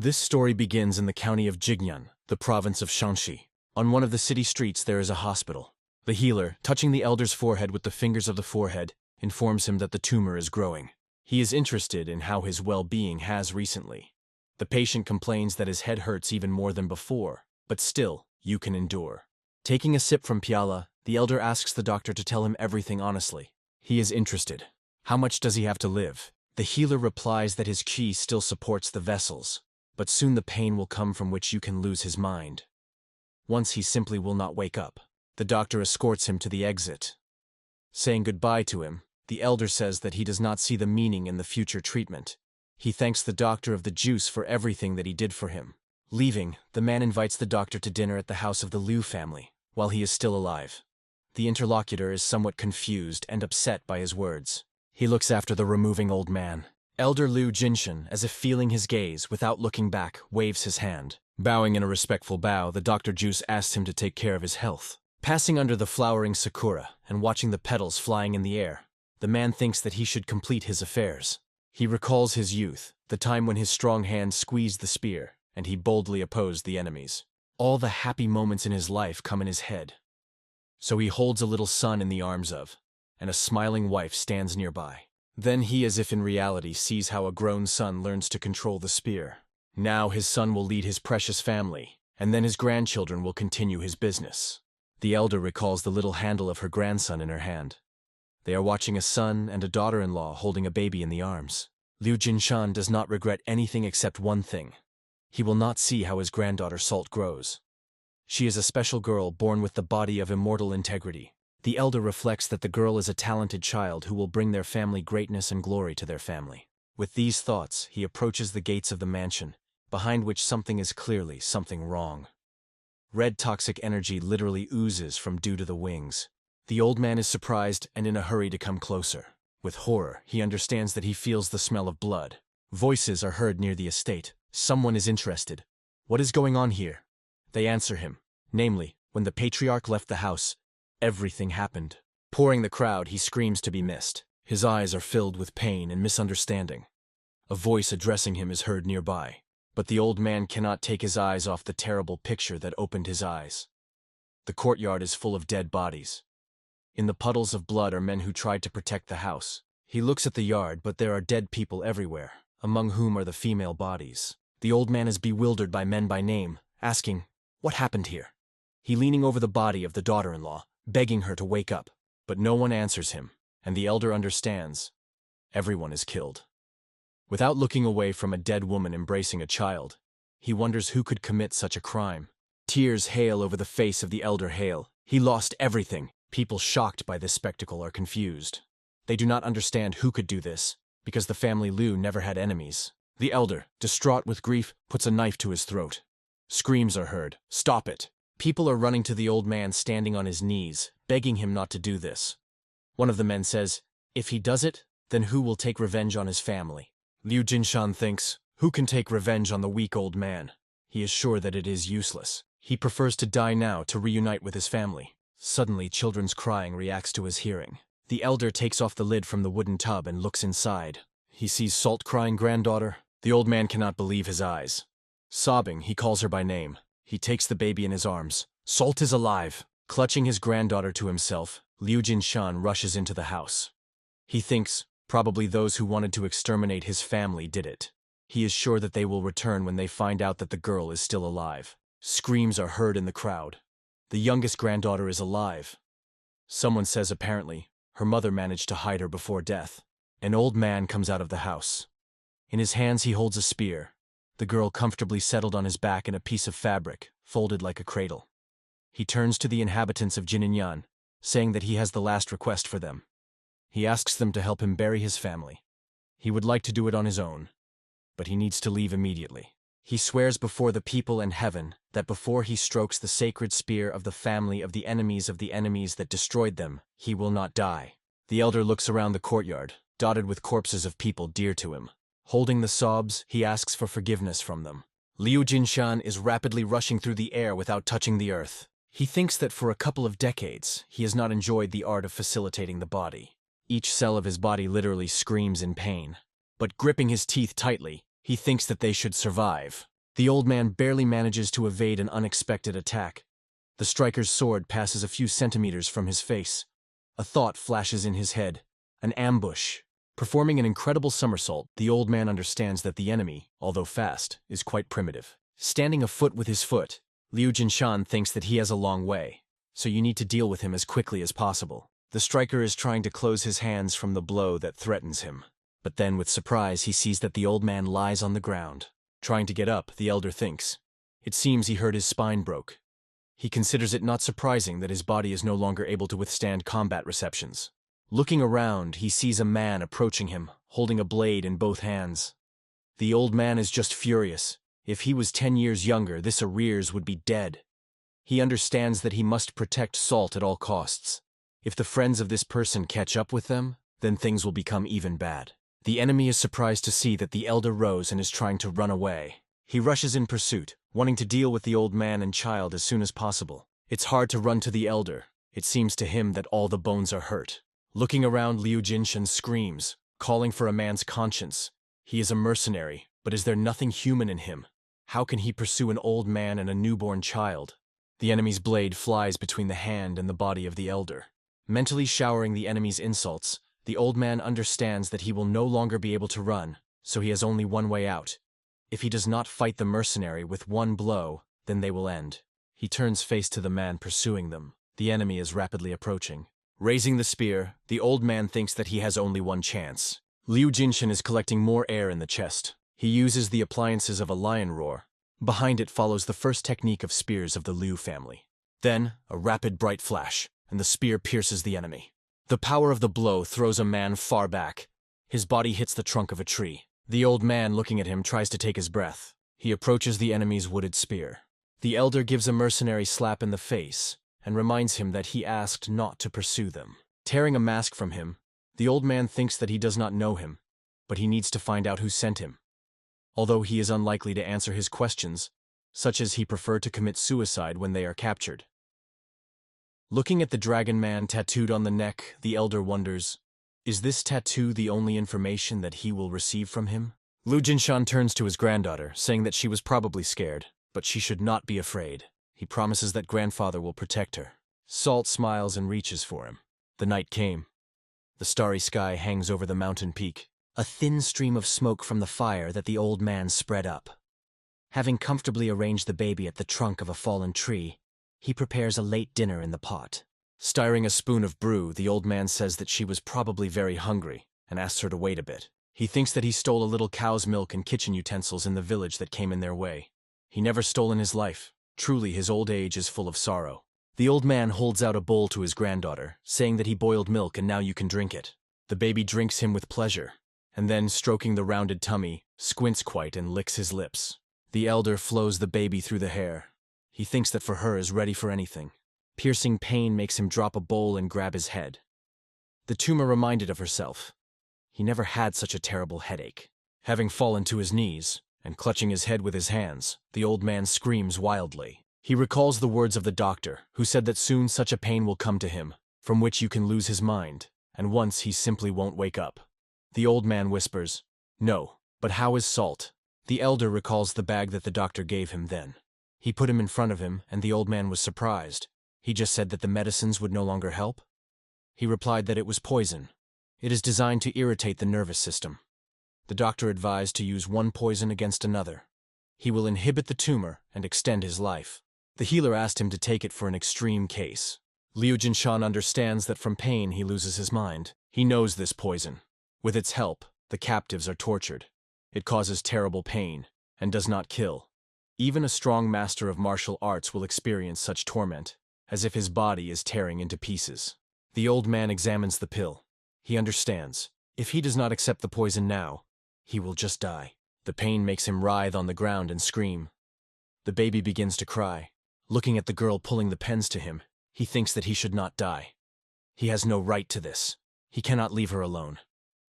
This story begins in the county of Jignan, the province of Shanxi. On one of the city streets there is a hospital. The healer, touching the elder's forehead with the fingers of the forehead, informs him that the tumor is growing. He is interested in how his well-being has recently. The patient complains that his head hurts even more than before, but still, you can endure. Taking a sip from piala, the elder asks the doctor to tell him everything honestly. He is interested. How much does he have to live? The healer replies that his qi still supports the vessels, but soon the pain will come from which you can lose his mind. Once he simply will not wake up. The doctor escorts him to the exit. Saying goodbye to him, the elder says that he does not see the meaning in the future treatment. He thanks the doctor of the juice for everything that he did for him. Leaving, the man invites the doctor to dinner at the house of the Liu family, while he is still alive. The interlocutor is somewhat confused and upset by his words. He looks after the removing old man. Elder Liu Jinshan, as if feeling his gaze, without looking back, waves his hand. Bowing in a respectful bow, the Dr. Juice asks him to take care of his health. Passing under the flowering sakura and watching the petals flying in the air, the man thinks that he should complete his affairs. He recalls his youth, the time when his strong hand squeezed the spear, and he boldly opposed the enemies. All the happy moments in his life come in his head. So he holds a little son in the arms of, and a smiling wife stands nearby. Then he, as if in reality, sees how a grown son learns to control the spear. Now his son will lead his precious family, and then his grandchildren will continue his business. The elder recalls the little handle of her grandson in her hand. They are watching a son and a daughter-in-law holding a baby in the arms. Liu Jinshan does not regret anything except one thing. He will not see how his granddaughter Salt grows. She is a special girl born with the body of immortal integrity. The elder reflects that the girl is a talented child who will bring their family greatness and glory to their family. With these thoughts, he approaches the gates of the mansion, behind which something is clearly something wrong. Red toxic energy literally oozes from due to the wings. The old man is surprised and in a hurry to come closer. With horror, he understands that he feels the smell of blood. Voices are heard near the estate. Someone is interested. What is going on here? They answer him. Namely, when the patriarch left the house, everything happened. Pouring the crowd, he screams to be missed. His eyes are filled with pain and misunderstanding. A voice addressing him is heard nearby, but the old man cannot take his eyes off the terrible picture that opened his eyes. The courtyard is full of dead bodies. In the puddles of blood are men who tried to protect the house. He looks at the yard, but there are dead people everywhere, among whom are the female bodies. The old man is bewildered by men by name, asking, "What happened here?" He leaning over the body of the daughter-in-law, begging her to wake up, but no one answers him, and the elder understands. Everyone is killed. Without looking away from a dead woman embracing a child, he wonders who could commit such a crime. Tears hail over the face of the elder Hale. He lost everything. People shocked by this spectacle are confused. They do not understand who could do this, because the family Liu never had enemies. The elder, distraught with grief, puts a knife to his throat. Screams are heard. "Stop it!" People are running to the old man standing on his knees, begging him not to do this. One of the men says, "If he does it, then who will take revenge on his family?" Liu Jinshan thinks, who can take revenge on the weak old man? He is sure that it is useless. He prefers to die now to reunite with his family. Suddenly, children's crying reacts to his hearing. The elder takes off the lid from the wooden tub and looks inside. He sees Salt crying granddaughter. The old man cannot believe his eyes. Sobbing, he calls her by name. He takes the baby in his arms. Salt is alive. Clutching his granddaughter to himself, Liu Jinshan rushes into the house. He thinks, probably those who wanted to exterminate his family did it. He is sure that they will return when they find out that the girl is still alive. Screams are heard in the crowd. The youngest granddaughter is alive. Someone says apparently, her mother managed to hide her before death. An old man comes out of the house. In his hands he holds a spear. The girl comfortably settled on his back in a piece of fabric, folded like a cradle. He turns to the inhabitants of Jininyan, saying that he has the last request for them. He asks them to help him bury his family. He would like to do it on his own, but he needs to leave immediately. He swears before the people and heaven that before he strokes the sacred spear of the family of the enemies that destroyed them, he will not die. The elder looks around the courtyard, dotted with corpses of people dear to him. Holding the sobs, he asks for forgiveness from them. Liu Jinshan is rapidly rushing through the air without touching the earth. He thinks that for a couple of decades, he has not enjoyed the art of facilitating the body. Each cell of his body literally screams in pain. But gripping his teeth tightly, he thinks that they should survive. The old man barely manages to evade an unexpected attack. The striker's sword passes a few centimeters from his face. A thought flashes in his head. An ambush. Performing an incredible somersault, the old man understands that the enemy, although fast, is quite primitive. Standing a foot with his foot, Liu Jinshan thinks that he has a long way, so you need to deal with him as quickly as possible. The striker is trying to close his hands from the blow that threatens him. But then, with surprise, he sees that the old man lies on the ground. Trying to get up, the elder thinks. It seems he heard his spine broke. He considers it not surprising that his body is no longer able to withstand combat receptions. Looking around, he sees a man approaching him, holding a blade in both hands. The old man is just furious. If he was 10 years younger, this arrears would be dead. He understands that he must protect Salt at all costs. If the friends of this person catch up with them, then things will become even bad. The enemy is surprised to see that the elder rose and is trying to run away. He rushes in pursuit, wanting to deal with the old man and child as soon as possible. It's hard to run to the elder. It seems to him that all the bones are hurt. Looking around, Liu Jinshan screams, calling for a man's conscience. He is a mercenary, but is there nothing human in him? How can he pursue an old man and a newborn child? The enemy's blade flies between the hand and the body of the elder. Mentally showering the enemy's insults, the old man understands that he will no longer be able to run, so he has only one way out. If he does not fight the mercenary with one blow, then they will end. He turns face to the man pursuing them. The enemy is rapidly approaching. Raising the spear, the old man thinks that he has only one chance. Liu Jinshan is collecting more air in the chest. He uses the appliances of a lion roar. Behind it follows the first technique of spears of the Liu family. Then, a rapid bright flash, and the spear pierces the enemy. The power of the blow throws a man far back. His body hits the trunk of a tree. The old man, looking at him, tries to take his breath. He approaches the enemy's wooded spear. The elder gives a mercenary slap in the face and reminds him that he asked not to pursue them. Tearing a mask from him, the old man thinks that he does not know him, but he needs to find out who sent him. Although he is unlikely to answer his questions, such as he preferred to commit suicide when they are captured. Looking at the dragon man tattooed on the neck, the elder wonders, is this tattoo the only information that he will receive from him? Liu Jinshan turns to his granddaughter, saying that she was probably scared, but she should not be afraid. He promises that grandfather will protect her. Salt smiles and reaches for him. The night came. The starry sky hangs over the mountain peak. A thin stream of smoke from the fire that the old man spread up. Having comfortably arranged the baby at the trunk of a fallen tree, he prepares a late dinner in the pot. Stirring a spoon of brew, the old man says that she was probably very hungry and asks her to wait a bit. He thinks that he stole a little cow's milk and kitchen utensils in the village that came in their way. He never stole in his life. Truly, his old age is full of sorrow. The old man holds out a bowl to his granddaughter, saying that he boiled milk and now you can drink it. The baby drinks him with pleasure, and then, stroking the rounded tummy, squints quite and licks his lips. The elder flows the baby through the hair. He thinks that for her is ready for anything. Piercing pain makes him drop a bowl and grab his head. The tumor reminded of herself. He never had such a terrible headache. Having fallen to his knees, and clutching his head with his hands, the old man screams wildly. He recalls the words of the doctor, who said that soon such a pain will come to him, from which you can lose his mind, and once he simply won't wake up. The old man whispers, "No, but how is Salt?" The elder recalls the bag that the doctor gave him then. He put him in front of him, and the old man was surprised. He just said that the medicines would no longer help. He replied that it was poison. It is designed to irritate the nervous system. The doctor advised to use one poison against another. He will inhibit the tumor and extend his life. The healer asked him to take it for an extreme case. Liu Jinshan understands that from pain he loses his mind. He knows this poison. With its help, the captives are tortured. It causes terrible pain and does not kill. Even a strong master of martial arts will experience such torment, as if his body is tearing into pieces. The old man examines the pill. He understands. If he does not accept the poison now, he will just die. The pain makes him writhe on the ground and scream. The baby begins to cry. Looking at the girl pulling the pens to him, he thinks that he should not die. He has no right to this. He cannot leave her alone.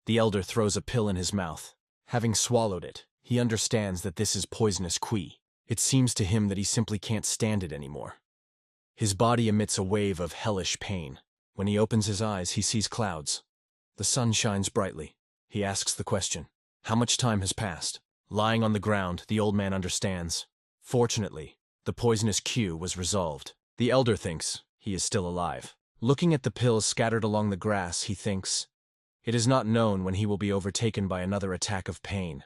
The elder throws a pill in his mouth. Having swallowed it, he understands that this is poisonous qi. It seems to him that he simply can't stand it anymore. His body emits a wave of hellish pain. When he opens his eyes, he sees clouds. The sun shines brightly. He asks the question, how much time has passed? Lying on the ground, the old man understands. Fortunately, the poisonous Q was resolved. The elder thinks he is still alive. Looking at the pills scattered along the grass, he thinks, it is not known when he will be overtaken by another attack of pain.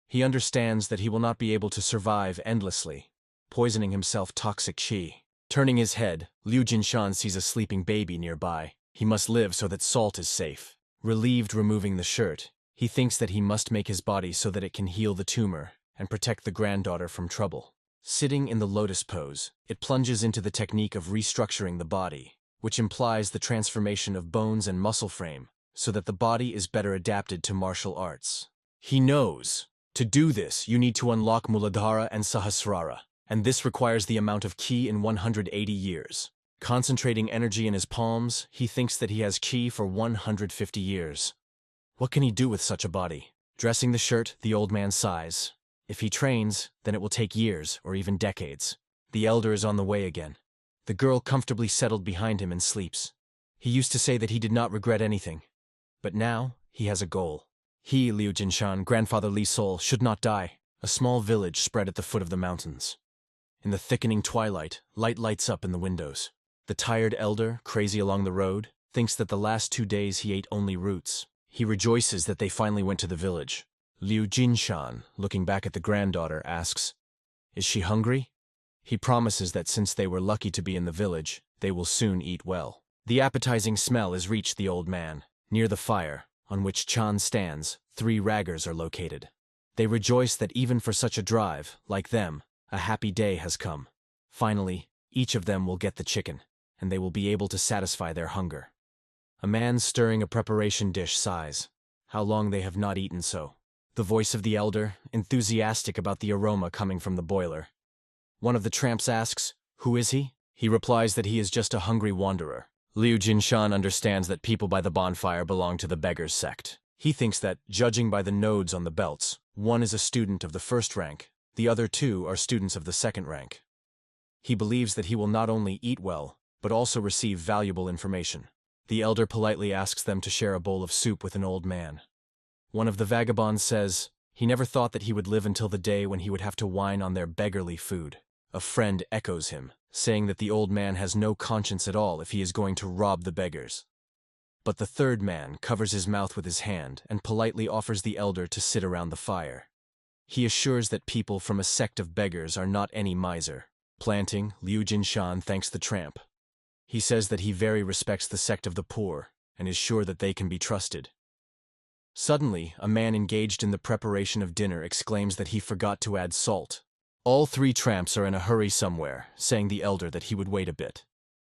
He understands that he will not be able to survive endlessly, poisoning himself toxic qi. Turning his head, Liu Jinshan sees a sleeping baby nearby. He must live so that Salt is safe. Relieved removing the shirt, he thinks that he must make his body so that it can heal the tumor and protect the granddaughter from trouble. Sitting in the lotus pose, it plunges into the technique of restructuring the body, which implies the transformation of bones and muscle frame so that the body is better adapted to martial arts. He knows, to do this, you need to unlock Muladhara and Sahasrara, and this requires the amount of ki in 180 years. Concentrating energy in his palms, he thinks that he has ki for 150 years. What can he do with such a body? Dressing the shirt, the old man sighs. If he trains, then it will take years or even decades. The elder is on the way again. The girl comfortably settled behind him and sleeps. He used to say that he did not regret anything, but now he has a goal. He, Liu Jinshan, grandfather Li Sol, should not die. A small village spread at the foot of the mountains. In the thickening twilight, light lights up in the windows. The tired elder, crazy along the road, thinks that the last 2 days he ate only roots. He rejoices that they finally went to the village. Liu Jinshan, looking back at the granddaughter, asks, "Is she hungry?" He promises that since they were lucky to be in the village, they will soon eat well. The appetizing smell has reached the old man. Near the fire, on which Chan stands, 3 raggers are located. They rejoice that even for such a drive, like them, a happy day has come. Finally, each of them will get the chicken, and they will be able to satisfy their hunger. A man stirring a preparation dish sighs. How long they have not eaten so. The voice of the elder, enthusiastic about the aroma coming from the boiler. One of the tramps asks, "Who is he?" He replies that he is just a hungry wanderer. Liu Jinshan understands that people by the bonfire belong to the beggars sect. He thinks that, judging by the nodes on the belts, one is a student of the 1st rank, the other 2 are students of the 2nd rank. He believes that he will not only eat well, but also receive valuable information. The elder politely asks them to share a bowl of soup with an old man. One of the vagabonds says he never thought that he would live until the day when he would have to whine on their beggarly food. A friend echoes him, saying that the old man has no conscience at all if he is going to rob the beggars. But the 3rd man covers his mouth with his hand and politely offers the elder to sit around the fire. He assures that people from a sect of beggars are not any miser. Planting, Liu Jinshan thanks the tramp. He says that he very respects the sect of the poor and is sure that they can be trusted. Suddenly, a man engaged in the preparation of dinner exclaims that he forgot to add salt. All 3 tramps are in a hurry somewhere, saying the elder that he would wait a bit.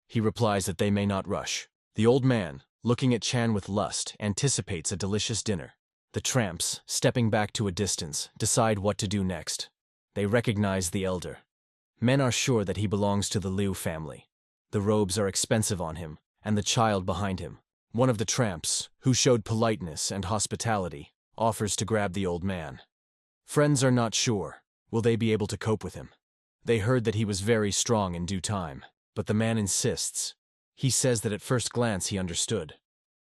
He replies that they may not rush. The old man, looking at Chan with lust, anticipates a delicious dinner. The tramps, stepping back to a distance, decide what to do next. They recognize the elder. Men are sure that he belongs to the Liu family. The robes are expensive on him, and the child behind him. One of the tramps, who showed politeness and hospitality, offers to grab the old man. Friends are not sure. Will they be able to cope with him? They heard that he was very strong in due time, but the man insists. He says that at first glance he understood.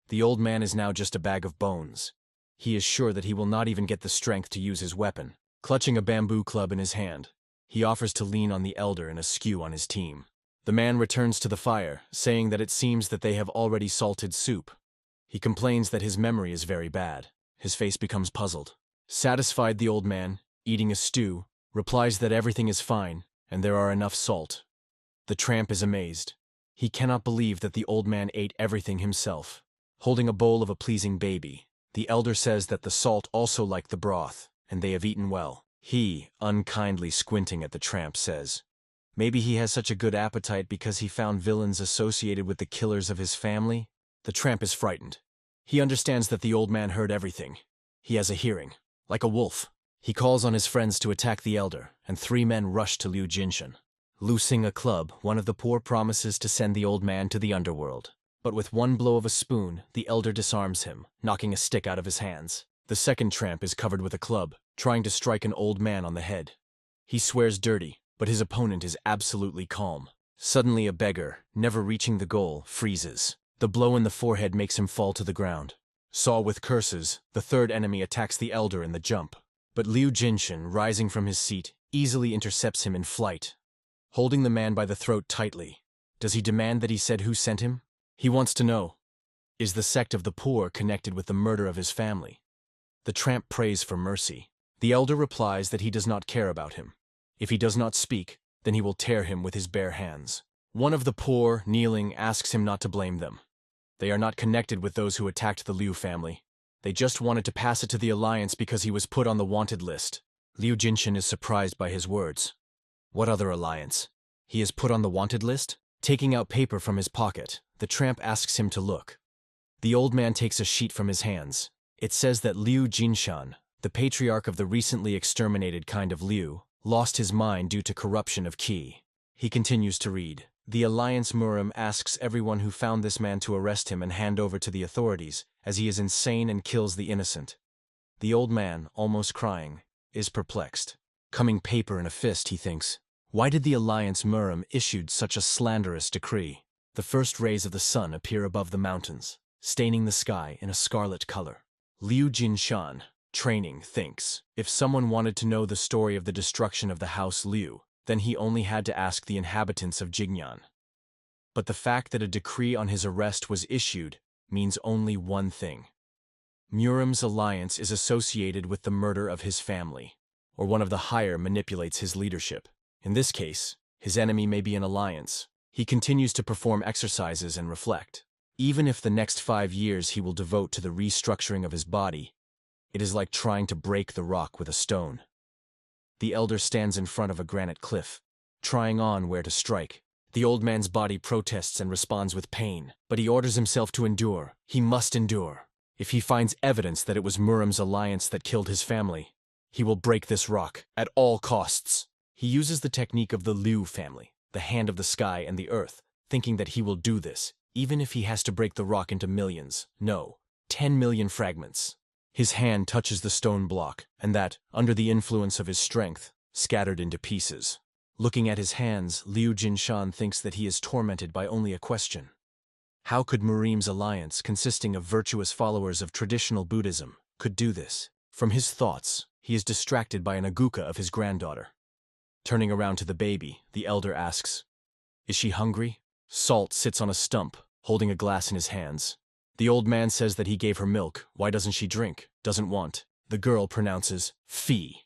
The old man is now just a bag of bones. He is sure that he will not even get the strength to use his weapon. Clutching a bamboo club in his hand, he offers to lean on the elder and eschew on his team. The man returns to the fire, saying that it seems that they have already salted soup. He complains that his memory is very bad. His face becomes puzzled. Satisfied, the old man, eating a stew, replies that everything is fine and there are enough salt. The tramp is amazed. He cannot believe that the old man ate everything himself. Holding a bowl of a pleasing baby, the elder says that the salt also liked the broth, and they have eaten well. He, unkindly squinting at the tramp, says, maybe he has such a good appetite because he found villains associated with the killers of his family? The tramp is frightened. He understands that the old man heard everything. He has a hearing, like a wolf. He calls on his friends to attack the elder, and 3 men rush to Liu Jinshan. Loosing a club, one of the poor promises to send the old man to the underworld. But with one blow of a spoon, the elder disarms him, knocking a stick out of his hands. The 2nd tramp is covered with a club, trying to strike an old man on the head. He swears dirty, but his opponent is absolutely calm. Suddenly a beggar, never reaching the goal, freezes. The blow in the forehead makes him fall to the ground. Saw with curses, the 3rd enemy attacks the elder in the jump. But Liu Jinshan, rising from his seat, easily intercepts him in flight. Holding the man by the throat tightly, does he demand that he said who sent him? He wants to know, is the sect of the poor connected with the murder of his family? The tramp prays for mercy. The elder replies that he does not care about him. If he does not speak, then he will tear him with his bare hands. One of the poor, kneeling, asks him not to blame them. They are not connected with those who attacked the Liu family. They just wanted to pass it to the alliance because he was put on the wanted list. Liu Jinshan is surprised by his words. What other alliance? He is put on the wanted list? Taking out paper from his pocket, the tramp asks him to look. The old man takes a sheet from his hands. It says that Liu Jinshan, the patriarch of the recently exterminated kind of Liu, lost his mind due to corruption of qi. He continues to read. The Alliance Murim asks everyone who found this man to arrest him and hand over to the authorities, as he is insane and kills the innocent. The old man, almost crying, is perplexed. Coming paper in a fist, he thinks. Why did the Alliance Murim issued such a slanderous decree? The first rays of the sun appear above the mountains, staining the sky in a scarlet color. Liu Jinshan, training, thinks, if someone wanted to know the story of the destruction of the House Liu, then he only had to ask the inhabitants of Jignan. But the fact that a decree on his arrest was issued means only one thing. Murim's alliance is associated with the murder of his family, or one of the higher manipulates his leadership. In this case, his enemy may be an alliance. He continues to perform exercises and reflect. Even if the next 5 years he will devote to the restructuring of his body, it is like trying to break the rock with a stone. The elder stands in front of a granite cliff, trying on where to strike. The old man's body protests and responds with pain, but he orders himself to endure. He must endure. If he finds evidence that it was Murim's alliance that killed his family, he will break this rock at all costs. He uses the technique of the Liu family, the hand of the sky and the earth, thinking that he will do this, even if he has to break the rock into millions, no, 10 million fragments. His hand touches the stone block, and that, under the influence of his strength, scattered into pieces. Looking at his hands, Liu Jinshan thinks that he is tormented by only a question. How could Murim's alliance, consisting of virtuous followers of traditional Buddhism, could do this? From his thoughts, he is distracted by an aguka of his granddaughter. Turning around to the baby, the elder asks, "Is she hungry?" Salt sits on a stump, holding a glass in his hands. The old man says that he gave her milk. Why doesn't she drink? Doesn't want. The girl pronounces, "Fee,"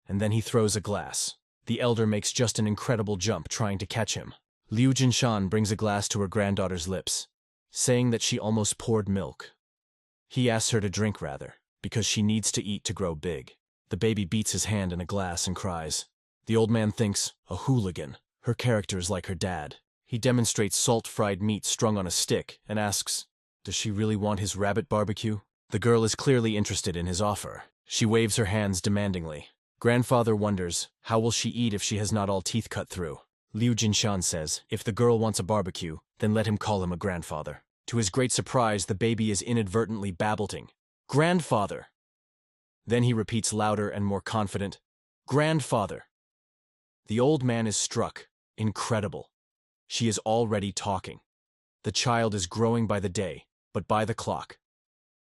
and then he throws a glass. The elder makes just an incredible jump trying to catch him. Liu Jinshan brings a glass to her granddaughter's lips, saying that she almost poured milk. He asks her to drink rather, because she needs to eat to grow big. The baby beats his hand in a glass and cries. The old man thinks, a hooligan. Her character is like her dad. He demonstrates salt-fried meat strung on a stick and asks, does she really want his rabbit barbecue? The girl is clearly interested in his offer. She waves her hands demandingly. Grandfather wonders, how will she eat if she has not all teeth cut through? Liu Jinshan says, if the girl wants a barbecue, then let him call him a grandfather. To his great surprise, the baby is inadvertently babbling, "Grandfather!" Then he repeats louder and more confident, "Grandfather!" The old man is struck. Incredible. She is already talking. The child is growing by the day, but by the clock.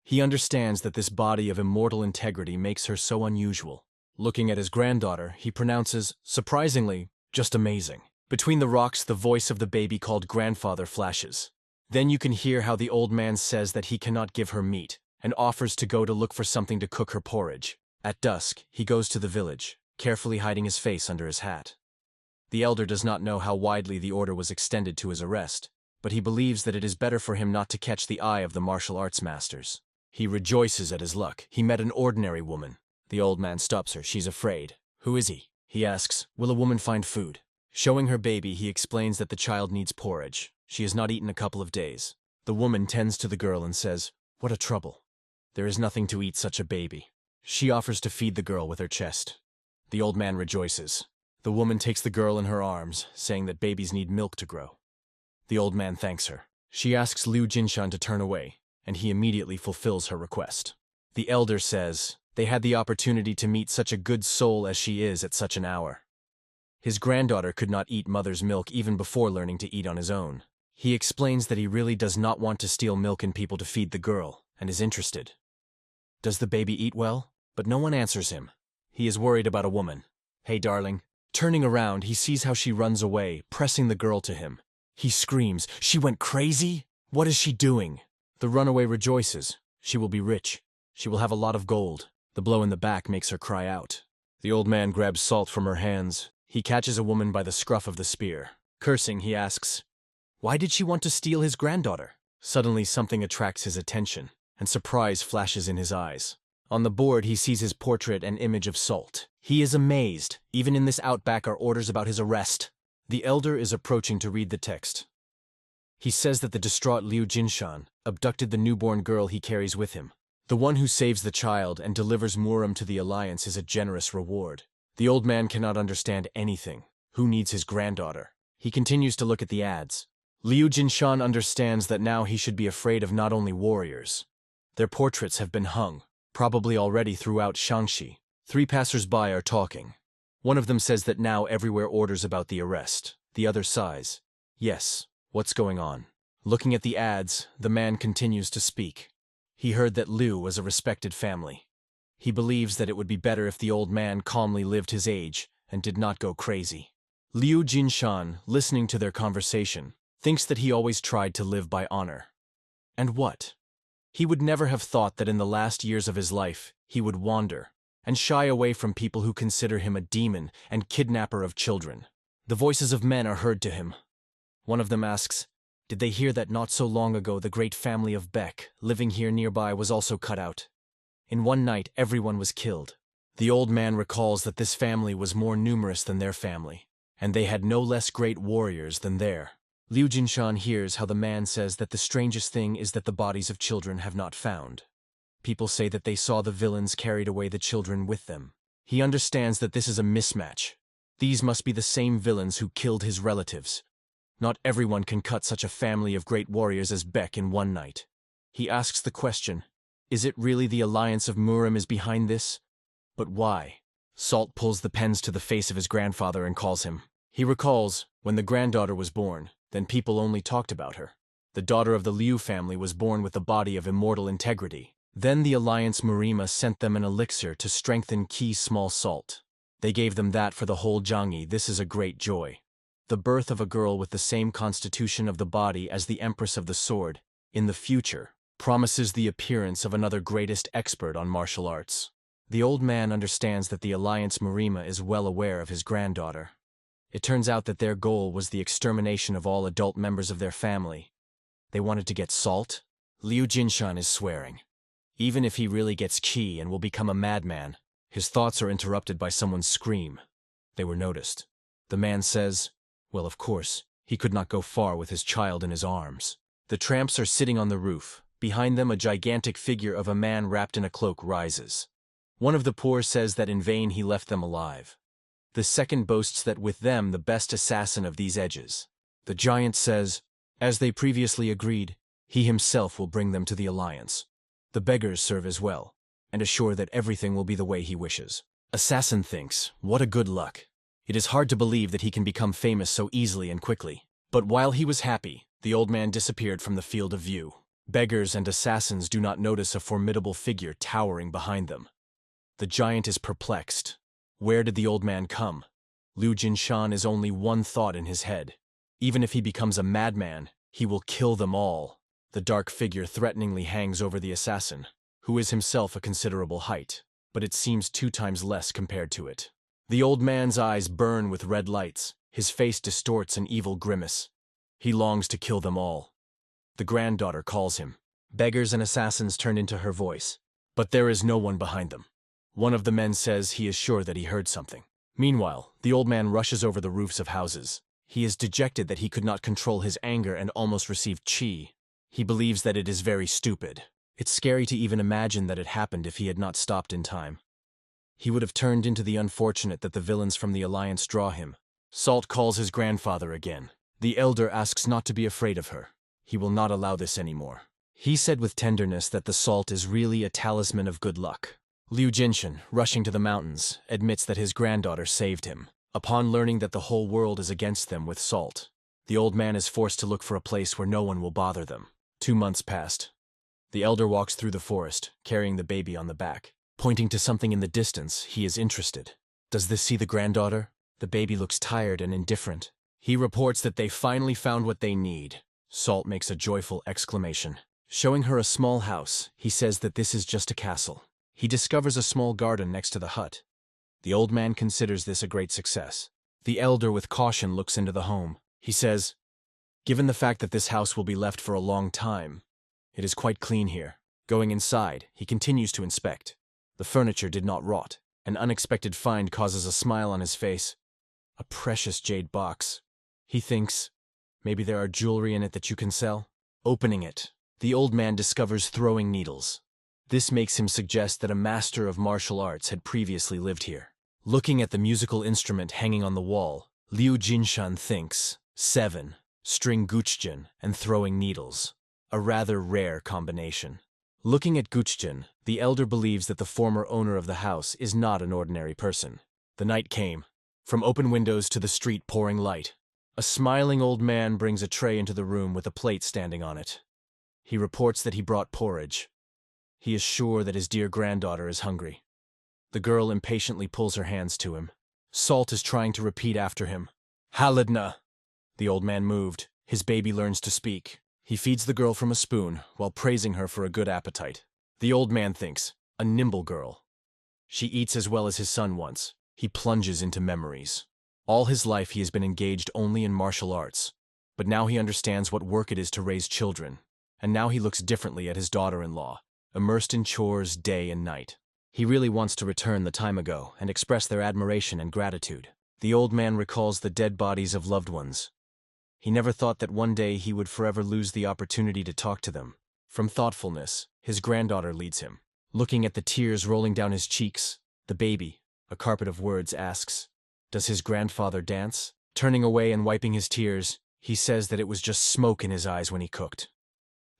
He understands that this body of immortal integrity makes her so unusual. Looking at his granddaughter, he pronounces, surprisingly, just amazing. Between the rocks, the voice of the baby called grandfather flashes. Then you can hear how the old man says that he cannot give her meat, and offers to go to look for something to cook her porridge. At dusk, he goes to the village, carefully hiding his face under his hat. The elder does not know how widely the order was extended to his arrest, but he believes that it is better for him not to catch the eye of the martial arts masters. He rejoices at his luck. He met an ordinary woman. The old man stops her. She's afraid. Who is he? He asks, will a woman find food? Showing her baby, he explains that the child needs porridge. She has not eaten a couple of days. The woman tends to the girl and says, what a trouble. There is nothing to eat such a baby. She offers to feed the girl with her chest. The old man rejoices. The woman takes the girl in her arms, saying that babies need milk to grow. The old man thanks her. She asks Liu Jinshan to turn away, and he immediately fulfills her request. The elder says, they had the opportunity to meet such a good soul as she is at such an hour. His granddaughter could not eat mother's milk even before learning to eat on his own. He explains that he really does not want to steal milk and people to feed the girl, and is interested. Does the baby eat well? But no one answers him. He is worried about a woman. Hey, darling. Turning around, he sees how she runs away, pressing the girl to him. He screams, "She went crazy? What is she doing?" The runaway rejoices. She will be rich. She will have a lot of gold. The blow in the back makes her cry out. The old man grabs salt from her hands. He catches a woman by the scruff of the spear. Cursing, he asks, "Why did she want to steal his granddaughter?" Suddenly something attracts his attention, and surprise flashes in his eyes. On the board, he sees his portrait and image of Salt. He is amazed. Even in this outback are orders about his arrest. The elder is approaching to read the text. He says that the distraught Liu Jinshan abducted the newborn girl he carries with him. The one who saves the child and delivers Muram to the Alliance is a generous reward. The old man cannot understand anything. Who needs his granddaughter? He continues to look at the ads. Liu Jinshan understands that now he should be afraid of not only warriors. Their portraits have been hung, probably already throughout Shaanxi. 3 passers-by are talking. One of them says that now everywhere orders about the arrest. The other sighs. Yes, what's going on? Looking at the ads, the man continues to speak. He heard that Liu was a respected family. He believes that it would be better if the old man calmly lived his age and did not go crazy. Liu Jinshan, listening to their conversation, thinks that he always tried to live by honor. And what? He would never have thought that in the last years of his life, he would wander and shy away from people who consider him a demon and kidnapper of children. The voices of men are heard to him. One of them asks, "Did they hear that not so long ago the great family of Beck, living here nearby, was also cut out? In one night, everyone was killed." The old man recalls that this family was more numerous than their family, and they had no less great warriors than their. Liu Jinshan hears how the man says that the strangest thing is that the bodies of children have not found. People say that they saw the villains carried away the children with them. He understands that this is a mismatch. These must be the same villains who killed his relatives. Not everyone can cut such a family of great warriors as Beck in one night. He asks the question, is it really the alliance of Muram is behind this? But why? Salt pulls the pens to the face of his grandfather and calls him. He recalls, when the granddaughter was born, then people only talked about her. The daughter of the Liu family was born with the body of immortal integrity. Then the Alliance Murima sent them an elixir to strengthen Qi small salt. They gave them that for the whole Zhangyi. This is a great joy. The birth of a girl with the same constitution of the body as the Empress of the Sword, in the future, promises the appearance of another greatest expert on martial arts. The old man understands that the Alliance Murima is well aware of his granddaughter. It turns out that their goal was the extermination of all adult members of their family. They wanted to get Salt? Liu Jinshan is swearing. Even if he really gets Qi and will become a madman, his thoughts are interrupted by someone's scream. They were noticed. The man says, well, of course, he could not go far with his child in his arms. The tramps are sitting on the roof. Behind them, a gigantic figure of a man wrapped in a cloak rises. One of the poor says that in vain he left them alive. The second boasts that with them the best assassin of these edges. The giant says, as they previously agreed, he himself will bring them to the alliance. The beggars serve as well, and assure that everything will be the way he wishes. Assassin thinks, what a good luck. It is hard to believe that he can become famous so easily and quickly. But while he was happy, the old man disappeared from the field of view. Beggars and assassins do not notice a formidable figure towering behind them. The giant is perplexed. Where did the old man come? Liu Jinshan is only one thought in his head. Even if he becomes a madman, he will kill them all. The dark figure threateningly hangs over the assassin, who is himself a considerable height, but it seems 2 times less compared to it. The old man's eyes burn with red lights. His face distorts an evil grimace. He longs to kill them all. The granddaughter calls him. Beggars and assassins turn into her voice, but there is no one behind them. One of the men says he is sure that he heard something. Meanwhile, the old man rushes over the roofs of houses. He is dejected that he could not control his anger and almost received Qi. He believes that it is very stupid. It's scary to even imagine that it happened if he had not stopped in time. He would have turned into the unfortunate that the villains from the Alliance draw him. Salt calls his grandfather again. The elder asks not to be afraid of her. He will not allow this anymore. He said with tenderness that the salt is really a talisman of good luck. Liu Jinshan, rushing to the mountains, admits that his granddaughter saved him. Upon learning that the whole world is against them with Salt, the old man is forced to look for a place where no one will bother them. 2 months passed. The elder walks through the forest, carrying the baby on the back. Pointing to something in the distance, he is interested. Does this see the granddaughter? The baby looks tired and indifferent. He reports that they finally found what they need. Salt makes a joyful exclamation. Showing her a small house, he says that this is just a castle. He discovers a small garden next to the hut. The old man considers this a great success. The elder with caution looks into the home. He says, "Given the fact that this house will be left for a long time, it is quite clean here." Going inside, he continues to inspect. The furniture did not rot. An unexpected find causes a smile on his face. A precious jade box. He thinks, maybe there are jewelry in it that you can sell? Opening it, the old man discovers throwing needles. This makes him suggest that a master of martial arts had previously lived here. Looking at the musical instrument hanging on the wall, Liu Jinshan thinks, 7, string guchjin and throwing needles. A rather rare combination. Looking at Guchjin, the elder believes that the former owner of the house is not an ordinary person. The night came. From open windows to the street pouring light. A smiling old man brings a tray into the room with a plate standing on it. He reports that he brought porridge. He is sure that his dear granddaughter is hungry. The girl impatiently pulls her hands to him. Salt is trying to repeat after him. Halidna. The old man moved. His baby learns to speak. He feeds the girl from a spoon, while praising her for a good appetite. The old man thinks, a nimble girl. She eats as well as his son once. He plunges into memories. All his life he has been engaged only in martial arts. But now he understands what work it is to raise children. And now he looks differently at his daughter-in-law, immersed in chores day and night. He really wants to return the time ago and express their admiration and gratitude. The old man recalls the dead bodies of loved ones. He never thought that one day he would forever lose the opportunity to talk to them. From thoughtfulness, his granddaughter leads him. Looking at the tears rolling down his cheeks, the baby, a carpet of words, asks, "Does his grandfather dance?" Turning away and wiping his tears, he says that it was just smoke in his eyes when he cooked.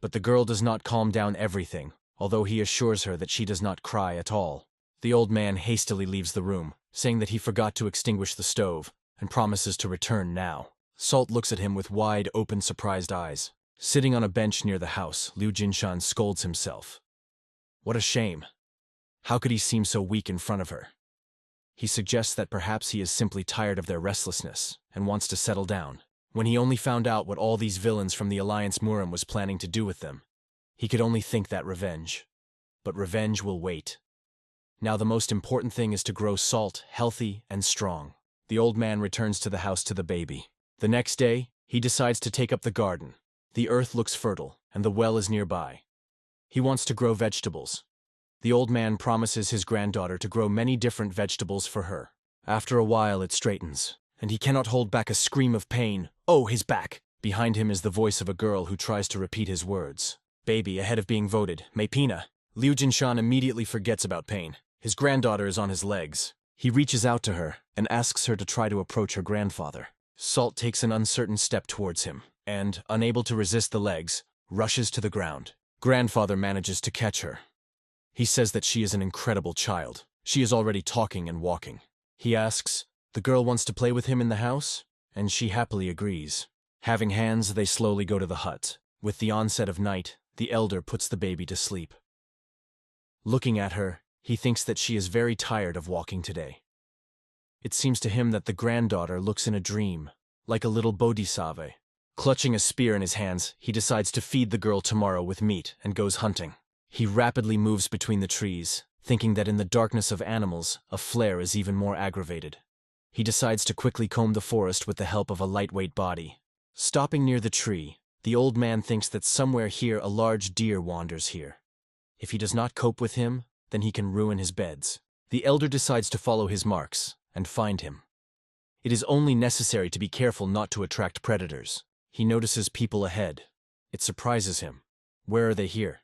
But the girl does not calm down everything, although he assures her that she does not cry at all. The old man hastily leaves the room, saying that he forgot to extinguish the stove, and promises to return now. Salt looks at him with wide, open, surprised eyes. Sitting on a bench near the house, Liu Jinshan scolds himself. What a shame. How could he seem so weak in front of her? He suggests that perhaps he is simply tired of their restlessness and wants to settle down. When he only found out what all these villains from the Alliance Murim was planning to do with them, he could only think that revenge. But revenge will wait. Now the most important thing is to grow Salt healthy and strong. The old man returns to the house to the baby. The next day, he decides to take up the garden. The earth looks fertile, and the well is nearby. He wants to grow vegetables. The old man promises his granddaughter to grow many different vegetables for her. After a while it straightens, and he cannot hold back a scream of pain. Oh, his back! Behind him is the voice of a girl who tries to repeat his words. Baby ahead of being voted, Mapina. Liu Jinshan immediately forgets about pain. His granddaughter is on his legs. He reaches out to her and asks her to try to approach her grandfather. Salt takes an uncertain step towards him, and, unable to resist the legs, rushes to the ground. Grandfather manages to catch her. He says that she is an incredible child. She is already talking and walking. He asks, the girl wants to play with him in the house, and she happily agrees. Having hands, they slowly go to the hut. With the onset of night, the elder puts the baby to sleep. Looking at her, he thinks that she is very tired of walking today. It seems to him that the granddaughter looks in a dream, like a little bodhisattva. Clutching a spear in his hands, he decides to feed the girl tomorrow with meat and goes hunting. He rapidly moves between the trees, thinking that in the darkness of animals, a flare is even more aggravated. He decides to quickly comb the forest with the help of a lightweight body. Stopping near the tree, the old man thinks that somewhere here a large deer wanders here. If he does not cope with him, then he can ruin his beds. The elder decides to follow his marks and find him. It is only necessary to be careful not to attract predators. He notices people ahead. It surprises him. Where are they here?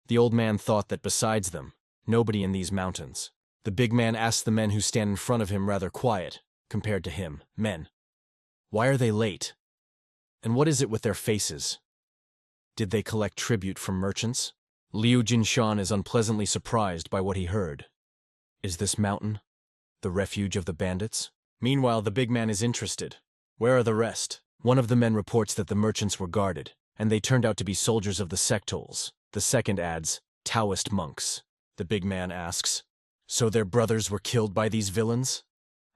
The old man thought that besides them, nobody in these mountains. The big man asks the men who stand in front of him rather quiet, compared to him, men. Why are they late? And what is it with their faces? Did they collect tribute from merchants? Liu Jinshan is unpleasantly surprised by what he heard. Is this mountain the refuge of the bandits? Meanwhile, the big man is interested. Where are the rest? One of the men reports that the merchants were guarded, and they turned out to be soldiers of the sectols. The second adds, Taoist monks. The big man asks, So their brothers were killed by these villains?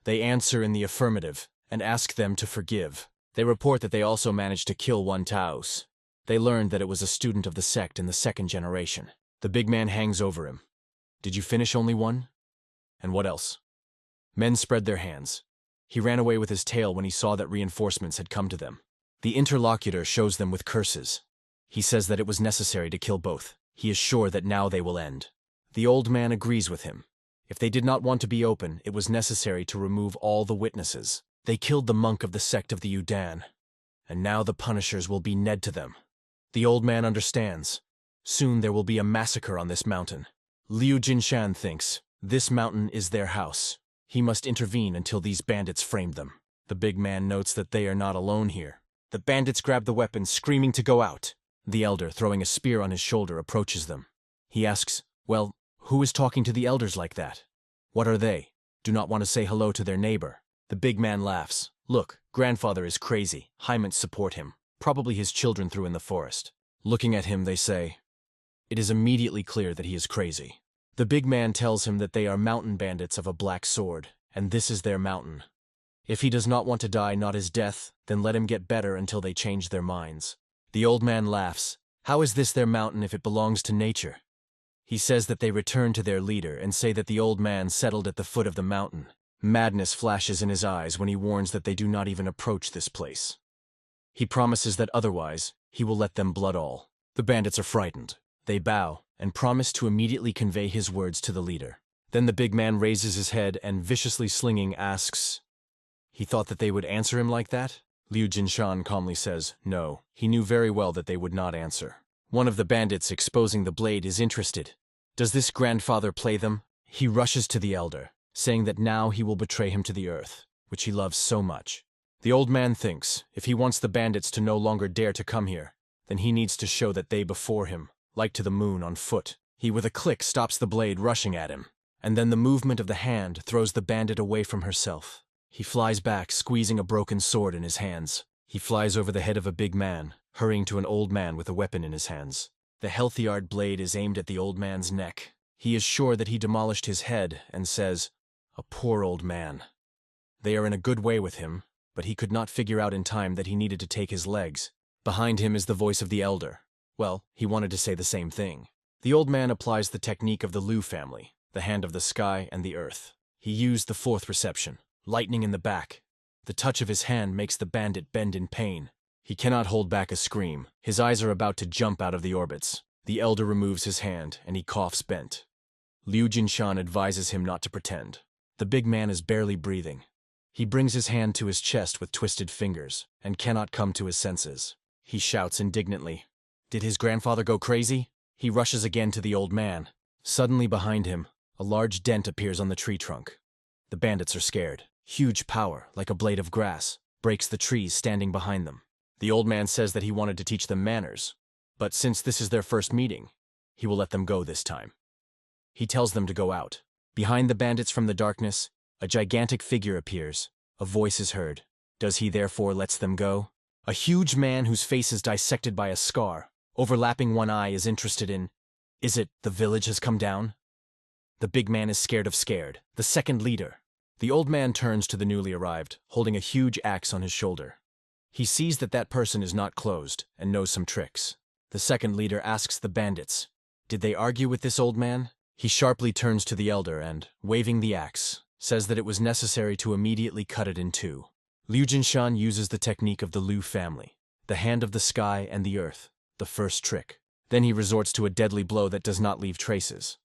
They answer in the affirmative and ask them to forgive. They report that they also managed to kill one Taos. They learned that it was a student of the sect in the second generation. The big man hangs over him. Did you finish only one? And what else? Men spread their hands. He ran away with his tail when he saw that reinforcements had come to them. The interlocutor shows them with curses. He says that it was necessary to kill both. He is sure that now they will end. The old man agrees with him. If they did not want to be open, it was necessary to remove all the witnesses. They killed the monk of the sect of the Yudan, and now the punishers will be Ned to them. The old man understands. Soon there will be a massacre on this mountain. Liu Jinshan thinks, this mountain is their house. He must intervene until these bandits frame them. The big man notes that they are not alone here. The bandits grab the weapons, screaming to go out. The elder, throwing a spear on his shoulder, approaches them. He asks, well, who is talking to the elders like that? What are they? Do not want to say hello to their neighbor. The big man laughs. Look, grandfather is crazy. Hyman's support him. Probably his children threw in the forest. Looking at him, they say, it is immediately clear that he is crazy. The big man tells him that they are mountain bandits of a black sword, and this is their mountain. If he does not want to die not his death, then let him get better until they change their minds. The old man laughs. How is this their mountain if it belongs to nature? He says that they return to their leader and say that the old man settled at the foot of the mountain. Madness flashes in his eyes when he warns that they do not even approach this place. He promises that otherwise, he will let them blood all. The bandits are frightened. They bow and promise to immediately convey his words to the leader. Then the big man raises his head and, viciously slinging, asks, he thought that they would answer him like that? Liu Jinshan calmly says, no. He knew very well that they would not answer. One of the bandits exposing the blade is interested. Does this grandfather play them? He rushes to the elder, saying that now he will betray him to the earth, which he loves so much. The old man thinks, if he wants the bandits to no longer dare to come here, then he needs to show that they before him, like to the moon on foot. He with a click stops the blade rushing at him, and then the movement of the hand throws the bandit away from herself. He flies back, squeezing a broken sword in his hands. He flies over the head of a big man, hurrying to an old man with a weapon in his hands. The healthy-art blade is aimed at the old man's neck. He is sure that he demolished his head and says, a poor old man. They are in a good way with him, but he could not figure out in time that he needed to take his legs. Behind him is the voice of the elder. Well, he wanted to say the same thing. The old man applies the technique of the Liu family, the hand of the sky and the earth. He used the fourth reception, lightning in the back. The touch of his hand makes the bandit bend in pain. He cannot hold back a scream. His eyes are about to jump out of the orbits. The elder removes his hand, and he coughs bent. Liu Jinshan advises him not to pretend. The big man is barely breathing. He brings his hand to his chest with twisted fingers, and cannot come to his senses. He shouts indignantly, did his grandfather go crazy? He rushes again to the old man. Suddenly behind him, a large dent appears on the tree trunk. The bandits are scared. Huge power, like a blade of grass, breaks the trees standing behind them. The old man says that he wanted to teach them manners, but since this is their first meeting, he will let them go this time. He tells them to go out. Behind the bandits from the darkness, a gigantic figure appears. A voice is heard. Does he therefore lets them go? A huge man whose face is dissected by a scar, overlapping one eye, is interested in, is it the village has come down? The big man is scared of scared, the second leader. The old man turns to the newly arrived, holding a huge axe on his shoulder. He sees that that person is not closed and knows some tricks. The second leader asks the bandits, did they argue with this old man? He sharply turns to the elder and, waving the axe, says that it was necessary to immediately cut it in two. Liu Jinshan uses the technique of the Liu family, the hand of the sky and the earth, the first trick. Then he resorts to a deadly blow that does not leave traces.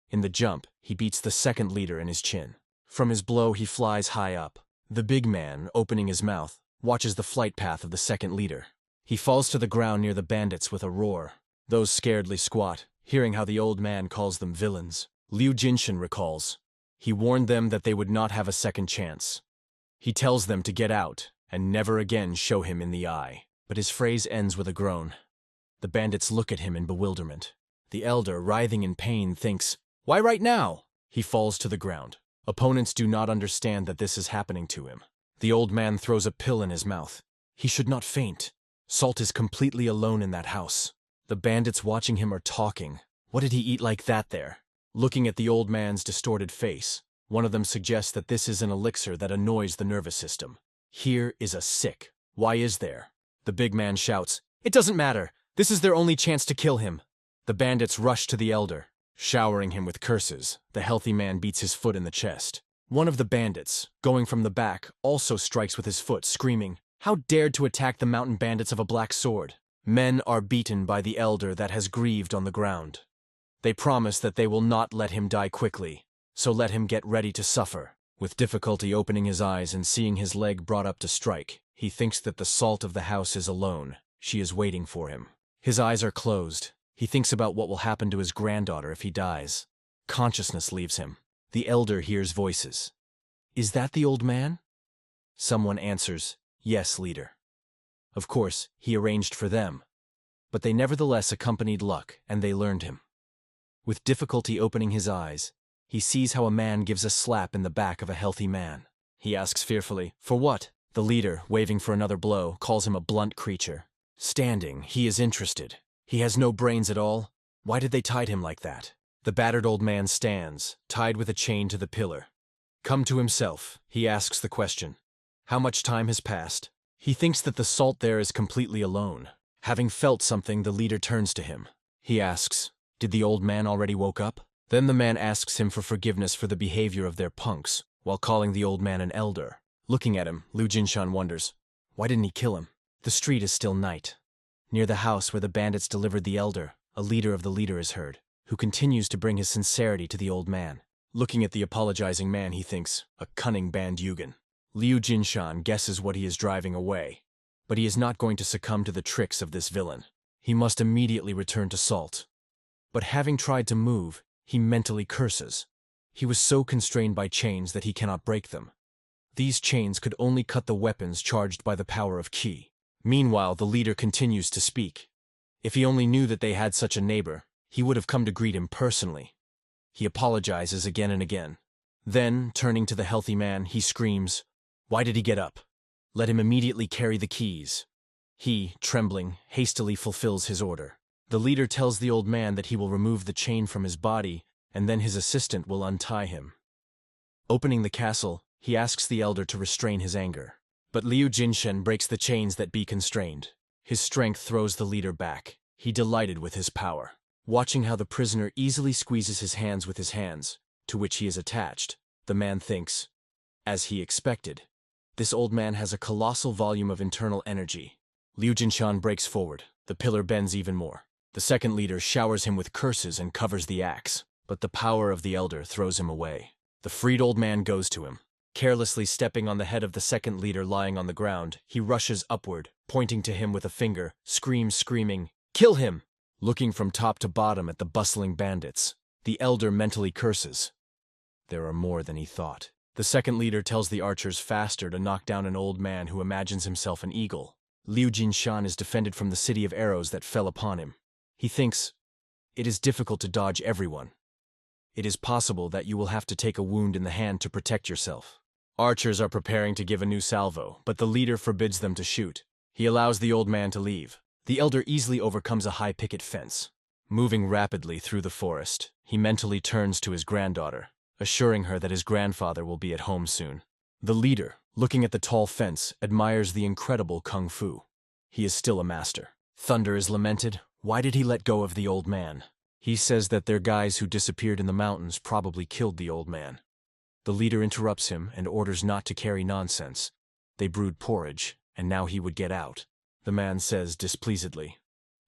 In the jump, he beats the second leader in his chin. From his blow, he flies high up. The big man, opening his mouth, watches the flight path of the second leader. He falls to the ground near the bandits with a roar. Those scaredly squat, hearing how the old man calls them villains. Liu Jinshan recalls. He warned them that they would not have a second chance. He tells them to get out and never again show him in the eye. But his phrase ends with a groan. The bandits look at him in bewilderment. The elder, writhing in pain, thinks, why right now? He falls to the ground. Opponents do not understand that this is happening to him. The old man throws a pill in his mouth. He should not faint. Salt is completely alone in that house. The bandits watching him are talking. What did he eat like that there? Looking at the old man's distorted face, one of them suggests that this is an elixir that annoys the nervous system. Here is a sick. Why is there? The big man shouts, "It doesn't matter. This is their only chance to kill him." The bandits rush to the elder, showering him with curses. The healthy man beats his foot in the chest. One of the bandits, going from the back, also strikes with his foot, screaming, "How dared to attack the mountain bandits of a black sword?" Men are beaten by the elder that has grieved on the ground. They promise that they will not let him die quickly, so let him get ready to suffer. With difficulty opening his eyes and seeing his leg brought up to strike, he thinks that the salt of the house is alone. She is waiting for him. His eyes are closed. He thinks about what will happen to his granddaughter if he dies. Consciousness leaves him. The elder hears voices. "Is that the old man?" Someone answers, "Yes, leader." Of course, he arranged for them, but they nevertheless accompanied Luck, and they learned him. With difficulty opening his eyes, he sees how a man gives a slap in the back of a healthy man. He asks fearfully, "For what?" The leader, waving for another blow, calls him a blunt creature. Standing, he is interested. He has no brains at all. Why did they tie him like that? The battered old man stands, tied with a chain to the pillar. Come to himself, he asks the question. How much time has passed? He thinks that the salt there is completely alone. Having felt something, the leader turns to him. He asks, "Did the old man already woke up?" Then the man asks him for forgiveness for the behavior of their punks, while calling the old man an elder. Looking at him, Liu Jinshan wonders, why didn't he kill him? The street is still night. Near the house where the bandits delivered the elder, a leader of the leader is heard, who continues to bring his sincerity to the old man. Looking at the apologizing man, he thinks, a cunning bandyugan. Liu Jinshan guesses what he is driving away, but he is not going to succumb to the tricks of this villain. He must immediately return to Salt. But having tried to move, he mentally curses. He was so constrained by chains that he cannot break them. These chains could only cut the weapons charged by the power of Qi. Meanwhile, the leader continues to speak. If he only knew that they had such a neighbor, he would have come to greet him personally. He apologizes again and again. Then, turning to the healthy man, he screams, "Why did he get up? Let him immediately carry the keys." He, trembling, hastily fulfills his order. The leader tells the old man that he will remove the chain from his body, and then his assistant will untie him. Opening the castle, he asks the elder to restrain his anger. But Liu Jinshan breaks the chains that be constrained. His strength throws the leader back. He delighted with his power. Watching how the prisoner easily squeezes his hands with his hands, to which he is attached, the man thinks, as he expected, this old man has a colossal volume of internal energy. Liu Jinshan breaks forward. The pillar bends even more. The second leader showers him with curses and covers the axe, but the power of the elder throws him away. The freed old man goes to him. Carelessly stepping on the head of the second leader lying on the ground, he rushes upward, pointing to him with a finger, screaming, "Kill him!" Looking from top to bottom at the bustling bandits, the elder mentally curses. There are more than he thought. The second leader tells the archers faster to knock down an old man who imagines himself an eagle. Liu Jinshan is defended from the city of arrows that fell upon him. He thinks, it is difficult to dodge everyone. It is possible that you will have to take a wound in the hand to protect yourself. Archers are preparing to give a new salvo, but the leader forbids them to shoot. He allows the old man to leave. The elder easily overcomes a high picket fence. Moving rapidly through the forest, he mentally turns to his granddaughter, assuring her that his grandfather will be at home soon. The leader, looking at the tall fence, admires the incredible kung fu. He is still a master. Thunder is lamented. Why did he let go of the old man? He says that their guys who disappeared in the mountains probably killed the old man. The leader interrupts him and orders not to carry nonsense. They brewed porridge, and now he would get out. The man says displeasedly,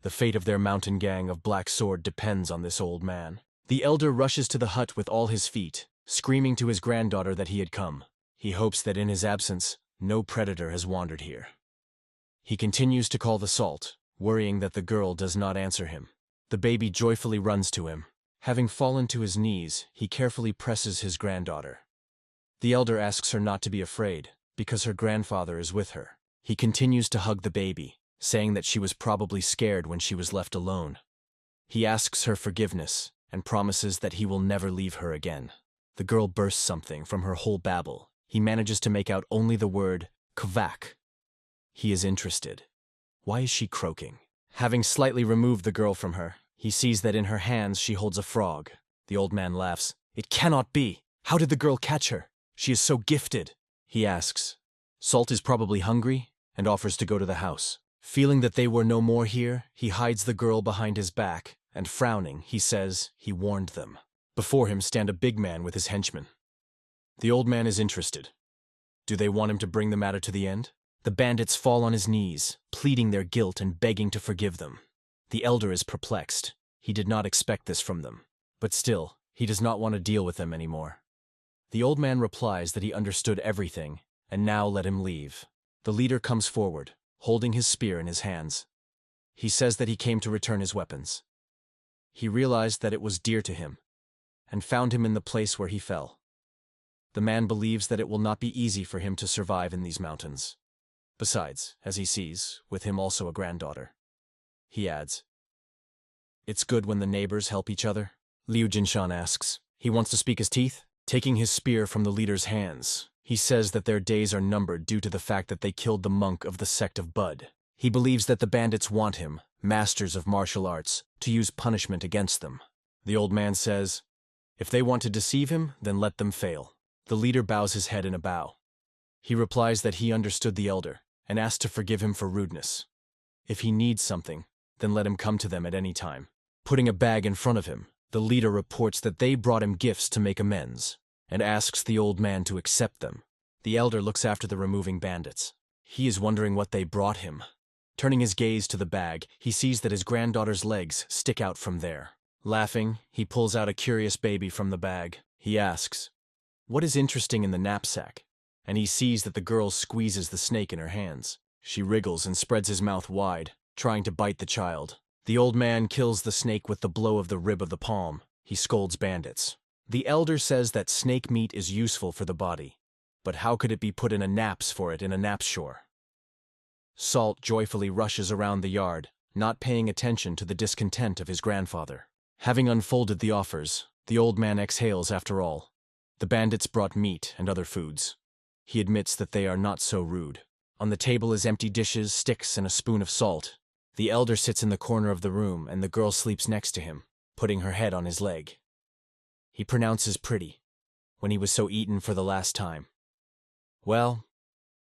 the fate of their mountain gang of Black Sword depends on this old man. The elder rushes to the hut with all his feet, screaming to his granddaughter that he had come. He hopes that in his absence, no predator has wandered here. He continues to call the salt, worrying that the girl does not answer him. The baby joyfully runs to him. Having fallen to his knees, he carefully presses his granddaughter. The elder asks her not to be afraid, because her grandfather is with her. He continues to hug the baby, saying that she was probably scared when she was left alone. He asks her forgiveness, and promises that he will never leave her again. The girl bursts something from her whole babble. He manages to make out only the word, kvak. He is interested. Why is she croaking? Having slightly removed the girl from her, he sees that in her hands she holds a frog. The old man laughs. It cannot be. How did the girl catch her? She is so gifted. He asks. Salt is probably hungry and offers to go to the house. Feeling that they were no more here, he hides the girl behind his back, and frowning, he says he warned them. Before him stand a big man with his henchmen. The old man is interested. Do they want him to bring the matter to the end? The bandits fall on his knees, pleading their guilt and begging to forgive them. The elder is perplexed. He did not expect this from them. But still, he does not want to deal with them anymore. The old man replies that he understood everything, and now let him leave. The leader comes forward, holding his spear in his hands. He says that he came to return his weapons. He realized that it was dear to him, and found him in the place where he fell. The man believes that it will not be easy for him to survive in these mountains. Besides, as he sees, with him also a granddaughter. He adds, "It's good when the neighbors help each other?" Liu Jinshan asks. He wants to speak his teeth? Taking his spear from the leader's hands, he says that their days are numbered due to the fact that they killed the monk of the sect of Bud. He believes that the bandits want him, masters of martial arts, to use punishment against them. The old man says, if they want to deceive him, then let them fail. The leader bows his head in a bow. He replies that he understood the elder, and asks to forgive him for rudeness. If he needs something, then let him come to them at any time. Putting a bag in front of him, the leader reports that they brought him gifts to make amends, and asks the old man to accept them. The elder looks after the removing bandits. He is wondering what they brought him. Turning his gaze to the bag, he sees that his granddaughter's legs stick out from there. Laughing, he pulls out a curious baby from the bag. He asks, "What is interesting in the knapsack?" And he sees that the girl squeezes the snake in her hands. She wriggles and spreads his mouth wide, trying to bite the child. The old man kills the snake with the blow of the rib of the palm. He scolds bandits. The elder says that snake meat is useful for the body, but how could it be put in a naps for it in a napshore? Salt joyfully rushes around the yard, not paying attention to the discontent of his grandfather. Having unfolded the offers, the old man exhales after all. The bandits brought meat and other foods. He admits that they are not so rude. On the table is empty dishes, sticks, and a spoon of salt. The elder sits in the corner of the room, and the girl sleeps next to him, putting her head on his leg. He pronounces pretty, when he was so eaten for the last time. Well,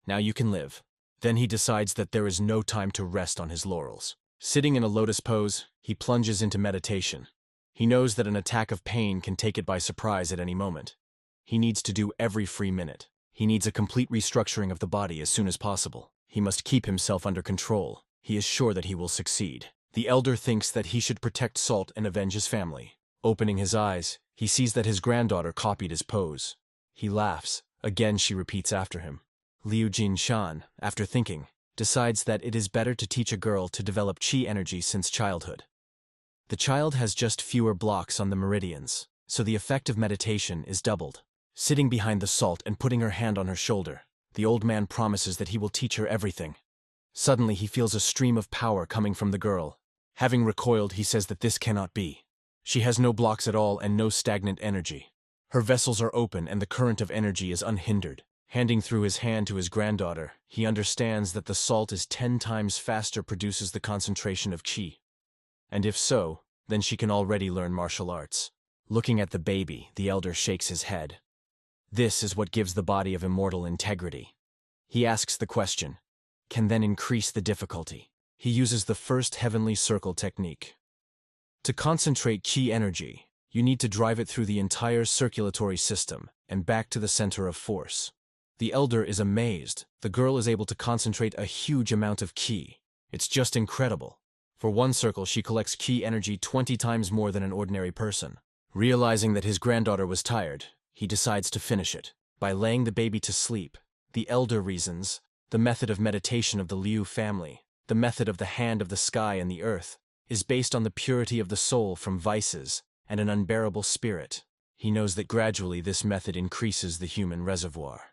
now you can live. Then he decides that there is no time to rest on his laurels. Sitting in a lotus pose, he plunges into meditation. He knows that an attack of pain can take it by surprise at any moment. He needs to do every free minute. He needs a complete restructuring of the body as soon as possible. He must keep himself under control. He is sure that he will succeed. The elder thinks that he should protect Salt and avenge his family. Opening his eyes, he sees that his granddaughter copied his pose. He laughs. Again she repeats after him. Liu Jinshan, after thinking, decides that it is better to teach a girl to develop chi energy since childhood. The child has just fewer blocks on the meridians, so the effect of meditation is doubled. Sitting behind the Salt and putting her hand on her shoulder, the old man promises that he will teach her everything. Suddenly he feels a stream of power coming from the girl. Having recoiled, he says that this cannot be. She has no blocks at all and no stagnant energy. Her vessels are open and the current of energy is unhindered. Handing through his hand to his granddaughter, he understands that the Salt is 10 times faster produces the concentration of chi. And if so, then she can already learn martial arts. Looking at the baby, the elder shakes his head. This is what gives the body of immortal integrity. He asks the question, can then increase the difficulty. He uses the first heavenly circle technique. To concentrate chi energy, you need to drive it through the entire circulatory system and back to the center of force. The elder is amazed. The girl is able to concentrate a huge amount of ki. It's just incredible. For one circle, she collects ki energy 20 times more than an ordinary person. Realizing that his granddaughter was tired, he decides to finish it. By laying the baby to sleep, the elder reasons, the method of meditation of the Liu family, the method of the hand of the sky and the earth, is based on the purity of the soul from vices and an unbearable spirit. He knows that gradually this method increases the human reservoir.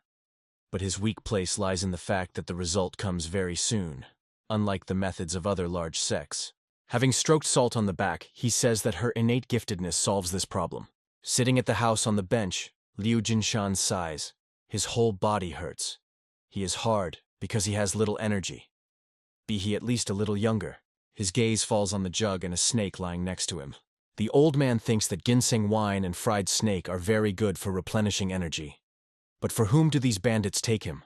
But his weak place lies in the fact that the result comes very soon, unlike the methods of other large sects. Having stroked Salt on the back, he says that her innate giftedness solves this problem. Sitting at the house on the bench, Liu Jinshan sighs. His whole body hurts. He is hard because he has little energy. Be he at least a little younger. His gaze falls on the jug and a snake lying next to him. The old man thinks that ginseng wine and fried snake are very good for replenishing energy. But for whom do these bandits take him?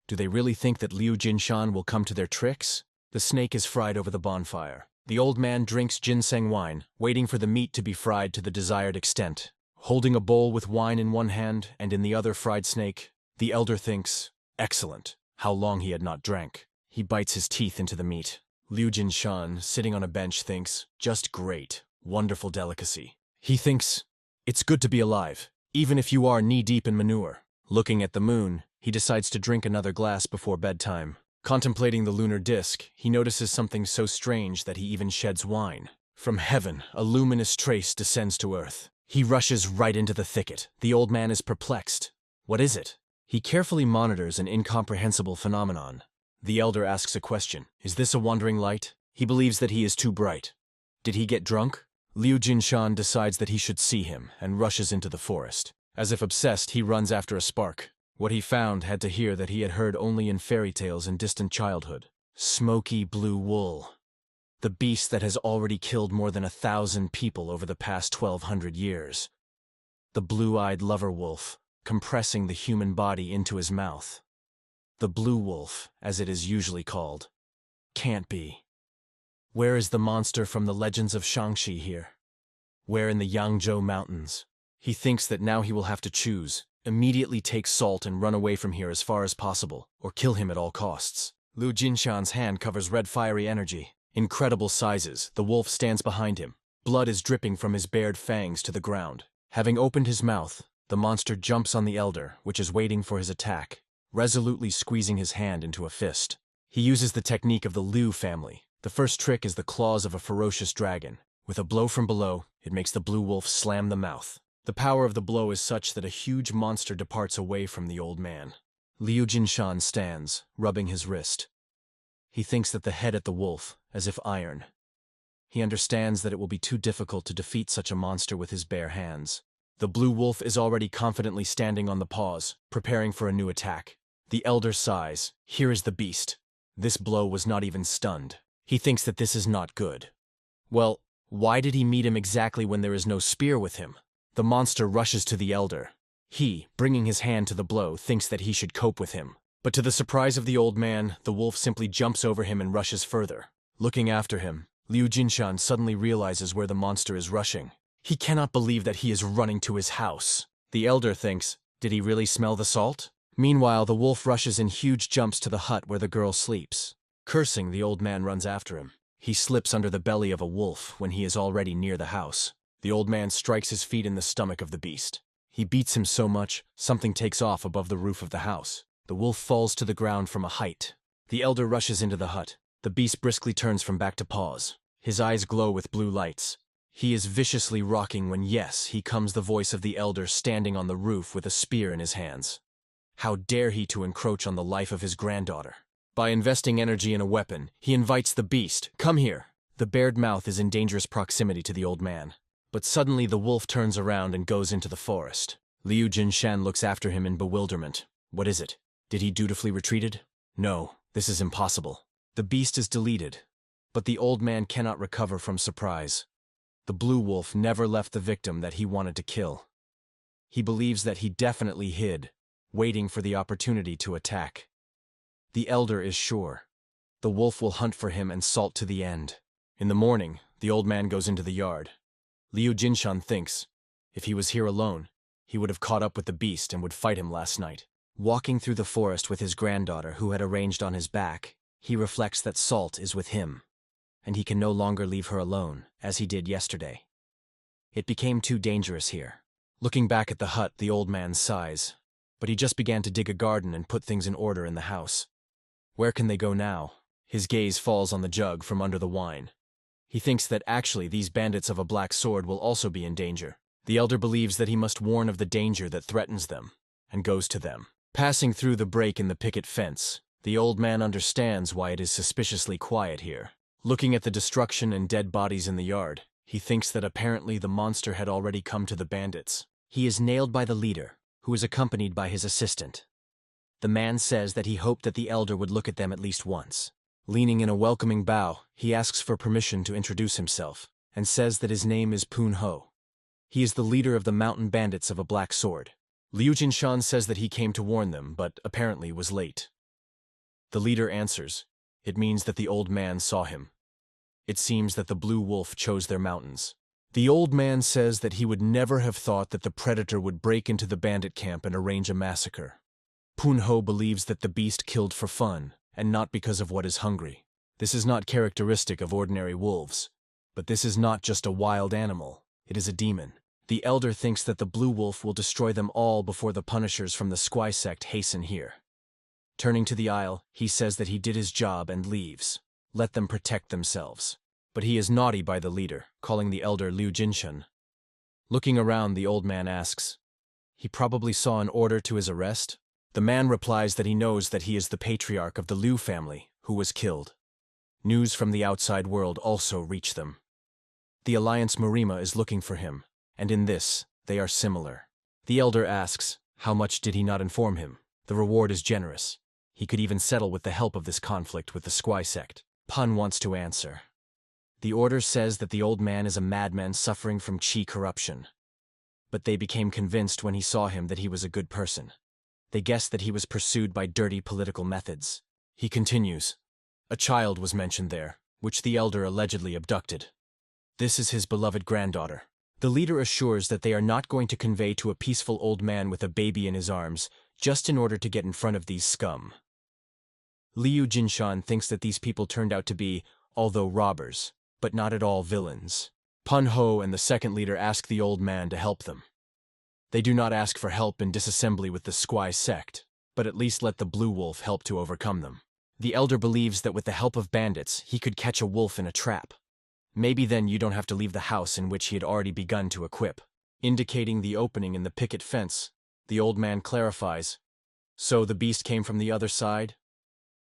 Do they really think that Liu Jinshan will come to their tricks? The snake is fried over the bonfire. The old man drinks ginseng wine, waiting for the meat to be fried to the desired extent. Holding a bowl with wine in one hand and in the other fried snake, the elder thinks, excellent, how long he had not drank. He bites his teeth into the meat. Liu Jinshan, sitting on a bench, thinks, just great, wonderful delicacy. He thinks, it's good to be alive, even if you are knee-deep in manure. Looking at the moon, he decides to drink another glass before bedtime. Contemplating the lunar disk, he notices something so strange that he even sheds wine. From heaven, a luminous trace descends to earth. He rushes right into the thicket. The old man is perplexed. What is it? He carefully monitors an incomprehensible phenomenon. The elder asks a question. Is this a wandering light? He believes that he is too bright. Did he get drunk? Liu Jinshan decides that he should see him and rushes into the forest. As if obsessed, he runs after a spark. What he found had to hear that he had heard only in fairy tales in distant childhood. Smoky blue wool. The beast that has already killed more than 1,000 people over the past 1,200 years. The blue-eyed lover wolf, compressing the human body into his mouth. The blue wolf, as it is usually called. Can't be. Where is the monster from the legends of Shangxi here? Where in the Yangzhou Mountains? He thinks that now he will have to choose. Immediately take Salt and run away from here as far as possible, or kill him at all costs. Liu Jinshan's hand covers red fiery energy. Incredible sizes, the wolf stands behind him. Blood is dripping from his bared fangs to the ground. Having opened his mouth, the monster jumps on the elder, which is waiting for his attack, resolutely squeezing his hand into a fist. He uses the technique of the Liu family. The first trick is the claws of a ferocious dragon. With a blow from below, it makes the blue wolf slam the mouth. The power of the blow is such that a huge monster departs away from the old man. Liu Jinshan stands, rubbing his wrist. He thinks that the head at the wolf, as if iron. He understands that it will be too difficult to defeat such a monster with his bare hands. The blue wolf is already confidently standing on the paws, preparing for a new attack. The elder sighs. Here is the beast. This blow was not even stunned. He thinks that this is not good. Well, why did he meet him exactly when there is no spear with him? The monster rushes to the elder. He, bringing his hand to the blow, thinks that he should cope with him. But to the surprise of the old man, the wolf simply jumps over him and rushes further. Looking after him, Liu Jinshan suddenly realizes where the monster is rushing. He cannot believe that he is running to his house. The elder thinks, did he really smell the salt? Meanwhile, the wolf rushes in huge jumps to the hut where the girl sleeps. Cursing, the old man runs after him. He slips under the belly of a wolf when he is already near the house. The old man strikes his feet in the stomach of the beast. He beats him so much, something takes off above the roof of the house. The wolf falls to the ground from a height. The elder rushes into the hut. The beast briskly turns from back to paws. His eyes glow with blue lights. He is viciously rocking when, yes, he comes the voice of the elder standing on the roof with a spear in his hands. How dare he to encroach on the life of his granddaughter? By investing energy in a weapon, he invites the beast, come here. The bared mouth is in dangerous proximity to the old man. But suddenly the wolf turns around and goes into the forest. Liu Jinshan looks after him in bewilderment. What is it? Did he dutifully retreated? No, this is impossible. The beast is deleted, but the old man cannot recover from surprise. The blue wolf never left the victim that he wanted to kill. He believes that he definitely hid, waiting for the opportunity to attack. The elder is sure. The wolf will hunt for him and Salt to the end. In the morning, the old man goes into the yard. Liu Jinshan thinks, if he was here alone, he would have caught up with the beast and would fight him last night. Walking through the forest with his granddaughter who had arranged on his back, he reflects that Salt is with him, and he can no longer leave her alone, as he did yesterday. It became too dangerous here. Looking back at the hut, the old man sighs, but he just began to dig a garden and put things in order in the house. Where can they go now? His gaze falls on the jug from under the wine. He thinks that actually these bandits of a black sword will also be in danger. The elder believes that he must warn of the danger that threatens them, and goes to them. Passing through the break in the picket fence, the old man understands why it is suspiciously quiet here. Looking at the destruction and dead bodies in the yard, he thinks that apparently the monster had already come to the bandits. He is nailed by the leader, who is accompanied by his assistant. The man says that he hoped that the elder would look at them at least once. Leaning in a welcoming bow, he asks for permission to introduce himself. and says that his name is Poon Ho. He is the leader of the mountain bandits of a black sword. Liu Jinshan says that he came to warn them, but apparently was late. The leader answers, "It means that the old man saw him. It seems that the blue wolf chose their mountains." The old man says that he would never have thought that the predator would break into the bandit camp and arrange a massacre. Poon Ho believes that the beast killed for fun, and not because of what is hungry. This is not characteristic of ordinary wolves. But this is not just a wild animal, it is a demon. The elder thinks that the blue wolf will destroy them all before the punishers from the Squai sect hasten here. Turning to the aisle, he says that he did his job and leaves. Let them protect themselves. But he is naughty by the leader, calling the elder Liu Jinshan. Looking around, the old man asks, "He probably saw an order to his arrest?" The man replies that he knows that he is the patriarch of the Liu family, who was killed. News from the outside world also reach them. The Alliance Marima is looking for him, and in this, they are similar. The elder asks, how much did he not inform him? The reward is generous. He could even settle with the help of this conflict with the Squai sect. Pun wants to answer. The order says that the old man is a madman suffering from chi corruption. But they became convinced when he saw him that he was a good person. They guessed that he was pursued by dirty political methods. He continues, "A child was mentioned there, which the elder allegedly abducted. This is his beloved granddaughter." The leader assures that they are not going to convey to a peaceful old man with a baby in his arms, just in order to get in front of these scum. Liu Jinshan thinks that these people turned out to be, although robbers, but not at all villains. Poon Ho and the second leader ask the old man to help them. They do not ask for help in disassembly with the Squai sect, but at least let the blue wolf help to overcome them. The elder believes that with the help of bandits, he could catch a wolf in a trap. Maybe then you don't have to leave the house in which he had already begun to equip. Indicating the opening in the picket fence, the old man clarifies, "So the beast came from the other side?"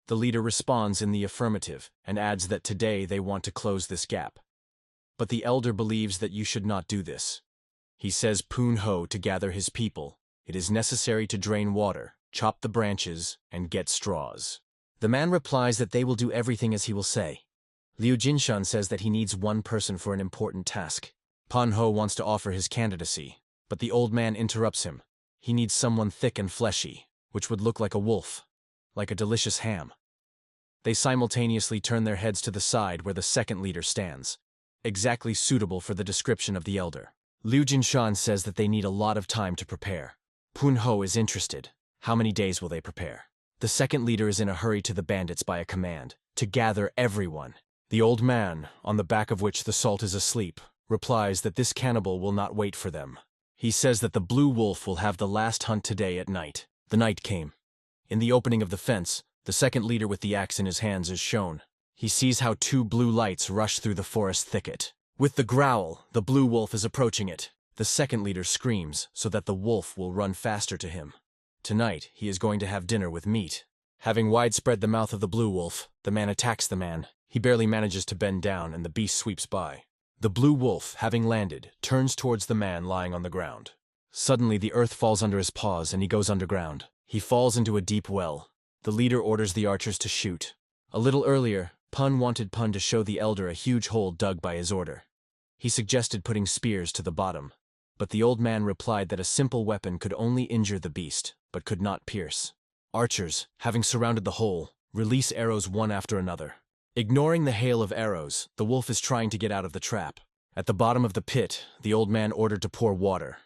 The leader responds in the affirmative and adds that today they want to close this gap. But the elder believes that you should not do this. He says Poon Ho to gather his people. It is necessary to drain water, chop the branches, and get straws. The man replies that they will do everything as he will say. Liu Jinshan says that he needs one person for an important task. Poon Ho wants to offer his candidacy, but the old man interrupts him. He needs someone thick and fleshy, which would look like a wolf, like a delicious ham. They simultaneously turn their heads to the side where the second leader stands, exactly suitable for the description of the elder. Liu Jinshan says that they need a lot of time to prepare. Poon Ho is interested. How many days will they prepare? The second leader is in a hurry to the bandits by a command, to gather everyone. The old man, on the back of which the salt is asleep, replies that this cannibal will not wait for them. He says that the blue wolf will have the last hunt today at night. The night came. In the opening of the fence, the second leader with the axe in his hands is shown. He sees how two blue lights rush through the forest thicket. With the growl, the blue wolf is approaching it. The second leader screams so that the wolf will run faster to him. Tonight, he is going to have dinner with meat. Having widespread the mouth of the blue wolf, the man attacks the man. He barely manages to bend down and the beast sweeps by. The blue wolf, having landed, turns towards the man lying on the ground. Suddenly, the earth falls under his paws and he goes underground. He falls into a deep well. The leader orders the archers to shoot. A little earlier, Pun wanted Pun to show the elder a huge hole dug by his order. He suggested putting spears to the bottom, but the old man replied that a simple weapon could only injure the beast, but could not pierce. Archers, having surrounded the hole, release arrows one after another. Ignoring the hail of arrows, the wolf is trying to get out of the trap. At the bottom of the pit, the old man ordered to pour water.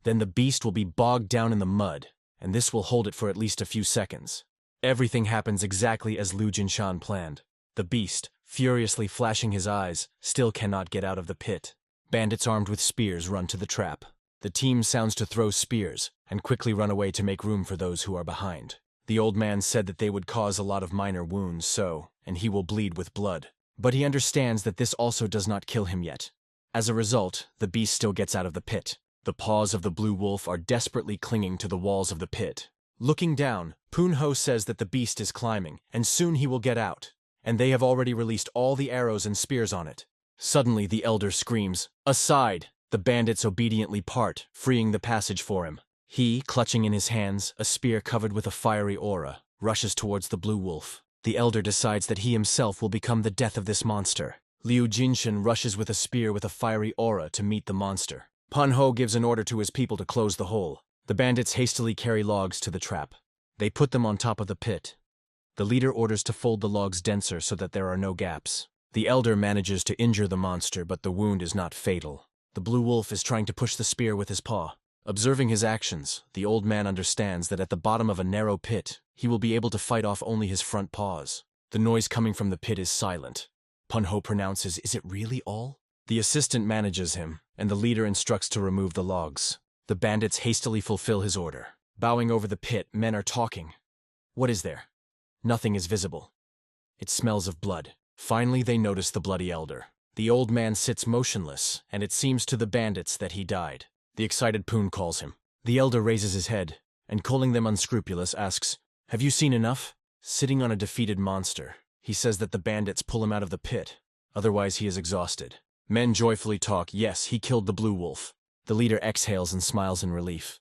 Then the beast will be bogged down in the mud, and this will hold it for at least a few seconds. Everything happens exactly as Liu Jinshan planned. The beast, furiously flashing his eyes, still cannot get out of the pit. Bandits armed with spears run to the trap. The team sounds to throw spears, and quickly run away to make room for those who are behind. The old man said that they would cause a lot of minor wounds, and he will bleed with blood. But he understands that this also does not kill him yet. As a result, the beast still gets out of the pit. The paws of the blue wolf are desperately clinging to the walls of the pit. Looking down, Poon Ho says that the beast is climbing, and soon he will get out, and they have already released all the arrows and spears on it. Suddenly the elder screams, "Aside!" The bandits obediently part, freeing the passage for him. He, clutching in his hands a spear covered with a fiery aura, rushes towards the blue wolf. The elder decides that he himself will become the death of this monster. Liu Jinshan rushes with a spear with a fiery aura to meet the monster. Pan Ho gives an order to his people to close the hole. The bandits hastily carry logs to the trap. They put them on top of the pit. The leader orders to fold the logs denser so that there are no gaps. The elder manages to injure the monster, but the wound is not fatal. The blue wolf is trying to push the spear with his paw. Observing his actions, the old man understands that at the bottom of a narrow pit, he will be able to fight off only his front paws. The noise coming from the pit is silent. Pan Ho pronounces, "Is it really all?" The assistant manages him, and the leader instructs to remove the logs. The bandits hastily fulfill his order. Bowing over the pit, men are talking. What is there? Nothing is visible. It smells of blood. Finally, they notice the bloody elder. The old man sits motionless, and it seems to the bandits that he died. The excited Poon calls him. The elder raises his head, and calling them unscrupulous, asks, "Have you seen enough?" Sitting on a defeated monster, he says that the bandits pull him out of the pit. Otherwise, he is exhausted. Men joyfully talk, "Yes, he killed the blue wolf." The leader exhales and smiles in relief.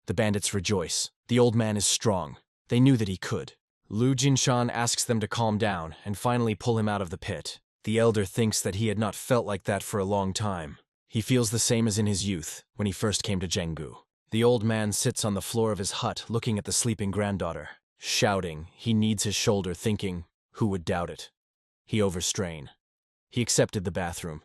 The bandits rejoice. The old man is strong. They knew that he could. Liu Jinshan asks them to calm down and finally pull him out of the pit. The elder thinks that he had not felt like that for a long time. He feels the same as in his youth, when he first came to Jenggu. The old man sits on the floor of his hut looking at the sleeping granddaughter. Shouting, he kneads his shoulder thinking, who would doubt it? He overstrained. He accepted the bathroom.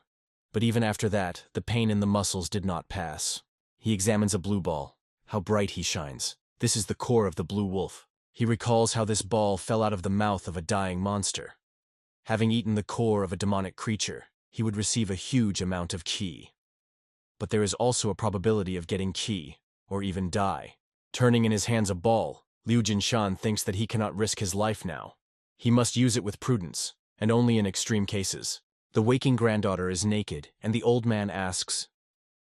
But even after that, the pain in the muscles did not pass. He examines a blue ball. How bright he shines. This is the core of the blue wolf. He recalls how this ball fell out of the mouth of a dying monster. Having eaten the core of a demonic creature, he would receive a huge amount of ki. But there is also a probability of getting ki, or even die. Turning in his hands a ball, Liu Jinshan thinks that he cannot risk his life now. He must use it with prudence, and only in extreme cases. The waking granddaughter is naked, and the old man asks,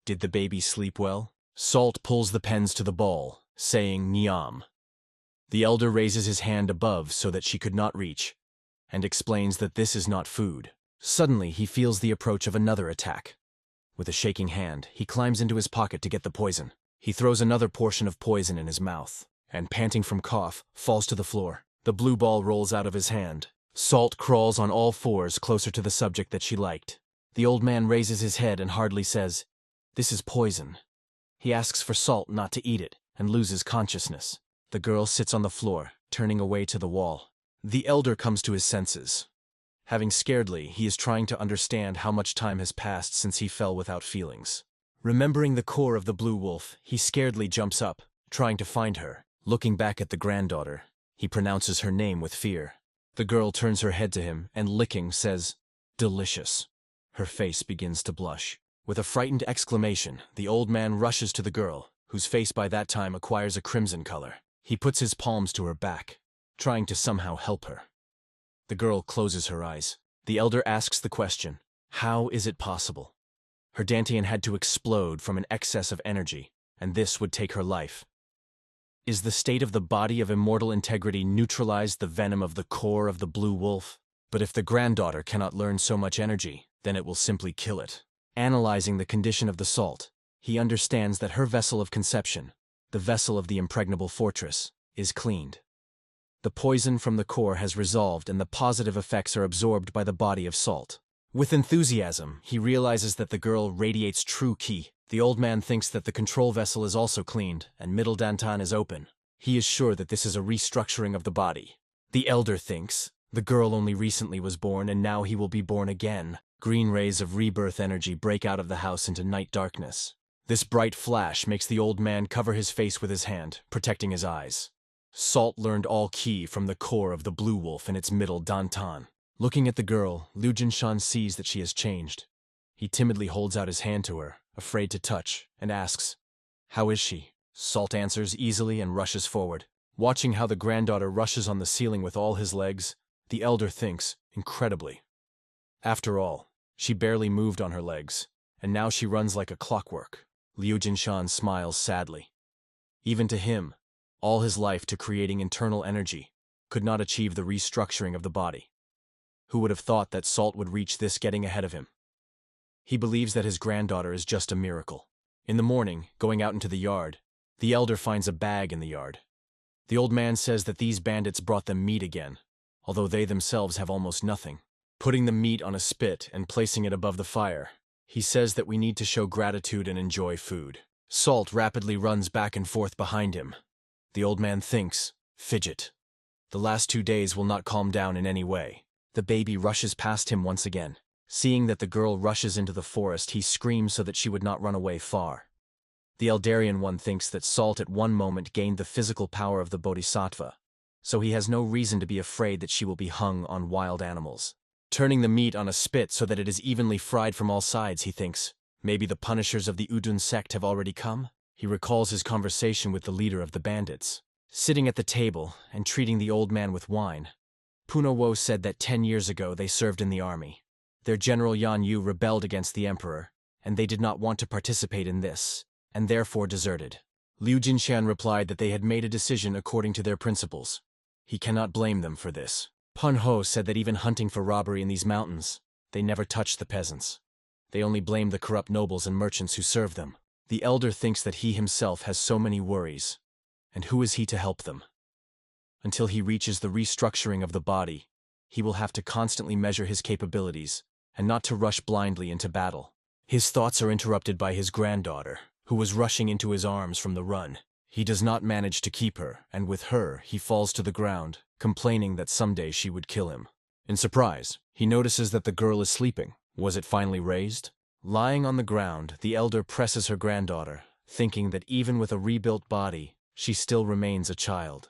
"Did the baby sleep well?" Salt pulls the pens to the ball, saying "Nyam." The elder raises his hand above so that she could not reach, and explains that this is not food. Suddenly, he feels the approach of another attack. With a shaking hand, he climbs into his pocket to get the poison. He throws another portion of poison in his mouth, and panting from cough, falls to the floor. The blue ball rolls out of his hand. Salt crawls on all fours closer to the subject that she liked. The old man raises his head and hardly says, "This is poison." He asks for Salt not to eat it, and loses consciousness. The girl sits on the floor, turning away to the wall. The elder comes to his senses. Having scaredly, he is trying to understand how much time has passed since he fell without feelings. Remembering the core of the blue wolf, he scaredly jumps up, trying to find her. Looking back at the granddaughter, he pronounces her name with fear. The girl turns her head to him and, licking, says, "Delicious." Her face begins to blush. With a frightened exclamation, the old man rushes to the girl, whose face by that time acquires a crimson color. He puts his palms to her back, trying to somehow help her. The girl closes her eyes. The elder asks the question, "How is it possible?" Her dantian had to explode from an excess of energy, and this would take her life. Is the state of the body of immortal integrity neutralized the venom of the core of the blue wolf? But if the granddaughter cannot learn so much energy, then it will simply kill it. Analyzing the condition of the salt, he understands that her vessel of conception, the vessel of the impregnable fortress, is cleaned. The poison from the core has resolved and the positive effects are absorbed by the body of Salt. With enthusiasm, he realizes that the girl radiates true ki. The old man thinks that the control vessel is also cleaned and middle dantan is open. He is sure that this is a restructuring of the body. The elder thinks, the girl only recently was born and now he will be born again. Green rays of rebirth energy break out of the house into night darkness. This bright flash makes the old man cover his face with his hand, protecting his eyes. Salt learned all ki from the core of the blue wolf in its middle dantan. Looking at the girl, Liu Jinshan sees that she has changed. He timidly holds out his hand to her, afraid to touch, and asks, "How is she?" Salt answers easily and rushes forward. Watching how the granddaughter rushes on the ceiling with all his legs, the elder thinks, incredibly. After all, she barely moved on her legs, and now she runs like a clockwork. Liu Jinshan smiles sadly. Even to him, all his life to creating internal energy could not achieve the restructuring of the body. Who would have thought that Salt would reach this getting ahead of him? He believes that his granddaughter is just a miracle. In the morning, going out into the yard, the elder finds a bag in the yard. The old man says that these bandits brought them meat again, although they themselves have almost nothing. putting the meat on a spit and placing it above the fire. He says that we need to show gratitude and enjoy food. Salt rapidly runs back and forth behind him. The old man thinks, fidget. The last 2 days will not calm down in any way. The baby rushes past him once again. Seeing that the girl rushes into the forest, he screams so that she would not run away far. The Eldarian one thinks that Salt at one moment gained the physical power of the Bodhisattva, so he has no reason to be afraid that she will be hung on wild animals. Turning the meat on a spit so that it is evenly fried from all sides, he thinks, maybe the punishers of the Udun sect have already come? He recalls his conversation with the leader of the bandits. Sitting at the table and treating the old man with wine, Punowo said that 10 years ago they served in the army. Their general Yan Yu rebelled against the emperor, and they did not want to participate in this, and therefore deserted. Liu Jinshan replied that they had made a decision according to their principles. He cannot blame them for this. Pun Ho said that even hunting for robbery in these mountains, they never touched the peasants. They only blamed the corrupt nobles and merchants who served them. The elder thinks that he himself has so many worries, and who is he to help them? Until he reaches the restructuring of the body, he will have to constantly measure his capabilities, and not to rush blindly into battle. His thoughts are interrupted by his granddaughter, who was rushing into his arms from the run. He does not manage to keep her, and with her, he falls to the ground, complaining that someday she would kill him. In surprise, he notices that the girl is sleeping. Was it finally raised? Lying on the ground, the elder presses her granddaughter, thinking that even with a rebuilt body, she still remains a child.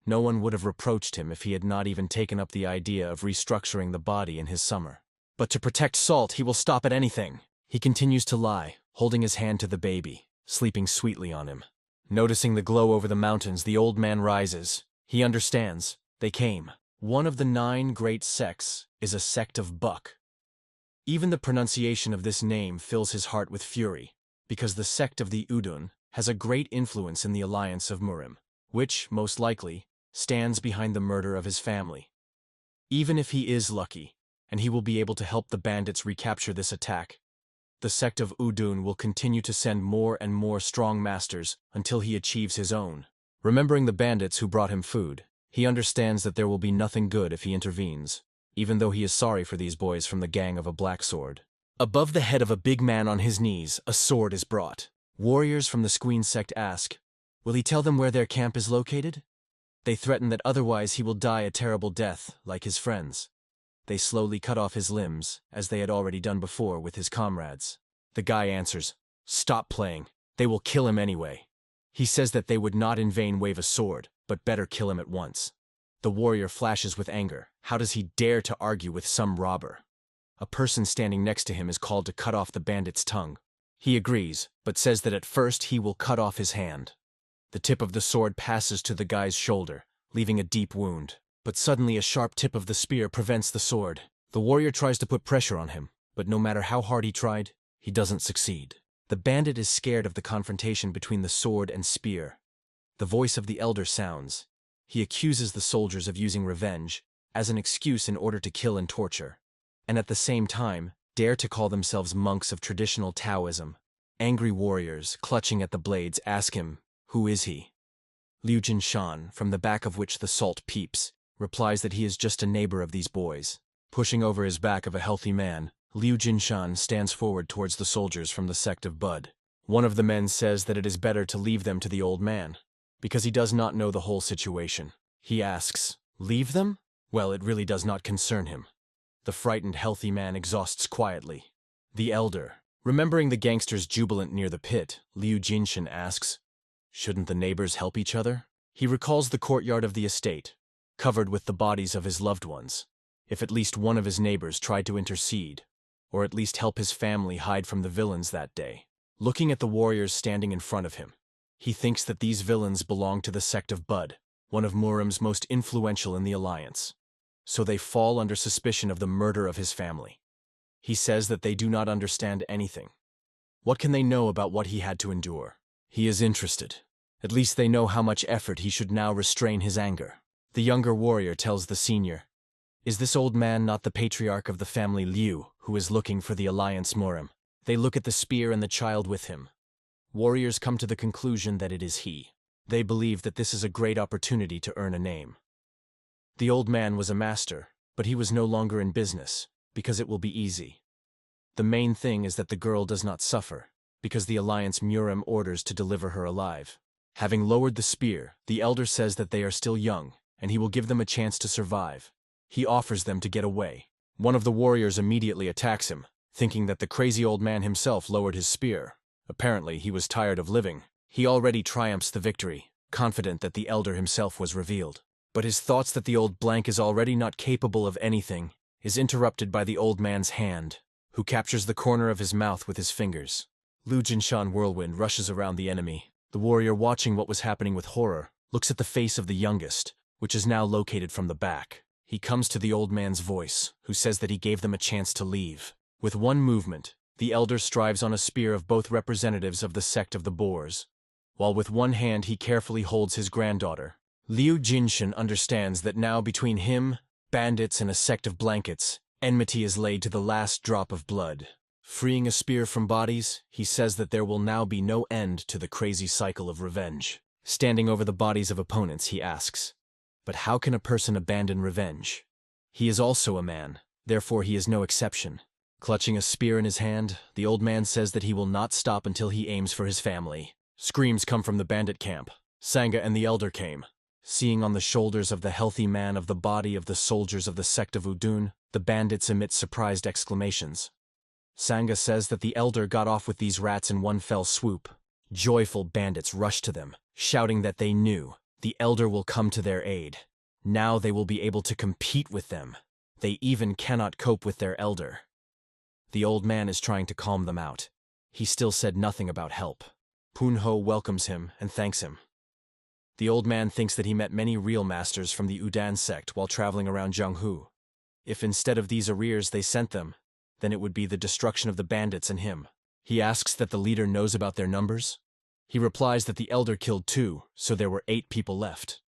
No one would have reproached him if he had not even taken up the idea of restructuring the body in his summer. But to protect Salt, he will stop at anything. He continues to lie, holding his hand to the baby, sleeping sweetly on him. Noticing the glow over the mountains, the old man rises. He understands. They came. One of the 9 great sects is a sect of Buck. Even the pronunciation of this name fills his heart with fury, because the sect of the Udun has a great influence in the alliance of Murim, which, most likely, stands behind the murder of his family. Even if he is lucky, and he will be able to help the bandits recapture this attack, the sect of Udun will continue to send more and more strong masters until he achieves his own. Remembering the bandits who brought him food, he understands that there will be nothing good if he intervenes, even though he is sorry for these boys from the gang of a black sword. Above the head of a big man on his knees, a sword is brought. Warriors from the Squeen sect ask, will he tell them where their camp is located? They threaten that otherwise he will die a terrible death, like his friends. They slowly cut off his limbs, as they had already done before with his comrades. The guy answers, stop playing. They will kill him anyway. He says that they would not in vain wave a sword, but better kill him at once. The warrior flashes with anger. How does he dare to argue with some robber? A person standing next to him is called to cut off the bandit's tongue. He agrees, but says that at first he will cut off his hand. The tip of the sword passes to the guy's shoulder, leaving a deep wound. But suddenly a sharp tip of the spear prevents the sword. The warrior tries to put pressure on him, but no matter how hard he tried, he doesn't succeed. The bandit is scared of the confrontation between the sword and spear. The voice of the elder sounds. He accuses the soldiers of using revenge as an excuse in order to kill and torture, and at the same time dare to call themselves monks of traditional Taoism. Angry warriors, clutching at the blades, ask him, who is he? Liu Jinshan, from the back of which the salt peeps, replies that he is just a neighbor of these boys. Pushing over his back of a healthy man, Liu Jinshan stands forward towards the soldiers from the sect of Bud. One of the men says that it is better to leave them to the old man, because he does not know the whole situation. He asks, leave them? Well, it really does not concern him. The frightened healthy man exhausts quietly. The elder, remembering the gangsters jubilant near the pit, Liu Jinshan asks, shouldn't the neighbors help each other? He recalls the courtyard of the estate, covered with the bodies of his loved ones. If at least one of his neighbors tried to intercede, or at least help his family hide from the villains that day. Looking at the warriors standing in front of him, he thinks that these villains belong to the sect of Bud, one of Murim's most influential in the alliance. So they fall under suspicion of the murder of his family. He says that they do not understand anything. What can they know about what he had to endure? He is interested. At least they know how much effort he should now restrain his anger. The younger warrior tells the senior, is this old man not the patriarch of the family Liu, who is looking for the alliance Murim? They look at the spear and the child with him. Warriors come to the conclusion that it is he. They believe that this is a great opportunity to earn a name. The old man was a master, But he was no longer in business, because it will be easy. The main thing is that the girl does not suffer, because the Alliance Murem orders to deliver her alive. Having lowered the spear, the elder says that they are still young, and he will give them a chance to survive. He offers them to get away. One of the warriors immediately attacks him, thinking that the crazy old man himself lowered his spear. Apparently, he was tired of living. He already triumphs the victory, confident that the elder himself was revealed. But his thoughts that the old blank is already not capable of anything is interrupted by the old man's hand, who captures the corner of his mouth with his fingers. Lu Jinshan Whirlwind rushes around the enemy. The warrior, watching what was happening with horror, looks at the face of the youngest, which is now located from the back. He comes to the old man's voice, who says that he gave them a chance to leave. With one movement, the elder strives on a spear of both representatives of the sect of the Boars, while with one hand he carefully holds his granddaughter. Liu Jinshan understands that now between him, bandits, and a sect of blankets, enmity is laid to the last drop of blood. Freeing a spear from bodies, he says that there will now be no end to the crazy cycle of revenge. Standing over the bodies of opponents, he asks, "But how can a person abandon revenge?" He is also a man, therefore he is no exception. Clutching a spear in his hand, the old man says that he will not stop until he aims for his family. Screams come from the bandit camp. Sangha and the elder came. Seeing on the shoulders of the healthy man of the body of the soldiers of the sect of Udun, the bandits emit surprised exclamations. Sangha says that the elder got off with these rats in one fell swoop. Joyful bandits rush to them, shouting that they knew the elder will come to their aid. Now they will be able to compete with them. They even cannot cope with their elder. The old man is trying to calm them out. He still said nothing about help. Punho welcomes him and thanks him. The old man thinks that he met many real masters from the Udan sect while traveling around Zhenghu. If instead of these arrears they sent them, then it would be the destruction of the bandits and him. He asks that the leader knows about their numbers. He replies that the elder killed 2, so there were 8 people left.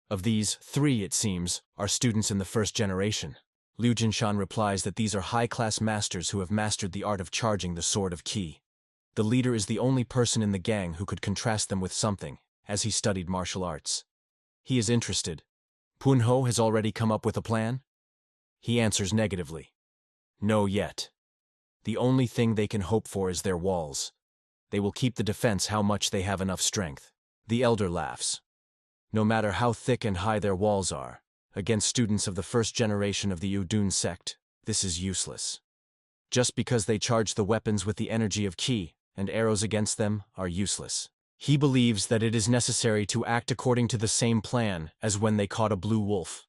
Of these, 3, it seems, are students in the first generation. Liu Jinshan replies that these are high-class masters who have mastered the art of charging the sword of Qi. The leader is the only person in the gang who could contrast them with something, as he studied martial arts. He is interested. Punho has already come up with a plan? He answers negatively. No yet. The only thing they can hope for is their walls. They will keep the defense how much they have enough strength. The elder laughs. No matter how thick and high their walls are, against students of the first generation of the Udun sect, this is useless. Just because they charge the weapons with the energy of Qi, and arrows against them are useless. He believes that it is necessary to act according to the same plan as when they caught a blue wolf.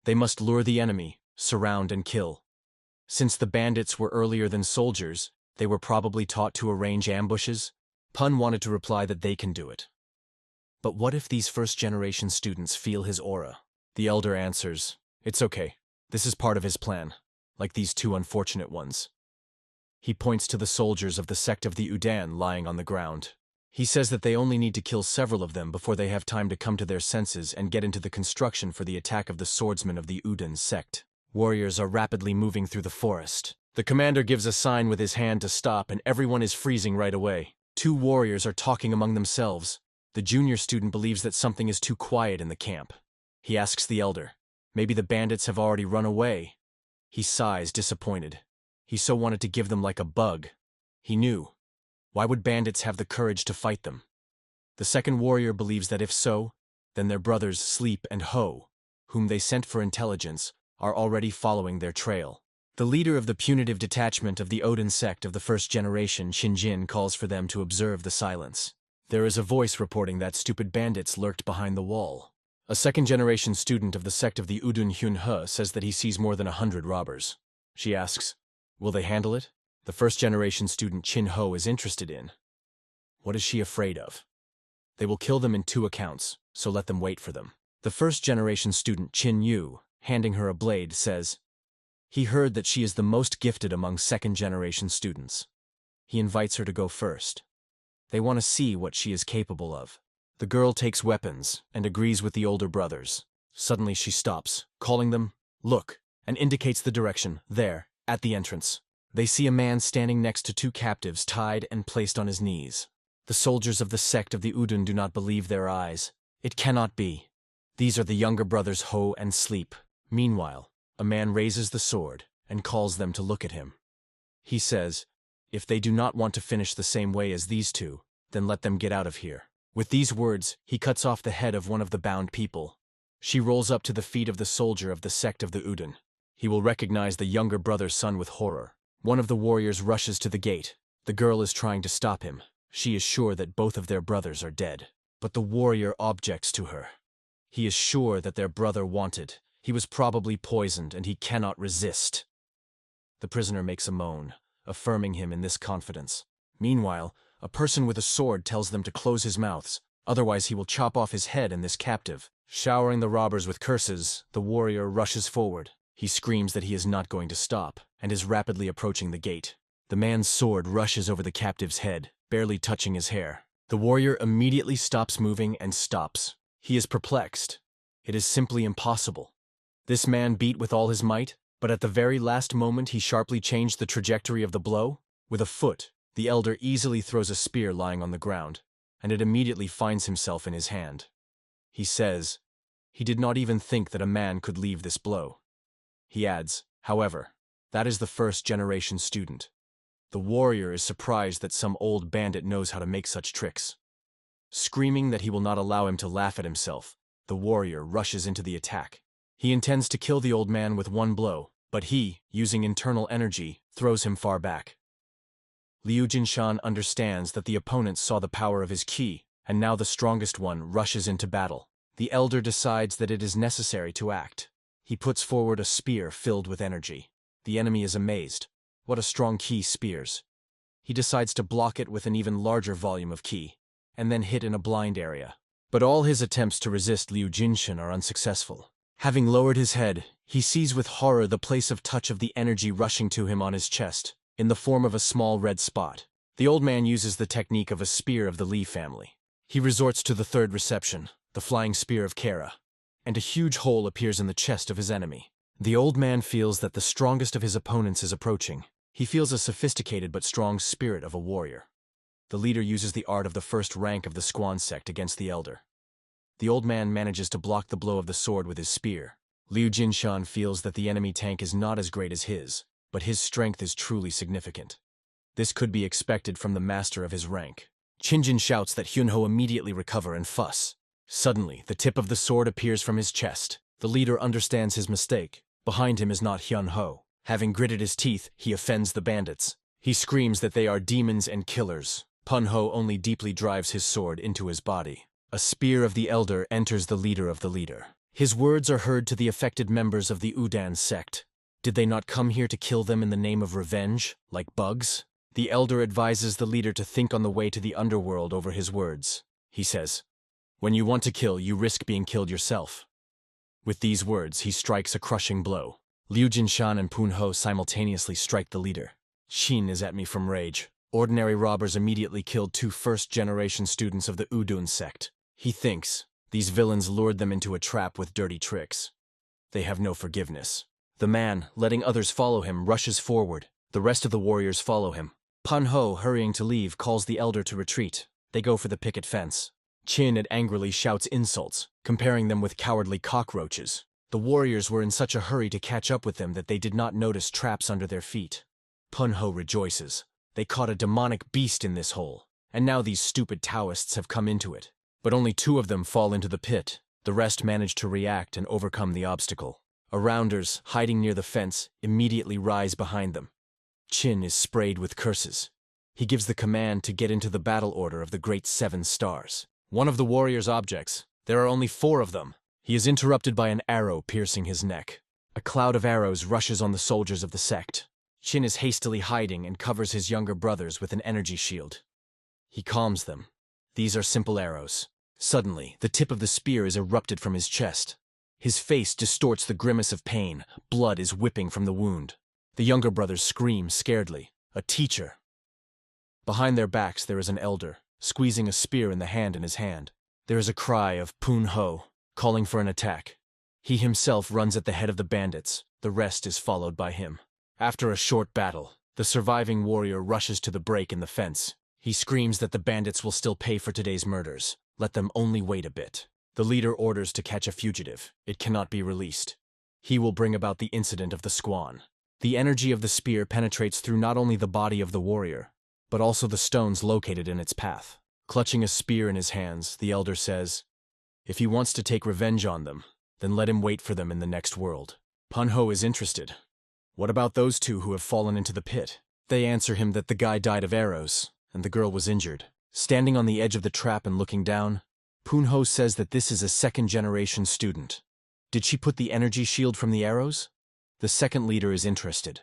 They must lure the enemy, surround and kill. Since the bandits were earlier than soldiers, they were probably taught to arrange ambushes. Pun wanted to reply that they can do it. But what if these first-generation students feel his aura? The elder answers, "It's okay. This is part of his plan, like these 2 unfortunate ones." He points to the soldiers of the sect of the Udan lying on the ground. He says that they only need to kill several of them before they have time to come to their senses and get into the construction for the attack of the swordsmen of the Udan sect. Warriors are rapidly moving through the forest. The commander gives a sign with his hand to stop, and everyone is freezing right away. 2 warriors are talking among themselves. The junior student believes that something is too quiet in the camp. He asks the elder, "Maybe the bandits have already run away." He sighs, disappointed. He so wanted to give them like a bug. He knew. Why would bandits have the courage to fight them? The second warrior believes that if so, then their brothers Sleep and Ho, whom they sent for intelligence, are already following their trail. The leader of the punitive detachment of the Odin sect of the first generation, Shinjin, calls for them to observe the silence. There is a voice reporting that stupid bandits lurked behind the wall. A second-generation student of the sect of the Udun Hyun-he says that he sees more than 100 robbers. She asks, "Will they handle it?" The first-generation student Chin-ho is interested in. What is she afraid of? They will kill them in 2 accounts, so let them wait for them. The first-generation student Chin-yu, handing her a blade, says, he heard that she is the most gifted among second-generation students. He invites her to go first. They want to see what she is capable of. The girl takes weapons and agrees with the older brothers. Suddenly she stops, calling them, "Look," and indicates the direction, there, at the entrance. They see a man standing next to 2 captives tied and placed on his knees. The soldiers of the sect of the Udun do not believe their eyes. It cannot be. These are the younger brothers Ho and Sleep. Meanwhile, A man raises the sword and calls them to look at him. He says, "If they do not want to finish the same way as these two, then let them get out of here." With these words, he cuts off the head of one of the bound people. She rolls up to the feet of the soldier of the sect of the Udon. He will recognize the younger brother's son with horror. One of the warriors rushes to the gate. The girl is trying to stop him. She is sure that both of their brothers are dead. But the warrior objects to her. He is sure that their brother wanted. He was probably poisoned and he cannot resist. The prisoner makes a moan, affirming him in this confidence. Meanwhile, a person with a sword tells them to close his mouths, otherwise he will chop off his head in this captive. Showering the robbers with curses, the warrior rushes forward. He screams that he is not going to stop, and is rapidly approaching the gate. The man's sword rushes over the captive's head, barely touching his hair. The warrior immediately stops moving and stops. He is perplexed. It is simply impossible. This man beat with all his might, but at the very last moment he sharply changed the trajectory of the blow. With a foot, the elder easily throws a spear lying on the ground, and it immediately finds himself in his hand. He says, he did not even think that a man could leave this blow. He adds, however, that is the first-generation student. The warrior is surprised that some old bandit knows how to make such tricks. Screaming that he will not allow him to laugh at himself, the warrior rushes into the attack. He intends to kill the old man with one blow, but he, using internal energy, throws him far back. Liu Jinshan understands that the opponent saw the power of his ki, and now the strongest one rushes into battle. The elder decides that it is necessary to act. He puts forward a spear filled with energy. The enemy is amazed. What a strong ki spears. He decides to block it with an even larger volume of ki, and then hit in a blind area. But all his attempts to resist Liu Jinshan are unsuccessful. Having lowered his head, he sees with horror the place of touch of the energy rushing to him on his chest, in the form of a small red spot. The old man uses the technique of a spear of the Li family. He resorts to the third reception, the flying spear of Kara, and a huge hole appears in the chest of his enemy. The old man feels that the strongest of his opponents is approaching. He feels a sophisticated but strong spirit of a warrior. The leader uses the art of the first rank of the Squan sect against the elder. The old man manages to block the blow of the sword with his spear. Liu Jinshan feels that the enemy tank is not as great as his, but his strength is truly significant. This could be expected from the master of his rank. Qinjin shouts that Hyunho immediately recover and fuss. Suddenly, the tip of the sword appears from his chest. The leader understands his mistake. Behind him is not Hyunho. Having gritted his teeth, he offends the bandits. He screams that they are demons and killers. Punho only deeply drives his sword into his body. A spear of the elder enters the leader of the leader. His words are heard to the affected members of the Udan sect. Did they not come here to kill them in the name of revenge, like bugs? The elder advises the leader to think on the way to the underworld over his words. He says, "When you want to kill, you risk being killed yourself." With these words, he strikes a crushing blow. Liu Jinshan and Punho simultaneously strike the leader. Qin is at me from rage. Ordinary robbers immediately killed two first-generation students of the Udun sect. He thinks, these villains lured them into a trap with dirty tricks. They have no forgiveness. The man, letting others follow him, rushes forward. The rest of the warriors follow him. Punho, hurrying to leave, calls the elder to retreat. They go for the picket fence. Qin angrily shouts insults, comparing them with cowardly cockroaches. The warriors were in such a hurry to catch up with them that they did not notice traps under their feet. Punho rejoices. They caught a demonic beast in this hole, and now these stupid Taoists have come into it. But only 2 of them fall into the pit. The rest manage to react and overcome the obstacle. Arounders, hiding near the fence, immediately rise behind them. Qin is sprayed with curses. He gives the command to get into the battle order of the Great 7 Stars. One of the warriors objects. There are only 4 of them. He is interrupted by an arrow piercing his neck. A cloud of arrows rushes on the soldiers of the sect. Qin is hastily hiding and covers his younger brothers with an energy shield. He calms them. These are simple arrows. Suddenly, the tip of the spear is erupted from his chest. His face distorts the grimace of pain. Blood is whipping from the wound. The younger brothers scream scaredly. A teacher. Behind their backs there is an elder, squeezing a spear in the hand in his hand. There is a cry of Punho, calling for an attack. He himself runs at the head of the bandits. The rest is followed by him. After a short battle, the surviving warrior rushes to the break in the fence. He screams that the bandits will still pay for today's murders. Let them only wait a bit. The leader orders to catch a fugitive. It cannot be released. He will bring about the incident of the squan. The energy of the spear penetrates through not only the body of the warrior, but also the stones located in its path. Clutching a spear in his hands, the elder says, if he wants to take revenge on them, then let him wait for them in the next world. Punho is interested. What about those two who have fallen into the pit? They answer him that the guy died of arrows, and the girl was injured. Standing on the edge of the trap and looking down, Punho says that this is a second-generation student. Did she put the energy shield from the arrows? The second leader is interested.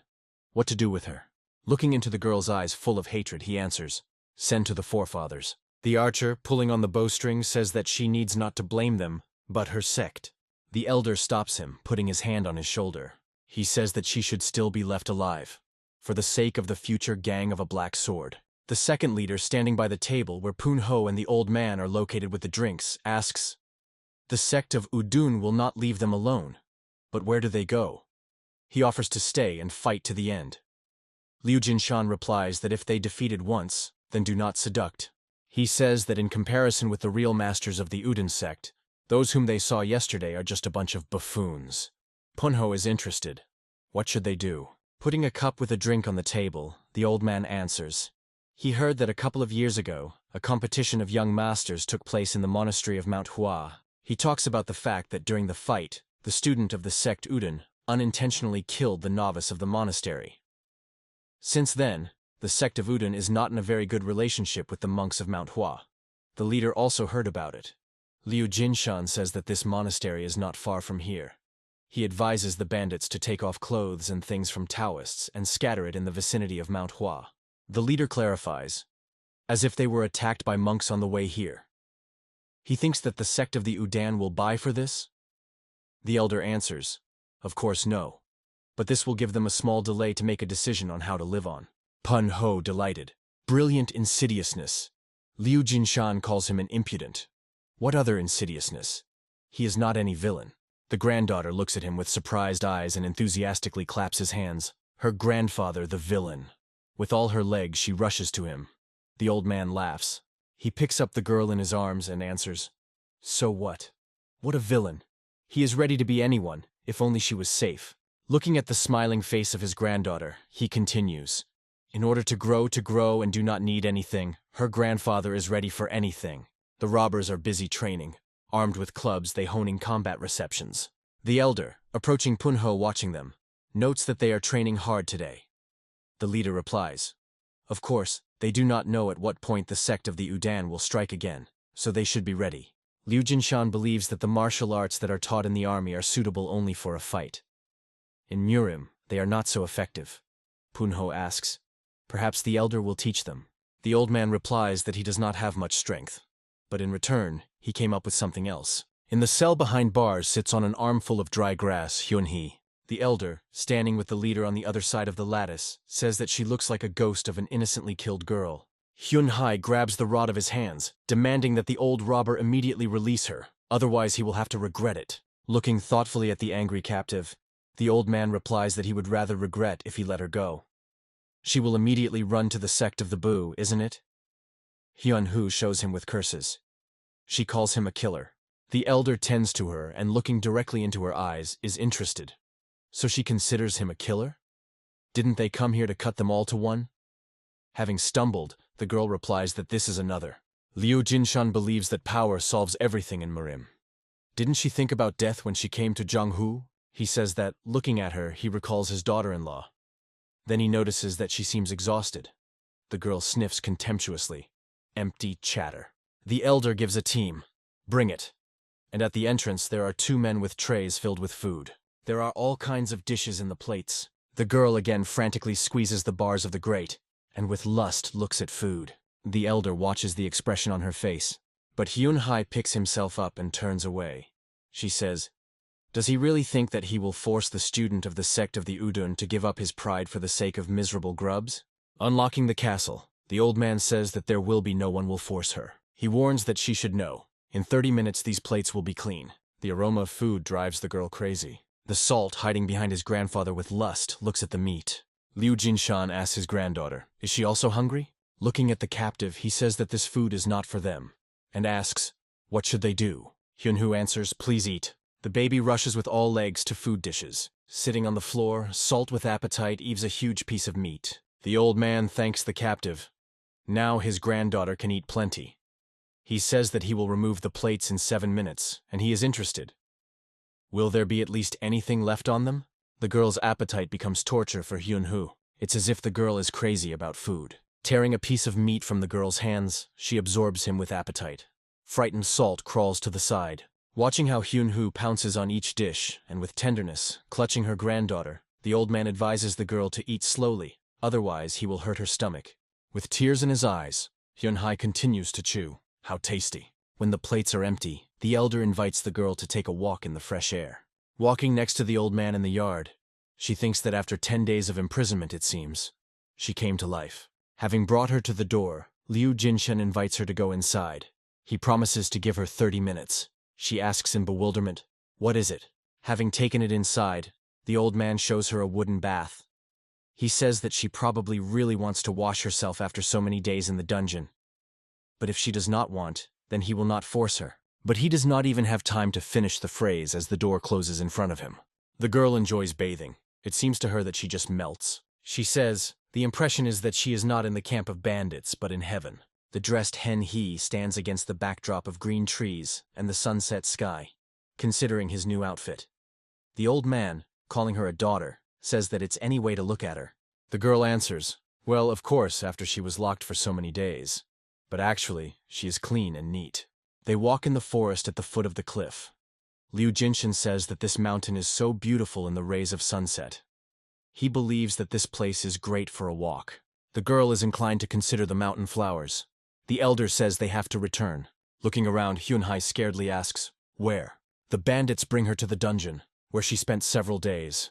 What to do with her? Looking into the girl's eyes full of hatred, he answers, send to the forefathers. The archer, pulling on the bowstring, says that she needs not to blame them, but her sect. The elder stops him, putting his hand on his shoulder. He says that she should still be left alive, for the sake of the future gang of a black sword. The second leader, standing by the table where Punho and the old man are located with the drinks, asks, the sect of Udun will not leave them alone, but where do they go? He offers to stay and fight to the end. Liu Jinshan replies that if they defeated once, then do not seduct. He says that in comparison with the real masters of the Udun sect, those whom they saw yesterday are just a bunch of buffoons. Punho is interested. What should they do? Putting a cup with a drink on the table, the old man answers. He heard that a couple of years ago, a competition of young masters took place in the monastery of MANHUA. He talks about the fact that during the fight, the student of the sect Udun unintentionally killed the novice of the monastery. Since then, the sect of Udun is not in a very good relationship with the monks of MANHUA. The leader also heard about it. Liu Jinshan says that this monastery is not far from here. He advises the bandits to take off clothes and things from Taoists and scatter it in the vicinity of MANHUA. The leader clarifies, as if they were attacked by monks on the way here. He thinks that the sect of the Udan will buy for this? The elder answers, of course no. But this will give them a small delay to make a decision on how to live on. Punho delighted. Brilliant insidiousness. Liu Jinshan calls him an impudent. What other insidiousness? He is not any villain. The granddaughter looks at him with surprised eyes and enthusiastically claps his hands. Her grandfather, the villain. With all her legs, she rushes to him. The old man laughs. He picks up the girl in his arms and answers, so what? What a villain. He is ready to be anyone, if only she was safe. Looking at the smiling face of his granddaughter, he continues, in order to grow and do not need anything, her grandfather is ready for anything. The robbers are busy training. Armed with clubs, they honing combat receptions. The elder, approaching Punho watching them, notes that they are training hard today. The leader replies, of course, they do not know at what point the sect of the Udan will strike again, so they should be ready. Liu Jinshan believes that the martial arts that are taught in the army are suitable only for a fight. In Murim, they are not so effective. Punho asks, perhaps the elder will teach them. The old man replies that he does not have much strength, but in return, he came up with something else. In the cell behind bars sits on an armful of dry grass Hyunhee. The elder, standing with the leader on the other side of the lattice, says that she looks like a ghost of an innocently killed girl. Hyunhee grabs the rod of his hands, demanding that the old robber immediately release her, otherwise he will have to regret it. Looking thoughtfully at the angry captive, the old man replies that he would rather regret if he let her go. She will immediately run to the sect of the Bu, isn't it? Hyunhoo shows him with curses. She calls him a killer. The elder tends to her and, looking directly into her eyes, is interested. So she considers him a killer? Didn't they come here to cut them all to one? Having stumbled, the girl replies that this is another. Liu Jinshan believes that power solves everything in Murim. Didn't she think about death when she came to Zhanghu? He says that, looking at her, he recalls his daughter-in-law. Then he notices that she seems exhausted. The girl sniffs contemptuously. Empty chatter. The elder gives a team. Bring it. And at the entrance there are two men with trays filled with food. There are all kinds of dishes in the plates. The girl again frantically squeezes the bars of the grate, and with lust looks at food. The elder watches the expression on her face, but Hyunhee picks himself up and turns away. She says, does he really think that he will force the student of the sect of the Udun to give up his pride for the sake of miserable grubs? Unlocking the castle, the old man says that there will be no one will force her. He warns that she should know. In 30 minutes these plates will be clean. The aroma of food drives the girl crazy. The salt, hiding behind his grandfather with lust, looks at the meat. Liu Jinshan asks his granddaughter, is she also hungry? Looking at the captive, he says that this food is not for them, and asks, what should they do? Hyunhoo answers, please eat. The baby rushes with all legs to food dishes. Sitting on the floor, Salt with appetite eaves a huge piece of meat. The old man thanks the captive. Now his granddaughter can eat plenty. He says that he will remove the plates in 7 minutes, and he is interested. Will there be at least anything left on them? The girl's appetite becomes torture for Hyun-hoo. It's as if the girl is crazy about food. Tearing a piece of meat from the girl's hands, she absorbs him with appetite. Frightened Salt crawls to the side. Watching how Hyun-hoo pounces on each dish, and with tenderness, clutching her granddaughter, the old man advises the girl to eat slowly, otherwise he will hurt her stomach. With tears in his eyes, Hyun-hye continues to chew. How tasty. When the plates are empty, the elder invites the girl to take a walk in the fresh air. Walking next to the old man in the yard, she thinks that after 10 days of imprisonment, it seems, she came to life. Having brought her to the door, Liu Jinshen invites her to go inside. He promises to give her 30 minutes. She asks in bewilderment, "What is it?" Having taken it inside, the old man shows her a wooden bath. He says that she probably really wants to wash herself after so many days in the dungeon. But if she does not want, then he will not force her. But he does not even have time to finish the phrase as the door closes in front of him. The girl enjoys bathing. It seems to her that she just melts. She says, the impression is that she is not in the camp of bandits, but in heaven. The dressed Hen-hee stands against the backdrop of green trees and the sunset sky, considering his new outfit. The old man, calling her a daughter, says that it's any way to look at her. The girl answers, well, of course, after she was locked for so many days. But actually, she is clean and neat. They walk in the forest at the foot of the cliff. Liu Jinshen says that this mountain is so beautiful in the rays of sunset. He believes that this place is great for a walk. The girl is inclined to consider the mountain flowers. The elder says they have to return. Looking around, Hyun-hye scaredly asks, where? The bandits bring her to the dungeon, where she spent several days.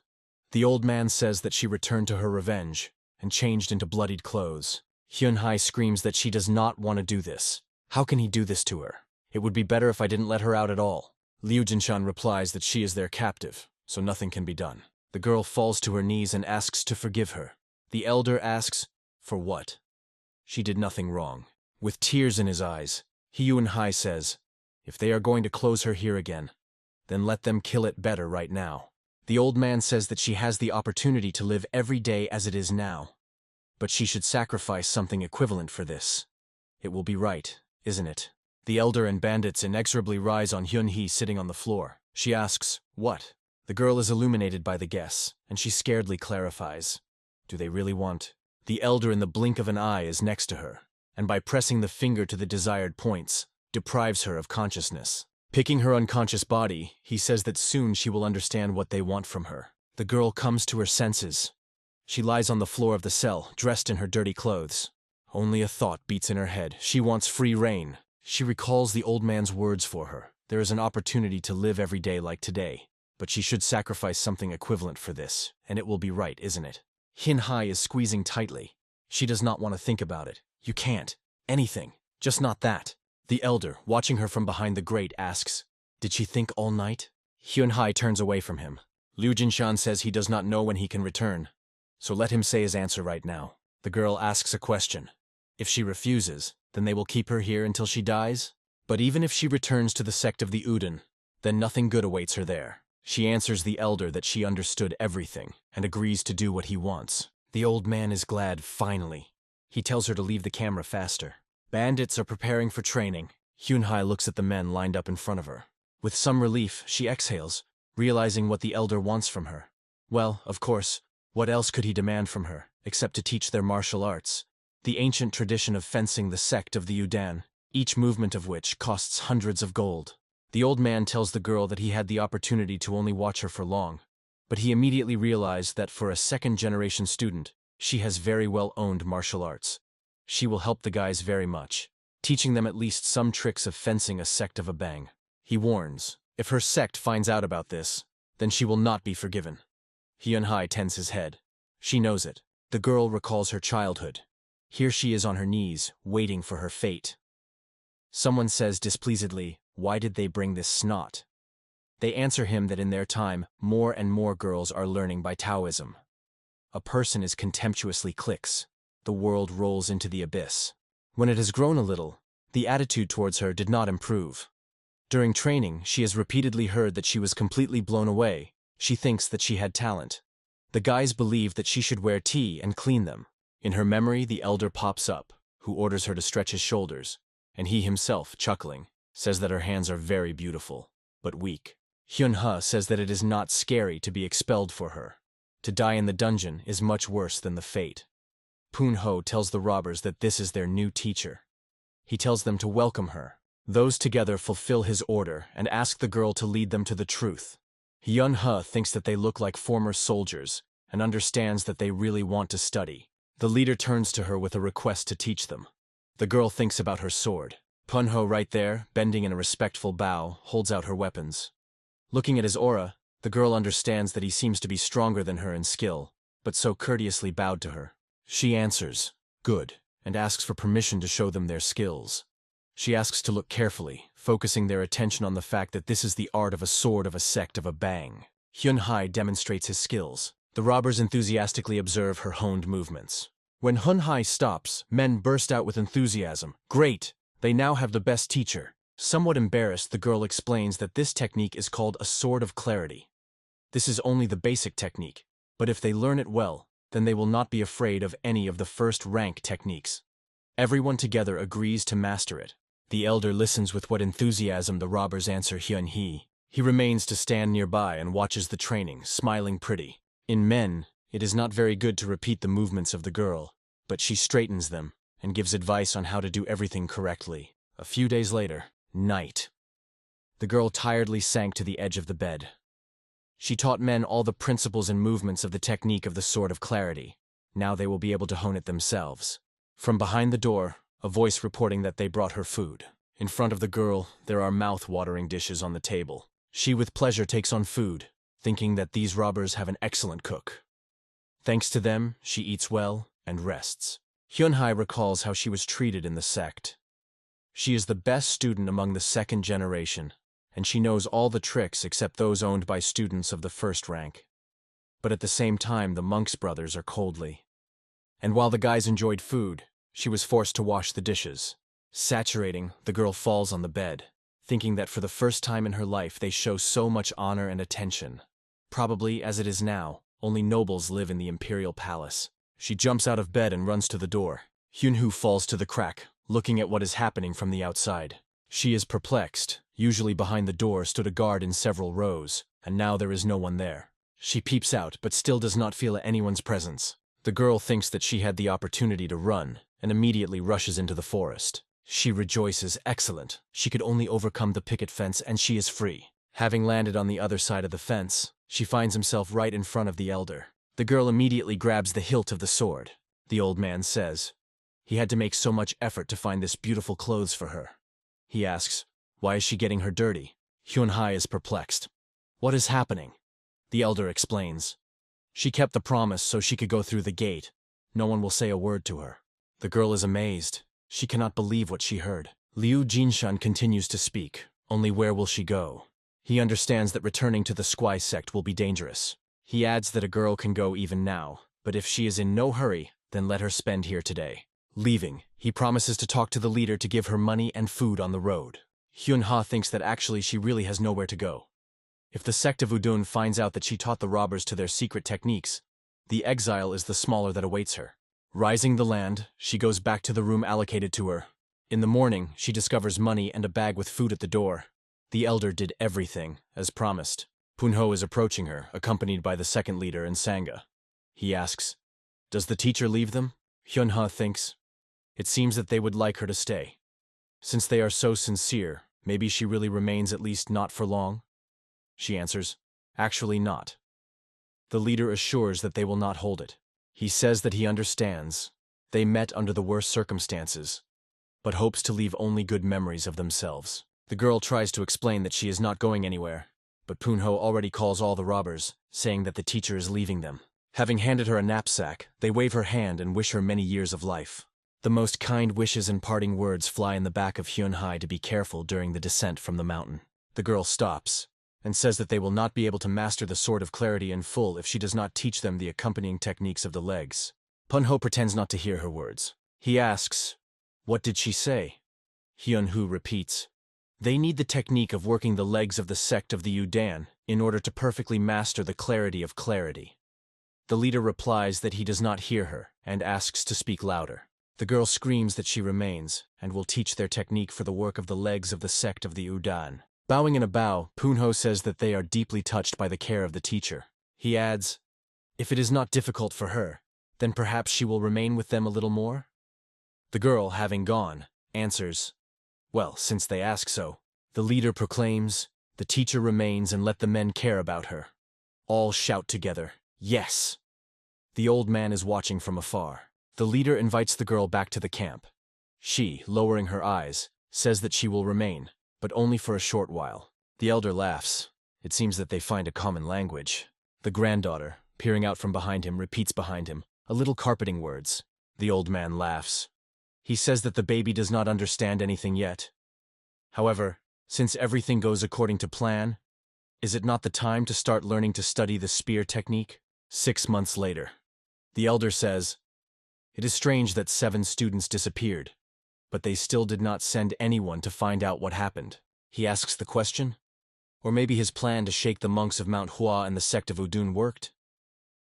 The old man says that she returned to her revenge, and changed into bloodied clothes. Hyun-hye screams that she does not want to do this. How can he do this to her? It would be better if I didn't let her out at all. Liu Jinshan replies that she is their captive, so nothing can be done. The girl falls to her knees and asks to forgive her. The elder asks, for what? She did nothing wrong. With tears in his eyes, Hyun-hye says, if they are going to close her here again, then let them kill it better right now. The old man says that she has the opportunity to live every day as it is now, but she should sacrifice something equivalent for this. It will be right, isn't it? The elder and bandits inexorably rise on Hyun-hee sitting on the floor. She asks, what? The girl is illuminated by the guess, and she scaredly clarifies, do they really want? The elder in the blink of an eye is next to her, and by pressing the finger to the desired points, deprives her of consciousness. Picking her unconscious body, he says that soon she will understand what they want from her. The girl comes to her senses. She lies on the floor of the cell, dressed in her dirty clothes. Only a thought beats in her head. She wants free reign. She recalls the old man's words for her. There is an opportunity to live every day like today, but she should sacrifice something equivalent for this, and it will be right, isn't it? Hyun-hye is squeezing tightly. She does not want to think about it. You can't. Anything. Just not that. The elder, watching her from behind the grate, asks, did she think all night? Hyun-hye turns away from him. Liu Jinshan says he does not know when he can return, so let him say his answer right now. The girl asks a question. If she refuses, then they will keep her here until she dies? But even if she returns to the sect of the Uden, then nothing good awaits her there. She answers the elder that she understood everything, and agrees to do what he wants. The old man is glad, finally. He tells her to leave the camera faster. Bandits are preparing for training. Hyun-hye looks at the men lined up in front of her. With some relief, she exhales, realizing what the elder wants from her. Well, of course, what else could he demand from her, except to teach their martial arts? The ancient tradition of fencing the sect of the Udan, each movement of which costs hundreds of gold. The old man tells the girl that he had the opportunity to only watch her for long, but he immediately realized that for a second-generation student, she has very well owned martial arts. She will help the guys very much, teaching them at least some tricks of fencing a sect of a bang. He warns, if her sect finds out about this, then she will not be forgiven. Hyun-hye tends his head. She knows it. The girl recalls her childhood. Here she is on her knees, waiting for her fate. Someone says displeasedly, why did they bring this snot? They answer him that in their time, more and more girls are learning by Taoism. A person is contemptuously clicks. The world rolls into the abyss. When it has grown a little, the attitude towards her did not improve. During training, she has repeatedly heard that she was completely blown away. She thinks that she had talent. The guys believe that she should wear tea and clean them. In her memory, the elder pops up, who orders her to stretch his shoulders, and he himself, chuckling, says that her hands are very beautiful, but weak. Hyun-ha says that it is not scary to be expelled for her. To die in the dungeon is much worse than the fate. Poon-ho tells the robbers that this is their new teacher. He tells them to welcome her. Those together fulfill his order and ask the girl to lead them to the truth. Hyun-ha thinks that they look like former soldiers and understands that they really want to study. The leader turns to her with a request to teach them. The girl thinks about her sword. Poon-ho, right there, bending in a respectful bow, holds out her weapons. Looking at his aura, the girl understands that he seems to be stronger than her in skill, but so courteously bowed to her. She answers, "Good," and asks for permission to show them their skills. She asks to look carefully, focusing their attention on the fact that this is the art of a sword of a sect of a bang. Hyun-hai demonstrates his skills. The robbers enthusiastically observe her honed movements. When Hyun-hai stops, men burst out with enthusiasm. "Great! They now have the best teacher." Somewhat embarrassed, the girl explains that this technique is called a sword of clarity. This is only the basic technique, but if they learn it well, then they will not be afraid of any of the first-rank techniques. Everyone together agrees to master it. The elder listens with what enthusiasm the robbers answer Hyun-hee. He remains to stand nearby and watches the training, smiling pretty. In men, it is not very good to repeat the movements of the girl, but she straightens them and gives advice on how to do everything correctly. A few days later, night. The girl tiredly sank to the edge of the bed. She taught men all the principles and movements of the technique of the Sword of Clarity. Now they will be able to hone it themselves. From behind the door, a voice reporting that they brought her food. In front of the girl, there are mouth-watering dishes on the table. She with pleasure takes on food, thinking that these robbers have an excellent cook. Thanks to them, she eats well and rests. Hyun-hai recalls how she was treated in the sect. She is the best student among the second generation, and she knows all the tricks except those owned by students of the first rank. But at the same time, the monks' brothers are coldly. And while the guys enjoyed food, she was forced to wash the dishes. Saturating, the girl falls on the bed, thinking that for the first time in her life they show so much honor and attention. Probably, as it is now, only nobles live in the imperial palace. She jumps out of bed and runs to the door. Hyun-hoo falls to the crack, looking at what is happening from the outside. She is perplexed. Usually behind the door stood a guard in several rows, and now there is no one there. She peeps out, but still does not feel anyone's presence. The girl thinks that she had the opportunity to run, and immediately rushes into the forest. She rejoices. Excellent. She could only overcome the picket fence and she is free. Having landed on the other side of the fence, she finds herself right in front of the elder. The girl immediately grabs the hilt of the sword. The old man says he had to make so much effort to find this beautiful clothes for her. He asks, why is she getting her dirty? Hyun-hai is perplexed. What is happening? The elder explains. She kept the promise so she could go through the gate. No one will say a word to her. The girl is amazed. She cannot believe what she heard. Liu Jinshan continues to speak. Only where will she go? He understands that returning to the Squai sect will be dangerous. He adds that a girl can go even now, but if she is in no hurry, then let her spend here today. Leaving, he promises to talk to the leader to give her money and food on the road. Hyun-ha thinks that actually she really has nowhere to go. If the sect of Udun finds out that she taught the robbers to their secret techniques, the exile is the smaller that awaits her. Rising the land, she goes back to the room allocated to her. In the morning, she discovers money and a bag with food at the door. The elder did everything, as promised. Poon-ho is approaching her, accompanied by the second leader and Sangha. He asks, does the teacher leave them? Hyun-ha thinks, it seems that they would like her to stay. Since they are so sincere, maybe she really remains, at least not for long. She answers, actually not. The leader assures that they will not hold it. He says that he understands. They met under the worst circumstances, but hopes to leave only good memories of themselves. The girl tries to explain that she is not going anywhere, but Poon-ho already calls all the robbers, saying that the teacher is leaving them. Having handed her a knapsack, they wave her hand and wish her many years of life. The most kind wishes and parting words fly in the back of Hyun-hai to be careful during the descent from the mountain. The girl stops and says that they will not be able to master the Sword of Clarity in full if she does not teach them the accompanying techniques of the legs. Poon-ho pretends not to hear her words. He asks, what did she say? Hyun-hoo repeats, They need the technique of working the legs of the sect of the Udan in order to perfectly master the clarity of clarity. The leader replies that he does not hear her and asks to speak louder. The girl screams that she remains and will teach their technique for the work of the legs of the sect of the Udan. Bowing in a bow, Punho says that they are deeply touched by the care of the teacher. He adds, "If it is not difficult for her, then perhaps she will remain with them a little more?" The girl, having gone, answers, "Well, since they ask so." The leader proclaims, "The teacher remains and let the men care about her." All shout together, "Yes!" The old man is watching from afar. The leader invites the girl back to the camp. She, lowering her eyes, says that she will remain, but only for a short while. The elder laughs. It seems that they find a common language. The granddaughter, peering out from behind him, repeats behind him, a little carpeting words. The old man laughs. He says that the baby does not understand anything yet. However, since everything goes according to plan, is it not the time to start learning to study the spear technique? 6 months later. The elder says, "It is strange that 7 students disappeared, but they still did not send anyone to find out what happened." He asks the question. Or maybe his plan to shake the monks of MANHUA and the sect of Udun worked?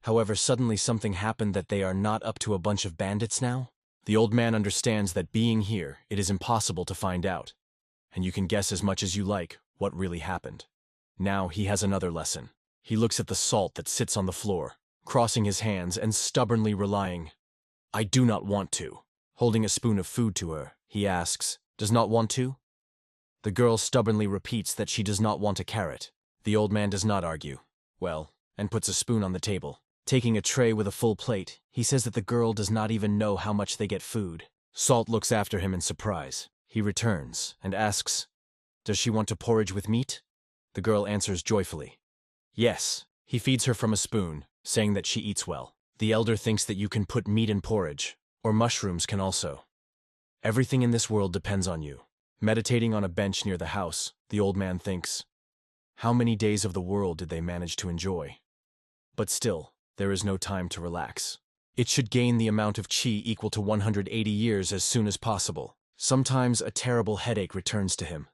However, suddenly something happened that they are not up to a bunch of bandits now? The old man understands that being here, it is impossible to find out, and you can guess as much as you like what really happened. Now he has another lesson. He looks at the salt that sits on the floor, crossing his hands and stubbornly relying. "I do not want to." Holding a spoon of food to her, he asks, "Does not want to?" The girl stubbornly repeats that she does not want a carrot. The old man does not argue, and puts a spoon on the table. Taking a tray with a full plate, he says that the girl does not even know how much they get food. Salt looks after him in surprise. He returns and asks, "Does she want to porridge with meat?" The girl answers joyfully, "Yes." He feeds her from a spoon, saying that she eats well. The elder thinks that you can put meat in porridge, or mushrooms can also. Everything in this world depends on you. Meditating on a bench near the house, the old man thinks, how many days of the world did they manage to enjoy? But still, there is no time to relax. It should gain the amount of chi equal to 180 years as soon as possible. Sometimes a terrible headache returns to him.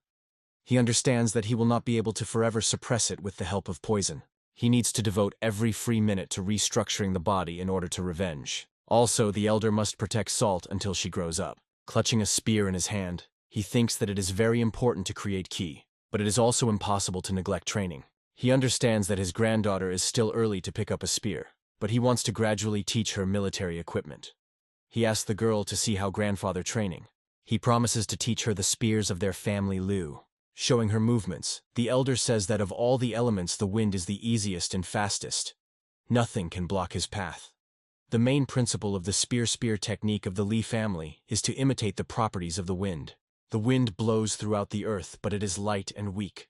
He understands that he will not be able to forever suppress it with the help of poison. He needs to devote every free minute to restructuring the body in order to revenge. Also, the elder must protect Salt until she grows up. Clutching a spear in his hand, he thinks that it is very important to create ki, but it is also impossible to neglect training. He understands that his granddaughter is still early to pick up a spear, but he wants to gradually teach her military equipment. He asks the girl to see how grandfather training. He promises to teach her the spears of their family Liu. Showing her movements, the elder says that of all the elements the wind is the easiest and fastest. Nothing can block his path. The main principle of the spear technique of the Li family is to imitate the properties of the wind. The wind blows throughout the earth, but it is light and weak.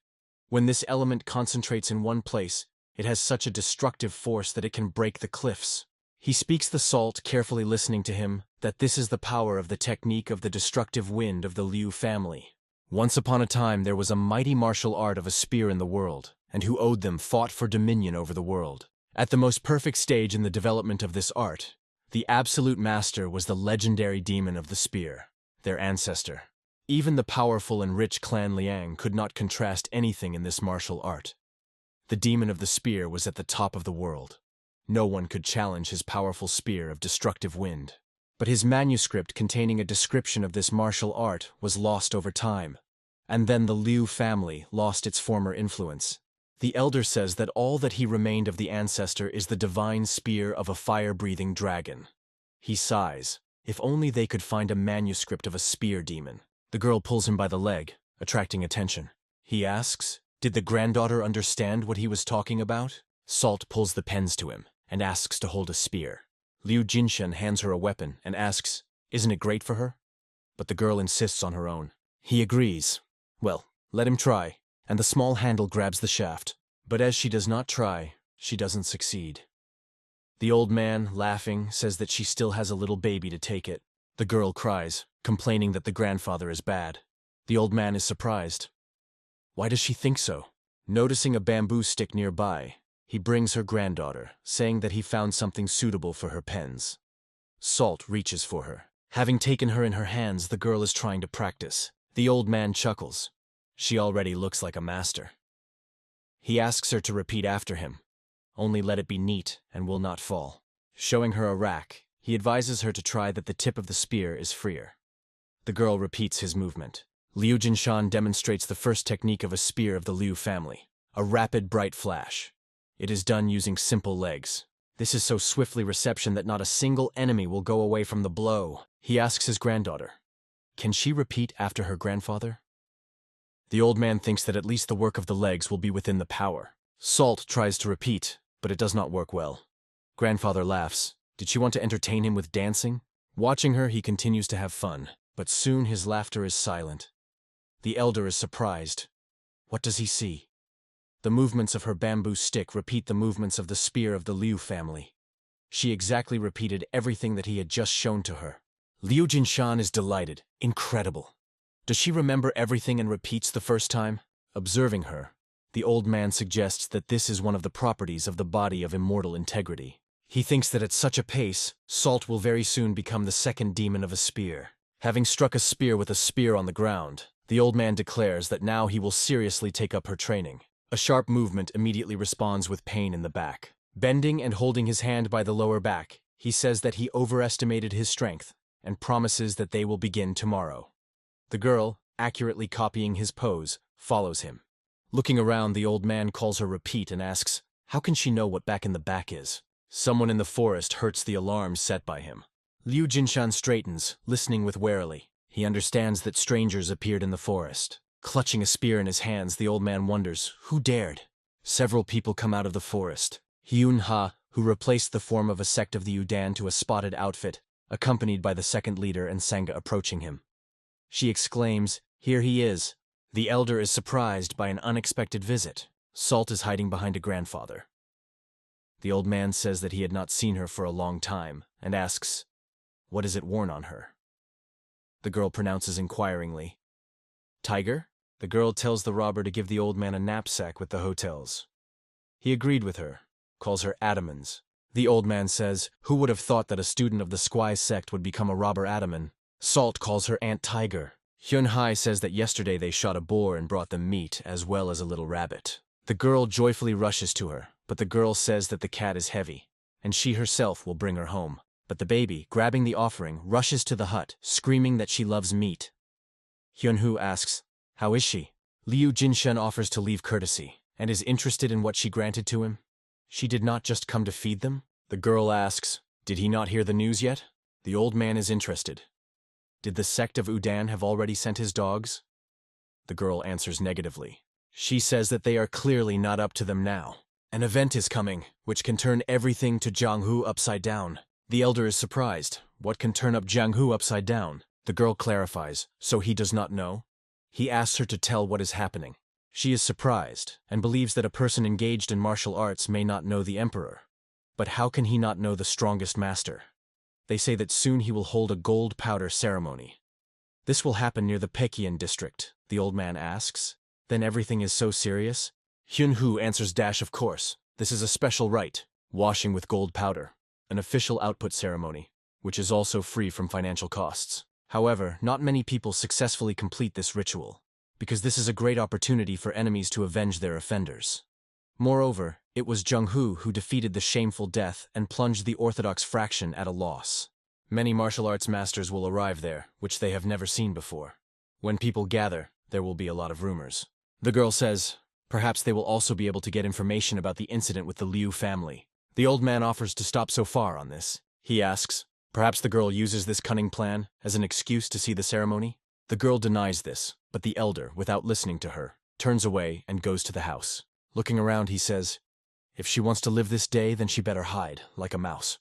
When this element concentrates in one place, it has such a destructive force that it can break the cliffs. He speaks the Salt, carefully listening to him, that this is the power of the technique of the destructive wind of the Liu family. Once upon a time there was a mighty martial art of a spear in the world, and who owed them fought for dominion over the world. At the most perfect stage in the development of this art, the absolute master was the legendary demon of the spear, their ancestor. Even the powerful and rich clan Liang could not contrast anything in this martial art. The demon of the spear was at the top of the world. No one could challenge his powerful spear of destructive wind. But his manuscript containing a description of this martial art was lost over time, and then the Liu family lost its former influence. The elder says that all that he remained of the ancestor is the divine spear of a fire-breathing dragon. He sighs. If only they could find a manuscript of a spear demon. The girl pulls him by the leg, attracting attention. He asks, did the granddaughter understand what he was talking about? Salt pulls the pens to him and asks to hold a spear. Liu Jinshen hands her a weapon and asks, isn't it great for her? But the girl insists on her own. He agrees. Well, let him try, and the small handle grabs the shaft. But as she does not try, she doesn't succeed. The old man, laughing, says that she still has a little baby to take it. The girl cries, complaining that the grandfather is bad. The old man is surprised. Why does she think so? Noticing a bamboo stick nearby, he brings her granddaughter, saying that he found something suitable for her pens. Salt reaches for her. Having taken her in her hands, the girl is trying to practice. The old man chuckles. She already looks like a master. He asks her to repeat after him. Only let it be neat and will not fall. Showing her a rack, he advises her to try that the tip of the spear is freer. The girl repeats his movement. Liu Jinshan demonstrates the first technique of a spear of the Liu family, a rapid bright flash. It is done using simple legs. This is so swiftly reception that not a single enemy will go away from the blow. He asks his granddaughter, can she repeat after her grandfather? The old man thinks that at least the work of the legs will be within the power. Salt tries to repeat, but it does not work well. Grandfather laughs. Did she want to entertain him with dancing? Watching her, he continues to have fun, but soon his laughter is silent. The elder is surprised. What does he see? The movements of her bamboo stick repeat the movements of the spear of the Liu family. She exactly repeated everything that he had just shown to her. Liu Jinshan is delighted. Incredible. Does she remember everything and repeats the first time? Observing her, the old man suggests that this is one of the properties of the body of immortal integrity. He thinks that at such a pace, Salt will very soon become the second demon of a spear. Having struck a spear with a spear on the ground, the old man declares that now he will seriously take up her training. A sharp movement immediately responds with pain in the back. Bending and holding his hand by the lower back, he says that he overestimated his strength and promises that they will begin tomorrow. The girl, accurately copying his pose, follows him. Looking around, the old man calls her repeat and asks, how can she know what back in the back is? Someone in the forest hurts the alarm set by him. Liu Jinshan straightens, listening with warily. He understands that strangers appeared in the forest. Clutching a spear in his hands, the old man wonders, who dared? Several people come out of the forest. Hyun Ha, who replaced the form of a sect of the Udan to a spotted outfit, accompanied by the second leader and Sangha approaching him. She exclaims, here he is. The elder is surprised by an unexpected visit. Salt is hiding behind a grandfather. The old man says that he had not seen her for a long time, and asks, what is it worn on her? The girl pronounces inquiringly, tiger? The girl tells the robber to give the old man a knapsack with the hotels. He agreed with her, calls her Adamans. The old man says, who would have thought that a student of the Squai sect would become a robber Adaman? Salt calls her Aunt Tiger. Hyun Hai says that yesterday they shot a boar and brought them meat as well as a little rabbit. The girl joyfully rushes to her, but the girl says that the cat is heavy, and she herself will bring her home. But the baby, grabbing the offering, rushes to the hut, screaming that she loves meat. Hyun-Hu asks, how is she? Liu Jinshan offers to leave courtesy, and is interested in what she granted to him. She did not just come to feed them? The girl asks, did he not hear the news yet? The old man is interested. Did the sect of Udan have already sent his dogs? The girl answers negatively. She says that they are clearly not up to them now. An event is coming, which can turn everything to Jianghu upside down. The elder is surprised. What can turn up Jianghu upside down? The girl clarifies, so he does not know? He asks her to tell what is happening. She is surprised, and believes that a person engaged in martial arts may not know the emperor. But how can he not know the strongest master? They say that soon he will hold a gold powder ceremony. This will happen near the Pekian district, the old man asks. Then everything is so serious? Hyun-Hu answers of course. This is a special rite, washing with gold powder, an official output ceremony, which is also free from financial costs. However, not many people successfully complete this ritual, because this is a great opportunity for enemies to avenge their offenders. Moreover, it was Jianghu who defeated the shameful death and plunged the Orthodox fraction at a loss. Many martial arts masters will arrive there, which they have never seen before. When people gather, there will be a lot of rumors. The girl says, perhaps they will also be able to get information about the incident with the Liu family. The old man offers to stop so far on this. He asks, perhaps the girl uses this cunning plan as an excuse to see the ceremony? The girl denies this, but the elder, without listening to her, turns away and goes to the house. Looking around, he says, if she wants to live this day, then she better hide, like a mouse.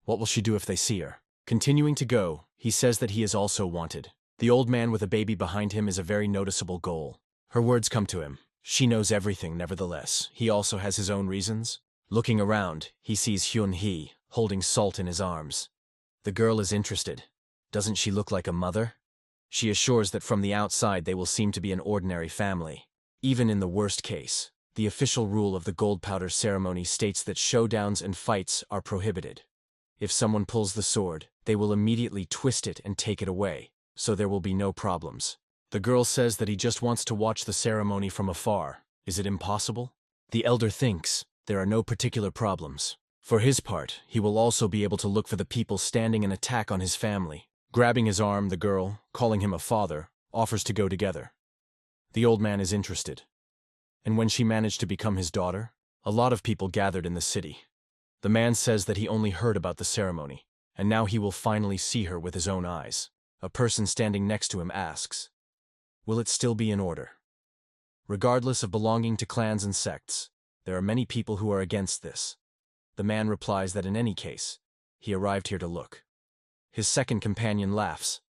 What will she do if they see her? Continuing to go, he says that he is also wanted. The old man with a baby behind him is a very noticeable goal. Her words come to him. She knows everything, nevertheless. He also has his own reasons. Looking around, he sees Hyun-Hee, holding Salt in his arms. The girl is interested. Doesn't she look like a mother? She assures that from the outside they will seem to be an ordinary family. Even in the worst case, the official rule of the gold powder ceremony states that showdowns and fights are prohibited. If someone pulls the sword, they will immediately twist it and take it away, so there will be no problems. The girl says that he just wants to watch the ceremony from afar. Is it impossible? The elder thinks there are no particular problems. For his part, he will also be able to look for the people standing an attack on his family. Grabbing his arm, the girl, calling him a father, offers to go together. The old man is interested. And when she managed to become his daughter, a lot of people gathered in the city. The man says that he only heard about the ceremony, and now he will finally see her with his own eyes. A person standing next to him asks, "Will it still be in order?" Regardless of belonging to clans and sects, there are many people who are against this. The man replies that in any case, he arrived here to look. His second companion laughs.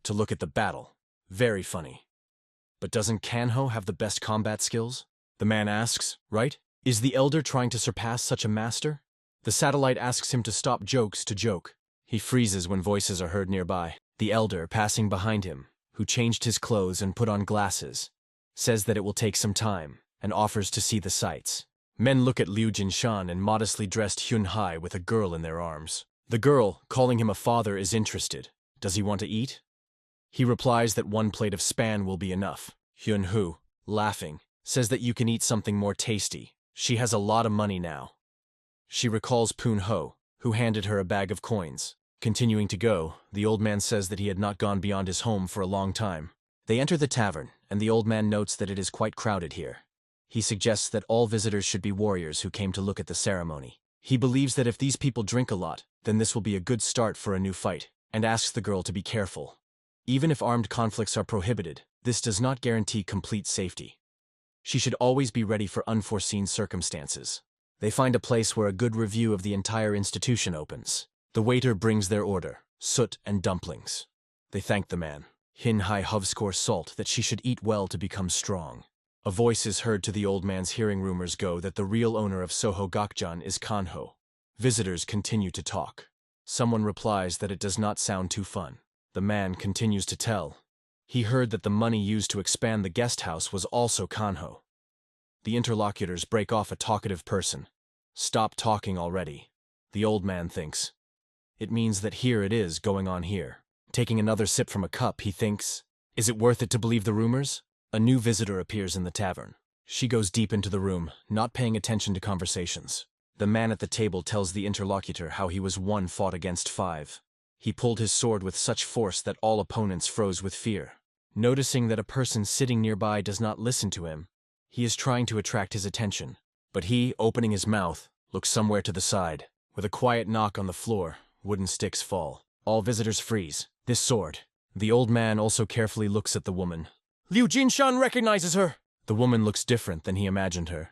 To look at the battle. Very funny. But doesn't Kanho have the best combat skills? The man asks, right? Is the elder trying to surpass such a master? The satellite asks him to stop jokes to joke. He freezes when voices are heard nearby. The elder, passing behind him, who changed his clothes and put on glasses, says that it will take some time, and offers to see the sights. Men look at Liu Jinshan and modestly dressed Hyun Hai with a girl in their arms. The girl, calling him a father, is interested. Does he want to eat? He replies that one plate of span will be enough. Hyun Hu, laughing, says that you can eat something more tasty. She has a lot of money now. She recalls Poon Ho, who handed her a bag of coins. Continuing to go, the old man says that he had not gone beyond his home for a long time. They enter the tavern, and the old man notes that it is quite crowded here. He suggests that all visitors should be warriors who came to look at the ceremony. He believes that if these people drink a lot, then this will be a good start for a new fight, and asks the girl to be careful. Even if armed conflicts are prohibited, this does not guarantee complete safety. She should always be ready for unforeseen circumstances. They find a place where a good review of the entire institution opens. The waiter brings their order, soot and dumplings. They thank the man. Hin Hai hovscore salt that she should eat well to become strong. A voice is heard to the old man's hearing. Rumors go that the real owner of Soho Gakjan is Kanho. Visitors continue to talk. Someone replies that it does not sound too fun. The man continues to tell. He heard that the money used to expand the guest house was also Kanho. The interlocutors break off a talkative person. Stop talking already. The old man thinks. It means that here it is going on here. Taking another sip from a cup, he thinks, is it worth it to believe the rumors? A new visitor appears in the tavern. She goes deep into the room, not paying attention to conversations. The man at the table tells the interlocutor how he was 1 fought against 5. He pulled his sword with such force that all opponents froze with fear. Noticing that a person sitting nearby does not listen to him, he is trying to attract his attention. But he, opening his mouth, looks somewhere to the side. With a quiet knock on the floor, wooden sticks fall. All visitors freeze. This sword. The old man also carefully looks at the woman. Liu Jinshan recognizes her! The woman looks different than he imagined her.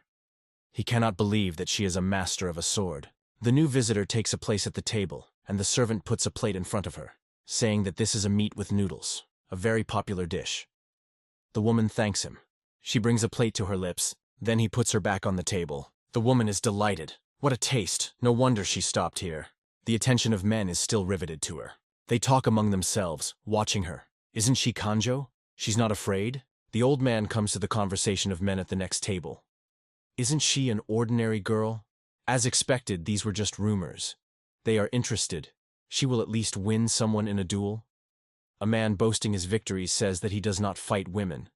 He cannot believe that she is a master of a sword. The new visitor takes a place at the table, and the servant puts a plate in front of her, saying that this is a meat with noodles, a very popular dish. The woman thanks him. She brings a plate to her lips, then he puts her back on the table. The woman is delighted. What a taste! No wonder she stopped here. The attention of men is still riveted to her. They talk among themselves, watching her. Isn't she Kanjo? She's not afraid? The old man comes to the conversation of men at the next table. Isn't she an ordinary girl? As expected, these were just rumors. They are interested. She will at least win someone in a duel. A man boasting his victories says that he does not fight women.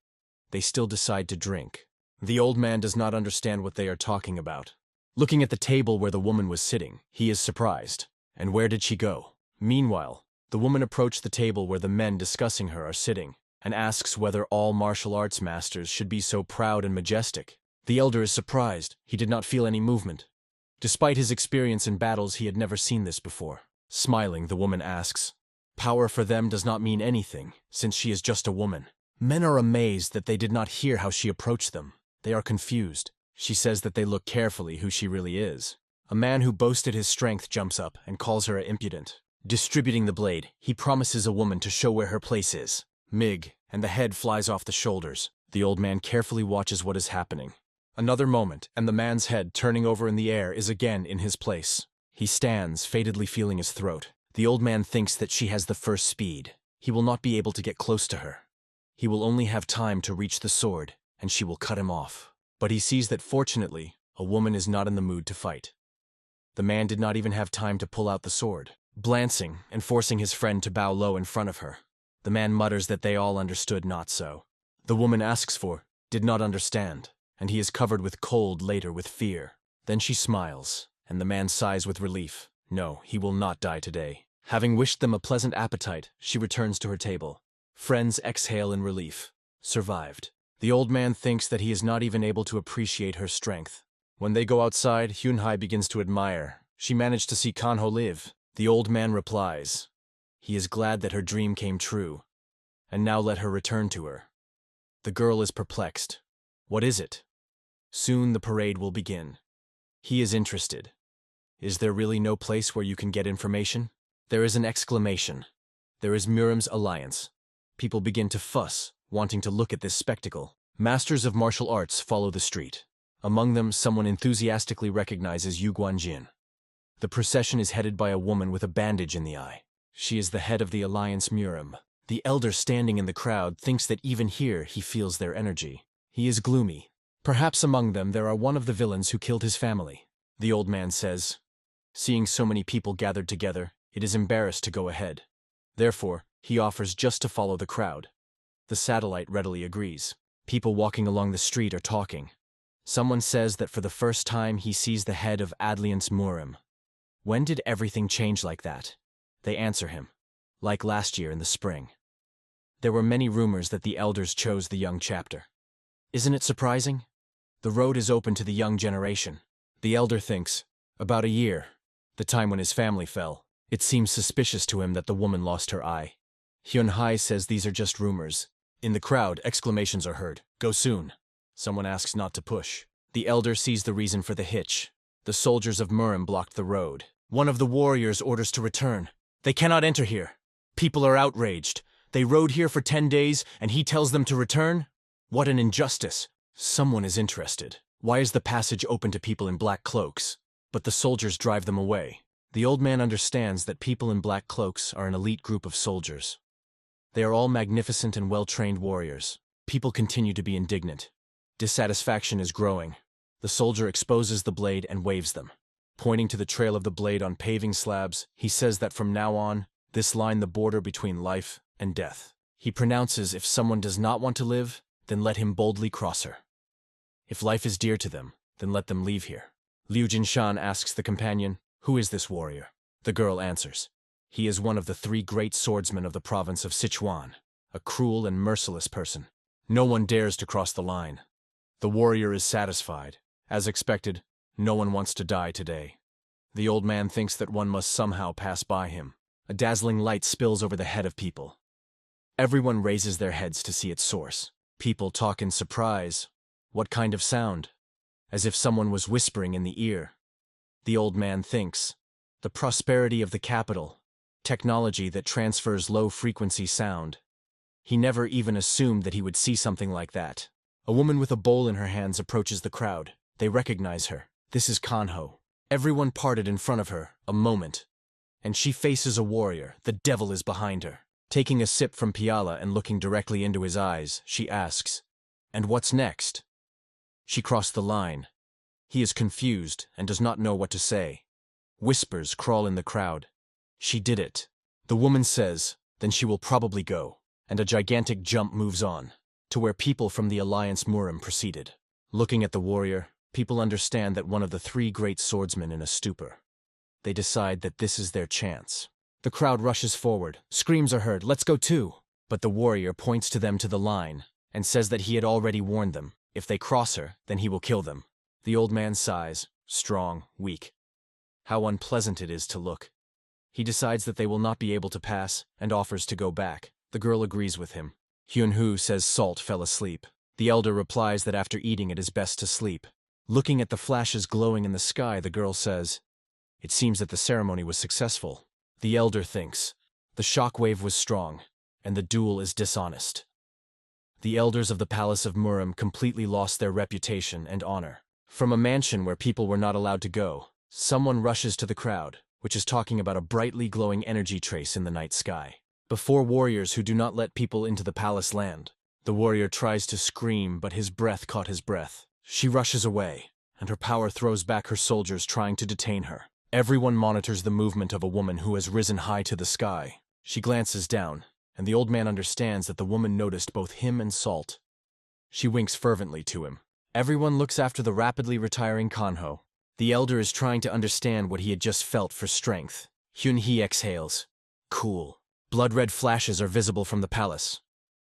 They still decide to drink. The old man does not understand what they are talking about. Looking at the table where the woman was sitting, he is surprised. And where did she go? Meanwhile, the woman approached the table where the men discussing her are sitting, and asks whether all martial arts masters should be so proud and majestic. The elder is surprised. He did not feel any movement. Despite his experience in battles, he had never seen this before. Smiling, the woman asks, "Power for them does not mean anything, since she is just a woman." Men are amazed that they did not hear how she approached them. They are confused. She says that they look carefully who she really is. A man who boasted his strength jumps up and calls her impudent. Distributing the blade, he promises a woman to show where her place is. Mig, and the head flies off the shoulders. The old man carefully watches what is happening. Another moment, and the man's head, turning over in the air, is again in his place. He stands, fatedly feeling his throat. The old man thinks that she has the first speed. He will not be able to get close to her. He will only have time to reach the sword, and she will cut him off. But he sees that fortunately, a woman is not in the mood to fight. The man did not even have time to pull out the sword. Glancing and forcing his friend to bow low in front of her, the The man mutters that they all understood not so. The woman asks for, did not understand, and he is covered with cold later with fear. Then she smiles, and the man sighs with relief. No, he will not die today. Having wished them a pleasant appetite, she returns to her table. Friends exhale in relief. Survived. The old man thinks that he is not even able to appreciate her strength. When they go outside, Hyunhai begins to admire. She managed to see Kanho live. The old man replies. He is glad that her dream came true. And now let her return to her. The girl is perplexed. What is it? Soon the parade will begin. He is interested. Is there really no place where you can get information? There is an exclamation. There is Murim's alliance. People begin to fuss, wanting to look at this spectacle. Masters of martial arts follow the street. Among them, someone enthusiastically recognizes Yu Guanjin. The procession is headed by a woman with a bandage in the eye. She is the head of the alliance Murim. The elder standing in the crowd thinks that even here he feels their energy. He is gloomy. Perhaps among them there are one of the villains who killed his family. The old man says, seeing so many people gathered together, it is embarrassed to go ahead. Therefore, he offers just to follow the crowd. The satellite readily agrees. People walking along the street are talking. Someone says that for the first time he sees the head of Alliance Murim. When did everything change like that? They answer him. Like last year in the spring. There were many rumors that the elders chose the young chapter. Isn't it surprising? The road is open to the young generation. The elder thinks, about a year, the time when his family fell. It seems suspicious to him that the woman lost her eye. Hyunhai says these are just rumors. In the crowd, exclamations are heard. Go soon. Someone asks not to push. The elder sees the reason for the hitch. The soldiers of Murim blocked the road. One of the warriors orders to return. They cannot enter here. People are outraged. They rode here for 10 days, and he tells them to return? What an injustice. Someone is interested. Why is the passage open to people in black cloaks? But the soldiers drive them away. The old man understands that people in black cloaks are an elite group of soldiers. They are all magnificent and well-trained warriors. People continue to be indignant. Dissatisfaction is growing. The soldier exposes the blade and waves them. Pointing to the trail of the blade on paving slabs, he says that from now on, this line the border between life and death. He pronounces if someone does not want to live, then let him boldly cross her. If life is dear to them, then let them leave here. Liu Jinshan asks the companion, who is this warrior? The girl answers. He is one of the 3 great swordsmen of the province of Sichuan, a cruel and merciless person. No one dares to cross the line. The warrior is satisfied. As expected, no one wants to die today. The old man thinks that one must somehow pass by him. A dazzling light spills over the head of people. Everyone raises their heads to see its source. People talk in surprise. What kind of sound? As if someone was whispering in the ear. The old man thinks. The prosperity of the capital. Technology that transfers low-frequency sound. He never even assumed that he would see something like that. A woman with a bowl in her hands approaches the crowd. They recognize her. This is Kanho. Everyone parted in front of her, a moment. And she faces a warrior. The devil is behind her. Taking a sip from piala and looking directly into his eyes, she asks, "And what's next?" She crossed the line. He is confused and does not know what to say. Whispers crawl in the crowd. She did it. The woman says, then she will probably go. And a gigantic jump moves on, to where people from the Alliance Murim proceeded. Looking at the warrior, people understand that one of the 3 great swordsmen in a stupor. They decide that this is their chance. The crowd rushes forward. Screams are heard, "Let's go too!" But the warrior points to them to the line, and says that he had already warned them. If they cross her, then he will kill them. The old man sighs, strong, weak. How unpleasant it is to look. He decides that they will not be able to pass, and offers to go back. The girl agrees with him. Hyun-hoo says Salt fell asleep. The elder replies that after eating it is best to sleep. Looking at the flashes glowing in the sky, the girl says, "It seems that the ceremony was successful." The elder thinks, the shockwave was strong, and the duel is dishonest. The elders of the Palace of Murim completely lost their reputation and honor. From a mansion where people were not allowed to go, someone rushes to the crowd, which is talking about a brightly glowing energy trace in the night sky. Before warriors who do not let people into the palace land, the warrior tries to scream, but his breath caught his breath. She rushes away, and her power throws back her soldiers trying to detain her. Everyone monitors the movement of a woman who has risen high to the sky. She glances down. and the old man understands that the woman noticed both him and Salt. She winks fervently to him. Everyone looks after the rapidly retiring Kanho. The elder is trying to understand what he had just felt for strength. Hyun-hee exhales. Cool. Blood-red flashes are visible from the palace.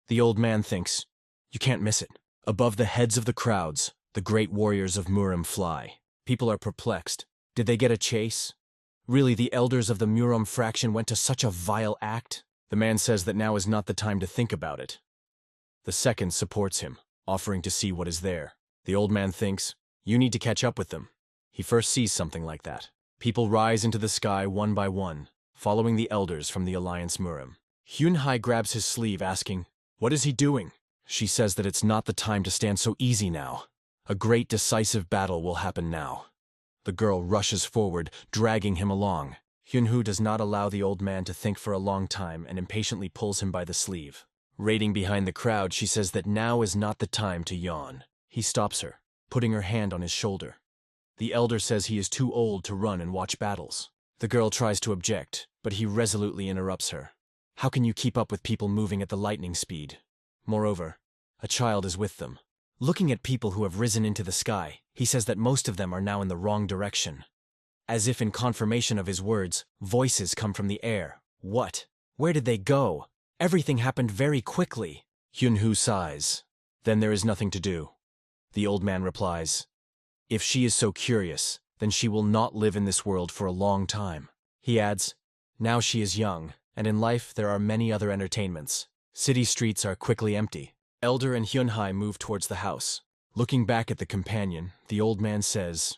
The old man thinks, you can't miss it. Above the heads of the crowds, the great warriors of Murim fly. People are perplexed. Did they get a chase? Really, the elders of the Murim fraction went to such a vile act? The man says that now is not the time to think about it. The second supports him, offering to see what is there. The old man thinks, you need to catch up with them. He first sees something like that. People rise into the sky one by one, following the elders from the Alliance Murim. Hyun-hee grabs his sleeve, asking, what is he doing? She says that it's not the time to stand so easy now. A great decisive battle will happen now. The girl rushes forward, dragging him along. Hyun-hee does not allow the old man to think for a long time and impatiently pulls him by the sleeve. Raiding behind the crowd, she says that now is not the time to yawn. He stops her, putting her hand on his shoulder. The elder says he is too old to run and watch battles. The girl tries to object, but he resolutely interrupts her. How can you keep up with people moving at the lightning speed? Moreover, a child is with them. Looking at people who have risen into the sky, he says that most of them are now in the wrong direction. As if in confirmation of his words, voices come from the air. What? Where did they go? Everything happened very quickly. Hyun-hee sighs. Then there is nothing to do. The old man replies, if she is so curious, then she will not live in this world for a long time. He adds, now she is young, and in life there are many other entertainments. City streets are quickly empty. Elder and Hyun-hee move towards the house. Looking back at the companion, the old man says,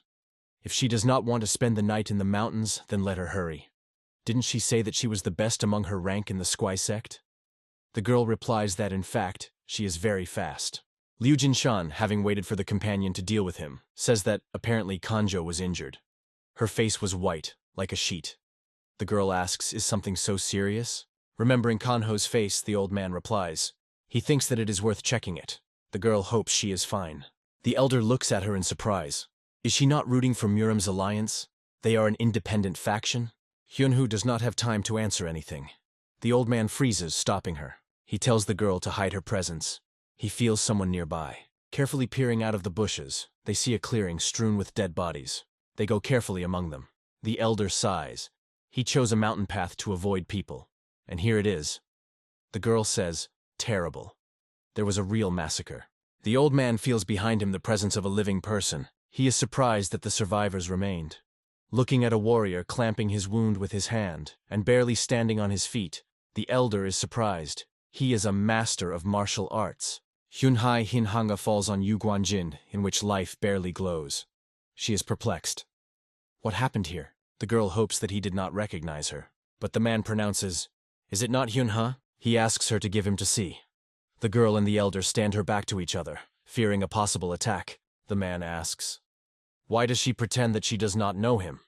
if she does not want to spend the night in the mountains, then let her hurry. Didn't she say that she was the best among her rank in the Squai sect? The girl replies that, in fact, she is very fast. Liu Jinshan, having waited for the companion to deal with him, says that apparently Kanjo was injured. Her face was white, like a sheet. The girl asks, is something so serious? Remembering Kanho's face, the old man replies, he thinks that it is worth checking it. The girl hopes she is fine. The elder looks at her in surprise. Is she not rooting for Murim's alliance? They are an independent faction? Hyun-hee does not have time to answer anything. The old man freezes, stopping her. He tells the girl to hide her presence. He feels someone nearby. Carefully peering out of the bushes, they see a clearing strewn with dead bodies. They go carefully among them. The elder sighs. He chose a mountain path to avoid people. And here it is. The girl says, terrible. There was a real massacre. The old man feels behind him the presence of a living person. He is surprised that the survivors remained. Looking at a warrior clamping his wound with his hand and barely standing on his feet, the elder is surprised. He is a master of martial arts. Hyun-hee Hinhanga falls on Yu Guanjin, in which life barely glows. She is perplexed. What happened here? The girl hopes that he did not recognize her. But the man pronounces, is it not Hyun-hee? He asks her to give him to see. The girl and the elder stand her back to each other, fearing a possible attack. The man asks, why does she pretend that she does not know him?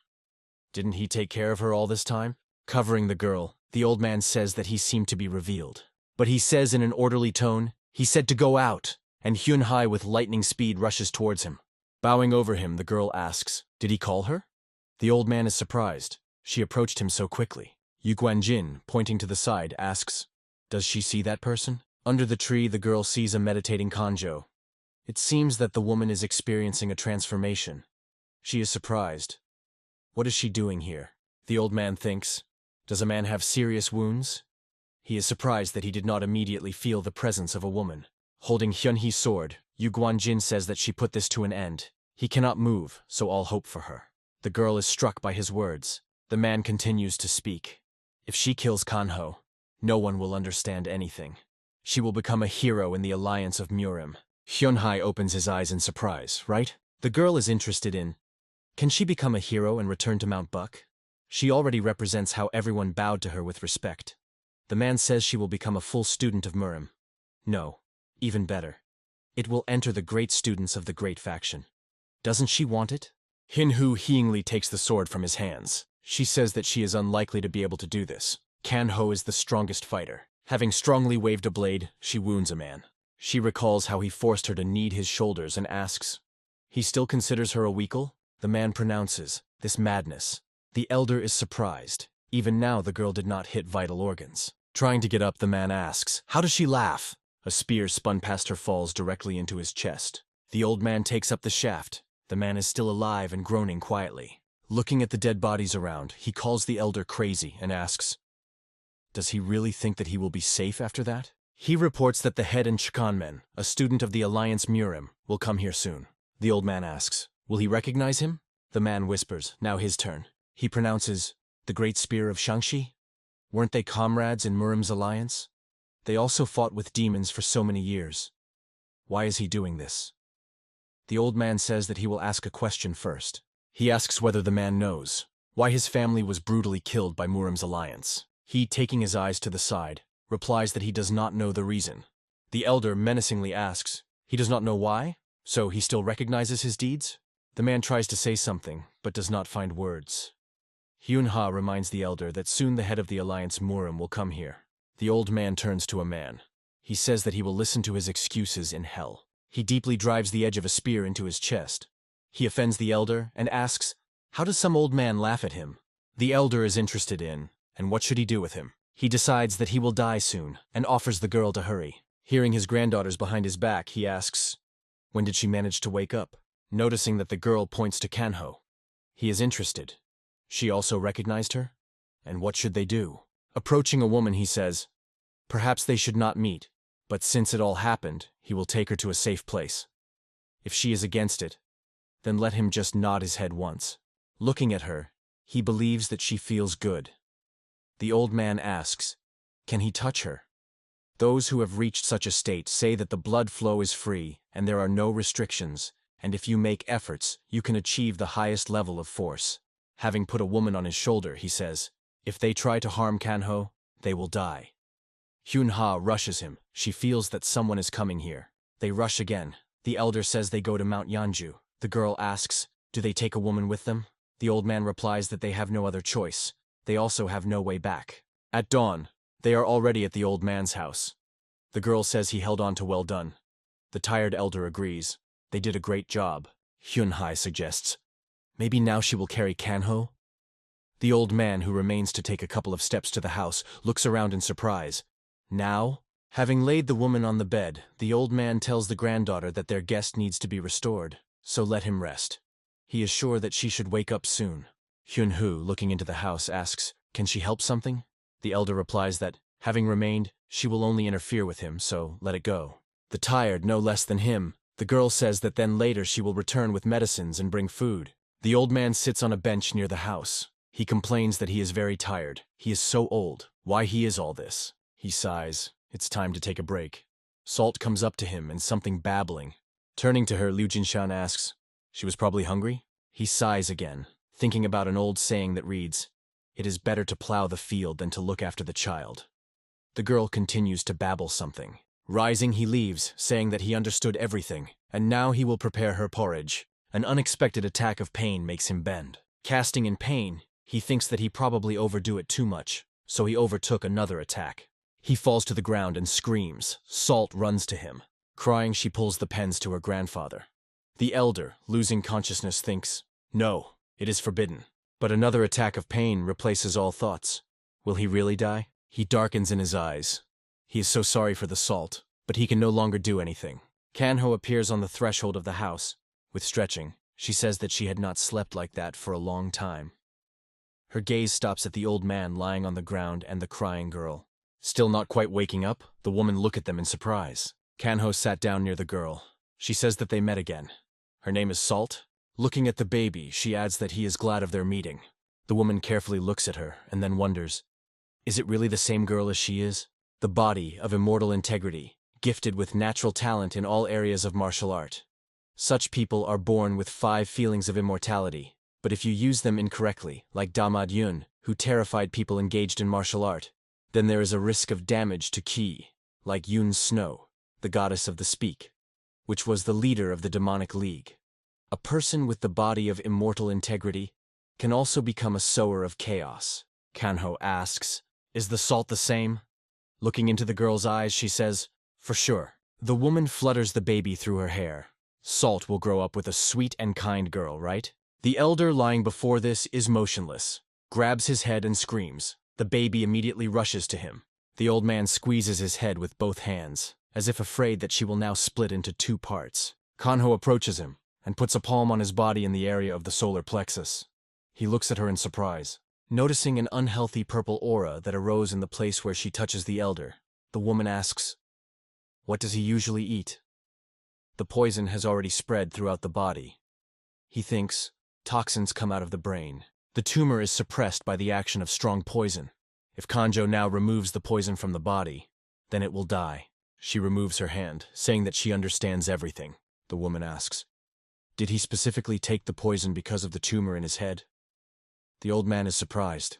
Didn't he take care of her all this time? Covering the girl, the old man says that he seemed to be revealed. But he says in an orderly tone, he said to go out, and Hyun-hee with lightning speed rushes towards him. Bowing over him, the girl asks, did he call her? The old man is surprised. She approached him so quickly. Yu Guanjin, pointing to the side, asks, does she see that person? Under the tree, the girl sees a meditating Kanjo. It seems that the woman is experiencing a transformation. She is surprised. What is she doing here? The old man thinks, does a man have serious wounds? He is surprised that he did not immediately feel the presence of a woman. Holding Hyun-hee's sword, Yu Guanjin says that she put this to an end. He cannot move, so all hope for her. The girl is struck by his words. The man continues to speak. If she kills Kanho, no one will understand anything. She will become a hero in the alliance of Murim. Hyun-hee opens his eyes in surprise, right? The girl is interested in, can she become a hero and return to Mount Buck? She already represents how everyone bowed to her with respect. The man says she will become a full student of Murim. No, even better. It will enter the great students of the great faction. Doesn't she want it? Hyun-hee takes the sword from his hands. She says that she is unlikely to be able to do this. Kanho is the strongest fighter. Having strongly waved a blade, she wounds a man. She recalls how he forced her to knead his shoulders and asks, he still considers her a weakle? The man pronounces, this madness. The elder is surprised. Even now the girl did not hit vital organs. Trying to get up, the man asks, "How does she laugh?" A spear spun past her falls directly into his chest. The old man takes up the shaft. The man is still alive and groaning quietly. Looking at the dead bodies around, he calls the elder crazy and asks, does he really think that he will be safe after that? He reports that the head and Chikanmen, a student of the Alliance Murim, will come here soon. The old man asks, will he recognize him? The man whispers, now his turn. He pronounces, the Great Spear of Shangshi? Weren't they comrades in Murim's alliance? They also fought with demons for so many years. Why is he doing this? The old man says that he will ask a question first. He asks whether the man knows why his family was brutally killed by Murim's alliance. He, taking his eyes to the side, replies that he does not know the reason. The elder menacingly asks, he does not know why? So he still recognizes his deeds? The man tries to say something, but does not find words. Hyun-ha reminds the elder that soon the head of the Alliance Murim will come here. The old man turns to a man. He says that he will listen to his excuses in hell. He deeply drives the edge of a spear into his chest. He offends the elder and asks, how does some old man laugh at him? The elder is interested in, and what should he do with him? He decides that he will die soon and offers the girl to hurry. Hearing his granddaughters behind his back, he asks, when did she manage to wake up? Noticing that the girl points to Kanho. He is interested. She also recognized her? And what should they do? Approaching a woman, he says, perhaps they should not meet, but since it all happened, he will take her to a safe place. If she is against it, then let him just nod his head once. Looking at her, he believes that she feels good. The old man asks, can he touch her? Those who have reached such a state say that the blood flow is free and there are no restrictions, and if you make efforts, you can achieve the highest level of force. Having put a woman on his shoulder, he says, if they try to harm Kanho, they will die. Hyun-ha rushes him. She feels that someone is coming here. They rush again. The elder says they go to Mount Yanju. The girl asks, do they take a woman with them? The old man replies that they have no other choice. They also have no way back. At dawn, they are already at the old man's house. The girl says he held on to well done. The tired elder agrees. They did a great job. Hyun-ha suggests, maybe now she will carry Kanho? The old man, who remains to take a couple of steps to the house, looks around in surprise. Now? Having laid the woman on the bed, the old man tells the granddaughter that their guest needs to be restored, so let him rest. He is sure that she should wake up soon. Hyun-hu, looking into the house, asks, can she help something? The elder replies that, having remained, she will only interfere with him, so let it go. The tired no less than him, the girl says that then later she will return with medicines and bring food. The old man sits on a bench near the house. He complains that he is very tired. He is so old. Why he is all this? He sighs. It's time to take a break. Salt comes up to him and something babbling. Turning to her, Liu Jinshan asks, she was probably hungry? He sighs again, thinking about an old saying that reads, it is better to plow the field than to look after the child. The girl continues to babble something. Rising, he leaves, saying that he understood everything, and now he will prepare her porridge. An unexpected attack of pain makes him bend. Casting in pain, he thinks that he probably overdo it too much, so he overtook another attack. He falls to the ground and screams. Salt runs to him. Crying, she pulls the pens to her grandfather. The elder, losing consciousness, thinks, no, it is forbidden. But another attack of pain replaces all thoughts. Will he really die? He darkens in his eyes. He is so sorry for the salt, but he can no longer do anything. Kanho appears on the threshold of the house. With stretching, she says that she had not slept like that for a long time. Her gaze stops at the old man lying on the ground and the crying girl. Still not quite waking up, the woman look at them in surprise. Kanho sat down near the girl. She says that they met again. Her name is Salt. Looking at the baby, she adds that he is glad of their meeting. The woman carefully looks at her and then wonders, is it really the same girl as she is? The body of immortal integrity, gifted with natural talent in all areas of martial art. Such people are born with 5 feelings of immortality, but if you use them incorrectly, like Damad Yun, who terrified people engaged in martial art, then there is a risk of damage to Ki, like Yun Snow, the goddess of the Speak, which was the leader of the demonic league. A person with the body of immortal integrity can also become a sower of chaos. Kanho asks, is the salt the same? Looking into the girl's eyes, she says, for sure. The woman flutters the baby through her hair. Salt will grow up with a sweet and kind girl, right? The elder lying before this is motionless, grabs his head and screams. The baby immediately rushes to him. The old man squeezes his head with both hands, as if afraid that she will now split into two parts. Kanho approaches him and puts a palm on his body in the area of the solar plexus. He looks at her in surprise. Noticing an unhealthy purple aura that arose in the place where she touches the elder, the woman asks, "What does he usually eat?" The poison has already spread throughout the body. He thinks, toxins come out of the brain. The tumor is suppressed by the action of strong poison. If Kanjo now removes the poison from the body, then it will die. She removes her hand, saying that she understands everything. The woman asks, "Did he specifically take the poison because of the tumor in his head?" The old man is surprised.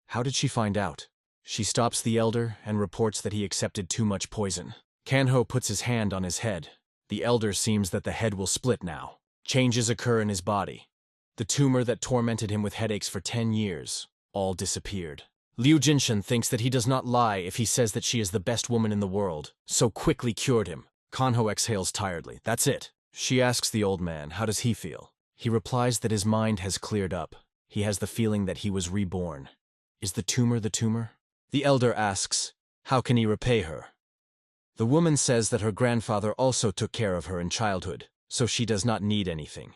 How did she find out? She stops the elder and reports that he accepted too much poison. Kanho puts his hand on his head. The elder seems that the head will split now. Changes occur in his body. The tumor that tormented him with headaches for 10 years, all disappeared. Liu Jinshan thinks that he does not lie if he says that she is the best woman in the world, so quickly cured him. Kanho exhales tiredly. That's it. She asks the old man, how does he feel? He replies that his mind has cleared up. He has the feeling that he was reborn. Is the tumor the tumor? The elder asks, how can he repay her? The woman says that her grandfather also took care of her in childhood, so she does not need anything.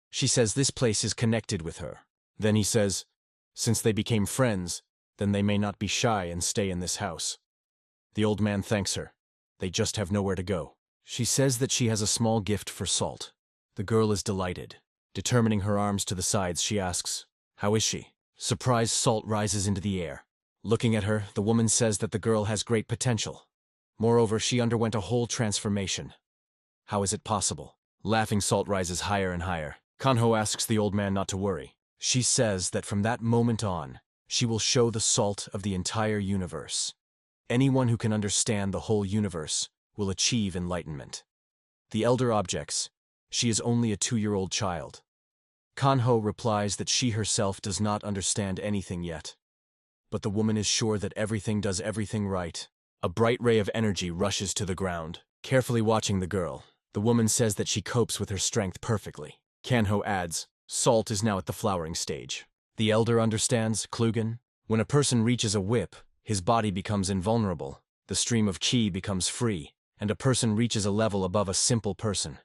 She says this place is connected with her. Then he says, since they became friends, then they may not be shy and stay in this house. The old man thanks her. They just have nowhere to go. She says that she has a small gift for Salt. The girl is delighted. Determining her arms to the sides, she asks, how is she? Surprised, Salt rises into the air. Looking at her, the woman says that the girl has great potential. Moreover, she underwent a whole transformation. How is it possible? Laughing, Salt rises higher and higher. Kanho asks the old man not to worry. She says that from that moment on, she will show the Salt of the entire universe. Anyone who can understand the whole universe will achieve enlightenment. The elder objects, she is only a 2-year-old child. Kanho replies that she herself does not understand anything yet. But the woman is sure that everything does everything right. A bright ray of energy rushes to the ground. Carefully watching the girl, the woman says that she copes with her strength perfectly. Kanho adds, Salt is now at the flowering stage. The elder understands, Klugen. When a person reaches a whip, his body becomes invulnerable, the stream of chi becomes free, and a person reaches a level above a simple person.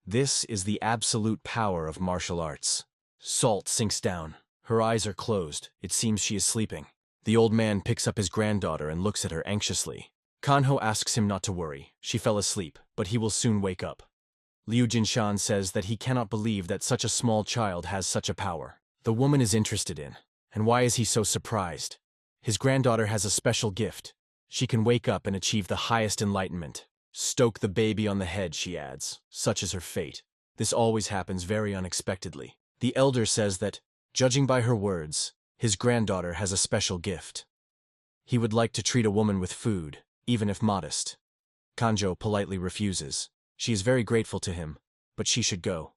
This is the absolute power of martial arts. Salt sinks down. Her eyes are closed. It seems she is sleeping. The old man picks up his granddaughter and looks at her anxiously. Kanho asks him not to worry. She fell asleep, but he will soon wake up. Liu Jinshan says that he cannot believe that such a small child has such a power. The woman is interested in. And why is he so surprised? His granddaughter has a special gift. She can wake up and achieve the highest enlightenment. Stoke the baby on the head, she adds. Such is her fate. This always happens very unexpectedly. The elder says that, judging by her words, his granddaughter has a special gift. He would like to treat a woman with food, even if modest. Kanjo politely refuses. She is very grateful to him, but she should go.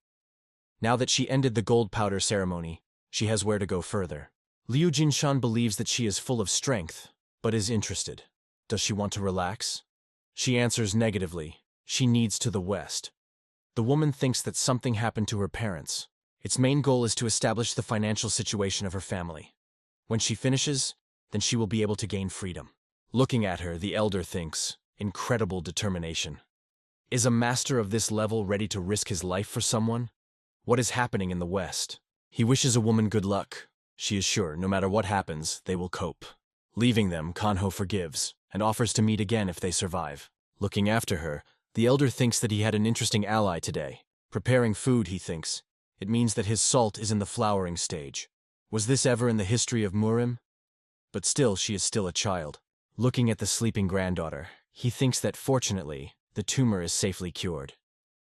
Now that she ended the gold powder ceremony, she has where to go further. Liu Jinshan believes that she is full of strength, but is interested. Does she want to relax? She answers negatively. She needs to the west. The woman thinks that something happened to her parents. Its main goal is to establish the financial situation of her family. When she finishes, then she will be able to gain freedom. Looking at her, the elder thinks, incredible determination. Is a master of this level ready to risk his life for someone? What is happening in the West? He wishes a woman good luck. She is sure, no matter what happens, they will cope. Leaving them, Kanho forgives, and offers to meet again if they survive. Looking after her, the elder thinks that he had an interesting ally today. Preparing food, he thinks. It means that his Salt is in the flowering stage. Was this ever in the history of Murim? But still, she is still a child. Looking at the sleeping granddaughter, he thinks that fortunately, the tumor is safely cured.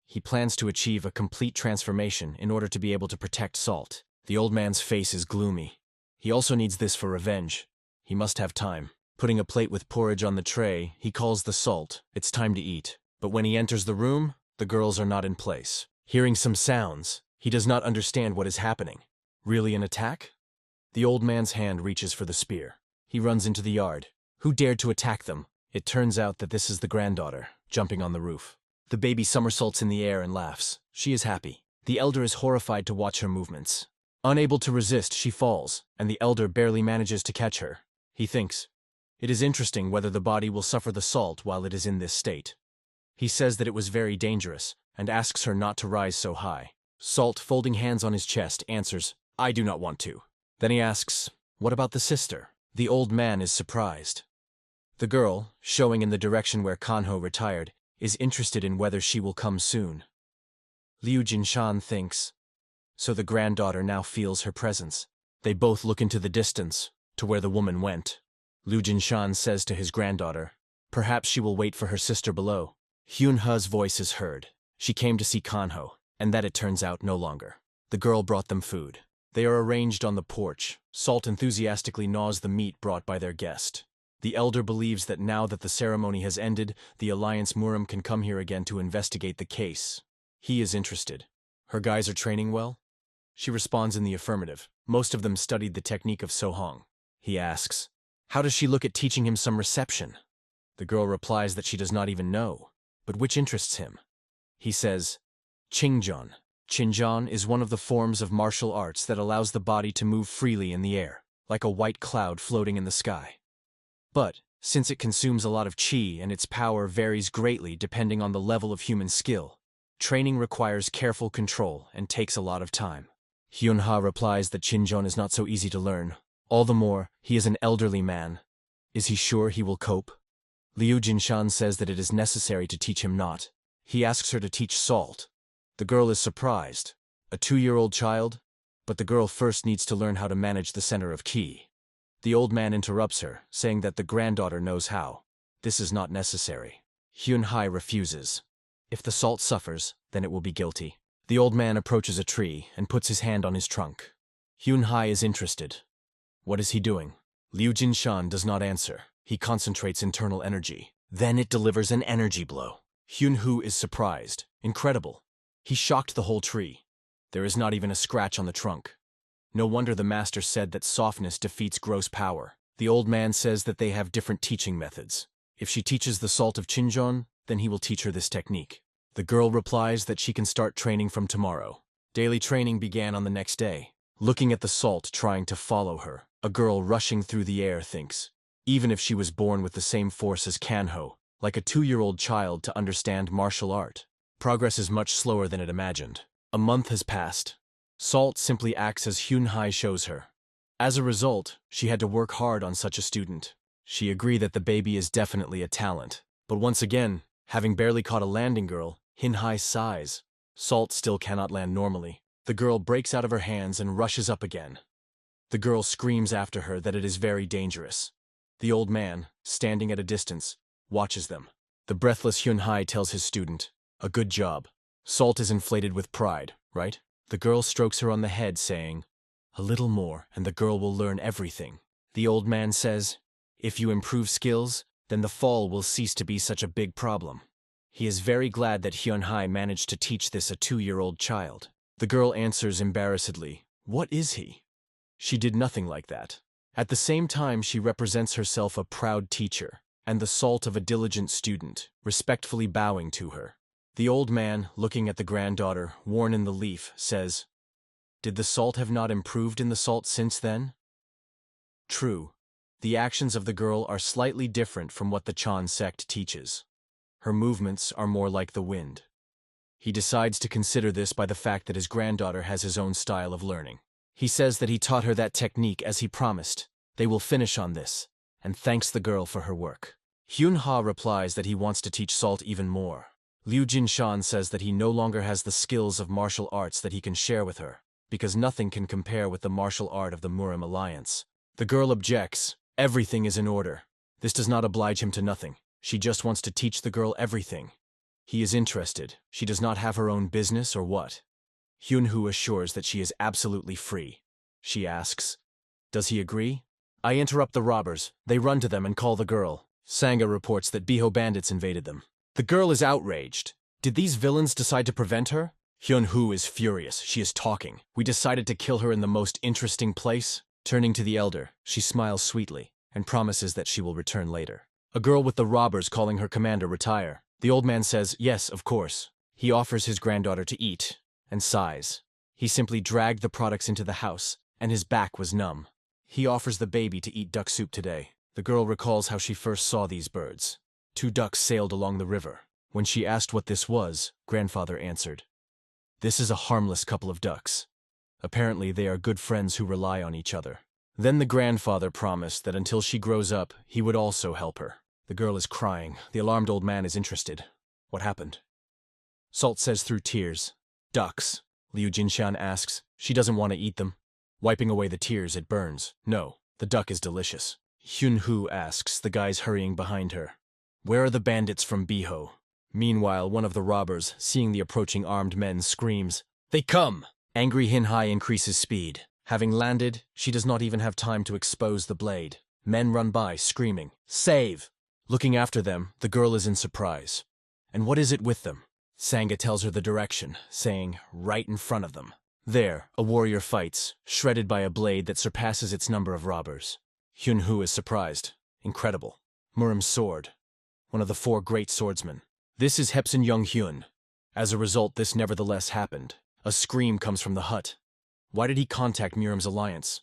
He plans to achieve a complete transformation in order to be able to protect Salt. The old man's face is gloomy. He also needs this for revenge. He must have time. Putting a plate with porridge on the tray, he calls the Salt. It's time to eat. But when he enters the room, the girls are not in place. Hearing some sounds, he does not understand what is happening. Really an attack? The old man's hand reaches for the spear. He runs into the yard. Who dared to attack them? It turns out that this is the granddaughter, jumping on the roof. The baby somersaults in the air and laughs. She is happy. The elder is horrified to watch her movements. Unable to resist, she falls, and the elder barely manages to catch her. He thinks, It is interesting whether the body will suffer the salt while it is in this state. He says that it was very dangerous, and asks her not to rise so high. Salt, folding hands on his chest, answers, "I do not want to." Then he asks, "What about the sister?" The old man is surprised. The girl, showing in the direction where Kanho retired, is interested in whether she will come soon. Liu Jinshan thinks, so the granddaughter now feels her presence. They both look into the distance, to where the woman went. Liu Jinshan says to his granddaughter, "Perhaps she will wait for her sister below." Hyunha's voice is heard. She came to see Kanho, and that it turns out no longer. The girl brought them food. They are arranged on the porch. Salt enthusiastically gnaws the meat brought by their guest. The elder believes that now that the ceremony has ended, the Alliance Murim can come here again to investigate the case. He is interested. Her guys are training well? She responds in the affirmative. Most of them studied the technique of Sohong. He asks, how does she look at teaching him some reception? The girl replies that she does not even know, but which interests him. He says, Qingjian. Qingjian is one of the forms of martial arts that allows the body to move freely in the air, like a white cloud floating in the sky. But, since it consumes a lot of qi and its power varies greatly depending on the level of human skill, training requires careful control and takes a lot of time. Hyunha replies that Qingjian is not so easy to learn. All the more, he is an elderly man. Is he sure he will cope? Liu Jinshan says that it is necessary to teach him not. He asks her to teach Salt. The girl is surprised. A 2-year-old child? But the girl first needs to learn how to manage the center of qi. The old man interrupts her, saying that the granddaughter knows how. This is not necessary. Hyunhai refuses. If the Salt suffers, then it will be guilty. The old man approaches a tree and puts his hand on his trunk. Hyunhai is interested. What is he doing? Liu Jinshan does not answer. He concentrates internal energy. Then it delivers an energy blow. Hyunhu is surprised. Incredible. He shocked the whole tree. There is not even a scratch on the trunk. No wonder the master said that softness defeats gross power. The old man says that they have different teaching methods. If she teaches the Salt of Qingjian, then he will teach her this technique. The girl replies that she can start training from tomorrow. Daily training began on the next day. Looking at the Salt trying to follow her, a girl rushing through the air thinks, even if she was born with the same force as Kanho, like a 2-year-old child to understand martial art, progress is much slower than it imagined. A month has passed. Salt simply acts as Hyunhai shows her. As a result, she had to work hard on such a student. She agreed that the baby is definitely a talent. But once again, having barely caught a landing girl, Hyunhai sighs. Salt still cannot land normally. The girl breaks out of her hands and rushes up again. The girl screams after her that it is very dangerous. The old man, standing at a distance, watches them. The breathless Hyunhai tells his student, "A good job. Salt is inflated with pride, right?" The girl strokes her on the head, saying, "A little more, and the girl will learn everything." The old man says, "If you improve skills, then the fall will cease to be such a big problem." He is very glad that Hyunhai managed to teach this a 2-year-old child. The girl answers embarrassedly, "What is he?" She did nothing like that. At the same time, she represents herself a proud teacher, and the Salt of a diligent student, respectfully bowing to her. The old man, looking at the granddaughter, worn in the leaf, says, "Did the Salt have not improved in the Salt since then?" True. The actions of the girl are slightly different from what the Chan sect teaches. Her movements are more like the wind. He decides to consider this by the fact that his granddaughter has his own style of learning. He says that he taught her that technique as he promised. They will finish on this, and thanks the girl for her work. Hyunha replies that he wants to teach Salt even more. Liu Jinshan says that he no longer has the skills of martial arts that he can share with her, because nothing can compare with the martial art of the Murim Alliance. The girl objects. Everything is in order. This does not oblige him to nothing. She just wants to teach the girl everything. He is interested. She does not have her own business or what? Hyunhu assures that she is absolutely free. She asks, "Does he agree?" I interrupt the robbers. They run to them and call the girl. Sangha reports that Biho bandits invaded them. The girl is outraged. Did these villains decide to prevent her? Hyunhu is furious. She is talking. We decided to kill her in the most interesting place. Turning to the elder, she smiles sweetly and promises that she will return later. A girl with the robbers calling her commander retire. The old man says, "Yes, of course." He offers his granddaughter to eat, and sighs. He simply dragged the products into the house, and his back was numb. He offers the baby to eat duck soup today. The girl recalls how she first saw these birds. 2 ducks sailed along the river. When she asked what this was, grandfather answered, "This is a harmless couple of ducks. Apparently they are good friends who rely on each other." Then the grandfather promised that until she grows up, he would also help her. The girl is crying. The alarmed old man is interested. What happened? Salt says through tears, "Ducks." Liu Jinshan asks. She doesn't want to eat them. Wiping away the tears, it burns. No, the duck is delicious. Hyunhu asks, the guys hurrying behind her, "Where are the bandits from Biho?" Meanwhile, one of the robbers, seeing the approaching armed men, screams, "They come!" Angry Hinhai increases speed. Having landed, she does not even have time to expose the blade. Men run by, screaming, "Save!" Looking after them, the girl is in surprise. And what is it with them? Sangha tells her the direction, saying, "Right in front of them." There, a warrior fights, shredded by a blade that surpasses its number of robbers. Hyunhu is surprised. Incredible. Murim's sword. One of the 4 great swordsmen. This is Hepsin Younghyun. As a result, this nevertheless happened. A scream comes from the hut. Why did he contact Murim's alliance?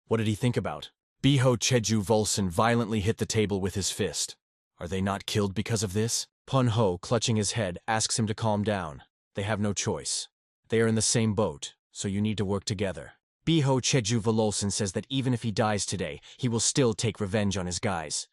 What did he think about? Biho Cheju Volson violently hit the table with his fist. Are they not killed because of this? Punho, clutching his head, asks him to calm down. They have no choice. They are in the same boat, so you need to work together. Biho Cheju Volson says that even if he dies today, he will still take revenge on his guys.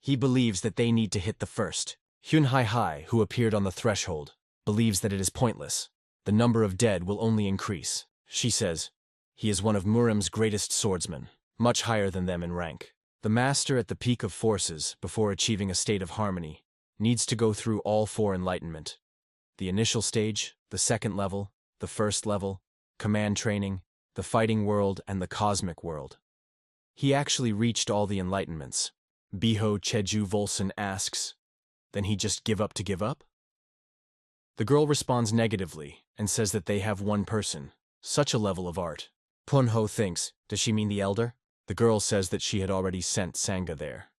He believes that they need to hit the first. Hyunhai Hai, who appeared on the threshold, believes that it is pointless. The number of dead will only increase. She says, he is one of Murim's greatest swordsmen, much higher than them in rank. The master at the peak of forces, before achieving a state of harmony, needs to go through all 4 enlightenment. The initial stage, the second level, the first level, command training, the fighting world, and the cosmic world. He actually reached all the enlightenments. Biho Cheju Volson asks, then he just give up to give up? The girl responds negatively and says that they have one person. Such a level of art. Punho thinks, does she mean the elder? The girl says that she had already sent Sangha there.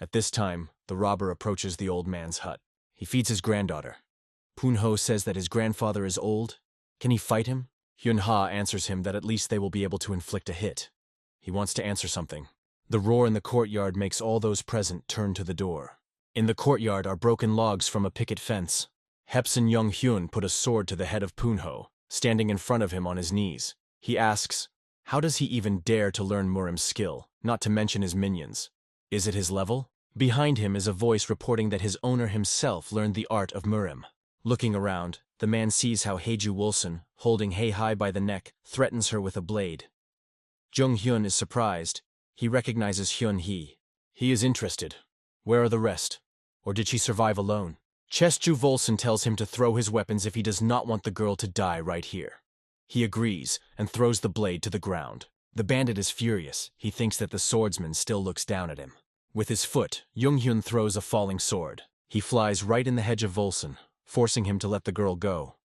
At this time, the robber approaches the old man's hut. He feeds his granddaughter. Punho says that his grandfather is old. Can he fight him? Hyunha answers him that at least they will be able to inflict a hit. He wants to answer something. The roar in the courtyard makes all those present turn to the door. In the courtyard are broken logs from a picket fence. Hepsin Younghyun put a sword to the head of Punho, standing in front of him on his knees. He asks, how does he even dare to learn Murim's skill, not to mention his minions? Is it his level? Behind him is a voice reporting that his owner himself learned the art of Murim. Looking around, the man sees how Heiju Wilson, holding Hei Hai by the neck, threatens her with a blade. Jung Hyun is surprised. He recognizes Hyun Hee. He is interested. Where are the rest? Or did she survive alone? Chestu Volson tells him to throw his weapons if he does not want the girl to die right here. He agrees and throws the blade to the ground. The bandit is furious. He thinks that the swordsman still looks down at him. With his foot, Jung-hyun throws a falling sword. He flies right in the hedge of Volson, forcing him to let the girl go.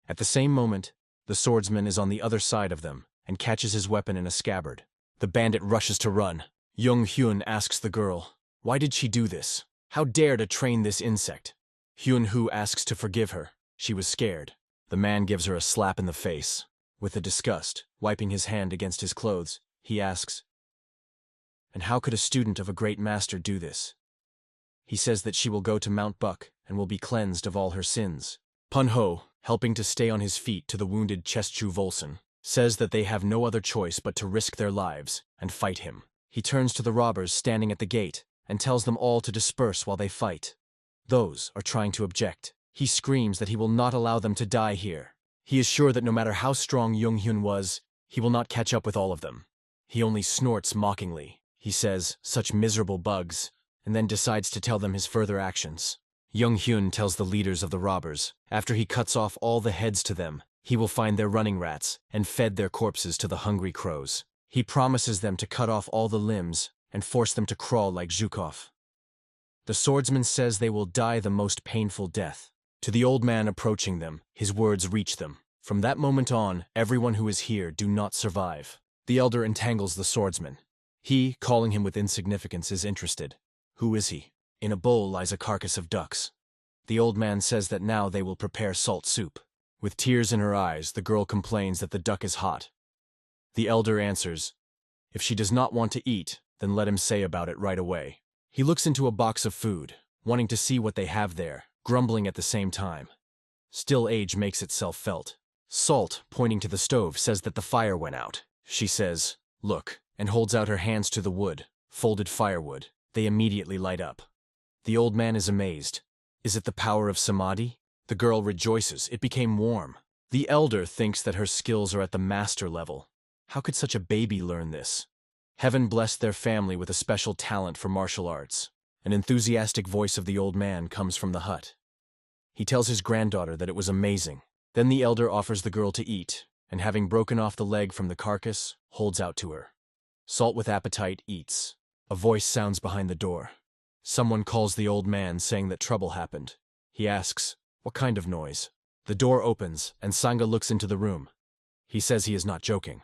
At the same moment, the swordsman is on the other side of them and catches his weapon in a scabbard. The bandit rushes to run. Jung-hyun asks the girl, why did she do this? How dare to train this insect? Hyun-hoo asks to forgive her. She was scared. The man gives her a slap in the face. With a disgust, wiping his hand against his clothes, he asks, and how could a student of a great master do this? He says that she will go to Mount Buck and will be cleansed of all her sins. Punho, helping to stay on his feet to the wounded Chestu Volson, says that they have no other choice but to risk their lives and fight him. He turns to the robbers standing at the gate and tells them all to disperse while they fight. Those are trying to object. He screams that he will not allow them to die here. He is sure that no matter how strong Jung-hyun was, he will not catch up with all of them. He only snorts mockingly. He says, such miserable bugs, and then decides to tell them his further actions. Jung-hyun tells the leaders of the robbers, after he cuts off all the heads to them, he will find their running rats and fed their corpses to the hungry crows. He promises them to cut off all the limbs and force them to crawl like Zhukov. The swordsman says they will die the most painful death. To the old man approaching them, his words reach them. From that moment on, everyone who is here do not survive. The elder entangles the swordsman. He, calling him with insignificance, is interested. Who is he? In a bowl lies a carcass of ducks. The old man says that now they will prepare salt soup. With tears in her eyes, the girl complains that the duck is hot. The elder answers, if she does not want to eat, then let him say about it right away. He looks into a box of food, wanting to see what they have there, grumbling at the same time. Still, age makes itself felt. Salt, pointing to the stove, says that the fire went out. She says, "Look," and holds out her hands to the wood, folded firewood. They immediately light up. The old man is amazed. Is it the power of samadhi? The girl rejoices. It became warm. The elder thinks that her skills are at the master level. How could such a baby learn this? Heaven blessed their family with a special talent for martial arts. An enthusiastic voice of the old man comes from the hut. He tells his granddaughter that it was amazing. Then the elder offers the girl to eat, and having broken off the leg from the carcass, holds out to her. Salt with appetite eats. A voice sounds behind the door. Someone calls the old man saying that trouble happened. He asks, "What kind of noise?" The door opens, and Sanga looks into the room. He says he is not joking.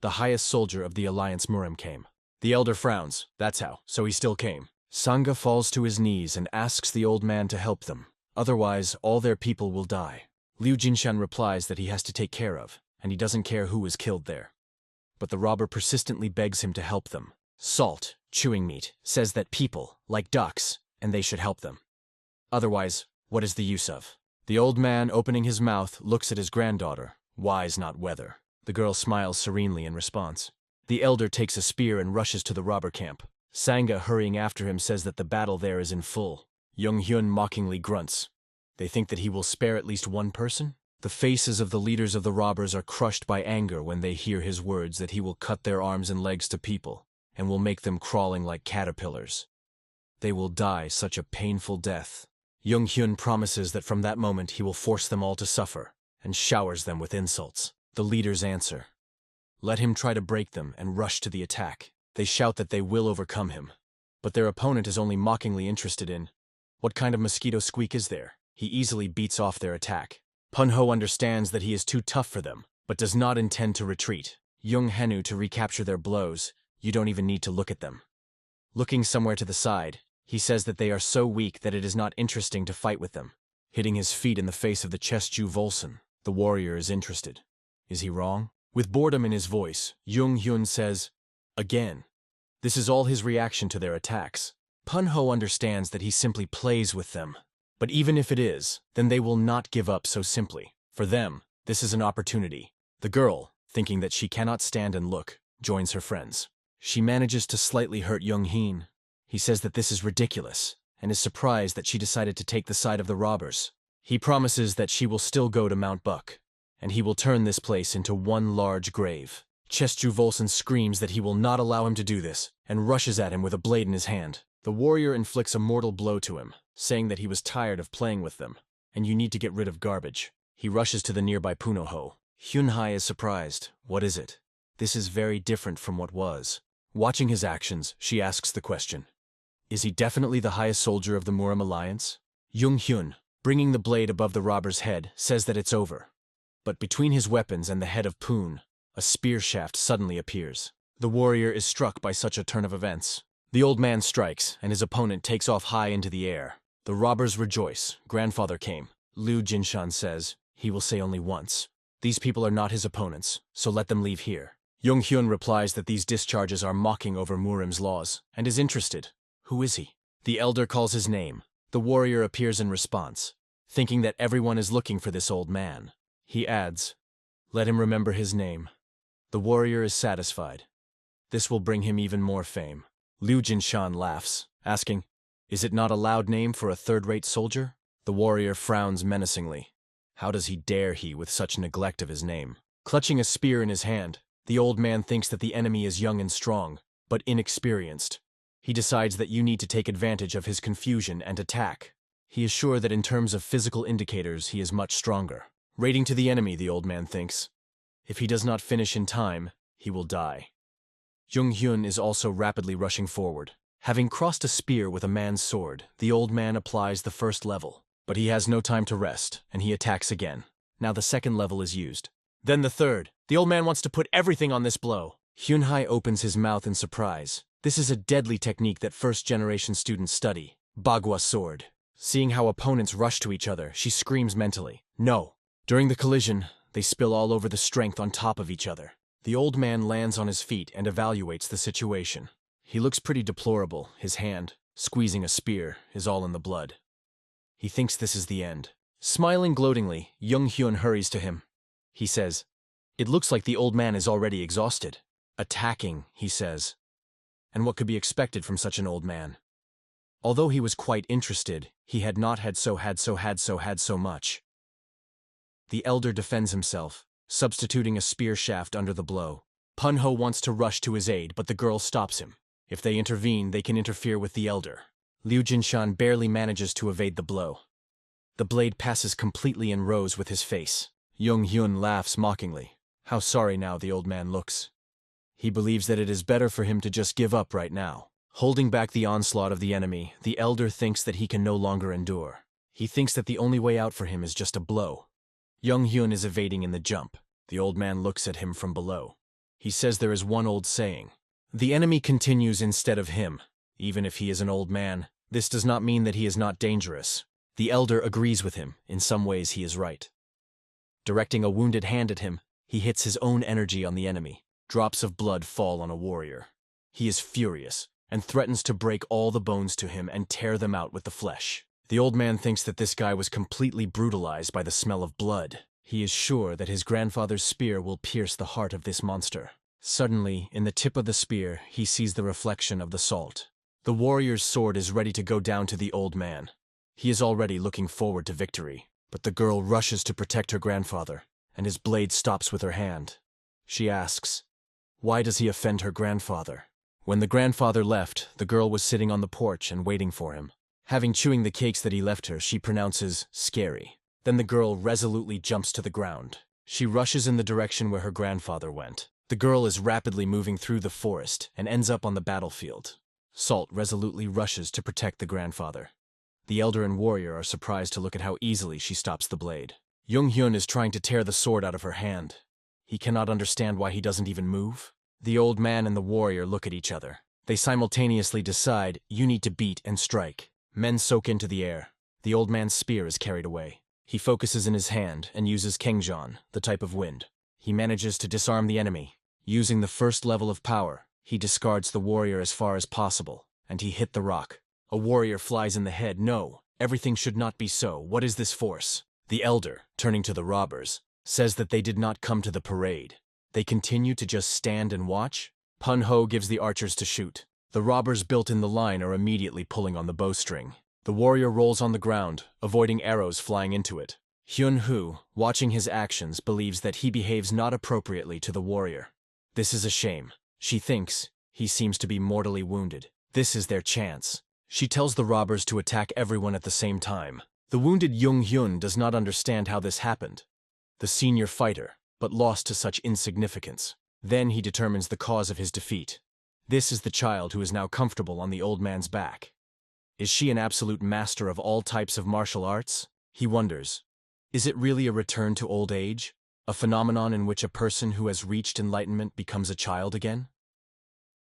The highest soldier of the Alliance Murim came. The elder frowns. That's how, so he still came. Sanga falls to his knees and asks the old man to help them. Otherwise, all their people will die. Liu Jinshan replies that he has to take care of, and he doesn't care who is killed there. But the robber persistently begs him to help them. Salt, chewing meat, says that people, like ducks, and they should help them. Otherwise, what is the use of? The old man, opening his mouth, looks at his granddaughter, wise not whether. The girl smiles serenely in response. The elder takes a spear and rushes to the robber camp. Sanga, hurrying after him, says that the battle there is in full. Young-hyun mockingly grunts. They think that he will spare at least one person? The faces of the leaders of the robbers are crushed by anger when they hear his words that he will cut their arms and legs to people, and will make them crawling like caterpillars. They will die such a painful death. Young-hyun promises that from that moment he will force them all to suffer, and showers them with insults. The leaders answer. Let him try to break them and rush to the attack. They shout that they will overcome him. But their opponent is only mockingly interested in, what kind of mosquito squeak is there? He easily beats off their attack. Punho understands that he is too tough for them, but does not intend to retreat. Young Henu to recapture their blows, you don't even need to look at them. Looking somewhere to the side, he says that they are so weak that it is not interesting to fight with them. Hitting his feet in the face of the Chestu Volson, the warrior is interested. Is he wrong? With boredom in his voice, Young-hyun says, again. This is all his reaction to their attacks. Punho understands that he simply plays with them. But even if it is, then they will not give up so simply. For them, this is an opportunity. The girl, thinking that she cannot stand and look, joins her friends. She manages to slightly hurt Young-hin. He says that this is ridiculous, and is surprised that she decided to take the side of the robbers. He promises that she will still go to Mount Buck, and he will turn this place into one large grave. Chestu Volson screams that he will not allow him to do this, and rushes at him with a blade in his hand. The warrior inflicts a mortal blow to him, saying that he was tired of playing with them, and you need to get rid of garbage. He rushes to the nearby Punoho. Hyunhai is surprised. What is it? This is very different from what was. Watching his actions, she asks the question. Is he definitely the highest soldier of the Murim Alliance? Young-hyun, bringing the blade above the robber's head, says that it's over. But between his weapons and the head of Poon, a spear shaft suddenly appears. The warrior is struck by such a turn of events. The old man strikes, and his opponent takes off high into the air. The robbers rejoice. Grandfather came. Liu Jinshan says, he will say only once. These people are not his opponents, so let them leave here. Young-hyun replies that these discharges are mocking over Murim's laws, and is interested. Who is he? The elder calls his name. The warrior appears in response, thinking that everyone is looking for this old man. He adds, let him remember his name. The warrior is satisfied. This will bring him even more fame. Liu Jinshan laughs, asking, is it not a loud name for a third-rate soldier? The warrior frowns menacingly. How does he dare with such neglect of his name? Clutching a spear in his hand, the old man thinks that the enemy is young and strong, but inexperienced. He decides that you need to take advantage of his confusion and attack. He is sure that in terms of physical indicators he is much stronger. Raiding to the enemy, the old man thinks. If he does not finish in time, he will die. Young-hyun is also rapidly rushing forward. Having crossed a spear with a man's sword, the old man applies the first level. But he has no time to rest, and he attacks again. Now the second level is used. Then the third. The old man wants to put everything on this blow. Hyunhai opens his mouth in surprise. This is a deadly technique that first-generation students study. Bagua sword. Seeing how opponents rush to each other, she screams mentally, no. During the collision, they spill all over the strength on top of each other. The old man lands on his feet and evaluates the situation. He looks pretty deplorable. His hand, squeezing a spear, is all in the blood. He thinks this is the end. Smiling gloatingly, Young-hyun hurries to him. He says, "It looks like the old man is already exhausted." "Attacking," he says. And what could be expected from such an old man? Although he was quite interested, he had not had so much. The elder defends himself, substituting a spear shaft under the blow. Punho wants to rush to his aid, but the girl stops him. If they intervene, they can interfere with the elder. Liu Jinshan barely manages to evade the blow. The blade passes completely in rows with his face. Young-hyun laughs mockingly. How sorry now the old man looks. He believes that it is better for him to just give up right now. Holding back the onslaught of the enemy, the elder thinks that he can no longer endure. He thinks that the only way out for him is just a blow. Young-hyun is evading in the jump. The old man looks at him from below. He says there is one old saying. The enemy continues instead of him. Even if he is an old man, this does not mean that he is not dangerous. The elder agrees with him. In some ways he is right. Directing a wounded hand at him, he hits his own energy on the enemy. Drops of blood fall on a warrior. He is furious and threatens to break all the bones to him and tear them out with the flesh. The old man thinks that this guy was completely brutalized by the smell of blood. He is sure that his grandfather's spear will pierce the heart of this monster. Suddenly, in the tip of the spear, he sees the reflection of the salt. The warrior's sword is ready to go down to the old man. He is already looking forward to victory, but the girl rushes to protect her grandfather, and his blade stops with her hand. She asks, why does he offend her grandfather? When the grandfather left, the girl was sitting on the porch and waiting for him. Having chewing the cakes that he left her, she pronounces, scary. Then the girl resolutely jumps to the ground. She rushes in the direction where her grandfather went. The girl is rapidly moving through the forest and ends up on the battlefield. Salt resolutely rushes to protect the grandfather. The elder and warrior are surprised to look at how easily she stops the blade. Young-hyun is trying to tear the sword out of her hand. He cannot understand why he doesn't even move. The old man and the warrior look at each other. They simultaneously decide, you need to beat and strike. Men soak into the air. The old man's spear is carried away. He focuses in his hand and uses Kengjan, the type of wind. He manages to disarm the enemy. Using the first level of power, he discards the warrior as far as possible, and he hit the rock. A warrior flies in the head. No, everything should not be so. What is this force? The elder, turning to the robbers, says that they did not come to the parade. They continue to just stand and watch. Punho gives the archers to shoot. The robbers built in the line are immediately pulling on the bowstring. The warrior rolls on the ground, avoiding arrows flying into it. Hyun-hoo, watching his actions, believes that he behaves not appropriately to the warrior. This is a shame. She thinks he seems to be mortally wounded. This is their chance. She tells the robbers to attack everyone at the same time. The wounded Young-hyun does not understand how this happened. The senior fighter, but lost to such insignificance. Then he determines the cause of his defeat. This is the child who is now comfortable on the old man's back. Is she an absolute master of all types of martial arts? He wonders. Is it really a return to old age? A phenomenon in which a person who has reached enlightenment becomes a child again?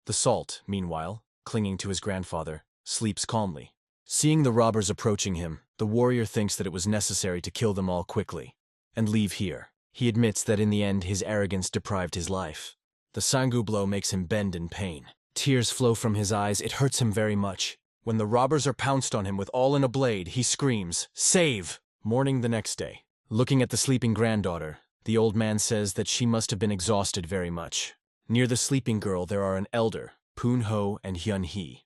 The salt, meanwhile, clinging to his grandfather, sleeps calmly. Seeing the robbers approaching him, the warrior thinks that it was necessary to kill them all quickly and leave here. He admits that in the end his arrogance deprived his life. The sangu blow makes him bend in pain. Tears flow from his eyes. It hurts him very much. When the robbers are pounced on him with all in a blade, he screams, "Save!" Morning the next day. Looking at the sleeping granddaughter, the old man says that she must have been exhausted very much. Near the sleeping girl there are an elder, Punho and Hyun-hee.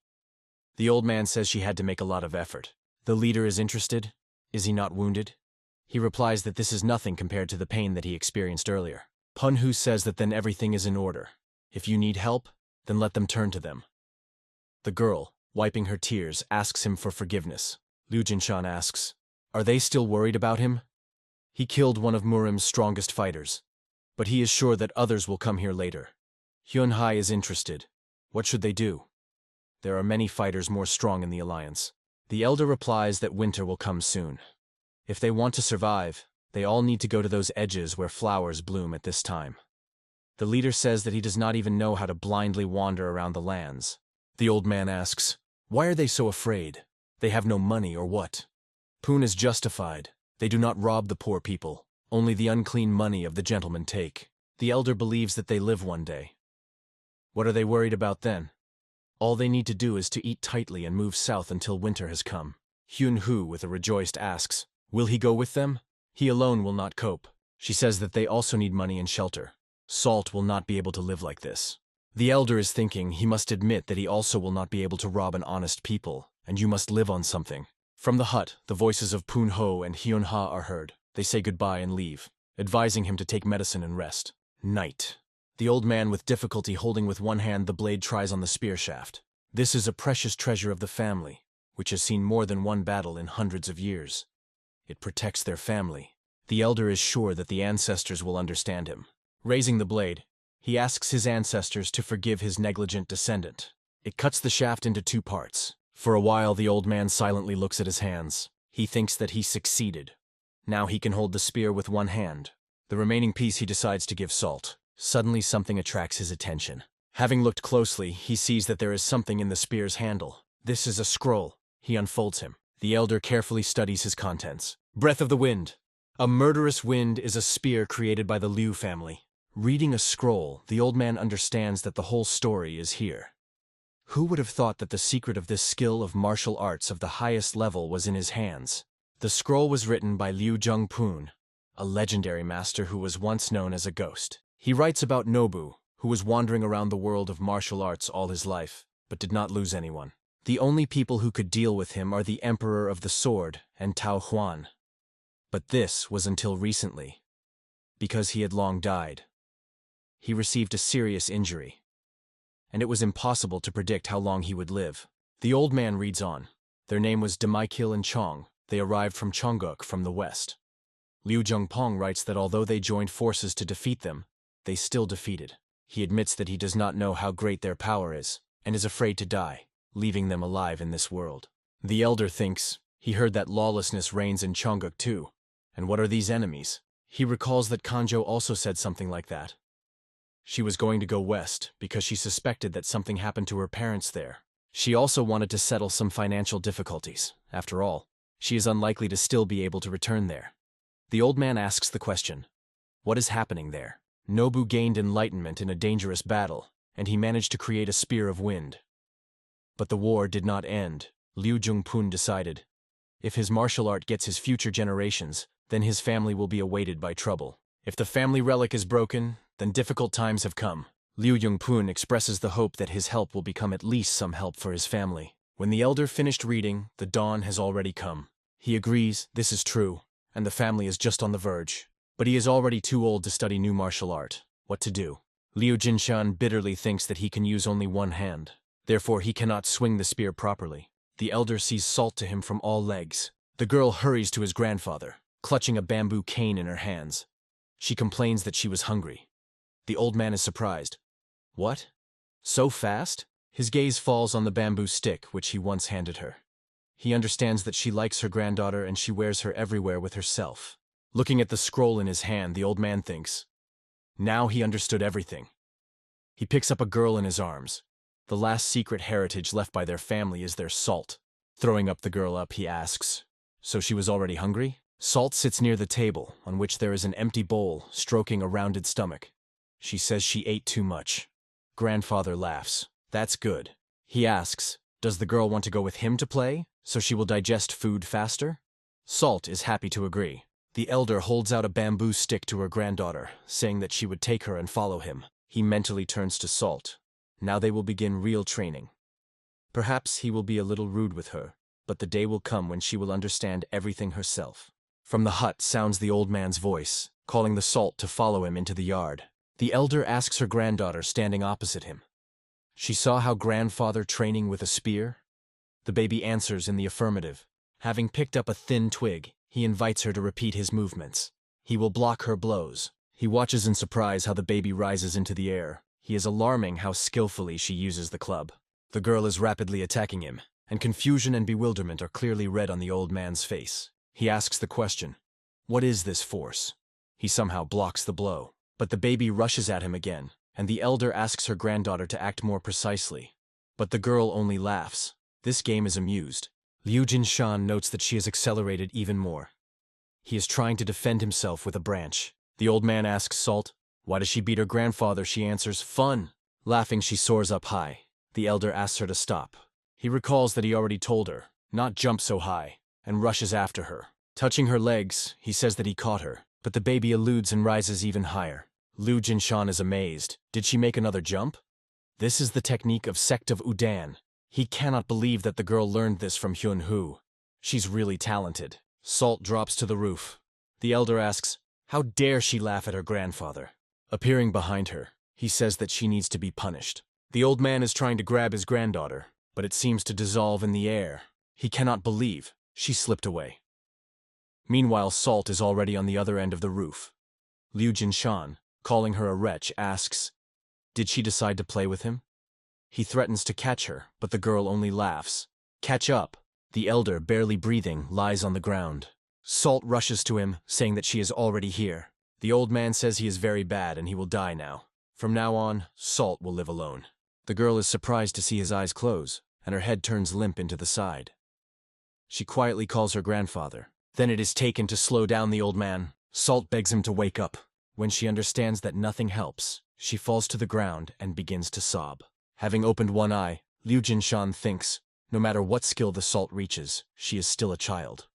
The old man says she had to make a lot of effort. The leader is interested. Is he not wounded? He replies that this is nothing compared to the pain that he experienced earlier. Punho says that then everything is in order. If you need help, then let them turn to them. The girl, wiping her tears, asks him for forgiveness. Liu Jinshan asks, are they still worried about him? He killed one of Murim's strongest fighters, but he is sure that others will come here later. Hyun-hee is interested. What should they do? There are many fighters more strong in the alliance. The elder replies that winter will come soon. If they want to survive, they all need to go to those edges where flowers bloom at this time. The leader says that he does not even know how to blindly wander around the lands. The old man asks, why are they so afraid? They have no money or what? Poon is justified. They do not rob the poor people. Only the unclean money of the gentlemen take. The elder believes that they live one day. What are they worried about then? All they need to do is to eat tightly and move south until winter has come. Hyun-hoo, with a rejoiced, asks, will he go with them? He alone will not cope. She says that they also need money and shelter. Salt will not be able to live like this. The elder is thinking he must admit that he also will not be able to rob an honest people, and you must live on something. From the hut, the voices of Poon-ho and Hyun-ha are heard. They say goodbye and leave, advising him to take medicine and rest. Night. The old man with difficulty holding with one hand the blade tries on the spear shaft. This is a precious treasure of the family, which has seen more than one battle in hundreds of years. It protects their family. The elder is sure that the ancestors will understand him. Raising the blade, he asks his ancestors to forgive his negligent descendant. It cuts the shaft into 2 parts. For a while, the old man silently looks at his hands. He thinks that he succeeded. Now he can hold the spear with one hand. The remaining piece he decides to give Salt. Suddenly something attracts his attention. Having looked closely, he sees that there is something in the spear's handle. This is a scroll. He unfolds him. The elder carefully studies his contents. Breath of the Wind. A murderous wind is a spear created by the Liu family. Reading a scroll, the old man understands that the whole story is here. Who would have thought that the secret of this skill of martial arts of the highest level was in his hands? The scroll was written by Liu Jung-poon, a legendary master who was once known as a ghost. He writes about Nobu, who was wandering around the world of martial arts all his life, but did not lose anyone. The only people who could deal with him are the Emperor of the Sword and Tao Huan. But this was until recently, because he had long died. He received a serious injury, and it was impossible to predict how long he would live. The old man reads on. Their name was Demaikil and Chong. They arrived from Cheongguk from the west. Liu Jungpong writes that although they joined forces to defeat them, they still defeated. He admits that he does not know how great their power is, and is afraid to die, leaving them alive in this world. The elder thinks he heard that lawlessness reigns in Cheongguk too. And what are these enemies? He recalls that Kanjo also said something like that. She was going to go west because she suspected that something happened to her parents there. She also wanted to settle some financial difficulties. After all, she is unlikely to still be able to return there. The old man asks the question, what is happening there? Nobu gained enlightenment in a dangerous battle, and he managed to create a spear of wind. But the war did not end. Liu Jungpoon decided, if his martial art gets his future generations, then his family will be awaited by trouble. If the family relic is broken, then difficult times have come. Liu Jungpoon expresses the hope that his help will become at least some help for his family. When the elder finished reading, the dawn has already come. He agrees this is true, and the family is just on the verge. But he is already too old to study new martial art. What to do? Liu Jinshan bitterly thinks that he can use only one hand. Therefore, he cannot swing the spear properly. The elder sees Salt to him from all legs. The girl hurries to his grandfather, clutching a bamboo cane in her hands. She complains that she was hungry. The old man is surprised. What? So fast? His gaze falls on the bamboo stick which he once handed her. He understands that she likes her granddaughter and she wears her everywhere with herself. Looking at the scroll in his hand, the old man thinks. Now he understood everything. He picks up a girl in his arms. The last secret heritage left by their family is their salt. Throwing the girl up, he asks, so she was already hungry? Salt sits near the table, on which there is an empty bowl, stroking a rounded stomach. She says she ate too much. Grandfather laughs. That's good. He asks, does the girl want to go with him to play, so she will digest food faster? Salt is happy to agree. The elder holds out a bamboo stick to her granddaughter, saying that she would take her and follow him. He mentally turns to Salt. Now they will begin real training. Perhaps he will be a little rude with her, but the day will come when she will understand everything herself. From the hut sounds the old man's voice, calling the Salt to follow him into the yard. The elder asks her granddaughter standing opposite him. She saw how grandfather training with a spear? The baby answers in the affirmative. Having picked up a thin twig, he invites her to repeat his movements. He will block her blows. He watches in surprise how the baby rises into the air. He is alarming how skillfully she uses the club. The girl is rapidly attacking him, and confusion and bewilderment are clearly read on the old man's face. He asks the question, what is this force? He somehow blocks the blow. But the baby rushes at him again, and the elder asks her granddaughter to act more precisely. But the girl only laughs. This game is amused. Liu Jinshan notes that she has accelerated even more. He is trying to defend himself with a branch. The old man asks Salt, why does she beat her grandfather? She answers, fun. Laughing, she soars up high. The elder asks her to stop. He recalls that he already told her, not jump so high, and rushes after her. Touching her legs, he says that he caught her, but the baby eludes and rises even higher. Liu Jinshan is amazed. Did she make another jump? This is the technique of Sect of Udan. He cannot believe that the girl learned this from Hyun Hu. She's really talented. Salt drops to the roof. The elder asks, how dare she laugh at her grandfather? Appearing behind her, he says that she needs to be punished. The old man is trying to grab his granddaughter, but it seems to dissolve in the air. He cannot believe she slipped away. Meanwhile, Salt is already on the other end of the roof. Liu Jinshan, calling her a wretch, asks, did she decide to play with him? He threatens to catch her, but the girl only laughs. Catch up. The elder, barely breathing, lies on the ground. Salt rushes to him, saying that she is already here. The old man says he is very bad and he will die now. From now on, Salt will live alone. The girl is surprised to see his eyes close, and her head turns limp into the side. She quietly calls her grandfather. Then it is taken to slow down the old man. Salt begs him to wake up. When she understands that nothing helps, she falls to the ground and begins to sob. Having opened one eye, Liu Jinshan thinks, no matter what skill the Salt reaches, she is still a child.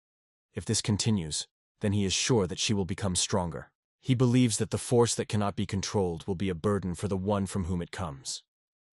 If this continues, then he is sure that she will become stronger. He believes that the force that cannot be controlled will be a burden for the one from whom it comes.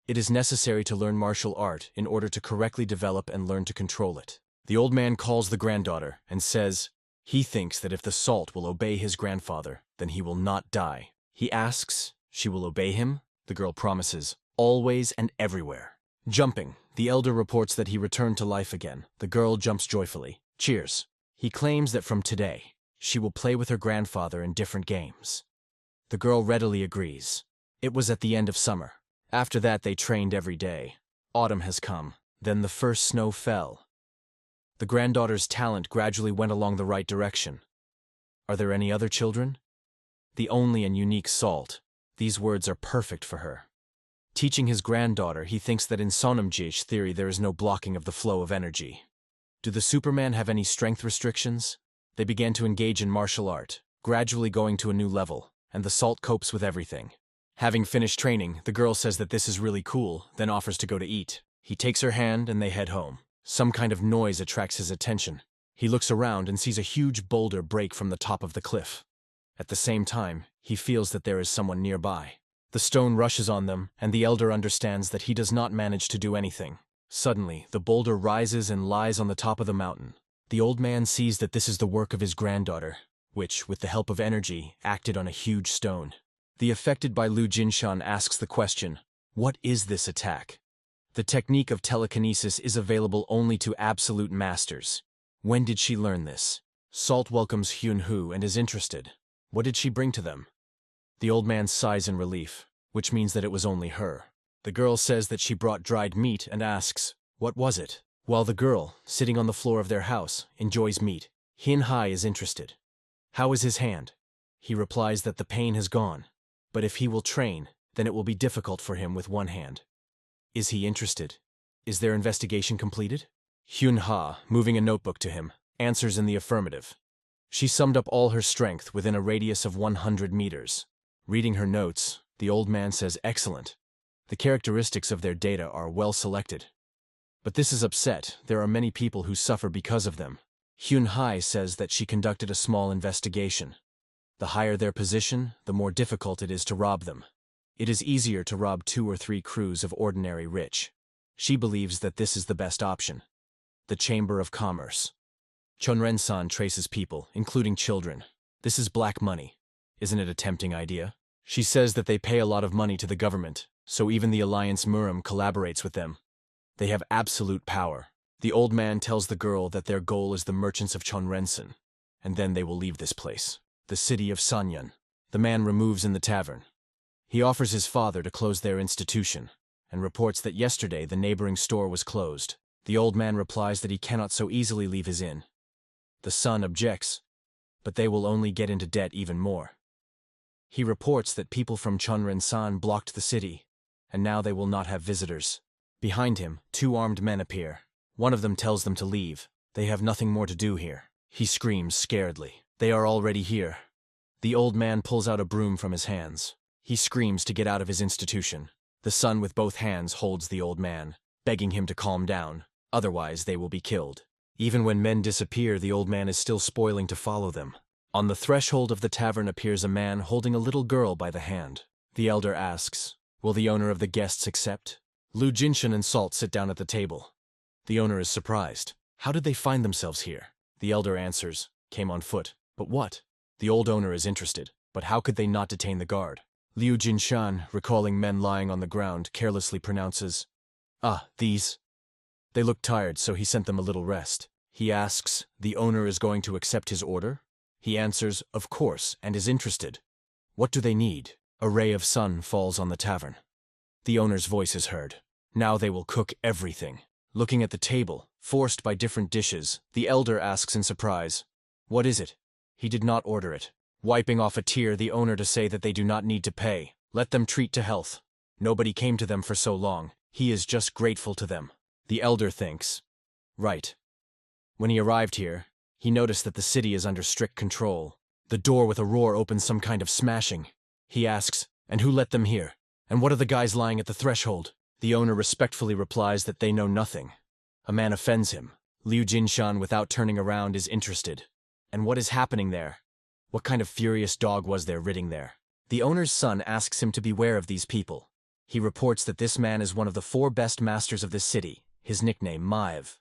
It is necessary to learn martial art in order to correctly develop and learn to control it. The old man calls the granddaughter and says he thinks that if the Salt will obey his grandfather, then he will not die. He asks, she will obey him? The girl promises, always and everywhere. Jumping, the elder reports that he returned to life again. The girl jumps joyfully. Cheers. He claims that from today, she will play with her grandfather in different games. The girl readily agrees. It was at the end of summer. After that, they trained every day. Autumn has come. Then the first snow fell. The granddaughter's talent gradually went along the right direction. Are there any other children? The only and unique Salt. These words are perfect for her. Teaching his granddaughter, he thinks that in Sonamji's theory there is no blocking of the flow of energy. Do the Superman have any strength restrictions? They began to engage in martial art, gradually going to a new level, and the Salt copes with everything. Having finished training, the girl says that this is really cool, then offers to go to eat. He takes her hand and they head home. Some kind of noise attracts his attention. He looks around and sees a huge boulder break from the top of the cliff. At the same time, he feels that there is someone nearby. The stone rushes on them, and the elder understands that he does not manage to do anything. Suddenly, the boulder rises and lies on the top of the mountain. The old man sees that this is the work of his granddaughter, which, with the help of energy, acted on a huge stone. The affected by Liu Jinshan asks the question, what is this attack? The technique of telekinesis is available only to absolute masters. When did she learn this? Salt welcomes Hyun Hu and is interested. What did she bring to them? The old man sighs in relief, which means that it was only her. The girl says that she brought dried meat and asks, what was it? While the girl, sitting on the floor of their house, enjoys meat, Hin Hai is interested. How is his hand? He replies that the pain has gone, but if he will train, then it will be difficult for him with one hand. Is he interested? Is their investigation completed? Hyun Ha, moving a notebook to him, answers in the affirmative. She summed up all her strength within a radius of 100 meters. Reading her notes, the old man says excellent. The characteristics of their data are well selected. But this is upset. There are many people who suffer because of them. Hyun Hai says that she conducted a small investigation. The higher their position, the more difficult it is to rob them. It is easier to rob 2 or 3 crews of ordinary rich. She believes that this is the best option. The Chamber of Commerce. Chonren-san traces people, including children. This is black money. Isn't it a tempting idea? She says that they pay a lot of money to the government, so even the Alliance Murim collaborates with them. They have absolute power. The old man tells the girl that their goal is the merchants of Chonren-san, and then they will leave this place. The city of Sanyan. The man removes in the tavern. He offers his father to close their institution, and reports that yesterday the neighboring store was closed. The old man replies that he cannot so easily leave his inn. The son objects, but they will only get into debt even more. He reports that people from Chonren-san blocked the city, and now they will not have visitors. Behind him, 2 armed men appear. One of them tells them to leave. They have nothing more to do here. He screams scaredly. They are already here. The old man pulls out a broom from his hands. He screams to get out of his institution. The son with both hands holds the old man, begging him to calm down, otherwise they will be killed. Even when men disappear, the old man is still spoiling to follow them. On the threshold of the tavern appears a man holding a little girl by the hand. The elder asks, "Will the owner of the guests accept?" Liu Jinshan and Salt sit down at the table. The owner is surprised. How did they find themselves here? The elder answers, "Came on foot." But what? The old owner is interested. But how could they not detain the guard? Liu Jinshan, recalling men lying on the ground, carelessly pronounces, "Ah, these." They look tired, so he sent them a little rest. He asks, "The owner is going to accept his order?" He answers, "Of course," and is interested. What do they need? A ray of sun falls on the tavern. The owner's voice is heard. Now they will cook everything. Looking at the table, forced by different dishes, the elder asks in surprise, "What is it?" He did not order it. Wiping off a tear, the owner to say that they do not need to pay. Let them treat to health. Nobody came to them for so long. He is just grateful to them. The elder thinks, right. When he arrived here, he noticed that the city is under strict control. The door with a roar opens some kind of smashing. He asks, "And who let them here? And what are the guys lying at the threshold?" The owner respectfully replies that they know nothing. A man offends him. Liu Jinshan, without turning around, is interested. And what is happening there? What kind of furious dog was there riding there? The owner's son asks him to beware of these people. He reports that this man is one of the 4 best masters of this city, his nickname Maev.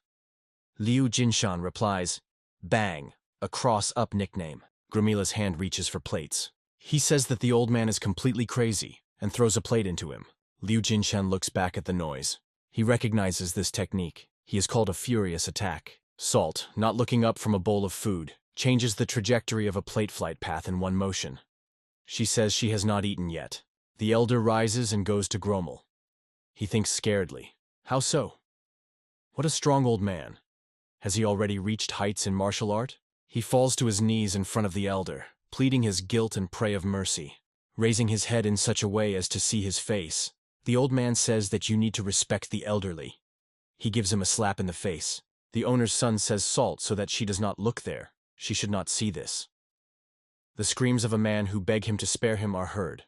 Liu Jinshan replies, "Bang, a cross-up nickname." Gramila's hand reaches for plates. He says that the old man is completely crazy and throws a plate into him. Liu Jinshan looks back at the noise. He recognizes this technique. He is called a furious attack. Salt, not looking up from a bowl of food, changes the trajectory of a plate flight path in one motion. She says she has not eaten yet. The elder rises and goes to Grommel. He thinks scaredly. How so? What a strong old man. Has he already reached heights in martial art? He falls to his knees in front of the elder, pleading his guilt and pray of mercy. Raising his head in such a way as to see his face, the old man says that you need to respect the elderly. He gives him a slap in the face. The owner's son says salt so that she does not look there. She should not see this. The screams of a man who beg him to spare him are heard.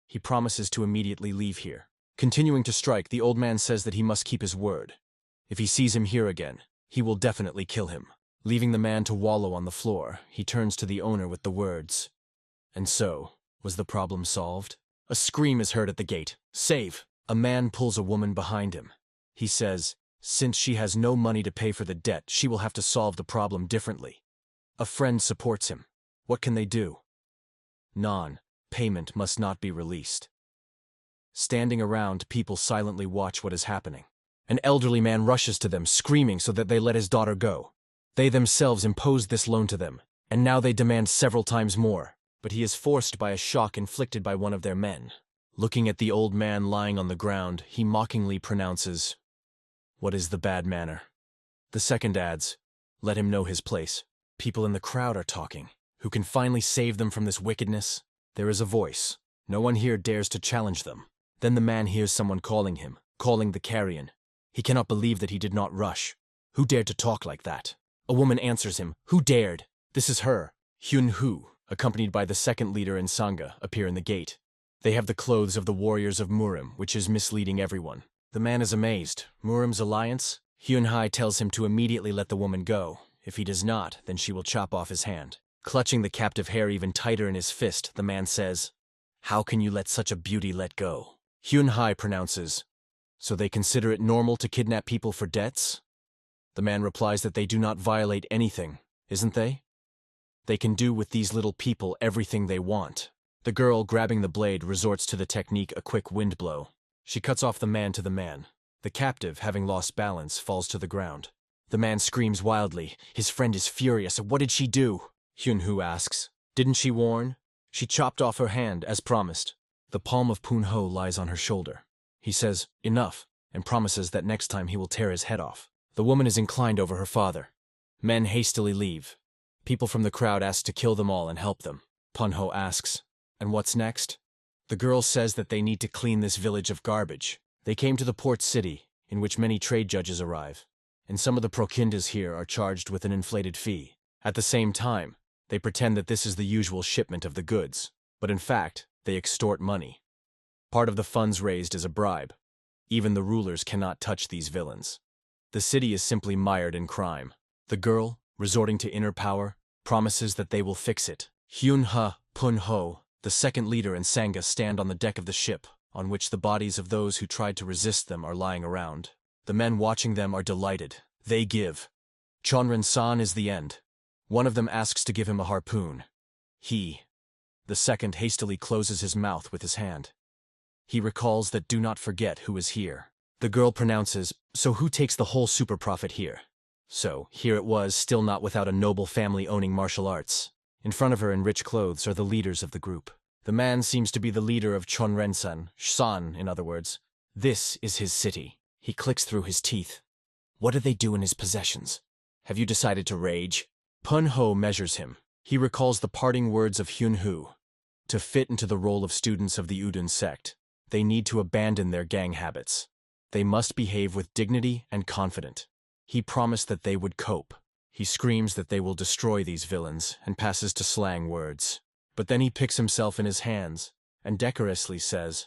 He promises to immediately leave here. Continuing to strike, the old man says that he must keep his word. If he sees him here again, he will definitely kill him. Leaving the man to wallow on the floor, he turns to the owner with the words, "And so, was the problem solved?" A scream is heard at the gate. "Save!" A man pulls a woman behind him. He says, since she has no money to pay for the debt, she will have to solve the problem differently. A friend supports him. What can they do? Payment must not be released. Standing around, people silently watch what is happening. An elderly man rushes to them, screaming so that they let his daughter go. They themselves imposed this loan to them, and now they demand several times more. But he is forced by a shock inflicted by one of their men. Looking at the old man lying on the ground, he mockingly pronounces, "What is the bad manner?" The second adds, "Let him know his place." People in the crowd are talking. Who can finally save them from this wickedness? There is a voice. No one here dares to challenge them. Then the man hears someone calling him, calling the carrion. He cannot believe that he did not rush. Who dared to talk like that? A woman answers him. Who dared? This is her. Hyun Hu, accompanied by the second leader and Sangha, appear in the gate. They have the clothes of the warriors of Murim, which is misleading everyone. The man is amazed. Murim's alliance? Hyun Hai tells him to immediately let the woman go. If he does not, then she will chop off his hand. Clutching the captive hair even tighter in his fist, the man says, "How can you let such a beauty let go?" Hyun Hai pronounces, "So they consider it normal to kidnap people for debts?" The man replies that they do not violate anything, isn't they? They can do with these little people everything they want. The girl, grabbing the blade, resorts to the technique a quick wind blow. She cuts off the man to the man. The captive, having lost balance, falls to the ground. The man screams wildly. His friend is furious. What did she do? Hyun Hu asks. Didn't she warn? She chopped off her hand, as promised. The palm of Poon Ho lies on her shoulder. He says, "Enough," and promises that next time he will tear his head off. The woman is inclined over her father. Men hastily leave. People from the crowd ask to kill them all and help them. Poon Ho asks, "And what's next?" The girl says that they need to clean this village of garbage. They came to the port city, in which many trade judges arrive, and some of the prokindas here are charged with an inflated fee. At the same time, they pretend that this is the usual shipment of the goods, but in fact, they extort money. Part of the funds raised is a bribe. Even the rulers cannot touch these villains. The city is simply mired in crime. The girl, resorting to inner power, promises that they will fix it. Hyun-ha, Pun-ho, the second leader, and Sangha stand on the deck of the ship, on which the bodies of those who tried to resist them are lying around. The men watching them are delighted. They give. Chonren-san is the end. One of them asks to give him a harpoon. The second hastily closes his mouth with his hand. He recalls that do not forget who is here. The girl pronounces, so who takes the whole super profit here? So, here it was, still not without a noble family owning martial arts. In front of her in rich clothes are the leaders of the group. The man seems to be the leader of Chonren-san, in other words. This is his city. He clicks through his teeth. What do they do in his possessions? Have you decided to rage? Pun-ho measures him. He recalls the parting words of Hyun-hu. To fit into the role of students of the Udon sect, they need to abandon their gang habits. They must behave with dignity and confident. He promised that they would cope. He screams that they will destroy these villains and passes to slang words. But then he picks himself in his hands and decorously says,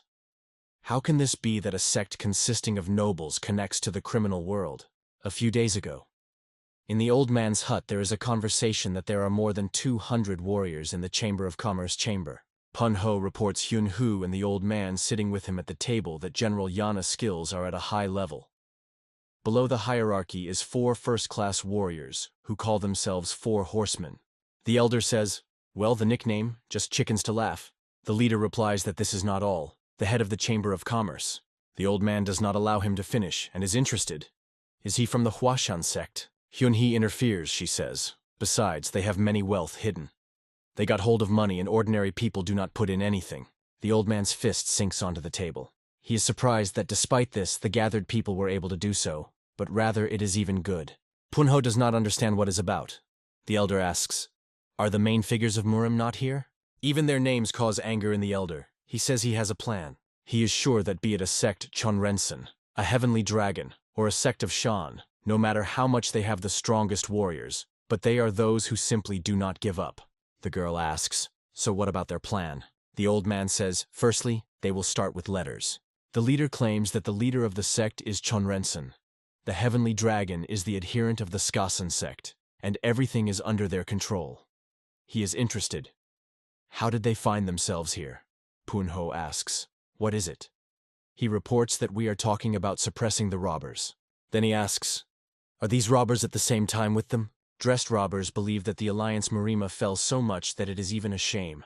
how can this be that a sect consisting of nobles connects to the criminal world? A few days ago, in the old man's hut there is a conversation that there are more than 200 warriors in the Chamber of Commerce chamber. Pun-ho reports Hyun-hu and the old man sitting with him at the table that General Yana's skills are at a high level. Below the hierarchy is 4 first-class warriors who call themselves 4 horsemen. The elder says, well, the nickname, just chickens to laugh. The leader replies that this is not all. The head of the Chamber of Commerce. The old man does not allow him to finish and is interested. Is he from the Huashan sect? Hyun-hee interferes, she says. Besides, they have many wealth hidden. They got hold of money and ordinary people do not put in anything. The old man's fist sinks onto the table. He is surprised that despite this, the gathered people were able to do so, but rather it is even good. Pun-ho does not understand what is about. The elder asks, are the main figures of Murim not here? Even their names cause anger in the elder. He says he has a plan. He is sure that be it a sect Chonrensen, a heavenly dragon, or a sect of Shan, no matter how much they have the strongest warriors, but they are those who simply do not give up. The girl asks, so what about their plan? The old man says, firstly, they will start with letters. The leader claims that the leader of the sect is Chonrensen. The heavenly dragon is the adherent of the Skasen sect, and everything is under their control. He is interested. How did they find themselves here? Pun-ho asks. What is it? He reports that we are talking about suppressing the robbers. Then he asks, are these robbers at the same time with them? Dressed robbers believe that the Alliance Marima fell so much that it is even a shame.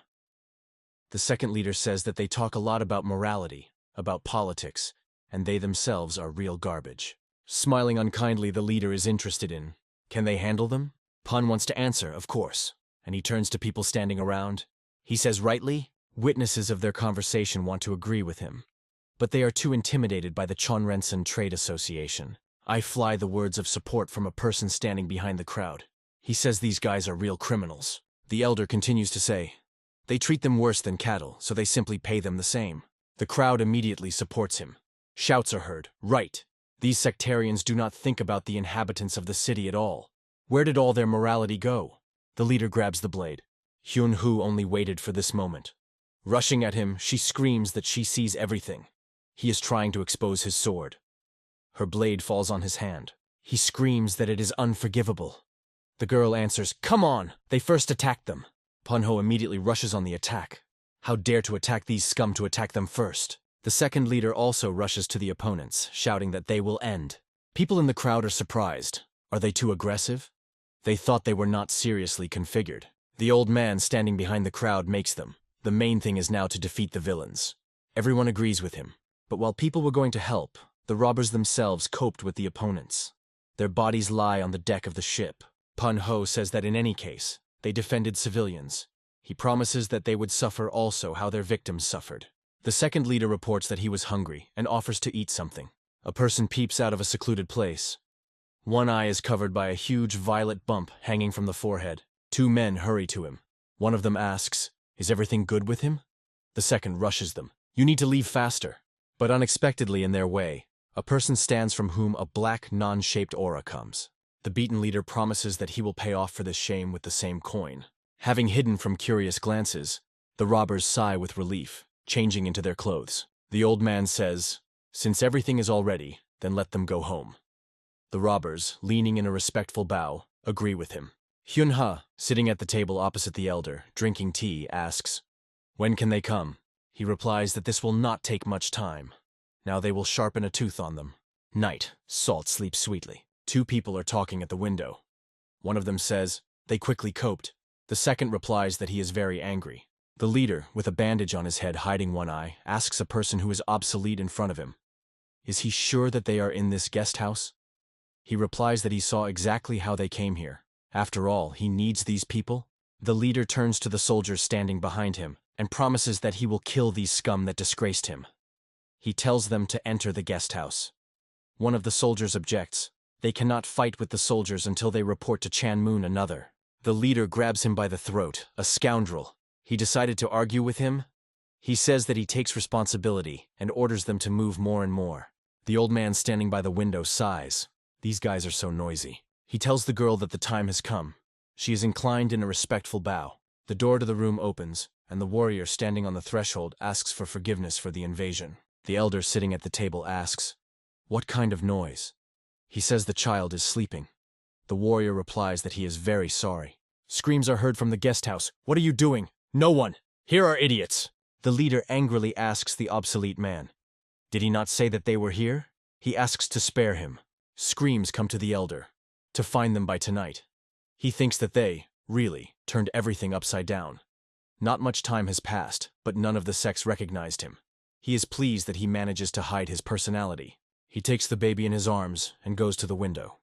The second leader says that they talk a lot about morality, about politics, and they themselves are real garbage. Smiling unkindly, the leader is interested in, can they handle them? Pun wants to answer, of course, and he turns to people standing around. He says rightly, witnesses of their conversation want to agree with him. But they are too intimidated by the Chonrensen Trade Association. I fly the words of support from a person standing behind the crowd. He says these guys are real criminals. The elder continues to say, they treat them worse than cattle, so they simply pay them the same. The crowd immediately supports him. Shouts are heard, right. These sectarians do not think about the inhabitants of the city at all. Where did all their morality go? The leader grabs the blade. Hyun-hu only waited for this moment. Rushing at him, she screams that she sees everything. He is trying to expose his sword. Her blade falls on his hand. He screams that it is unforgivable. The girl answers, come on! They first attacked them. Pun-ho immediately rushes on the attack. How dare to attack these scum to attack them first? The second leader also rushes to the opponents, shouting that they will end. People in the crowd are surprised. Are they too aggressive? They thought they were not seriously configured. The old man standing behind the crowd makes them. The main thing is now to defeat the villains. Everyone agrees with him. But while people were going to help, the robbers themselves coped with the opponents. Their bodies lie on the deck of the ship. Pun-ho says that in any case, they defended civilians. He promises that they would suffer also how their victims suffered. The second leader reports that he was hungry and offers to eat something. A person peeps out of a secluded place. One eye is covered by a huge violet bump hanging from the forehead. 2 men hurry to him. One of them asks, is everything good with him? The second rushes them. You need to leave faster. But unexpectedly in their way, a person stands from whom a black, non-shaped aura comes. The beaten leader promises that he will pay off for this shame with the same coin. Having hidden from curious glances, the robbers sigh with relief, changing into their clothes. The old man says, "Since everything is all ready, then let them go home." The robbers, leaning in a respectful bow, agree with him. Hyun-ha, sitting at the table opposite the elder, drinking tea, asks, "When can they come?" He replies that this will not take much time. Now they will sharpen a tooth on them. Night, Salt sleeps sweetly. Two people are talking at the window. One of them says, "They quickly coped." The second replies that he is very angry. The leader, with a bandage on his head hiding one eye, asks a person who is obsolete in front of him, "Is he sure that they are in this guest house?" He replies that he saw exactly how they came here. After all, he needs these people. The leader turns to the soldiers standing behind him and promises that he will kill these scum that disgraced him. He tells them to enter the guest house. One of the soldiers objects. They cannot fight with the soldiers until they report to Chan Moon another. The leader grabs him by the throat, a scoundrel. He decided to argue with him. He says that he takes responsibility and orders them to move more and more. The old man standing by the window sighs. These guys are so noisy. He tells the girl that the time has come. She is inclined in a respectful bow. The door to the room opens, and the warrior standing on the threshold asks for forgiveness for the invasion. The elder sitting at the table asks, "What kind of noise?" He says the child is sleeping. The warrior replies that he is very sorry. Screams are heard from the guest house. "What are you doing? No one! Here are idiots!" The leader angrily asks the obsolete man, "Did he not say that they were here?" He asks to spare him. Screams come to the elder, to find them by tonight. He thinks that they, really, turned everything upside down. Not much time has passed, but none of the sects recognized him. He is pleased that he manages to hide his personality. He takes the baby in his arms and goes to the window.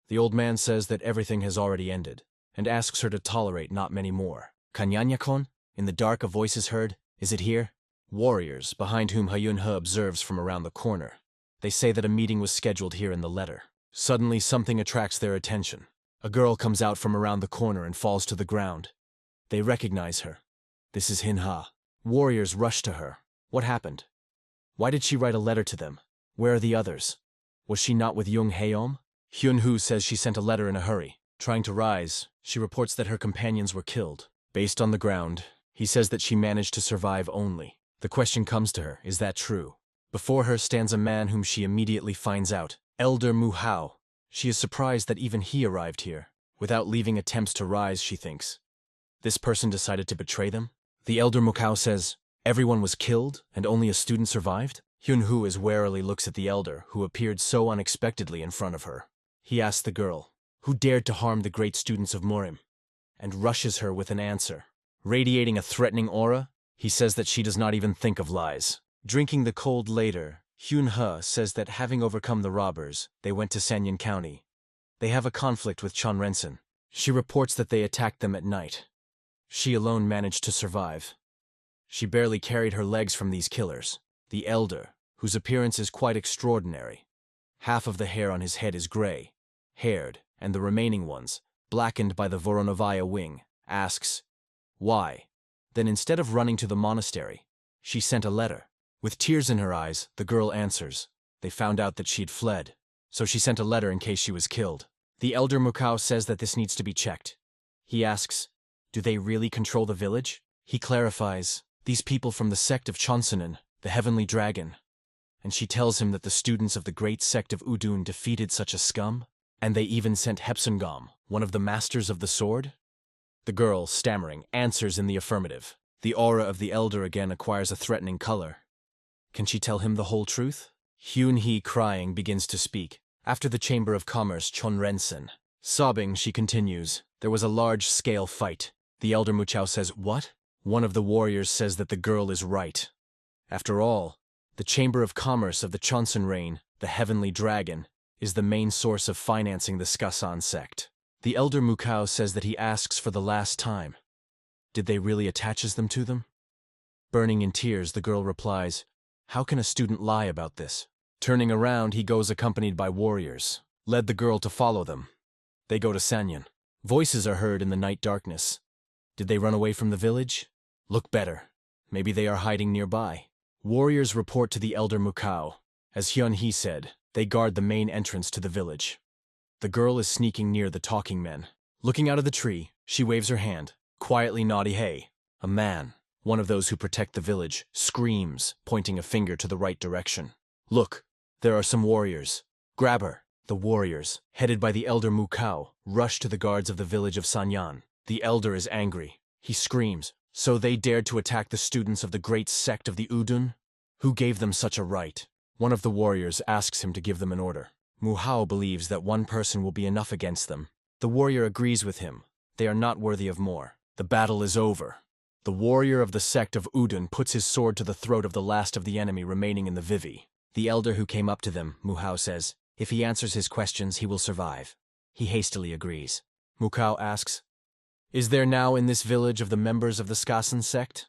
The old man says that everything has already ended, and asks her to tolerate not many more. "Kanyanya-kon?" In the dark a voice is heard. "Is it here?" Warriors, behind whom Hyun-ha observes from around the corner. They say that a meeting was scheduled here in the letter. Suddenly something attracts their attention. A girl comes out from around the corner and falls to the ground. They recognize her. This is Hin-ha. Warriors rush to her. What happened? Why did she write a letter to them? Where are the others? Was she not with Jung Haeom? Hyun-hu says she sent a letter in a hurry. Trying to rise, she reports that her companions were killed. Based on the ground, he says that she managed to survive only. The question comes to her, is that true? Before her stands a man whom she immediately finds out, Elder Mu-hao. She is surprised that even he arrived here. Without leaving attempts to rise, she thinks. This person decided to betray them? The Elder Mu-hao says, "Everyone was killed, and only a student survived?" Hyun-hu as warily looks at the elder, who appeared so unexpectedly in front of her. He asks the girl, "Who dared to harm the great students of Murim?" and rushes her with an answer. Radiating a threatening aura, he says that she does not even think of lies. Drinking the cold later, Hyun-ha says that having overcome the robbers, they went to Sanyan County. They have a conflict with Chonrensen. She reports that they attacked them at night. She alone managed to survive. She barely carried her legs from these killers. The elder, whose appearance is quite extraordinary. Half of the hair on his head is gray, haired, and the remaining ones, blackened by the Voronovaya wing, asks, "Why?" Then instead of running to the monastery, she sent a letter. With tears in her eyes, the girl answers. They found out that she had fled, so she sent a letter in case she was killed. The elder Mukao says that this needs to be checked. He asks, "Do they really control the village?" He clarifies, "These people from the sect of Chonsunen, the heavenly dragon." And she tells him that the students of the great sect of Udun defeated such a scum, and they even sent Hepsungam, one of the masters of the sword. The girl, stammering, answers in the affirmative. The aura of the elder again acquires a threatening color. Can she tell him the whole truth? Hyun-hee, crying, begins to speak. After the Chamber of Commerce, Chonrensen. Sobbing, she continues, "There was a large-scale fight." The elder Muchao says, "What?" One of the warriors says that the girl is right. After all, the Chamber of Commerce of the Chonsun reign, the Heavenly Dragon, is the main source of financing the Skasan sect. The elder Mukao says that he asks for the last time. Did they really attaches them to them? Burning in tears, the girl replies, "How can a student lie about this?" Turning around, he goes accompanied by warriors, led the girl to follow them. They go to Sanyan. Voices are heard in the night darkness. Did they run away from the village? Look better. Maybe they are hiding nearby. Warriors report to the elder Mukao. As Hyun-hee said, they guard the main entrance to the village. The girl is sneaking near the talking men. Looking out of the tree, she waves her hand, quietly naughty hey. A man, One of those who protect the village screams, pointing a finger to the right direction. Look, there are some warriors. Grab her. The warriors, headed by the elder Mukao, rush to the guards of the village of Sanyan. The elder is angry. He screams, so they dared to attack the students of the great sect of the Udun? Who gave them such a right? One of the warriors asks him to give them an order. Muhao believes that one person will be enough against them. The warrior agrees with him. They are not worthy of more. The battle is over. The warrior of the sect of Udun puts his sword to the throat of the last of the enemy remaining in the Vivi. The elder who came up to them, Muhao says, if he answers his questions, he will survive. He hastily agrees. Mukao asks, is there now in this village of the members of the Skasan sect?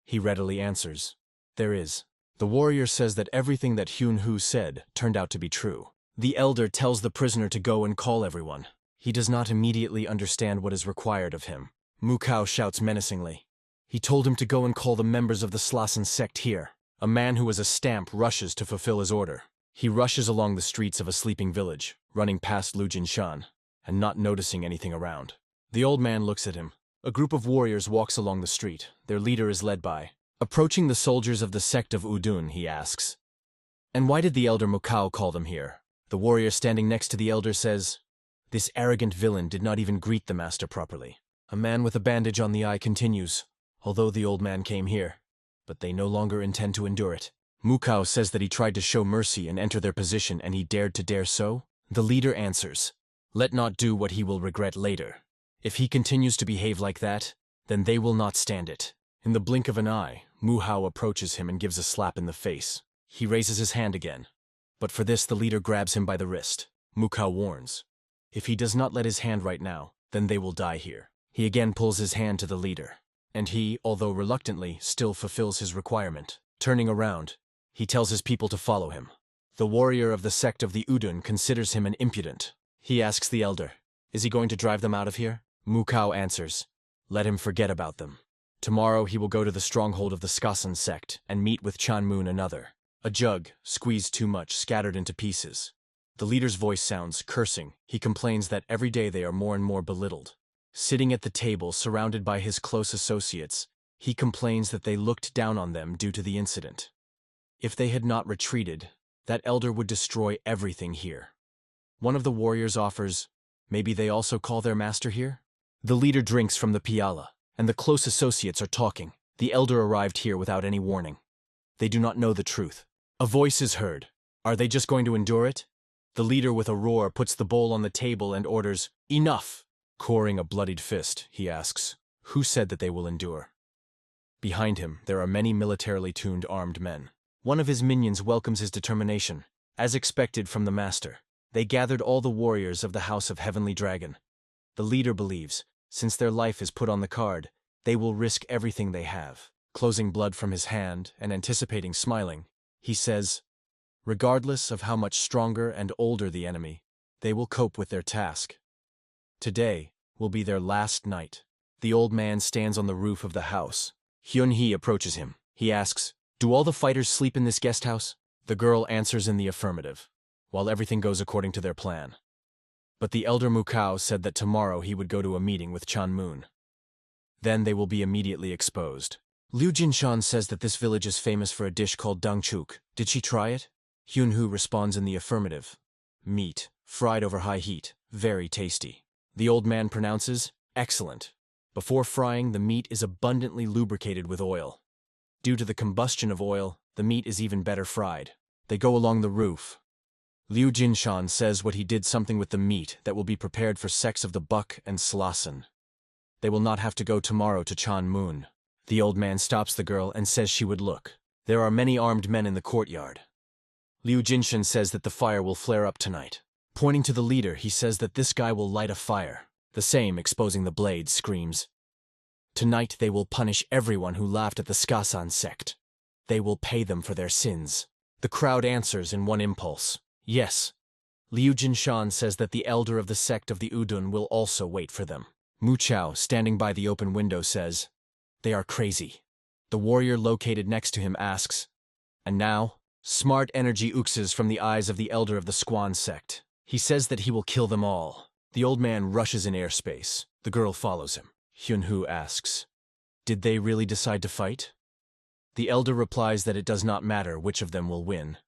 He readily answers, there is. The warrior says that everything that Hyun-Hu said turned out to be true. The elder tells the prisoner to go and call everyone. He does not immediately understand what is required of him. Mukao shouts menacingly. He told him to go and call the members of the Slasan sect here. A man who has a stamp rushes to fulfill his order. He rushes along the streets of a sleeping village, running past Liu Jinshan, and not noticing anything around. The old man looks at him. A group of warriors walks along the street. Their leader is led by. Approaching the soldiers of the sect of Udun, he asks, and why did the elder Mukao call them here? The warrior standing next to the elder says, this arrogant villain did not even greet the master properly. A man with a bandage on the eye continues, although the old man came here, but they no longer intend to endure it. Mukao says that he tried to show mercy and enter their position and he dared to dare so? The leader answers, let not do what he will regret later. If he continues to behave like that, then they will not stand it. In the blink of an eye, Muhao approaches him and gives a slap in the face. He raises his hand again, but for this the leader grabs him by the wrist. Mukao warns, if he does not let his hand right now, then they will die here. He again pulls his hand to the leader, and he, although reluctantly, still fulfills his requirement. Turning around, he tells his people to follow him. The warrior of the sect of the Udun considers him an impudent. He asks the elder, is he going to drive them out of here? Mukao answers, let him forget about them. Tomorrow he will go to the stronghold of the Skasan sect and meet with Chanmoon another. A jug, squeezed too much, scattered into pieces. The leader's voice sounds cursing. He complains that every day they are more and more belittled. Sitting at the table, surrounded by his close associates, he complains that they looked down on them due to the incident. If they had not retreated, that elder would destroy everything here. One of the warriors offers, maybe they also call their master here? The leader drinks from the piala, and the close associates are talking. The elder arrived here without any warning. They do not know the truth. A voice is heard. Are they just going to endure it? The leader with a roar puts the bowl on the table and orders, enough! Coring a bloodied fist, he asks, who said that they will endure? Behind him, there are many militarily tuned armed men. One of his minions welcomes his determination, as expected from the master. They gathered all the warriors of the House of Heavenly Dragon. The leader believes, since their life is put on the card, they will risk everything they have. Closing blood from his hand and anticipating smiling, he says, regardless of how much stronger and older the enemy, they will cope with their task. Today will be their last night. The old man stands on the roof of the house. Hyun-hee approaches him. He asks, do all the fighters sleep in this guest house? The girl answers in the affirmative, while everything goes according to their plan. But the elder Mukao said that tomorrow he would go to a meeting with Chanmoon. Then they will be immediately exposed. Liu Jinshan says that this village is famous for a dish called dangchuk. Did she try it? Hyun-Hu responds in the affirmative. Meat, fried over high heat, very tasty. The old man pronounces, excellent. Before frying, the meat is abundantly lubricated with oil. Due to the combustion of oil, the meat is even better fried. They go along the roof. Liu Jinshan says what he did something with the meat that will be prepared for sex of the buck and slassen. They will not have to go tomorrow to Chanmoon. The old man stops the girl and says she would look. There are many armed men in the courtyard. Liu Jinshan says that the fire will flare up tonight. Pointing to the leader, he says that this guy will light a fire. The same, exposing the blade, screams, tonight they will punish everyone who laughed at the Skasan sect. They will pay them for their sins. The crowd answers in one impulse, yes. Liu Jinshan says that the elder of the sect of the Udun will also wait for them. Mu Chao, standing by the open window, says, they are crazy. The warrior located next to him asks, and now? Smart energy oozes from the eyes of the elder of the Squan sect. He says that he will kill them all. The old man rushes in airspace. The girl follows him. Hyun-Hu asks, Did they really decide to fight? The elder replies that it does not matter which of them will win.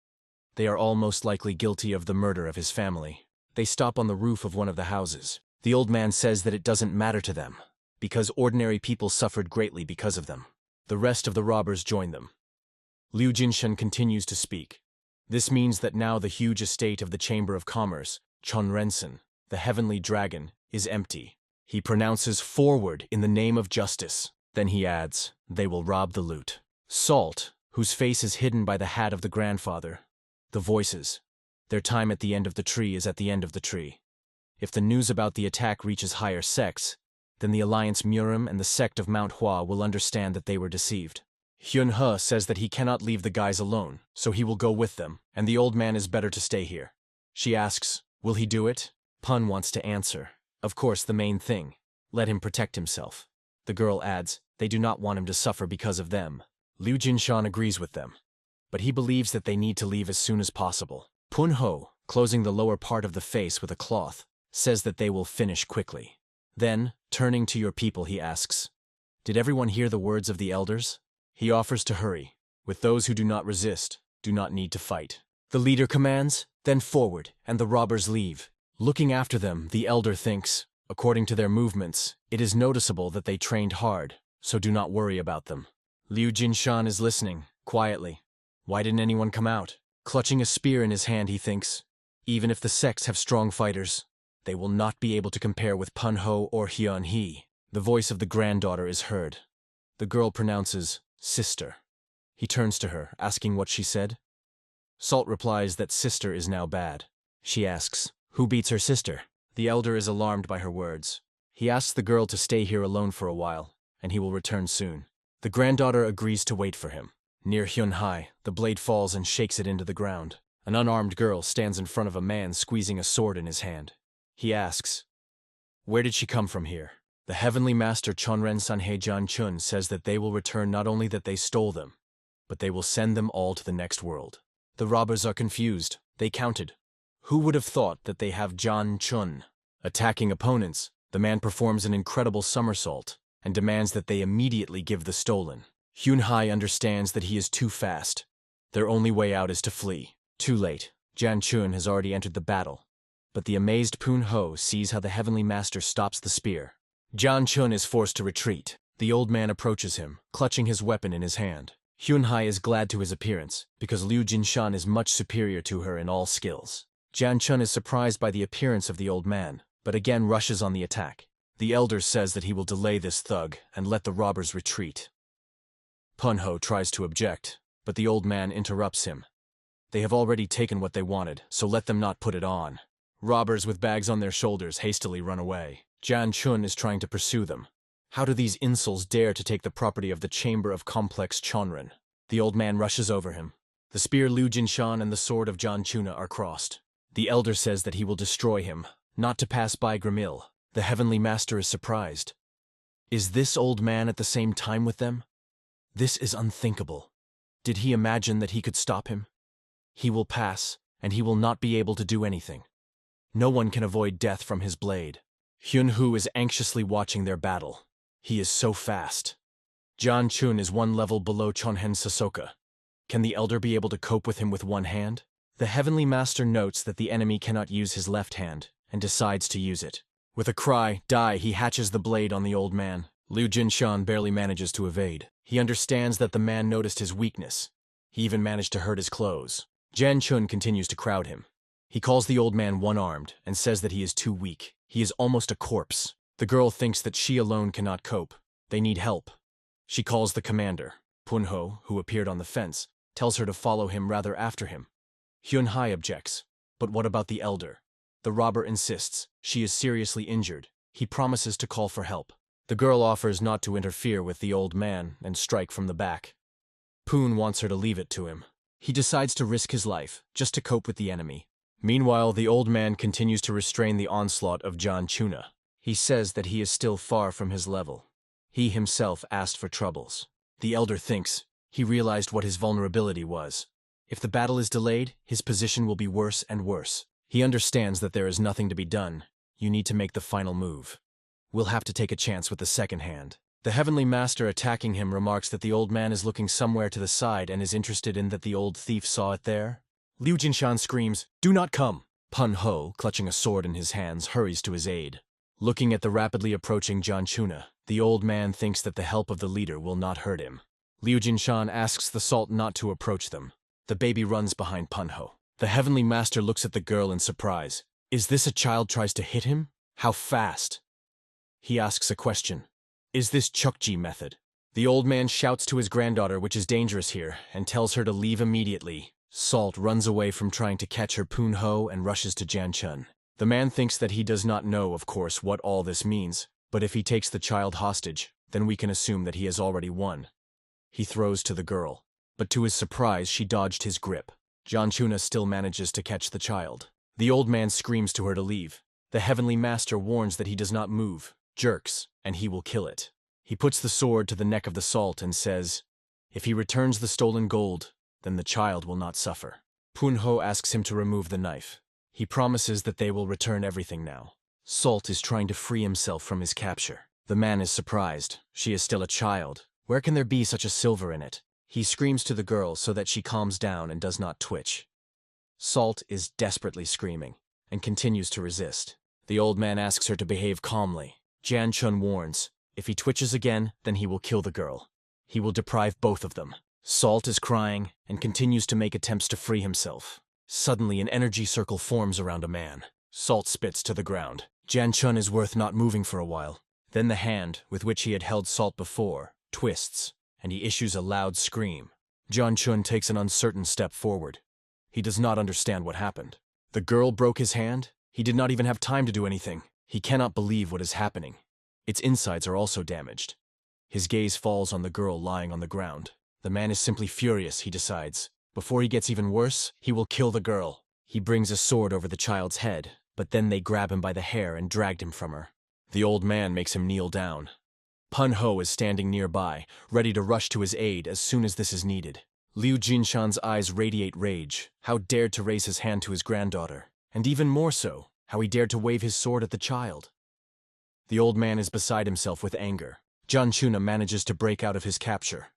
They are all most likely guilty of the murder of his family. They stop on the roof of one of the houses. The old man says that it doesn't matter to them, because ordinary people suffered greatly because of them. The rest of the robbers join them. Liu Jinshan continues to speak. This means that now the huge estate of the Chamber of Commerce, Chonrensen, the heavenly dragon, is empty. He pronounces forward in the name of justice. Then he adds, they will rob the loot. Salt, whose face is hidden by the hat of the grandfather. The voices. Their time at the end of the tree is at the end of the tree. If the news about the attack reaches higher sects, then the Alliance Murim and the sect of MANHUA will understand that they were deceived. Hyun-he says that he cannot leave the guys alone, so he will go with them, and the old man is better to stay here. She asks, will he do it? Pun wants to answer. Of course, the main thing. Let him protect himself. The girl adds, they do not want him to suffer because of them. Liu Jinshan agrees with them, but he believes that they need to leave as soon as possible. Pun-ho, closing the lower part of the face with a cloth, says that they will finish quickly. Then, turning to your people, he asks, did everyone hear the words of the elders? He offers to hurry. With those who do not resist, do not need to fight. The leader commands, then forward, and the robbers leave. Looking after them, the elder thinks, according to their movements, it is noticeable that they trained hard, so do not worry about them. Liu Jinshan is listening, quietly. Why didn't anyone come out? Clutching a spear in his hand, he thinks, even if the sects have strong fighters, they will not be able to compare with Pun-ho or Hyun-he. The voice of the granddaughter is heard. The girl pronounces, sister. He turns to her, asking what she said. Salt replies that sister is now bad. She asks, who beats her sister? The elder is alarmed by her words. He asks the girl to stay here alone for a while, and he will return soon. The granddaughter agrees to wait for him. Near Hyun-hai, the blade falls and shakes it into the ground. An unarmed girl stands in front of a man squeezing a sword in his hand. He asks, where did she come from here? The heavenly master Chonren Sanhe Janchun says that they will return not only that they stole them, but they will send them all to the next world. The robbers are confused. They counted. Who would have thought that they have Janchun? Attacking opponents, the man performs an incredible somersault and demands that they immediately give the stolen. Hyun-hai understands that he is too fast. Their only way out is to flee. Too late. Janchun has already entered the battle. But the amazed Pun-ho sees how the heavenly master stops the spear. Janchun is forced to retreat. The old man approaches him, clutching his weapon in his hand. Hyun-hai is glad to his appearance, because Liu Jinshan is much superior to her in all skills. Janchun is surprised by the appearance of the old man, but again rushes on the attack. The elder says that he will delay this thug and let the robbers retreat. Pun-ho tries to object, but the old man interrupts him. They have already taken what they wanted, so let them not put it on. Robbers with bags on their shoulders hastily run away. Janchun is trying to pursue them. How do these insoles dare to take the property of the Chamber of Complex Chonren? The old man rushes over him. The spear Liu Jinshan and the sword of Janchuna are crossed. The elder says that he will destroy him, not to pass by Grimil. The heavenly master is surprised. Is this old man at the same time with them? This is unthinkable. Did he imagine that he could stop him? He will pass, and he will not be able to do anything. No one can avoid death from his blade. Hyun-hu is anxiously watching their battle. He is so fast. Janchun is one level below Chonhen Sasoka. Can the elder be able to cope with him with one hand? The heavenly master notes that the enemy cannot use his left hand, and decides to use it. With a cry, die, he hatches the blade on the old man. Liu Jinshan barely manages to evade. He understands that the man noticed his weakness. He even managed to hurt his clothes. Janchun continues to crowd him. He calls the old man one-armed and says that he is too weak. He is almost a corpse. The girl thinks that she alone cannot cope. They need help. She calls the commander. Pun-ho, who appeared on the fence, tells her to follow him rather after him. Hyun-hai objects. But what about the elder? The robber insists. She is seriously injured. He promises to call for help. The girl offers not to interfere with the old man and strike from the back. Poon wants her to leave it to him. He decides to risk his life, just to cope with the enemy. Meanwhile, the old man continues to restrain the onslaught of Janchuna. He says that he is still far from his level. He himself asked for troubles. The elder thinks. He realized what his vulnerability was. If the battle is delayed, his position will be worse and worse. He understands that there is nothing to be done. You need to make the final move. We'll have to take a chance with the second hand. The Heavenly Master attacking him remarks that the old man is looking somewhere to the side and is interested in that the old thief saw it there. Liu Jinshan screams, "Do not come!" Pun Ho, clutching a sword in his hands, hurries to his aid. Looking at the rapidly approaching Jian Chuna, the old man thinks that the help of the leader will not hurt him. Liu Jinshan asks the salt not to approach them. The baby runs behind Pun Ho. The Heavenly Master looks at the girl in surprise. Is this a child tries to hit him? How fast? He asks a question. Is this Chukji method? The old man shouts to his granddaughter, which is dangerous here, and tells her to leave immediately. Salt runs away from trying to catch her Pun Ho and rushes to Jian Chun. The man thinks that he does not know, of course, what all this means, but if he takes the child hostage, then we can assume that he has already won. He throws to the girl, but to his surprise she dodged his grip. Jian Chuna still manages to catch the child. The old man screams to her to leave. The Heavenly Master warns that he does not move, jerks, and he will kill it. He puts the sword to the neck of the salt and says, if he returns the stolen gold, then the child will not suffer. Pun Ho asks him to remove the knife. He promises that they will return everything now. Salt is trying to free himself from his capture. The man is surprised. She is still a child. Where can there be such a silver in it? He screams to the girl so that she calms down and does not twitch. Salt is desperately screaming and continues to resist. The old man asks her to behave calmly. Jian Chun warns, if he twitches again, then he will kill the girl. He will deprive both of them. Salt is crying and continues to make attempts to free himself. Suddenly, an energy circle forms around a man. Salt spits to the ground. Jian Chun is worth not moving for a while. Then the hand, with which he had held Salt before, twists, and he issues a loud scream. Jian Chun takes an uncertain step forward. He does not understand what happened. The girl broke his hand? He did not even have time to do anything. He cannot believe what is happening. Its insides are also damaged. His gaze falls on the girl lying on the ground. The man is simply furious, he decides. Before he gets even worse, he will kill the girl. He brings a sword over the child's head, but then they grab him by the hair and drag him from her. The old man makes him kneel down. Pun Ho is standing nearby, ready to rush to his aid as soon as this is needed. Liu Jinshan's eyes radiate rage. How dared to raise his hand to his granddaughter, and even more so, how he dared to wave his sword at the child. The old man is beside himself with anger. Jian Chuna manages to break out of his capture.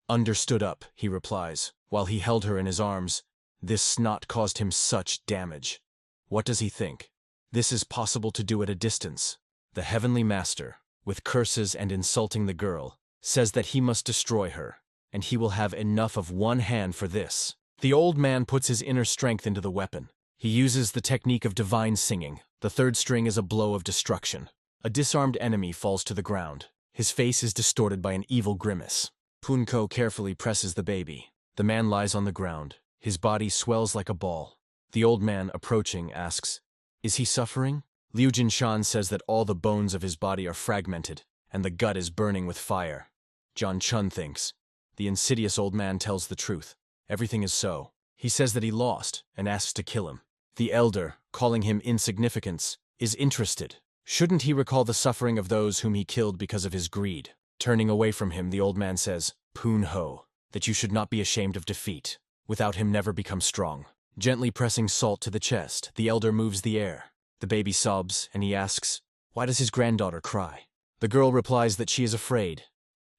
Understood up, he replies, while he held her in his arms. This snot caused him such damage. What does he think? This is possible to do at a distance. The Heavenly Master, with curses and insulting the girl, says that he must destroy her, and he will have enough of one hand for this. The old man puts his inner strength into the weapon. He uses the technique of divine singing. The third string is a blow of destruction. A disarmed enemy falls to the ground. His face is distorted by an evil grimace. Punko carefully presses the baby. The man lies on the ground. His body swells like a ball. The old man, approaching, asks, is he suffering? Liu Jinshan says that all the bones of his body are fragmented, and the gut is burning with fire. Jian Chun thinks. The insidious old man tells the truth. Everything is so. He says that he lost, and asks to kill him. The elder, calling him insignificance, is interested. Shouldn't he recall the suffering of those whom he killed because of his greed? Turning away from him, the old man says, Pun Ho, that you should not be ashamed of defeat. Without him never become strong. Gently pressing Salt to the chest, the elder moves the air. The baby sobs, and he asks, why does his granddaughter cry? The girl replies that she is afraid.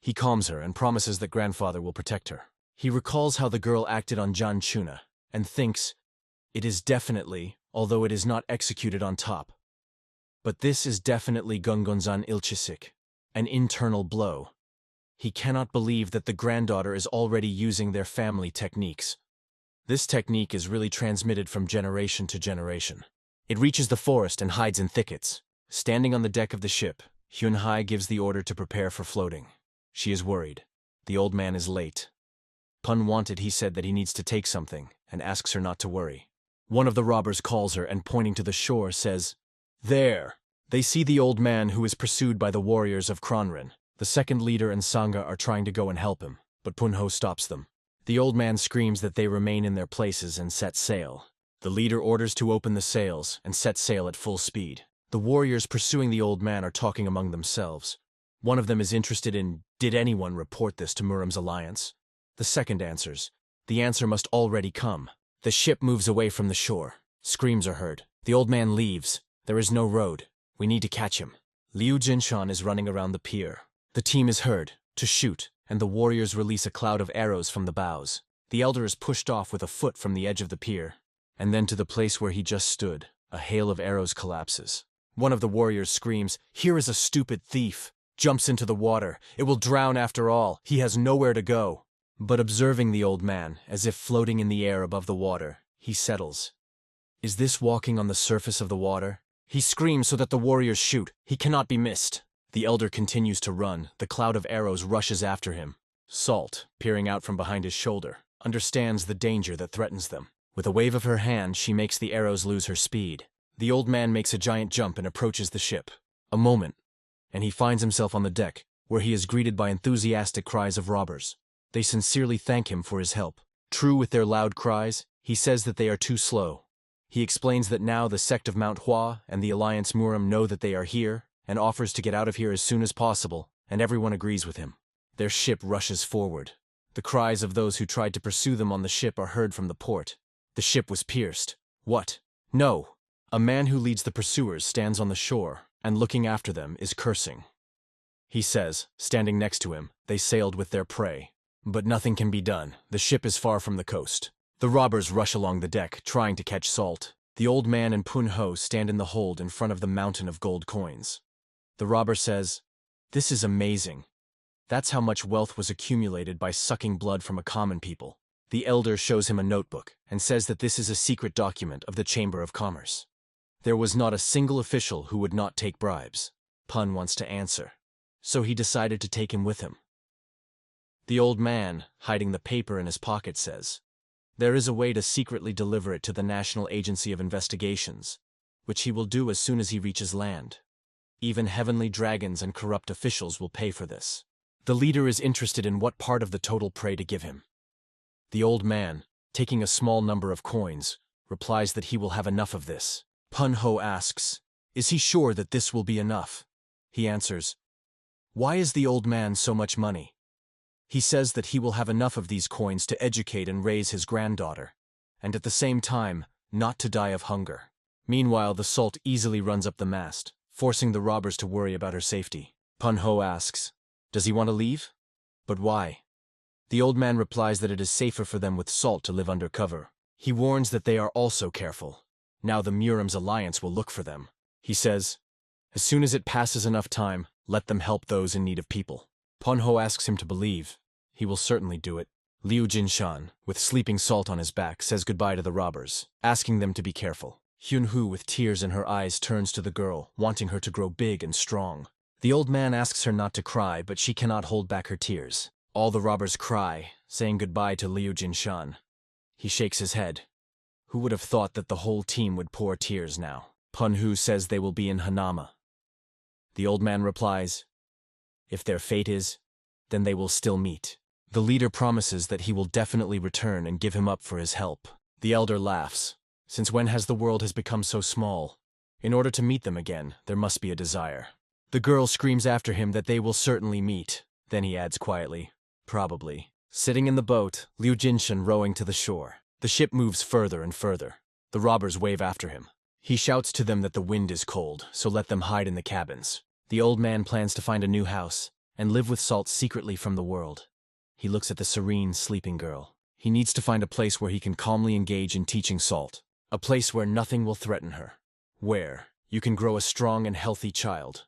He calms her and promises that grandfather will protect her. He recalls how the girl acted on Jian Chuna, and thinks, it is definitely, although it is not executed on top. But this is definitely Gungonzan Ilchisik, an internal blow. He cannot believe that the granddaughter is already using their family techniques. This technique is really transmitted from generation to generation. It reaches the forest and hides in thickets. Standing on the deck of the ship, Hyunhai gives the order to prepare for floating. She is worried. The old man is late. Pun wanted, he said that he needs to take something, and asks her not to worry. One of the robbers calls her and, pointing to the shore, says, there! They see the old man who is pursued by the warriors of Kronrin. The second leader and Sangha are trying to go and help him, but Pun Ho stops them. The old man screams that they remain in their places and set sail. The leader orders to open the sails and set sail at full speed. The warriors pursuing the old man are talking among themselves. One of them is interested in, did anyone report this to Muram's alliance? The second answers, the answer must already come. The ship moves away from the shore. Screams are heard. The old man leaves. There is no road. We need to catch him. Liu Jinshan is running around the pier. The team is heard to shoot, and the warriors release a cloud of arrows from the bows. The elder is pushed off with a foot from the edge of the pier, and then to the place where he just stood, a hail of arrows collapses. One of the warriors screams, "Here is a stupid thief!" Jumps into the water. It will drown after all. He has nowhere to go. But observing the old man, as if floating in the air above the water, he settles. Is this walking on the surface of the water? He screams so that the warriors shoot. He cannot be missed. The elder continues to run. The cloud of arrows rushes after him. Salt, peering out from behind his shoulder, understands the danger that threatens them. With a wave of her hand, she makes the arrows lose her speed. The old man makes a giant jump and approaches the ship. A moment, and he finds himself on the deck, where he is greeted by enthusiastic cries of robbers. They sincerely thank him for his help. True with their loud cries, he says that they are too slow. He explains that now the sect of MANHWA and the Alliance Muram know that they are here, and offers to get out of here as soon as possible, and everyone agrees with him. Their ship rushes forward. The cries of those who tried to pursue them on the ship are heard from the port. The ship was pierced. What? No! A man who leads the pursuers stands on the shore, and looking after them is cursing. He says, standing next to him, they sailed with their prey. But nothing can be done. The ship is far from the coast. The robbers rush along the deck, trying to catch Salt. The old man and Pun Ho stand in the hold in front of the mountain of gold coins. The robber says, "This is amazing. That's how much wealth was accumulated by sucking blood from a common people." The elder shows him a notebook and says that this is a secret document of the Chamber of Commerce. There was not a single official who would not take bribes. Pun wants to answer, so he decided to take him with him. The old man, hiding the paper in his pocket, says, there is a way to secretly deliver it to the National Agency of Investigations, which he will do as soon as he reaches land. Even heavenly dragons and corrupt officials will pay for this. The leader is interested in what part of the total prey to give him. The old man, taking a small number of coins, replies that he will have enough of this. Pun Ho asks, is he sure that this will be enough? He answers, why is the old man so much money? He says that he will have enough of these coins to educate and raise his granddaughter, and at the same time, not to die of hunger. Meanwhile, the Salt easily runs up the mast, forcing the robbers to worry about her safety. Pun Ho asks, does he want to leave? But why? The old man replies that it is safer for them with Salt to live under cover. He warns that they are also careful. Now the Muram's alliance will look for them. He says, as soon as it passes enough time, let them help those in need of people. Pun Ho asks him to believe. He will certainly do it. Liu Jinshan, with sleeping Salt on his back, says goodbye to the robbers, asking them to be careful. Hyun Hu, with tears in her eyes, turns to the girl, wanting her to grow big and strong. The old man asks her not to cry, but she cannot hold back her tears. All the robbers cry, saying goodbye to Liu Jinshan. He shakes his head. Who would have thought that the whole team would pour tears now? Pun Hu says they will be in Hanama. The old man replies, if their fate is, then they will still meet. The leader promises that he will definitely return and give him up for his help. The elder laughs. Since when has the world become so small? In order to meet them again, there must be a desire. The girl screams after him that they will certainly meet. Then he adds quietly, probably. Sitting in the boat, Liu Jinshan rowing to the shore. The ship moves further and further. The robbers wave after him. He shouts to them that the wind is cold, so let them hide in the cabins. The old man plans to find a new house and live with Salt secretly from the world. He looks at the serene, sleeping girl. He needs to find a place where he can calmly engage in teaching Salt. A place where nothing will threaten her. Where you can grow a strong and healthy child.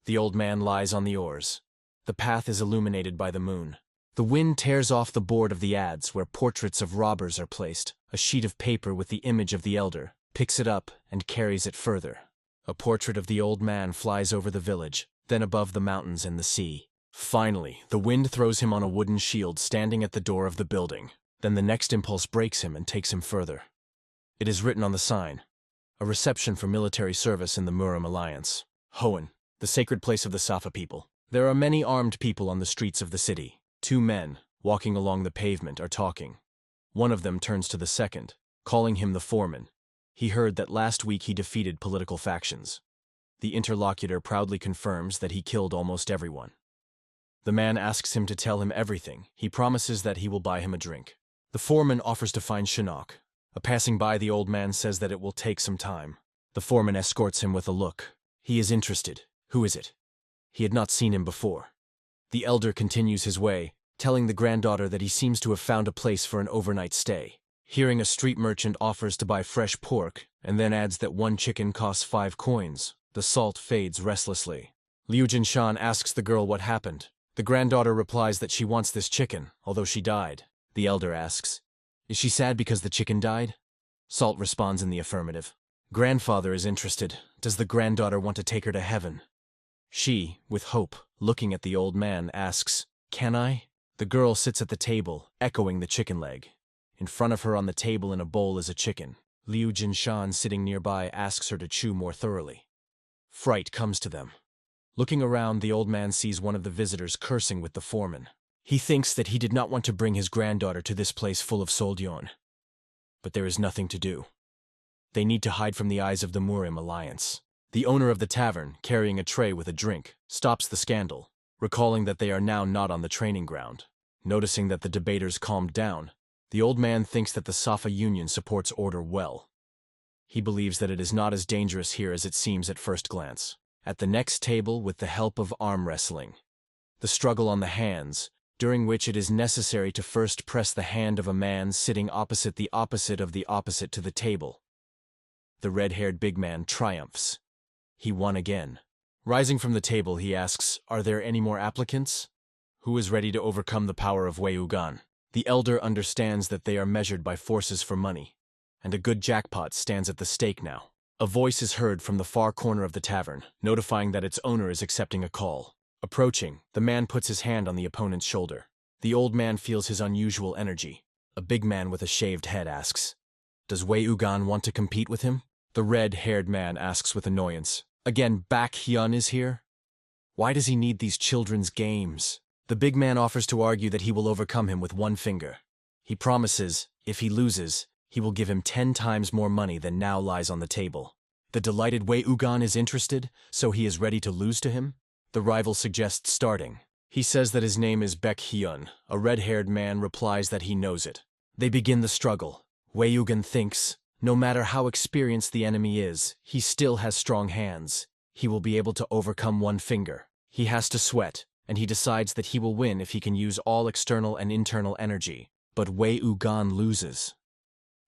The old man lies on the oars. The path is illuminated by the moon. The wind tears off the board of the ads where portraits of robbers are placed. A sheet of paper with the image of the elder picks it up and carries it further. A portrait of the old man flies over the village, then above the mountains and the sea. Finally, the wind throws him on a wooden shield standing at the door of the building. Then the next impulse breaks him and takes him further. It is written on the sign, a reception for military service in the Muram Alliance. Hoenn, the sacred place of the Safa people. There are many armed people on the streets of the city. Two men, walking along the pavement, are talking. One of them turns to the second, calling him the foreman. He heard that last week he defeated political factions. The interlocutor proudly confirms that he killed almost everyone. The man asks him to tell him everything. He promises that he will buy him a drink. The foreman offers to find Shinnok. A passing by the old man says that it will take some time. The foreman escorts him with a look. He is interested. Who is it? He had not seen him before. The elder continues his way, telling the granddaughter that he seems to have found a place for an overnight stay. Hearing a street merchant offers to buy fresh pork, and then adds that one chicken costs 5 coins, the salt fades restlessly. Liu Jinshan asks the girl what happened. The granddaughter replies that she wants this chicken, although she died. The elder asks, "Is she sad because the chicken died?" Salt responds in the affirmative. Grandfather is interested. Does the granddaughter want to take her to heaven? She, with hope, looking at the old man, asks, "Can I?" The girl sits at the table, echoing the chicken leg. In front of her on the table in a bowl is a chicken. Liu Jinshan, sitting nearby, asks her to chew more thoroughly. Fright comes to them. Looking around, the old man sees one of the visitors cursing with the foreman. He thinks that he did not want to bring his granddaughter to this place full of soldyon. But there is nothing to do. They need to hide from the eyes of the Murim alliance. The owner of the tavern, carrying a tray with a drink, stops the scandal, recalling that they are now not on the training ground. Noticing that the debaters calmed down, the old man thinks that the Safa Union supports order well. He believes that it is not as dangerous here as it seems at first glance. At the next table, with the help of arm wrestling, the struggle on the hands, during which it is necessary to first press the hand of a man sitting opposite the opposite of the opposite to the table. The red-haired big man triumphs. He won again. Rising from the table, he asks, "Are there any more applicants? Who is ready to overcome the power of Wei Ugan?" The elder understands that they are measured by forces for money, and a good jackpot stands at the stake now. A voice is heard from the far corner of the tavern, notifying that its owner is accepting a call. Approaching, the man puts his hand on the opponent's shoulder. The old man feels his unusual energy. A big man with a shaved head asks, "Does Wei Ugan want to compete with him?" The red-haired man asks with annoyance, "Again, Baek Hyun is here? Why does he need these children's games?" The big man offers to argue that he will overcome him with one finger. He promises, if he loses, he will give him 10 times more money than now lies on the table. The delighted Wei Ugan is interested, so he is ready to lose to him. The rival suggests starting. He says that his name is Baek Hyun. A red-haired man replies that he knows it. They begin the struggle. Wei Ugan thinks, no matter how experienced the enemy is, he still has strong hands. He will be able to overcome one finger. He has to sweat, and he decides that he will win if he can use all external and internal energy. But Wei Ugan loses.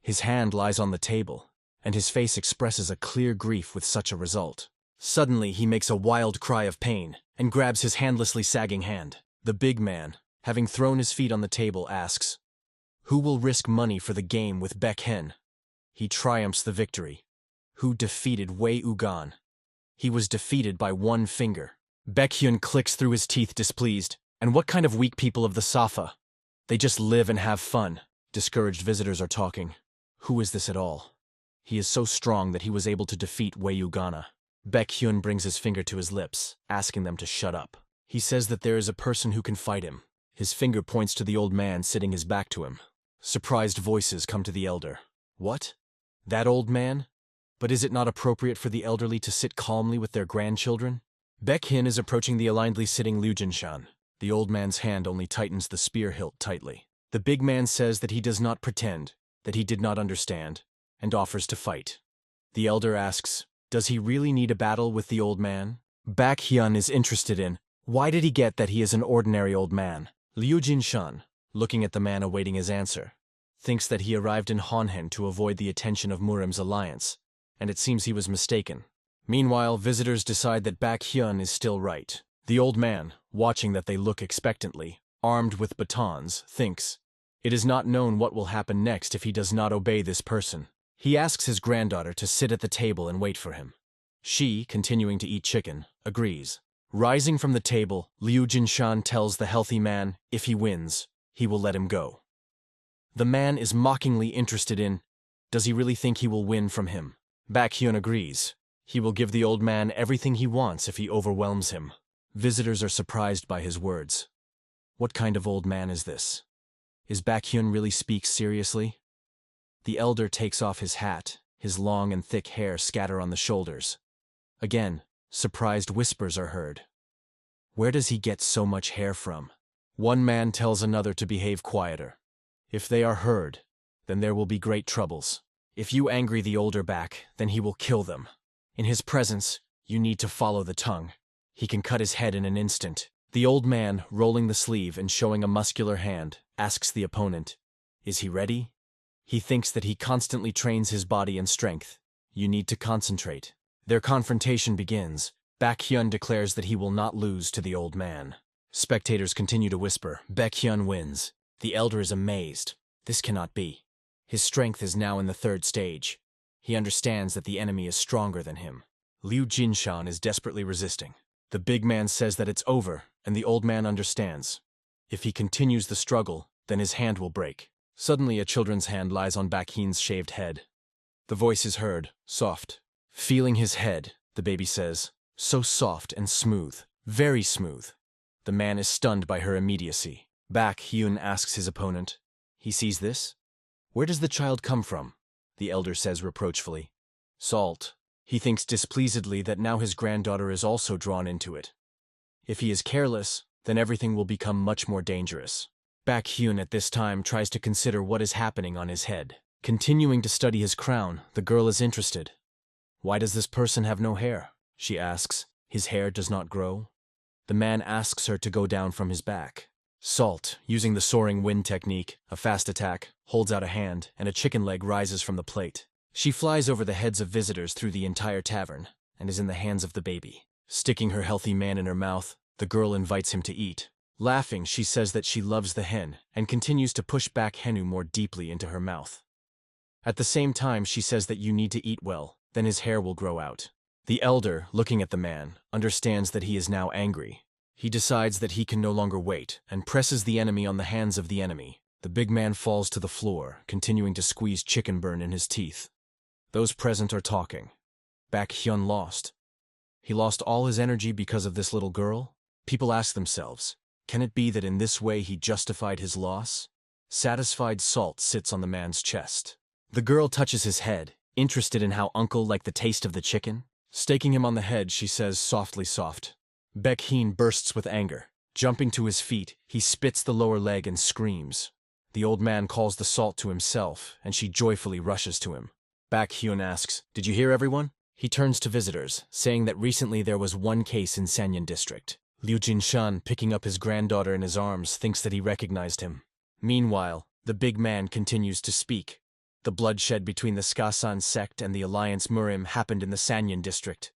His hand lies on the table, and his face expresses a clear grief with such a result. Suddenly, he makes a wild cry of pain and grabs his handlessly sagging hand. The big man, having thrown his feet on the table, asks, "Who will risk money for the game with Baek Hyun?" He triumphs the victory. Who defeated Wei Ugan? He was defeated by one finger. Baek Hyun clicks through his teeth displeased. And what kind of weak people of the Safa? They just live and have fun. Discouraged visitors are talking. Who is this at all? He is so strong that he was able to defeat Wei Ugana. Baek Hyun brings his finger to his lips, asking them to shut up. He says that there is a person who can fight him. His finger points to the old man sitting his back to him. Surprised voices come to the elder. What? That old man? But is it not appropriate for the elderly to sit calmly with their grandchildren? Baek Hyun is approaching the alignedly sitting Liu Jinshan. The old man's hand only tightens the spear hilt tightly. The big man says that he does not pretend, that he did not understand, and offers to fight. The elder asks, does he really need a battle with the old man? Baek Hyun is interested in, why did he get that he is an ordinary old man? Liu Jinshan, looking at the man awaiting his answer, thinks that he arrived in Honhen to avoid the attention of Murim's alliance, and it seems he was mistaken. Meanwhile, visitors decide that Baek Hyun is still right. The old man, watching that they look expectantly, armed with batons, thinks, it is not known what will happen next if he does not obey this person. He asks his granddaughter to sit at the table and wait for him. She, continuing to eat chicken, agrees. Rising from the table, Liu Jinshan tells the healthy man, if he wins, he will let him go. The man is mockingly interested in, does he really think he will win from him? Baek Hyun agrees. He will give the old man everything he wants if he overwhelms him. Visitors are surprised by his words. What kind of old man is this? Is Baek Hyun really speaks seriously? The elder takes off his hat, his long and thick hair scatter on the shoulders. Again, surprised whispers are heard. Where does he get so much hair from? One man tells another to behave quieter. If they are heard, then there will be great troubles. If you angry the older Baek, then he will kill them. In his presence, you need to follow the tongue. He can cut his head in an instant. The old man, rolling the sleeve and showing a muscular hand, asks the opponent, "Is he ready?" He thinks that he constantly trains his body and strength. You need to concentrate. Their confrontation begins. Baekhyun declares that he will not lose to the old man. Spectators continue to whisper, "Baekhyun wins." The elder is amazed. This cannot be. His strength is now in the third stage. He understands that the enemy is stronger than him. Liu Jinshan is desperately resisting. The big man says that it's over, and the old man understands. If he continues the struggle, then his hand will break. Suddenly a children's hand lies on Baekhyun's shaved head. The voice is heard, soft. Feeling his head, the baby says, "So soft and smooth, very smooth." The man is stunned by her immediacy. Baekhyun asks his opponent, "He sees this? Where does the child come from?" The elder says reproachfully, "Salt." He thinks displeasedly that now his granddaughter is also drawn into it. If he is careless, then everything will become much more dangerous. Baekhyun at this time tries to consider what is happening on his head. Continuing to study his crown, the girl is interested. "Why does this person have no hair?" she asks. "His hair does not grow?" The man asks her to go down from his back. Salt, using the soaring wind technique, a fast attack, holds out a hand, and a chicken leg rises from the plate. She flies over the heads of visitors through the entire tavern, and is in the hands of the baby. Sticking her healthy man in her mouth, the girl invites him to eat. Laughing, she says that she loves the hen, and continues to push back Henu more deeply into her mouth. At the same time, she says that you need to eat well, then his hair will grow out. The elder, looking at the man, understands that he is now angry. He decides that he can no longer wait, and presses the enemy on the hands of the enemy. The big man falls to the floor, continuing to squeeze chicken burn in his teeth. Those present are talking. Baekhyun lost. He lost all his energy because of this little girl? People ask themselves, can it be that in this way he justified his loss? Satisfied Salt sits on the man's chest. The girl touches his head, interested in how uncle liked the taste of the chicken. Staking him on the head, she says softly soft. Baekhyun bursts with anger. Jumping to his feet, he spits the lower leg and screams. The old man calls the Salt to himself, and she joyfully rushes to him. Baekhyun asks, "Did you hear everyone?" He turns to visitors, saying that recently there was one case in Sanyan district. Liu Jinshan, picking up his granddaughter in his arms, thinks that he recognized him. Meanwhile, the big man continues to speak. The bloodshed between the Skasan sect and the Alliance Murim happened in the Sanyan district.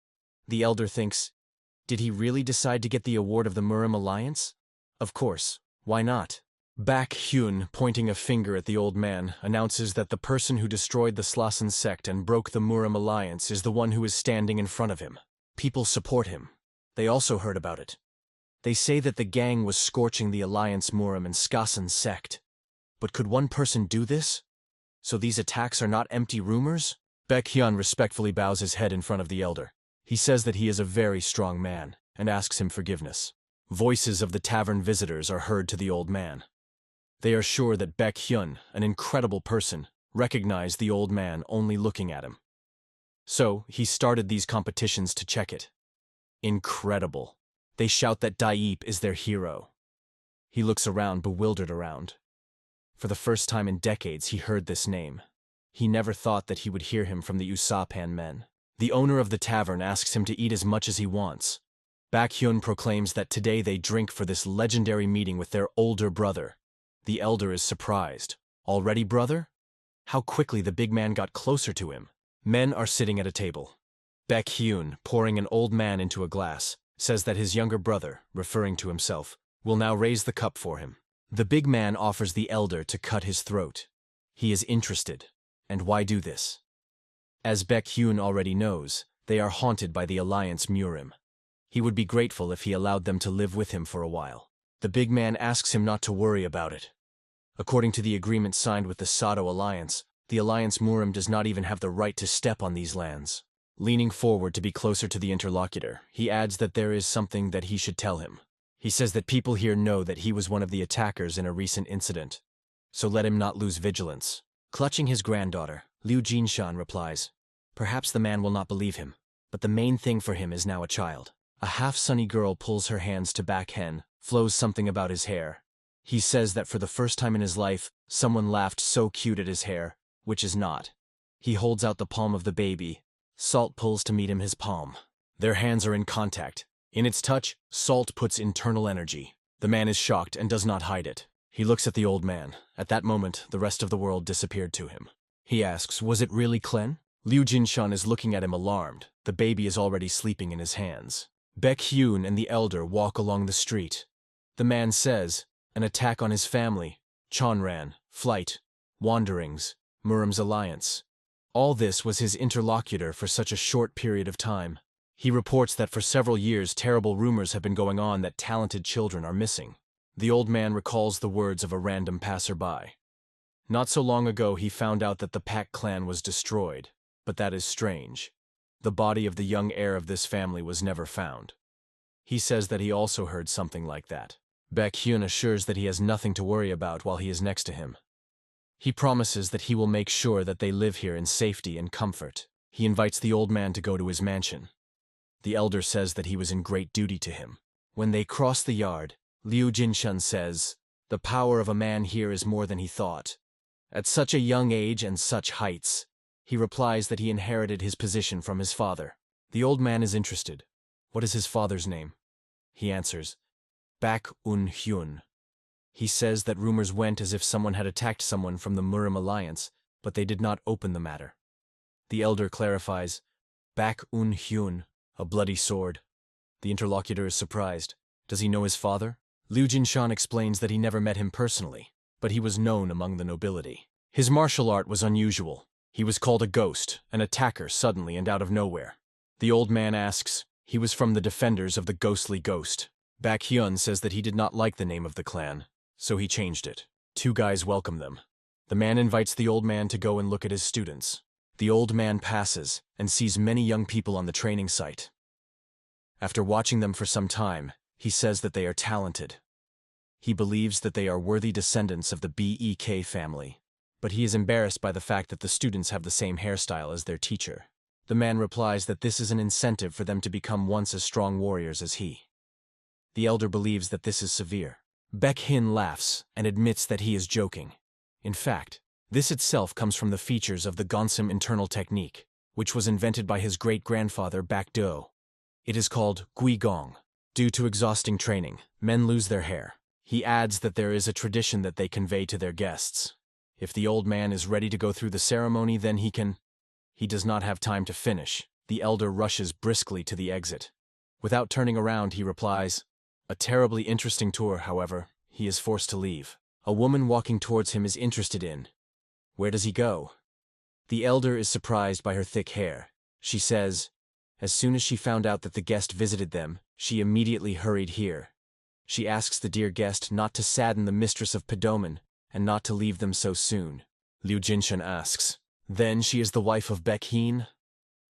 The elder thinks, did he really decide to get the award of the Murim Alliance? Of course, why not? Baekhyun, pointing a finger at the old man, announces that the person who destroyed the Slasan sect and broke the Murim Alliance is the one who is standing in front of him. People support him. They also heard about it. They say that the gang was scorching the Alliance Murim and Skasan sect. But could one person do this? So these attacks are not empty rumors? Baekhyun respectfully bows his head in front of the elder. He says that he is a very strong man, and asks him forgiveness. Voices of the tavern visitors are heard to the old man. They are sure that Baekhyun, an incredible person, recognized the old man only looking at him. So, he started these competitions to check it. Incredible. They shout that Daip is their hero. He looks around, bewildered around. For the first time in decades, he heard this name. He never thought that he would hear him from the Usapan men. The owner of the tavern asks him to eat as much as he wants. Baekhyun proclaims that today they drink for this legendary meeting with their older brother. The elder is surprised. Already brother? How quickly the big man got closer to him. Men are sitting at a table. Baekhyun, pouring an old man into a glass, says that his younger brother, referring to himself, will now raise the cup for him. The big man offers the elder to cut his throat. He is interested. And why do this? As Baekhyun already knows, they are haunted by the Alliance Murim. He would be grateful if he allowed them to live with him for a while. The big man asks him not to worry about it. According to the agreement signed with the Sato Alliance, the Alliance Murim does not even have the right to step on these lands. Leaning forward to be closer to the interlocutor, he adds that there is something that he should tell him. He says that people here know that he was one of the attackers in a recent incident, so let him not lose vigilance. Clutching his granddaughter, Liu Jinshan replies, "Perhaps the man will not believe him, but the main thing for him is now a child." A half-sunny girl pulls her hands to Baekhyun, flows something about his hair. He says that for the first time in his life, someone laughed so cute at his hair, which is not. He holds out the palm of the baby. Salt pulls to meet him his palm. Their hands are in contact. In its touch, salt puts internal energy. The man is shocked and does not hide it. He looks at the old man. At that moment, the rest of the world disappeared to him. He asks, was it really Klen? Liu Jinshan is looking at him alarmed. The baby is already sleeping in his hands. Baek Hyun and the elder walk along the street. The man says, an attack on his family, Chonran, flight, wanderings, Muram's alliance. All this was his interlocutor for such a short period of time. He reports that for several years terrible rumors have been going on that talented children are missing. The old man recalls the words of a random passerby. Not so long ago he found out that the Pact clan was destroyed, but that is strange. The body of the young heir of this family was never found. He says that he also heard something like that. Baek Hyun assures that he has nothing to worry about while he is next to him. He promises that he will make sure that they live here in safety and comfort. He invites the old man to go to his mansion. The elder says that he was in great duty to him. When they cross the yard, Liu Jinshan says, the power of a man here is more than he thought. At such a young age and such heights, he replies that he inherited his position from his father. The old man is interested. What is his father's name? He answers, Baek Hyun. He says that rumors went as if someone had attacked someone from the Muram alliance, but they did not open the matter. The elder clarifies, Baek Hyun, a bloody sword. The interlocutor is surprised. Does he know his father? Liu Jinshan explains that he never met him personally, but he was known among the nobility. His martial art was unusual. He was called a ghost, an attacker suddenly and out of nowhere. The old man asks, he was from the defenders of the ghostly ghost. Baek Hyun says that he did not like the name of the clan, so he changed it. Two guys welcome them. The man invites the old man to go and look at his students. The old man passes and sees many young people on the training site. After watching them for some time, he says that they are talented. He believes that they are worthy descendants of the Bek family, but he is embarrassed by the fact that the students have the same hairstyle as their teacher. The man replies that this is an incentive for them to become once as strong warriors as he. The elder believes that this is severe. Baek Hyun laughs and admits that he is joking. In fact, this itself comes from the features of the Gonsim internal technique, which was invented by his great-grandfather Baek Do. It is called Gui Gong. Due to exhausting training, men lose their hair. He adds that there is a tradition that they convey to their guests. If the old man is ready to go through the ceremony, then he can. He does not have time to finish. The elder rushes briskly to the exit. Without turning around, he replies, a terribly interesting tour, however, he is forced to leave. A woman walking towards him is interested in. Where does he go? The elder is surprised by her thick hair. She says, as soon as she found out that the guest visited them, she immediately hurried here. She asks the dear guest not to sadden the mistress of Padoman and not to leave them so soon. Liu Jinshan asks, then she is the wife of Baek Hyun?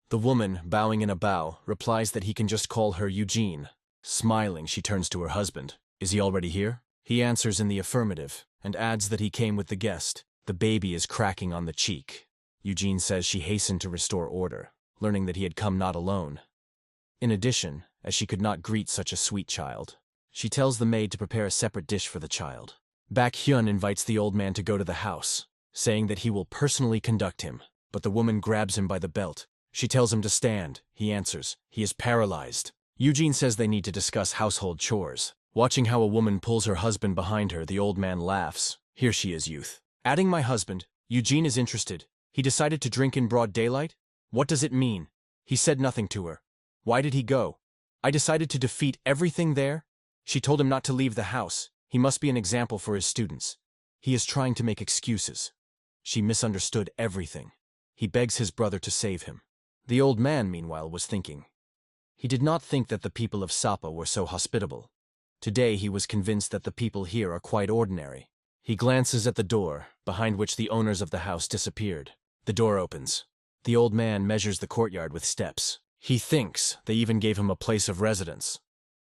The woman, bowing in a bow, replies that he can just call her Eugene. Smiling, she turns to her husband. Is he already here? He answers in the affirmative and adds that he came with the guest. The baby is cracking on the cheek. Eugene says she hastened to restore order, learning that he had come not alone. In addition, as she could not greet such a sweet child, she tells the maid to prepare a separate dish for the child. Baek Hyun invites the old man to go to the house, saying that he will personally conduct him, but the woman grabs him by the belt. She tells him to stand. He answers, he is paralyzed. Eugene says they need to discuss household chores. Watching how a woman pulls her husband behind her, the old man laughs. Here she is, youth. Adding my husband, Eugene is interested. He decided to drink in broad daylight? What does it mean? He said nothing to her. Why did he go? I decided to defeat everything there? She told him not to leave the house. He must be an example for his students. He is trying to make excuses. She misunderstood everything. He begs his brother to save him. The old man, meanwhile, was thinking. He did not think that the people of Sapa were so hospitable. Today he was convinced that the people here are quite ordinary. He glances at the door, behind which the owners of the house disappeared. The door opens. The old man measures the courtyard with steps. He thinks they even gave him a place of residence.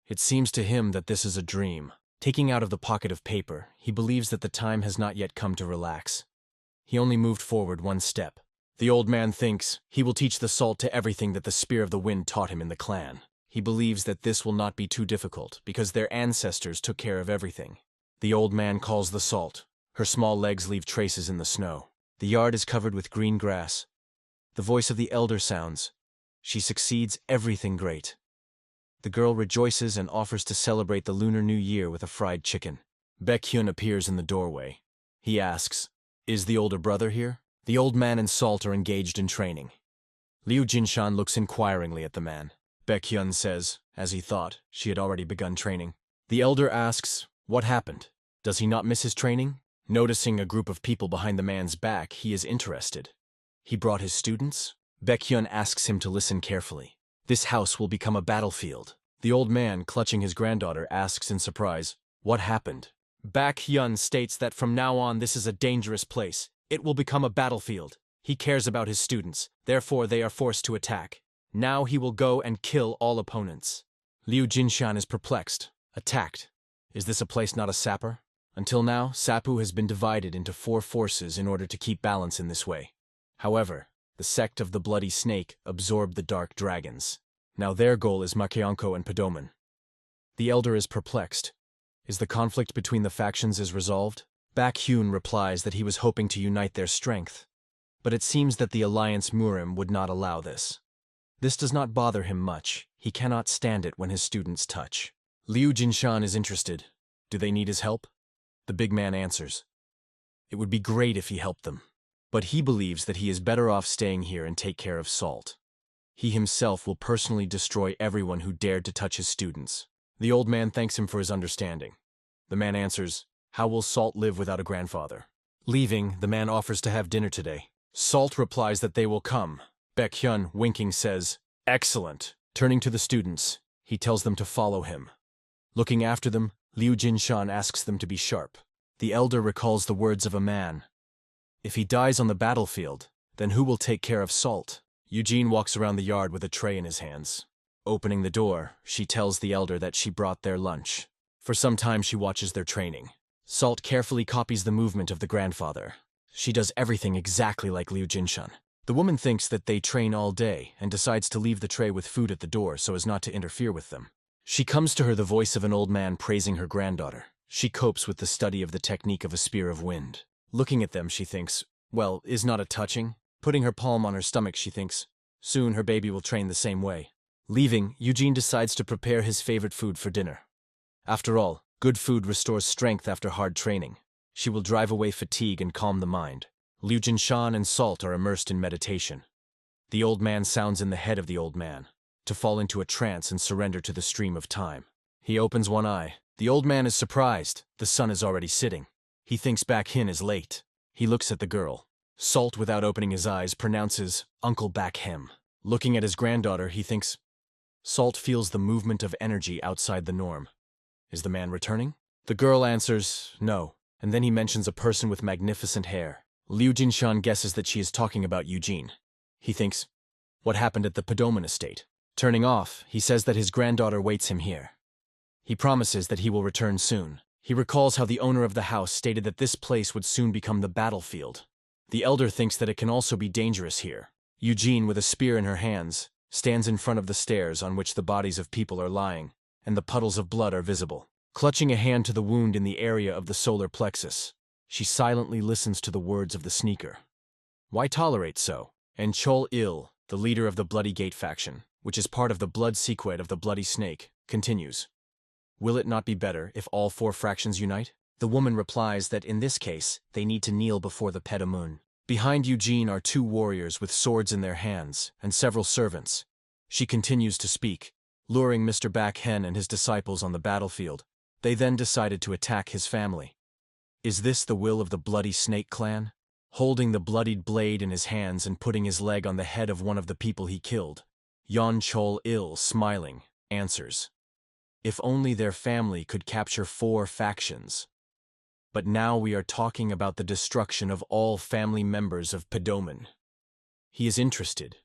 It seems to him that this is a dream. Taking out of the pocket of paper, he believes that the time has not yet come to relax. He only moved forward one step. The old man thinks he will teach the salt to everything that the Spear of the Wind taught him in the clan. He believes that this will not be too difficult, because their ancestors took care of everything. The old man calls the salt. Her small legs leave traces in the snow. The yard is covered with green grass. The voice of the elder sounds. She succeeds everything great. The girl rejoices and offers to celebrate the Lunar New Year with a fried chicken. Baekhyun appears in the doorway. He asks, "Is the older brother here?" The old man and Salt are engaged in training. Liu Jinshan looks inquiringly at the man. Baekhyun says, as he thought, she had already begun training. The elder asks, what happened? Does he not miss his training? Noticing a group of people behind the man's back, he is interested. He brought his students? Baekhyun asks him to listen carefully. This house will become a battlefield. The old man, clutching his granddaughter, asks in surprise, what happened? Baekhyun states that from now on this is a dangerous place. It will become a battlefield. He cares about his students, therefore they are forced to attack. Now he will go and kill all opponents. Liu Jinshan is perplexed. Attacked. Is this a place not a sapper? Until now, Sapu has been divided into 4 forces in order to keep balance in this way. However, the sect of the Bloody Snake absorbed the Dark Dragons. Now their goal is Makeonko and Padoman. The elder is perplexed. Is the conflict between the factions resolved? Baekhyun replies that he was hoping to unite their strength. But it seems that the Alliance Murim would not allow this. This does not bother him much. He cannot stand it when his students touch. Liu Jinshan is interested. Do they need his help? The big man answers. It would be great if he helped them. But he believes that he is better off staying here and take care of Salt. He himself will personally destroy everyone who dared to touch his students. The old man thanks him for his understanding. The man answers, how will Salt live without a grandfather? Leaving, the man offers to have dinner today. Salt replies that they will come. Baekhyun, winking, says, excellent. Turning to the students, he tells them to follow him. Looking after them, Liu Jinshan asks them to be sharp. The elder recalls the words of a man. If he dies on the battlefield, then who will take care of Salt? Eugene walks around the yard with a tray in his hands. Opening the door, she tells the elder that she brought their lunch. For some time she watches their training. Salt carefully copies the movement of the grandfather. She does everything exactly like Liu Jinshan. The woman thinks that they train all day and decides to leave the tray with food at the door so as not to interfere with them. She comes to her the voice of an old man praising her granddaughter. She copes with the study of the technique of a spear of wind. Looking at them, she thinks, well, is not it touching? Putting her palm on her stomach, she thinks, soon her baby will train the same way. Leaving, Eugene decides to prepare his favorite food for dinner. After all, good food restores strength after hard training. She will drive away fatigue and calm the mind. Liu Jinshan and Salt are immersed in meditation. The old man sounds in the head of the old man, to fall into a trance and surrender to the stream of time. He opens one eye. The old man is surprised. The sun is already sitting. He thinks Baekhyun is late. He looks at the girl. Salt, without opening his eyes, pronounces, Uncle Baekhyun. Looking at his granddaughter, he thinks. Salt feels the movement of energy outside the norm. Is the man returning? The girl answers, no, and then he mentions a person with magnificent hair. Liu Jinshan guesses that she is talking about Eugene. He thinks, what happened at the Padoman estate? Turning off, he says that his granddaughter waits him here. He promises that he will return soon. He recalls how the owner of the house stated that this place would soon become the battlefield. The elder thinks that it can also be dangerous here. Eugene, with a spear in her hands, stands in front of the stairs on which the bodies of people are lying, and the puddles of blood are visible. Clutching a hand to the wound in the area of the solar plexus, she silently listens to the words of the sneaker. Why tolerate so? And Chol-il, the leader of the Bloody Gate faction, which is part of the blood sequed of the Bloody Snake, continues. Will it not be better if all 4 fractions unite? The woman replies that in this case, they need to kneel before the Pedamun. Behind Eugene are 2 warriors with swords in their hands, and several servants. She continues to speak, luring Mr. Baekhyun and his disciples on the battlefield. They then decided to attack his family. Is this the will of the Bloody Snake clan? Holding the bloodied blade in his hands and putting his leg on the head of one of the people he killed, Yon Chol-il, smiling, answers. If only their family could capture 4 factions. But now we are talking about the destruction of all family members of Padoman. He is interested.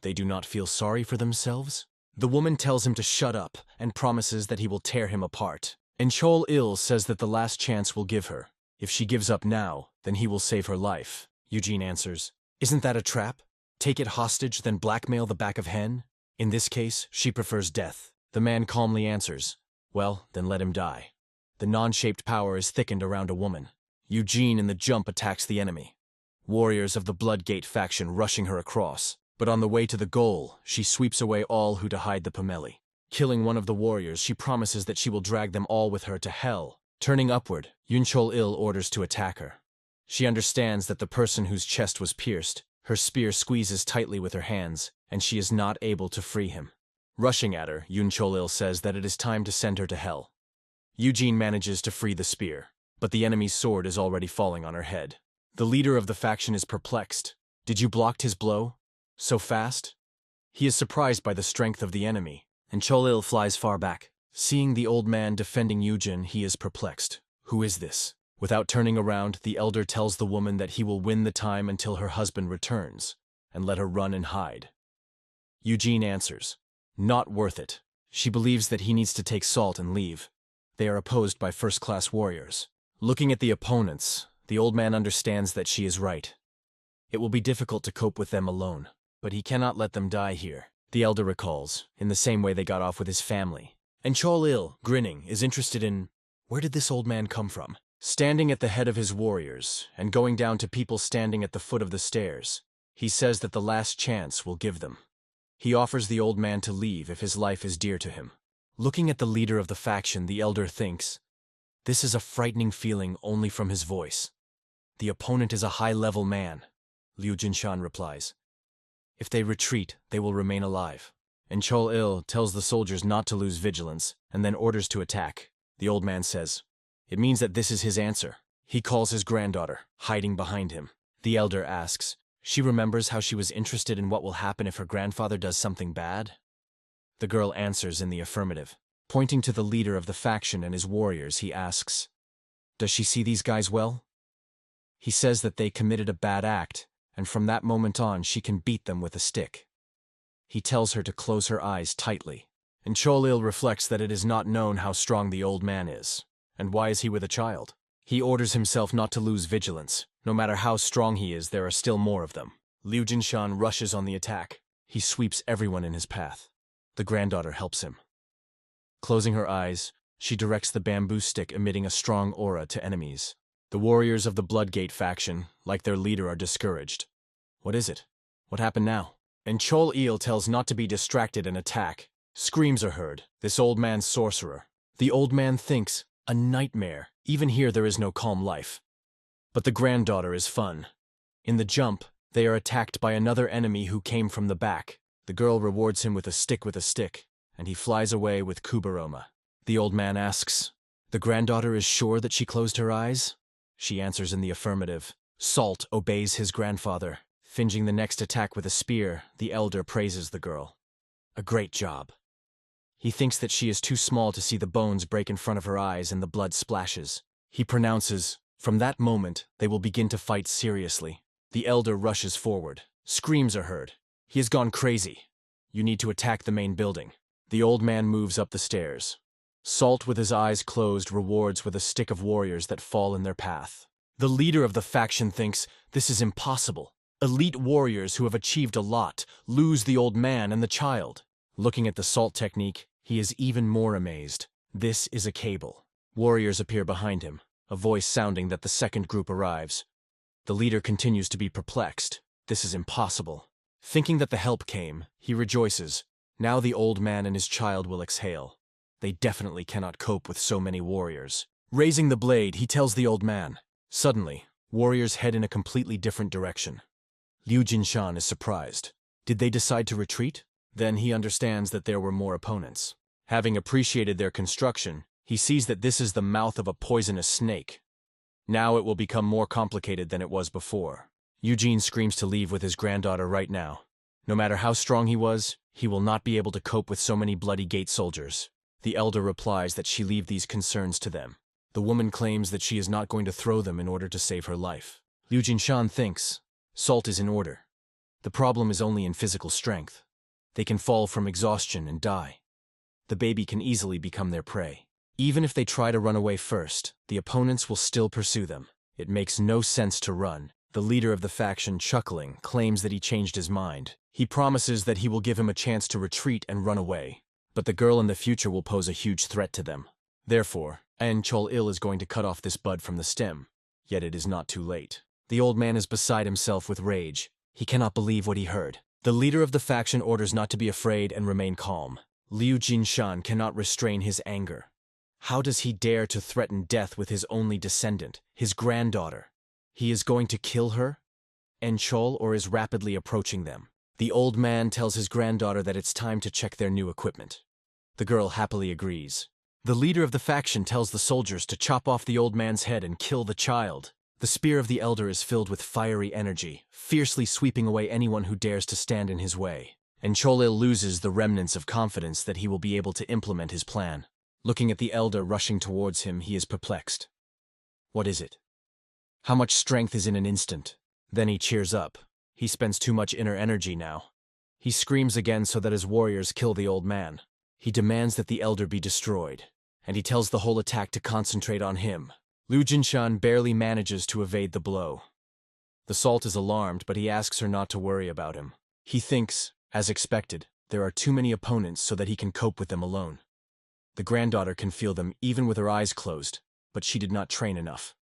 They do not feel sorry for themselves? The woman tells him to shut up and promises that he will tear him apart. And Chol-il says that the last chance will give her. If she gives up now, then he will save her life. Eugene answers, isn't that a trap? Take it hostage, then blackmail the back of hen? In this case, she prefers death. The man calmly answers, well, then let him die. The non-shaped power is thickened around a woman. Eugene in the jump attacks the enemy. Warriors of the Bloodgate faction rushing her across, but on the way to the goal, she sweeps away all who to hide the Pomeli. Killing one of the warriors, she promises that she will drag them all with her to hell. Turning upward, Yunchol-il orders to attack her. She understands that the person whose chest was pierced, her spear squeezes tightly with her hands, and she is not able to free him. Rushing at her, Yunchol-il says that it is time to send her to hell. Eugene manages to free the spear, but the enemy's sword is already falling on her head. The leader of the faction is perplexed. Did you block his blow? So fast? He is surprised by the strength of the enemy, and Chol-il flies far back. Seeing the old man defending Eugen, he is perplexed. Who is this? Without turning around, the elder tells the woman that he will win the time until her husband returns, and let her run and hide. Eugene answers, not worth it. She believes that he needs to take Salt and leave. They are opposed by first-class warriors. Looking at the opponents, the old man understands that she is right. It will be difficult to cope with them alone, but he cannot let them die here. The elder recalls, in the same way they got off with his family. And Chol-il, grinning, is interested in, where did this old man come from? Standing at the head of his warriors, and going down to people standing at the foot of the stairs, he says that the last chance will give them. He offers the old man to leave if his life is dear to him. Looking at the leader of the faction, the elder thinks, this is a frightening feeling only from his voice. The opponent is a high-level man, Liu Jinshan replies. If they retreat, they will remain alive. And Chol-il tells the soldiers not to lose vigilance, and then orders to attack. The old man says, it means that this is his answer. He calls his granddaughter, hiding behind him. The elder asks, she remembers how she was interested in what will happen if her grandfather does something bad? The girl answers in the affirmative. Pointing to the leader of the faction and his warriors, he asks, does she see these guys well? He says that they committed a bad act, and from that moment on she can beat them with a stick. He tells her to close her eyes tightly, and Chol-il reflects that it is not known how strong the old man is, and why is he with a child? He orders himself not to lose vigilance. No matter how strong he is, there are still more of them. Liu Jinshan rushes on the attack. He sweeps everyone in his path. The granddaughter helps him. Closing her eyes, she directs the bamboo stick emitting a strong aura to enemies. The warriors of the Bloodgate faction, like their leader, are discouraged. What is it? What happened now? And Chol-il tells not to be distracted and attack. Screams are heard. This old man's sorcerer. The old man thinks, a nightmare. Even here there is no calm life. But the granddaughter is fun. In the jump, they are attacked by another enemy who came from the back. The girl rewards him with a stick, and he flies away with Kubaroma. The old man asks, the granddaughter is sure that she closed her eyes? She answers in the affirmative. Salt obeys his grandfather. Finging the next attack with a spear, the elder praises the girl. A great job. He thinks that she is too small to see the bones break in front of her eyes and the blood splashes. He pronounces, from that moment, they will begin to fight seriously. The elder rushes forward. Screams are heard. He has gone crazy. You need to attack the main building. The old man moves up the stairs. Salt, with his eyes closed, rewards with a stick of warriors that fall in their path. The leader of the faction thinks, this is impossible. Elite warriors who have achieved a lot lose the old man and the child. Looking at the Salt technique, he is even more amazed. This is a cable. Warriors appear behind him, a voice sounding that the second group arrives. The leader continues to be perplexed. This is impossible. Thinking that the help came, he rejoices. Now the old man and his child will exhale. They definitely cannot cope with so many warriors. Raising the blade, he tells the old man. Suddenly, warriors head in a completely different direction. Liu Jinshan is surprised. Did they decide to retreat? Then he understands that there were more opponents. Having appreciated their construction, he sees that this is the mouth of a poisonous snake. Now it will become more complicated than it was before. Eugene screams to leave with his granddaughter right now. No matter how strong he was, he will not be able to cope with so many bloody gate soldiers. The elder replies that she leave these concerns to them. The woman claims that she is not going to throw them in order to save her life. Liu Jinshan thinks, Salt is in order. The problem is only in physical strength. They can fall from exhaustion and die. The baby can easily become their prey. Even if they try to run away first, the opponents will still pursue them. It makes no sense to run. The leader of the faction, chuckling, claims that he changed his mind. He promises that he will give him a chance to retreat and run away. But the girl in the future will pose a huge threat to them. Therefore, Chol-il is going to cut off this bud from the stem. Yet it is not too late. The old man is beside himself with rage. He cannot believe what he heard. The leader of the faction orders not to be afraid and remain calm. Liu Jinshan cannot restrain his anger. How does he dare to threaten death with his only descendant, his granddaughter? He is going to kill her? Enchol or is rapidly approaching them. The old man tells his granddaughter that it's time to check their new equipment. The girl happily agrees. The leader of the faction tells the soldiers to chop off the old man's head and kill the child. The spear of the elder is filled with fiery energy, fiercely sweeping away anyone who dares to stand in his way. Encholil loses the remnants of confidence that he will be able to implement his plan. Looking at the elder rushing towards him, he is perplexed. What is it? How much strength is in an instant? Then he cheers up. He spends too much inner energy now. He screams again so that his warriors kill the old man. He demands that the elder be destroyed, and he tells the whole attack to concentrate on him. Liu Jinshan barely manages to evade the blow. The Salt is alarmed, but he asks her not to worry about him. He thinks, as expected, there are too many opponents so that he can cope with them alone. The granddaughter can feel them even with her eyes closed, but she did not train enough.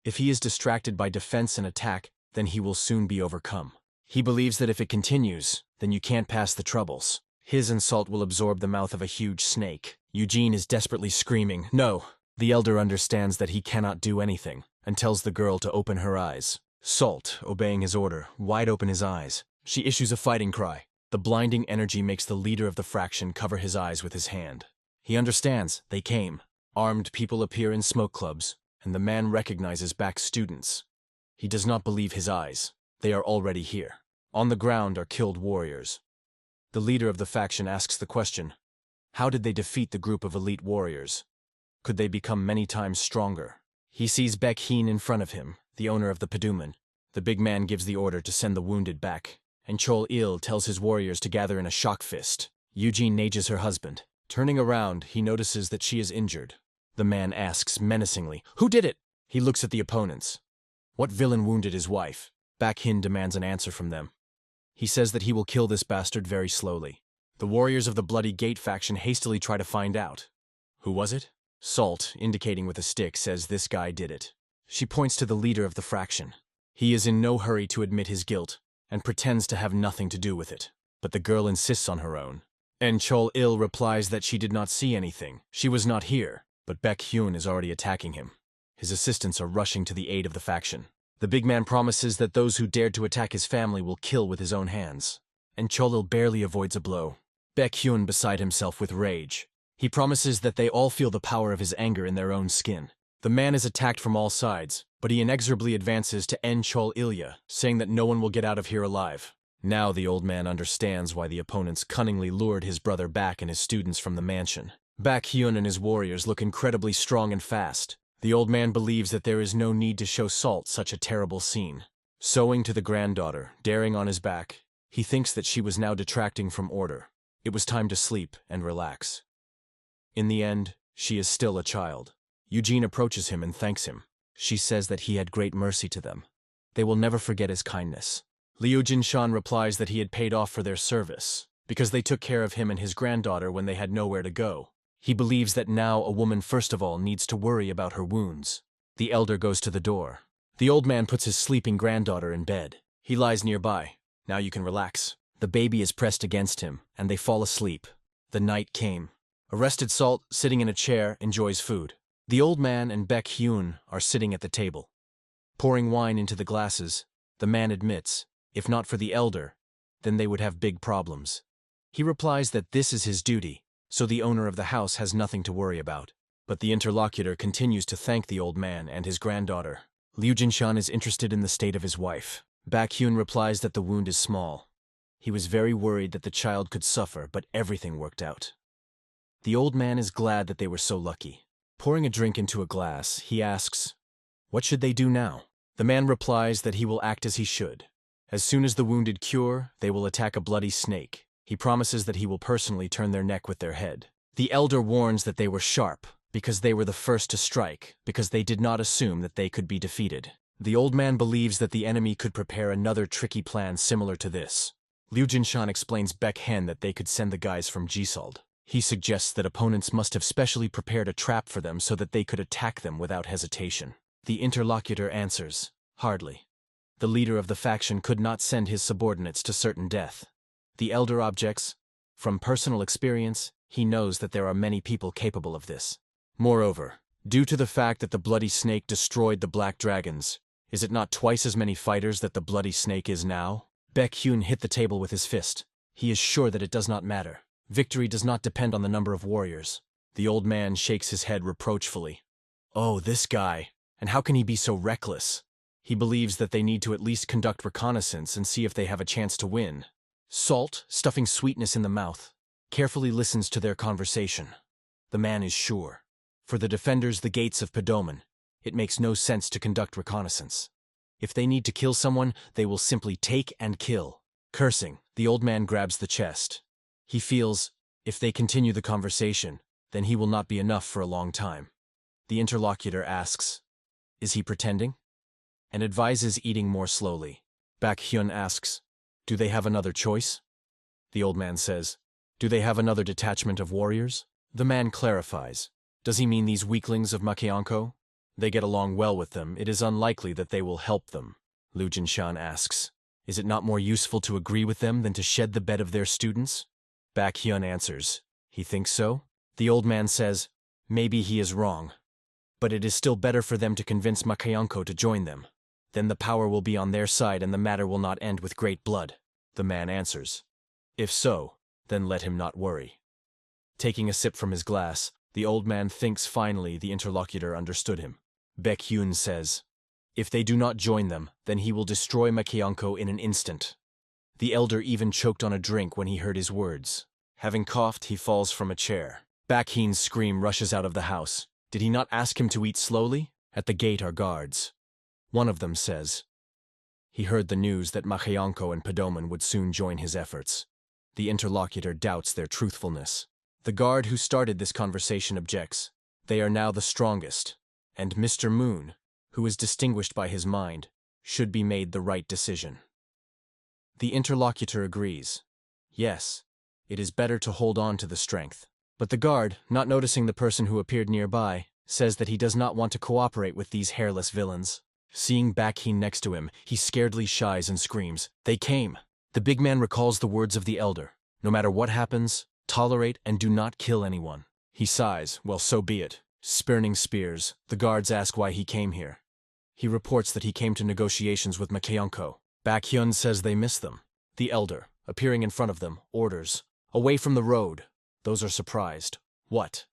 If he is distracted by defense and attack, then he will soon be overcome. He believes that if it continues, then you can't pass the troubles. His and Salt will absorb the mouth of a huge snake. Eugene is desperately screaming, "No!" The elder understands that he cannot do anything, and tells the girl to open her eyes. Salt, obeying his order, wide open his eyes. She issues a fighting cry. The blinding energy makes the leader of the fraction cover his eyes with his hand. He understands, they came. Armed people appear in smoke clubs, and the man recognizes back students. He does not believe his eyes. They are already here. On the ground are killed warriors. The leader of the faction asks the question, how did they defeat the group of elite warriors? Could they become many times stronger? He sees Baek Heen in front of him, the owner of the Paduman. The big man gives the order to send the wounded back, and Chol Il tells his warriors to gather in a shock fist. Eugene nages her husband. Turning around, he notices that she is injured. The man asks menacingly, "Who did it?" He looks at the opponents. What villain wounded his wife? Baek Heen demands an answer from them. He says that he will kill this bastard very slowly. The warriors of the Bloody Gate faction hastily try to find out. Who was it? Salt, indicating with a stick, says this guy did it. She points to the leader of the fraction. He is in no hurry to admit his guilt, and pretends to have nothing to do with it. But the girl insists on her own. And Chol Il replies that she did not see anything. She was not here, but Baek Hyun is already attacking him. His assistants are rushing to the aid of the faction. The big man promises that those who dared to attack his family will kill with his own hands. And Chol Il barely avoids a blow. Baek Hyun beside himself with rage. He promises that they all feel the power of his anger in their own skin. The man is attacked from all sides, but he inexorably advances to end Chol Ilya, saying that no one will get out of here alive. Now the old man understands why the opponents cunningly lured his brother back and his students from the mansion. Baek Hyun and his warriors look incredibly strong and fast. The old man believes that there is no need to show Salt such a terrible scene. Sewing to the granddaughter, daring on his back, he thinks that she was now detracting from order. It was time to sleep and relax. In the end, she is still a child. Eugene approaches him and thanks him. She says that he had great mercy to them. They will never forget his kindness. Liu Jinshan replies that he had paid off for their service, because they took care of him and his granddaughter when they had nowhere to go. He believes that now a woman first of all needs to worry about her wounds. The elder goes to the door. The old man puts his sleeping granddaughter in bed. He lies nearby. Now you can relax. The baby is pressed against him, and they fall asleep. The night came. Arrested Salt, sitting in a chair, enjoys food. The old man and Baek Hyun are sitting at the table. Pouring wine into the glasses, the man admits, if not for the elder, then they would have big problems. He replies that this is his duty, so the owner of the house has nothing to worry about. But the interlocutor continues to thank the old man and his granddaughter. Liu Jinshan is interested in the state of his wife. Baek Hyun replies that the wound is small. He was very worried that the child could suffer, but everything worked out. The old man is glad that they were so lucky. Pouring a drink into a glass, he asks, "What should they do now?" The man replies that he will act as he should. As soon as the wounded cure, they will attack a bloody snake. He promises that he will personally turn their neck with their head. The elder warns that they were sharp, because they were the first to strike, because they did not assume that they could be defeated. The old man believes that the enemy could prepare another tricky plan similar to this. Liu Jinshan explains Baek Hen that they could send the guys from Gisald. He suggests that opponents must have specially prepared a trap for them so that they could attack them without hesitation. The interlocutor answers, "Hardly. The leader of the faction could not send his subordinates to certain death." The elder objects, From personal experience, he knows that there are many people capable of this. Moreover, due to the fact that the Bloody Snake destroyed the Black Dragons, is it not twice as many fighters that the Bloody Snake is now? Baekhyun hit the table with his fist. He is sure that it does not matter. Victory does not depend on the number of warriors. The old man shakes his head reproachfully. Oh, this guy. And how can he be so reckless? He believes that they need to at least conduct reconnaissance and see if they have a chance to win. Salt, stuffing sweetness in the mouth, carefully listens to their conversation. The man is sure. For the defenders the gates of Padoman, it makes no sense to conduct reconnaissance. If they need to kill someone, they will simply take and kill. Cursing, the old man grabs the chest. He feels, if they continue the conversation, then he will not be enough for a long time. The interlocutor asks, is he pretending? And advises eating more slowly. Baekhyun asks, do they have another choice? The old man says, do they have another detachment of warriors? The man clarifies, does he mean these weaklings of Manhwa? They get along well with them, it is unlikely that they will help them. Lu Jinshan asks, is it not more useful to agree with them than to shed the bed of their students? Baekhyun answers, he thinks so? The old man says, maybe he is wrong. But it is still better for them to convince Manhwa to join them. Then the power will be on their side and the matter will not end with great blood. The man answers, if so, then let him not worry. Taking a sip from his glass, the old man thinks finally the interlocutor understood him. Baekhyun says, if they do not join them, then he will destroy Manhwa in an instant. The elder even choked on a drink when he heard his words. Having coughed, he falls from a chair. Baekhyun's scream rushes out of the house. Did he not ask him to eat slowly? At the gate are guards. One of them says, he heard the news that Manhwa and Padoman would soon join his efforts. The interlocutor doubts their truthfulness. The guard who started this conversation objects. They are now the strongest, and Mr. Moon, who is distinguished by his mind, should be made the right decision. The interlocutor agrees. Yes, it is better to hold on to the strength. But the guard, not noticing the person who appeared nearby, says that he does not want to cooperate with these hairless villains. Seeing Baekhyun next to him, he scaredly shies and screams, they came! The big man recalls the words of the elder. No matter what happens, tolerate and do not kill anyone. He sighs, well, so be it. Spurning spears, the guards ask why he came here. He reports that he came to negotiations with Manhwa. Baekhyun says they miss them. The elder, appearing in front of them, orders, away from the road. Those are surprised. What?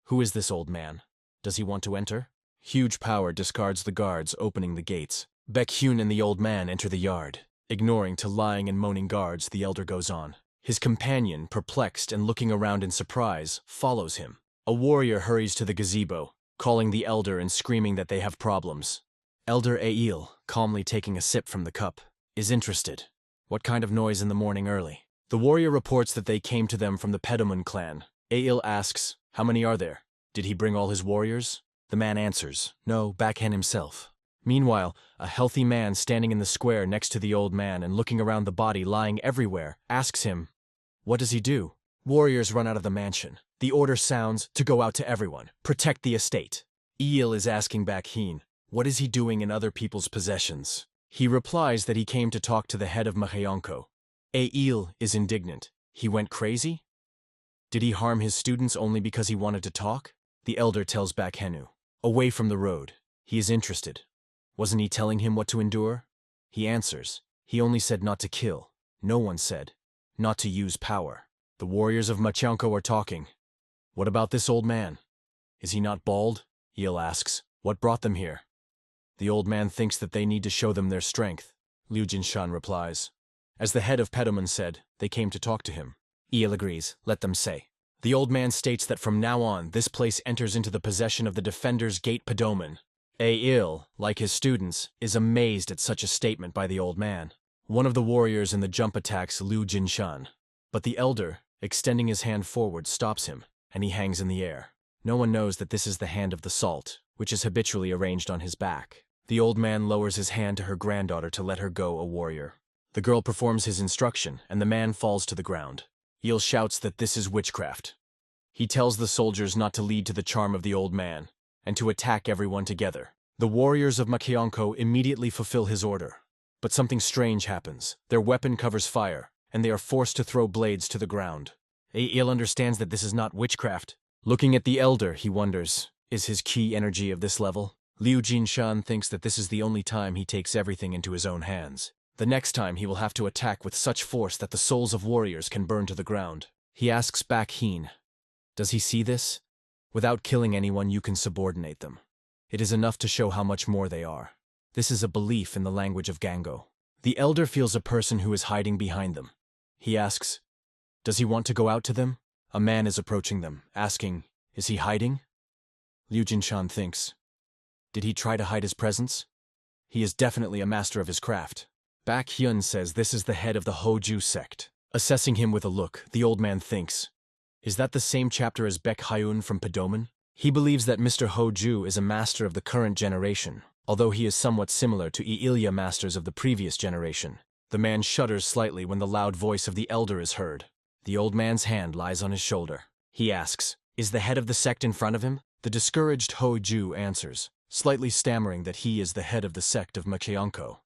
Who is this old man? Does he want to enter? Huge power discards the guards opening the gates. Baekhyun and the old man enter the yard. Ignoring to lying and moaning guards, the elder goes on. His companion, perplexed and looking around in surprise, follows him. A warrior hurries to the gazebo, calling the elder and screaming that they have problems. Elder Ail, calmly taking a sip from the cup, is interested. What kind of noise in the morning early? The warrior reports that they came to them from the Padoman clan. Ail asks, how many are there? Did he bring all his warriors? The man answers, no, Baekhyun himself. Meanwhile, a healthy man standing in the square next to the old man and looking around the body lying everywhere, asks him, what does he do? Warriors run out of the mansion. The order sounds to go out to everyone, protect the estate. Ail is asking Baekhyun, what is he doing in other people's possessions? He replies that he came to talk to the head of Manhwa. Ail is indignant. He went crazy? Did he harm his students only because he wanted to talk? The elder tells Baekhyun, away from the road. He is interested. Wasn't he telling him what to endure? He answers, he only said not to kill. No one said, not to use power. The warriors of Manhwa are talking. What about this old man? Is he not bald? Ail asks, what brought them here? The old man thinks that they need to show them their strength. Lu Jinshan replies, as the head of Padoman said, they came to talk to him. Ail agrees, let them say. The old man states that from now on, this place enters into the possession of the Defender's Gate Padoman. Ail, like his students, is amazed at such a statement by the old man. One of the warriors in the jump attacks Lu Jinshan. But the elder, extending his hand forward, stops him, and he hangs in the air. No one knows that this is the hand of the salt, which is habitually arranged on his back. The old man lowers his hand to her granddaughter to let her go a warrior. The girl performs his instruction, and the man falls to the ground. Ail shouts that this is witchcraft. He tells the soldiers not to lead to the charm of the old man, and to attack everyone together. The warriors of Manhwa immediately fulfill his order. But something strange happens. Their weapon covers fire, and they are forced to throw blades to the ground. Yahello understands that this is not witchcraft. Looking at the elder, he wonders, is his ki energy of this level? Liu Jinshan thinks that this is the only time he takes everything into his own hands. The next time he will have to attack with such force that the souls of warriors can burn to the ground. He asks back Heen, does he see this? Without killing anyone, you can subordinate them. It is enough to show how much more they are. This is a belief in the language of Gango. The elder feels a person who is hiding behind them. He asks, does he want to go out to them? A man is approaching them, asking, is he hiding? Liu Jinshan thinks, did he try to hide his presence? He is definitely a master of his craft. Baek Hyun says this is the head of the Hoju sect. Assessing him with a look, the old man thinks, is that the same chapter as Baek Hyun from Padoman? He believes that Mr. Hoju is a master of the current generation, although he is somewhat similar to Ilya masters of the previous generation. The man shudders slightly when the loud voice of the elder is heard. The old man's hand lies on his shoulder. He asks, is the head of the sect in front of him? The discouraged Hoju answers, slightly stammering that he is the head of the sect of Machianko.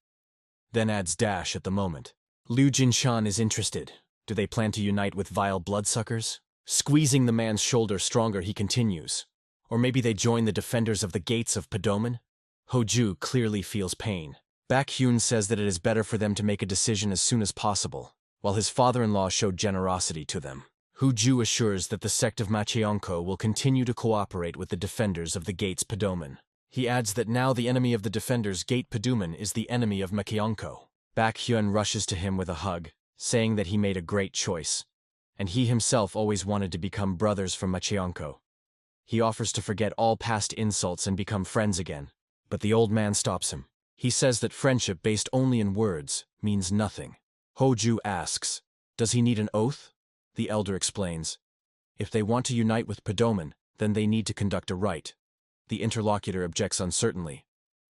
Then adds dash at the moment. Liu Jinshan is interested. Do they plan to unite with vile bloodsuckers? Squeezing the man's shoulder stronger, he continues. Or maybe they join the defenders of the gates of Padoman? Hoju clearly feels pain. Baek Hyun says that it is better for them to make a decision as soon as possible, while his father-in-law showed generosity to them. Hoju assures that the sect of Machianko will continue to cooperate with the defenders of the gates Padoman. He adds that now the enemy of the defenders Gate Padoman is the enemy of Machianko. Baek Hyun rushes to him with a hug, saying that he made a great choice, and he himself always wanted to become brothers from Machianko. He offers to forget all past insults and become friends again, but the old man stops him. He says that friendship based only in words means nothing. Hoju asks, does he need an oath? The elder explains, if they want to unite with Padoman, then they need to conduct a rite. The interlocutor objects uncertainly.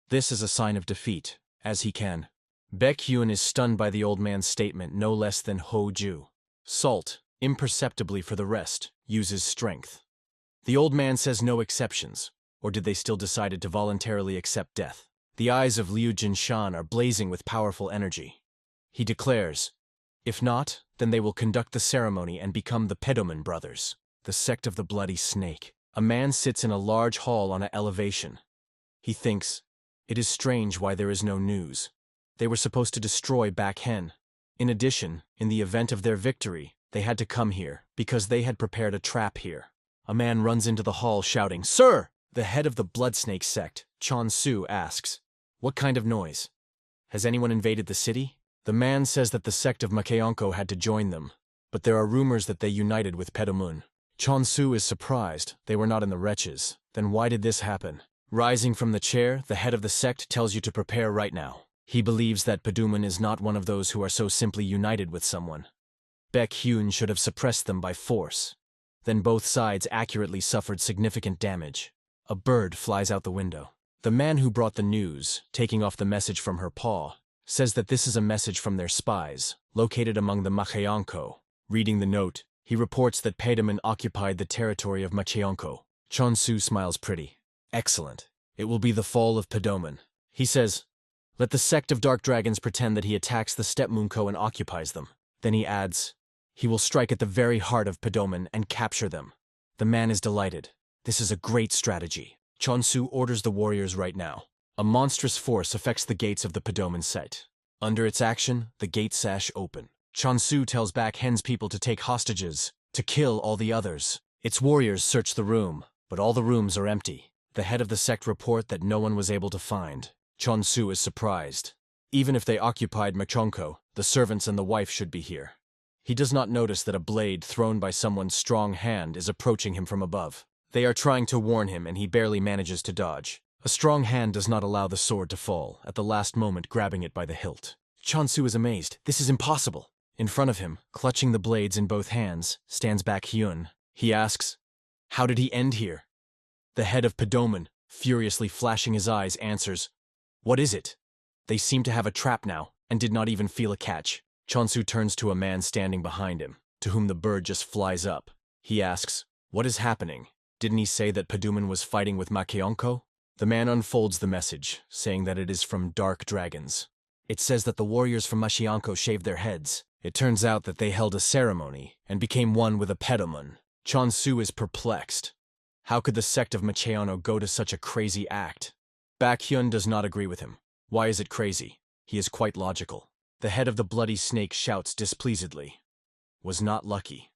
This is a sign of defeat, as he can. Baek Hyun is stunned by the old man's statement no less than Hoju. Salt, imperceptibly for the rest, uses strength. The old man says no exceptions, or did they still decided to voluntarily accept death? The eyes of Liu Jinshan are blazing with powerful energy. He declares, if not, then they will conduct the ceremony and become the Padoman brothers, the sect of the bloody snake. A man sits in a large hall on an elevation. He thinks, it is strange why there is no news. They were supposed to destroy Baek Hen. In addition, in the event of their victory, they had to come here, because they had prepared a trap here. A man runs into the hall shouting, Sir! The head of the Bloodsnake sect, Chon Su, asks, what kind of noise? Has anyone invaded the city? The man says that the sect of Machianko had to join them, but there are rumors that they united with Padoman. Chon Su is surprised. They were not in the wretches. Then why did this happen? Rising from the chair, the head of the sect tells you to prepare right now. He believes that Padoman is not one of those who are so simply united with someone. Baek Hyun should have suppressed them by force. Then both sides accurately suffered significant damage. A bird flies out the window. The man who brought the news, taking off the message from her paw, says that this is a message from their spies, located among the Machianko. Reading the note, he reports that Padoman occupied the territory of Machianko. Chon Su smiles pretty. Excellent. It will be the fall of Padoman. He says, let the sect of Dark Dragons pretend that he attacks the Stepmunko and occupies them. Then he adds, he will strike at the very heart of Padoman and capture them. The man is delighted. This is a great strategy. Chon Su orders the warriors right now. A monstrous force affects the gates of the Padoman site. Under its action, the gate sash open. Chon Su tells Baek Hen's people to take hostages, to kill all the others. Its warriors search the room, but all the rooms are empty. The head of the sect report that no one was able to find. Chon Su is surprised. Even if they occupied Machianko, the servants and the wife should be here. He does not notice that a blade thrown by someone's strong hand is approaching him from above. They are trying to warn him and he barely manages to dodge. A strong hand does not allow the sword to fall, at the last moment grabbing it by the hilt. Chon Su is amazed. This is impossible. In front of him, clutching the blades in both hands, stands Baek Hyun. He asks, how did he end here? The head of Padoman, furiously flashing his eyes, answers, what is it? They seem to have a trap now, and did not even feel a catch. Chon Su turns to a man standing behind him, to whom the bird just flies up. He asks, what is happening? Didn't he say that Padoman was fighting with Machianko? The man unfolds the message, saying that it is from Dark Dragons. It says that the warriors from Machianko shaved their heads. It turns out that they held a ceremony and became one with a pedamon. Chonsu is perplexed. How could the sect of Macheono go to such a crazy act? Baekhyun does not agree with him. Why is it crazy? He is quite logical. The head of the bloody snake shouts displeasedly. Was not lucky.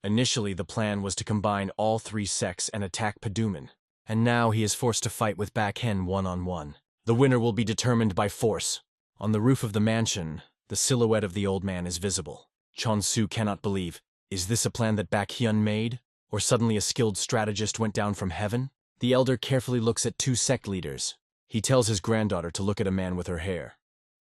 Initially, the plan was to combine all three sects and attack Paduman, and now he is forced to fight with Baekhyun one-on-one. The winner will be determined by force. On the roof of the mansion, the silhouette of the old man is visible. Chonsu cannot believe. Is this a plan that Baekhyun made? Or suddenly a skilled strategist went down from heaven? The elder carefully looks at two sect leaders. He tells his granddaughter to look at a man with her hair.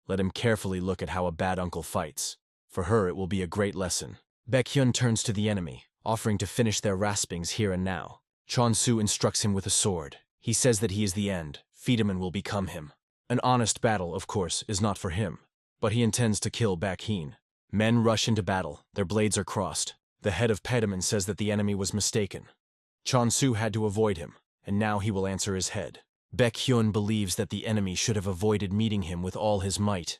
Let him carefully look at how a bad uncle fights. For her, it will be a great lesson. Baekhyun turns to the enemy, offering to finish their raspings here and now. Chonsu instructs him with a sword. He says that he is the end. Friedemann will become him. An honest battle, of course, is not for him, but he intends to kill Baekhyun. Men rush into battle. Their blades are crossed. The head of Paduman says that the enemy was mistaken. Chonsu had to avoid him, and now he will answer his head. Baekhyun believes that the enemy should have avoided meeting him with all his might.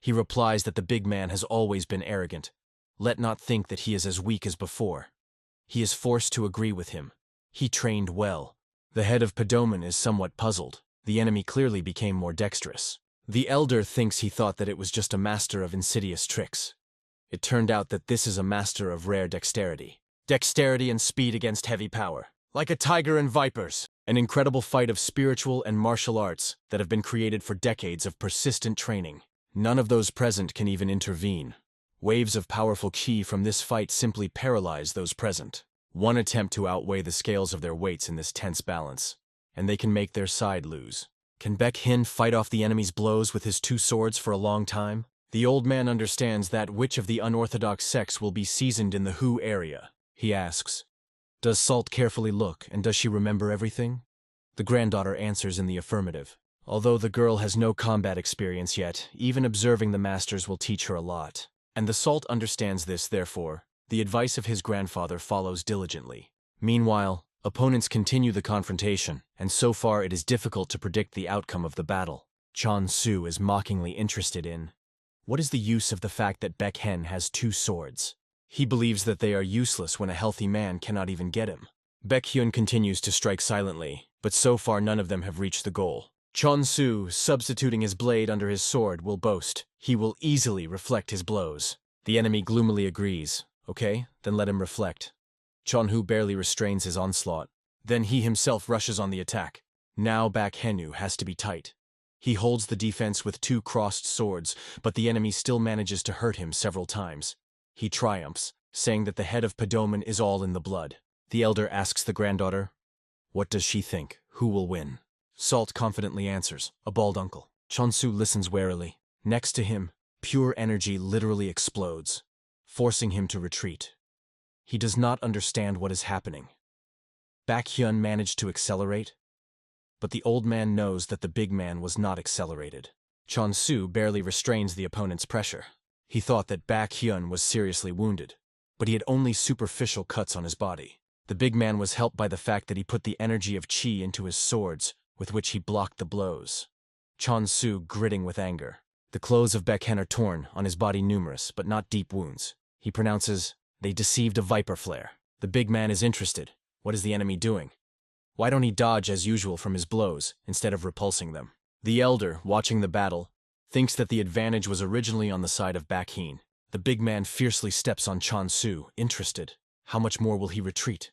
He replies that the big man has always been arrogant. Let not think that he is as weak as before. He is forced to agree with him. He trained well. The head of Paduman is somewhat puzzled. The enemy clearly became more dexterous. The elder thinks he thought that it was just a master of insidious tricks. It turned out that this is a master of rare dexterity. Dexterity and speed against heavy power. Like a tiger and vipers. An incredible fight of spiritual and martial arts that have been created for decades of persistent training. None of those present can even intervene. Waves of powerful qi from this fight simply paralyze those present. One attempt to outweigh the scales of their weights in this tense balance, and they can make their side lose. Can Baekhyun fight off the enemy's blows with his two swords for a long time? The old man understands that which of the unorthodox sects will be seasoned in the Hu area. He asks, does Salt carefully look, and does she remember everything? The granddaughter answers in the affirmative. Although the girl has no combat experience yet, even observing the masters will teach her a lot. And the Salt understands this, therefore, the advice of his grandfather follows diligently. Meanwhile, opponents continue the confrontation, and so far it is difficult to predict the outcome of the battle. Chonsu is mockingly interested in, what is the use of the fact that Baekhyun has two swords? He believes that they are useless when a healthy man cannot even get him. Baekhyun continues to strike silently, but so far none of them have reached the goal. Chonsu, substituting his blade under his sword, will boast. He will easily reflect his blows. The enemy gloomily agrees. Okay, then let him reflect. Chonhu barely restrains his onslaught. Then he himself rushes on the attack. Now Baekhyun has to be tight. He holds the defense with two crossed swords, but the enemy still manages to hurt him several times. He triumphs, saying that the head of Paduman is all in the blood. The elder asks the granddaughter, what does she think? Who will win? Salt confidently answers, a bald uncle. Chonsu listens warily. Next to him, pure energy literally explodes, forcing him to retreat. He does not understand what is happening. Baekhyun managed to accelerate, but the old man knows that the big man was not accelerated. Chonsu barely restrains the opponent's pressure. He thought that Baekhyun was seriously wounded, but he had only superficial cuts on his body. The big man was helped by the fact that he put the energy of qi into his swords, with which he blocked the blows. Chonsu gritting with anger. The clothes of Baekhyun are torn, on his body numerous, but not deep wounds. He pronounces, they deceived a viper flare. The big man is interested. What is the enemy doing? Why don't he dodge as usual from his blows, instead of repulsing them? The elder, watching the battle, thinks that the advantage was originally on the side of Baekhyun. The big man fiercely steps on Chonsu, interested. How much more will he retreat?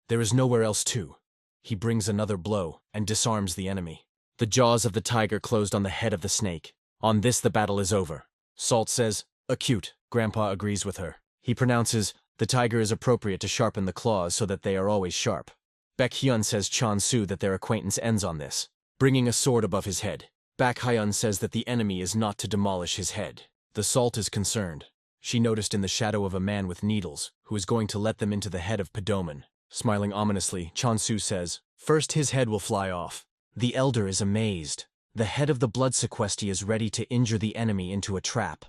There is nowhere else to. He brings another blow, and disarms the enemy. The jaws of the tiger closed on the head of the snake. On this the battle is over. Salt says, acute. Grandpa agrees with her. He pronounces, the tiger is appropriate to sharpen the claws so that they are always sharp. Baekhyun says Chonsu that their acquaintance ends on this, bringing a sword above his head. Baekhyun says that the enemy is not to demolish his head. The Salt is concerned. She noticed in the shadow of a man with needles, who is going to let them into the head of Paduman. Smiling ominously, Chonsu says, first his head will fly off. The elder is amazed. The head of the blood sequesti is ready to injure the enemy into a trap.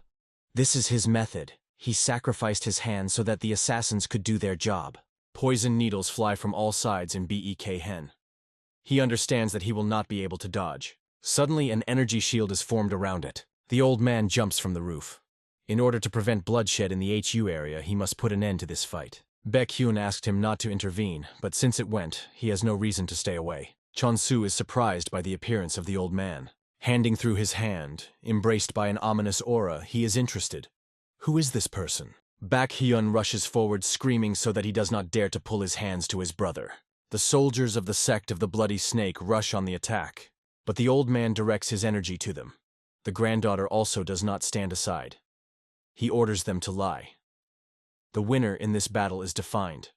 This is his method. He sacrificed his hand so that the assassins could do their job. Poison needles fly from all sides in Baekhyun. He understands that he will not be able to dodge. Suddenly an energy shield is formed around it. The old man jumps from the roof. In order to prevent bloodshed in the HU area, he must put an end to this fight. Baekhyun asked him not to intervene, but since it went, he has no reason to stay away. Chonsu is surprised by the appearance of the old man. Handing through his hand, embraced by an ominous aura, he is interested. Who is this person? Baekhyun rushes forward screaming so that he does not dare to pull his hands to his brother. The soldiers of the sect of the Bloody Snake rush on the attack, but the old man directs his energy to them. The granddaughter also does not stand aside. He orders them to lie. The winner in this battle is defined.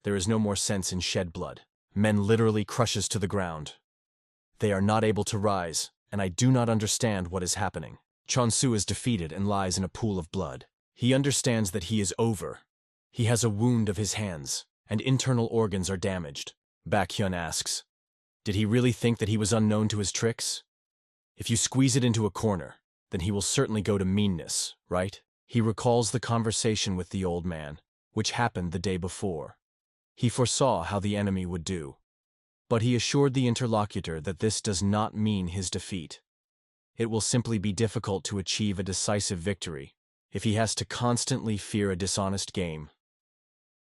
There is no more sense in shed blood. Men literally crushes to the ground. They are not able to rise, and I do not understand what is happening. Chonsu is defeated and lies in a pool of blood. He understands that he is over. He has a wound of his hands, and internal organs are damaged. Baekhyun asks, did he really think that he was unknown to his tricks? If you squeeze it into a corner, then he will certainly go to meanness, right? He recalls the conversation with the old man, which happened the day before. He foresaw how the enemy would do, but he assured the interlocutor that this does not mean his defeat. It will simply be difficult to achieve a decisive victory if he has to constantly fear a dishonest game.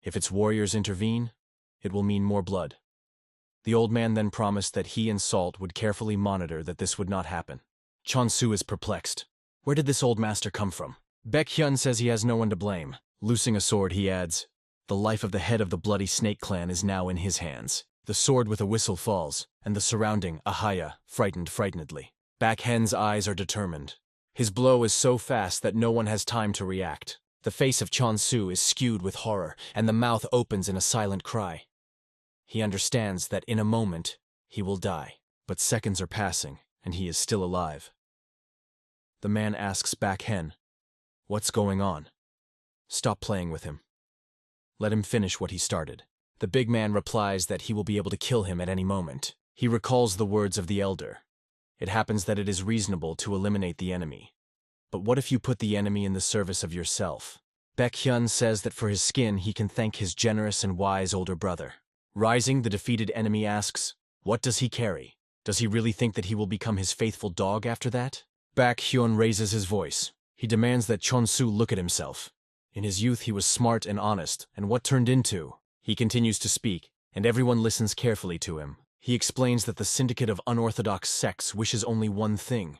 If its warriors intervene, it will mean more blood. The old man then promised that he and Salt would carefully monitor that this would not happen. Chonsu is perplexed. Where did this old master come from? Baekhyun says he has no one to blame. Loosing a sword, he adds, the life of the head of the Bloody Snake clan is now in his hands. The sword with a whistle falls, and the surrounding Ahaya frightenedly. Baekhyun's eyes are determined. His blow is so fast that no one has time to react. The face of Chonsu is skewed with horror, and the mouth opens in a silent cry. He understands that in a moment, he will die. But seconds are passing, and he is still alive. The man asks Baekhyun, what's going on? Stop playing with him. Let him finish what he started. The big man replies that he will be able to kill him at any moment. He recalls the words of the elder. It happens that it is reasonable to eliminate the enemy. But what if you put the enemy in the service of yourself? Baekhyun says that for his skin he can thank his generous and wise older brother. Rising, the defeated enemy asks, what does he carry? Does he really think that he will become his faithful dog after that? Baekhyun raises his voice. He demands that Chonsu look at himself. In his youth he was smart and honest, and what turned into? He continues to speak, and everyone listens carefully to him. He explains that the syndicate of unorthodox sects wishes only one thing,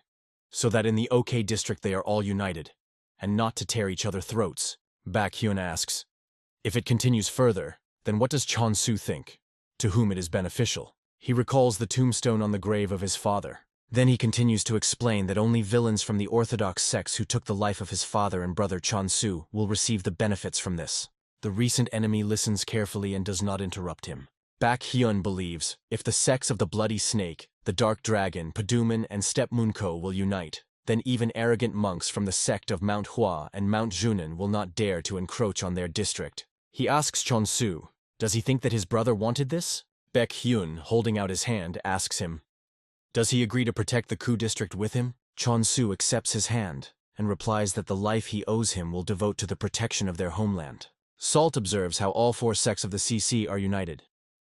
so that in the OK district they are all united, and not to tear each other throats. Baekhyun asks, if it continues further, then what does Chonsu think? To whom it is beneficial? He recalls the tombstone on the grave of his father. Then he continues to explain that only villains from the orthodox sects who took the life of his father and brother Chonsu will receive the benefits from this. The recent enemy listens carefully and does not interrupt him. Baekhyun believes, if the sects of the Bloody Snake, the Dark Dragon, Paduman, and Step Munko will unite, then even arrogant monks from the sect of MANHUA and Mount Junan will not dare to encroach on their district. He asks Chonsu, does he think that his brother wanted this? Baekhyun, holding out his hand, asks him, does he agree to protect the Ku district with him? Chonsu accepts his hand and replies that the life he owes him will devote to the protection of their homeland. Salt observes how all four sects of the CC are united.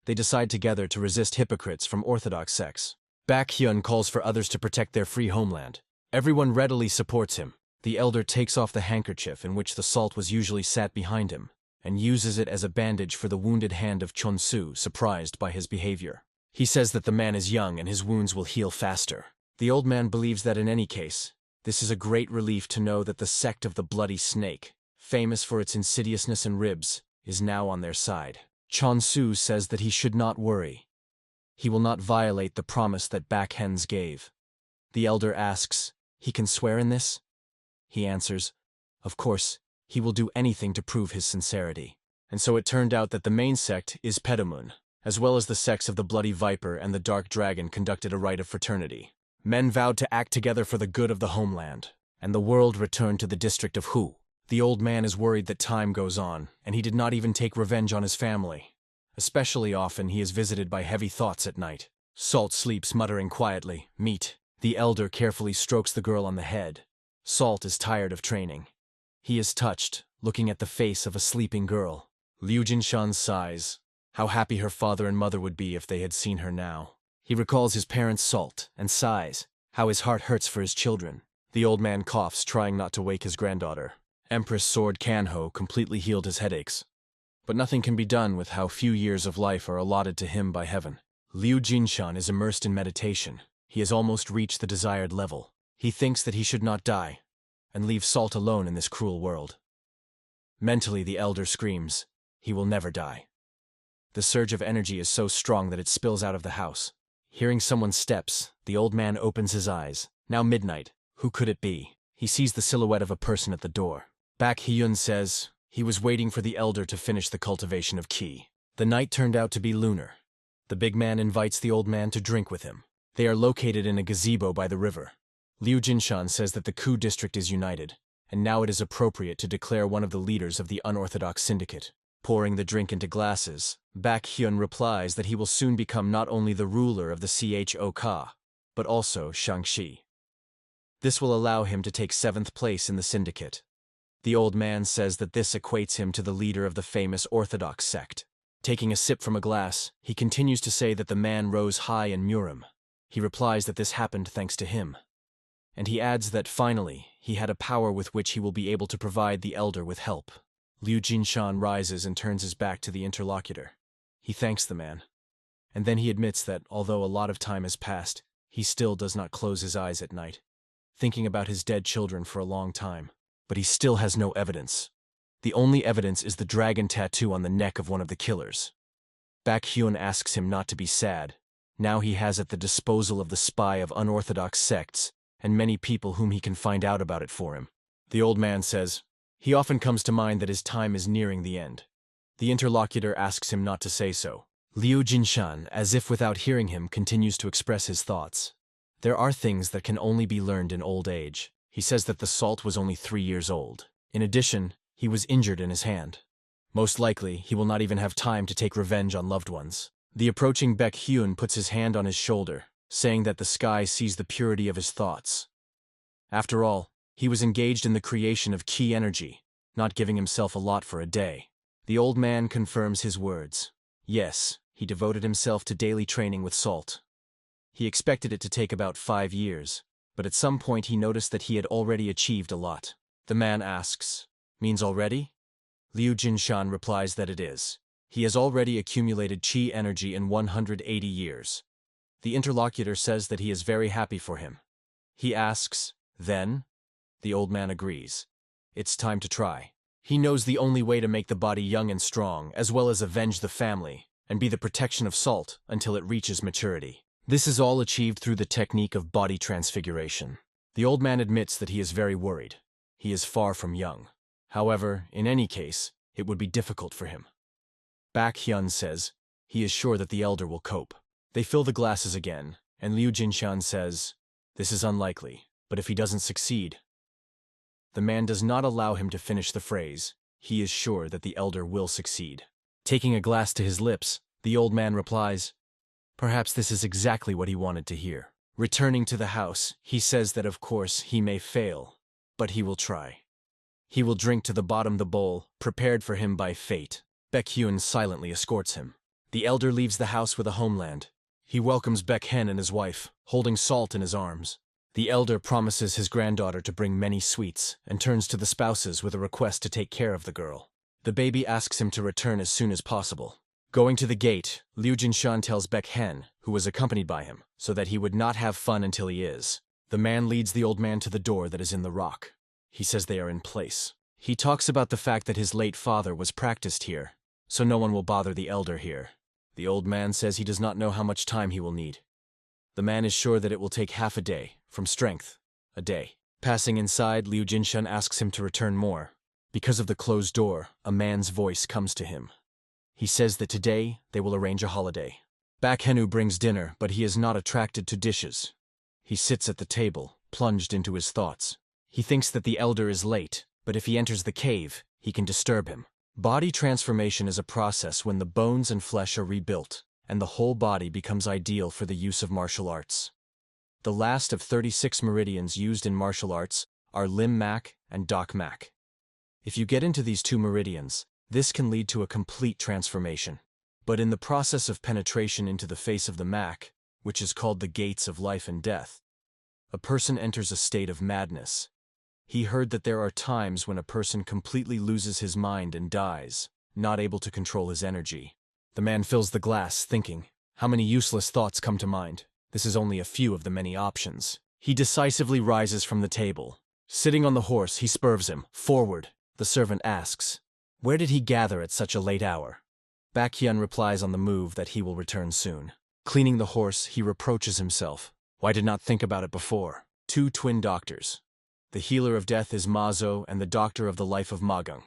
They decide together to resist hypocrites from orthodox sects. Baekhyun calls for others to protect their free homeland. Everyone readily supports him. The elder takes off the handkerchief in which the salt was usually sat behind him, and uses it as a bandage for the wounded hand of Chonsu, surprised by his behavior. He says that the man is young and his wounds will heal faster. The old man believes that in any case, this is a great relief to know that the sect of the Bloody Snake, famous for its insidiousness and ribs, is now on their side. Chonsu says that he should not worry. He will not violate the promise that Baekhyun gave. The elder asks, he can swear in this? He answers, of course, he will do anything to prove his sincerity. And so it turned out that the main sect is Pedamun, as well as the sects of the Bloody Viper and the Dark Dragon conducted a rite of fraternity. Men vowed to act together for the good of the homeland, and the world returned to the district of Hu. The old man is worried that time goes on, and he did not even take revenge on his family. Especially often he is visited by heavy thoughts at night. Salt sleeps muttering quietly, meat. The elder carefully strokes the girl on the head. Salt is tired of training. He is touched, looking at the face of a sleeping girl. Liu Jinshan sighs. How happy her father and mother would be if they had seen her now. He recalls his parents' Salt and sighs, how his heart hurts for his children. The old man coughs, trying not to wake his granddaughter. Empress Sword Kanho completely healed his headaches. But nothing can be done with how few years of life are allotted to him by heaven. Liu Jinshan is immersed in meditation. He has almost reached the desired level. He thinks that he should not die, and leave Salt alone in this cruel world. Mentally, the elder screams, he will never die. The surge of energy is so strong that it spills out of the house. Hearing someone's steps, the old man opens his eyes. Now midnight. Who could it be? He sees the silhouette of a person at the door. Baek Hyun says he was waiting for the elder to finish the cultivation of qi. The night turned out to be lunar. The big man invites the old man to drink with him. They are located in a gazebo by the river. Liu Jinshan says that the Ku district is united, and now it is appropriate to declare one of the leaders of the unorthodox syndicate. Pouring the drink into glasses, Baek Hyun replies that he will soon become not only the ruler of the Chok, but also Shangxi. This will allow him to take 7th place in the syndicate. The old man says that this equates him to the leader of the famous Orthodox sect. Taking a sip from a glass, he continues to say that the man rose high in Murim. He replies that this happened thanks to him. And he adds that finally, he had a power with which he will be able to provide the elder with help. Liu Jinshan rises and turns his back to the interlocutor. He thanks the man. And then he admits that, although a lot of time has passed, he still does not close his eyes at night, thinking about his dead children for a long time. But he still has no evidence. The only evidence is the dragon tattoo on the neck of one of the killers. Baek Hyun asks him not to be sad. Now he has at the disposal of the spy of unorthodox sects, and many people whom he can find out about it for him. The old man says, he often comes to mind that his time is nearing the end. The interlocutor asks him not to say so. Liu Jinshan, as if without hearing him, continues to express his thoughts. There are things that can only be learned in old age. He says that the salt was only 3 years old. In addition, he was injured in his hand. Most likely, he will not even have time to take revenge on loved ones. The approaching Baek Hyun puts his hand on his shoulder, saying that the sky sees the purity of his thoughts. After all, he was engaged in the creation of qi energy, not giving himself a lot for a day. The old man confirms his words. Yes, he devoted himself to daily training with salt. He expected it to take about 5 years, but at some point he noticed that he had already achieved a lot. The man asks, means already? Liu Jinshan replies that it is. He has already accumulated qi energy in 180 years. The interlocutor says that he is very happy for him. He asks, then? The old man agrees. It's time to try. He knows the only way to make the body young and strong, as well as avenge the family, and be the protection of salt until it reaches maturity. This is all achieved through the technique of body transfiguration. The old man admits that he is very worried. He is far from young. However, in any case, it would be difficult for him. Baek Hyun says he is sure that the elder will cope. They fill the glasses again, and Liu Jinshan says, this is unlikely, but if he doesn't succeed. The man does not allow him to finish the phrase. He is sure that the elder will succeed. Taking a glass to his lips, the old man replies, perhaps this is exactly what he wanted to hear. Returning to the house, he says that of course he may fail, but he will try. He will drink to the bottom the bowl, prepared for him by fate. Baek Hyun silently escorts him. The elder leaves the house with a homeland. He welcomes Baek Hen and his wife, holding Salt in his arms. The elder promises his granddaughter to bring many sweets, and turns to the spouses with a request to take care of the girl. The baby asks him to return as soon as possible. Going to the gate, Liu Jinshan tells Baek Hen, who was accompanied by him, so that he would not have fun until he is. The man leads the old man to the door that is in the rock. He says they are in place. He talks about the fact that his late father was practiced here, so no one will bother the elder here. The old man says he does not know how much time he will need. The man is sure that it will take half a day, from strength, a day. Passing inside, Liu Jinshan asks him to return more. Because of the closed door, a man's voice comes to him. He says that today they will arrange a holiday. Baek Henu brings dinner, but he is not attracted to dishes. He sits at the table, plunged into his thoughts. He thinks that the elder is late, but if he enters the cave, he can disturb him. Body transformation is a process when the bones and flesh are rebuilt, and the whole body becomes ideal for the use of martial arts. The last of 36 meridians used in martial arts are Lim Mak and Dak Mak. If you get into these 2 meridians, this can lead to a complete transformation. But in the process of penetration into the face of the Mak, which is called the gates of life and death, A person enters a state of madness. He heard that there are times when a person completely loses his mind and dies, not able to control his energy. The man fills the glass, thinking, how many useless thoughts come to mind? This is only a few of the many options. He decisively rises from the table. Sitting on the horse, he spurs him, forward. The servant asks, where did he gather at such a late hour? Baekhyun replies on the move that he will return soon. Cleaning the horse, he reproaches himself. Why did not think about it before? Two twin doctors. The healer of death is Mazo and the doctor of the life of Magung.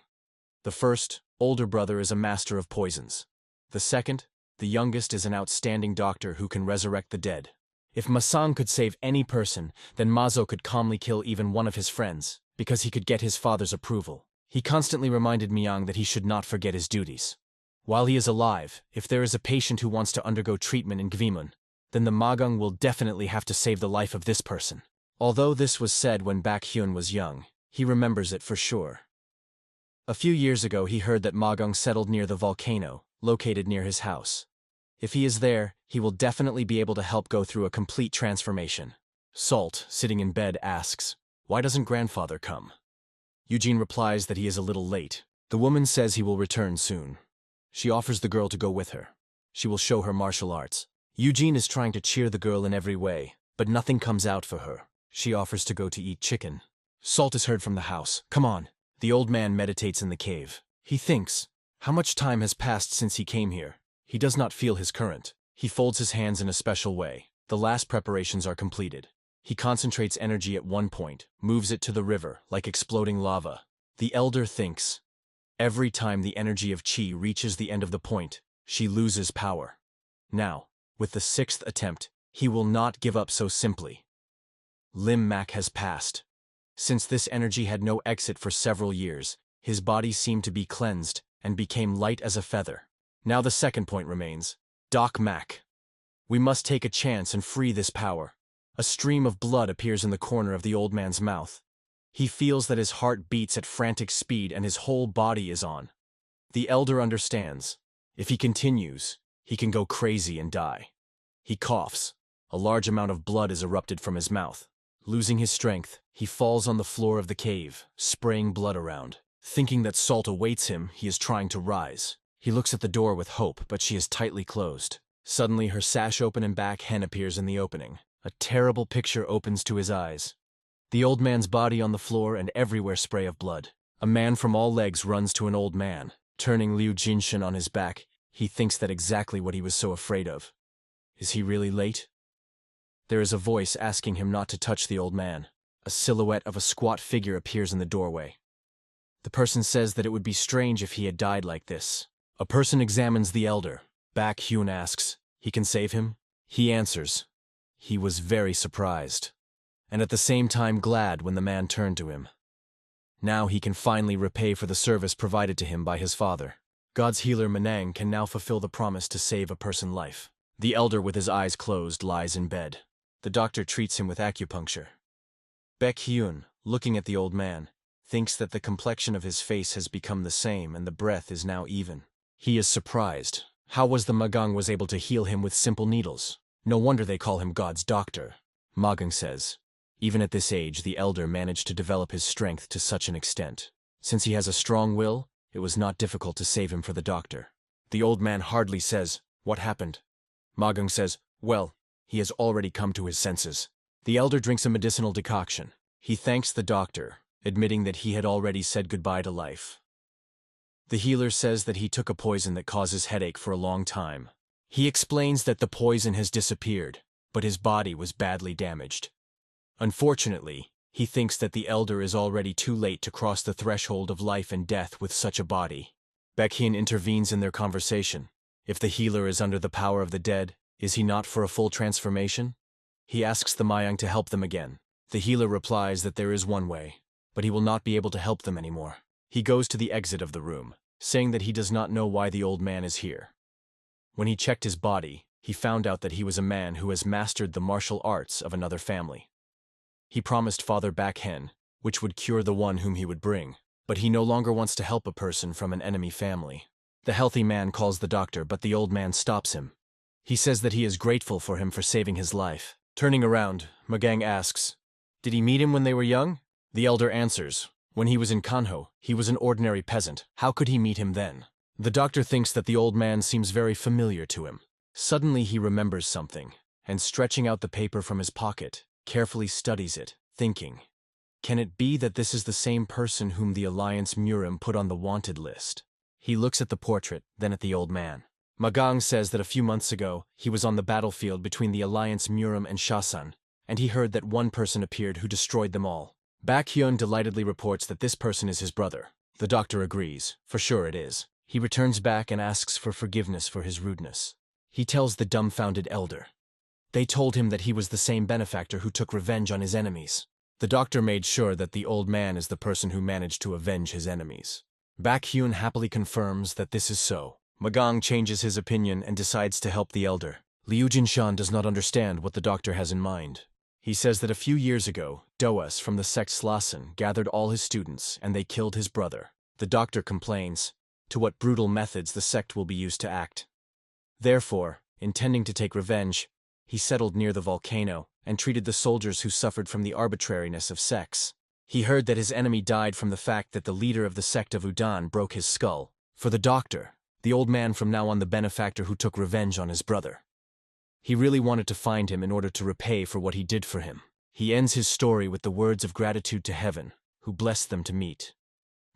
The first, older brother, is a master of poisons. The second, the youngest, is an outstanding doctor who can resurrect the dead. If Masang could save any person, then Mazo could calmly kill even one of his friends, because he could get his father's approval. He constantly reminded Myang that he should not forget his duties. While he is alive, if there is a patient who wants to undergo treatment in Gwimun, then the Magung will definitely have to save the life of this person. Although this was said when Baekhyun was young, he remembers it for sure. A few years ago he heard that Magung settled near the volcano, located near his house. If he is there, he will definitely be able to help go through a complete transformation. Salt, sitting in bed, asks, why doesn't grandfather come? Eugene replies that he is a little late. The woman says he will return soon. She offers the girl to go with her. She will show her martial arts. Eugene is trying to cheer the girl in every way, but nothing comes out for her. She offers to go to eat chicken. Salt is heard from the house. Come on. The old man meditates in the cave. He thinks, how much time has passed since he came here? He does not feel his current. He folds his hands in a special way. The last preparations are completed. He concentrates energy at one point, moves it to the river, like exploding lava. The elder thinks, every time the energy of Qi reaches the end of the point, she loses power. Now, with the 6th attempt, he will not give up so simply. Lim Mak has passed. Since this energy had no exit for several years, his body seemed to be cleansed and became light as a feather. Now the second point remains. Doc Mak. We must take a chance and free this power. A stream of blood appears in the corner of the old man's mouth. He feels that his heart beats at frantic speed and his whole body is on. The elder understands. If he continues, he can go crazy and die. He coughs. A large amount of blood is erupted from his mouth. Losing his strength, he falls on the floor of the cave, spraying blood around. Thinking that Salt awaits him, he is trying to rise. He looks at the door with hope, but she is tightly closed. Suddenly, her sash opens and Baek Hen appears in the opening. A terrible picture opens to his eyes. The old man's body on the floor and everywhere spray of blood. A man from all legs runs to an old man. Turning Liu Jinshin on his back, he thinks that exactly what he was so afraid of. Is he really late? There is a voice asking him not to touch the old man. A silhouette of a squat figure appears in the doorway. The person says that it would be strange if he had died like this. A person examines the elder. Baek Hyun asks, he can save him? He answers. He was very surprised, and at the same time glad when the man turned to him. Now he can finally repay for the service provided to him by his father. God's healer Manang can now fulfill the promise to save a person's life. The elder with his eyes closed lies in bed. The doctor treats him with acupuncture. Baek Hyun, looking at the old man, thinks that the complexion of his face has become the same and the breath is now even. He is surprised. How was the Magung was able to heal him with simple needles? No wonder they call him God's doctor. Magung says. Even at this age, the elder managed to develop his strength to such an extent. Since he has a strong will, it was not difficult to save him for the doctor. The old man hardly says, what happened? Magung says, well, he has already come to his senses. The elder drinks a medicinal decoction. He thanks the doctor, admitting that he had already said goodbye to life. The healer says that he took a poison that causes headache for a long time. He explains that the poison has disappeared, but his body was badly damaged. Unfortunately, he thinks that the elder is already too late to cross the threshold of life and death with such a body. Baekhyun intervenes in their conversation. If the healer is under the power of the dead, is he not for a full transformation? He asks the Mayang to help them again. The healer replies that there is one way, but he will not be able to help them anymore. He goes to the exit of the room, saying that he does not know why the old man is here. When he checked his body, he found out that he was a man who has mastered the martial arts of another family. He promised Father Baek Hen, which would cure the one whom he would bring, but he no longer wants to help a person from an enemy family. The healthy man calls the doctor, but the old man stops him. He says that he is grateful for him for saving his life. Turning around, Magang asks, "Did he meet him when they were young?" The elder answers, "When he was in Kanho, he was an ordinary peasant. How could he meet him then?" The doctor thinks that the old man seems very familiar to him. Suddenly he remembers something, and stretching out the paper from his pocket, carefully studies it, thinking, "Can it be that this is the same person whom the Alliance Murim put on the wanted list?" He looks at the portrait, then at the old man. Magang says that a few months ago, he was on the battlefield between the Alliance Murim and Shasan, and he heard that one person appeared who destroyed them all. Baekhyun delightedly reports that this person is his brother. The doctor agrees, for sure it is. He returns back and asks for forgiveness for his rudeness. He tells the dumbfounded elder. They told him that he was the same benefactor who took revenge on his enemies. The doctor made sure that the old man is the person who managed to avenge his enemies. Baekhyun happily confirms that this is so. Magang changes his opinion and decides to help the elder. Liu Jinshan does not understand what the doctor has in mind. He says that a few years ago, Doas from the sect Slassen gathered all his students and they killed his brother. The doctor complains to what brutal methods the sect will be used to act. Therefore, intending to take revenge, he settled near the volcano and treated the soldiers who suffered from the arbitrariness of sects. He heard that his enemy died from the fact that the leader of the sect of Udan broke his skull. For the doctor, the old man from now on the benefactor who took revenge on his brother. He really wanted to find him in order to repay for what he did for him. He ends his story with the words of gratitude to heaven, who blessed them to meet.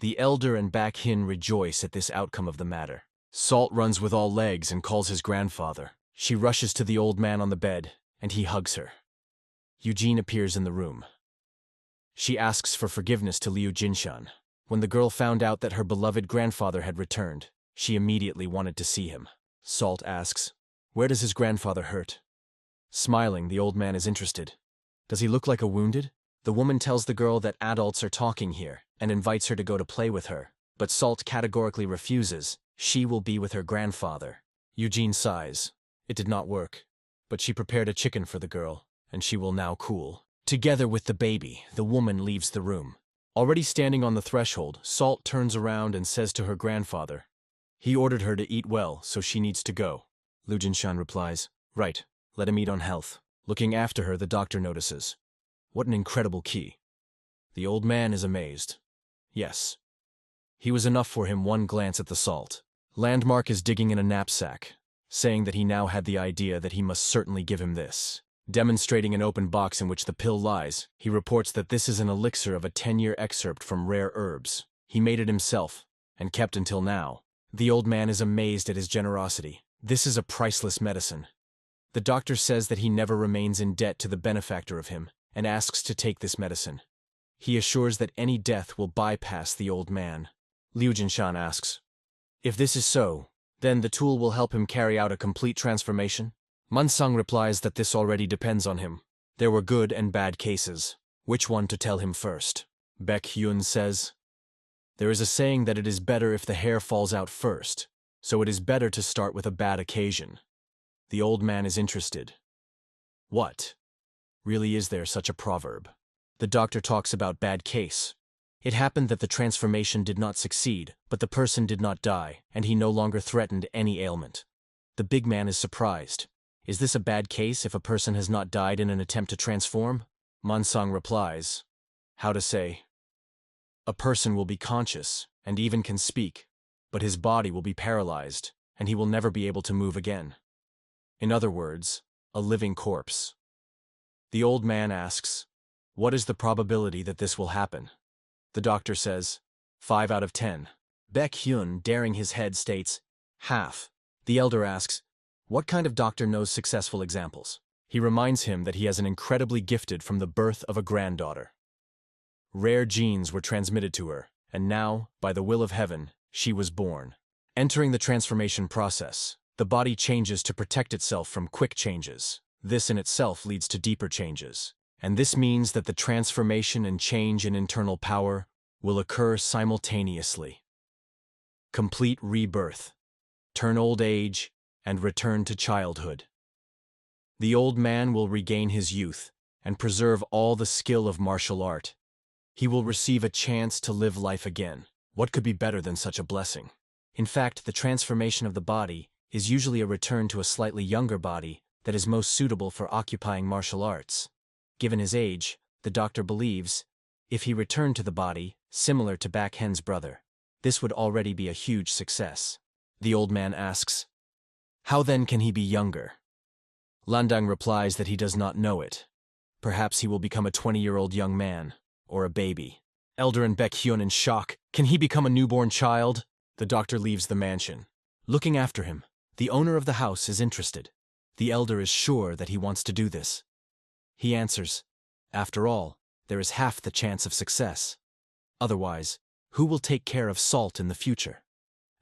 The elder and Baekhyun rejoice at this outcome of the matter. Salt runs with all legs and calls his grandfather. She rushes to the old man on the bed, and he hugs her. Eugene appears in the room. She asks for forgiveness to Liu Jinshan. When the girl found out that her beloved grandfather had returned, she immediately wanted to see him. Salt asks, "Where does his grandfather hurt?" Smiling, the old man is interested. "Does he look like a wounded?" The woman tells the girl that adults are talking here and invites her to go to play with her, but Salt categorically refuses. She will be with her grandfather. Eugene sighs. It did not work, but she prepared a chicken for the girl, and she will now cool. Together with the baby, the woman leaves the room. Already standing on the threshold, Salt turns around and says to her grandfather, "He ordered her to eat well, so she needs to go." Liu Jinshan replies, "Right, let him eat on health." Looking after her, the doctor notices, "What an incredible key." The old man is amazed. Yes. He was enough for him one glance at the Salt. Landmark is digging in a knapsack, saying that he now had the idea that he must certainly give him this. Demonstrating an open box in which the pill lies, he reports that this is an elixir of a 10-year excerpt from rare herbs. He made it himself, and kept until now. The old man is amazed at his generosity. This is a priceless medicine. The doctor says that he never remains in debt to the benefactor of him, and asks to take this medicine. He assures that any death will bypass the old man. Liu Jinshan asks, "If this is so, then the tool will help him carry out a complete transformation?" Mansang replies that this already depends on him. There were good and bad cases. Which one to tell him first? Baekhyun says, "There is a saying that it is better if the hair falls out first, so it is better to start with a bad occasion." The old man is interested. What? Really is there such a proverb? The doctor talks about bad case. It happened that the transformation did not succeed, but the person did not die, and he no longer threatened any ailment. The big man is surprised. Is this a bad case if a person has not died in an attempt to transform? Mansang replies, "How to say? A person will be conscious, and even can speak, but his body will be paralyzed, and he will never be able to move again. In other words, a living corpse." The old man asks, "What is the probability that this will happen?" The doctor says, 5 out of 10. Baekhyun, daring his head, states, "Half." The elder asks, what kind of doctor knows successful examples? He reminds him that he has an incredibly gifted from the birth of a granddaughter. Rare genes were transmitted to her, and now, by the will of heaven, she was born. Entering the transformation process, the body changes to protect itself from quick changes. This in itself leads to deeper changes. And this means that the transformation and change in internal power will occur simultaneously. Complete rebirth, turn old age, and return to childhood. The old man will regain his youth and preserve all the skill of martial art. He will receive a chance to live life again. What could be better than such a blessing? In fact, the transformation of the body is usually a return to a slightly younger body that is most suitable for occupying martial arts. Given his age, the doctor believes, if he returned to the body, similar to Baek Hen's brother, this would already be a huge success. The old man asks, how then can he be younger? Landang replies that he does not know it. Perhaps he will become a 20-year-old young man, or a baby. Elder and Baek Hyun in shock. Can he become a newborn child? The doctor leaves the mansion. Looking after him, the owner of the house is interested. The elder is sure that he wants to do this. He answers, after all, there is half the chance of success. Otherwise, who will take care of Salt in the future?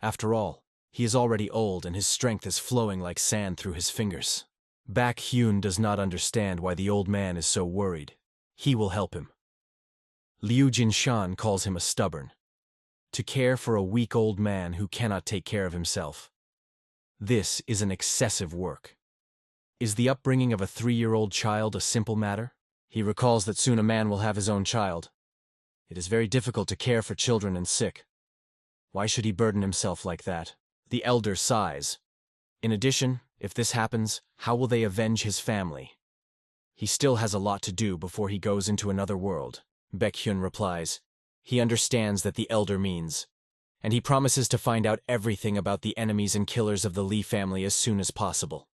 After all, he is already old and his strength is flowing like sand through his fingers. Baek Hyun does not understand why the old man is so worried. He will help him. Liu Jinshan calls him a stubborn. To care for a weak old man who cannot take care of himself. This is an excessive work. Is the upbringing of a 3-year-old child a simple matter? He recalls that soon a man will have his own child. It is very difficult to care for children and sick. Why should he burden himself like that? The elder sighs. In addition, if this happens, how will they avenge his family? He still has a lot to do before he goes into another world. Baek Hyun replies. He understands that the elder means, and he promises to find out everything about the enemies and killers of the Lee family as soon as possible.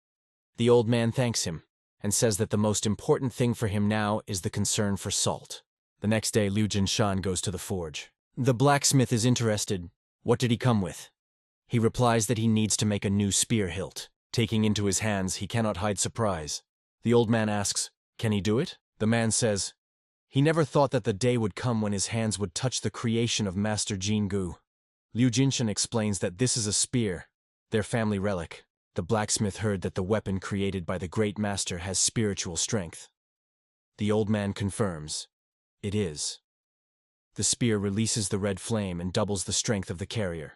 The old man thanks him, and says that the most important thing for him now is the concern for Salt. The next day, Liu Jinshan goes to the forge. The blacksmith is interested. What did he come with? He replies that he needs to make a new spear hilt. Taking into his hands, he cannot hide surprise. The old man asks, can he do it? The man says, he never thought that the day would come when his hands would touch the creation of Master Jingu. Liu Jinshan explains that this is a spear, their family relic. The blacksmith heard that the weapon created by the great master has spiritual strength. The old man confirms, it is. The spear releases the red flame and doubles the strength of the carrier.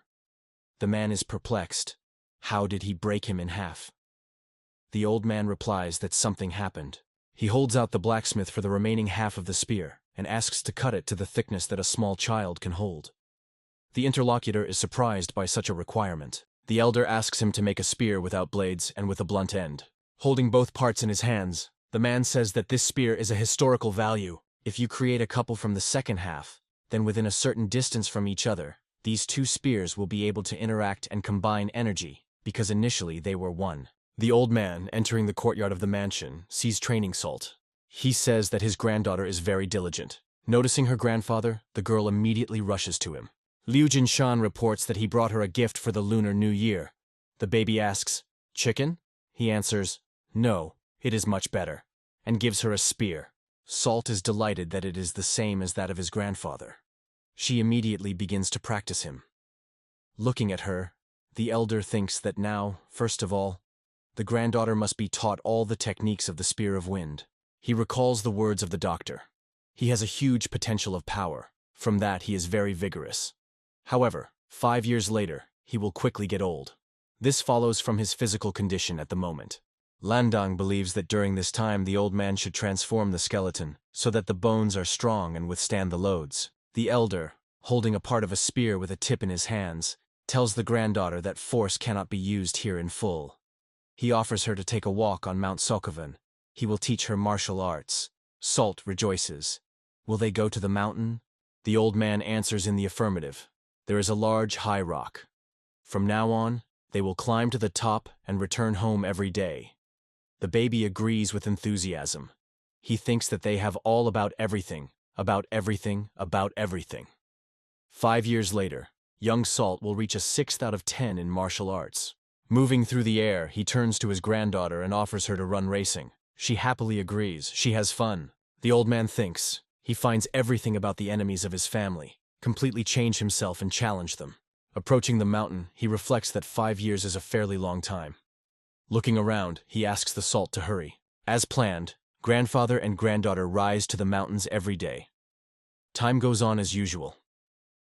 The man is perplexed. How did he break him in half? The old man replies that something happened. He holds out the blacksmith for the remaining half of the spear and asks to cut it to the thickness that a small child can hold. The interlocutor is surprised by such a requirement. The elder asks him to make a spear without blades and with a blunt end. Holding both parts in his hands, the man says that this spear is a historical value. If you create a couple from the second half, then within a certain distance from each other, these two spears will be able to interact and combine energy, because initially they were one. The old man, entering the courtyard of the mansion, sees training Salt. He says that his granddaughter is very diligent. Noticing her grandfather, the girl immediately rushes to him. Liu Jinshan reports that he brought her a gift for the Lunar New Year. The baby asks, chicken? He answers, no, it is much better, and gives her a spear. Salt is delighted that it is the same as that of his grandfather. She immediately begins to practice him. Looking at her, the elder thinks that now, first of all, the granddaughter must be taught all the techniques of the Spear of Wind. He recalls the words of the doctor. He has a huge potential of power. From that, he is very vigorous. However, 5 years later, he will quickly get old. This follows from his physical condition at the moment. Landang believes that during this time the old man should transform the skeleton so that the bones are strong and withstand the loads. The elder, holding a part of a spear with a tip in his hands, tells the granddaughter that force cannot be used here in full. He offers her to take a walk on Mount Sokovan. He will teach her martial arts. Salt rejoices. Will they go to the mountain? The old man answers in the affirmative. There is a large high rock. From now on, they will climb to the top and return home every day. The baby agrees with enthusiasm. He thinks that they have all about everything, about everything, about everything. 5 years later, young Salt will reach a 6th out of 10 in martial arts. Moving through the air, he turns to his granddaughter and offers her to run racing. She happily agrees. She has fun. The old man thinks. He finds everything about the enemies of his family, completely change himself and challenge them. Approaching the mountain, he reflects that 5 years is a fairly long time. Looking around, he asks the Salt to hurry. As planned, grandfather and granddaughter rise to the mountains every day. Time goes on as usual.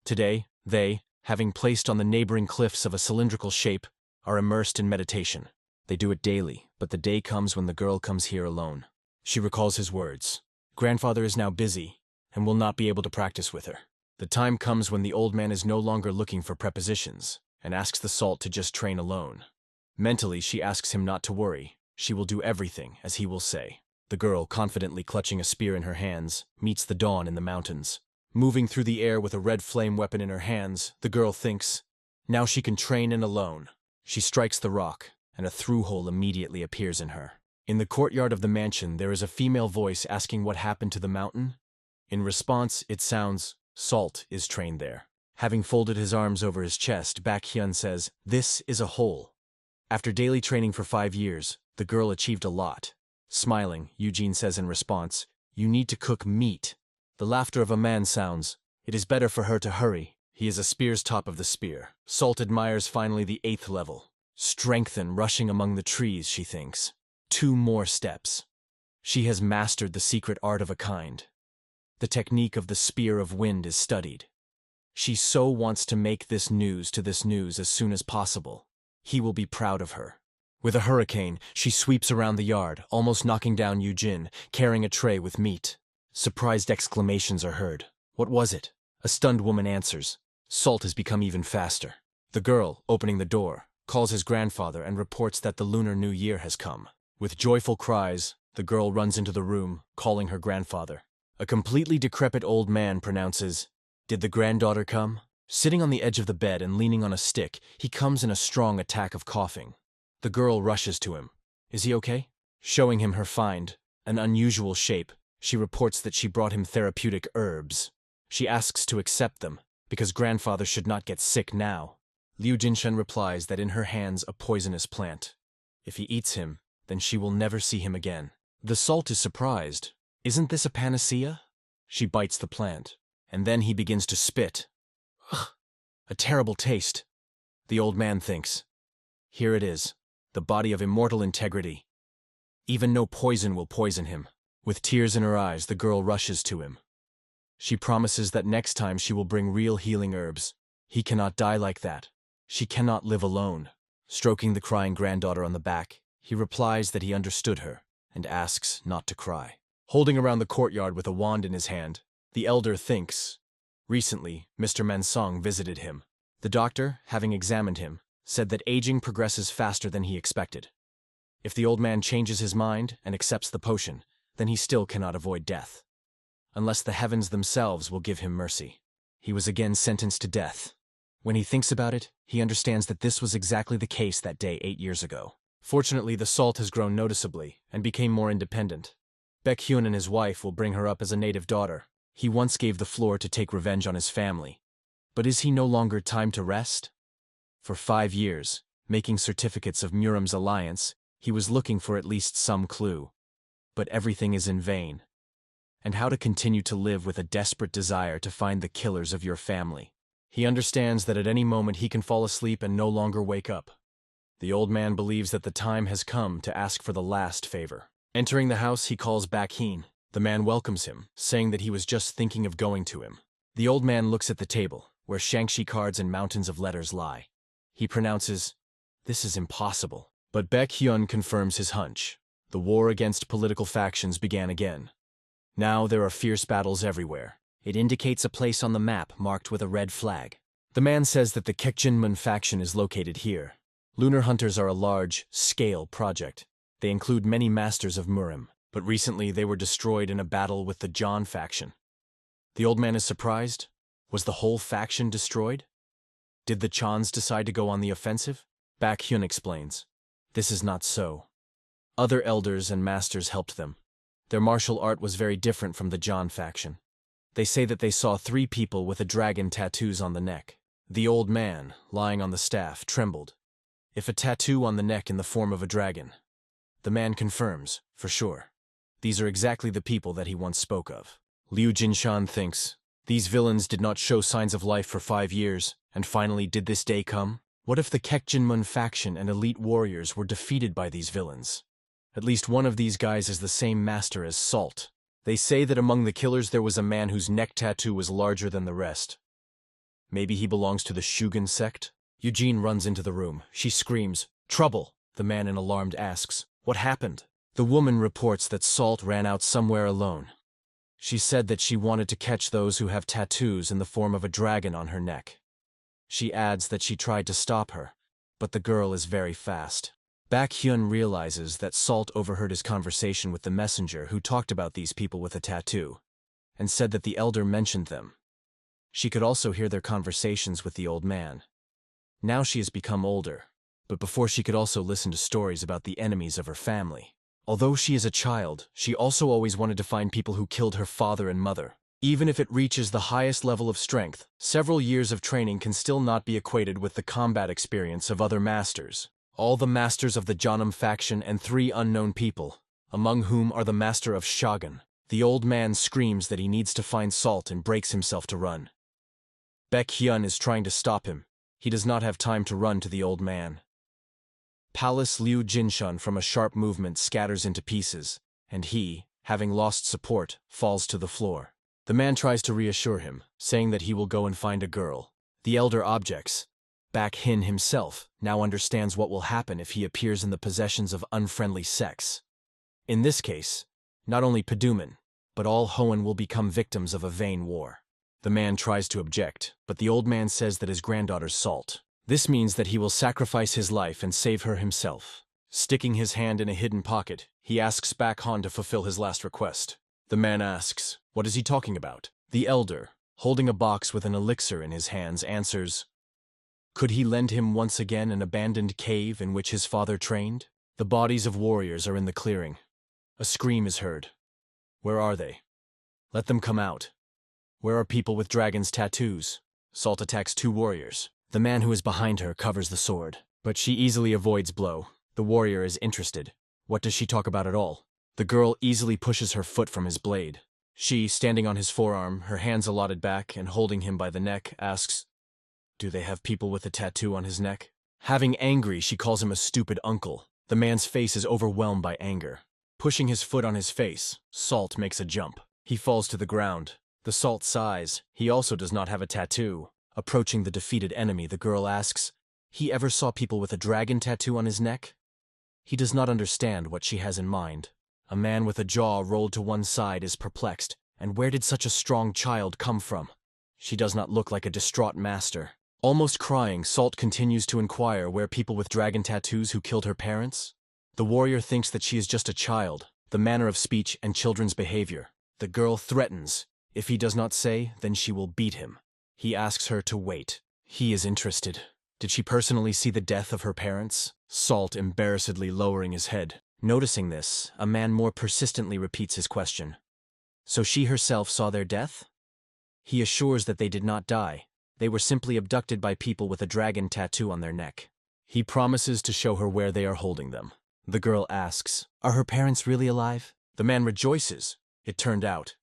Today, they, having placed on the neighboring cliffs of a cylindrical shape, are immersed in meditation. They do it daily, but the day comes when the girl comes here alone. She recalls his words. Grandfather is now busy, and will not be able to practice with her. The time comes when the old man is no longer looking for prepositions, and asks the Salt to just train alone. Mentally, she asks him not to worry. She will do everything as he will say. The girl, confidently clutching a spear in her hands, meets the dawn in the mountains. Moving through the air with a red flame weapon in her hands, the girl thinks, now she can train in alone. She strikes the rock, and a through-hole immediately appears in her. In the courtyard of the mansion, there is a female voice asking what happened to the mountain. In response, it sounds, Salt is trained there. Having folded his arms over his chest, Baekhyun says, this is a hole. After daily training for 5 years, the girl achieved a lot. Smiling, Eugene says in response, you need to cook meat. The laughter of a man sounds, it is better for her to hurry. He is a spear's top of the spear. Salt admires finally the 8th level. Strengthen rushing among the trees, she thinks. 2 more steps. She has mastered the secret art of a kind. The technique of the spear of wind is studied. She so wants to make this news as soon as possible. He will be proud of her. With a hurricane, she sweeps around the yard, almost knocking down Eugene, carrying a tray with meat. Surprised exclamations are heard. What was it? A stunned woman answers. Salt has become even faster. The girl, opening the door, calls his grandfather and reports that the Lunar New Year has come. With joyful cries, the girl runs into the room, calling her grandfather. A completely decrepit old man pronounces, did the granddaughter come? Sitting on the edge of the bed and leaning on a stick, he comes in a strong attack of coughing. The girl rushes to him. Is he okay? Showing him her find, an unusual shape, she reports that she brought him therapeutic herbs. She asks to accept them, because grandfather should not get sick now. Liu Jinshen replies that in her hands a poisonous plant. If he eats him, then she will never see him again. The Salt is surprised. Isn't this a panacea? She bites the plant, and then he begins to spit. Ugh, a terrible taste. The old man thinks, here it is, the body of immortal integrity. Even no poison will poison him. With tears in her eyes, the girl rushes to him. She promises that next time she will bring real healing herbs. He cannot die like that. She cannot live alone. Stroking the crying granddaughter on the back, he replies that he understood her and asks not to cry. Holding around the courtyard with a wand in his hand, the elder thinks. Recently, Mr. Mensong visited him. The doctor, having examined him, said that aging progresses faster than he expected. If the old man changes his mind and accepts the potion, then he still cannot avoid death. Unless the heavens themselves will give him mercy. He was again sentenced to death. When he thinks about it, he understands that this was exactly the case that day 8 years ago. Fortunately, the Salt has grown noticeably and became more independent. Baekhyun and his wife will bring her up as a native daughter. He once gave the floor to take revenge on his family. But is he no longer time to rest? For 5 years, making certificates of Muram's alliance, he was looking for at least some clue. But everything is in vain. And how to continue to live with a desperate desire to find the killers of your family. He understands that at any moment he can fall asleep and no longer wake up. The old man believes that the time has come to ask for the last favor. Entering the house, he calls Baekhyun. The man welcomes him, saying that he was just thinking of going to him. The old man looks at the table, where Shangxi cards and mountains of letters lie. He pronounces, this is impossible. But Baekhyun confirms his hunch. The war against political factions began again. Now there are fierce battles everywhere. It indicates a place on the map marked with a red flag. The man says that the Kekjinmun faction is located here. Lunar Hunters are a large-scale project. They include many masters of Muram, but recently they were destroyed in a battle with the John faction. The old man is surprised. Was the whole faction destroyed? Did the Chans decide to go on the offensive? Baekhyun explains. This is not so. Other elders and masters helped them. Their martial art was very different from the John faction. They say that they saw 3 people with a dragon tattoos on the neck. The old man, lying on the staff, trembled. If a tattoo on the neck in the form of a dragon. The man confirms, for sure. These are exactly the people that he once spoke of. Liu Jinshan thinks, these villains did not show signs of life for 5 years, and finally did this day come? What if the Kekjinmun faction and elite warriors were defeated by these villains? At least one of these guys is the same master as Salt. They say that among the killers there was a man whose neck tattoo was larger than the rest. Maybe he belongs to the Shugen sect? Eugene runs into the room. She screams, trouble! The man in alarmed asks, what happened? The woman reports that Salt ran out somewhere alone. She said that she wanted to catch those who have tattoos in the form of a dragon on her neck. She adds that she tried to stop her, but the girl is very fast. Baek Hyun realizes that Salt overheard his conversation with the messenger who talked about these people with a tattoo, and said that the elder mentioned them. She could also hear their conversations with the old man. Now she has become older, but before she could also listen to stories about the enemies of her family. Although she is a child, she also always wanted to find people who killed her father and mother. Even if it reaches the highest level of strength, several years of training can still not be equated with the combat experience of other masters. All the masters of the Jeonnam faction and 3 unknown people, among whom are the master of Shogun. The old man screams that he needs to find Salt and breaks himself to run. Baek Hyun is trying to stop him. He does not have time to run to the old man. Palace Liu Jinshun from a sharp movement scatters into pieces, and he, having lost support, falls to the floor. The man tries to reassure him, saying that he will go and find a girl. The elder objects. Baek Hyun himself now understands what will happen if he appears in the possessions of unfriendly sex. In this case, not only Paduman, but all Hoenn will become victims of a vain war. The man tries to object, but the old man says that his granddaughter's Salt. This means that he will sacrifice his life and save her himself. Sticking his hand in a hidden pocket, he asks Baek Hyun to fulfill his last request. The man asks, what is he talking about? The elder, holding a box with an elixir in his hands, answers, could he lend him once again an abandoned cave in which his father trained? The bodies of warriors are in the clearing. A scream is heard. Where are they? Let them come out. Where are people with dragons' tattoos? Salt attacks 2 warriors. The man who is behind her covers the sword, but she easily avoids blow. The warrior is interested. What does she talk about at all? The girl easily pushes her foot from his blade. She, standing on his forearm, her hands allotted back and holding him by the neck, asks, do they have people with a tattoo on his neck? Having angry, she calls him a stupid uncle. The man's face is overwhelmed by anger. Pushing his foot on his face, Salt makes a jump. He falls to the ground. The Salt sighs. He also does not have a tattoo. Approaching the defeated enemy, the girl asks, he ever saw people with a dragon tattoo on his neck? He does not understand what she has in mind. A man with a jaw rolled to one side is perplexed, and where did such a strong child come from? She does not look like a distraught master. Almost crying, Salt continues to inquire where people with dragon tattoos who killed her parents? The warrior thinks that she is just a child, the manner of speech and children's behavior. The girl threatens. If he does not say, then she will beat him. He asks her to wait. He is interested. Did she personally see the death of her parents? Salt embarrassedly lowering his head. Noticing this, a man more persistently repeats his question. So she herself saw their death? He assures that they did not die. They were simply abducted by people with a dragon tattoo on their neck. He promises to show her where they are holding them. The girl asks, are her parents really alive? The man rejoices. It turned out.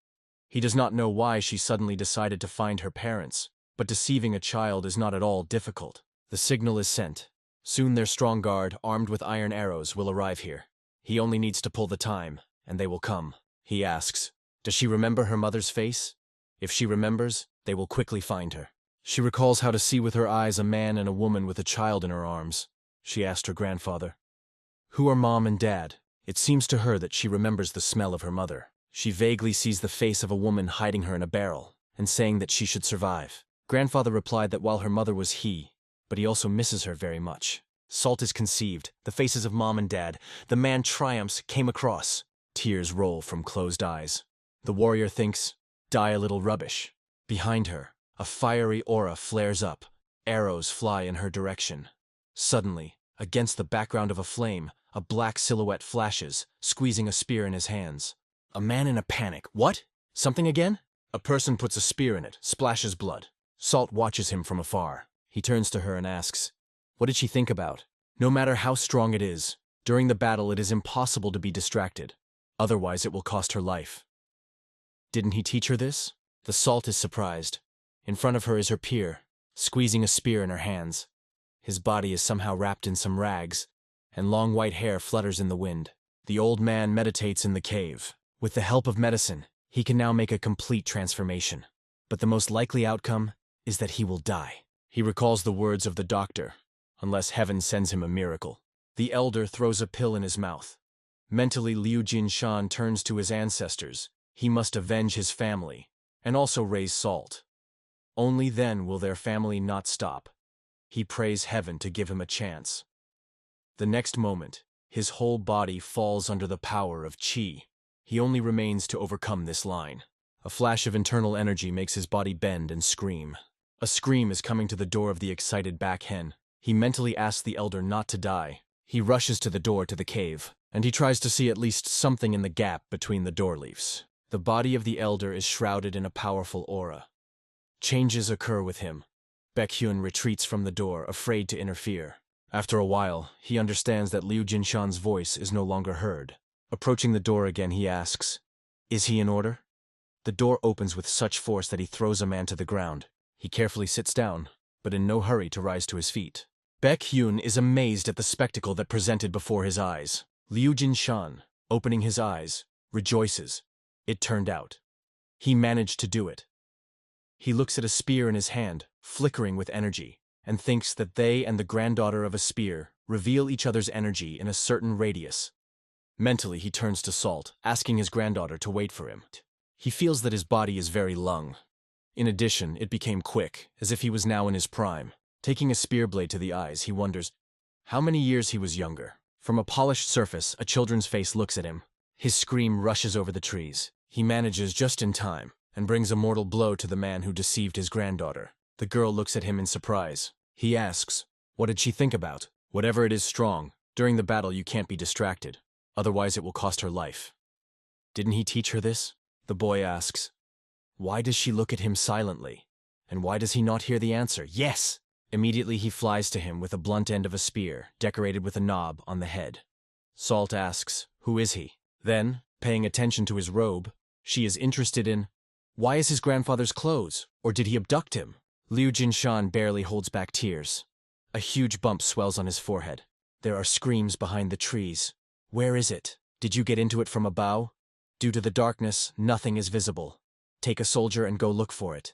He does not know why she suddenly decided to find her parents, but deceiving a child is not at all difficult. The signal is sent. Soon their strong guard, armed with iron arrows, will arrive here. He only needs to pull the time, and they will come. He asks, does she remember her mother's face? If she remembers, they will quickly find her. She recalls how to see with her eyes a man and a woman with a child in her arms. She asked her grandfather, who are mom and dad? It seems to her that she remembers the smell of her mother. She vaguely sees the face of a woman hiding her in a barrel, and saying that she should survive. Grandfather replied that while her mother was he, but he also misses her very much. Salt is conceived, the faces of mom and dad. The man triumphs, came across. Tears roll from closed eyes. The warrior thinks, die a little rubbish. Behind her, a fiery aura flares up. Arrows fly in her direction. Suddenly, against the background of a flame, a black silhouette flashes, squeezing a spear in his hands. A man in a panic. What? Something again? A person puts a spear in it, splashes blood. Salt watches him from afar. He turns to her and asks, what did she think about? No matter how strong it is, during the battle it is impossible to be distracted. Otherwise it will cost her life. Didn't he teach her this? The Salt is surprised. In front of her is her peer, squeezing a spear in her hands. His body is somehow wrapped in some rags, and long white hair flutters in the wind. The old man meditates in the cave. With the help of medicine, he can now make a complete transformation. But the most likely outcome is that he will die. He recalls the words of the doctor, unless heaven sends him a miracle. The elder throws a pill in his mouth. Mentally, Liu Jinshan turns to his ancestors. He must avenge his family, and also raise Salt. Only then will their family not stop. He prays heaven to give him a chance. The next moment, his whole body falls under the power of Qi. He only remains to overcome this line. A flash of internal energy makes his body bend and scream. A scream is coming to the door of the excited back hen. He mentally asks the elder not to die. He rushes to the door to the cave, and he tries to see at least something in the gap between the door leaves. The body of the elder is shrouded in a powerful aura. Changes occur with him. Baekhyun retreats from the door, afraid to interfere. After a while, he understands that Liu Jinshan's voice is no longer heard. Approaching the door again, he asks, "Is he in order?" The door opens with such force that he throws a man to the ground. He carefully sits down, but in no hurry to rise to his feet. Baekhyun is amazed at the spectacle that presented before his eyes. Liu Jinshan, opening his eyes, rejoices. It turned out. He managed to do it. He looks at a spear in his hand, flickering with energy, and thinks that they and the granddaughter of a spear reveal each other's energy in a certain radius. Mentally, he turns to Salt, asking his granddaughter to wait for him. He feels that his body is very lung. In addition, it became quick, as if he was now in his prime. Taking a spear blade to the eyes, he wonders how many years he was younger. From a polished surface, a children's face looks at him. His scream rushes over the trees. He manages just in time, and brings a mortal blow to the man who deceived his granddaughter. The girl looks at him in surprise. He asks, what did she think about? Whatever it is strong, during the battle you can't be distracted, otherwise it will cost her life. Didn't he teach her this? The boy asks. Why does she look at him silently? And why does he not hear the answer? Yes! Immediately he flies to him with a blunt end of a spear, decorated with a knob on the head. Salt asks, who is he? Then, paying attention to his robe, she is interested in, why is his grandfather's clothes? Or did he abduct him? Liu Jinshan barely holds back tears. A huge bump swells on his forehead. There are screams behind the trees. Where is it? Did you get into it from a bough? Due to the darkness, nothing is visible. Take a soldier and go look for it.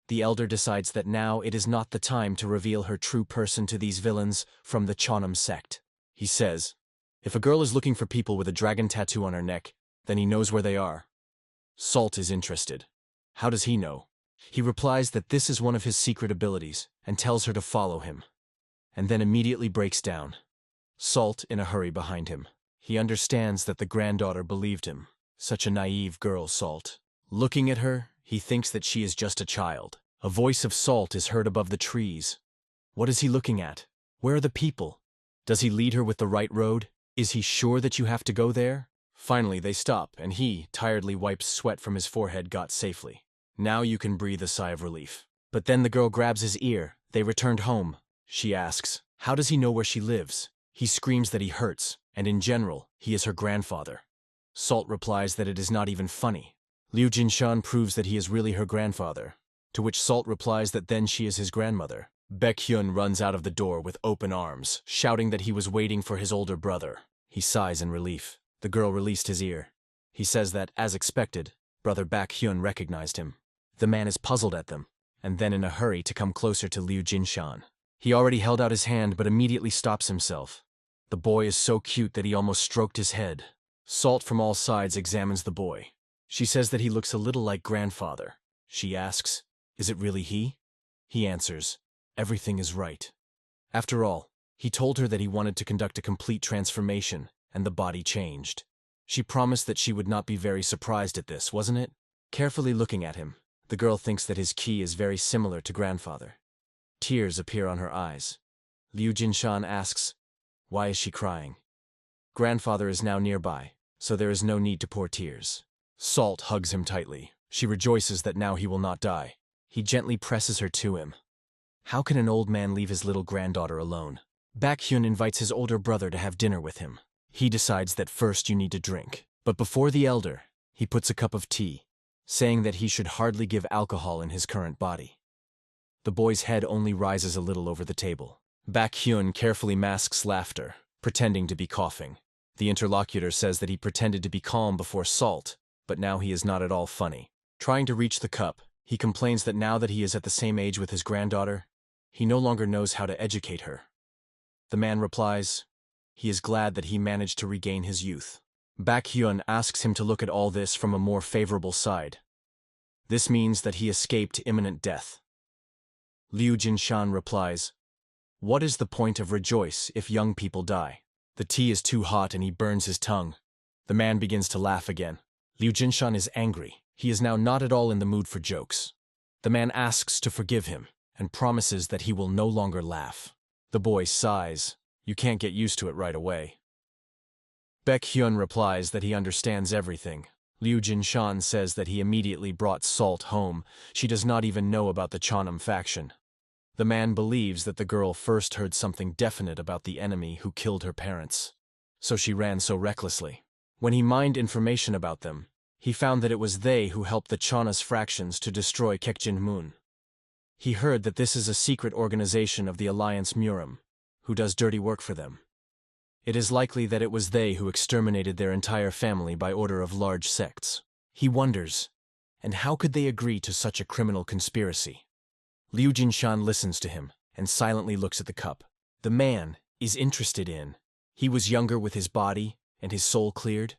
The elder decides that now it is not the time to reveal her true person to these villains from the Cheonam sect. He says, if a girl is looking for people with a dragon tattoo on her neck, then he knows where they are. Salt is interested. How does he know? He replies that this is one of his secret abilities and tells her to follow him, and then immediately breaks down. Salt in a hurry behind him. He understands that the granddaughter believed him. Such a naive girl, Salt. Looking at her, he thinks that she is just a child. A voice of Salt is heard above the trees. What is he looking at? Where are the people? Does he lead her with the right road? Is he sure that you have to go there? Finally, they stop, and he, tiredly wipes sweat from his forehead, got safely. Now you can breathe a sigh of relief. But then the girl grabs his ear. They returned home. She asks, how does he know where she lives? He screams that he hurts, and in general, he is her grandfather. Salt replies that it is not even funny. Liu Jinshan proves that he is really her grandfather, to which Salt replies that then she is his grandmother. Baekhyun runs out of the door with open arms, shouting that he was waiting for his older brother. He sighs in relief. The girl released his ear. He says that, as expected, brother Baekhyun recognized him. The man is puzzled at them, and then in a hurry to come closer to Liu Jinshan. He already held out his hand but immediately stops himself. The boy is so cute that he almost stroked his head. Salt from all sides examines the boy. She says that he looks a little like grandfather. She asks, is it really he? He answers, everything is right. After all, he told her that he wanted to conduct a complete transformation, and the body changed. She promised that she would not be very surprised at this, wasn't it? Carefully looking at him, the girl thinks that his ki is very similar to grandfather. Tears appear on her eyes. Liu Jinshan asks, why is she crying? Grandfather is now nearby, so there is no need to pour tears. Salt hugs him tightly. She rejoices that now he will not die. He gently presses her to him. How can an old man leave his little granddaughter alone? Baekhyun invites his older brother to have dinner with him. He decides that first you need to drink. But before the elder, he puts a cup of tea, saying that he should hardly give alcohol in his current body. The boy's head only rises a little over the table. Baekhyun carefully masks laughter, pretending to be coughing. The interlocutor says that he pretended to be calm before Salt, but now he is not at all funny. Trying to reach the cup, he complains that now that he is at the same age with his granddaughter, he no longer knows how to educate her. The man replies, he is glad that he managed to regain his youth. Baekhyun asks him to look at all this from a more favorable side. This means that he escaped imminent death. Liu Jinshan replies, what is the point of rejoice if young people die? The tea is too hot and he burns his tongue. The man begins to laugh again. Liu Jinshan is angry. He is now not at all in the mood for jokes. The man asks to forgive him and promises that he will no longer laugh. The boy sighs. You can't get used to it right away. Baek Hyun replies that he understands everything. Liu Jinshan says that he immediately brought Salt home. She does not even know about the Cheonam faction. The man believes that the girl first heard something definite about the enemy who killed her parents. So she ran so recklessly. When he mined information about them, he found that it was they who helped the Cheonas fractions to destroy Kekjin-mun. He heard that this is a secret organization of the Alliance Murim, who does dirty work for them. It is likely that it was they who exterminated their entire family by order of large sects. He wonders, and how could they agree to such a criminal conspiracy? Liu Jinshan listens to him and silently looks at the cup. The man is interested in. He was younger with his body and his soul cleared.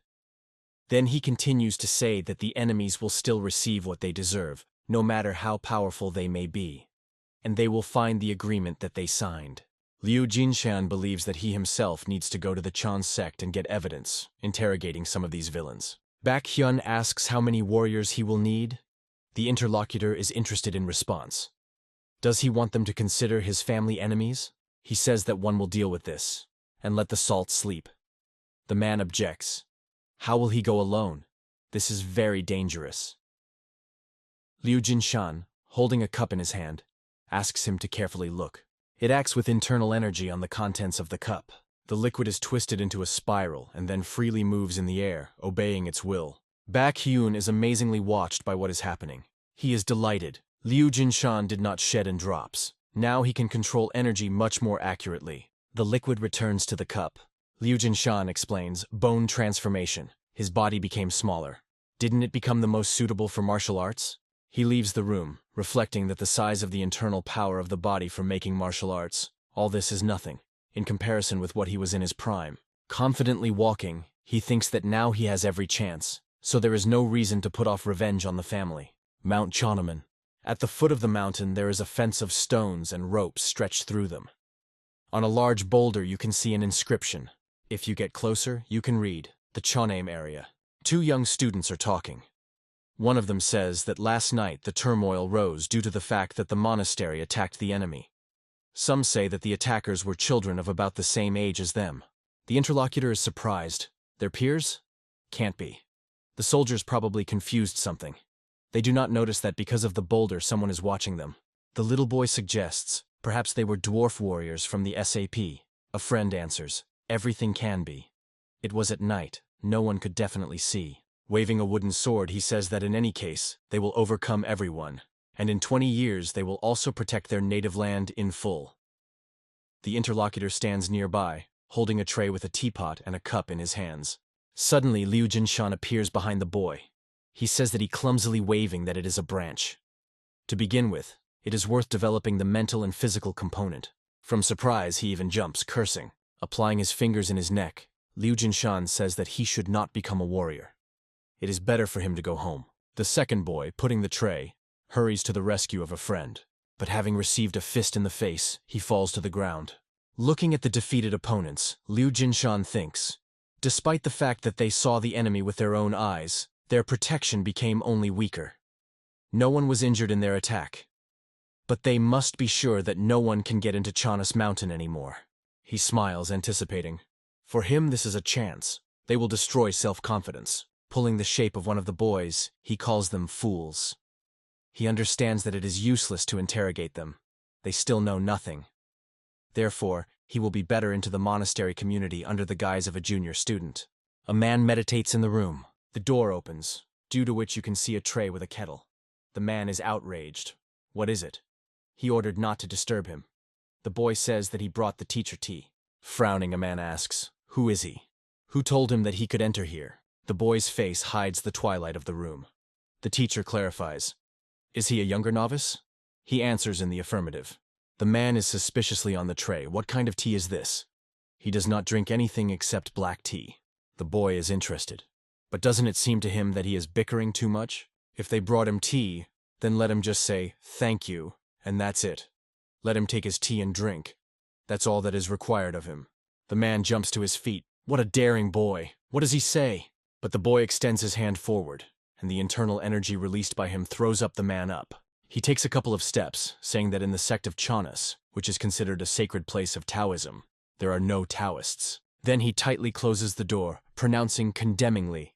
Then he continues to say that the enemies will still receive what they deserve, no matter how powerful they may be, and they will find the agreement that they signed. Liu Jinshan believes that he himself needs to go to the Chan sect and get evidence, interrogating some of these villains. Baek Hyun asks how many warriors he will need. The interlocutor is interested in response. Does he want them to consider his family enemies? He says that one will deal with this, and let the Salt sleep. The man objects. How will he go alone? This is very dangerous. Liu Jinshan, holding a cup in his hand, asks him to carefully look. It acts with internal energy on the contents of the cup. The liquid is twisted into a spiral and then freely moves in the air, obeying its will. Baek Hyun is amazingly watched by what is happening. He is delighted. Liu Jinshan did not shed in drops. Now he can control energy much more accurately. The liquid returns to the cup. Liu Jinshan explains, bone transformation. His body became smaller. Didn't it become the most suitable for martial arts? He leaves the room, reflecting that the size of the internal power of the body for making martial arts, all this is nothing, in comparison with what he was in his prime. Confidently walking, he thinks that now he has every chance, so there is no reason to put off revenge on the family. Mount Cheonaman. At the foot of the mountain there is a fence of stones and ropes stretched through them. On a large boulder you can see an inscription. If you get closer, you can read, the Cheonam area. Two young students are talking. One of them says that last night the turmoil rose due to the fact that the monastery attacked the enemy. Some say that the attackers were children of about the same age as them. The interlocutor is surprised. Their peers? Can't be. The soldiers probably confused something. They do not notice that because of the boulder someone is watching them. The little boy suggests, perhaps they were dwarf warriors from the SAP. A friend answers, everything can be. It was at night, no one could definitely see. Waving a wooden sword, he says that in any case, they will overcome everyone, and in 20 years they will also protect their native land in full. The interlocutor stands nearby, holding a tray with a teapot and a cup in his hands. Suddenly, Liu Jinshan appears behind the boy. He says that he clumsily waving that it is a branch. To begin with, it is worth developing the mental and physical component. From surprise, he even jumps, cursing. Applying his fingers in his neck, Liu Jinshan says that he should not become a warrior. It is better for him to go home. The second boy, putting the tray, hurries to the rescue of a friend. But having received a fist in the face, he falls to the ground. Looking at the defeated opponents, Liu Jinshan thinks, despite the fact that they saw the enemy with their own eyes, their protection became only weaker. No one was injured in their attack. But they must be sure that no one can get into Chanas Mountain anymore. He smiles, anticipating. For him, this is a chance. They will destroy self-confidence. Pulling the shape of one of the boys, he calls them fools. He understands that it is useless to interrogate them. They still know nothing. Therefore, he will be better into the monastery community under the guise of a junior student. A man meditates in the room. The door opens, due to which you can see a tray with a kettle. The man is outraged. What is it? He ordered not to disturb him. The boy says that he brought the teacher tea. Frowning, a man asks, who is he? Who told him that he could enter here? The boy's face hides the twilight of the room. The teacher clarifies. Is he a younger novice? He answers in the affirmative. The man is suspiciously on the tray. What kind of tea is this? He does not drink anything except black tea. The boy is interested. But doesn't it seem to him that he is bickering too much? If they brought him tea, then let him just say, thank you, and that's it. Let him take his tea and drink. That's all that is required of him. The man jumps to his feet. What a daring boy. What does he say? But the boy extends his hand forward, and the internal energy released by him throws up the man up. He takes a couple of steps, saying that in the sect of Chanas, which is considered a sacred place of Taoism, there are no Taoists. Then he tightly closes the door, pronouncing condemningly,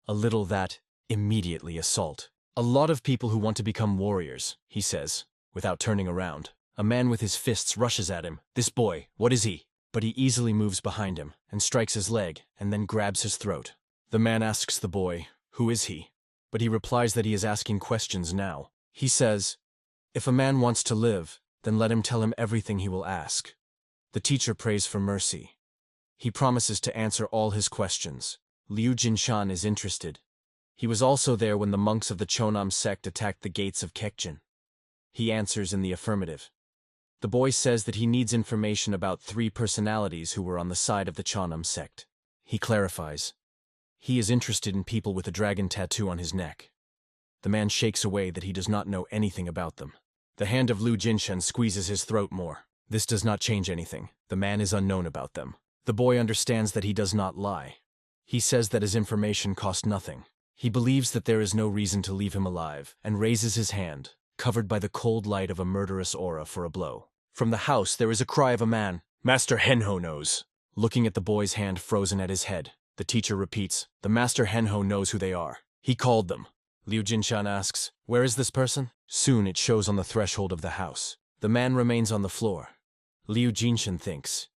a little that, immediately assault. A lot of people who want to become warriors, he says, without turning around. A man with his fists rushes at him. This boy, what is he? But he easily moves behind him and strikes his leg and then grabs his throat. The man asks the boy, who is he? But he replies that he is asking questions now. He says, if a man wants to live, then let him tell him everything he will ask. The teacher prays for mercy. He promises to answer all his questions. Liu Jinshan is interested. He was also there when the monks of the Chonam sect attacked the gates of Kekjin. He answers in the affirmative. The boy says that he needs information about 3 personalities who were on the side of the Chonam sect. He clarifies. He is interested in people with a dragon tattoo on his neck. The man shakes away that he does not know anything about them. The hand of Liu Jinshan squeezes his throat more. This does not change anything. The man is unknown about them. The boy understands that he does not lie. He says that his information cost nothing. He believes that there is no reason to leave him alive, and raises his hand, covered by the cold light of a murderous aura, for a blow. From the house there is a cry of a man. Master Henho knows. Looking at the boy's hand frozen at his head, the teacher repeats, the Master Henho knows who they are. He called them. Liu Jinshan asks, where is this person? Soon it shows on the threshold of the house. The man remains on the floor. Liu Jinshan thinks,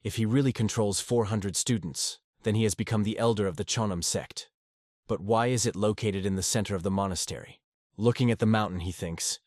if he really controls 400 students, then he has become the elder of the Chonam sect. But why is it located in the center of the monastery? Looking at the mountain, he thinks,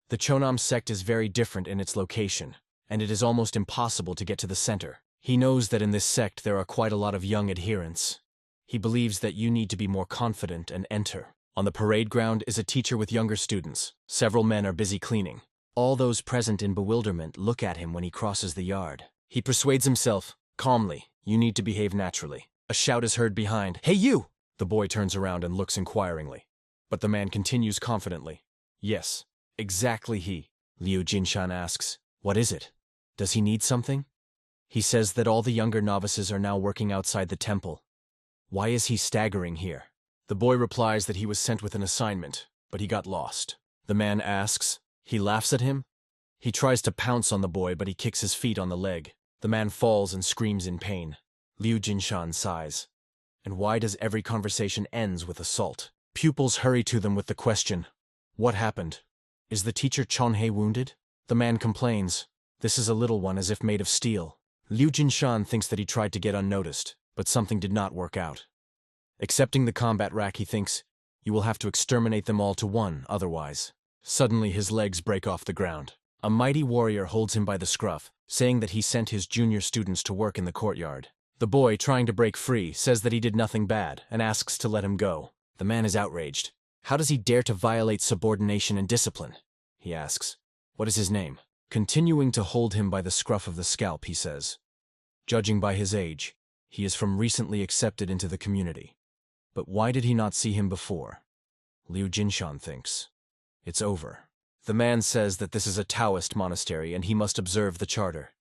the Chonam sect is very different in its location, and it is almost impossible to get to the center. He knows that in this sect there are quite a lot of young adherents. He believes that you need to be more confident and enter. On the parade ground is a teacher with younger students. Several men are busy cleaning. All those present in bewilderment look at him when he crosses the yard. He persuades himself, calmly, you need to behave naturally. A shout is heard behind. Hey you! The boy turns around and looks inquiringly. But the man continues confidently. Yes, exactly he. Liu Jinshan asks, what is it? Does he need something? He says that all the younger novices are now working outside the temple. Why is he staggering here? The boy replies that he was sent with an assignment, but he got lost. The man asks, he laughs at him? He tries to pounce on the boy, but he kicks his feet on the leg. The man falls and screams in pain. Liu Jinshan sighs. And why does every conversation ends with assault? Pupils hurry to them with the question, what happened? Is the teacher Chonhei wounded? The man complains, this is a little one as if made of steel. Liu Jinshan thinks that he tried to get unnoticed, but something did not work out. Accepting the combat rack, he thinks, you will have to exterminate them all to one, otherwise. Suddenly his legs break off the ground. A mighty warrior holds him by the scruff, saying that he sent his junior students to work in the courtyard. The boy, trying to break free, says that he did nothing bad, and asks to let him go. The man is outraged. How does he dare to violate subordination and discipline? He asks. What is his name? Continuing to hold him by the scruff of the scalp, he says. Judging by his age, he is from recently accepted into the community. But why did he not see him before? Liu Jinshan thinks. It's over. The man says that this is a Taoist monastery and he must observe the charter.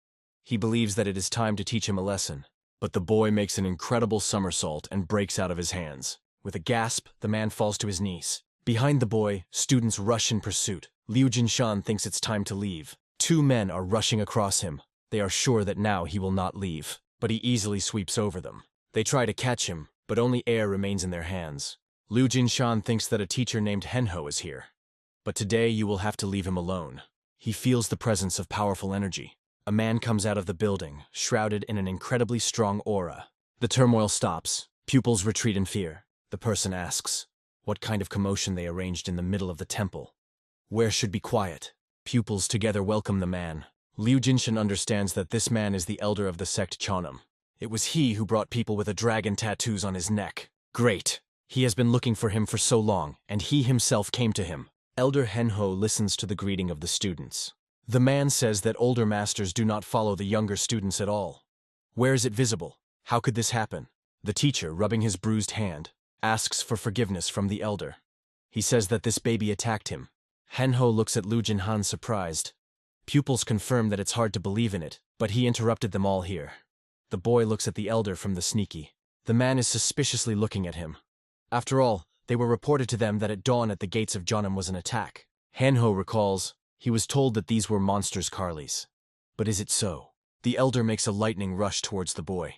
He believes that it is time to teach him a lesson. But the boy makes an incredible somersault and breaks out of his hands. With a gasp, the man falls to his knees. Behind the boy, students rush in pursuit. Liu Jinshan thinks it's time to leave. 2 men are rushing across him. They are sure that now he will not leave, but he easily sweeps over them. They try to catch him, but only air remains in their hands. Liu Jinshan thinks that a teacher named Henho is here. But today you will have to leave him alone. He feels the presence of powerful energy. A man comes out of the building, shrouded in an incredibly strong aura. The turmoil stops. Pupils retreat in fear. The person asks what kind of commotion they arranged in the middle of the temple. Where should be quiet? Pupils together welcome the man. Liu Jinshan understands that this man is the elder of the sect Chonam. It was he who brought people with a dragon tattoos on his neck. Great! He has been looking for him for so long, and he himself came to him. Elder Henho listens to the greeting of the students. The man says that older masters do not follow the younger students at all. Where is it visible? How could this happen? The teacher, rubbing his bruised hand, asks for forgiveness from the elder. He says that this baby attacked him. Henho looks at Liu Jinhan surprised. Pupils confirm that it's hard to believe in it, but he interrupted them all here. The boy looks at the elder from the sneaky. The man is suspiciously looking at him. After all, they were reported to them that at dawn at the gates of Jeonnam was an attack. Manhwa recalls, he was told that these were monsters Carlies. But is it so? The elder makes a lightning rush towards the boy.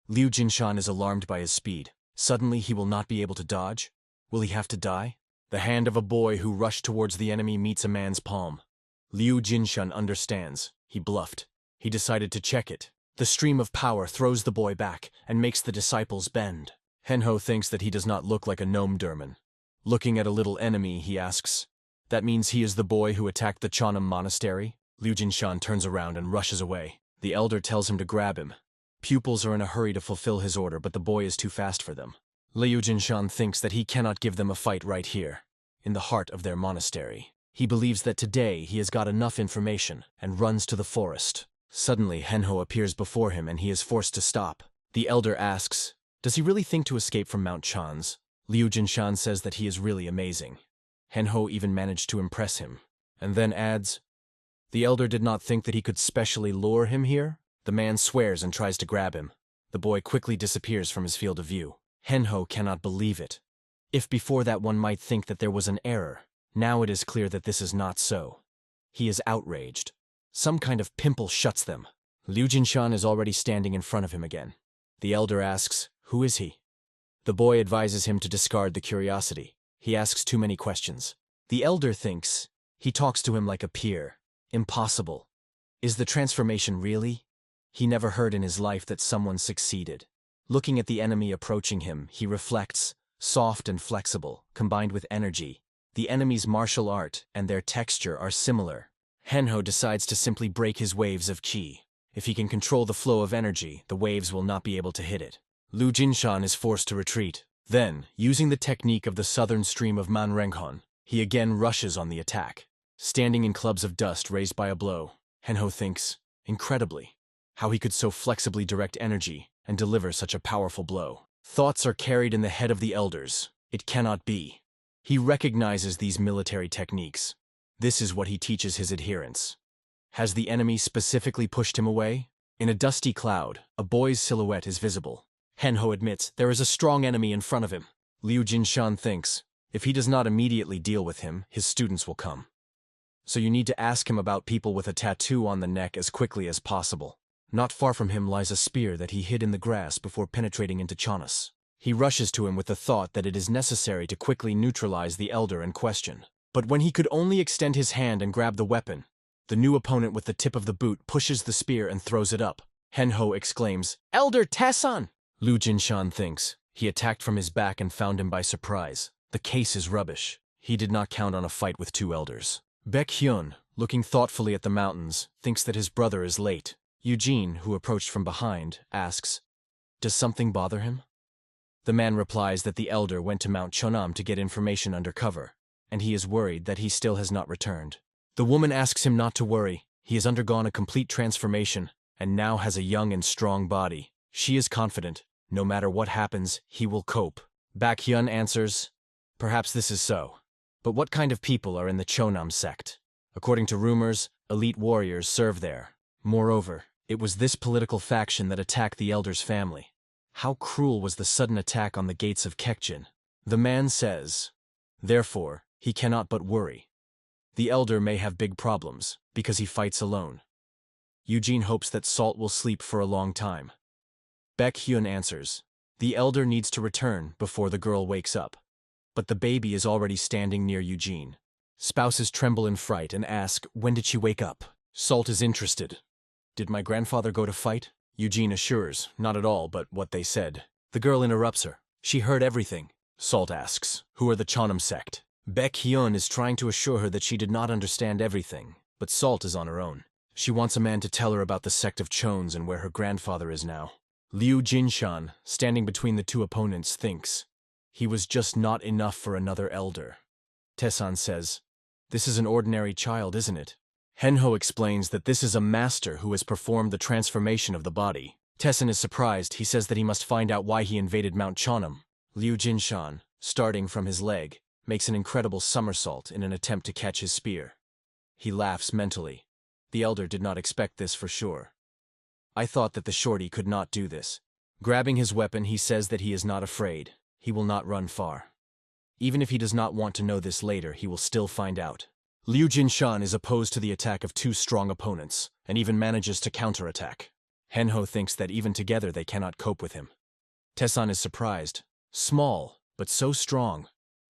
Liu Jinshan is alarmed by his speed. Suddenly he will not be able to dodge? Will he have to die? The hand of a boy who rushed towards the enemy meets a man's palm. Liu Jinshan understands. He bluffed. He decided to check it. The stream of power throws the boy back and makes the disciples bend. Manhwa thinks that he does not look like a gnome Derman. Looking at a little enemy, he asks, "That means he is the boy who attacked the Jeonnam monastery?" Liu Jinshan turns around and rushes away. The elder tells him to grab him. Pupils are in a hurry to fulfill his order, but the boy is too fast for them. Liu Jinshan thinks that he cannot give them a fight right here, in the heart of their monastery. He believes that today he has got enough information and runs to the forest. Suddenly, Manhwa appears before him and he is forced to stop. The elder asks, does he really think to escape from Mount Chan's? Liu Jinshan says that he is really amazing. Manhwa even managed to impress him, and then adds, the elder did not think that he could specially lure him here? The man swears and tries to grab him. The boy quickly disappears from his field of view. Manhwa cannot believe it. If before that one might think that there was an error, now it is clear that this is not so. He is outraged. Some kind of pimple shuts them. Liu Jinshan is already standing in front of him again. The elder asks, who is he? The boy advises him to discard the curiosity. He asks too many questions. The elder thinks he talks to him like a peer. Impossible. Is the transformation really? He never heard in his life that someone succeeded. Looking at the enemy approaching him, he reflects, soft and flexible, combined with energy. The enemy's martial art and their texture are similar. Manhwa decides to simply break his waves of qi. If he can control the flow of energy, the waves will not be able to hit it. Liu Jinshan is forced to retreat. Then, using the technique of the southern stream of Manhwa, he again rushes on the attack. Standing in clubs of dust raised by a blow, Manhwa thinks, incredibly, how he could so flexibly direct energy and deliver such a powerful blow. Thoughts are carried in the head of the elders. It cannot be. He recognizes these military techniques. This is what he teaches his adherents. Has the enemy specifically pushed him away? In a dusty cloud, a boy's silhouette is visible. Manhwa admits there is a strong enemy in front of him. Liu Jinshan thinks, if he does not immediately deal with him, his students will come. So you need to ask him about people with a tattoo on the neck as quickly as possible. Not far from him lies a spear that he hid in the grass before penetrating into Chanas. He rushes to him with the thought that it is necessary to quickly neutralize the elder in question. But when he could only extend his hand and grab the weapon, the new opponent with the tip of the boot pushes the spear and throws it up. Manhwa exclaims, "Elder Tessan!" Liu Jinshan thinks he attacked from his back and found him by surprise. The case is rubbish. He did not count on a fight with two elders. Baekhyun, looking thoughtfully at the mountains, thinks that his brother is late. Eugene, who approached from behind, asks, does something bother him? The man replies that the elder went to Mount Jeonnam to get information undercover, and he is worried that he still has not returned. The woman asks him not to worry. He has undergone a complete transformation and now has a young and strong body. She is confident. No matter what happens, he will cope. Baekhyun answers, perhaps this is so. But what kind of people are in the Jeonnam sect? According to rumors, elite warriors serve there. Moreover, it was this political faction that attacked the elder's family. How cruel was the sudden attack on the gates of Kekjin? The man says, therefore, he cannot but worry. The elder may have big problems, because he fights alone. Eugene hopes that Salt will sleep for a long time. Baekhyun answers, the elder needs to return before the girl wakes up. But the baby is already standing near Eugene. Spouses tremble in fright and ask, when did she wake up? Salt is interested. Did my grandfather go to fight? Eugene assures, not at all, but what they said. The girl interrupts her. She heard everything. Salt asks, who are the Jeonnam sect? Baekhyun is trying to assure her that she did not understand everything, but Salt is on her own. She wants a man to tell her about the sect of Chones and where her grandfather is now. Liu Jinshan, standing between the two opponents, thinks, he was just not enough for another elder. Tessan says, this is an ordinary child, isn't it? Manhwa explains that this is a master who has performed the transformation of the body. Tessan is surprised. He says that he must find out why he invaded Mount Jeonnam. Liu Jinshan, starting from his leg, makes an incredible somersault in an attempt to catch his spear. He laughs mentally. The elder did not expect this for sure. I thought that the shorty could not do this. Grabbing his weapon, he says that he is not afraid. He will not run far. Even if he does not want to know this later, he will still find out. Liu Jinshan is opposed to the attack of two strong opponents, and even manages to counterattack. Henho thinks that even together they cannot cope with him. Tessan is surprised. Small, but so strong.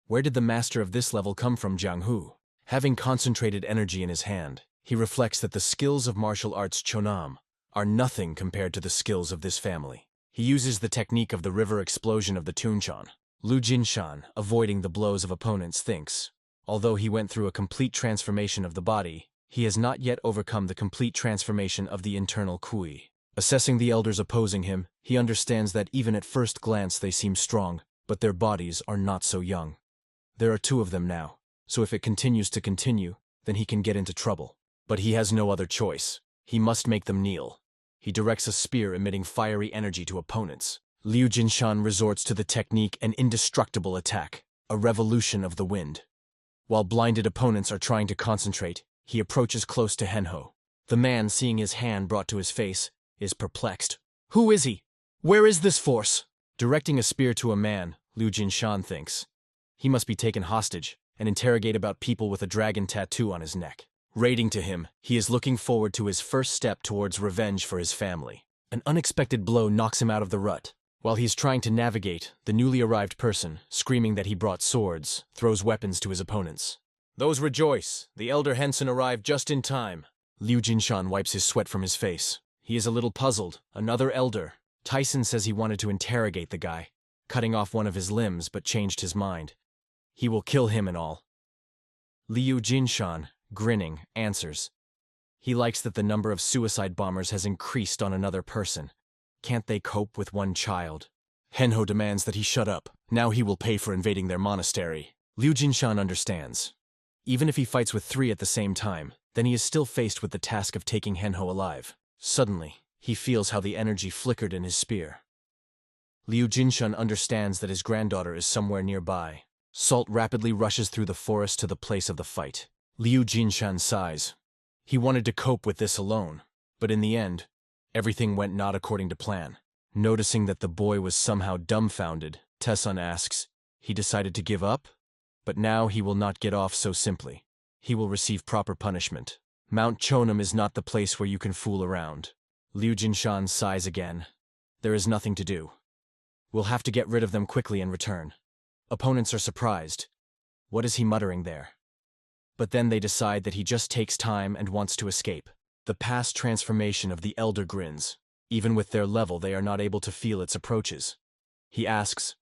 Where did the master of this level come from, Jiang Hu? Having concentrated energy in his hand, he reflects that the skills of martial arts Chonam are nothing compared to the skills of this family. He uses the technique of the river explosion of the Tunchan. Liu Jinshan, avoiding the blows of opponents, thinks, although he went through a complete transformation of the body, he has not yet overcome the complete transformation of the internal Kui. Assessing the elders opposing him, he understands that even at first glance they seem strong, but their bodies are not so young. There are two of them now, so if it continues to continue, then he can get into trouble. But he has no other choice. He must make them kneel. He directs a spear emitting fiery energy to opponents. Liu Jinshan resorts to the technique an indestructible attack, a revolution of the wind. While blinded opponents are trying to concentrate, he approaches close to Henho. The man, seeing his hand brought to his face, is perplexed. Who is he? Where is this force? Directing a spear to a man, Liu Jinshan thinks. He must be taken hostage and interrogate about people with a dragon tattoo on his neck. Rating to him, he is looking forward to his first step towards revenge for his family. An unexpected blow knocks him out of the rut. While he's trying to navigate, the newly arrived person, screaming that he brought swords, throws weapons to his opponents. Those rejoice! The elder Henson arrived just in time. Liu Jinshan wipes his sweat from his face. He is a little puzzled. Another elder. Tyson says he wanted to interrogate the guy, cutting off one of his limbs but changed his mind. He will kill him and all. Liu Jinshan, grinning, answers. He likes that the number of suicide bombers has increased on another person. Can't they cope with one child? Henho demands that he shut up. Now he will pay for invading their monastery. Liu Jinshan understands. Even if he fights with three at the same time, then he is still faced with the task of taking Henho alive. Suddenly, he feels how the energy flickered in his spear. Liu Jinshan understands that his granddaughter is somewhere nearby. Salt rapidly rushes through the forest to the place of the fight. Liu Jinshan sighs. He wanted to cope with this alone, but in the end, everything went not according to plan. Noticing that the boy was somehow dumbfounded, Tessun asks, he decided to give up? But now he will not get off so simply. He will receive proper punishment. Mount Chonam is not the place where you can fool around. Liu Jinshan sighs again. There is nothing to do. We'll have to get rid of them quickly and return. Opponents are surprised. What is he muttering there? But then they decide that he just takes time and wants to escape. The past transformation of the elder grins. Even with their level, they are not able to feel its approaches. He asks,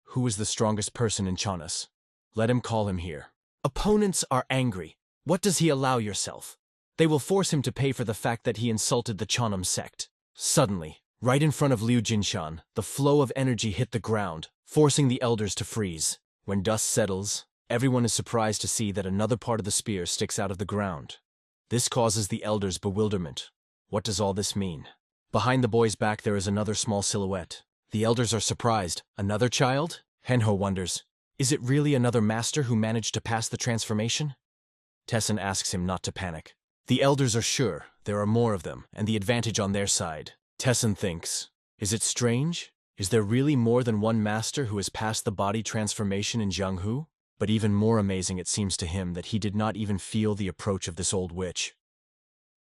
who is the strongest person in Chonas? Let him call him here. Opponents are angry. What does he allow yourself? They will force him to pay for the fact that he insulted the Chonam sect. Suddenly, right in front of Liu Jinshan, the flow of energy hit the ground, forcing the elders to freeze. When dust settles, everyone is surprised to see that another part of the spear sticks out of the ground. This causes the elders bewilderment. What does all this mean? Behind the boy's back there is another small silhouette. The elders are surprised. Another child? Henho wonders, is it really another master who managed to pass the transformation? Tessun asks him not to panic. The elders are sure there are more of them, and the advantage on their side. Tessun thinks, is it strange? Is there really more than one master who has passed the body transformation in Jianghu? But even more amazing it seems to him that he did not even feel the approach of this old witch.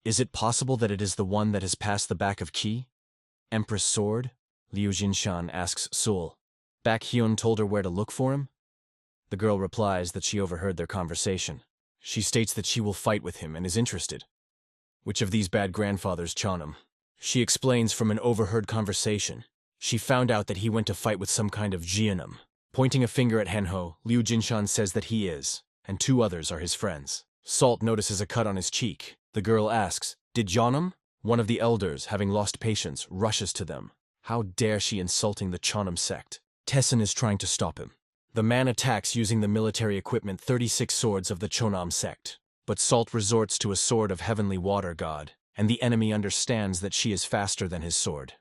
Is it possible that it is the one that has passed the back of Qi? Empress Sword? Liu Jinshan asks Sul. Baek Hyun told her where to look for him? The girl replies that she overheard their conversation. She states that she will fight with him and is interested. Which of these bad grandfathers Chonam? She explains from an overheard conversation. She found out that he went to fight with some kind of Jianam. Pointing a finger at Henho, Liu Jinshan says that he is, and two others are his friends. Salt notices a cut on his cheek. The girl asks, did Jonam? One of the elders, having lost patience, rushes to them. How dare she insulting the Chonam sect? Tessun is trying to stop him. The man attacks using the military equipment 36 swords of the Chonam sect. But Salt resorts to a sword of heavenly water god, and the enemy understands that she is faster than his sword.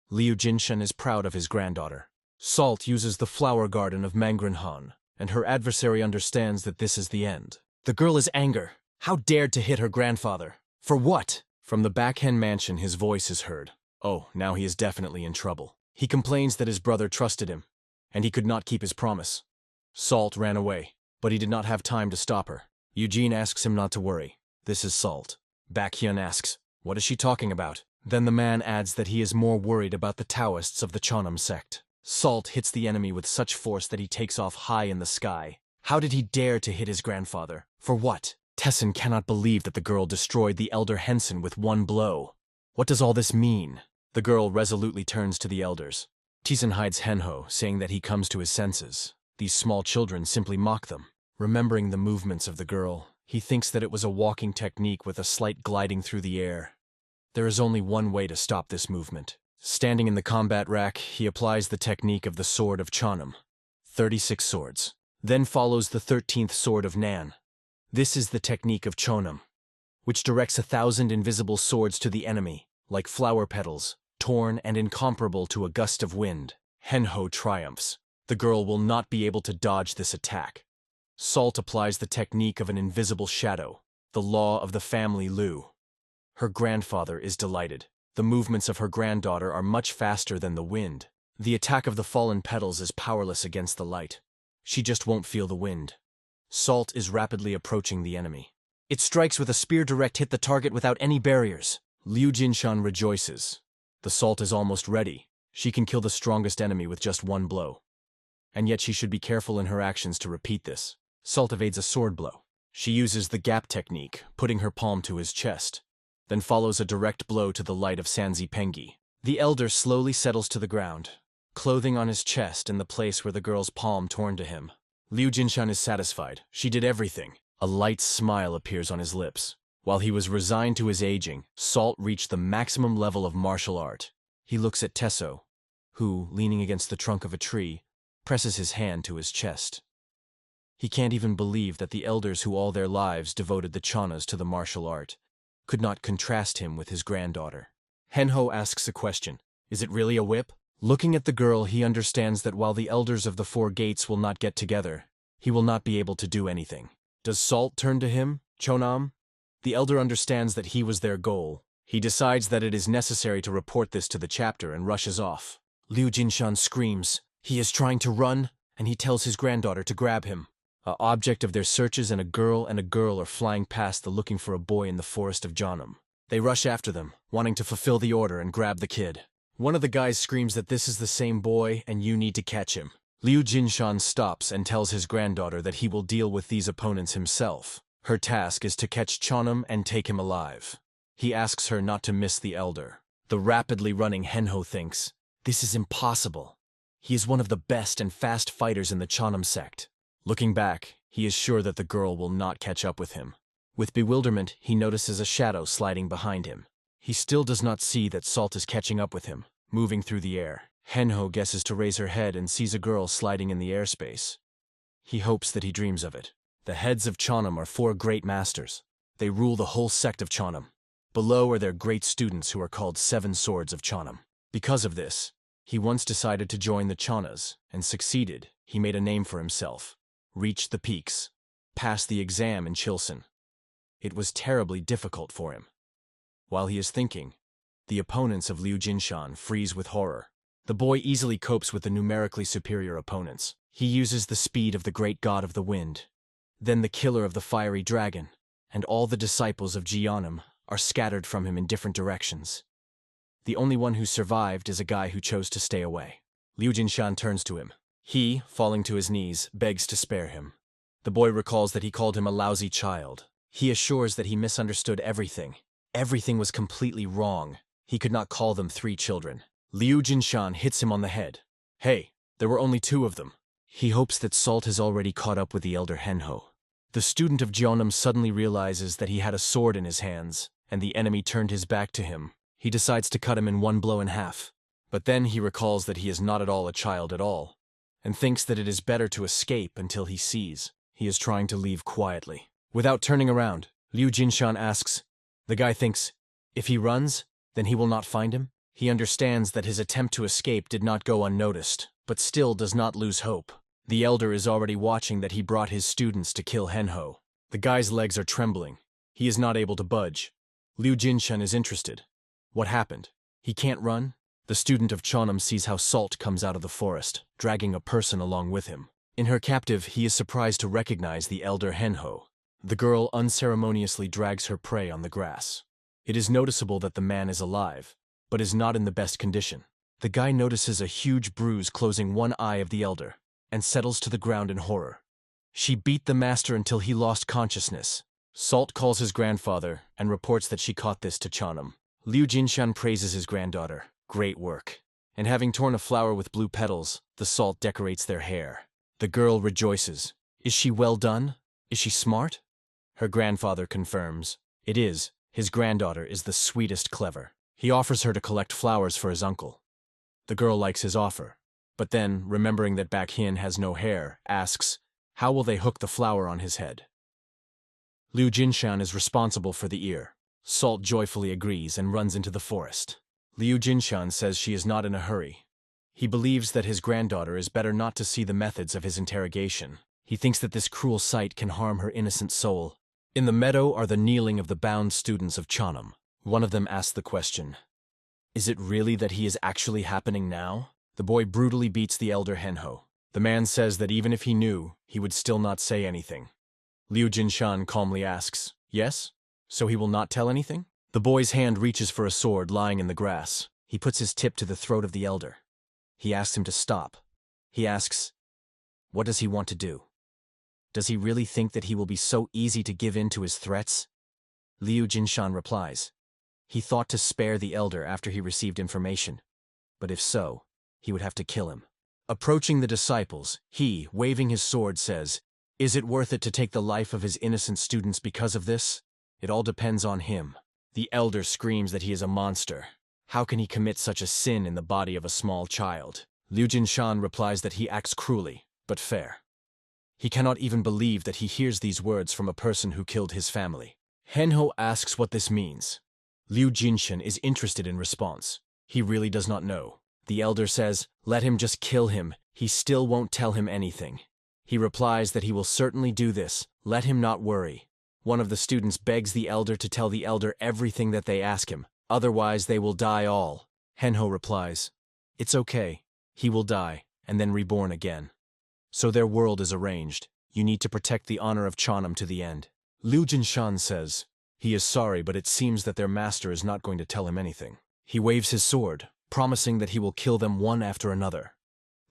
Liu Jinshan is proud of his granddaughter. Salt uses the flower garden of Mangranhan, and her adversary understands that this is the end. The girl is anger. How dared to hit her grandfather? For what? From the Baekhen mansion his voice is heard. Oh, now he is definitely in trouble. He complains that his brother trusted him, and he could not keep his promise. Salt ran away, but he did not have time to stop her. Eugene asks him not to worry. This is Salt. Baekhyun asks, what is she talking about? Then the man adds that he is more worried about the Taoists of the Cheonan sect. Salt hits the enemy with such force that he takes off high in the sky. How did he dare to hit his grandfather? For what? Tessin cannot believe that the girl destroyed the elder Henson with one blow. What does all this mean? The girl resolutely turns to the elders. Tessin hides Henho, saying that he comes to his senses. These small children simply mock them. Remembering the movements of the girl, he thinks that it was a walking technique with a slight gliding through the air. There is only one way to stop this movement. Standing in the combat rack, he applies the technique of the Sword of Cheonan. 36 swords. Then follows the 13th Sword of Nan. This is the technique of Cheonan, which directs 1,000 invisible swords to the enemy, like flower petals, torn and incomparable to a gust of wind. Henho triumphs. The girl will not be able to dodge this attack. Salt applies the technique of an invisible shadow, the law of the family Lu. Her grandfather is delighted. The movements of her granddaughter are much faster than the wind. The attack of the fallen petals is powerless against the light. She just won't feel the wind. Salt is rapidly approaching the enemy. It strikes with a spear direct hit the target without any barriers. Liu Jinshan rejoices. The Salt is almost ready. She can kill the strongest enemy with just one blow. And yet she should be careful in her actions to repeat this. Salt evades a sword blow. She uses the gap technique, putting her palm to his chest. Then follows a direct blow to the light of Sanzi Pengi. The elder slowly settles to the ground, clothing on his chest in the place where the girl's palm torn to him. Liu Jinshan is satisfied. She did everything. A light smile appears on his lips. While he was resigned to his aging, Salt reached the maximum level of martial art. He looks at Tesso, who, leaning against the trunk of a tree, presses his hand to his chest. He can't even believe that the elders who all their lives devoted the Chonas to the martial art could not contrast him with his granddaughter. Henho asks a question. Is it really a whip? Looking at the girl, he understands that while the elders of the four gates will not get together, he will not be able to do anything. Does Salt turn to him, Chonam? The elder understands that he was their goal. He decides that it is necessary to report this to the chapter and rushes off. Liu Jinshan screams. He is trying to run, and he tells his granddaughter to grab him. An object of their searches and a girl are flying past the looking for a boy in the forest of Jonam. They rush after them, wanting to fulfill the order and grab the kid. One of the guys screams that this is the same boy and you need to catch him. Liu Jinshan stops and tells his granddaughter that he will deal with these opponents himself. Her task is to catch Chonam and take him alive. He asks her not to miss the elder. The rapidly running Henho thinks, this is impossible. He is one of the best and fast fighters in the Chonam sect. Looking back, he is sure that the girl will not catch up with him. With bewilderment, he notices a shadow sliding behind him. He still does not see that Salt is catching up with him, moving through the air. Henho guesses to raise her head and sees a girl sliding in the airspace. He hopes that he dreams of it. The heads of Chonam are four great masters. They rule the whole sect of Chonam. Below are their great students who are called 7 Swords of Chonam. Because of this, he once decided to join the Chonas, and succeeded. He made a name for himself, reached the peaks, passed the exam in Chilson. It was terribly difficult for him. While he is thinking, the opponents of Liu Jinshan freeze with horror. The boy easily copes with the numerically superior opponents. He uses the speed of the great god of the wind. Then the killer of the fiery dragon, and all the disciples of Jeonnam are scattered from him in different directions. The only one who survived is a guy who chose to stay away. Liu Jinshan turns to him. He, falling to his knees, begs to spare him. The boy recalls that he called him a lousy child. He assures that he misunderstood everything. Everything was completely wrong. He could not call them 3 children. Liu Jinshan hits him on the head. Hey, there were only 2 of them. He hopes that Salt has already caught up with the elder Henho. The student of Jeonnam suddenly realizes that he had a sword in his hands, and the enemy turned his back to him. He decides to cut him in one blow in half. But then he recalls that he is not at all a child at all, and thinks that it is better to escape until he sees. He is trying to leave quietly. Without turning around, Liu Jinshan asks, the guy thinks, if he runs, then he will not find him? He understands that his attempt to escape did not go unnoticed, but still does not lose hope. The elder is already watching that he brought his students to kill Henho. The guy's legs are trembling. He is not able to budge. Liu Jinshan is interested. What happened? He can't run? The student of Chonam sees how Salt comes out of the forest, dragging a person along with him. In her captive, he is surprised to recognize the elder Henho. The girl unceremoniously drags her prey on the grass. It is noticeable that the man is alive, but is not in the best condition. The guy notices a huge bruise closing one eye of the elder, and settles to the ground in horror. She beat the master until he lost consciousness. Salt calls his grandfather and reports that she caught this to Chonam. Liu Jinshan praises his granddaughter. Great work. And having torn a flower with blue petals, the Salt decorates their hair. The girl rejoices. Is she well done? Is she smart? Her grandfather confirms. It is. His granddaughter is the sweetest clever. He offers her to collect flowers for his uncle. The girl likes his offer, but then, remembering that Bakhin has no hair, asks, how will they hook the flower on his head? Liu Jinshan is responsible for the ear. Salt joyfully agrees and runs into the forest. Liu Jinshan says she is not in a hurry. He believes that his granddaughter is better not to see the methods of his interrogation. He thinks that this cruel sight can harm her innocent soul. In the meadow are the kneeling of the bound students of Chonam. One of them asks the question, is it really that he is actually happening now? The boy brutally beats the elder Henho. The man says that even if he knew, he would still not say anything. Liu Jinshan calmly asks, yes? So he will not tell anything? The boy's hand reaches for a sword lying in the grass. He puts his tip to the throat of the elder. He asks him to stop. He asks, what does he want to do? Does he really think that he will be so easy to give in to his threats? Liu Jinshan replies, he thought to spare the elder after he received information, but if so, he would have to kill him. Approaching the disciples, he, waving his sword, says, is it worth it to take the life of his innocent students because of this? It all depends on him. The elder screams that he is a monster. How can he commit such a sin in the body of a small child? Liu Jinshan replies that he acts cruelly, but fair. He cannot even believe that he hears these words from a person who killed his family. Henho asks what this means. Liu Jinshan is interested in response. He really does not know. The elder says, let him just kill him. He still won't tell him anything. He replies that he will certainly do this. Let him not worry. One of the students begs the elder to tell the elder everything that they ask him. Otherwise they will die all. Henho replies, it's okay. He will die, and then reborn again. So their world is arranged. You need to protect the honor of Chonam to the end. Liu Jinshan says, he is sorry, but it seems that their master is not going to tell him anything. He waves his sword, promising that he will kill them one after another.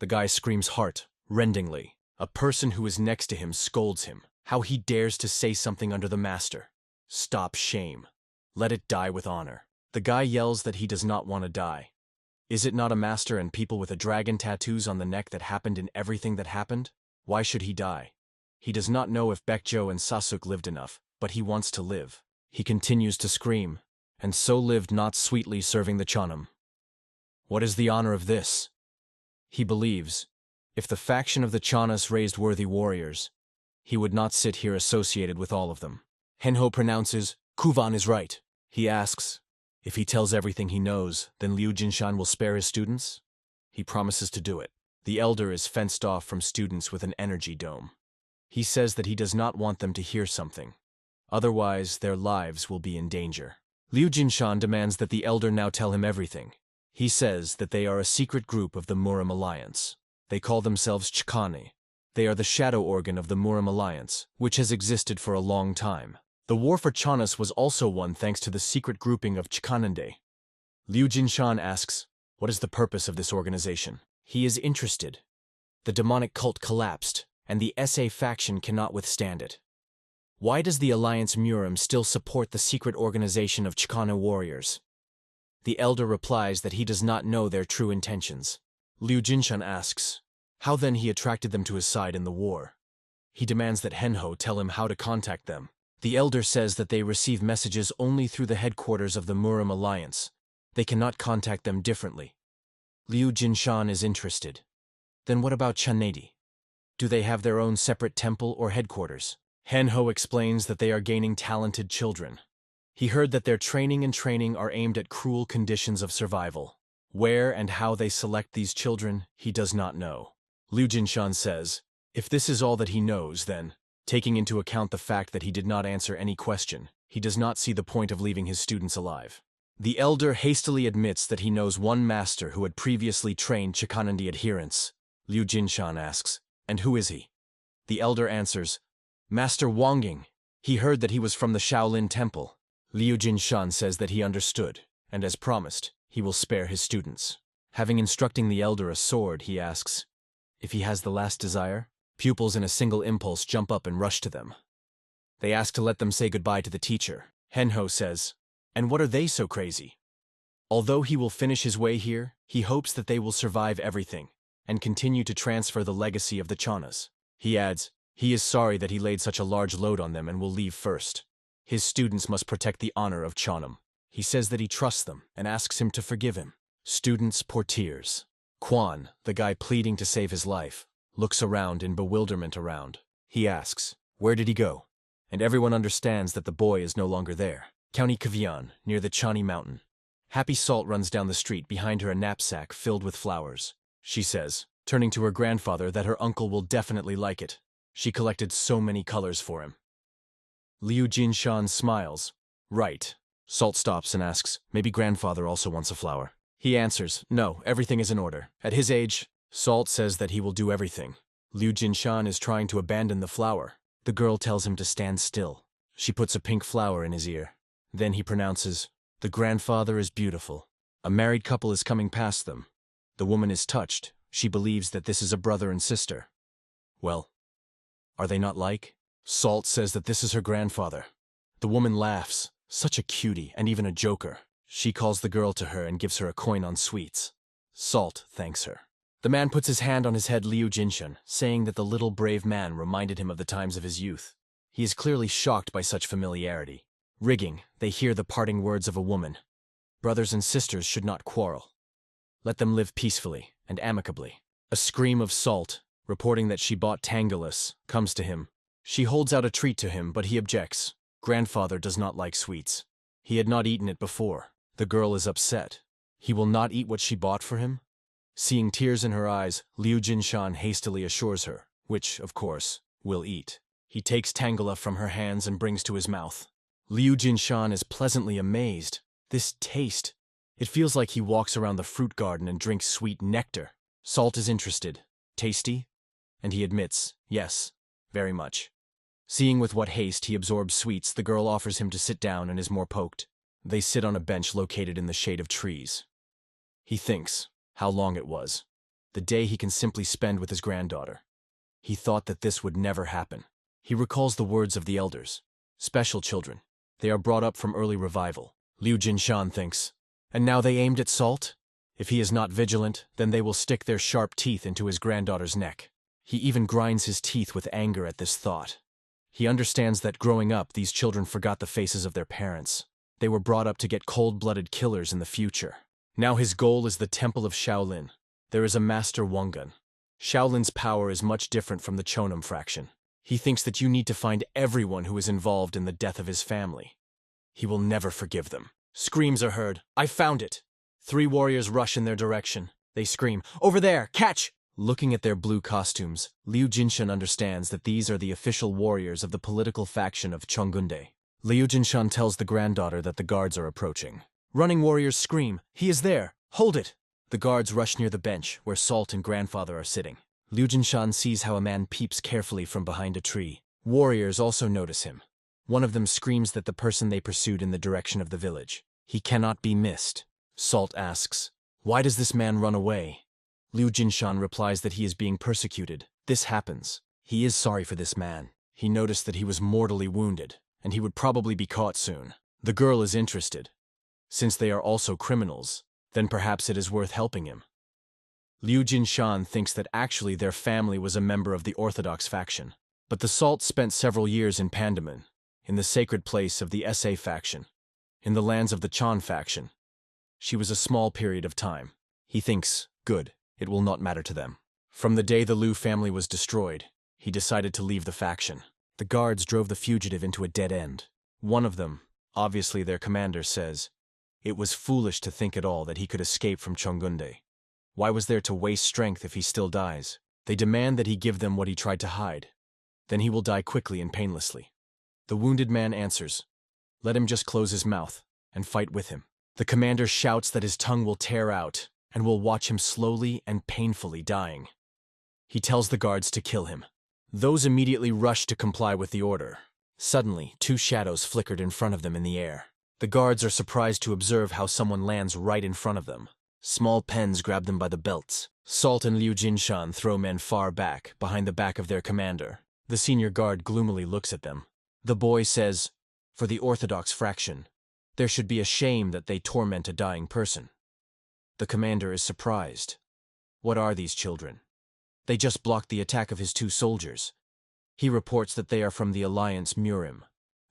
The guy screams heart-rendingly. A person who is next to him scolds him. How he dares to say something under the master. Stop shame. Let it die with honor. The guy yells that he does not want to die. Is it not a master and people with a dragon tattoos on the neck that happened in everything that happened? Why should he die? He does not know if Baekjo and Sasuk lived enough, but he wants to live. He continues to scream, and so lived not sweetly serving the Chonam. What is the honor of this? He believes, if the faction of the Chanas raised worthy warriors, he would not sit here associated with all of them. Henho pronounces, Kuvan is right. He asks, if he tells everything he knows, then Liu Jinshan will spare his students? He promises to do it. The elder is fenced off from students with an energy dome. He says that he does not want them to hear something. Otherwise, their lives will be in danger. Liu Jinshan demands that the elder now tell him everything. He says that they are a secret group of the Murim Alliance. They call themselves Chikane. They are the shadow organ of the Murim Alliance, which has existed for a long time. The war for Chanas was also won thanks to the secret grouping of Chikanande. Liu Jinshan asks, what is the purpose of this organization? He is interested. The demonic cult collapsed, and the SA faction cannot withstand it. Why does the Alliance Murim still support the secret organization of Chikana warriors? The elder replies that he does not know their true intentions. Liu Jinshan asks, how then he attracted them to his side in the war? He demands that Henho tell him how to contact them. The elder says that they receive messages only through the headquarters of the Murim Alliance. They cannot contact them differently. Liu Jinshan is interested. Then what about Chanedi? Do they have their own separate temple or headquarters? Henho explains that they are gaining talented children. He heard that their training are aimed at cruel conditions of survival. Where and how they select these children, he does not know. Liu Jinshan says, if this is all that he knows, then, taking into account the fact that he did not answer any question, he does not see the point of leaving his students alive. The elder hastily admits that he knows one master who had previously trained Chikanandi adherents. Liu Jinshan asks, "And who is he?" The elder answers, "Master Wangying. He heard that he was from the Shaolin temple." Liu Jinshan says that he understood, and as promised, he will spare his students. Having instructing the elder a sword, he asks, if he has the last desire. Pupils in a single impulse jump up and rush to them. They ask to let them say goodbye to the teacher. Henho says, "And what are they so crazy?" Although he will finish his way here, he hopes that they will survive everything and continue to transfer the legacy of the Chanas. He adds, he is sorry that he laid such a large load on them and will leave first. His students must protect the honor of Chanam. He says that he trusts them and asks him to forgive him. Students pour tears. Quan, the guy pleading to save his life, looks around in bewilderment around. He asks, where did he go? And everyone understands that the boy is no longer there. County Kvian, near the Chani mountain. Happy Salt runs down the street, behind her a knapsack filled with flowers. She says, turning to her grandfather, that her uncle will definitely like it. She collected so many colors for him. Liu Jinshan smiles. Right. Salt stops and asks, maybe grandfather also wants a flower. He answers, no, everything is in order. At his age, Salt says that he will do everything. Liu Jinshan is trying to abandon the flower. The girl tells him to stand still. She puts a pink flower in his ear. Then he pronounces, the grandfather is beautiful. A married couple is coming past them. The woman is touched. She believes that this is a brother and sister. Well, are they not like? Salt says that this is her grandfather. The woman laughs, such a cutie and even a joker. She calls the girl to her and gives her a coin on sweets. Salt thanks her. The man puts his hand on his head, Liu Jinshan, saying that the little brave man reminded him of the times of his youth. He is clearly shocked by such familiarity. Rigging, they hear the parting words of a woman. Brothers and sisters should not quarrel. Let them live peacefully and amicably. A scream of Salt, reporting that she bought Tangalus, comes to him. She holds out a treat to him, but he objects. Grandfather does not like sweets. He had not eaten it before. The girl is upset. He will not eat what she bought for him? Seeing tears in her eyes, Liu Jinshan hastily assures her, which, of course, will eat. He takes Tangela from her hands and brings to his mouth. Liu Jinshan is pleasantly amazed. This taste. It feels like he walks around the fruit garden and drinks sweet nectar. Salt is interested. Tasty? And he admits, yes, very much. Seeing with what haste he absorbs sweets, the girl offers him to sit down and is more poked. They sit on a bench located in the shade of trees. He thinks how long it was. The day he can simply spend with his granddaughter. He thought that this would never happen. He recalls the words of the elders. Special children. They are brought up from early revival. Liu Jinshan thinks, and now they aimed at Salt? If he is not vigilant, then they will stick their sharp teeth into his granddaughter's neck. He even grinds his teeth with anger at this thought. He understands that growing up, these children forgot the faces of their parents. They were brought up to get cold-blooded killers in the future. Now his goal is the Temple of Shaolin. There is a Master Wangan. Shaolin's power is much different from the Chonam fraction. He thinks that you need to find everyone who is involved in the death of his family. He will never forgive them. Screams are heard. I found it! 3 warriors rush in their direction. They scream, over there, catch! Looking at their blue costumes, Liu Jinshan understands that these are the official warriors of the political faction of Chongunde. Liu Jinshan tells the granddaughter that the guards are approaching. Running warriors scream, he is there! Hold it! The guards rush near the bench where Salt and grandfather are sitting. Liu Jinshan sees how a man peeps carefully from behind a tree. Warriors also notice him. One of them screams that the person they pursued in the direction of the village. He cannot be missed. Salt asks, why does this man run away? Liu Jinshan replies that he is being persecuted. This happens. He is sorry for this man. He noticed that he was mortally wounded, and he would probably be caught soon. The girl is interested. Since they are also criminals, then perhaps it is worth helping him. Liu Jinshan thinks that actually their family was a member of the Orthodox faction. But the Salt spent several years in Pandaman, in the sacred place of the SA faction, in the lands of the Chan faction. She was a small period of time. He thinks, good, it will not matter to them. From the day the Liu family was destroyed, he decided to leave the faction. The guards drove the fugitive into a dead end. One of them, obviously their commander, says, it was foolish to think at all that he could escape from Chongunde. Why was there to waste strength if he still dies? They demand that he give them what he tried to hide. Then he will die quickly and painlessly. The wounded man answers, let him just close his mouth and fight with him. The commander shouts that his tongue will tear out and will watch him slowly and painfully dying. He tells the guards to kill him. Those immediately rush to comply with the order. Suddenly, two shadows flickered in front of them in the air. The guards are surprised to observe how someone lands right in front of them. Small pens grab them by the belts. Salt and Liu Jinshan throw men far back, behind the back of their commander. The senior guard gloomily looks at them. The boy says, "For the Orthodox fraction, there should be a shame that they torment a dying person." The commander is surprised. What are these children? They just blocked the attack of his two soldiers. He reports that they are from the Alliance Murim.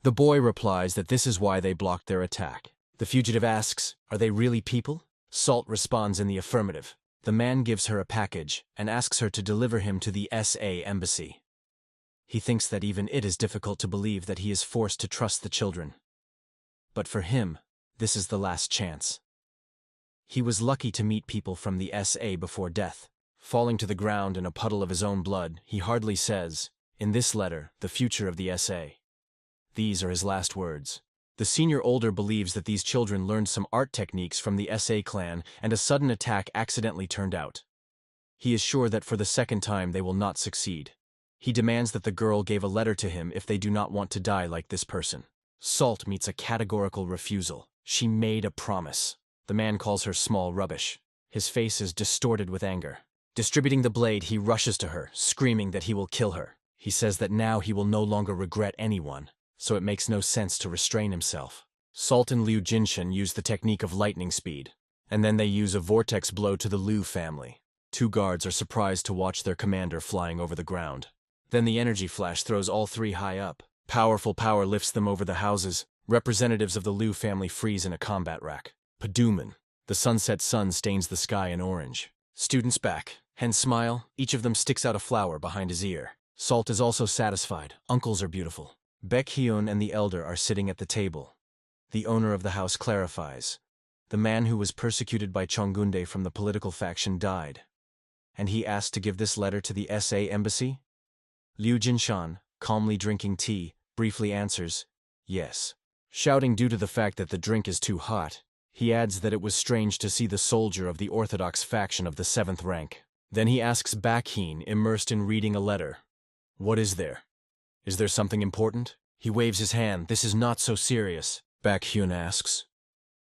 The boy replies that this is why they blocked their attack. The fugitive asks, "Are they really people?" Salt responds in the affirmative. The man gives her a package and asks her to deliver him to the SA embassy. He thinks that even it is difficult to believe that he is forced to trust the children. But for him, this is the last chance. He was lucky to meet people from the SA before death. Falling to the ground in a puddle of his own blood, he hardly says, "In this letter, the future of the SA." These are his last words. The senior older believes that these children learned some art techniques from the SA clan and a sudden attack accidentally turned out. He is sure that for the second time they will not succeed. He demands that the girl gave a letter to him if they do not want to die like this person. Salt meets a categorical refusal. She made a promise. The man calls her small rubbish. His face is distorted with anger. Distributing the blade, he rushes to her, screaming that he will kill her. He says that now he will no longer regret anyone, so it makes no sense to restrain himself. Salt and Liu Jinshan use the technique of lightning speed, and then they use a vortex blow to the Liu family. Two guards are surprised to watch their commander flying over the ground. Then the energy flash throws all three high up. Powerful power lifts them over the houses. Representatives of the Liu family freeze in a combat rack. Paduman. The sunset sun stains the sky in orange. Students back. Hens smile. Each of them sticks out a flower behind his ear. Salt is also satisfied. Uncles are beautiful. Baekhyun and the elder are sitting at the table. The owner of the house clarifies. The man who was persecuted by Chonggunde from the political faction died. And he asked to give this letter to the SA embassy? Liu Jinshan, calmly drinking tea, briefly answers, yes. Shouting due to the fact that the drink is too hot, he adds that it was strange to see the soldier of the Orthodox faction of the 7th rank. Then he asks Baekhyun, immersed in reading a letter, "What is there? Is there something important?" He waves his hand. "This is not so serious." Baekhyun asks,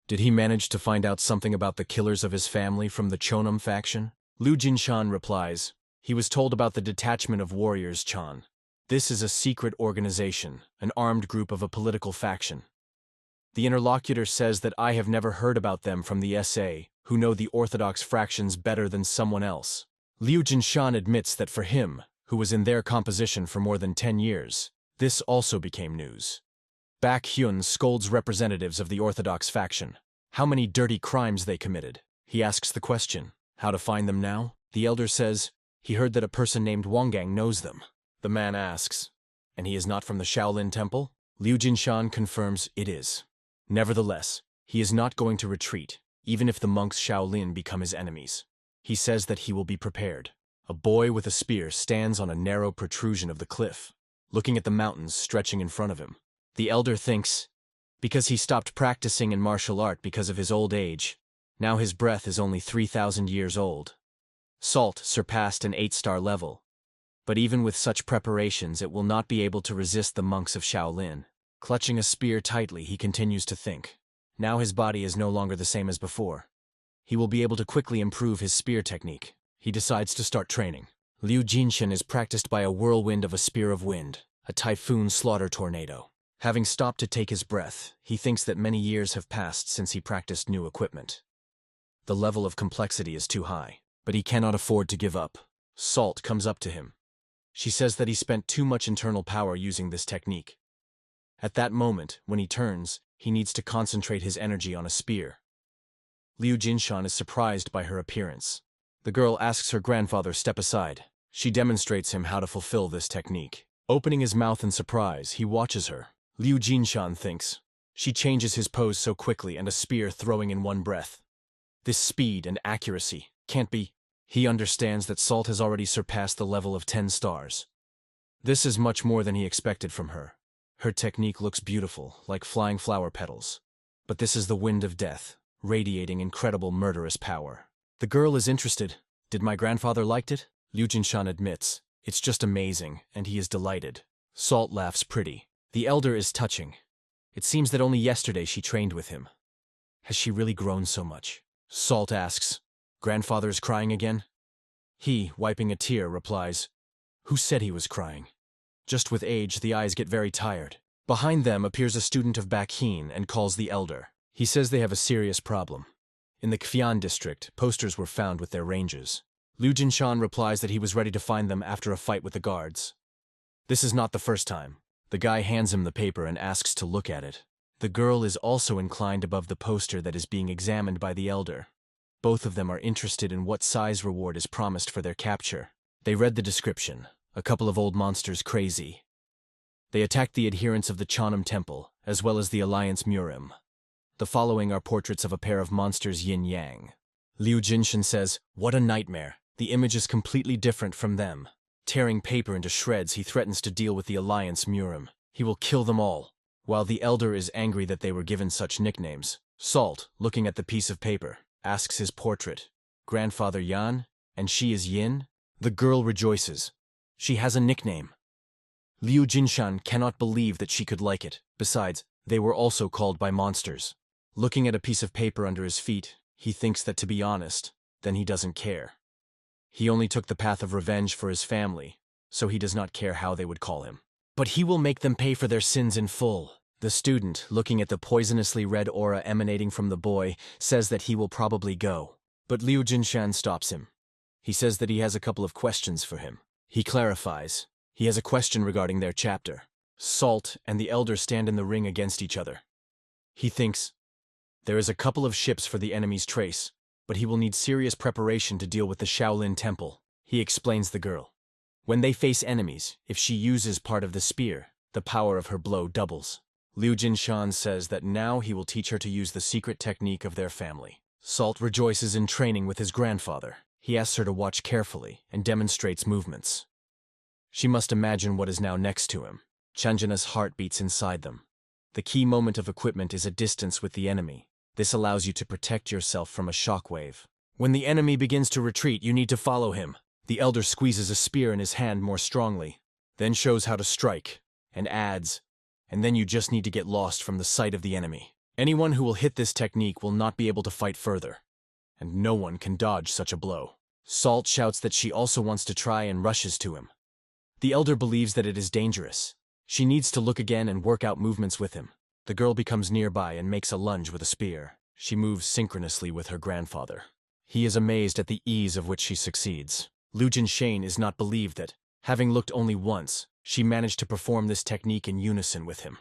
"Did he manage to find out something about the killers of his family from the Chonam faction?" Liu Jinshan replies, "He was told about the detachment of warriors Chan. This is a secret organization, an armed group of a political faction. The interlocutor says that I have never heard about them from the SA, who know the Orthodox fractions better than someone else." Liu Jinshan admits that for him, who was in their composition for more than 10 years, this also became news. Baekhyun scolds representatives of the Orthodox faction. How many dirty crimes they committed. He asks the question, how to find them now? The elder says, he heard that a person named Wangang knows them. The man asks, and he is not from the Shaolin temple? Liu Jinshan confirms it is. Nevertheless, he is not going to retreat, even if the monks Shaolin become his enemies. He says that he will be prepared. A boy with a spear stands on a narrow protrusion of the cliff, looking at the mountains stretching in front of him. The elder thinks, because he stopped practicing in martial art because of his old age, now his breath is only 3,000 years old. Salt surpassed an 8-star level, but even with such preparations it will not be able to resist the monks of Shaolin. Clutching a spear tightly, he continues to think. Now his body is no longer the same as before. He will be able to quickly improve his spear technique. He decides to start training. Liu Jinshan is practiced by a whirlwind of a spear of wind, a typhoon slaughter tornado. Having stopped to take his breath, he thinks that many years have passed since he practiced new equipment. The level of complexity is too high, but he cannot afford to give up. Salt comes up to him. She says that he spent too much internal power using this technique. At that moment, when he turns, he needs to concentrate his energy on a spear. Liu Jinshan is surprised by her appearance. The girl asks her grandfather step aside. She demonstrates him how to fulfill this technique. Opening his mouth in surprise, he watches her. Liu Jinshan thinks. She changes his pose so quickly and a spear throwing in one breath. This speed and accuracy can't be. He understands that Salt has already surpassed the level of 10 stars. This is much more than he expected from her. Her technique looks beautiful, like flying flower petals. But this is the wind of death. radiating incredible murderous power. The girl is interested. Did my grandfather liked it? Liu Jinshan admits. It's just amazing, and he is delighted. Salt laughs pretty. The elder is touching. It seems that only yesterday she trained with him. Has she really grown so much? Salt asks. Grandfather is crying again? He, wiping a tear, replies, Who said he was crying? Just with age, the eyes get very tired. Behind them appears a student of Bakheen and calls the elder. He says they have a serious problem. In the Qian district, posters were found with their ranges. Liu Jinshan replies that he was ready to find them after a fight with the guards. This is not the first time. The guy hands him the paper and asks to look at it. The girl is also inclined above the poster that is being examined by the elder. Both of them are interested in what size reward is promised for their capture. They read the description. A couple of old monsters crazy. They attacked the adherents of the Chanam Temple, as well as the Alliance Murim. The following are portraits of a pair of monsters yin-yang. Liu Jinshan says, What a nightmare. The image is completely different from them. Tearing paper into shreds, he threatens to deal with the Alliance Murim. He will kill them all. While the elder is angry that they were given such nicknames, Salt, looking at the piece of paper, asks his portrait, Grandfather Yan, and she is Yin? The girl rejoices. She has a nickname. Liu Jinshan cannot believe that she could like it. Besides, they were also called by monsters. Looking at a piece of paper under his feet, he thinks that to be honest, then he doesn't care. He only took the path of revenge for his family, so he does not care how they would call him. But he will make them pay for their sins in full. The student, looking at the poisonously red aura emanating from the boy, says that he will probably go. But Liu Jinshan stops him. He says that he has a couple of questions for him. He clarifies. He has a question regarding their chapter. Salt and the elder stand in the ring against each other. He thinks, there is a couple of ships for the enemy's trace, but he will need serious preparation to deal with the Shaolin temple. He explains the girl. When they face enemies, if she uses part of the spear, the power of her blow doubles. Liu Jinshan says that now he will teach her to use the secret technique of their family. Salt rejoices in training with his grandfather. He asks her to watch carefully and demonstrates movements. She must imagine what is now next to him. Chanjana's heart beats inside them. The key moment of equipment is a distance with the enemy. This allows you to protect yourself from a shockwave. When the enemy begins to retreat, you need to follow him. The elder squeezes a spear in his hand more strongly, then shows how to strike, and adds, and then you just need to get lost from the sight of the enemy. Anyone who will hit this technique will not be able to fight further, and no one can dodge such a blow. Salt shouts that she also wants to try and rushes to him. The elder believes that it is dangerous. She needs to look again and work out movements with him. The girl becomes nearby and makes a lunge with a spear. She moves synchronously with her grandfather. He is amazed at the ease of which she succeeds. Liu Jinshan is not believed that, having looked only once, she managed to perform this technique in unison with him.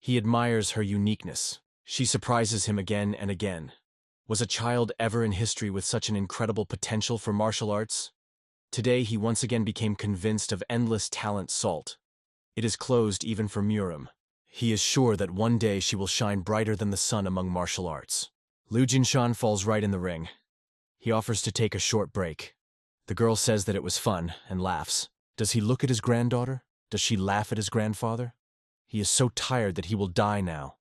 He admires her uniqueness. She surprises him again and again. Was a child ever in history with such an incredible potential for martial arts? Today he once again became convinced of endless talent. Salt. It is closed even for Murim. He is sure that one day she will shine brighter than the sun among martial arts. Liu Jinshan falls right in the ring. He offers to take a short break. The girl says that it was fun and laughs. Does he look at his granddaughter? Does she laugh at his grandfather? He is so tired that he will die now.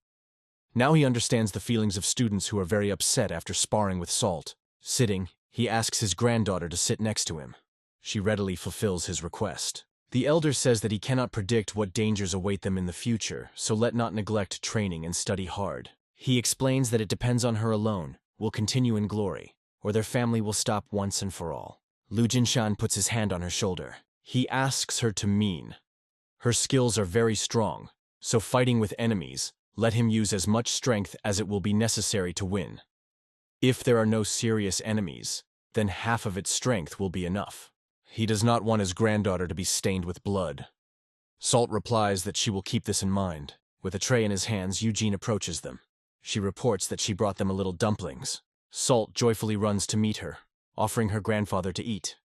Now he understands the feelings of students who are very upset after sparring with Salt. Sitting, he asks his granddaughter to sit next to him. She readily fulfills his request. The elder says that he cannot predict what dangers await them in the future, so let not neglect training and study hard. He explains that it depends on her alone, will continue in glory, or their family will stop once and for all. Liu Jinshan puts his hand on her shoulder. He asks her to mean. Her skills are very strong, so fighting with enemies, let him use as much strength as it will be necessary to win. If there are no serious enemies, then half of its strength will be enough. He does not want his granddaughter to be stained with blood. Salt replies that she will keep this in mind. With a tray in his hands, Eugene approaches them. She reports that she brought them a little dumplings. Salt joyfully runs to meet her, offering her grandfather to eat.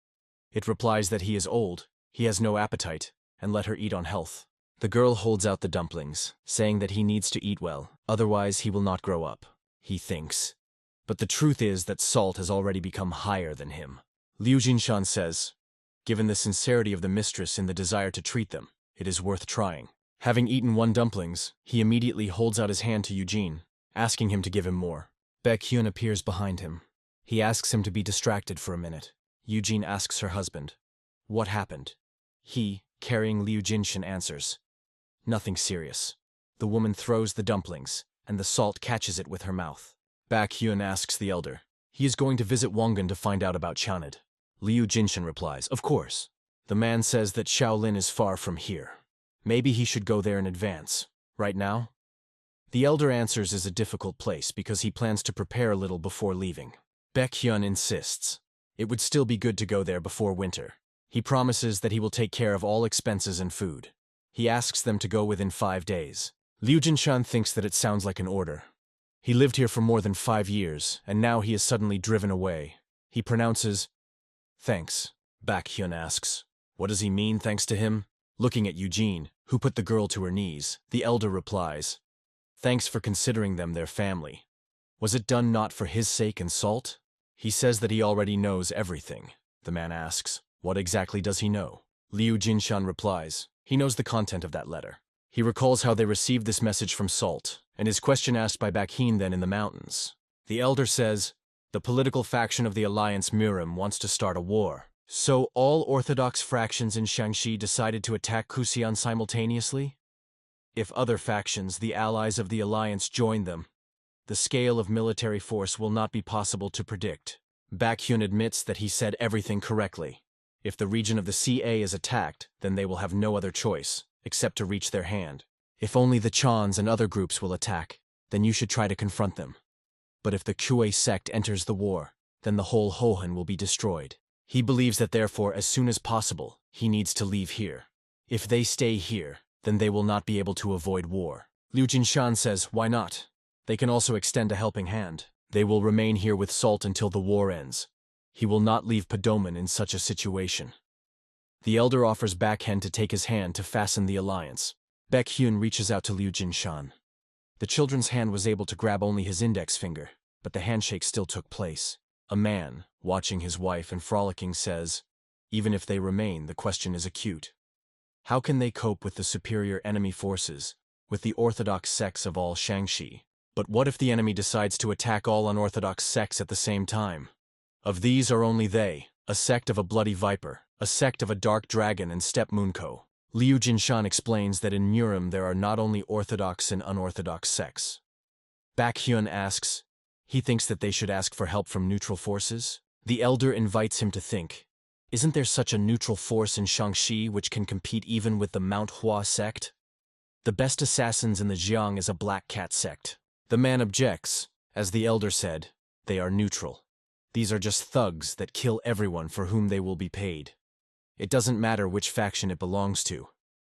It replies that he is old, he has no appetite, and let her eat on health. The girl holds out the dumplings, saying that he needs to eat well, otherwise he will not grow up, he thinks. But the truth is that Salt has already become higher than him. Liu Jinshan says, given the sincerity of the mistress in the desire to treat them, it is worth trying. Having eaten one dumplings, he immediately holds out his hand to Eugene, asking him to give him more. Baekhyun appears behind him. He asks him to be distracted for a minute. Eugene asks her husband, "What happened?" He, carrying Liu Jinshan, answers, "Nothing serious." The woman throws the dumplings, and the salt catches it with her mouth. Baekhyun asks the elder. He is going to visit Wangan to find out about Chanid. Liu Jinshan replies, "Of course." The man says that Shaolin is far from here. Maybe he should go there in advance. Right now? The elder answers is a difficult place because he plans to prepare a little before leaving. Baekhyun insists. It would still be good to go there before winter. He promises that he will take care of all expenses and food. He asks them to go within 5 days. Liu Jinshan thinks that it sounds like an order. He lived here for more than 5 years, and now he is suddenly driven away. He pronounces, "Thanks." Baekhyun asks, "What does he mean, thanks to him?" Looking at Eugene, who put the girl to her knees, the elder replies, "Thanks for considering them their family. Was it done not for his sake and salt?" He says that he already knows everything. The man asks, "What exactly does he know?" Liu Jinshan replies, he knows the content of that letter. He recalls how they received this message from Salt, and his question asked by Baekhyun then in the mountains. The elder says, "The political faction of the Alliance Murim wants to start a war. So all orthodox fractions in Shaanxi decided to attack Kusian simultaneously? If other factions, the allies of the Alliance, join them, the scale of military force will not be possible to predict." Baekhyun admits that he said everything correctly. If the region of the CA is attacked, then they will have no other choice, except to reach their hand. If only the Chans and other groups will attack, then you should try to confront them. But if the Kue sect enters the war, then the whole Hohan will be destroyed. He believes that therefore, as soon as possible, he needs to leave here. If they stay here, then they will not be able to avoid war. Liu Jinshan says, "Why not? They can also extend a helping hand. They will remain here with Salt until the war ends. He will not leave Padoman in such a situation." The elder offers Baekhyun to take his hand to fasten the alliance. Baekhyun reaches out to Liu Jinshan. The children's hand was able to grab only his index finger, but the handshake still took place. A man, watching his wife and frolicking, says, "Even if they remain, the question is acute. How can they cope with the superior enemy forces, with the orthodox sects of all Shaanxi? But what if the enemy decides to attack all unorthodox sects at the same time? Of these are only they, a sect of a bloody viper, a sect of a dark dragon and steppe moonko." Liu Jinshan explains that in Murim there are not only orthodox and unorthodox sects. Baekhyun asks, he thinks that they should ask for help from neutral forces. The elder invites him to think, isn't there such a neutral force in Shaanxi which can compete even with the MANHUA sect? The best assassins in the Jiang is a black cat sect. The man objects, as the elder said, they are neutral. These are just thugs that kill everyone for whom they will be paid. It doesn't matter which faction it belongs to.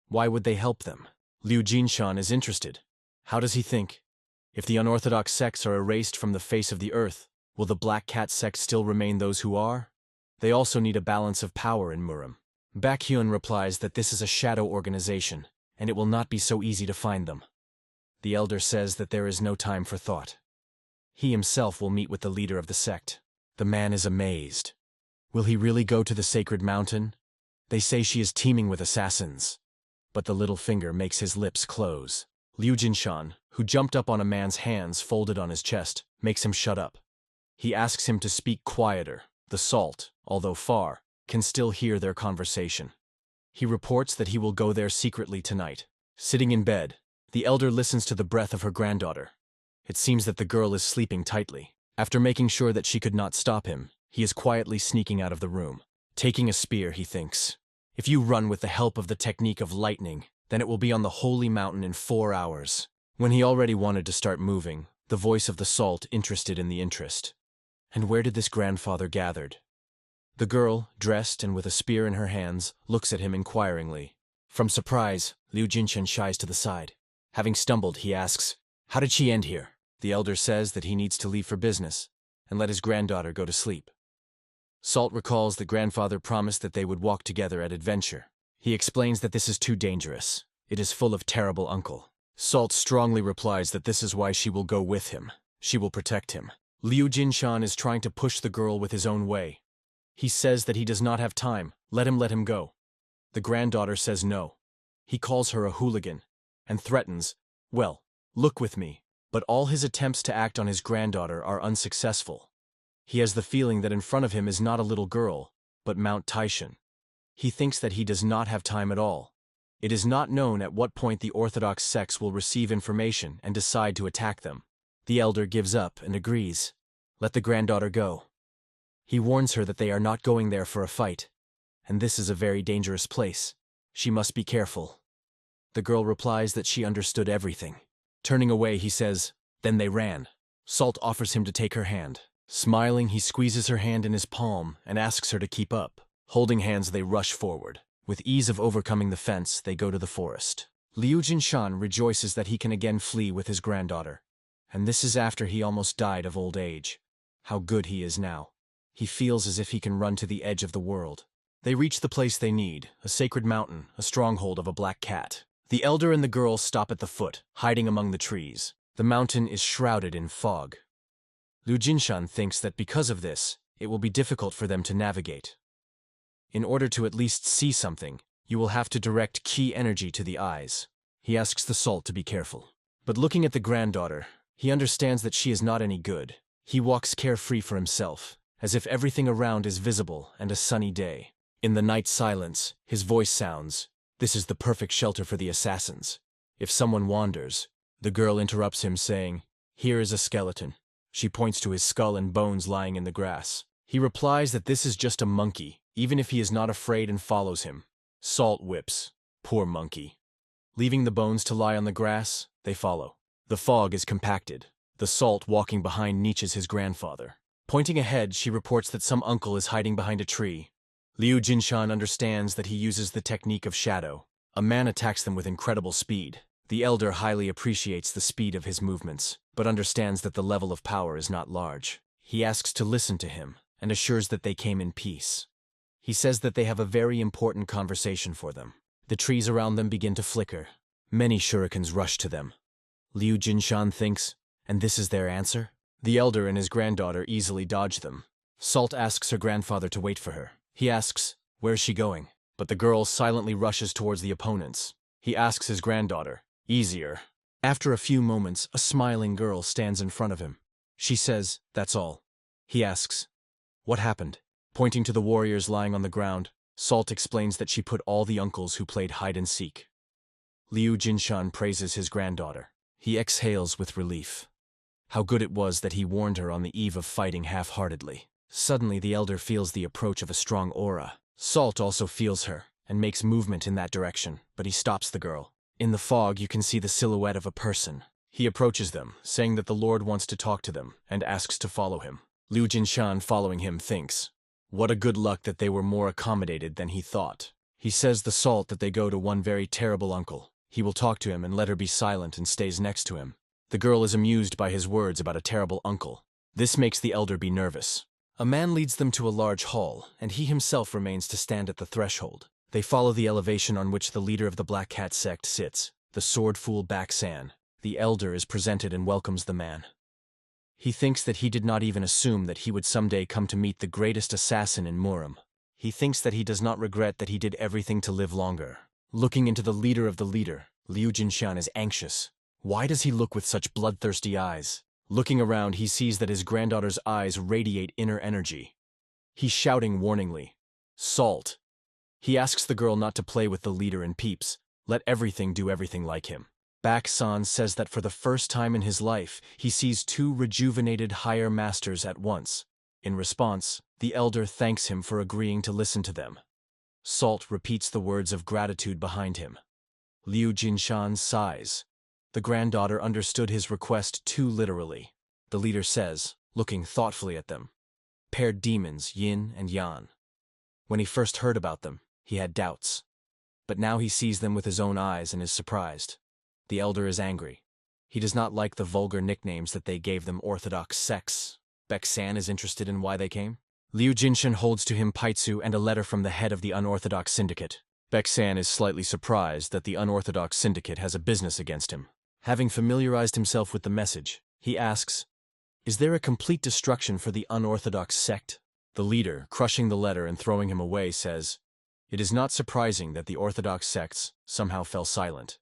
Why would they help them? Liu Jinshan is interested. How does he think? If the unorthodox sects are erased from the face of the earth, will the Black Cat sect still remain those who are? They also need a balance of power in Murim. Baekhyun replies that this is a shadow organization, and it will not be so easy to find them. The elder says that there is no time for thought. He himself will meet with the leader of the sect. The man is amazed. Will he really go to the sacred mountain? They say she is teeming with assassins. But the little finger makes his lips close. Liu Jinshan, who jumped up on a man's hands folded on his chest, makes him shut up. He asks him to speak quieter. The Salt, although far, can still hear their conversation. He reports that he will go there secretly tonight. Sitting in bed, the elder listens to the breath of her granddaughter. It seems that the girl is sleeping tightly. After making sure that she could not stop him, he is quietly sneaking out of the room. Taking a spear, he thinks, if you run with the help of the technique of lightning, then it will be on the holy mountain in 4 hours. When he already wanted to start moving, the voice of the Salt interested in the interest. And where did this grandfather gathered? The girl, dressed and with a spear in her hands, looks at him inquiringly. From surprise, Liu Jinshan shies to the side. Having stumbled, he asks, "How did she end here?" The elder says that he needs to leave for business, and let his granddaughter go to sleep. Salt recalls that grandfather promised that they would walk together at adventure. He explains that this is too dangerous. It is full of terrible uncle. Salt strongly replies that this is why she will go with him. She will protect him. Liu Jinshan is trying to push the girl with his own way. He says that he does not have time. Let him go. The granddaughter says no. He calls her a hooligan and threatens, "Well, look with me. But all his attempts to act on his granddaughter are unsuccessful. He has the feeling that in front of him is not a little girl, but Mount Taishan. He thinks that he does not have time at all. It is not known at what point the Orthodox sects will receive information and decide to attack them. The elder gives up and agrees. Let the granddaughter go. He warns her that they are not going there for a fight, and this is a very dangerous place. She must be careful. The girl replies that she understood everything. Turning away, he says, "Then they ran." Salt offers him to take her hand. Smiling, he squeezes her hand in his palm and asks her to keep up. Holding hands, they rush forward. With ease of overcoming the fence, they go to the forest. Liu Jinshan rejoices that he can again flee with his granddaughter. And this is after he almost died of old age. How good he is now. He feels as if he can run to the edge of the world. They reach the place they need, a sacred mountain, a stronghold of a black cat. The elder and the girl stop at the foot, hiding among the trees. The mountain is shrouded in fog. Liu Jinshan thinks that because of this, it will be difficult for them to navigate. In order to at least see something, you will have to direct key energy to the eyes. He asks the salt to be careful. But looking at the granddaughter, he understands that she is not any good. He walks carefree for himself, as if everything around is visible and a sunny day. In the night silence, his voice sounds, "This is the perfect shelter for the assassins. If someone wanders," the girl interrupts him saying, "Here is a skeleton." She points to his skull and bones lying in the grass. He replies that this is just a monkey, even if he is not afraid, and follows him. Salt whips. Poor monkey. Leaving the bones to lie on the grass, they follow. The fog is compacted. The salt walking behind Nietzsche's his grandfather. Pointing ahead, she reports that some uncle is hiding behind a tree. Liu Jinshan understands that he uses the technique of shadow. A man attacks them with incredible speed. The elder highly appreciates the speed of his movements, but understands that the level of power is not large. He asks to listen to him, and assures that they came in peace. He says that they have a very important conversation for them. The trees around them begin to flicker. Many shurikens rush to them. Liu Jinshan thinks, and this is their answer? The elder and his granddaughter easily dodge them. Salt asks her grandfather to wait for her. He asks, "Where's she going?" But the girl silently rushes towards the opponents. He asks his granddaughter, "Easier." After a few moments, a smiling girl stands in front of him. She says, "That's all." He asks, "What happened?" Pointing to the warriors lying on the ground, Salt explains that she put all the uncles who played hide-and-seek. Liu Jinshan praises his granddaughter. He exhales with relief. How good it was that he warned her on the eve of fighting half-heartedly. Suddenly the elder feels the approach of a strong aura. Salt also feels her, and makes movement in that direction, but he stops the girl. In the fog you can see the silhouette of a person. He approaches them, saying that the Lord wants to talk to them, and asks to follow him. Liu Jinshan, following him, thinks, what a good luck that they were more accommodated than he thought. He says the Salt that they go to one very terrible uncle. He will talk to him and let her be silent and stays next to him. The girl is amused by his words about a terrible uncle. This makes the elder be nervous. A man leads them to a large hall, and he himself remains to stand at the threshold. They follow the elevation on which the leader of the Black Cat sect sits, the sword fool Baksan. The elder is presented and welcomes the man. He thinks that he did not even assume that he would someday come to meet the greatest assassin in Murom. He thinks that he does not regret that he did everything to live longer. Looking into the leader of the leader, Liu Jinshan is anxious. Why does he look with such bloodthirsty eyes? Looking around, he sees that his granddaughter's eyes radiate inner energy. He's shouting warningly, "Salt!" He asks the girl not to play with the leader and peeps. Let everything do everything like him. Baksan says that for the first time in his life, he sees two rejuvenated higher masters at once. In response, the elder thanks him for agreeing to listen to them. Salt repeats the words of gratitude behind him. Liu Jinshan sighs. The granddaughter understood his request too literally. The leader says, looking thoughtfully at them, "Paired demons, yin and yang." When he first heard about them, he had doubts. But now he sees them with his own eyes and is surprised. The elder is angry. He does not like the vulgar nicknames that they gave them Orthodox sects. Baksan is interested in why they came. Liu Jinshan holds to him Paitsu and a letter from the head of the Unorthodox Syndicate. Baksan is slightly surprised that the Unorthodox Syndicate has a business against him. Having familiarized himself with the message, he asks, "Is there a complete destruction for the Unorthodox sect?" The leader, crushing the letter and throwing him away, says, "It is not surprising that the Orthodox sects somehow fell silent.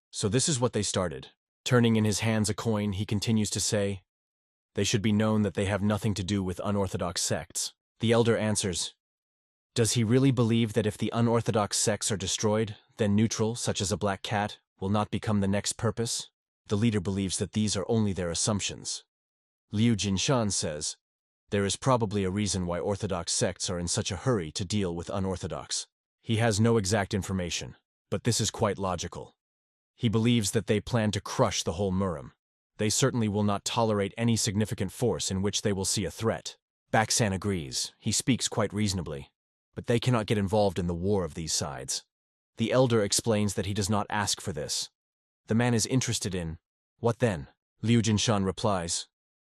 So this is what they started. Turning in his hands a coin, he continues to say, "They should be known that they have nothing to do with unorthodox sects." The elder answers, "Does he really believe that if the unorthodox sects are destroyed, then neutral, such as a black cat, will not become the next purpose?" The leader believes that these are only their assumptions. Liu Jinshan says, "There is probably a reason why orthodox sects are in such a hurry to deal with unorthodox." He has no exact information, but this is quite logical. He believes that they plan to crush the whole Murim. They certainly will not tolerate any significant force in which they will see a threat. Baksan agrees. He speaks quite reasonably. But they cannot get involved in the war of these sides. The elder explains that he does not ask for this. The man is interested in, "What then?" Liu Jinshan replies,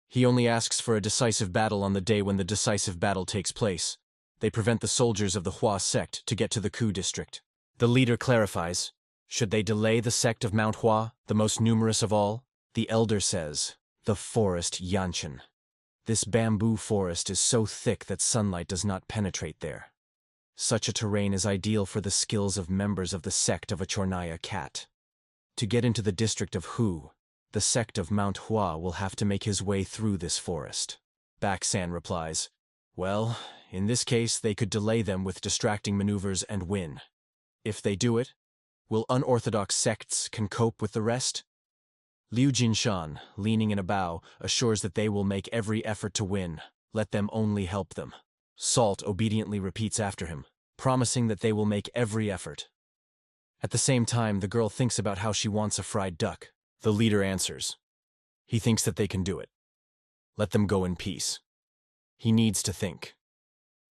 "He only asks for a decisive battle on the day when the decisive battle takes place. They prevent the soldiers of the Hua sect to get to the Ku district." The leader clarifies, "Should they delay the sect of MANHUA, the most numerous of all?" The elder says, "The forest Yanshan. This bamboo forest is so thick that sunlight does not penetrate there. Such a terrain is ideal for the skills of members of the sect of a Chornaya cat. To get into the district of Hu, the sect of Mount Hua will have to make his way through this forest." Baksan replies, "Well, in this case they could delay them with distracting maneuvers and win. If they do it, will unorthodox sects can cope with the rest?" Liu Jinshan, leaning in a bow, assures that they will make every effort to win. Let them only help them. Salt obediently repeats after him, promising that they will make every effort. At the same time, the girl thinks about how she wants a fried duck. The leader answers. He thinks that they can do it. Let them go in peace. He needs to think.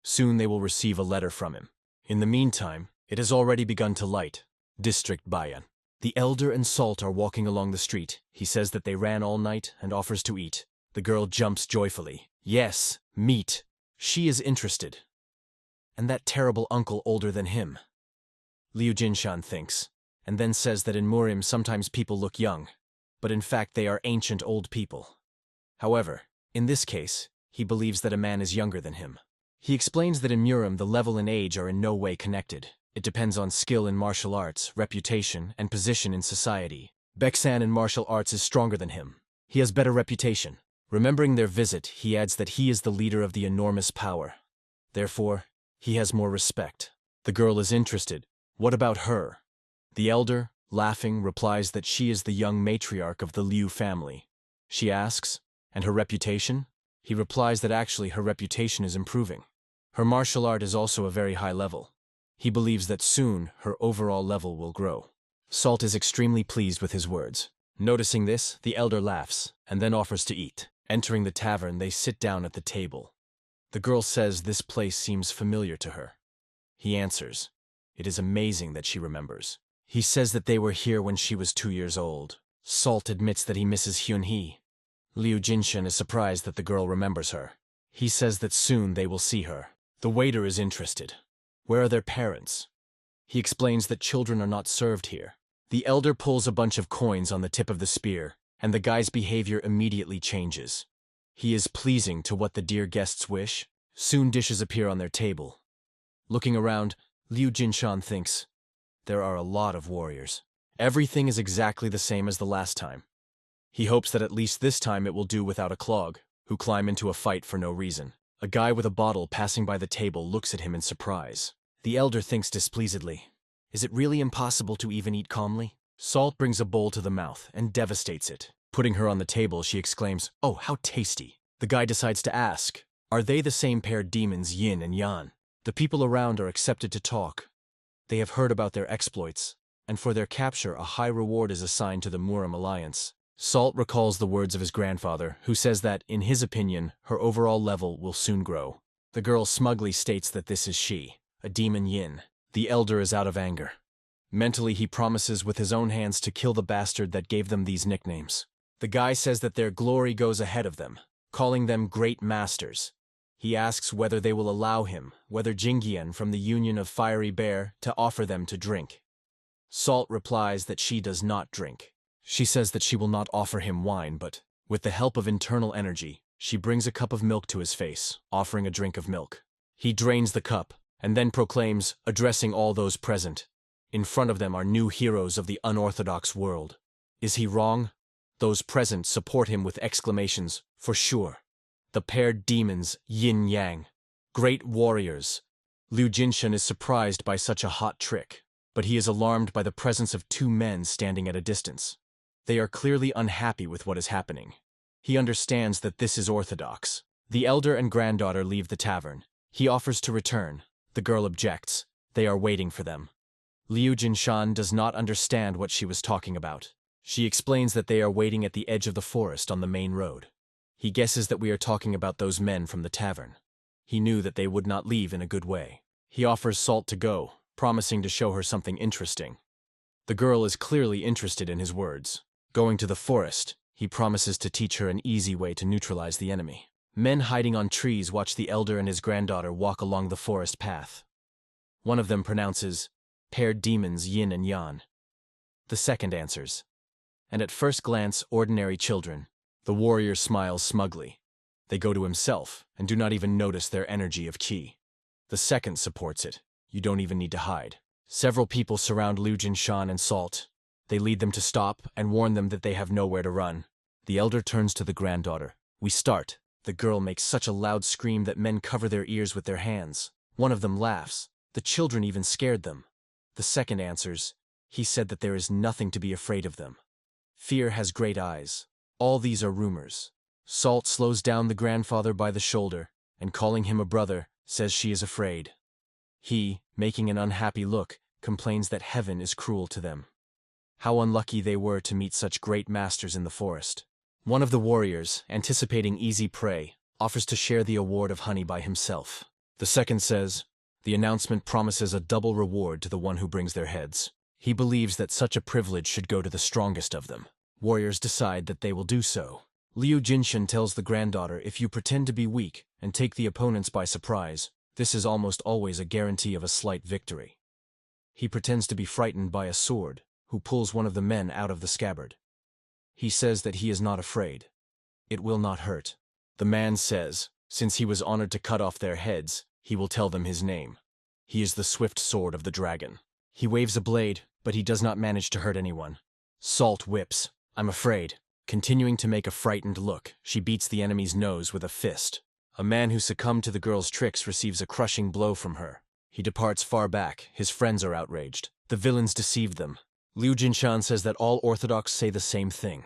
Soon they will receive a letter from him. In the meantime, it has already begun to light. District Bayan. The elder and Salt are walking along the street. He says that they ran all night and offers to eat. The girl jumps joyfully. Yes, meat. She is interested. And that terrible uncle older than him. Liu Jinshan thinks, and then says that in Murim sometimes people look young, but in fact they are ancient old people. However, in this case, he believes that a man is younger than him. He explains that in Murim the level and age are in no way connected. It depends on skill in martial arts, reputation, and position in society. Beksan in martial arts is stronger than him. He has better reputation. Remembering their visit, he adds that he is the leader of the enormous power. Therefore, he has more respect. The girl is interested. What about her? The elder, laughing, replies that she is the young matriarch of the Liu family. She asks, "And her reputation?" He replies that actually her reputation is improving. Her martial art is also a very high level. He believes that soon her overall level will grow. Salt is extremely pleased with his words. Noticing this, the elder laughs, and then offers to eat. Entering the tavern, they sit down at the table. The girl says this place seems familiar to her. He answers, it is amazing that she remembers. He says that they were here when she was 2 years old. Salt admits that he misses Hyun-hee. Liu Jinshan is surprised that the girl remembers her. He says that soon they will see her. The waiter is interested. Where are their parents? He explains that children are not served here. The elder pulls a bunch of coins on the tip of the spear, and the guy's behavior immediately changes. He is pleasing to what the dear guests wish. Soon dishes appear on their table. Looking around, Liu Jinshan thinks, there are a lot of warriors. Everything is exactly the same as the last time. He hopes that at least this time it will do without a clog, who climb into a fight for no reason. A guy with a bottle passing by the table looks at him in surprise. The elder thinks displeasedly, is it really impossible to even eat calmly? Salt brings a bowl to the mouth and devastates it. Putting her on the table, she exclaims, oh, how tasty. The guy decides to ask, are they the same paired demons Yin and Yan? The people around are accepted to talk. They have heard about their exploits, and for their capture a high reward is assigned to the Murim Alliance. Salt recalls the words of his grandfather, who says that, in his opinion, her overall level will soon grow. The girl smugly states that this is she, a demon Yin. The elder is out of anger. Mentally, he promises with his own hands to kill the bastard that gave them these nicknames. The guy says that their glory goes ahead of them, calling them great masters. He asks whether they will allow him, whether Jingyan from the Union of Fiery Bear, to offer them to drink. Salt replies that she does not drink. She says that she will not offer him wine, but, with the help of internal energy, she brings a cup of milk to his face, offering a drink of milk. He drains the cup, and then proclaims, addressing all those present, in front of them are new heroes of the unorthodox world. Is he wrong? Those present support him with exclamations, "For sure." The paired demons, yin-yang. Great warriors. Liu Jinshan is surprised by such a hot trick, but he is alarmed by the presence of two men standing at a distance. They are clearly unhappy with what is happening. He understands that this is orthodox. The elder and granddaughter leave the tavern. He offers to return. The girl objects. They are waiting for them. Liu Jinshan does not understand what she was talking about. She explains that they are waiting at the edge of the forest on the main road. He guesses that we are talking about those men from the tavern. He knew that they would not leave in a good way. He offers Salt to go, promising to show her something interesting. The girl is clearly interested in his words. Going to the forest, he promises to teach her an easy way to neutralize the enemy. Men hiding on trees watch the elder and his granddaughter walk along the forest path. One of them pronounces, "Paired demons yin and yang." The second answers. And at first glance, ordinary children. The warrior smiles smugly. They go to himself and do not even notice their energy of qi. The second supports it. You don't even need to hide. Several people surround Liu Jinshan and Salt. They lead them to stop and warn them that they have nowhere to run. The elder turns to the granddaughter. "We start." The girl makes such a loud scream that men cover their ears with their hands. One of them laughs. The children even scared them. The second answers. He said that there is nothing to be afraid of them. Fear has great eyes. All these are rumors. Salt slows down the grandfather by the shoulder, and calling him a brother, says she is afraid. He, making an unhappy look, complains that heaven is cruel to them. How unlucky they were to meet such great masters in the forest. One of the warriors, anticipating easy prey, offers to share the award of honey by himself. The second says, the announcement promises a double reward to the one who brings their heads. He believes that such a privilege should go to the strongest of them. Warriors decide that they will do so. Liu Jinshan tells the granddaughter, "If you pretend to be weak and take the opponents by surprise, this is almost always a guarantee of a slight victory." He pretends to be frightened by a sword, who pulls one of the men out of the scabbard. He says that he is not afraid. It will not hurt. The man says, since he was honored to cut off their heads, he will tell them his name. He is the swift sword of the dragon. He waves a blade, but he does not manage to hurt anyone. Salt whips. "I'm afraid." Continuing to make a frightened look, she beats the enemy's nose with a fist. A man who succumbed to the girl's tricks receives a crushing blow from her. He departs far back. His friends are outraged. The villains deceived them. Liu Jinshan says that all Orthodox say the same thing.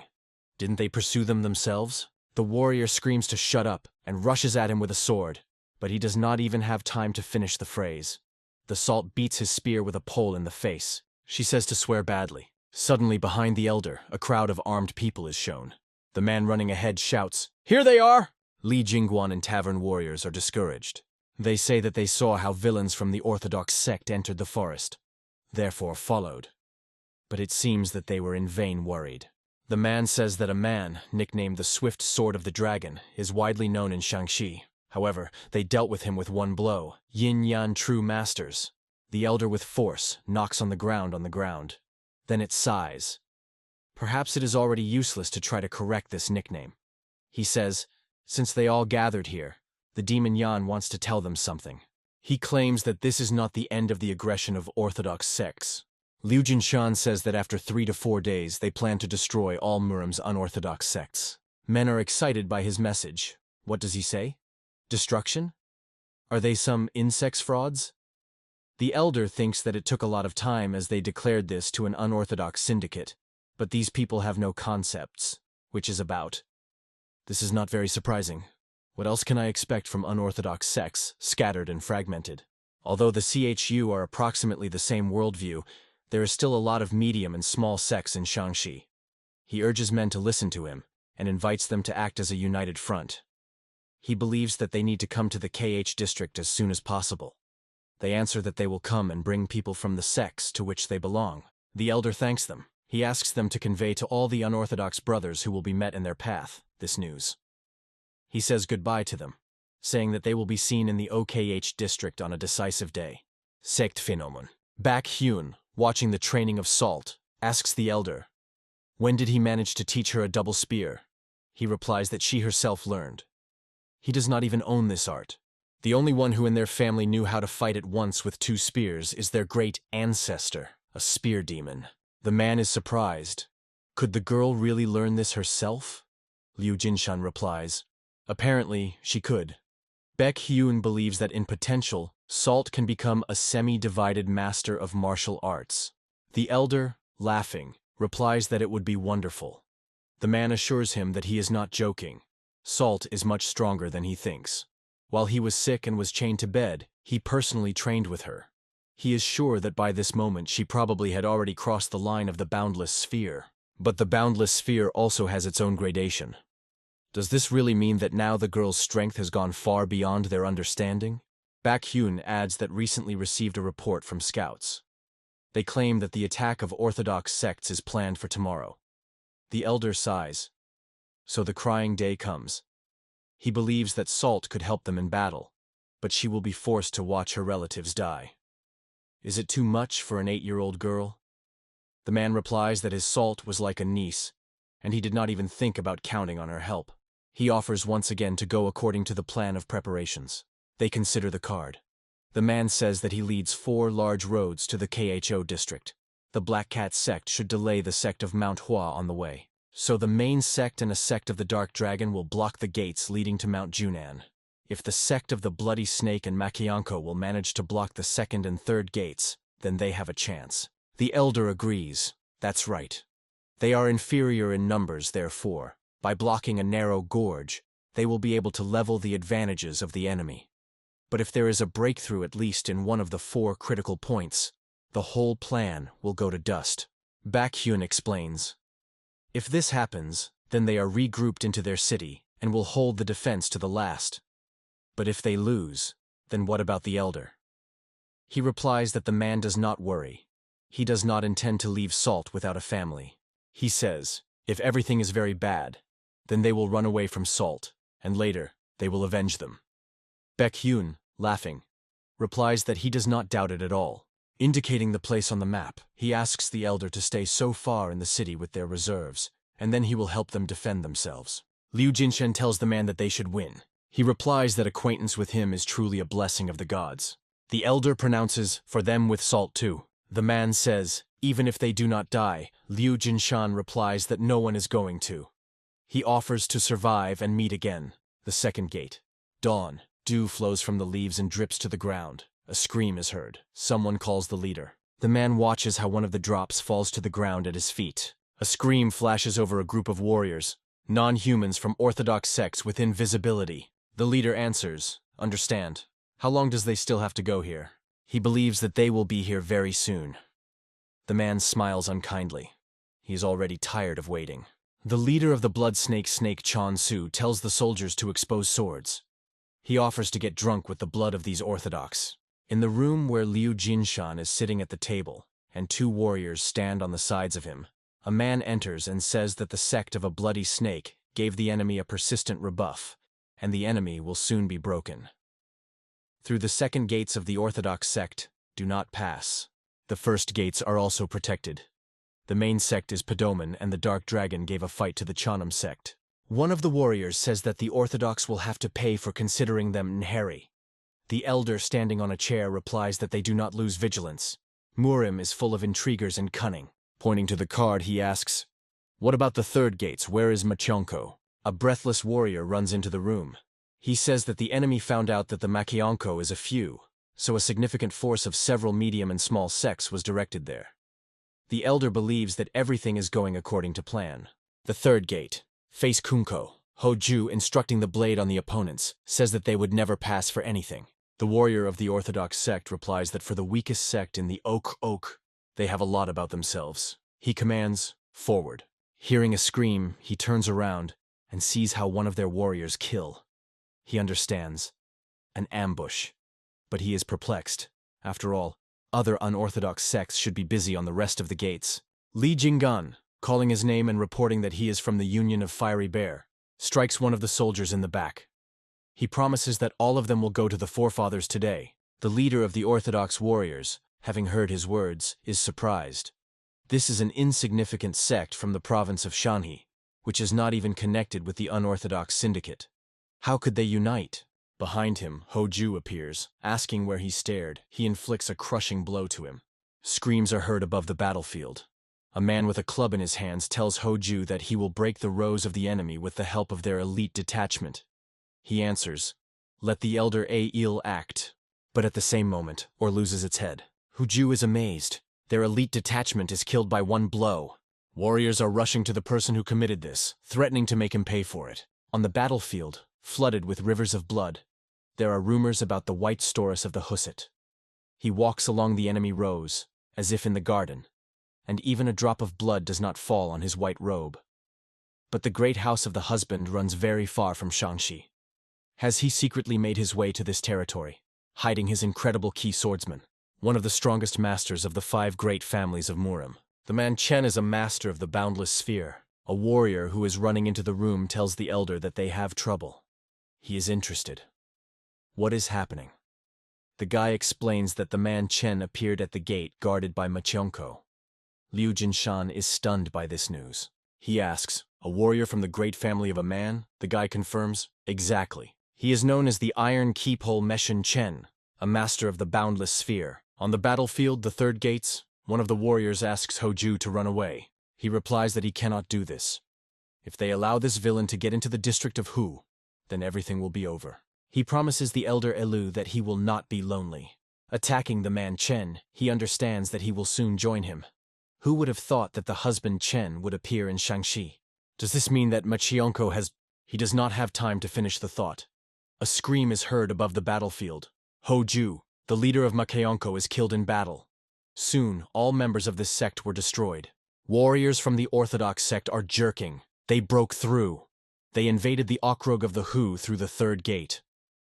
Didn't they pursue them themselves? The warrior screams to shut up and rushes at him with a sword, but he does not even have time to finish the phrase. The Salt beats his spear with a pole in the face. She says to swear badly. Suddenly, behind the elder, a crowd of armed people is shown. The man running ahead shouts, "Here they are!" Li Jingguan and tavern warriors are discouraged. They say that they saw how villains from the Orthodox sect entered the forest, therefore followed. But it seems that they were in vain worried. The man says that a man, nicknamed the Swift Sword of the Dragon, is widely known in Shaanxi. However, they dealt with him with one blow. Yin-Yan true masters. The elder with force knocks on the ground. Then it sighs. Perhaps it is already useless to try to correct this nickname. He says, since they all gathered here, the demon Yan wants to tell them something. He claims that this is not the end of the aggression of Orthodox sects. Liu Jinshan says that after 3 to 4 days they plan to destroy all Murim's unorthodox sects. Men are excited by his message. What does he say? Destruction? Are they some insects frauds? The elder thinks that it took a lot of time as they declared this to an unorthodox syndicate, but these people have no concepts, which is about. This is not very surprising. What else can I expect from unorthodox sects, scattered and fragmented? Although the CHU are approximately the same worldview, there is still a lot of medium and small sects in Shaanxi. He urges men to listen to him, and invites them to act as a united front. He believes that they need to come to the KH district as soon as possible. They answer that they will come and bring people from the sects to which they belong. The elder thanks them. He asks them to convey to all the unorthodox brothers who will be met in their path this news. He says goodbye to them, saying that they will be seen in the OKH district on a decisive day. Sect Phenomenon. Baek Hyun, watching the training of Salt, asks the elder, when did he manage to teach her a double spear? He replies that she herself learned. He does not even own this art. The only one who in their family knew how to fight at once with 2 spears is their great ancestor, a spear demon. The man is surprised. Could the girl really learn this herself? Liu Jinshan replies. Apparently, she could. Baek Hyun believes that in potential, Salt can become a semi-divided master of martial arts. The elder, laughing, replies that it would be wonderful. The man assures him that he is not joking. Salt is much stronger than he thinks. While he was sick and was chained to bed, he personally trained with her. He is sure that by this moment she probably had already crossed the line of the boundless sphere. But the boundless sphere also has its own gradation. Does this really mean that now the girl's strength has gone far beyond their understanding? Baek Hyun adds that recently received a report from scouts. They claim that the attack of orthodox sects is planned for tomorrow. The elder sighs. So the crying day comes. He believes that Salt could help them in battle, but she will be forced to watch her relatives die. Is it too much for an 8-year-old girl? The man replies that his Salt was like a niece, and he did not even think about counting on her help. He offers once again to go according to the plan of preparations. They consider the card. The man says that he leads 4 large roads to the KHO district. The Black Cat sect should delay the sect of MANHUA on the way. So the main sect and a sect of the Dark Dragon will block the gates leading to Mount Junan. If the sect of the Bloody Snake and Makianko will manage to block the 2nd and 3rd gates, then they have a chance. The elder agrees. That's right. They are inferior in numbers, therefore. By blocking a narrow gorge, they will be able to level the advantages of the enemy. But if there is a breakthrough at least in one of the 4 critical points, the whole plan will go to dust. Baek Hyun explains. If this happens, then they are regrouped into their city and will hold the defense to the last. But if they lose, then what about the elder? He replies that the man does not worry. He does not intend to leave Salt without a family. He says, if everything is very bad, then they will run away from Salt, and later, they will avenge them. Baek Hyun, laughing, replies that he does not doubt it at all. Indicating the place on the map, he asks the elder to stay so far in the city with their reserves, and then he will help them defend themselves. Liu Jinshan tells the man that they should win. He replies that acquaintance with him is truly a blessing of the gods. The elder pronounces, for them with Salt too. The man says, even if they do not die, Liu Jinshan replies that no one is going to. He offers to survive and meet again. The 2nd gate. Dawn. Dew flows from the leaves and drips to the ground. A scream is heard. Someone calls the leader. The man watches how one of the drops falls to the ground at his feet. A scream flashes over a group of warriors, non-humans from orthodox sects within visibility. The leader answers, understand. How long does they still have to go here? He believes that they will be here very soon. The man smiles unkindly. He is already tired of waiting. The leader of the Blood Snake Chon Su tells the soldiers to expose swords. He offers to get drunk with the blood of these orthodox. In the room where Liu Jinshan is sitting at the table, and 2 warriors stand on the sides of him, a man enters and says that the sect of a bloody snake gave the enemy a persistent rebuff, and the enemy will soon be broken. Through the 2nd gates of the orthodox sect, do not pass. The 1st gates are also protected. The main sect is Padoman, and the Dark Dragon gave a fight to the Chanam sect. One of the warriors says that the orthodox will have to pay for considering them Nhari. The elder standing on a chair replies that they do not lose vigilance. Murim is full of intriguers and cunning. Pointing to the card, he asks, what about the 3rd gates? Where is Machonko? A breathless warrior runs into the room. He says that the enemy found out that the Makianko is a few, so a significant force of several medium and small sects was directed there. The elder believes that everything is going according to plan. The 3rd gate, face Kunko. Hoju, instructing the blade on the opponents, says that they would never pass for anything. The warrior of the orthodox sect replies that for the weakest sect in the Oak, they have a lot about themselves. He commands, forward. Hearing a scream, he turns around and sees how one of their warriors kill. He understands. An ambush. But he is perplexed. After all, other unorthodox sects should be busy on the rest of the gates. Li Jinggan, calling his name and reporting that he is from the Union of Fiery Bear, strikes one of the soldiers in the back. He promises that all of them will go to the forefathers today. The leader of the orthodox warriors, having heard his words, is surprised. This is an insignificant sect from the province of Shanxi, which is not even connected with the unorthodox syndicate. How could they unite? Behind him, Hoju appears, asking where he stared. He inflicts a crushing blow to him. Screams are heard above the battlefield. A man with a club in his hands tells Hoju that he will break the rows of the enemy with the help of their elite detachment. He answers, "Let the elder A-il act," but at the same moment, or loses its head. Hoju is amazed. Their elite detachment is killed by one blow. Warriors are rushing to the person who committed this, threatening to make him pay for it. On the battlefield, flooded with rivers of blood, there are rumors about the white Storus of the Husset. He walks along the enemy rows, as if in the garden, and even a drop of blood does not fall on his white robe. But the great house of the husband runs very far from Shangxi. Has he secretly made his way to this territory, hiding his incredible key swordsman, one of the strongest masters of the 5 great families of Murim? The man Chen is a master of the boundless sphere. A warrior who is running into the room tells the elder that they have trouble. He is interested. What is happening? The guy explains that the man Chen appeared at the gate guarded by Machionko. Liu Jinshan is stunned by this news. He asks, "A warrior from the great family of a man?" The guy confirms, "Exactly. He is known as the Iron Keephole Meshin Chen, a master of the boundless sphere." On the battlefield, the 3rd gates, one of the warriors asks Hoju to run away. He replies that he cannot do this. If they allow this villain to get into the district of Hu, then everything will be over. He promises the elder Elu that he will not be lonely. Attacking the man Chen, he understands that he will soon join him. Who would have thought that the husband Chen would appear in Shangxi? Does this mean that Machionko has... He does not have time to finish the thought. A scream is heard above the battlefield. Hoju, the leader of Machionko, is killed in battle. Soon, all members of this sect were destroyed. Warriors from the Orthodox sect are jerking. They broke through. They invaded the Okrug of the Hu through the 3rd gate.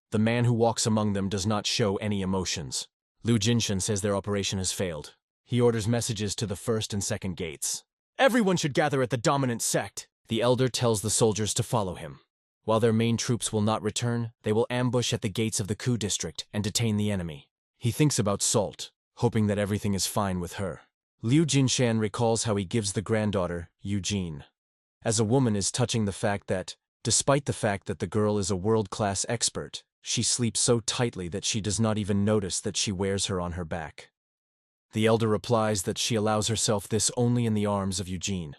The man who walks among them does not show any emotions. Liu Jinshan says their operation has failed. He orders messages to the 1st and 2nd gates. "Everyone should gather at the dominant sect." The elder tells the soldiers to follow him. While their main troops will not return, they will ambush at the gates of the Ku district and detain the enemy. He thinks about Salt, hoping that everything is fine with her. Liu Jinshan recalls how he gives the granddaughter, Eugene. As a woman is touching the fact that, despite the fact that the girl is a world-class expert, she sleeps so tightly that she does not even notice that she wears her on her back. The elder replies that she allows herself this only in the arms of Eugene.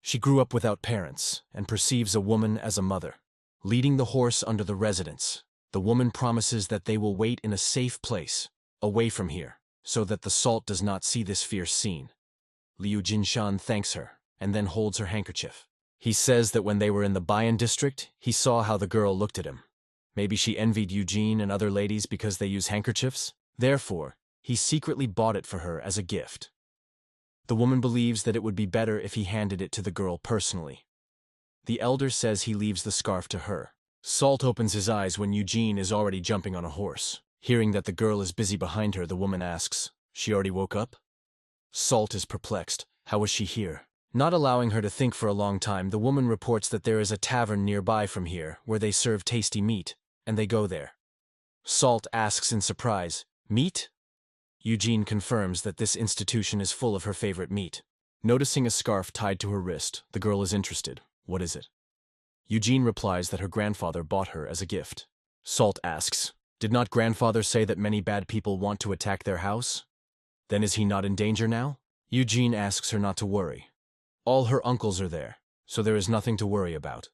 She grew up without parents and perceives a woman as a mother. Leading the horse under the residence, the woman promises that they will wait in a safe place, away from here, so that the Salt does not see this fierce scene. Liu Jinshan thanks her and then holds her handkerchief. He says that when they were in the Bayan district, he saw how the girl looked at him. Maybe she envied Eugene and other ladies because they use handkerchiefs. Therefore, he secretly bought it for her as a gift. The woman believes that it would be better if he handed it to the girl personally. The elder says he leaves the scarf to her. Salt opens his eyes when Eugene is already jumping on a horse. Hearing that the girl is busy behind her, the woman asks, "She already woke up?" Salt is perplexed. How was she here? Not allowing her to think for a long time, the woman reports that there is a tavern nearby from here where they serve tasty meat, and they go there. Salt asks in surprise, "Meat?" Eugene confirms that this institution is full of her favorite meat. Noticing a scarf tied to her wrist, the girl is interested. What is it? Eugene replies that her grandfather bought her as a gift. Salt asks, "Did not grandfather say that many bad people want to attack their house? Then is he not in danger now?" Eugene asks her not to worry. All her uncles are there, so there is nothing to worry about.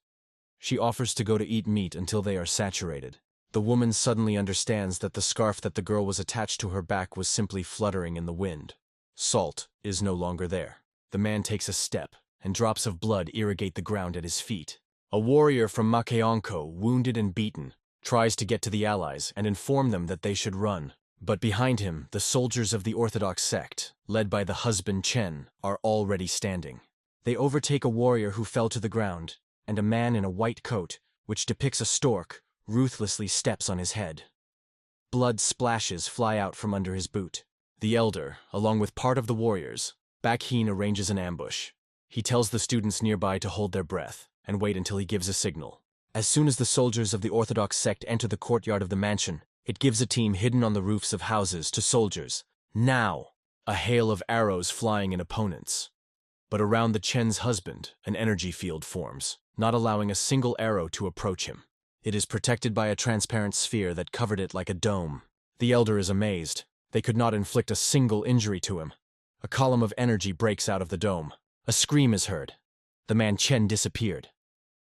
She offers to go to eat meat until they are saturated. The woman suddenly understands that the scarf that the girl was attached to her back was simply fluttering in the wind. Salt is no longer there. The man takes a step, and drops of blood irrigate the ground at his feet. A warrior from Machionko, wounded and beaten, tries to get to the allies and inform them that they should run. But behind him, the soldiers of the Orthodox sect, led by the husband Chen, are already standing. They overtake a warrior who fell to the ground, and a man in a white coat, which depicts a stork, ruthlessly steps on his head. Blood splashes fly out from under his boot. The elder, along with part of the warriors, Bakheen arranges an ambush. He tells the students nearby to hold their breath and wait until he gives a signal. As soon as the soldiers of the Orthodox sect enter the courtyard of the mansion, it gives a team hidden on the roofs of houses to soldiers. Now! A hail of arrows flying in opponents. But around the Chen's husband, an energy field forms, not allowing a single arrow to approach him. It is protected by a transparent sphere that covered it like a dome. The elder is amazed. They could not inflict a single injury to him. A column of energy breaks out of the dome. A scream is heard. The man Chen disappeared,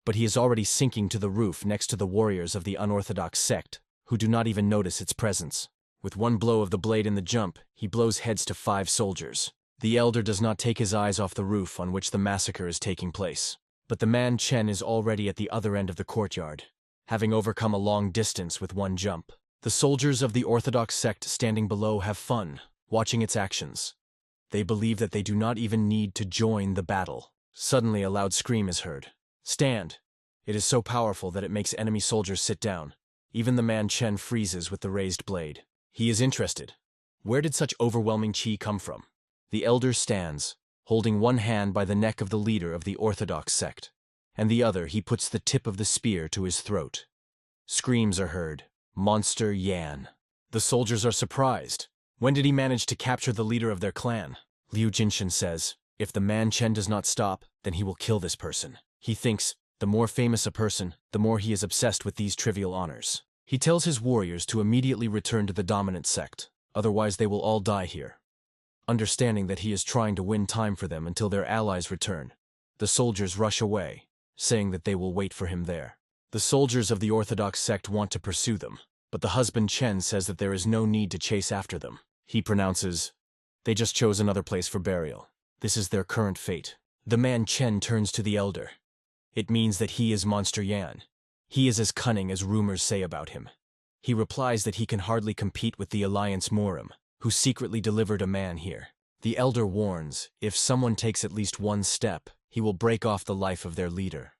but he is already sinking to the roof next to the warriors of the unorthodox sect, who do not even notice its presence. With one blow of the blade in the jump, he blows heads to 5 soldiers. The elder does not take his eyes off the roof on which the massacre is taking place. But the man Chen is already at the other end of the courtyard, having overcome a long distance with one jump. The soldiers of the orthodox sect standing below have fun, watching its actions. They believe that they do not even need to join the battle. Suddenly a loud scream is heard. "Stand!" It is so powerful that it makes enemy soldiers sit down. Even the man Chen freezes with the raised blade. He is interested. Where did such overwhelming qi come from? The elder stands, holding one hand by the neck of the leader of the orthodox sect, and the other he puts the tip of the spear to his throat. Screams are heard. Monster Yan. The soldiers are surprised. When did he manage to capture the leader of their clan? Liu Jinshan says, if the man Chen does not stop, then he will kill this person. He thinks, the more famous a person, the more he is obsessed with these trivial honors. He tells his warriors to immediately return to the dominant sect, otherwise they will all die here. Understanding that he is trying to win time for them until their allies return, the soldiers rush away, saying that they will wait for him there. The soldiers of the orthodox sect want to pursue them, but the husband Chen says that there is no need to chase after them. He pronounces, they just chose another place for burial. This is their current fate. The man Chen turns to the elder. It means that he is Monster Yan. He is as cunning as rumors say about him. He replies that he can hardly compete with the Alliance Morim, who secretly delivered a man here. The elder warns, if someone takes at least one step, he will break off the life of their leader.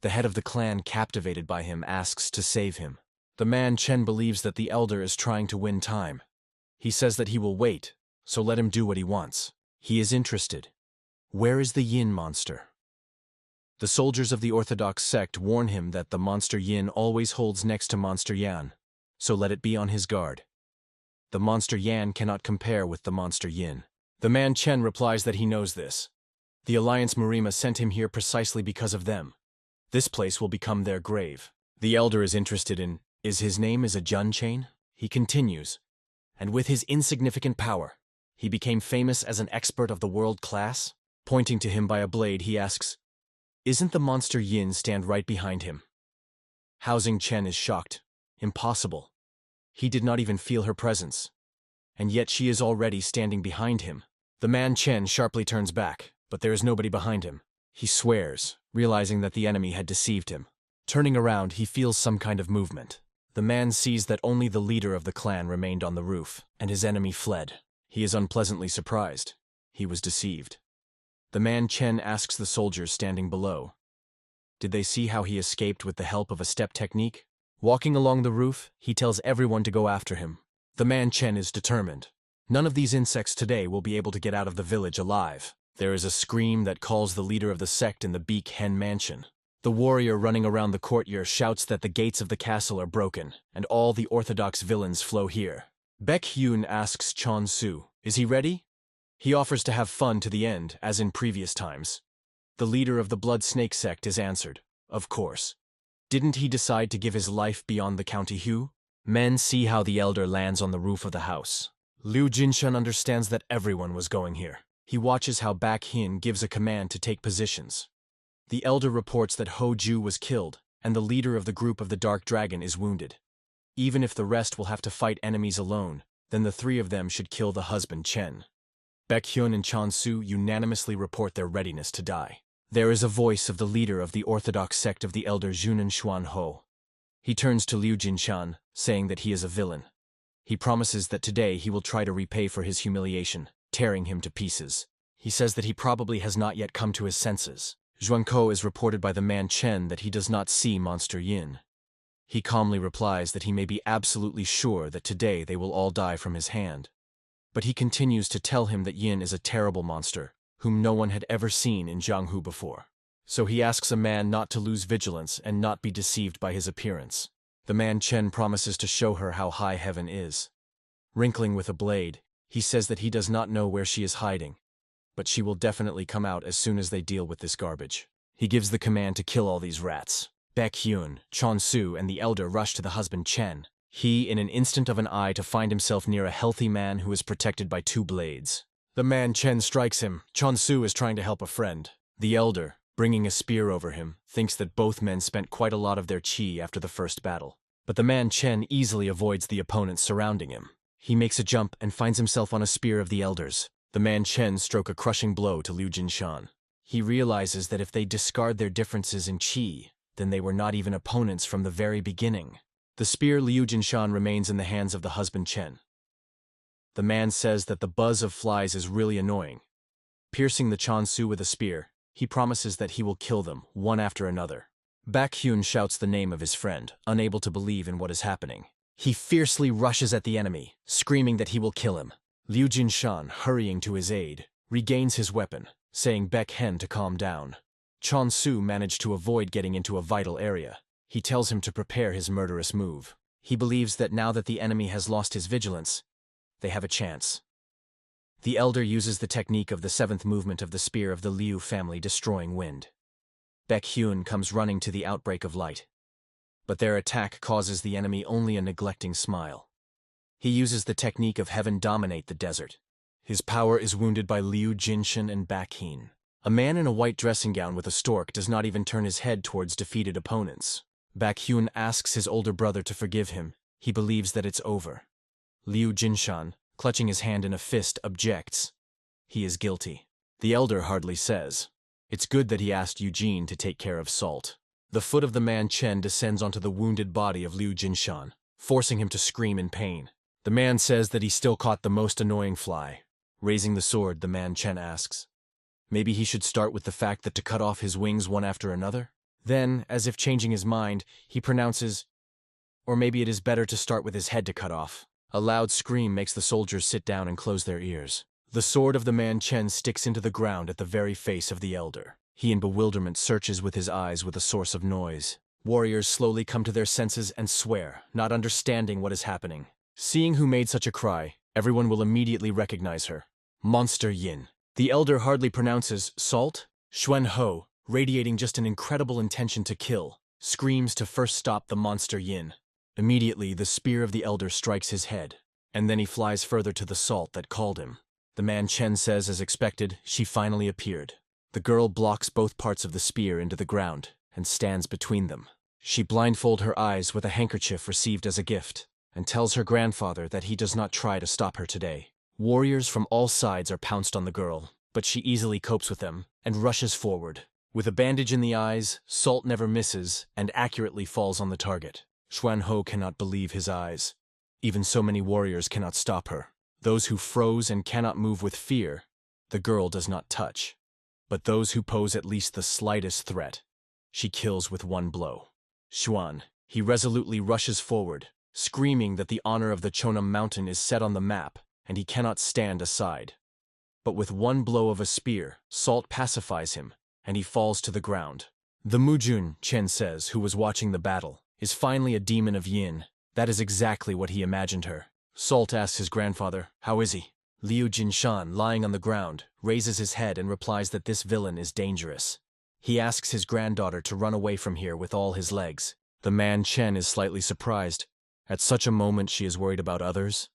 The head of the clan, captivated by him, asks to save him. The man Chen believes that the elder is trying to win time. He says that he will wait, so let him do what he wants. He is interested. Where is the Yin monster? The soldiers of the orthodox sect warn him that the monster Yin always holds next to monster Yan, so let it be on his guard. The monster Yan cannot compare with the monster Yin. The man Chen replies that he knows this. The Alliance Marima sent him here precisely because of them. This place will become their grave. The elder is interested in, is his name a Jun chain? He continues, and with his insignificant power, he became famous as an expert of the world class. Pointing to him by a blade, he asks, isn't the monster Yin stand right behind him? Housing Chen is shocked. Impossible. He did not even feel her presence. And yet she is already standing behind him. The man Chen sharply turns back, but there is nobody behind him. He swears, realizing that the enemy had deceived him. Turning around, he feels some kind of movement. The man sees that only the leader of the clan remained on the roof, and his enemy fled. He is unpleasantly surprised. He was deceived. The man Chen asks the soldiers standing below, did they see how he escaped with the help of a step technique? Walking along the roof, he tells everyone to go after him. The man Chen is determined. None of these insects today will be able to get out of the village alive. There is a scream that calls the leader of the sect in the Beak Hen mansion. The warrior running around the courtyard shouts that the gates of the castle are broken, and all the orthodox villains flow here. Baek Hyun asks Chon Su, is he ready? He offers to have fun to the end, as in previous times. The leader of the Blood Snake sect is answered, of course. Didn't he decide to give his life beyond the county Hu? Men see how the elder lands on the roof of the house. Liu Jinshan understands that everyone was going here. He watches how Baek Hin gives a command to take positions. The elder reports that Ho Ju was killed, and the leader of the group of the Dark Dragon is wounded. Even if the rest will have to fight enemies alone, then the 3 of them should kill the husband Chen. Baek Hyun and Chon Su unanimously report their readiness to die. There is a voice of the leader of the orthodox sect of the elder Junan Xuan Ho. He turns to Liu Jinshan, saying that he is a villain. He promises that today he will try to repay for his humiliation, tearing him to pieces. He says that he probably has not yet come to his senses. Zhuangko is reported by the man Chen that he does not see Monster Yin. He calmly replies that he may be absolutely sure that today they will all die from his hand. But he continues to tell him that Yin is a terrible monster, whom no one had ever seen in Jianghu before. So he asks a man not to lose vigilance and not be deceived by his appearance. The man Chen promises to show her how high heaven is. Wrinkling with a blade, he says that he does not know where she is hiding, but she will definitely come out as soon as they deal with this garbage. He gives the command to kill all these rats. Baek Hyun, Chon Su, and the elder rush to the husband Chen. He, in an instant of an eye, to find himself near a healthy man who is protected by 2 blades. The man Chen strikes him. Chonsu is trying to help a friend. The elder, bringing a spear over him, thinks that both men spent quite a lot of their chi after the first battle. But the man Chen easily avoids the opponents surrounding him. He makes a jump and finds himself on a spear of the elders. The man Chen stroke a crushing blow to Liu Jinshan. He realizes that if they discard their differences in chi, then they were not even opponents from the very beginning. The spear Liu Jinshan remains in the hands of the husband Chen. The man says that the buzz of flies is really annoying. Piercing the Chonsu with a spear, he promises that he will kill them, one after another. Baekhyun shouts the name of his friend, unable to believe in what is happening. He fiercely rushes at the enemy, screaming that he will kill him. Liu Jinshan, hurrying to his aid, regains his weapon, saying Baekhyun to calm down. Chonsu managed to avoid getting into a vital area. He tells him to prepare his murderous move. He believes that now that the enemy has lost his vigilance, they have a chance. The elder uses the technique of the seventh movement of the spear of the Liu family, destroying wind. Baekhyun comes running to the outbreak of light. But their attack causes the enemy only a neglecting smile. He uses the technique of heaven dominate the desert. His power is wounded by Liu Jinshan and Baekhyun. A man in a white dressing gown with a stork does not even turn his head towards defeated opponents. Baekhyun asks his older brother to forgive him. He believes that it's over. Liu Jinshan, clutching his hand in a fist, objects. He is guilty. The elder hardly says. It's good that he asked Eugene to take care of Salt. The foot of the man Chen descends onto the wounded body of Liu Jinshan, forcing him to scream in pain. The man says that he still caught the most annoying fly. Raising the sword, the man Chen asks, maybe he should start with the fact that to cut off his wings one after another? Then, as if changing his mind, he pronounces, or maybe it is better to start with his head to cut off. A loud scream makes the soldiers sit down and close their ears. The sword of the man Chen sticks into the ground at the very face of the elder. He in bewilderment searches with his eyes with a source of noise. Warriors slowly come to their senses and swear, not understanding what is happening. Seeing who made such a cry, everyone will immediately recognize her. Monster Yin. The elder hardly pronounces Salt. Xuan Ho, radiating just an incredible intention to kill, screams to first stop the monster Yin. Immediately, the spear of the elder strikes his head, and then he flies further to the Salt that called him. The man Chen says, as expected, she finally appeared. The girl blocks both parts of the spear into the ground and stands between them. She blindfolds her eyes with a handkerchief received as a gift and tells her grandfather that he does not try to stop her today. Warriors from all sides are pounced on the girl, but she easily copes with them and rushes forward. With a bandage in the eyes, Salt never misses and accurately falls on the target. Xuan Ho cannot believe his eyes. Even so many warriors cannot stop her. Those who froze and cannot move with fear, the girl does not touch. But those who pose at least the slightest threat, she kills with one blow. Xuan, he resolutely rushes forward, screaming that the honor of the Chonam Mountain is set on the map, and he cannot stand aside. But with one blow of a spear, Salt pacifies him, and he falls to the ground. The Mujun, Chen says, who was watching the battle, is finally a demon of yin. That is exactly what he imagined her. Salt asks his grandfather, how is he? Liu Jinshan, lying on the ground, raises his head and replies that this villain is dangerous. He asks his granddaughter to run away from here with all his legs. The man Chen is slightly surprised. At such a moment she is worried about others.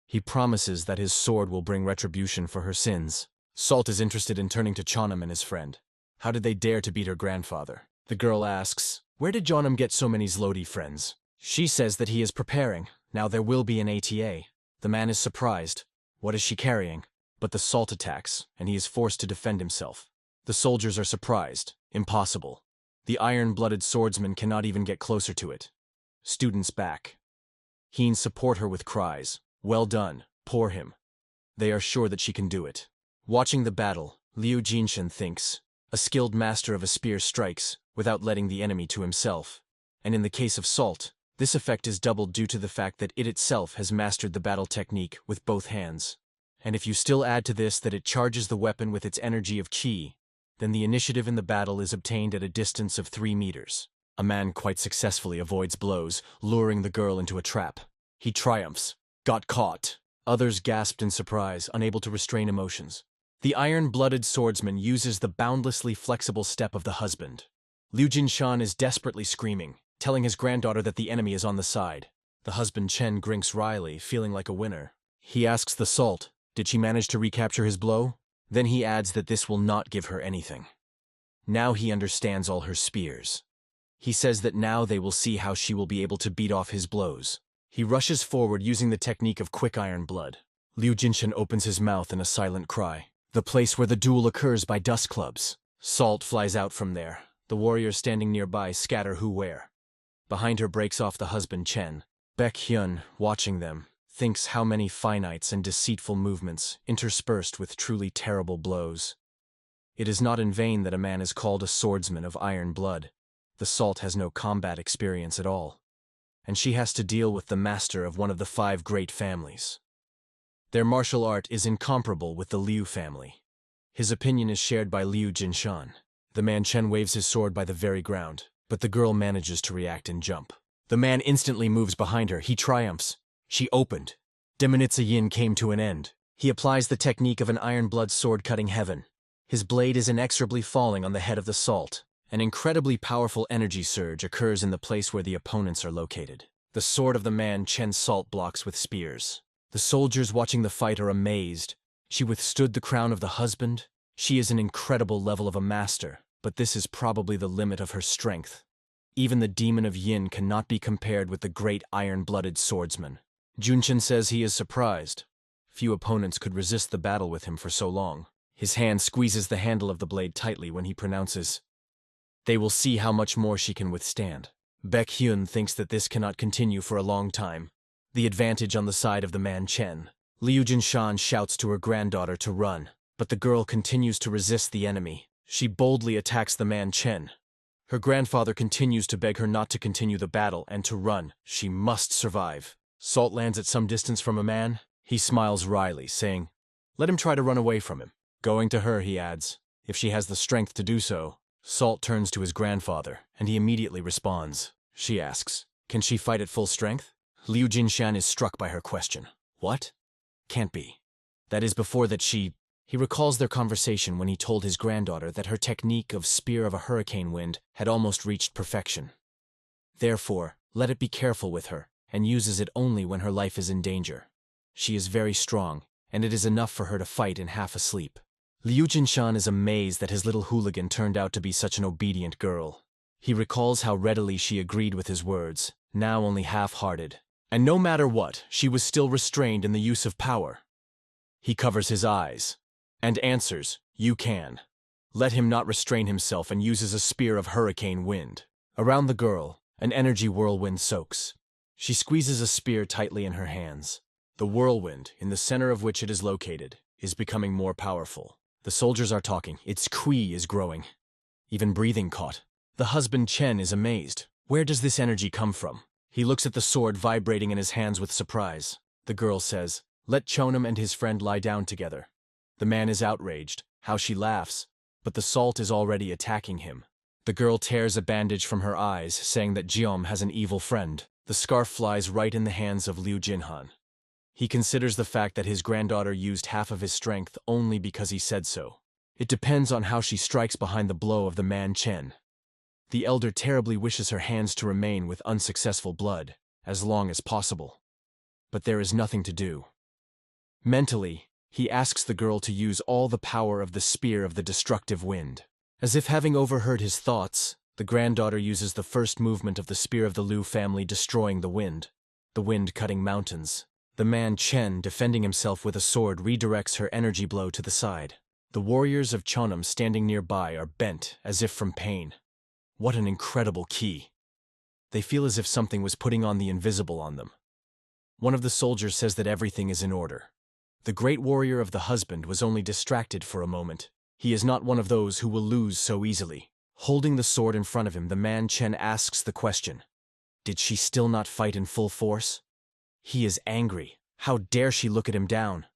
He promises that his sword will bring retribution for her sins. Salt is interested in turning to Chonam and his friend. How did they dare to beat her grandfather? The girl asks, where did Chonam get so many Zlody friends? She says that he is preparing. Now there will be an ATA. The man is surprised. What is she carrying? But the Salt attacks, and he is forced to defend himself. The soldiers are surprised. Impossible. The iron-blooded swordsman cannot even get closer to it. Students back. Heens support her with cries. Well done, pour him. They are sure that she can do it. Watching the battle, Liu Jinshan thinks, a skilled master of a spear strikes, without letting the enemy to himself. And in the case of Salt, this effect is doubled due to the fact that it itself has mastered the battle technique with both hands. And if you still add to this that it charges the weapon with its energy of qi, then the initiative in the battle is obtained at a distance of 3 meters. A man quite successfully avoids blows, luring the girl into a trap. He triumphs. Got caught. Others gasped in surprise, unable to restrain emotions. The iron-blooded swordsman uses the boundlessly flexible step of the husband. Liu Jinshan is desperately screaming, telling his granddaughter that the enemy is on the side. The husband Chen grinks wryly, feeling like a winner. He asks the Salt, Did she manage to recapture his blow? Then he adds that this will not give her anything. Now he understands all her spears. He says that now they will see how she will be able to beat off his blows. He rushes forward using the technique of quick iron blood. Liu Jinshan opens his mouth in a silent cry. The place where the duel occurs by dust clubs. Salt flies out from there. The warriors standing nearby scatter who where. Behind her breaks off the husband Chen. Baek Hyun, watching them, thinks how many finites and deceitful movements, interspersed with truly terrible blows. It is not in vain that a man is called a swordsman of iron blood. The Salt has no combat experience at all. And she has to deal with the master of one of the 5 great families. Their martial art is incomparable with the Liu family. His opinion is shared by Liu Jinshan. The man Chen waves his sword by the very ground, but the girl manages to react and jump. The man instantly moves behind her. He triumphs. She opened. Demonitza Yin came to an end. He applies the technique of an iron blood sword cutting heaven. His blade is inexorably falling on the head of the Salt. An incredibly powerful energy surge occurs in the place where the opponents are located. The sword of the man Chen Salt blocks with spears. The soldiers watching the fight are amazed. She withstood the crown of the husband. She is an incredible level of a master, but this is probably the limit of her strength. Even the demon of Yin cannot be compared with the great iron-blooded swordsman. Junshin says he is surprised. Few opponents could resist the battle with him for so long. His hand squeezes the handle of the blade tightly when he pronounces, "They will see how much more she can withstand." Baek Hyun thinks that this cannot continue for a long time. The advantage on the side of the man Chen. Liu Jinshan shouts to her granddaughter to run, but the girl continues to resist the enemy. She boldly attacks the man Chen. Her grandfather continues to beg her not to continue the battle and to run. She must survive. Salt lands at some distance from a man. He smiles wryly, saying, "Let him try to run away from him." Going to her, he adds, "If she has the strength to do so." Salt turns to his grandfather, and he immediately responds. She asks, "Can she fight at full strength?" Liu Jinshan is struck by her question. What? Can't be. That is before that she... He recalls their conversation when he told his granddaughter that her technique of Spear of a Hurricane Wind had almost reached perfection. Therefore, let it be careful with her, and uses it only when her life is in danger. She is very strong, and it is enough for her to fight in half asleep. Liu Jinshan is amazed that his little hooligan turned out to be such an obedient girl. He recalls how readily she agreed with his words, now only half-hearted. And no matter what, she was still restrained in the use of power. He covers his eyes, and answers, "You can." Let him not restrain himself and uses a Spear of Hurricane Wind. Around the girl, an energy whirlwind soaks. She squeezes a spear tightly in her hands. The whirlwind, in the center of which it is located, is becoming more powerful. The soldiers are talking. Its Qi is growing. Even breathing caught. The husband Chen is amazed. Where does this energy come from? He looks at the sword vibrating in his hands with surprise. The girl says, "Let Chonam and his friend lie down together." The man is outraged. How she laughs. But the Salt is already attacking him. The girl tears a bandage from her eyes, saying that Jiom has an evil friend. The scarf flies right in the hands of Liu Jinhan. He considers the fact that his granddaughter used half of his strength only because he said so. It depends on how she strikes behind the blow of the man Chen. The elder terribly wishes her hands to remain with unsuccessful blood, as long as possible. But there is nothing to do. Mentally, he asks the girl to use all the power of the Spear of the Destructive Wind. As if having overheard his thoughts, the granddaughter uses the first movement of the Spear of the Liu family, destroying the wind cutting mountains. The man Chen, defending himself with a sword, redirects her energy blow to the side. The warriors of Chonam standing nearby are bent, as if from pain. What an incredible ki! They feel as if something was putting on the invisible on them. One of the soldiers says that everything is in order. The great warrior of the husband was only distracted for a moment. He is not one of those who will lose so easily. Holding the sword in front of him, the man Chen asks the question, "Did she still not fight in full force?" He is angry. How dare she look at him down?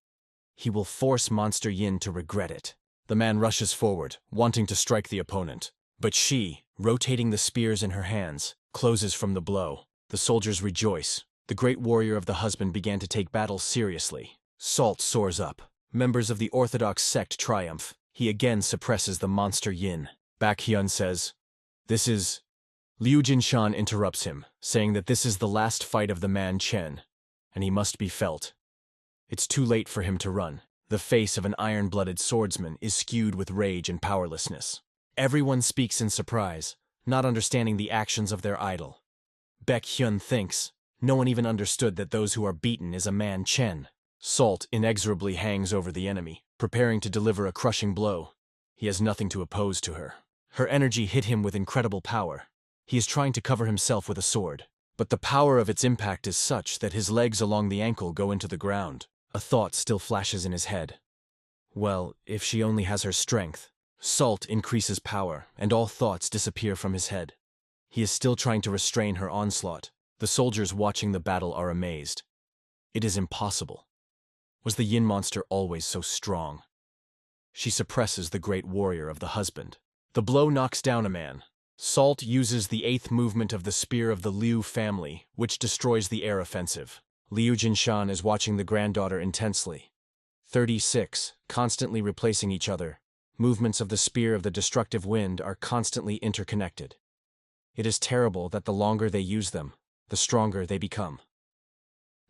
He will force Monster Yin to regret it. The man rushes forward, wanting to strike the opponent. But she, rotating the spears in her hands, closes from the blow. The soldiers rejoice. The great warrior of the husband began to take battle seriously. Salt soars up. Members of the orthodox sect triumph. He again suppresses the Monster Yin. Baek Hyun says, "This is..." Liu Jinshan interrupts him, saying that this is the last fight of the man Chen, and he must be felt. It's too late for him to run. The face of an iron-blooded swordsman is skewed with rage and powerlessness. Everyone speaks in surprise, not understanding the actions of their idol. Baek Hyun thinks, no one even understood that those who are beaten is a man Chen. Salt inexorably hangs over the enemy, preparing to deliver a crushing blow. He has nothing to oppose to her. Her energy hit him with incredible power. He is trying to cover himself with a sword, but the power of its impact is such that his legs along the ankle go into the ground. A thought still flashes in his head. Well, if she only has her strength. Salt increases power, and all thoughts disappear from his head. He is still trying to restrain her onslaught. The soldiers watching the battle are amazed. It is impossible. Was the yin monster always so strong? She suppresses the great warrior of the husband. The blow knocks down a man. Salt uses the 8th movement of the spear of the Liu family, which destroys the air offensive. Liu Jinshan is watching the granddaughter intensely. 36, constantly replacing each other. Movements of the spear of the destructive wind are constantly interconnected. It is terrible that the longer they use them, the stronger they become.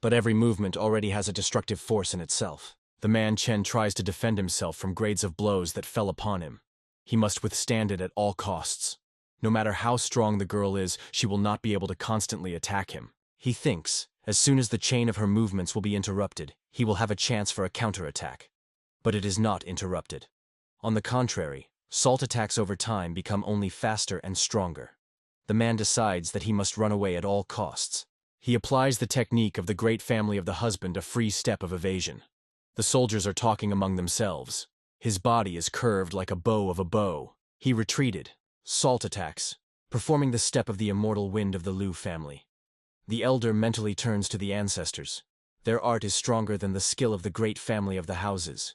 But every movement already has a destructive force in itself. The man Chen tries to defend himself from grades of blows that fell upon him. He must withstand it at all costs. No matter how strong the girl is, she will not be able to constantly attack him. He thinks, as soon as the chain of her movements will be interrupted, he will have a chance for a counterattack. But it is not interrupted. On the contrary, Salt attacks over time become only faster and stronger. The man decides that he must run away at all costs. He applies the technique of the great family of the husband, a free step of evasion. The soldiers are talking among themselves. His body is curved like a bow of a bow. He retreated. Salt attacks, performing the step of the immortal wind of the Liu family. The elder mentally turns to the ancestors. Their art is stronger than the skill of the great family of the houses.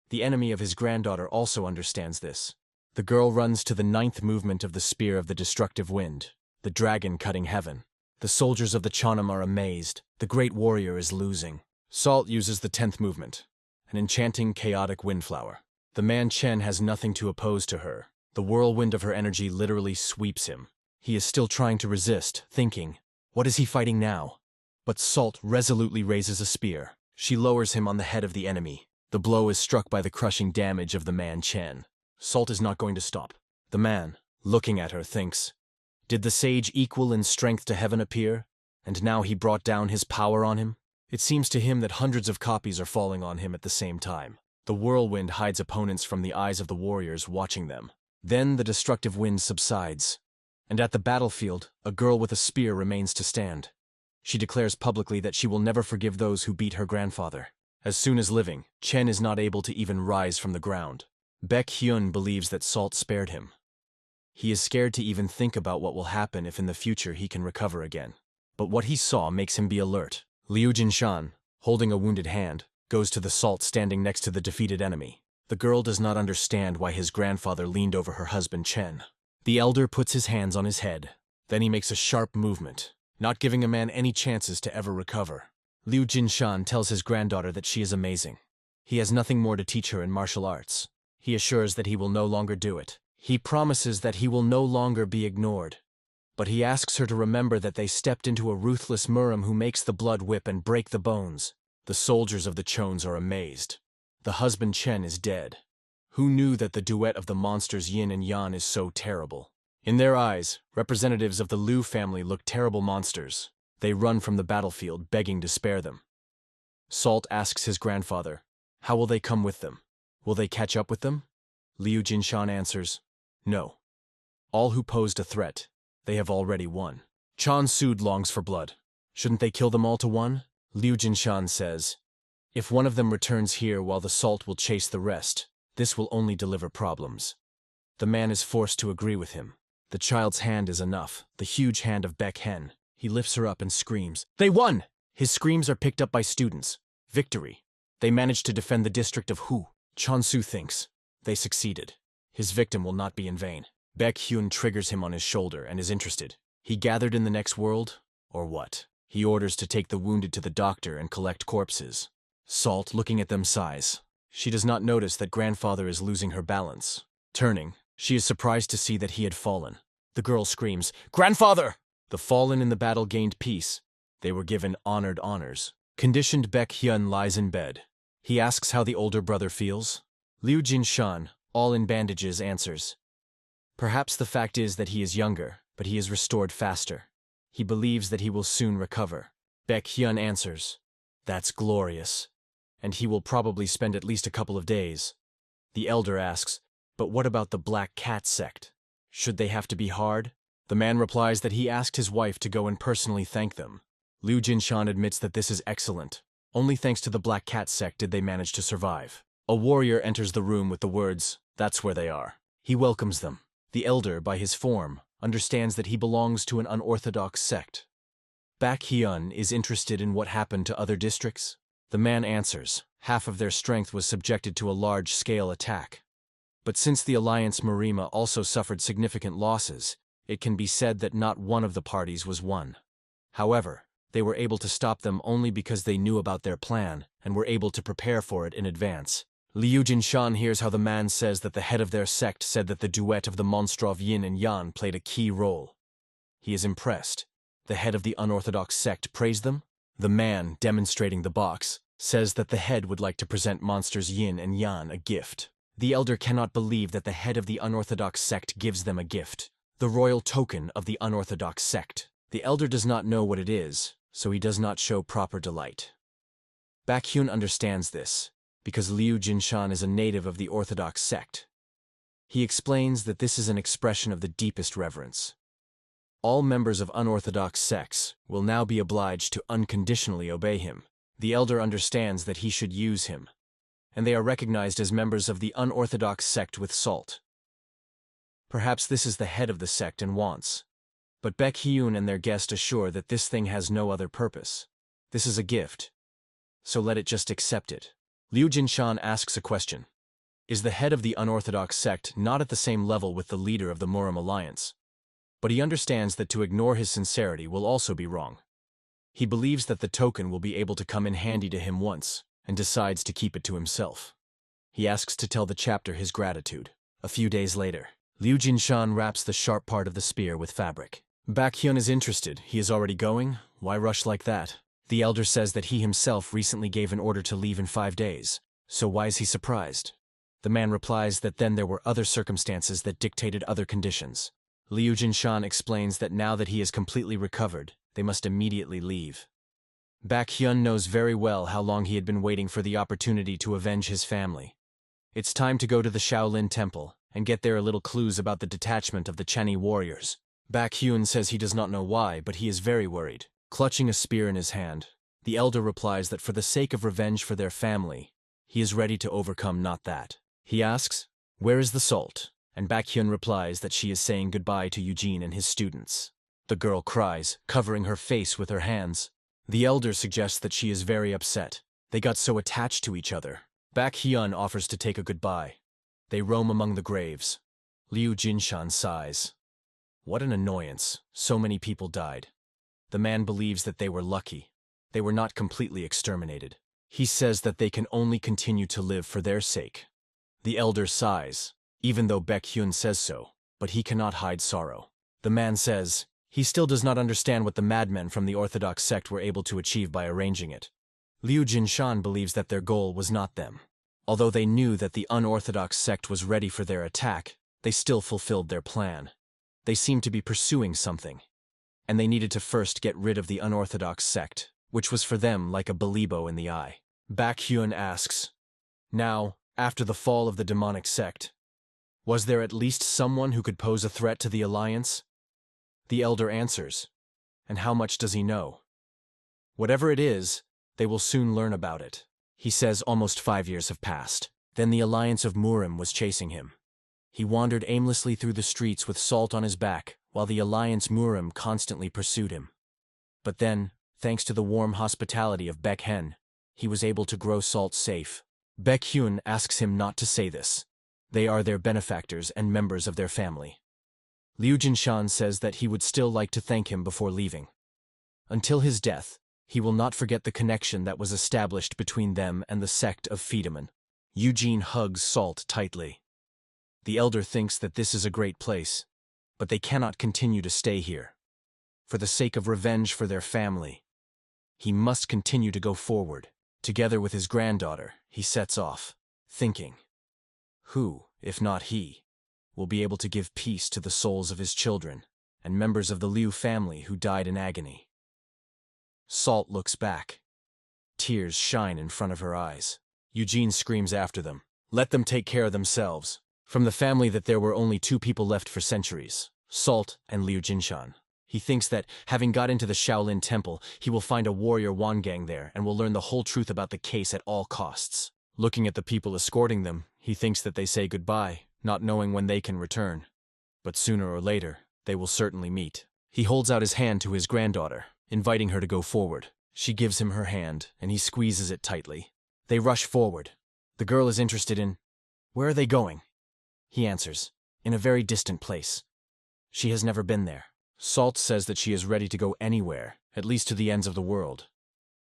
The enemy of his granddaughter also understands this. The girl runs to the 9th movement of the spear of the destructive wind, the dragon cutting heaven. The soldiers of the Chanam are amazed. The great warrior is losing. Salt uses the 10th movement, an enchanting chaotic windflower. The man Chen has nothing to oppose to her. The whirlwind of her energy literally sweeps him. He is still trying to resist, thinking, what is he fighting now? But Salt resolutely raises a spear. She lowers him on the head of the enemy. The blow is struck by the crushing damage of the man Chen. Salt is not going to stop. The man, looking at her, thinks, did the sage equal in strength to heaven appear, and now he brought down his power on him? It seems to him that hundreds of copies are falling on him at the same time. The whirlwind hides opponents from the eyes of the warriors watching them. Then the destructive wind subsides, and at the battlefield, a girl with a spear remains to stand. She declares publicly that she will never forgive those who beat her grandfather. As soon as living, Chen is not able to even rise from the ground. Baek Hyun believes that Salt spared him. He is scared to even think about what will happen if in the future he can recover again. But what he saw makes him be alert. Liu Jinshan, holding a wounded hand, goes to the Salt standing next to the defeated enemy. The girl does not understand why his grandfather leaned over her husband Chen. The elder puts his hands on his head. Then he makes a sharp movement, not giving a man any chances to ever recover. Liu Jinshan tells his granddaughter that she is amazing. He has nothing more to teach her in martial arts. He assures that he will no longer do it. He promises that he will no longer be ignored. But he asks her to remember that they stepped into a ruthless Murim who makes the blood whip and break the bones. The soldiers of the Chones are amazed. The husband Chen is dead. Who knew that the duet of the monsters Yin and Yang is so terrible? In their eyes, representatives of the Liu family look terrible monsters. They run from the battlefield, begging to spare them. Salt asks his grandfather, how will they come with them? Will they catch up with them? Liu Jinshan answers, no. All who posed a threat, they have already won. Chan Sud longs for blood. Shouldn't they kill them all to one? Liu Jinshan says, if one of them returns here while the Salt will chase the rest, this will only deliver problems. The man is forced to agree with him. The child's hand is enough, the huge hand of Baek Hen. He lifts her up and screams, they won! His screams are picked up by students. Victory. They managed to defend the district of Hu. Chansu thinks, they succeeded. His victim will not be in vain. Baek Hyun triggers him on his shoulder and is interested. He gathered in the next world, or what? He orders to take the wounded to the doctor and collect corpses. Salt, looking at them, sighs. She does not notice that grandfather is losing her balance. Turning, she is surprised to see that he had fallen. The girl screams, grandfather! The fallen in the battle gained peace. They were given honored honors. Conditioned Baek Hyun lies in bed. He asks how the older brother feels. Liu Jinshan, all in bandages, answers. Perhaps the fact is that he is younger, but he is restored faster. He believes that he will soon recover. Baek Hyun answers. That's glorious. And he will probably spend at least a couple of days. The elder asks, but what about the Black Cat sect? Should they have to be hard? The man replies that he asked his wife to go and personally thank them. Liu Jinshan admits that this is excellent. Only thanks to the Black Cat sect did they manage to survive. A warrior enters the room with the words, "That's where they are." He welcomes them. The elder, by his form, understands that he belongs to an unorthodox sect. Baek Hyun is interested in what happened to other districts. The man answers, half of their strength was subjected to a large-scale attack. But since the Alliance Marima also suffered significant losses, it can be said that not one of the parties was won. However, they were able to stop them only because they knew about their plan and were able to prepare for it in advance. Liu Jinshan hears how the man says that the head of their sect said that the duet of the Monstrov Yin and Yang played a key role. He is impressed. The head of the unorthodox sect praised them. The man, demonstrating the box, says that the head would like to present monsters Yin and Yang a gift. The elder cannot believe that the head of the unorthodox sect gives them a gift. The royal token of the unorthodox sect. The elder does not know what it is, so he does not show proper delight. Baek Hyun understands this, because Liu Jinshan is a native of the orthodox sect. He explains that this is an expression of the deepest reverence. All members of unorthodox sects will now be obliged to unconditionally obey him. The elder understands that he should use him, and they are recognized as members of the unorthodox sect with salt. Perhaps this is the head of the sect and wants. But Baek Hyun and their guest assure that this thing has no other purpose. This is a gift, so let it just accept it. Liu Jinshan asks a question. Is the head of the unorthodox sect not at the same level with the leader of the Murim Alliance? But he understands that to ignore his sincerity will also be wrong. He believes that the token will be able to come in handy to him once, and decides to keep it to himself. He asks to tell the chapter his gratitude. A few days later, Liu Jinshan wraps the sharp part of the spear with fabric. Baek Hyun is interested. He is already going? Why rush like that? The elder says that he himself recently gave an order to leave in 5 days, so why is he surprised? The man replies that then there were other circumstances that dictated other conditions. Liu Jinshan explains that now that he is completely recovered, they must immediately leave. Baek Hyun knows very well how long he had been waiting for the opportunity to avenge his family. It's time to go to the Shaolin temple and get there a little clues about the detachment of the Chenny warriors. Baek Hyun says he does not know why, but he is very worried. Clutching a spear in his hand, the elder replies that for the sake of revenge for their family, he is ready to overcome not that. He asks, "Where is the salt?" And Baek Hyun replies that she is saying goodbye to Eugene and his students. The girl cries, covering her face with her hands. The elder suggests that she is very upset. They got so attached to each other. Baek Hyun offers to take a goodbye. They roam among the graves. Liu Jinshan sighs. What an annoyance. So many people died. The man believes that they were lucky. They were not completely exterminated. He says that they can only continue to live for their sake. The elder sighs, even though Baek Hyun says so, but he cannot hide sorrow. The man says he still does not understand what the madmen from the orthodox sect were able to achieve by arranging it. Liu Jinshan believes that their goal was not them. Although they knew that the unorthodox sect was ready for their attack, they still fulfilled their plan. They seemed to be pursuing something, and they needed to first get rid of the unorthodox sect, which was for them like a balibo in the eye. Baek Hyun asks, now, after the fall of the demonic sect, was there at least someone who could pose a threat to the alliance? The elder answers, and how much does he know? Whatever it is, they will soon learn about it. He says almost 5 years have passed. Then the alliance of Murim was chasing him. He wandered aimlessly through the streets with salt on his back, while the alliance Murim constantly pursued him. But then, thanks to the warm hospitality of Baek Hen, he was able to grow salt safe. Baek Hyun asks him not to say this. They are their benefactors and members of their family. Liu Jinshan says that he would still like to thank him before leaving. Until his death, he will not forget the connection that was established between them and the sect of Fiedemann. Eugene hugs Salt tightly. The elder thinks that this is a great place, but they cannot continue to stay here. For the sake of revenge for their family, he must continue to go forward. Together with his granddaughter, he sets off, thinking, who, if not he, will be able to give peace to the souls of his children and members of the Liu family who died in agony? Salt looks back. Tears shine in front of her eyes. Eugene screams after them, "Let them take care of themselves." From the family that there were only two people left for centuries, Salt and Liu Jinshan. He thinks that, having got into the Shaolin temple, he will find a warrior Wangang there and will learn the whole truth about the case at all costs. Looking at the people escorting them, he thinks that they say goodbye, not knowing when they can return. But sooner or later, they will certainly meet. He holds out his hand to his granddaughter, inviting her to go forward. She gives him her hand, and he squeezes it tightly. They rush forward. The girl is interested in, "Where are they going?" He answers, "In a very distant place." She has never been there. Salt says that she is ready to go anywhere, at least to the ends of the world.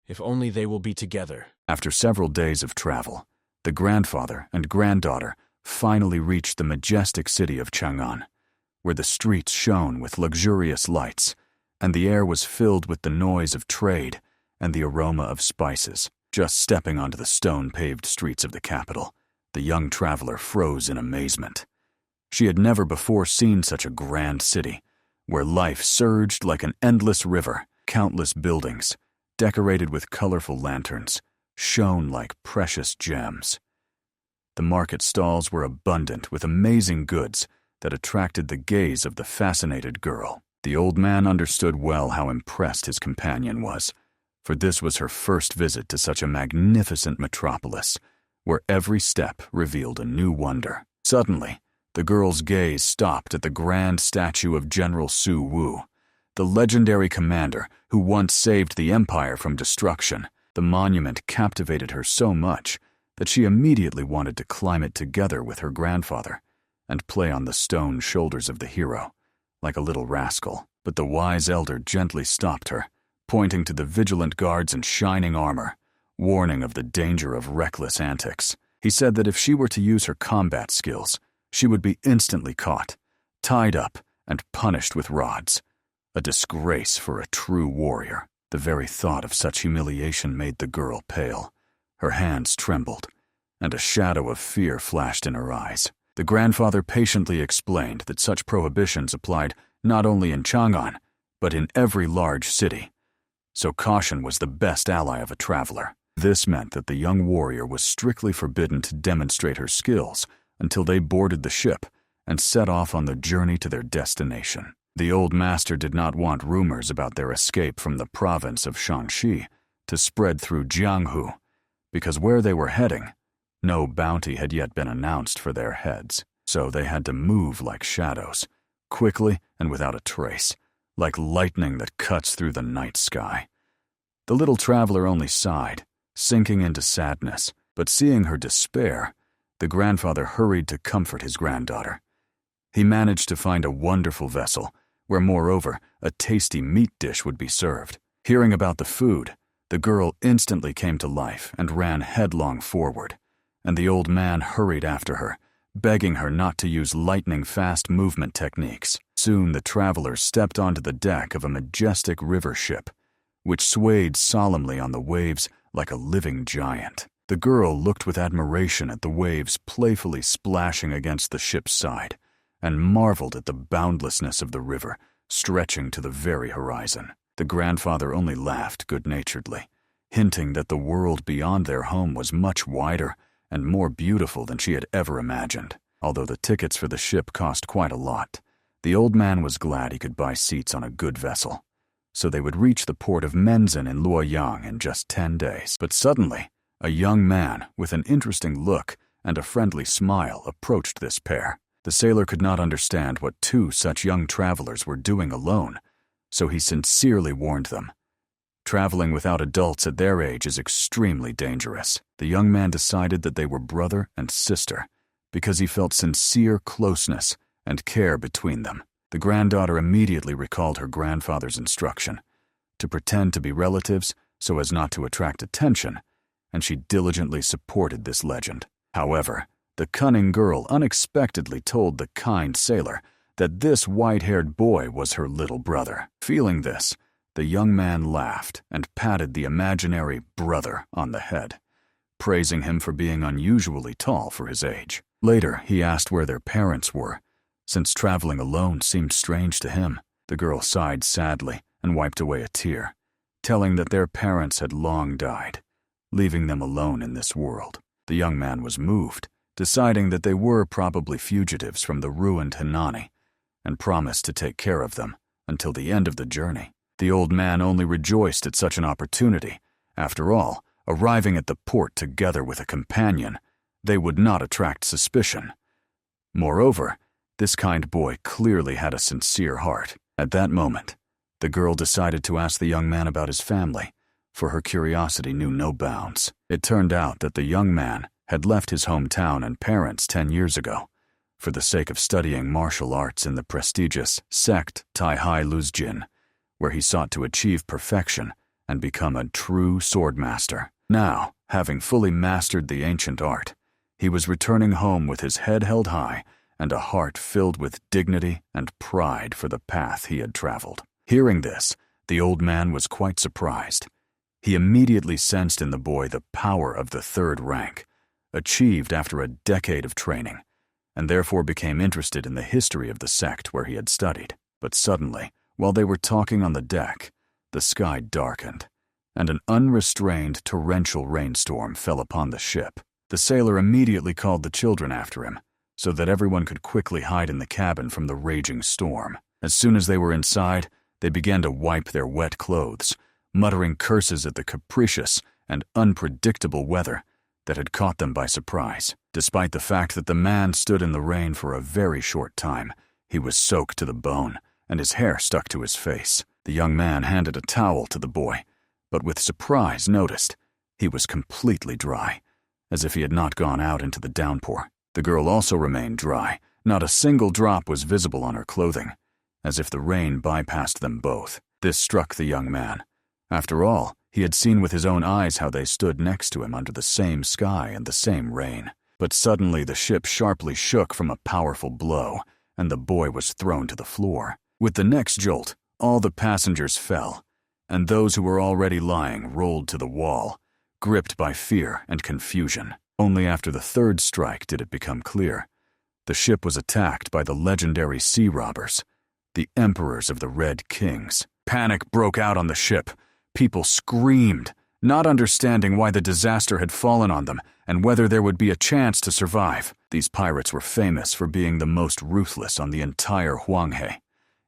If only they will be together. After several days of travel, the grandfather and granddaughter finally reached the majestic city of Chang'an, where the streets shone with luxurious lights, and the air was filled with the noise of trade and the aroma of spices. Just stepping onto the stone-paved streets of the capital, the young traveler froze in amazement. She had never before seen such a grand city, where life surged like an endless river. Countless buildings, decorated with colorful lanterns, shone like precious gems. The market stalls were abundant with amazing goods that attracted the gaze of the fascinated girl. The old man understood well how impressed his companion was, for this was her first visit to such a magnificent metropolis, where every step revealed a new wonder. Suddenly, the girl's gaze stopped at the grand statue of General Su Wu, the legendary commander who once saved the empire from destruction. The monument captivated her so much that she immediately wanted to climb it together with her grandfather and play on the stone shoulders of the hero, like a little rascal. But the wise elder gently stopped her, pointing to the vigilant guards in shining armor, warning of the danger of reckless antics. He said that if she were to use her combat skills, she would be instantly caught, tied up, and punished with rods. A disgrace for a true warrior. The very thought of such humiliation made the girl pale. Her hands trembled, and a shadow of fear flashed in her eyes. The grandfather patiently explained that such prohibitions applied not only in Chang'an, but in every large city. So caution was the best ally of a traveler. This meant that the young warrior was strictly forbidden to demonstrate her skills until they boarded the ship and set off on the journey to their destination. The old master did not want rumors about their escape from the province of Shanxi to spread through Jianghu, because where they were heading, no bounty had yet been announced for their heads. So they had to move like shadows, quickly and without a trace, like lightning that cuts through the night sky. The little traveler only sighed, sinking into sadness, but seeing her despair, the grandfather hurried to comfort his granddaughter. He managed to find a wonderful vessel, where moreover a tasty meat dish would be served. Hearing about the food, the girl instantly came to life and ran headlong forward, and the old man hurried after her, begging her not to use lightning-fast movement techniques. Soon the travelers stepped onto the deck of a majestic river ship, which swayed solemnly on the waves like a living giant. The girl looked with admiration at the waves playfully splashing against the ship's side, and marveled at the boundlessness of the river stretching to the very horizon. The grandfather only laughed good-naturedly, hinting that the world beyond their home was much wider and more beautiful than she had ever imagined. Although the tickets for the ship cost quite a lot, the old man was glad he could buy seats on a good vessel, so they would reach the port of Menzhen in Luoyang in just 10 days. But suddenly, a young man with an interesting look and a friendly smile approached this pair. The sailor could not understand what two such young travelers were doing alone, so he sincerely warned them. Traveling without adults at their age is extremely dangerous. The young man decided that they were brother and sister because he felt sincere closeness and care between them. The granddaughter immediately recalled her grandfather's instruction to pretend to be relatives so as not to attract attention, and she diligently supported this legend. However, the cunning girl unexpectedly told the kind sailor that this white-haired boy was her little brother. Feeling this, The young man laughed and patted the imaginary brother on the head, praising him for being unusually tall for his age. Later, he asked where their parents were, since traveling alone seemed strange to him. The girl sighed sadly and wiped away a tear, telling that their parents had long died, leaving them alone in this world. The young man was moved, deciding that they were probably fugitives from the ruined Hinani, and promised to take care of them until the end of the journey. The old man only rejoiced at such an opportunity. After all, arriving at the port together with a companion, they would not attract suspicion. Moreover, this kind boy clearly had a sincere heart. At that moment, the girl decided to ask the young man about his family, for her curiosity knew no bounds. It turned out that the young man had left his hometown and parents 10 years ago, for the sake of studying martial arts in the prestigious sect Tai-Hai Luzjin, where he sought to achieve perfection and become a true swordmaster. Now, having fully mastered the ancient art, he was returning home with his head held high and a heart filled with dignity and pride for the path he had traveled. Hearing this, the old man was quite surprised. He immediately sensed in the boy the power of the third rank, achieved after a decade of training, and therefore became interested in the history of the sect where he had studied. But suddenly, while they were talking on the deck, the sky darkened, and an unrestrained torrential rainstorm fell upon the ship. The sailor immediately called the children after him, so that everyone could quickly hide in the cabin from the raging storm. As soon as they were inside, they began to wipe their wet clothes, muttering curses at the capricious and unpredictable weather that had caught them by surprise. Despite the fact that the man stood in the rain for a very short time, he was soaked to the bone, and his hair stuck to his face. The young man handed a towel to the boy, but with surprise noticed he was completely dry, as if he had not gone out into the downpour. The girl also remained dry. Not a single drop was visible on her clothing, as if the rain bypassed them both. This struck the young man. After all, he had seen with his own eyes how they stood next to him under the same sky and the same rain. But suddenly the ship sharply shook from a powerful blow, and the boy was thrown to the floor. With the next jolt, all the passengers fell, and those who were already lying rolled to the wall, gripped by fear and confusion. Only after the third strike did it become clear. The ship was attacked by the legendary sea robbers, the emperors of the Red Kings. Panic broke out on the ship. People screamed, not understanding why the disaster had fallen on them and whether there would be a chance to survive. These pirates were famous for being the most ruthless on the entire Huanghe.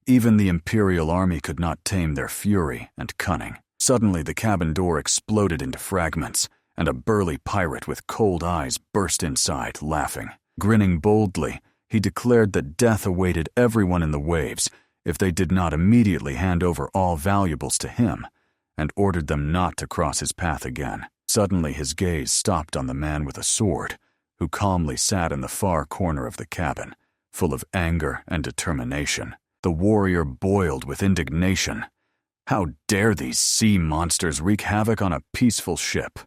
Even the Imperial Army could not tame their fury and cunning. Suddenly, the cabin door exploded into fragments, and a burly pirate with cold eyes burst inside, laughing. Grinning boldly, he declared that death awaited everyone in the waves if they did not immediately hand over all valuables to him, and ordered them not to cross his path again. Suddenly, his gaze stopped on the man with a sword, who calmly sat in the far corner of the cabin, full of anger and determination. The warrior boiled with indignation. How dare these sea monsters wreak havoc on a peaceful ship?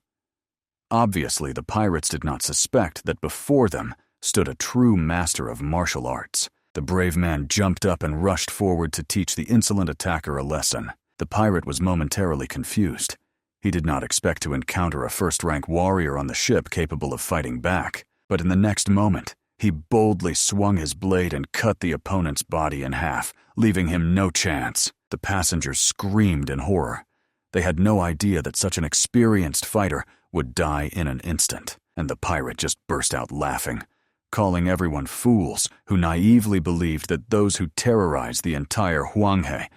Obviously, the pirates did not suspect that before them stood a true master of martial arts. The brave man jumped up and rushed forward to teach the insolent attacker a lesson. The pirate was momentarily confused. He did not expect to encounter a first-rank warrior on the ship capable of fighting back, but in the next moment, he boldly swung his blade and cut the opponent's body in half, leaving him no chance. The passengers screamed in horror. They had no idea that such an experienced fighter would die in an instant, and the pirate just burst out laughing, calling everyone fools who naively believed that those who terrorized the entire Huanghe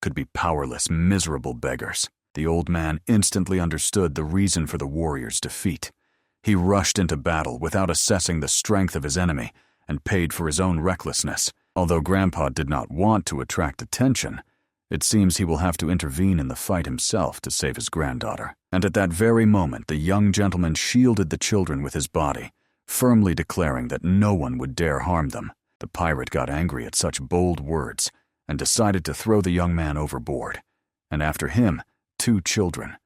could be powerless, miserable beggars. The old man instantly understood the reason for the warrior's defeat. He rushed into battle without assessing the strength of his enemy and paid for his own recklessness. Although Grandpa did not want to attract attention, it seems he will have to intervene in the fight himself to save his granddaughter. And at that very moment, the young gentleman shielded the children with his body, firmly declaring that no one would dare harm them. The pirate got angry at such bold words and decided to throw the young man overboard, and after him, 2 children,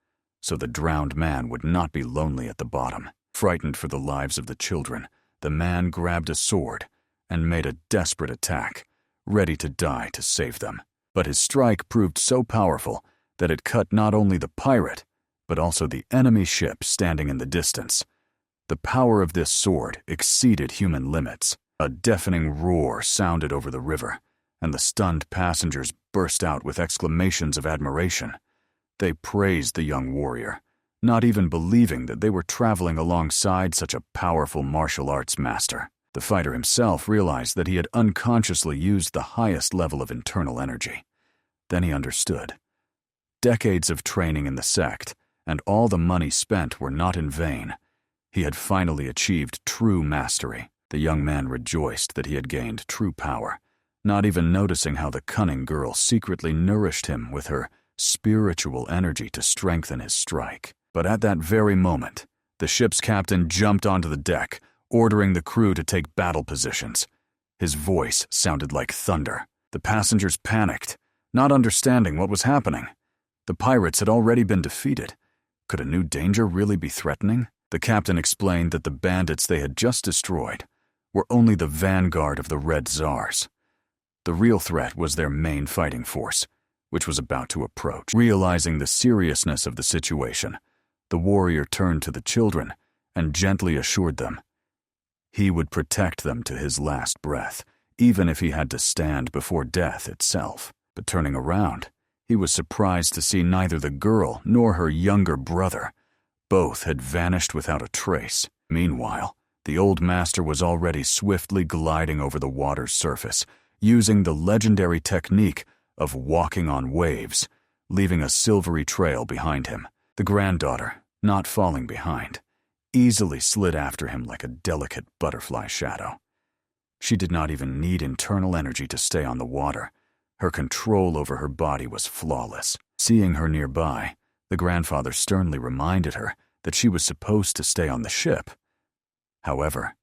so the drowned man would not be lonely at the bottom. Frightened for the lives of the children, the man grabbed a sword and made a desperate attack, ready to die to save them. But his strike proved so powerful that it cut not only the pirate, but also the enemy ship standing in the distance. The power of this sword exceeded human limits. A deafening roar sounded over the river, and the stunned passengers burst out with exclamations of admiration. They praised the young warrior, not even believing that they were traveling alongside such a powerful martial arts master. The fighter himself realized that he had unconsciously used the highest level of internal energy. Then he understood. Decades of training in the sect, and all the money spent were not in vain. He had finally achieved true mastery. The young man rejoiced that he had gained true power, not even noticing how the cunning girl secretly nourished him with her spiritual energy to strengthen his strike. But at that very moment, the ship's captain jumped onto the deck, ordering the crew to take battle positions. His voice sounded like thunder. The passengers panicked, not understanding what was happening. The pirates had already been defeated. Could a new danger really be threatening? The captain explained that the bandits they had just destroyed were only the vanguard of the Red Tsars. The real threat was their main fighting force, which was about to approach. Realizing the seriousness of the situation, the warrior turned to the children and gently assured them he would protect them to his last breath, even if he had to stand before death itself. But turning around, he was surprised to see neither the girl nor her younger brother. Both had vanished without a trace. Meanwhile, the old master was already swiftly gliding over the water's surface, using the legendary technique of walking on waves, leaving a silvery trail behind him. The granddaughter, not falling behind, easily slid after him like a delicate butterfly shadow. She did not even need internal energy to stay on the water. Her control over her body was flawless. Seeing her nearby, the grandfather sternly reminded her that she was supposed to stay on the ship. However,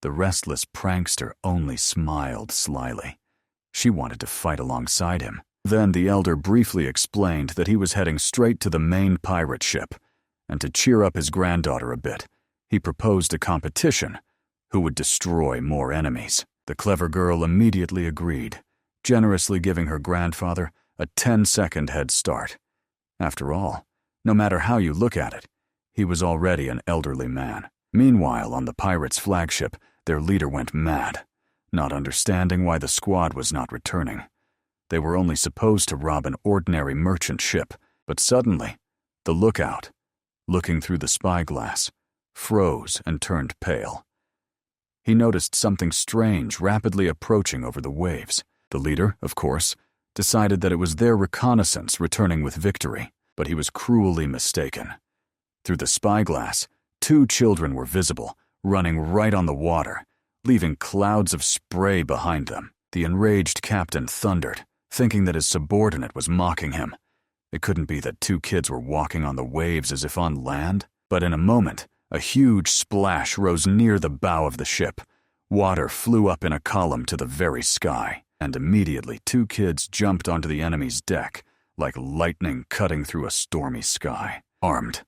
the restless prankster only smiled slyly. She wanted to fight alongside him. Then the elder briefly explained that he was heading straight to the main pirate ship, and to cheer up his granddaughter a bit, he proposed a competition: who would destroy more enemies. The clever girl immediately agreed, generously giving her grandfather a 10-second head start. After all, no matter how you look at it, he was already an elderly man. Meanwhile, on the pirates' flagship, their leader went mad, not understanding why the squad was not returning. They were only supposed to rob an ordinary merchant ship, but suddenly, the lookout, looking through the spyglass, froze and turned pale. He noticed something strange rapidly approaching over the waves. The leader, of course, decided that it was their reconnaissance returning with victory, but he was cruelly mistaken. Through the spyglass, 2 children were visible, running right on the water, leaving clouds of spray behind them. The enraged captain thundered, thinking that his subordinate was mocking him. It couldn't be that 2 kids were walking on the waves as if on land. But in a moment, a huge splash rose near the bow of the ship. Water flew up in a column to the very sky, and immediately 2 kids jumped onto the enemy's deck, like lightning cutting through a stormy sky. Armed,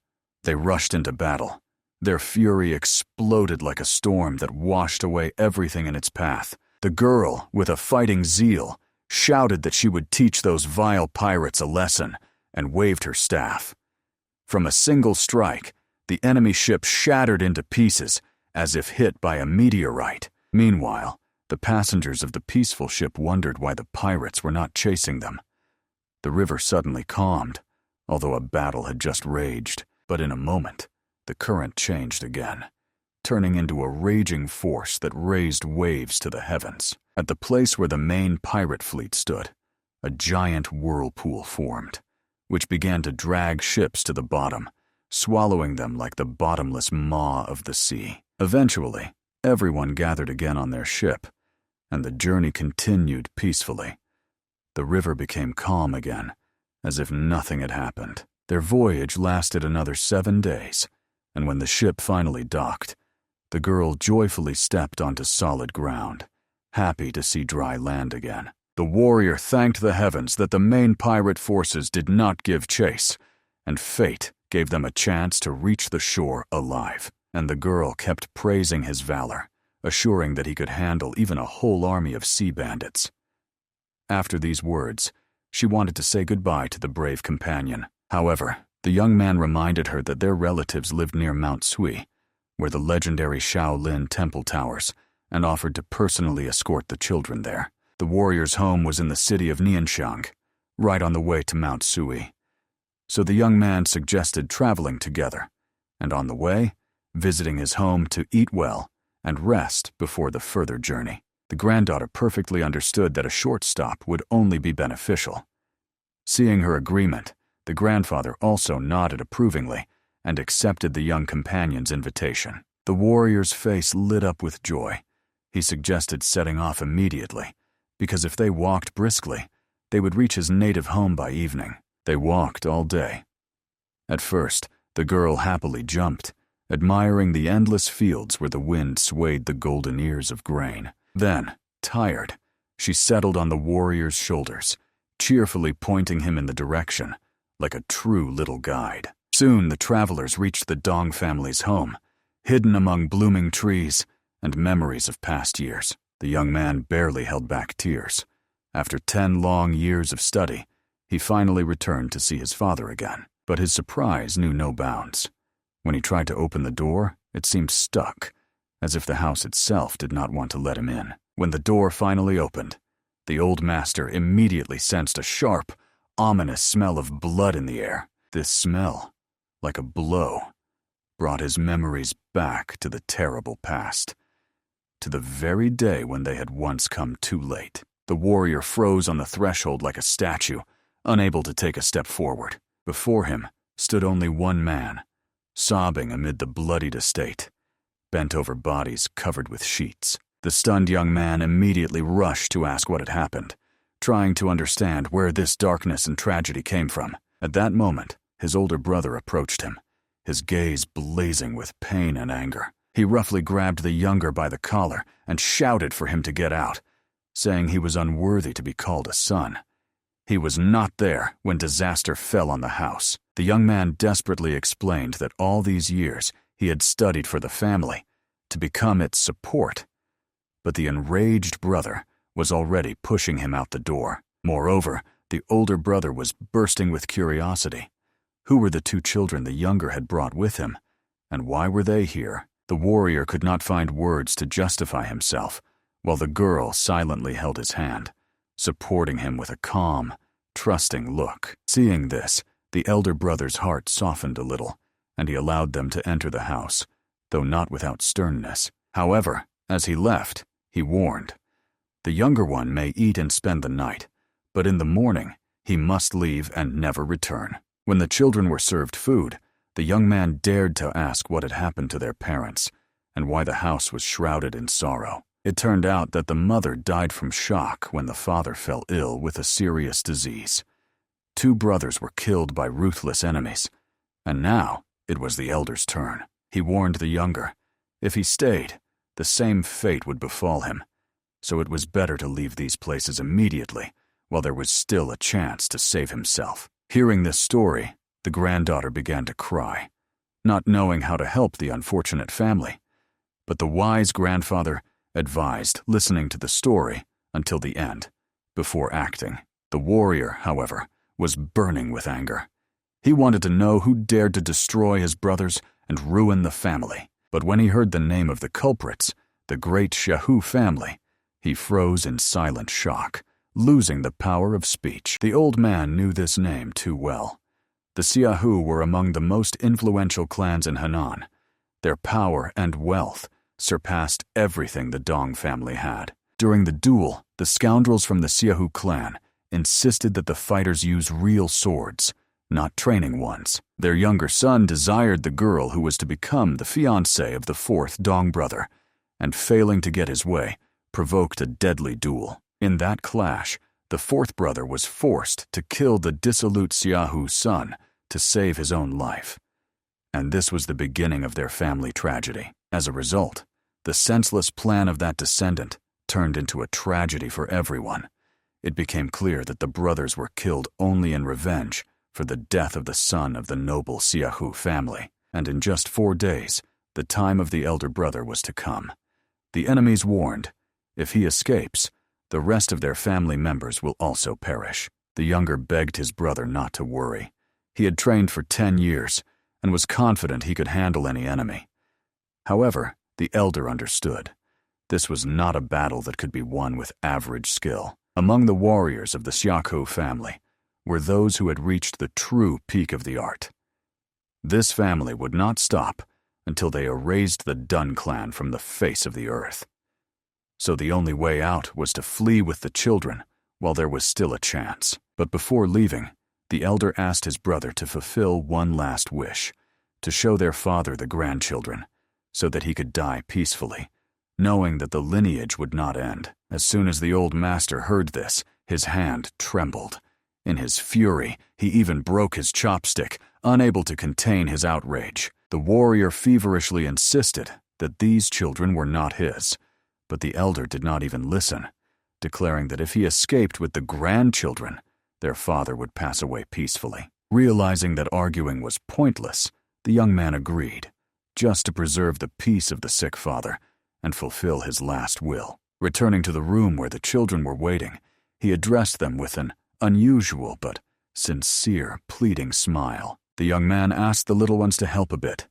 they rushed into battle. Their fury exploded like a storm that washed away everything in its path. The girl, with a fighting zeal, shouted that she would teach those vile pirates a lesson, and waved her staff. From a single strike, the enemy ship shattered into pieces, as if hit by a meteorite. Meanwhile, the passengers of the peaceful ship wondered why the pirates were not chasing them. The river suddenly calmed, although a battle had just raged. But in a moment, the current changed again, turning into a raging force that raised waves to the heavens. At the place where the main pirate fleet stood, a giant whirlpool formed, which began to drag ships to the bottom, swallowing them like the bottomless maw of the sea. Eventually, everyone gathered again on their ship, and the journey continued peacefully. The river became calm again, as if nothing had happened. Their voyage lasted another 7 days, and when the ship finally docked, the girl joyfully stepped onto solid ground, happy to see dry land again. The warrior thanked the heavens that the main pirate forces did not give chase, and fate gave them a chance to reach the shore alive. And the girl kept praising his valor, assuring that he could handle even a whole army of sea bandits. After these words, She wanted to say goodbye to the brave companion. However, the young man reminded her that their relatives lived near Mount Sui, where the legendary Shaolin temple towers, and offered to personally escort the children there. The warrior's home was in the city of Nianxiang, right on the way to Mount Sui. So the young man suggested traveling together, and on the way, visiting his home to eat well and rest before the further journey. The granddaughter perfectly understood that a short stop would only be beneficial. Seeing her agreement, the grandfather also nodded approvingly and accepted the young companion's invitation. The warrior's face lit up with joy. He suggested setting off immediately, because if they walked briskly, they would reach his native home by evening. They walked all day. At first, the girl happily jumped, admiring the endless fields where the wind swayed the golden ears of grain. Then, tired, she settled on the warrior's shoulders, cheerfully pointing him in the direction, like a true little guide. Soon the travelers reached the Dong family's home, hidden among blooming trees and memories of past years. The young man barely held back tears. After 10 long years of study, he finally returned to see his father again. But his surprise knew no bounds. When he tried to open the door, it seemed stuck, as if the house itself did not want to let him in. When the door finally opened, the old master immediately sensed a sharp, ominous smell of blood in the air. This smell, like a blow, brought his memories back to the terrible past, to the very day when they had once come too late. The warrior froze on the threshold like a statue, unable to take a step forward. Before him stood only one man, sobbing amid the bloodied estate, bent over bodies covered with sheets. The stunned young man immediately rushed to ask what had happened, trying to understand where this darkness and tragedy came from. At that moment, his older brother approached him, his gaze blazing with pain and anger. He roughly grabbed the younger by the collar and shouted for him to get out, saying he was unworthy to be called a son. He was not there when disaster fell on the house. The young man desperately explained that all these years he had studied for the family, to become its support. But the enraged brother was already pushing him out the door. Moreover, the older brother was bursting with curiosity. Who were the 2 children the younger had brought with him, and why were they here? The warrior could not find words to justify himself, while the girl silently held his hand, supporting him with a calm, trusting look. Seeing this, the elder brother's heart softened a little, and he allowed them to enter the house, though not without sternness. However, as he left, he warned, the younger one may eat and spend the night, but in the morning he must leave and never return. When the children were served food, the young man dared to ask what had happened to their parents and why the house was shrouded in sorrow. It turned out that the mother died from shock when the father fell ill with a serious disease. 2 brothers were killed by ruthless enemies, and now it was the elder's turn. He warned the younger, if he stayed, the same fate would befall him, so it was better to leave these places immediately while there was still a chance to save himself. Hearing this story, the granddaughter began to cry, not knowing how to help the unfortunate family. But the wise grandfather advised listening to the story until the end, before acting. The warrior, however, was burning with anger. He wanted to know who dared to destroy his brothers and ruin the family. But when he heard the name of the culprits, the great Shahu family, he froze in silent shock, losing the power of speech. The old man knew this name too well. The Xiahu were among the most influential clans in Henan. Their power and wealth surpassed everything the Dong family had. During the duel, the scoundrels from the Xiahu clan insisted that the fighters use real swords, not training ones. Their younger son desired the girl who was to become the fiancée of the 4th Dong brother, and failing to get his way, provoked a deadly duel. In that clash, the 4th brother was forced to kill the dissolute Xiahu's son to save his own life. And this was the beginning of their family tragedy. As a result, the senseless plan of that descendant turned into a tragedy for everyone. It became clear that the brothers were killed only in revenge for the death of the son of the noble Xiahu family, and in just 4 days, the time of the elder brother was to come. The enemies warned, if he escapes, the rest of their family members will also perish. The younger begged his brother not to worry. He had trained for 10 years and was confident he could handle any enemy. However, the elder understood. This was not a battle that could be won with average skill. Among the warriors of the Xiakou family were those who had reached the true peak of the art. This family would not stop until they erased the Dun clan from the face of the earth. So the only way out was to flee with the children while there was still a chance. But before leaving, the elder asked his brother to fulfill one last wish, to show their father the grandchildren, so that he could die peacefully, knowing that the lineage would not end. As soon as the old master heard this, his hand trembled. In his fury, he even broke his chopstick, unable to contain his outrage. The warrior feverishly insisted that these children were not his, but the elder did not even listen, declaring that if he escaped with the grandchildren, their father would pass away peacefully. Realizing that arguing was pointless, the young man agreed, just to preserve the peace of the sick father and fulfill his last will. Returning to the room where the children were waiting, he addressed them with an unusual but sincere, pleading smile. The young man asked the little ones to help a bit,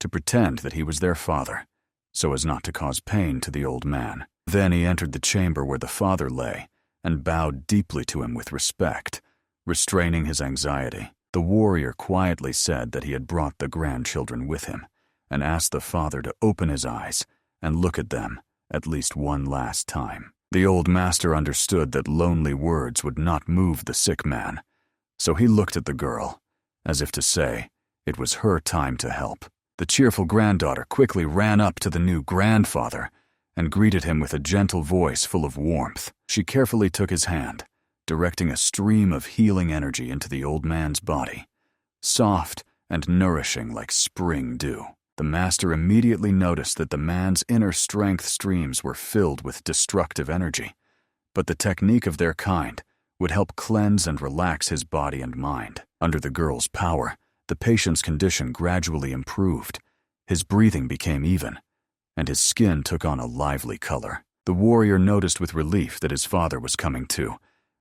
to pretend that he was their father, so as not to cause pain to the old man. Then he entered the chamber where the father lay and bowed deeply to him with respect, restraining his anxiety. The warrior quietly said that he had brought the grandchildren with him and asked the father to open his eyes and look at them at least one last time. The old master understood that lonely words would not move the sick man, so he looked at the girl, as if to say it was her time to help. The cheerful granddaughter quickly ran up to the new grandfather and greeted him with a gentle voice full of warmth. She carefully took his hand, directing a stream of healing energy into the old man's body, soft and nourishing like spring dew. The master immediately noticed that the man's inner strength streams were filled with destructive energy, but the technique of their kind would help cleanse and relax his body and mind. Under the girl's power, the patient's condition gradually improved. His breathing became even, and his skin took on a lively color. The warrior noticed with relief that his father was coming to,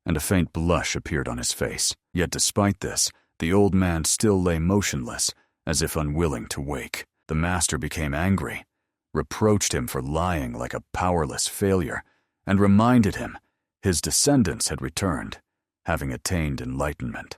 and a faint blush appeared on his face. Yet despite this, the old man still lay motionless, as if unwilling to wake. The master became angry, reproached him for lying like a powerless failure, and reminded him his descendants had returned, having attained enlightenment.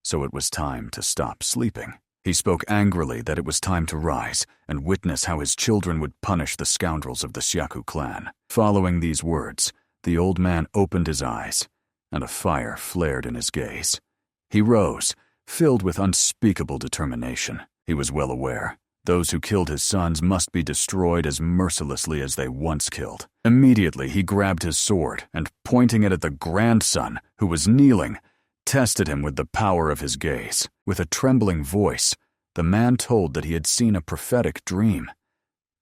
So it was time to stop sleeping. He spoke angrily that it was time to rise and witness how his children would punish the scoundrels of the Xiakou clan. Following these words, the old man opened his eyes, and a fire flared in his gaze. He rose, filled with unspeakable determination. He was well aware those who killed his sons must be destroyed as mercilessly as they once killed. Immediately, he grabbed his sword and, pointing it at the grandson, who was kneeling, tested him with the power of his gaze. With a trembling voice, the man told that he had seen a prophetic dream.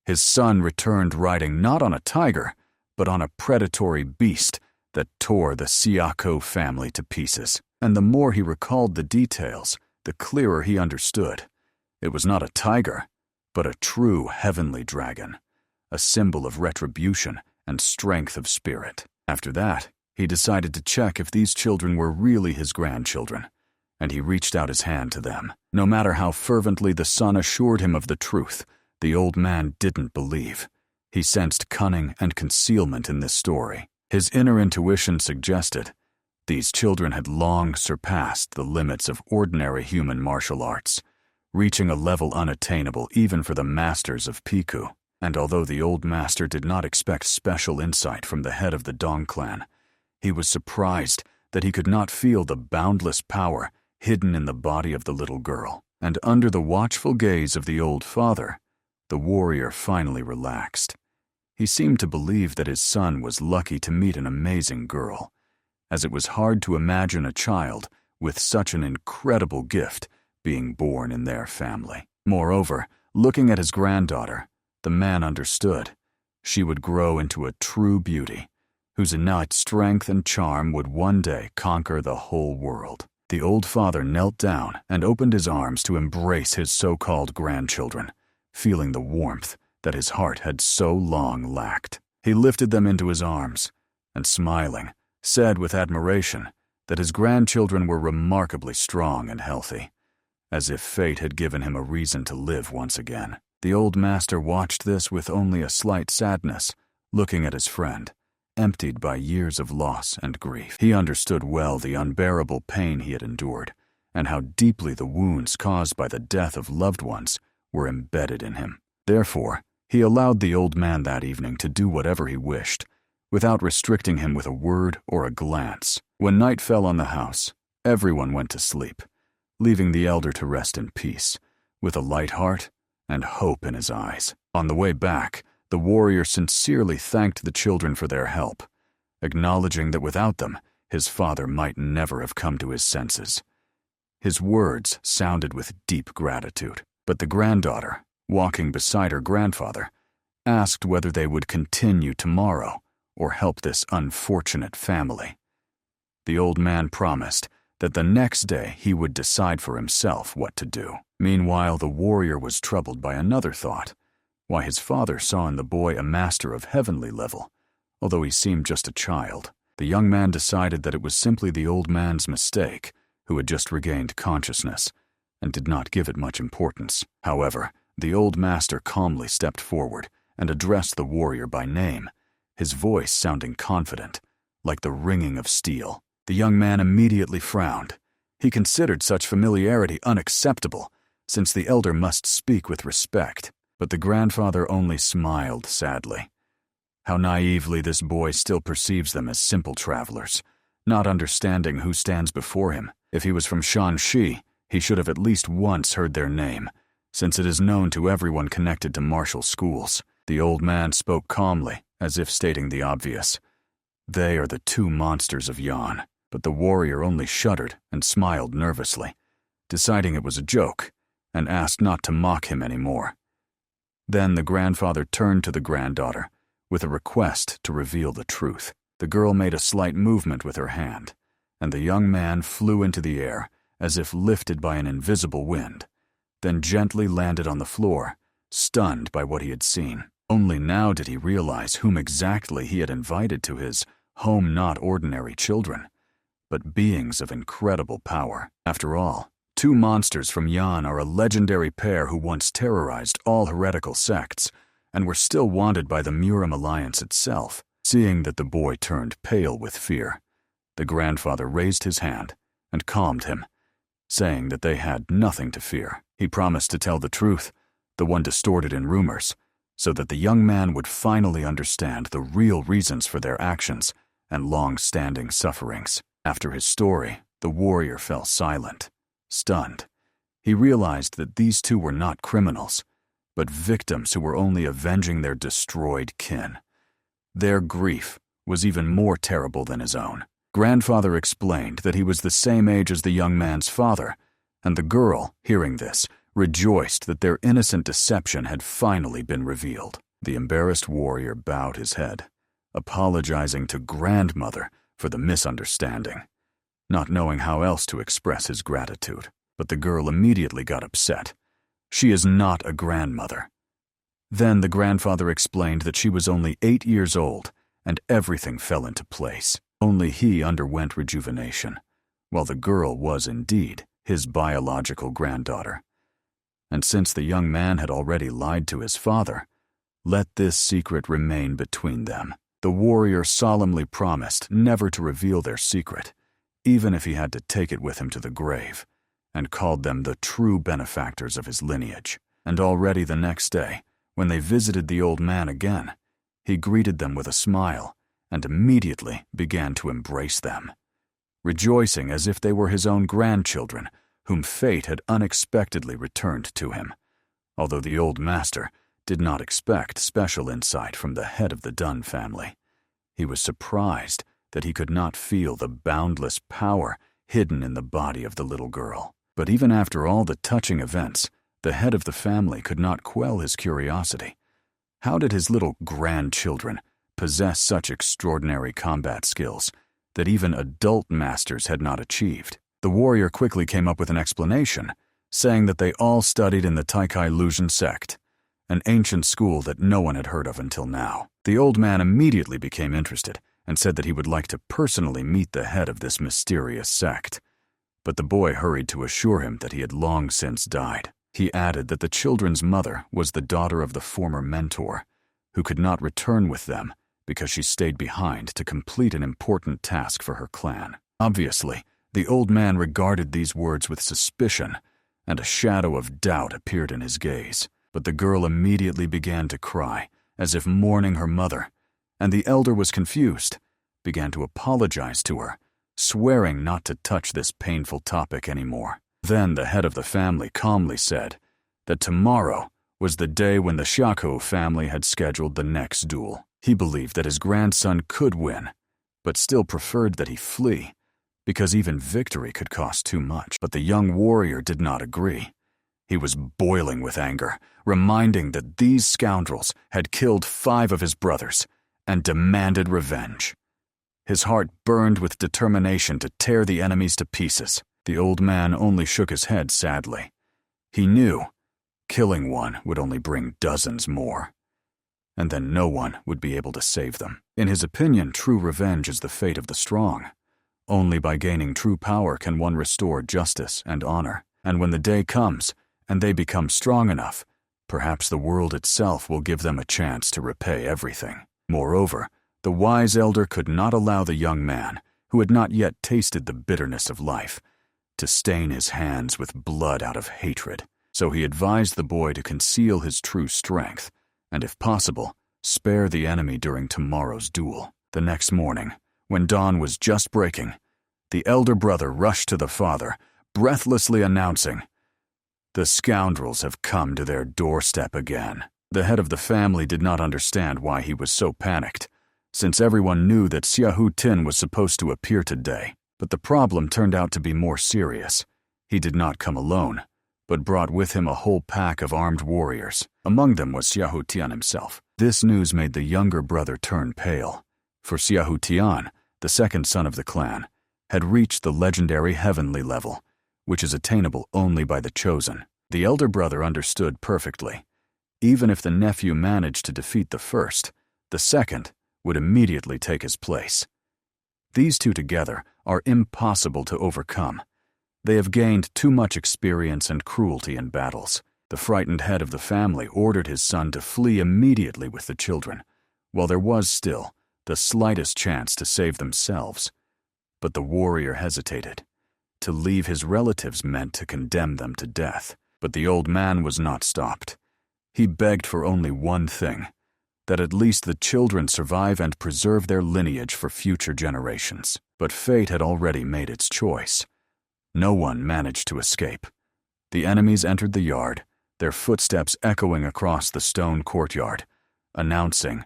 His son returned riding not on a tiger, but on a predatory beast that tore the Xiakou family to pieces. And the more he recalled the details, the clearer he understood. It was not a tiger, but a true heavenly dragon, a symbol of retribution and strength of spirit. After that, he decided to check if these children were really his grandchildren, and he reached out his hand to them. No matter how fervently the son assured him of the truth, the old man didn't believe. He sensed cunning and concealment in this story. His inner intuition suggested these children had long surpassed the limits of ordinary human martial arts, reaching a level unattainable even for the masters of Piku. And although the old master did not expect special insight from the head of the Dong clan, he was surprised that he could not feel the boundless power hidden in the body of the little girl. And under the watchful gaze of the old father, the warrior finally relaxed. He seemed to believe that his son was lucky to meet an amazing girl, as it was hard to imagine a child with such an incredible gift being born in their family. Moreover, looking at his granddaughter, the man understood she would grow into a true beauty, whose innate strength and charm would one day conquer the whole world. The old father knelt down and opened his arms to embrace his so-called grandchildren, feeling the warmth that his heart had so long lacked. He lifted them into his arms and, smiling, said with admiration that his grandchildren were remarkably strong and healthy, as if fate had given him a reason to live once again. The old master watched this with only a slight sadness, looking at his friend, emptied by years of loss and grief. He understood well the unbearable pain he had endured, and how deeply the wounds caused by the death of loved ones were embedded in him. Therefore, he allowed the old man that evening to do whatever he wished, without restricting him with a word or a glance. When night fell on the house, everyone went to sleep, leaving the elder to rest in peace, with a light heart and hope in his eyes. On the way back, the warrior sincerely thanked the children for their help, acknowledging that without them, his father might never have come to his senses. His words sounded with deep gratitude, but the granddaughter, walking beside her grandfather, asked whether they would continue tomorrow or help this unfortunate family. The old man promised that the next day he would decide for himself what to do. Meanwhile, the warrior was troubled by another thought: why his father saw in the boy a master of heavenly level, although he seemed just a child. The young man decided that it was simply the old man's mistake, who had just regained consciousness, and did not give it much importance. However, the old master calmly stepped forward and addressed the warrior by name, his voice sounding confident, like the ringing of steel. The young man immediately frowned. He considered such familiarity unacceptable, since the elder must speak with respect. But the grandfather only smiled sadly. How naively this boy still perceives them as simple travelers, not understanding who stands before him. If he was from Shanxi, he should have at least once heard their name, since it is known to everyone connected to martial schools. The old man spoke calmly, as if stating the obvious. They are the two monsters of Yan. But the warrior only shuddered and smiled nervously, deciding it was a joke, and asked not to mock him anymore. Then the grandfather turned to the granddaughter, with a request to reveal the truth. The girl made a slight movement with her hand, and the young man flew into the air as if lifted by an invisible wind, then gently landed on the floor, stunned by what he had seen. Only now did he realize whom exactly he had invited to his home. Not ordinary children, but beings of incredible power. After all, two monsters from Yan are a legendary pair who once terrorized all heretical sects and were still wanted by the Murim Alliance itself. Seeing that the boy turned pale with fear, the grandfather raised his hand and calmed him, saying that they had nothing to fear. He promised to tell the truth, the one distorted in rumors, so that the young man would finally understand the real reasons for their actions and long-standing sufferings. After his story, the warrior fell silent, stunned. He realized that these two were not criminals, but victims who were only avenging their destroyed kin. Their grief was even more terrible than his own. Grandfather explained that he was the same age as the young man's father, and the girl, hearing this, rejoiced that their innocent deception had finally been revealed. The embarrassed warrior bowed his head, apologizing to grandmother for the misunderstanding, not knowing how else to express his gratitude. But the girl immediately got upset. She is not a grandmother. Then the grandfather explained that she was only 8 years old, and everything fell into place. Only he underwent rejuvenation, while the girl was indeed his biological granddaughter. And since the young man had already lied to his father, let this secret remain between them. The warrior solemnly promised never to reveal their secret, even if he had to take it with him to the grave, and called them the true benefactors of his lineage. And already the next day, when they visited the old man again, he greeted them with a smile and immediately began to embrace them, rejoicing as if they were his own grandchildren, whom fate had unexpectedly returned to him, although the old master did not expect special insight from the head of the Dunn family. He was surprised that he could not feel the boundless power hidden in the body of the little girl. But even after all the touching events, the head of the family could not quell his curiosity. How did his little grandchildren possess such extraordinary combat skills that even adult masters had not achieved? The warrior quickly came up with an explanation, saying that they all studied in the Taikai Lusian sect, an ancient school that no one had heard of until now. The old man immediately became interested and said that he would like to personally meet the head of this mysterious sect. But the boy hurried to assure him that he had long since died. He added that the children's mother was the daughter of the former mentor, who could not return with them because she stayed behind to complete an important task for her clan. Obviously, the old man regarded these words with suspicion, and a shadow of doubt appeared in his gaze. But the girl immediately began to cry, as if mourning her mother, and the elder was confused, began to apologize to her, swearing not to touch this painful topic anymore. Then the head of the family calmly said that tomorrow was the day when the Shaku family had scheduled the next duel. He believed that his grandson could win, but still preferred that he flee, because even victory could cost too much. But the young warrior did not agree. He was boiling with anger, reminding that these scoundrels had killed 5 of his brothers and demanded revenge. His heart burned with determination to tear the enemies to pieces. The old man only shook his head sadly. He knew killing one would only bring dozens more, and then no one would be able to save them. In his opinion, true revenge is the fate of the strong. Only by gaining true power can one restore justice and honor. And when the day comes, and they become strong enough, perhaps the world itself will give them a chance to repay everything. Moreover, the wise elder could not allow the young man, who had not yet tasted the bitterness of life, to stain his hands with blood out of hatred. So he advised the boy to conceal his true strength, and if possible, spare the enemy during tomorrow's duel. The next morning, when dawn was just breaking, the elder brother rushed to the father, breathlessly announcing, "The scoundrels have come to their doorstep again." The head of the family did not understand why he was so panicked, since everyone knew that Xiahou Tin was supposed to appear today. But the problem turned out to be more serious. He did not come alone, but brought with him a whole pack of armed warriors. Among them was Xiahou Tian himself. This news made the younger brother turn pale, for Xiahou Tian, the second son of the clan, had reached the legendary heavenly level, which is attainable only by the chosen. The elder brother understood perfectly. Even if the nephew managed to defeat the first, the second would immediately take his place. These two together are impossible to overcome. They have gained too much experience and cruelty in battles. The frightened head of the family ordered his son to flee immediately with the children, while there was still the slightest chance to save themselves. But the warrior hesitated. To leave his relatives meant to condemn them to death. But the old man was not stopped. He begged for only one thing, that at least the children survive and preserve their lineage for future generations. But fate had already made its choice. No one managed to escape. The enemies entered the yard, their footsteps echoing across the stone courtyard, announcing,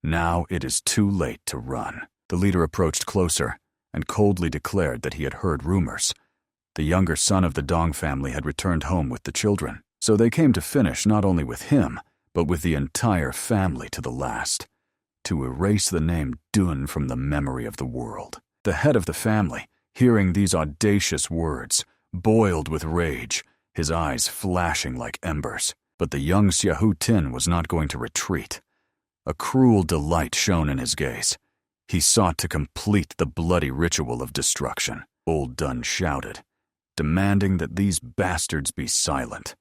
"Now it is too late to run." The leader approached closer and coldly declared that he had heard rumors. The younger son of the Dong family had returned home with the children, so they came to finish not only with him, but with the entire family to the last, to erase the name Dun from the memory of the world. The head of the family, hearing these audacious words, boiled with rage, his eyes flashing like embers. But the young Xiahou Tin was not going to retreat. A cruel delight shone in his gaze. He sought to complete the bloody ritual of destruction. Old Dun shouted, demanding that these bastards be silent,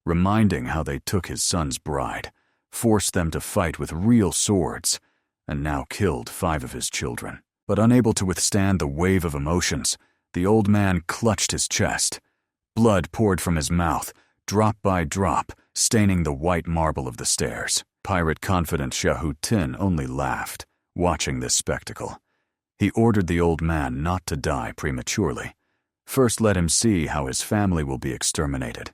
reminding how they took his son's bride, forced them to fight with real swords, and now killed 5 of his children. But unable to withstand the wave of emotions, the old man clutched his chest. Blood poured from his mouth, drop by drop, staining the white marble of the stairs. Pirate-confident Xiahou Tin only laughed, watching this spectacle. He ordered the old man not to die prematurely. First let him see how his family will be exterminated,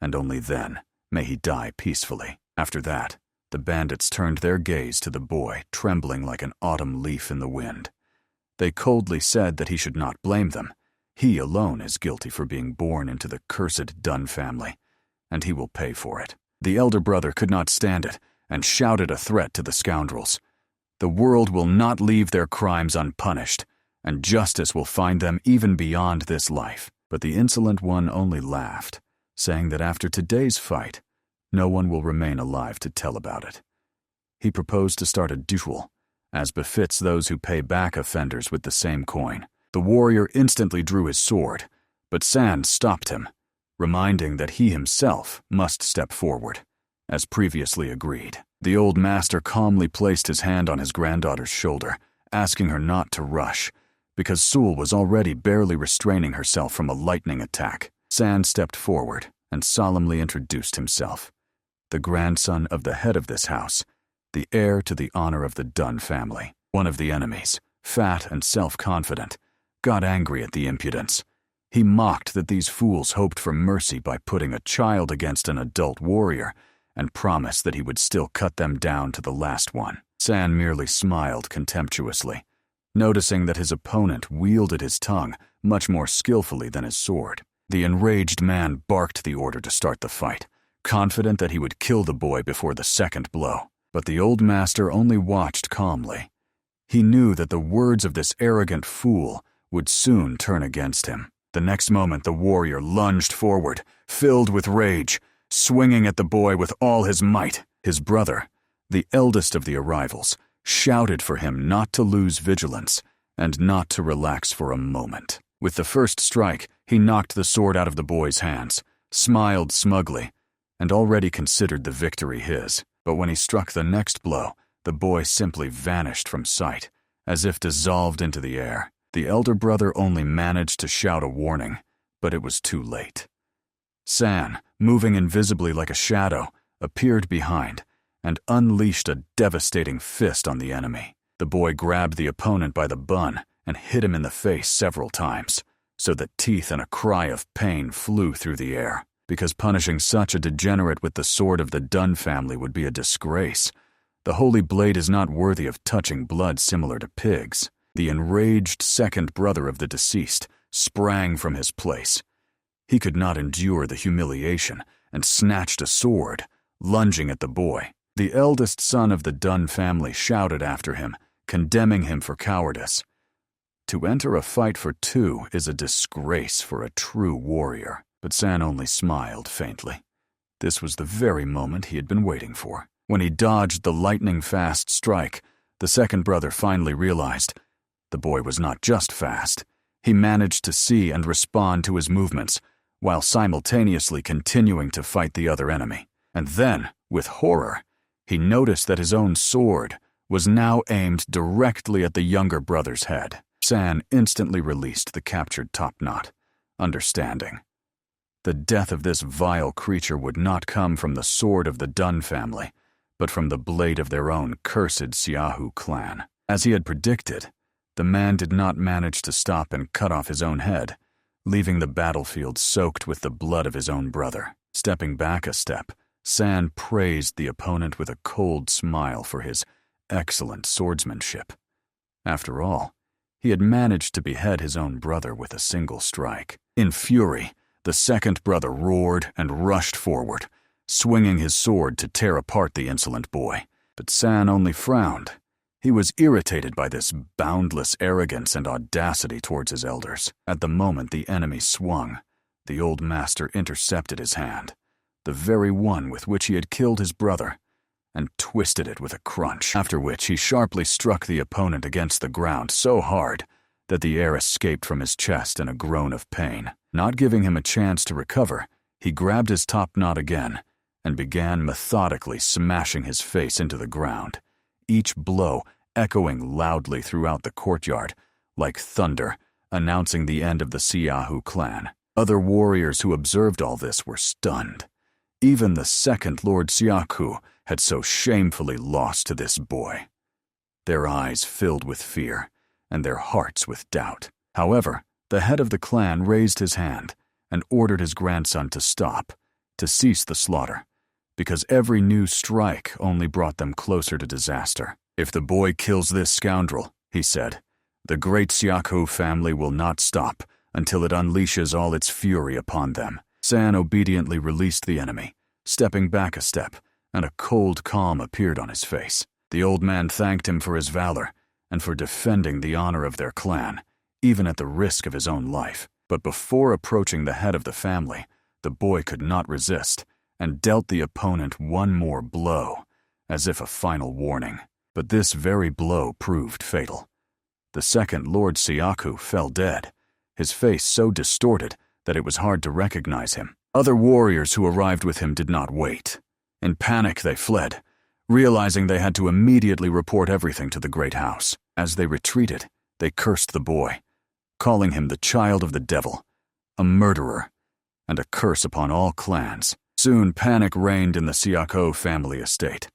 and only then may he die peacefully. After that, the bandits turned their gaze to the boy, trembling like an autumn leaf in the wind. They coldly said that he should not blame them. He alone is guilty for being born into the cursed Dun family, and he will pay for it. The elder brother could not stand it and shouted a threat to the scoundrels. The world will not leave their crimes unpunished, and justice will find them even beyond this life. But the insolent one only laughed, saying that after today's fight, no one will remain alive to tell about it. He proposed to start a duel, as befits those who pay back offenders with the same coin. The warrior instantly drew his sword, but San stopped him, reminding that he himself must step forward, as previously agreed. The old master calmly placed his hand on his granddaughter's shoulder, asking her not to rush, because Sul was already barely restraining herself from a lightning attack. San stepped forward and solemnly introduced himself. The grandson of the head of this house, the heir to the honor of the Dunn family. One of the enemies, fat and self-confident, got angry at the impudence. He mocked that these fools hoped for mercy by putting a child against an adult warrior and promised that he would still cut them down to the last one. San merely smiled contemptuously, noticing that his opponent wielded his tongue much more skillfully than his sword. The enraged man barked the order to start the fight, confident that he would kill the boy before the second blow. But the old master only watched calmly. He knew that the words of this arrogant fool would soon turn against him. The next moment the warrior lunged forward, filled with rage, swinging at the boy with all his might. His brother, the eldest of the arrivals, shouted for him not to lose vigilance and not to relax for a moment. With the first strike, he knocked the sword out of the boy's hands, smiled smugly, and already considered the victory his. But when he struck the next blow, the boy simply vanished from sight, as if dissolved into the air. The elder brother only managed to shout a warning, but it was too late. San, moving invisibly like a shadow, appeared behind and unleashed a devastating fist on the enemy. The boy grabbed the opponent by the bun and hit him in the face several times, so that teeth and a cry of pain flew through the air. Because punishing such a degenerate with the sword of the Dunn family would be a disgrace, the holy blade is not worthy of touching blood similar to pigs. The enraged second brother of the deceased sprang from his place. He could not endure the humiliation and snatched a sword, lunging at the boy. The eldest son of the Dunn family shouted after him, condemning him for cowardice. To enter a fight for two is a disgrace for a true warrior. But San only smiled faintly. This was the very moment he had been waiting for. When he dodged the lightning-fast strike, the second brother finally realized the boy was not just fast. He managed to see and respond to his movements, while simultaneously continuing to fight the other enemy. And then, with horror, he noticed that his own sword was now aimed directly at the younger brother's head. San instantly released the captured top-knot, understanding. The death of this vile creature would not come from the sword of the Dunn family, but from the blade of their own cursed Siahu clan. As he had predicted, the man did not manage to stop and cut off his own head, leaving the battlefield soaked with the blood of his own brother. Stepping back a step, San praised the opponent with a cold smile for his excellent swordsmanship. After all, he had managed to behead his own brother with a single strike. In fury, the second brother roared and rushed forward, swinging his sword to tear apart the insolent boy. But San only frowned. He was irritated by this boundless arrogance and audacity towards his elders. At the moment the enemy swung, the old master intercepted his hand, the very one with which he had killed his brother, and twisted it with a crunch, after which he sharply struck the opponent against the ground so hard that the air escaped from his chest in a groan of pain. Not giving him a chance to recover, he grabbed his top knot again and began methodically smashing his face into the ground, each blow echoing loudly throughout the courtyard like thunder, announcing the end of the Siahu clan. Other warriors who observed all this were stunned. Even the second Lord Siaku had so shamefully lost to this boy. Their eyes filled with fear and their hearts with doubt. However, the head of the clan raised his hand and ordered his grandson to stop, to cease the slaughter, because every new strike only brought them closer to disaster. If the boy kills this scoundrel, he said, the great Siaku family will not stop until it unleashes all its fury upon them. San obediently released the enemy, stepping back a step, and a cold calm appeared on his face. The old man thanked him for his valor and for defending the honor of their clan, even at the risk of his own life. But before approaching the head of the family, the boy could not resist and dealt the opponent one more blow, as if a final warning. But this very blow proved fatal. The second Lord Siaku fell dead, his face so distorted that it was hard to recognize him. Other warriors who arrived with him did not wait. In panic, they fled, realizing they had to immediately report everything to the great house. As they retreated, they cursed the boy, calling him the child of the devil, a murderer, and a curse upon all clans. Soon panic reigned in the Siako family estate.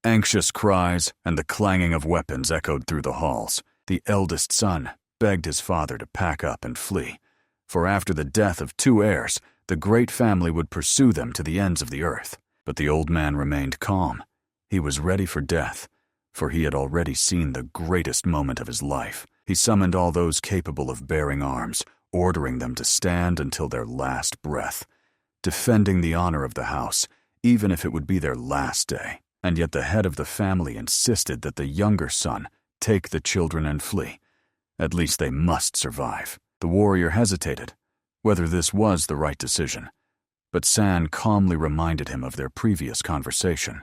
Anxious cries and the clanging of weapons echoed through the halls. The eldest son begged his father to pack up and flee, for after the death of 2 heirs, the great family would pursue them to the ends of the earth. But the old man remained calm. He was ready for death, for he had already seen the greatest moment of his life. He summoned all those capable of bearing arms, ordering them to stand until their last breath, defending the honor of the house, even if it would be their last day. And yet the head of the family insisted that the younger son take the children and flee. At least they must survive. The warrior hesitated, whether this was the right decision, but San calmly reminded him of their previous conversation.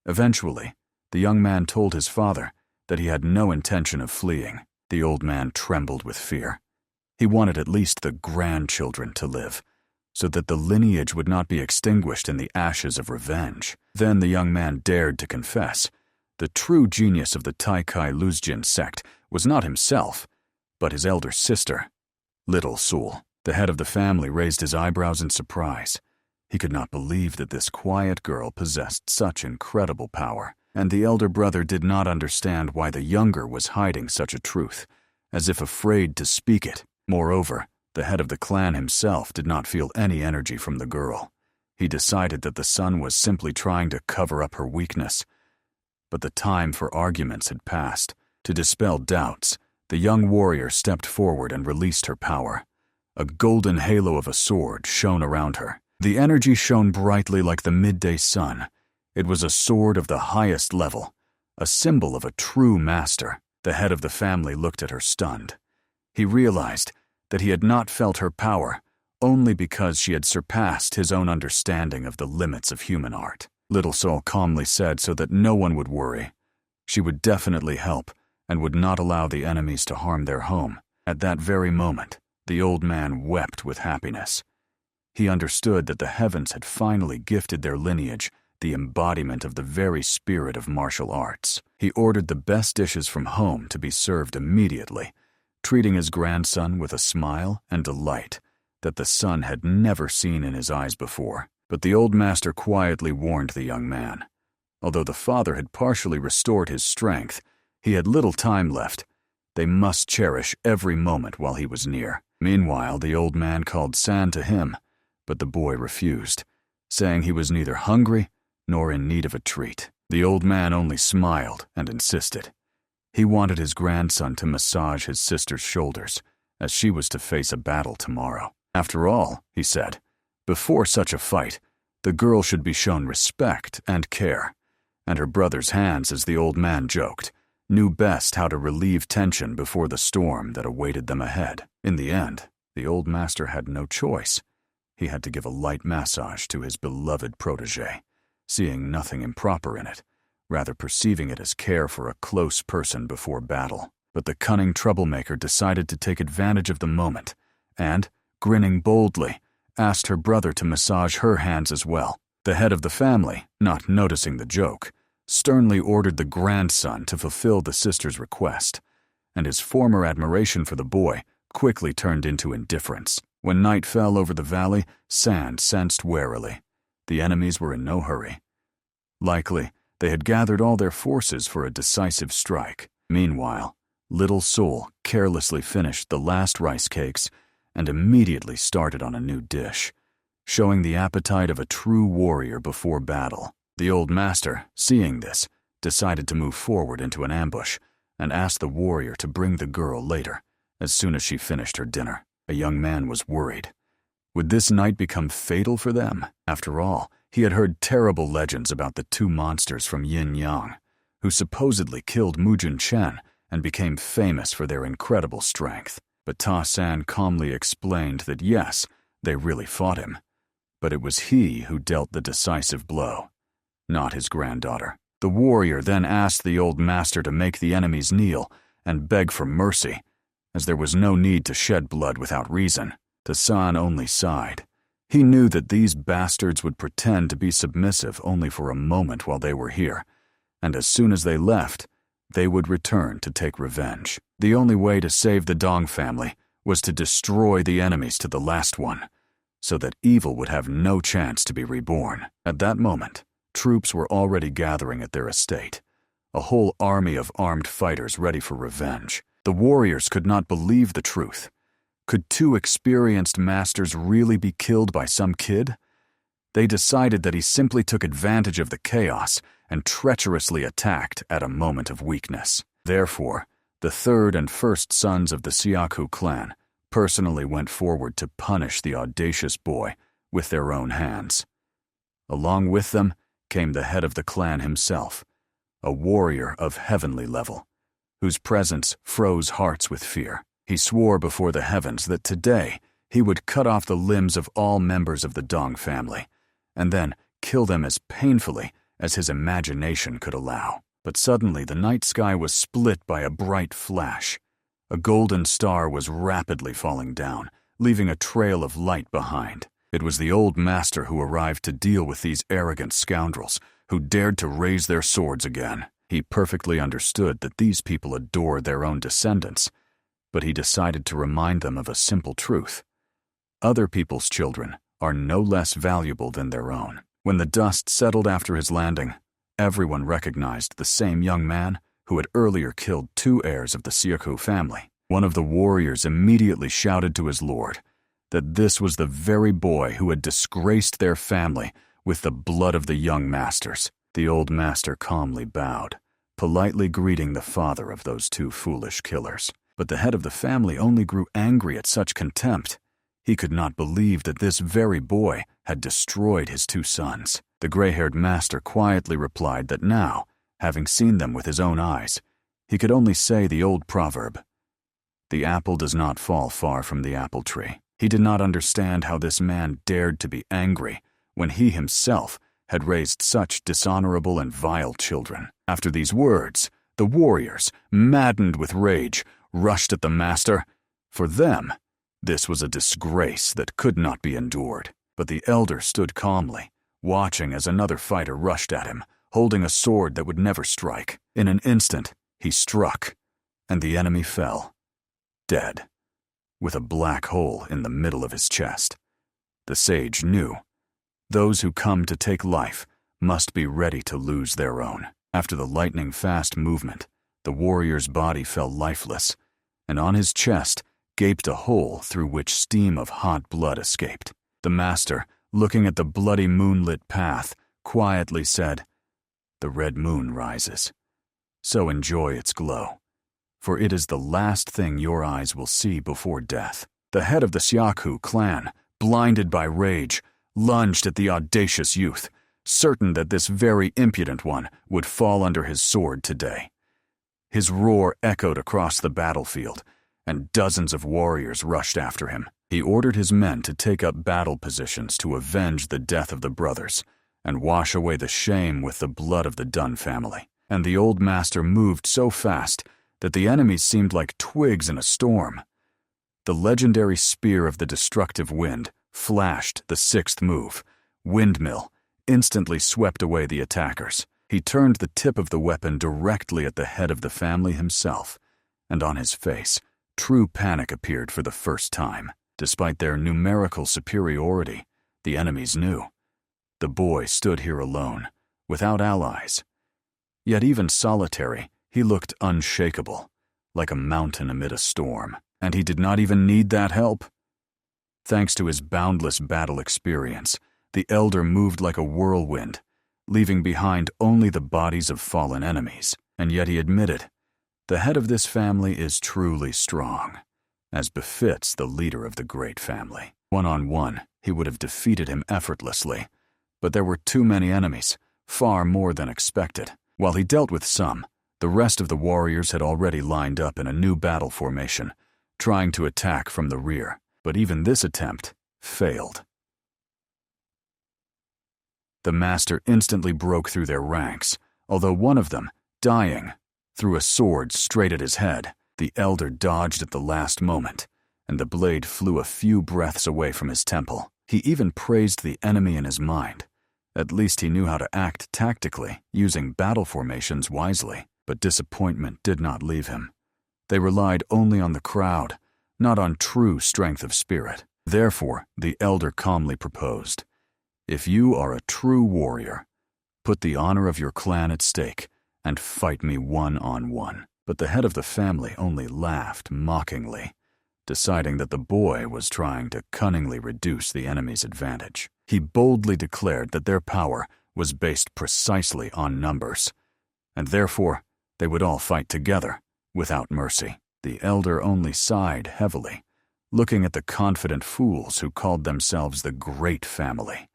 Eventually, the young man told his father that he had no intention of fleeing. The old man trembled with fear. He wanted at least the grandchildren to live, so that the lineage would not be extinguished in the ashes of revenge. Then the young man dared to confess. The true genius of the Taikai Luzjin sect was not himself, but his elder sister, Little Sul. The head of the family raised his eyebrows in surprise. He could not believe that this quiet girl possessed such incredible power, and the elder brother did not understand why the younger was hiding such a truth, as if afraid to speak it. Moreover, the head of the clan himself did not feel any energy from the girl. He decided that the son was simply trying to cover up her weakness. But the time for arguments had passed. To dispel doubts, the young warrior stepped forward and released her power. A golden halo of a sword shone around her. The energy shone brightly like the midday sun. It was a sword of the highest level, a symbol of a true master. The head of the family looked at her stunned. He realized that he had not felt her power only because she had surpassed his own understanding of the limits of human art. Little Soul calmly said so that no one would worry. She would definitely help and would not allow the enemies to harm their home. At that very moment, the old man wept with happiness. He understood that the heavens had finally gifted their lineage the embodiment of the very spirit of martial arts. He ordered the best dishes from home to be served immediately, treating his grandson with a smile and delight that the son had never seen in his eyes before. But the old master quietly warned the young man. Although the father had partially restored his strength, he had little time left. They must cherish every moment while he was near. Meanwhile, the old man called San to him, but the boy refused, saying he was neither hungry nor in need of a treat. The old man only smiled and insisted. He wanted his grandson to massage his sister's shoulders, as she was to face a battle tomorrow. After all, he said, before such a fight, the girl should be shown respect and care, and her brother's hands, as the old man joked, knew best how to relieve tension before the storm that awaited them ahead. In the end, the old master had no choice. He had to give a light massage to his beloved protégé, seeing nothing improper in it, rather perceiving it as care for a close person before battle. But the cunning troublemaker decided to take advantage of the moment, and, grinning boldly, asked her brother to massage her hands as well. The head of the family, not noticing the joke, sternly ordered the grandson to fulfill the sister's request, and his former admiration for the boy quickly turned into indifference. When night fell over the valley, Sand sensed warily. The enemies were in no hurry. Likely, they had gathered all their forces for a decisive strike. Meanwhile, Little Soul carelessly finished the last rice cakes and immediately started on a new dish, showing the appetite of a true warrior before battle. The old master, seeing this, decided to move forward into an ambush and asked the warrior to bring the girl later, as soon as she finished her dinner. A young man was worried. Would this night become fatal for them? After all, he had heard terrible legends about the 2 monsters from Yin Yang, who supposedly killed Mujin Chen and became famous for their incredible strength. But Ta San calmly explained that yes, they really fought him, but it was he who dealt the decisive blow, not his granddaughter. The warrior then asked the old master to make the enemies kneel and beg for mercy, as there was no need to shed blood without reason. Tassan only sighed. He knew that these bastards would pretend to be submissive only for a moment while they were here, and as soon as they left, they would return to take revenge. The only way to save the Dong family was to destroy the enemies to the last one, so that evil would have no chance to be reborn. At that moment, troops were already gathering at their estate, a whole army of armed fighters ready for revenge. The warriors could not believe the truth. Could two experienced masters really be killed by some kid? They decided that he simply took advantage of the chaos and treacherously attacked at a moment of weakness. Therefore, the third and first sons of the Siaku clan personally went forward to punish the audacious boy with their own hands. Along with them came the head of the clan himself, a warrior of heavenly level, whose presence froze hearts with fear. He swore before the heavens that today he would cut off the limbs of all members of the Dong family, and then kill them as painfully as his imagination could allow. But suddenly the night sky was split by a bright flash. A golden star was rapidly falling down, leaving a trail of light behind. It was the old master who arrived to deal with these arrogant scoundrels who dared to raise their swords again. He perfectly understood that these people adored their own descendants, but he decided to remind them of a simple truth. Other people's children are no less valuable than their own. When the dust settled after his landing, everyone recognized the same young man who had earlier killed two heirs of the Siaku family. One of the warriors immediately shouted to his lord that this was the very boy who had disgraced their family with the blood of the young masters. The old master calmly bowed, politely greeting the father of those two foolish killers. But the head of the family only grew angry at such contempt. He could not believe that this very boy had destroyed his two sons. The gray-haired master quietly replied that now, having seen them with his own eyes, he could only say the old proverb, "The apple does not fall far from the apple tree." He did not understand how this man dared to be angry when he himself had raised such dishonorable and vile children. After these words, the warriors, maddened with rage, rushed at the master. For them, this was a disgrace that could not be endured. But the elder stood calmly, watching as another fighter rushed at him, holding a sword that would never strike. In an instant, he struck, and the enemy fell, dead, with a black hole in the middle of his chest. The sage knew those who come to take life must be ready to lose their own. After the lightning-fast movement, the warrior's body fell lifeless, and on his chest gaped a hole through which steam of hot blood escaped. The master, looking at the bloody moonlit path, quietly said, "The red moon rises, so enjoy its glow, for it is the last thing your eyes will see before death." The head of the Siaku clan, blinded by rage, lunged at the audacious youth, certain that this very impudent one would fall under his sword today. His roar echoed across the battlefield, and dozens of warriors rushed after him. He ordered his men to take up battle positions to avenge the death of the brothers and wash away the shame with the blood of the Dun family. And the old master moved so fast that the enemies seemed like twigs in a storm. The legendary spear of the destructive wind flashed the sixth move, Windmill, instantly swept away the attackers. He turned the tip of the weapon directly at the head of the family himself, and on his face, true panic appeared for the first time. Despite their numerical superiority, the enemies knew. The boy stood here alone, without allies. Yet even solitary, he looked unshakable, like a mountain amid a storm, and he did not even need that help. Thanks to his boundless battle experience, the elder moved like a whirlwind, leaving behind only the bodies of fallen enemies. And yet he admitted, the head of this family is truly strong, as befits the leader of the great family. One-on-one, he would have defeated him effortlessly, but there were too many enemies, far more than expected. While he dealt with some, the rest of the warriors had already lined up in a new battle formation, trying to attack from the rear. But even this attempt failed. The master instantly broke through their ranks, although one of them, dying, threw a sword straight at his head. The elder dodged at the last moment, and the blade flew a few breaths away from his temple. He even praised the enemy in his mind. At least he knew how to act tactically, using battle formations wisely. But disappointment did not leave him. They relied only on the crowd, not on true strength of spirit. Therefore, the elder calmly proposed, "If you are a true warrior, put the honor of your clan at stake and fight me one-on-one." But the head of the family only laughed mockingly, deciding that the boy was trying to cunningly reduce the enemy's advantage. He boldly declared that their power was based precisely on numbers, and therefore they would all fight together, without mercy. The elder only sighed heavily, looking at the confident fools who called themselves the Great Family.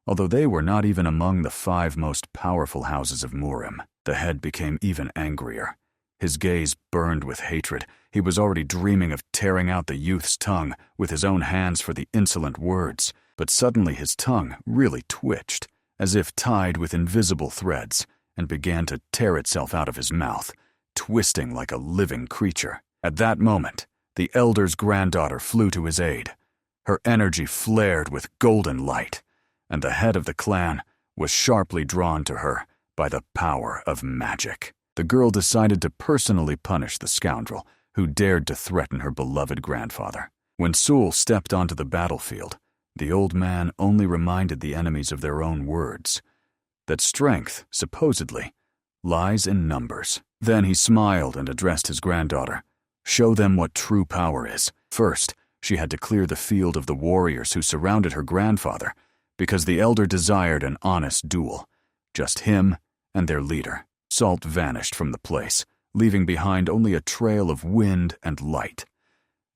Although they were not even among the 5 most powerful houses of Murim, the head became even angrier. His gaze burned with hatred. He was already dreaming of tearing out the youth's tongue with his own hands for the insolent words. But suddenly his tongue really twitched, as if tied with invisible threads, and began to tear itself out of his mouth, twisting like a living creature. At that moment, the elder's granddaughter flew to his aid. Her energy flared with golden light, and the head of the clan was sharply drawn to her by the power of magic. The girl decided to personally punish the scoundrel who dared to threaten her beloved grandfather. When Sul stepped onto the battlefield, the old man only reminded the enemies of their own words, that strength, supposedly, lies in numbers. Then he smiled and addressed his granddaughter. Show them what true power is. First, she had to clear the field of the warriors who surrounded her grandfather, because the elder desired an honest duel. Just him and their leader. Salt vanished from the place, leaving behind only a trail of wind and light,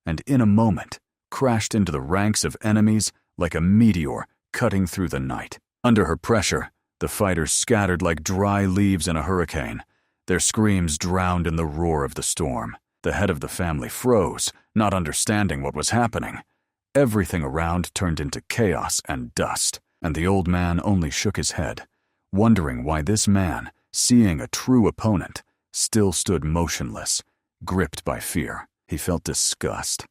and in a moment crashed into the ranks of enemies like a meteor cutting through the night. Under her pressure, the fighters scattered like dry leaves in a hurricane, their screams drowned in the roar of the storm. The head of the family froze, not understanding what was happening. Everything around turned into chaos and dust, and the old man only shook his head, wondering why this man, seeing a true opponent, still stood motionless, gripped by fear. He felt disgust.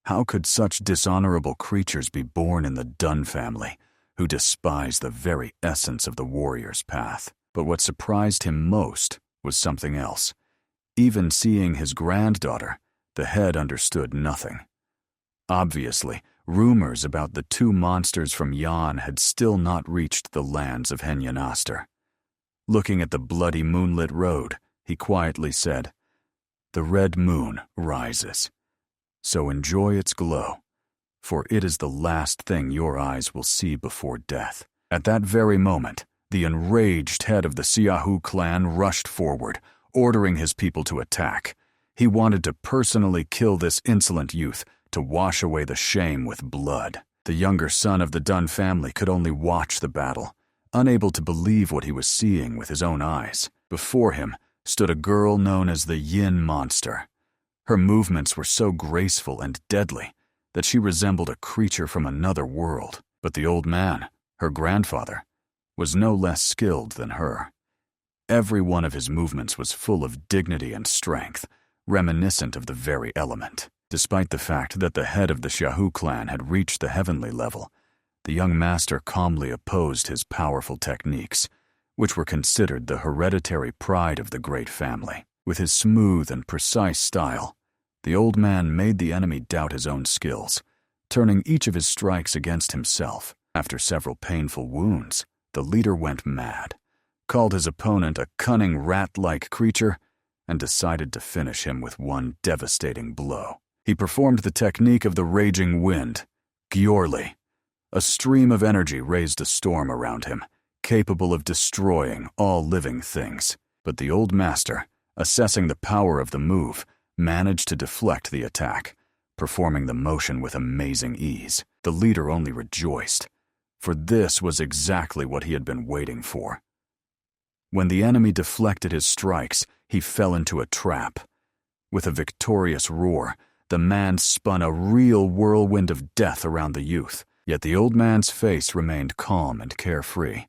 How could such dishonorable creatures be born in the Dun family, who despised the very essence of the warrior's path? But what surprised him most was something else. Even seeing his granddaughter, the head understood nothing. Obviously, rumors about the 2 monsters from Yan had still not reached the lands of Henyonaster. Looking at the bloody moonlit road, he quietly said, "The red moon rises, so enjoy its glow, for it is the last thing your eyes will see before death." At that very moment, the enraged head of the Siahu clan rushed forward, ordering his people to attack. He wanted to personally kill this insolent youth, to wash away the shame with blood. The younger son of the Dun family could only watch the battle, unable to believe what he was seeing with his own eyes. Before him stood a girl known as the Yin Monster. Her movements were so graceful and deadly that she resembled a creature from another world. But the old man, her grandfather, was no less skilled than her. Every one of his movements was full of dignity and strength, reminiscent of the very element. Despite the fact that the head of the Shahu clan had reached the heavenly level, the young master calmly opposed his powerful techniques, which were considered the hereditary pride of the great family. With his smooth and precise style, the old man made the enemy doubt his own skills, turning each of his strikes against himself. After several painful wounds, the leader went mad, called his opponent a cunning rat-like creature, and decided to finish him with one devastating blow. He performed the technique of the raging wind, Gyorli. A stream of energy raised a storm around him, capable of destroying all living things. But the old master, assessing the power of the move, managed to deflect the attack, performing the motion with amazing ease. The leader only rejoiced, for this was exactly what he had been waiting for. When the enemy deflected his strikes, he fell into a trap. With a victorious roar, the man spun a real whirlwind of death around the youth, yet the old man's face remained calm and carefree.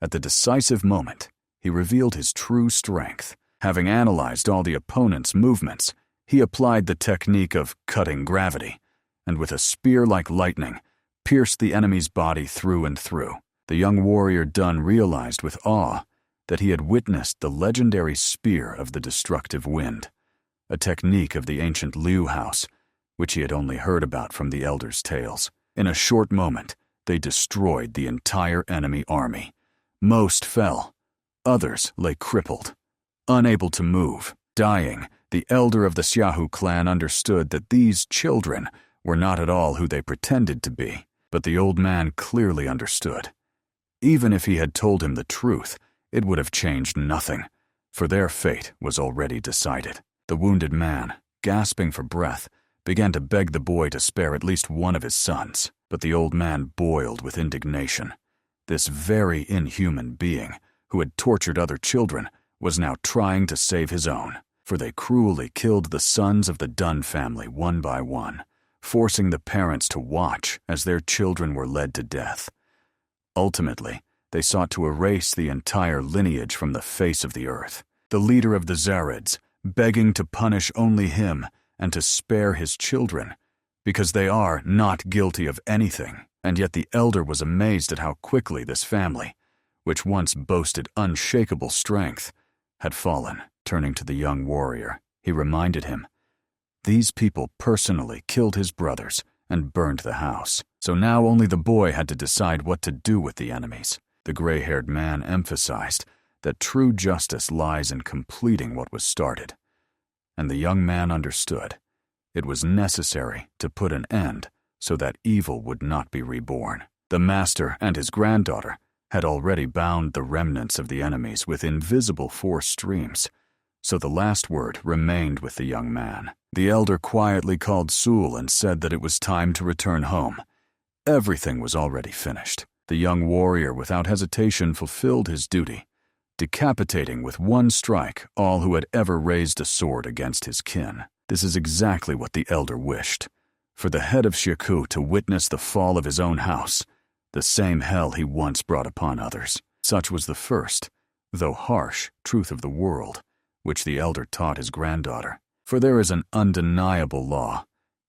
At the decisive moment, he revealed his true strength. Having analyzed all the opponent's movements, he applied the technique of cutting gravity, and with a spear like lightning, pierced the enemy's body through and through. The young warrior Dun realized with awe that he had witnessed the legendary Spear of the Destructive Wind, a technique of the ancient Liu House, which he had only heard about from the elders' tales. In a short moment, they destroyed the entire enemy army. Most fell. Others lay crippled, unable to move. Dying, the elder of the Xiaohu clan understood that these children were not at all who they pretended to be, but the old man clearly understood. Even if he had told him the truth, it would have changed nothing, for their fate was already decided. The wounded man, gasping for breath, began to beg the boy to spare at least one of his sons, but the old man boiled with indignation. This very inhuman being, who had tortured other children, was now trying to save his own, for they cruelly killed the sons of the Dun family one by one, forcing the parents to watch as their children were led to death. Ultimately, they sought to erase the entire lineage from the face of the earth. The leader of the Zarids, begging to punish only him and to spare his children, because they are not guilty of anything. And yet the elder was amazed at how quickly this family, which once boasted unshakable strength, had fallen. Turning to the young warrior, he reminded him, these people personally killed his brothers and burned the house. So now only the boy had to decide what to do with the enemies. The gray-haired man emphasized that true justice lies in completing what was started. And the young man understood. It was necessary to put an end so that evil would not be reborn. The master and his granddaughter had already bound the remnants of the enemies with invisible force streams, so the last word remained with the young man. The elder quietly called Sul and said that it was time to return home. Everything was already finished. The young warrior without hesitation fulfilled his duty, decapitating with one strike all who had ever raised a sword against his kin. This is exactly what the elder wished, for the head of Shiku to witness the fall of his own house, the same hell he once brought upon others. Such was the first, though harsh, truth of the world, which the elder taught his granddaughter. For there is an undeniable law.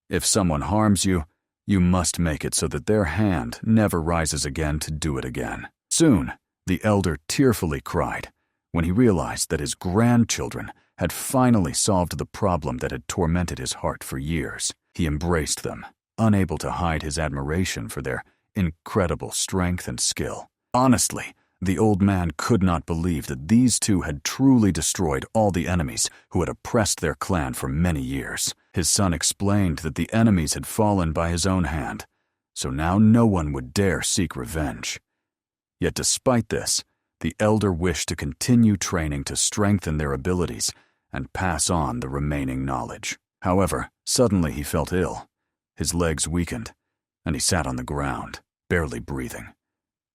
If someone harms you, you must make it so that their hand never rises again to do it again. Soon, the elder tearfully cried when he realized that his grandchildren had finally solved the problem that had tormented his heart for years. He embraced them, unable to hide his admiration for their incredible strength and skill. Honestly, the old man could not believe that these two had truly destroyed all the enemies who had oppressed their clan for many years. His son explained that the enemies had fallen by his own hand, so now no one would dare seek revenge. Yet despite this, the elder wished to continue training to strengthen their abilities and pass on the remaining knowledge. However, suddenly he felt ill. His legs weakened, and he sat on the ground, barely breathing.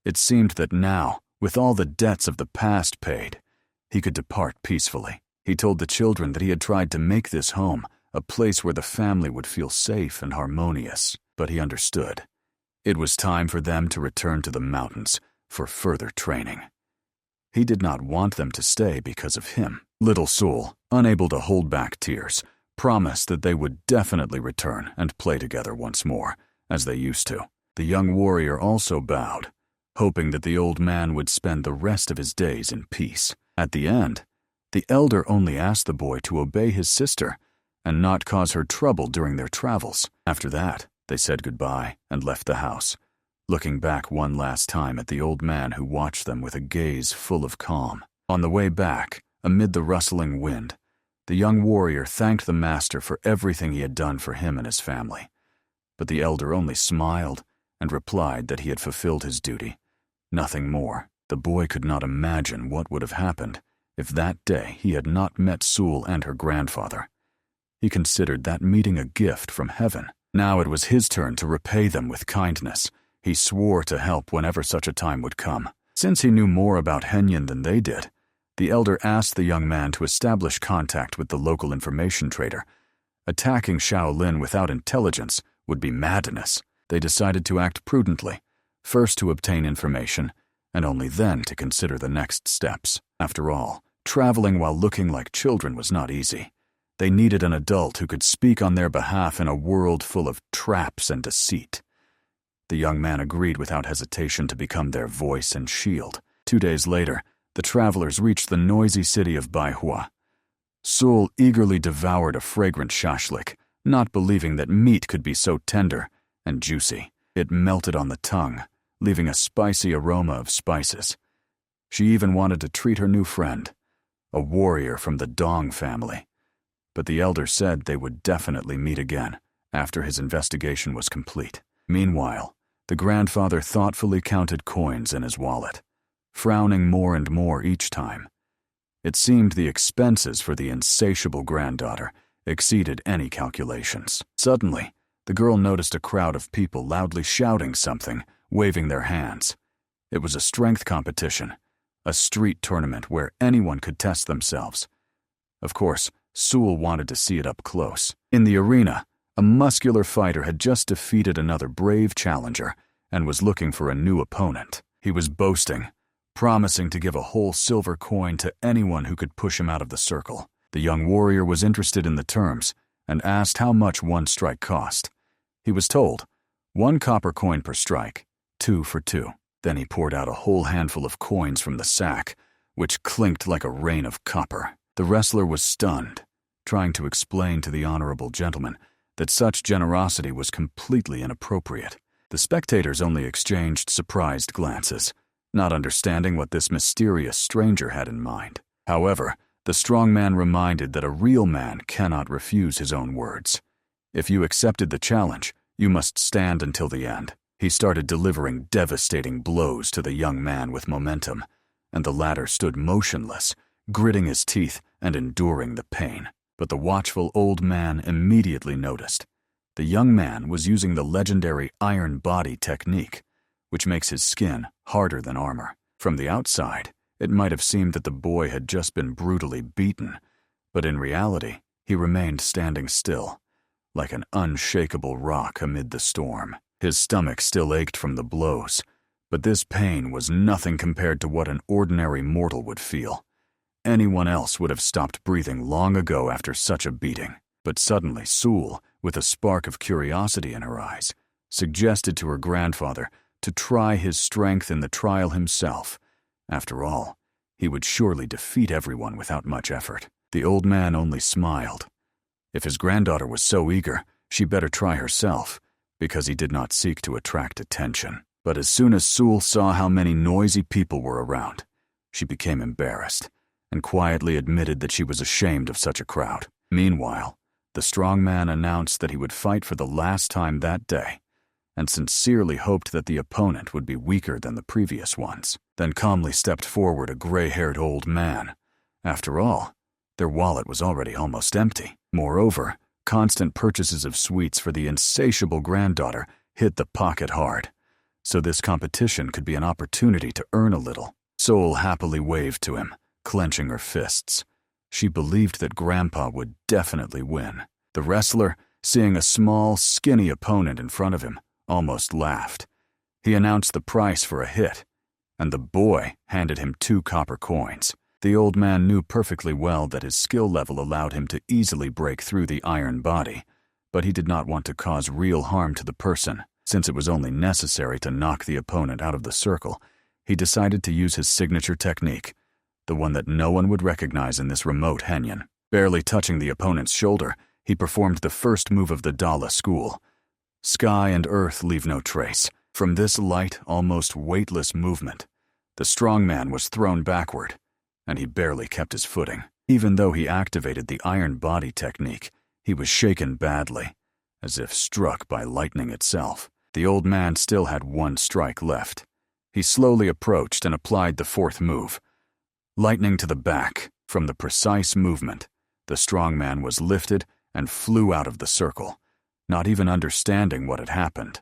It seemed that now, with all the debts of the past paid, he could depart peacefully. He told the children that he had tried to make this home a place where the family would feel safe and harmonious, but he understood. It was time for them to return to the mountains for further training. He did not want them to stay because of him. Little Sul, unable to hold back tears, promised that they would definitely return and play together once more, as they used to. The young warrior also bowed, hoping that the old man would spend the rest of his days in peace. At the end, the elder only asked the boy to obey his sister and not cause her trouble during their travels. After that, they said goodbye and left the house, looking back one last time at the old man who watched them with a gaze full of calm. On the way back, amid the rustling wind, the young warrior thanked the master for everything he had done for him and his family. But the elder only smiled and replied that he had fulfilled his duty. Nothing more. The boy could not imagine what would have happened if that day he had not met Sul and her grandfather. He considered that meeting a gift from heaven. Now it was his turn to repay them with kindness. He swore to help whenever such a time would come. Since he knew more about Henyin than they did, the elder asked the young man to establish contact with the local information trader. Attacking Shaolin without intelligence would be madness. They decided to act prudently, first to obtain information, and only then to consider the next steps. After all, traveling while looking like children was not easy. They needed an adult who could speak on their behalf in a world full of traps and deceit. The young man agreed without hesitation to become their voice and shield. 2 days later, the travelers reached the noisy city of Manhwa. Sul eagerly devoured a fragrant shashlik, not believing that meat could be so tender and juicy. It melted on the tongue, leaving a spicy aroma of spices. She even wanted to treat her new friend, a warrior from the Dong family. But the elder said they would definitely meet again after his investigation was complete. Meanwhile, the grandfather thoughtfully counted coins in his wallet, frowning more and more each time. It seemed the expenses for the insatiable granddaughter exceeded any calculations. Suddenly, the girl noticed a crowd of people loudly shouting something, waving their hands. It was a strength competition, a street tournament where anyone could test themselves. Of course, Sul wanted to see it up close. In the arena, a muscular fighter had just defeated another brave challenger and was looking for a new opponent. He was boasting, promising to give a whole silver coin to anyone who could push him out of the circle. The young warrior was interested in the terms and asked how much one strike cost. He was told, 1 copper coin per strike, 2 for 2. Then he poured out a whole handful of coins from the sack, which clinked like a rain of copper. The wrestler was stunned, trying to explain to the honorable gentleman that such generosity was completely inappropriate. The spectators only exchanged surprised glances, not understanding what this mysterious stranger had in mind. However, the strong man reminded that a real man cannot refuse his own words. If you accepted the challenge, you must stand until the end. He started delivering devastating blows to the young man with momentum, and the latter stood motionless, gritting his teeth and enduring the pain. But the watchful old man immediately noticed. The young man was using the legendary iron body technique, which makes his skin harder than armor. From the outside, it might have seemed that the boy had just been brutally beaten, but in reality, he remained standing still, like an unshakable rock amid the storm. His stomach still ached from the blows, but this pain was nothing compared to what an ordinary mortal would feel. Anyone else would have stopped breathing long ago after such a beating. But suddenly Sul, with a spark of curiosity in her eyes, suggested to her grandfather to try his strength in the trial himself. After all, he would surely defeat everyone without much effort. The old man only smiled. If his granddaughter was so eager, she better try herself, because he did not seek to attract attention. But as soon as Sul saw how many noisy people were around, she became embarrassed and quietly admitted that she was ashamed of such a crowd. Meanwhile, the strong man announced that he would fight for the last time that day, and sincerely hoped that the opponent would be weaker than the previous ones. Then calmly stepped forward a gray-haired old man. After all, their wallet was already almost empty. Moreover, constant purchases of sweets for the insatiable granddaughter hit the pocket hard, so this competition could be an opportunity to earn a little. Sul happily waved to him, clenching her fists. She believed that Grandpa would definitely win. The wrestler, seeing a small, skinny opponent in front of him, almost laughed. He announced the price for a hit, and the boy handed him 2 copper coins. The old man knew perfectly well that his skill level allowed him to easily break through the iron body, but he did not want to cause real harm to the person. Since it was only necessary to knock the opponent out of the circle, he decided to use his signature technique, the one that no one would recognize in this remote Henyon. Barely touching the opponent's shoulder, he performed the first move of the Dala school. Sky and earth leave no trace. From this light, almost weightless movement, the strong man was thrown backward, and he barely kept his footing. Even though he activated the iron body technique, he was shaken badly, as if struck by lightning itself. The old man still had 1 strike left. He slowly approached and applied the 4th move. Lightning to the back. From the precise movement, the strong man was lifted and flew out of the circle, not even understanding what had happened.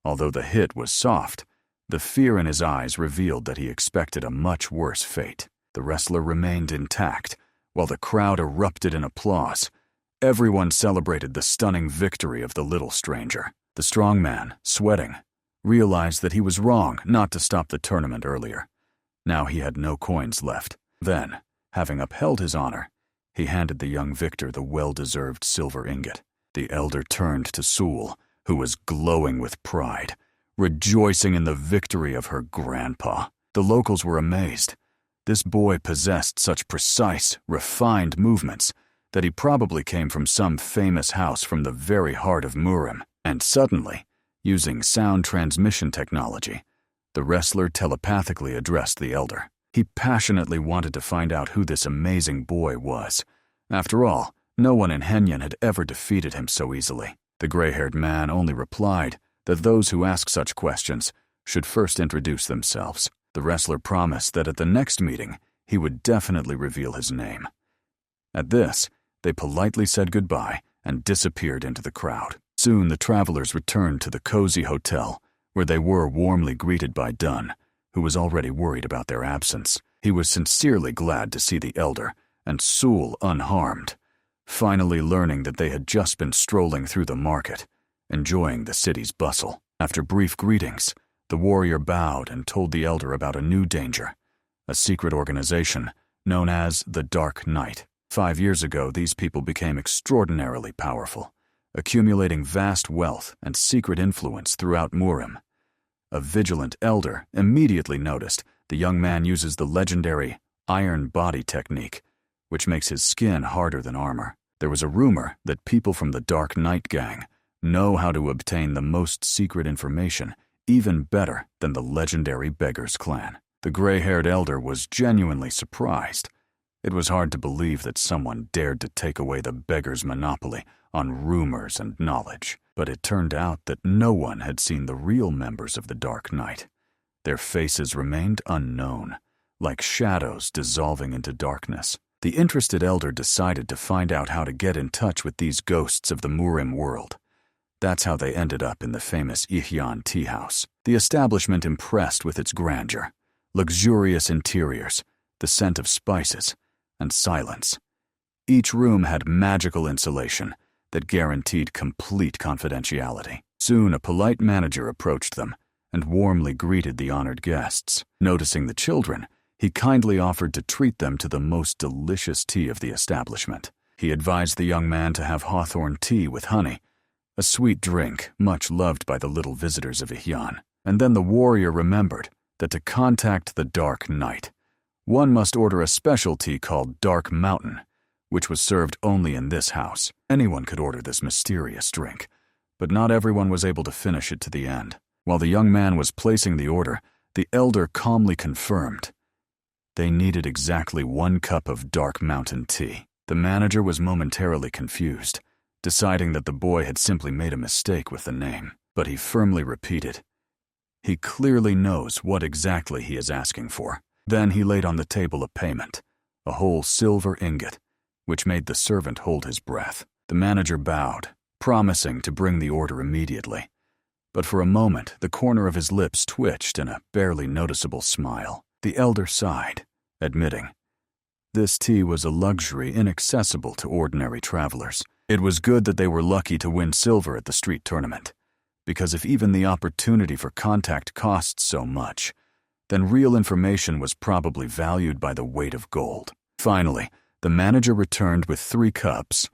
Although the hit was soft, the fear in his eyes revealed that he expected a much worse fate. The wrestler remained intact, while the crowd erupted in applause. Everyone celebrated the stunning victory of the little stranger. The strong man, sweating, realized that he was wrong not to stop the tournament earlier. Now he had no coins left. Then, having upheld his honor, he handed the young victor the well-deserved silver ingot. The elder turned to Sul, who was glowing with pride, rejoicing in the victory of her grandpa. The locals were amazed. This boy possessed such precise, refined movements that he probably came from some famous house from the very heart of Murim. And suddenly, using sound transmission technology, the wrestler telepathically addressed the elder. He passionately wanted to find out who this amazing boy was. After all, no one in Henyan had ever defeated him so easily. The gray-haired man only replied that those who ask such questions should first introduce themselves. The wrestler promised that at the next meeting, he would definitely reveal his name. At this, they politely said goodbye and disappeared into the crowd. Soon the travelers returned to the cozy hotel, where they were warmly greeted by Dunn, who was already worried about their absence. He was sincerely glad to see the elder, and Sul unharmed, finally learning that they had just been strolling through the market, enjoying the city's bustle. After brief greetings, the warrior bowed and told the elder about a new danger, a secret organization known as the Dark Knight. 5 years ago, these people became extraordinarily powerful, accumulating vast wealth and secret influence throughout Murim. A vigilant elder immediately noticed the young man uses the legendary iron body technique, which makes his skin harder than armor. There was a rumor that people from the Dark Knight gang know how to obtain the most secret information even better than the legendary Beggars clan. The gray-haired elder was genuinely surprised. It was hard to believe that someone dared to take away the Beggars' monopoly on rumors and knowledge, but it turned out that no one had seen the real members of the Dark Knight. Their faces remained unknown, like shadows dissolving into darkness. The interested elder decided to find out how to get in touch with these ghosts of the Murim world. That's how they ended up in the famous Ihyan tea house. The establishment impressed with its grandeur, luxurious interiors, the scent of spices, and silence. Each room had magical insulation that guaranteed complete confidentiality. Soon a polite manager approached them and warmly greeted the honored guests. Noticing the children, he kindly offered to treat them to the most delicious tea of the establishment. He advised the young man to have hawthorn tea with honey, a sweet drink much loved by the little visitors of Ihyan. And then the warrior remembered that to contact the Dark Knight, one must order a special tea called Dark Mountain, which was served only in this house. Anyone could order this mysterious drink, but not everyone was able to finish it to the end. While the young man was placing the order, the elder calmly confirmed they needed exactly 1 cup of Dark Mountain tea. The manager was momentarily confused, deciding that the boy had simply made a mistake with the name, but he firmly repeated, he clearly knows what exactly he is asking for. Then he laid on the table a payment, a whole silver ingot, which made the servant hold his breath. The manager bowed, promising to bring the order immediately. But for a moment, the corner of his lips twitched in a barely noticeable smile. The elder sighed, admitting, this tea was a luxury inaccessible to ordinary travelers. It was good that they were lucky to win silver at the street tournament, because if even the opportunity for contact cost so much, then real information was probably valued by the weight of gold. Finally, the manager returned with 3 cups,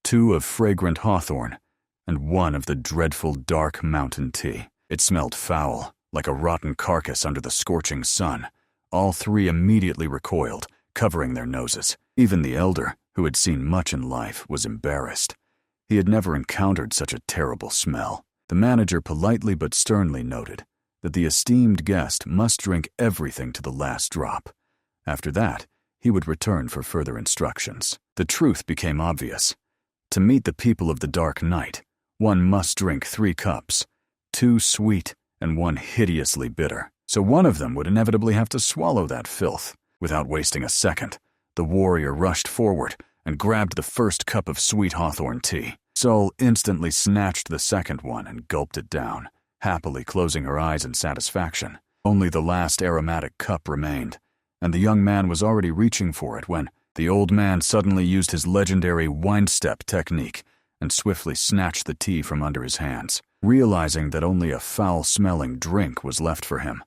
2 of fragrant hawthorn, and 1 of the dreadful Dark Mountain tea. It smelled foul, like a rotten carcass under the scorching sun. All 3 immediately recoiled, covering their noses. Even the elder, who had seen much in life, was embarrassed. He had never encountered such a terrible smell. The manager politely but sternly noted that the esteemed guest must drink everything to the last drop. After that, he would return for further instructions. The truth became obvious. To meet the people of the Dark Knight, one must drink 3 cups, 2 sweet and 1 hideously bitter. So one of them would inevitably have to swallow that filth. Without wasting a second, the warrior rushed forward and grabbed the first cup of sweet hawthorn tea. Sol instantly snatched the second one and gulped it down, happily closing her eyes in satisfaction. Only the last aromatic cup remained, and the young man was already reaching for it when the old man suddenly used his legendary wind step technique and swiftly snatched the tea from under his hands. Realizing that only a foul-smelling drink was left for him,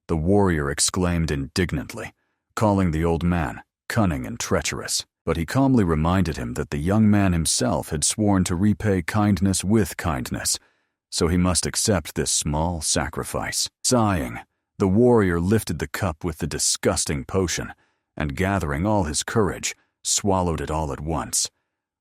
the warrior exclaimed indignantly, calling the old man cunning and treacherous. But he calmly reminded him that the young man himself had sworn to repay kindness with kindness, so he must accept this small sacrifice. Sighing, the warrior lifted the cup with the disgusting potion and, gathering all his courage, swallowed it all at once,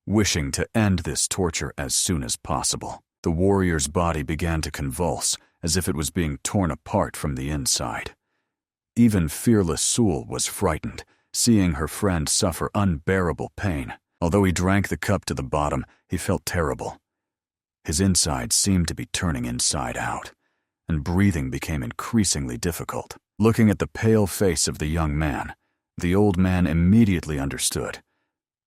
wishing to end this torture as soon as possible. The warrior's body began to convulse as if it was being torn apart from the inside. Even fearless Sul was frightened, seeing her friend suffer unbearable pain. Although he drank the cup to the bottom, he felt terrible. His insides seemed to be turning inside out, and breathing became increasingly difficult. Looking at the pale face of the young man, the old man immediately understood.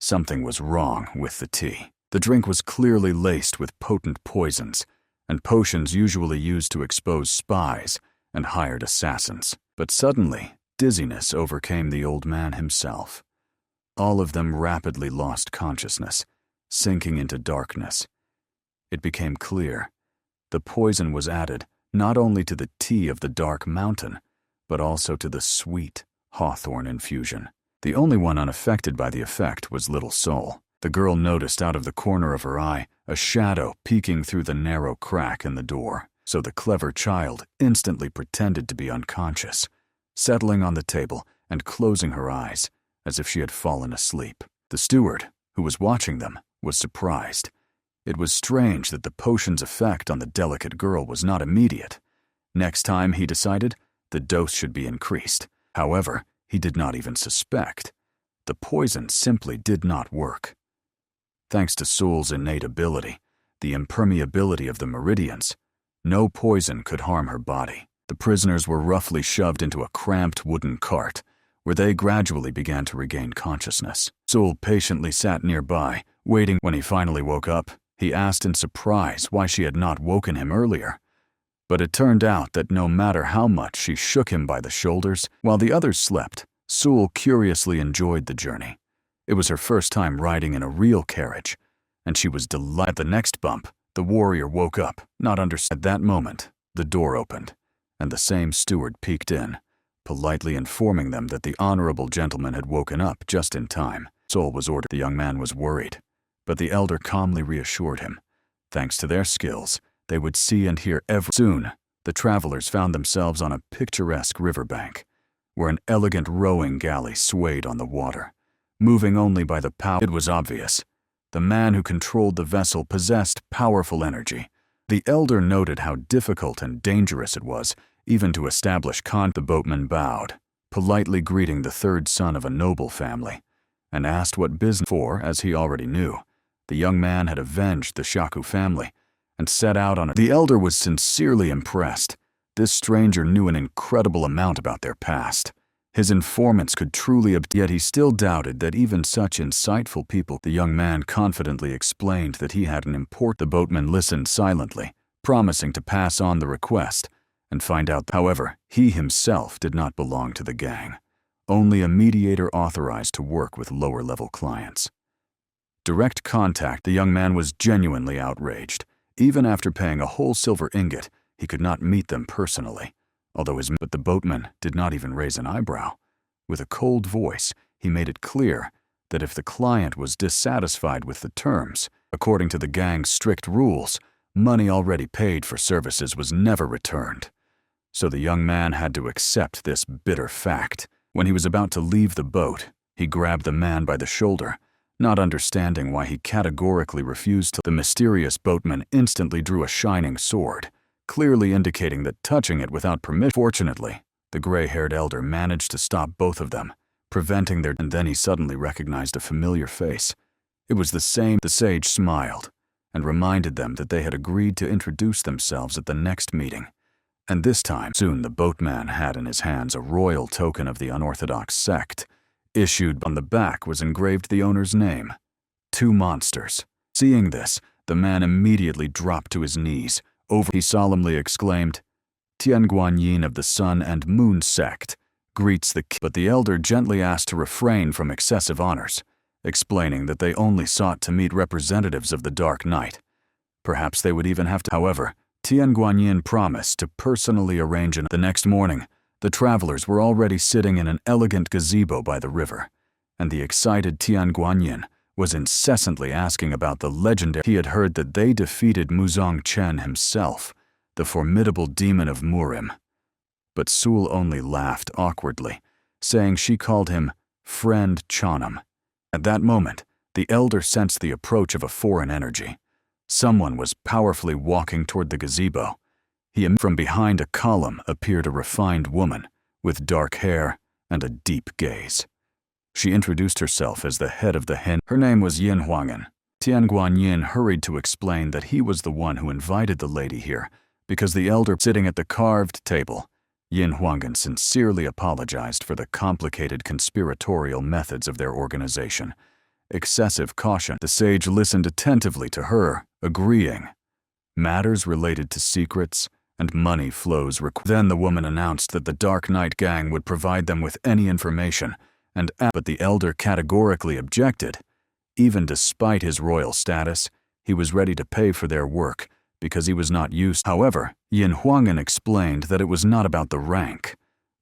Something was wrong with the tea. The drink was clearly laced with potent poisons, and potions usually used to expose spies and hired assassins. But suddenly, dizziness overcame the old man himself. All of them rapidly lost consciousness, sinking into darkness. It became clear. The poison was added not only to the tea of the dark mountain, but also to the sweet hawthorn infusion. The only one unaffected by the effect was little Sol. The girl noticed out of the corner of her eye a shadow peeking through the narrow crack in the door, so the clever child instantly pretended to be unconscious, settling on the table and closing her eyes as if she had fallen asleep. The steward, who was watching them, was surprised. It was strange that the potion's effect on the delicate girl was not immediate. Next time, he decided, the dose should be increased. However, he did not even suspect. The poison simply did not work. Thanks to Sul's innate ability, the impermeability of the meridians, no poison could harm her body. The prisoners were roughly shoved into a cramped wooden cart, where they gradually began to regain consciousness. Sul patiently sat nearby, waiting. When he finally woke up, he asked in surprise why she had not woken him earlier. But it turned out that no matter how much she shook him by the shoulders, while the others slept, Sul curiously enjoyed the journey. It was her first time riding in a real carriage, and she was delighted. At the next bump, the warrior woke up, not understanding. At that moment, the door opened, and the same steward peeked in, politely informing them that the honorable gentleman had woken up just in time. Sul was ordered. The young man was worried, but the elder calmly reassured him. Thanks to their skills, they would see and hear everything. Soon, the travelers found themselves on a picturesque riverbank, where an elegant rowing galley swayed on the water, moving only by the power. It was obvious. The man who controlled the vessel possessed powerful energy. The elder noted how difficult and dangerous it was, even to establish contact. The boatman bowed, politely greeting the third son of a noble family, and asked what business. For, as he already knew, the young man had avenged the Shaku family and set out on it. The elder was sincerely impressed. This stranger knew an incredible amount about their past. His informants could truly yet he still doubted that even such insightful people. The young man confidently explained that he had an important. The boatman listened silently, promising to pass on the request and find out. However, he himself did not belong to the gang, only a mediator authorized to work with lower-level clients. Direct contact. The young man was genuinely outraged. Even after paying a whole silver ingot, he could not meet them personally, but the boatman did not even raise an eyebrow. With a cold voice, he made it clear that if the client was dissatisfied with the terms, according to the gang's strict rules, money already paid for services was never returned. So the young man had to accept this bitter fact. When he was about to leave the boat, he grabbed the man by the shoulder, not understanding why he categorically refused to. The mysterious boatman instantly drew a shining sword, clearly indicating that touching it without permission. Fortunately, the gray-haired elder managed to stop both of them, preventing their. And then he suddenly recognized a familiar face. It was the same. The sage smiled and reminded them that they had agreed to introduce themselves at the next meeting. And this time, soon the boatman had in his hands a royal token of the unorthodox sect. Issued on the back was engraved the owner's name, 2 monsters. Seeing this, the man immediately dropped to his knees. He solemnly exclaimed, "Tianguanyin of the Sun and Moon sect greets the king." But the elder gently asked to refrain from excessive honors, explaining that they only sought to meet representatives of the Dark Knight. Perhaps they would even have to. However, Tian Guanyin promised to personally arrange the next morning. The travelers were already sitting in an elegant gazebo by the river, and the excited Tian Guanyin was incessantly asking about the legendary. He had heard that they defeated Muzong Chen himself, the formidable demon of Murim. But Sul only laughed awkwardly, saying she called him Friend Chanam. At that moment, the elder sensed the approach of a foreign energy. Someone was powerfully walking toward the gazebo. From behind a column appeared a refined woman with dark hair and a deep gaze. She introduced herself as the head of the hen. Her name was Yin Huang'an. Tian Guanyin hurried to explain that he was the one who invited the lady here, because the elder sitting at the carved table. Yin Huang'an sincerely apologized for the complicated conspiratorial methods of their organization. Excessive caution. The sage listened attentively to her, agreeing. Matters related to secrets and money flows. Then the woman announced that the Dark Knight gang would provide them with any information, but the elder categorically objected. Even despite his royal status, he was ready to pay for their work because he was not used. However, Yin Huang'an explained that it was not about the rank.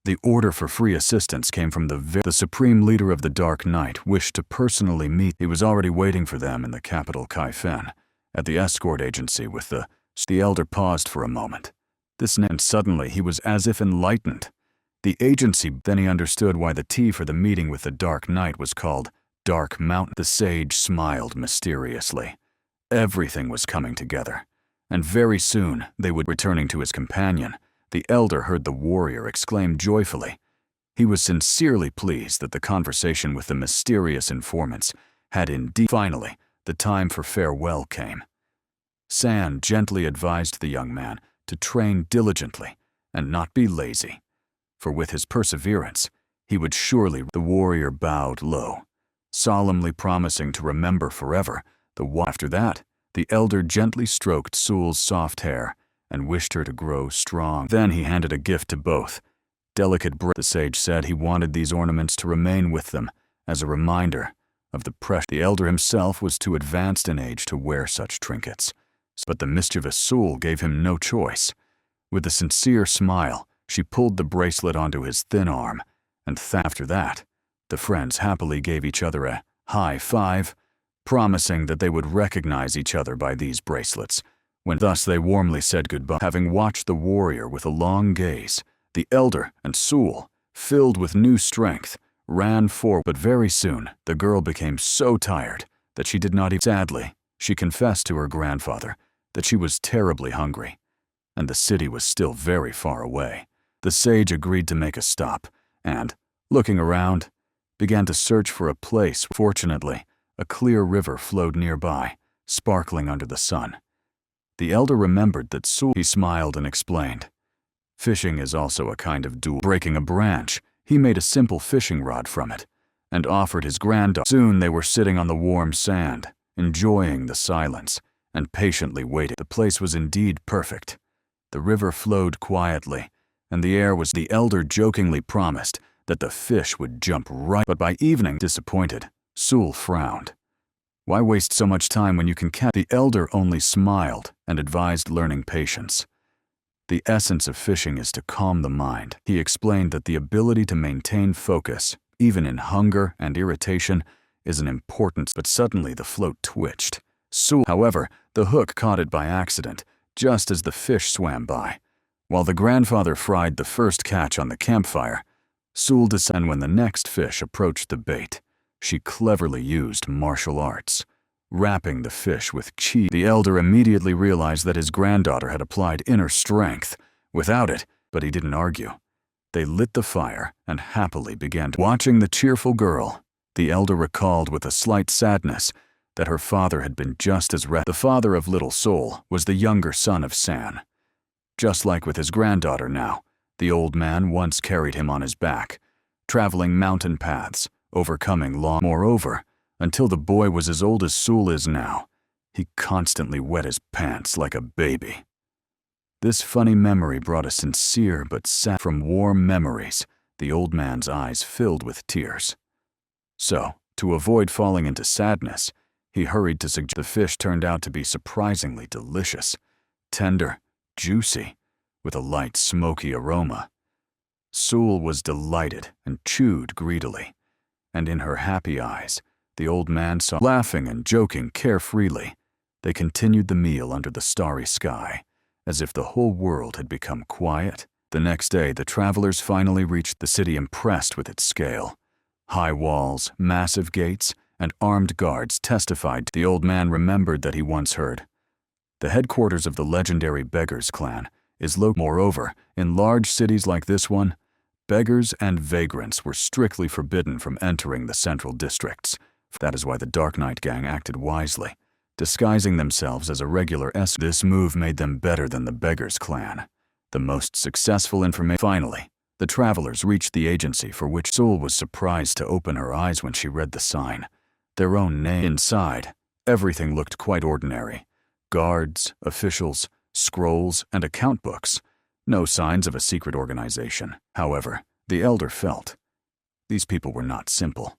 The order for free assistance came from the supreme leader of the Dark Knight wished to personally meet. He was already waiting for them in the capital Kaifen, at the escort agency with the elder paused for a moment. And suddenly he was as if enlightened. The agency. Then he understood why the tea for the meeting with the Dark Knight was called Dark Mountain. The sage smiled mysteriously. Everything was coming together, and very soon they would returning to his companion. The elder heard the warrior exclaim joyfully. He was sincerely pleased that the conversation with the mysterious informants had indeed. Finally, the time for farewell came. San gently advised the young man to train diligently and not be lazy, for with his perseverance, he would surely. The warrior bowed low, solemnly promising to remember forever. After that, the elder gently stroked Sul's soft hair and wished her to grow strong. Then he handed a gift to both. Delicate The sage said he wanted these ornaments to remain with them as a reminder of the pressure. The elder himself was too advanced in age to wear such trinkets, but the mischievous Sul gave him no choice. With a sincere smile, she pulled the bracelet onto his thin arm, and after that, the friends happily gave each other a high five, promising that they would recognize each other by these bracelets. Thus they warmly said goodbye. Having watched the warrior with a long gaze, the elder and Sul, filled with new strength, ran forward. But very soon, the girl became so tired that she did not even. Sadly, she confessed to her grandfather that she was terribly hungry, and the city was still very far away. The sage agreed to make a stop, and, looking around, began to search for a place. Fortunately, a clear river flowed nearby, sparkling under the sun. The elder remembered that He smiled and explained. Fishing is also a kind of duel. Breaking a branch, he made a simple fishing rod from it, and offered his granddaughter. Soon they were sitting on the warm sand, enjoying the silence, and patiently waiting. The place was indeed perfect. The river flowed quietly, and the air was. The elder jokingly promised that the fish would jump right. But by evening, disappointed, Sul frowned. Why waste so much time when you can catch? The elder only smiled and advised learning patience. The essence of fishing is to calm the mind. He explained that the ability to maintain focus, even in hunger and irritation, is an important. But suddenly the float twitched. However, the hook caught it by accident, just as the fish swam by. While the grandfather fried the first catch on the campfire, Sul descended. When the next fish approached the bait, she cleverly used martial arts, wrapping the fish with chi. The elder immediately realized that his granddaughter had applied inner strength. Without it, but he didn't argue. They lit the fire and happily began watching the cheerful girl. The elder recalled with a slight sadness that her father had been just as The father of Little Soul was the younger son of San. Just like with his granddaughter now, the old man once carried him on his back, traveling mountain paths, overcoming long. Moreover, until the boy was as old as Sul is now, he constantly wet his pants like a baby. This funny memory brought a sincere but sad. From warm memories, the old man's eyes filled with tears. So, To avoid falling into sadness, he hurried to suggest. The fish turned out to be surprisingly delicious, tender, juicy, with a light smoky aroma. Sul was delighted and chewed greedily, and in her happy eyes, the old man saw. Laughing and joking carefreely, they continued the meal under the starry sky, as if the whole world had become quiet. The next day, the travelers finally reached the city, impressed with its scale. High walls, massive gates, and armed guards testified. The old man remembered that he once heard. The headquarters of the legendary Beggars clan is located. Moreover, in large cities like this one, beggars and vagrants were strictly forbidden from entering the central districts. That is why the Dark Knight gang acted wisely, disguising themselves as a regular escort. This move made them better than the Beggars clan, the most successful information. Finally, the travelers reached the agency for which Sul was surprised to open her eyes when she read the sign. Their own name. Inside, everything looked quite ordinary. Guards, officials, scrolls, and account books. No signs of a secret organization. However, the elder felt these people were not simple.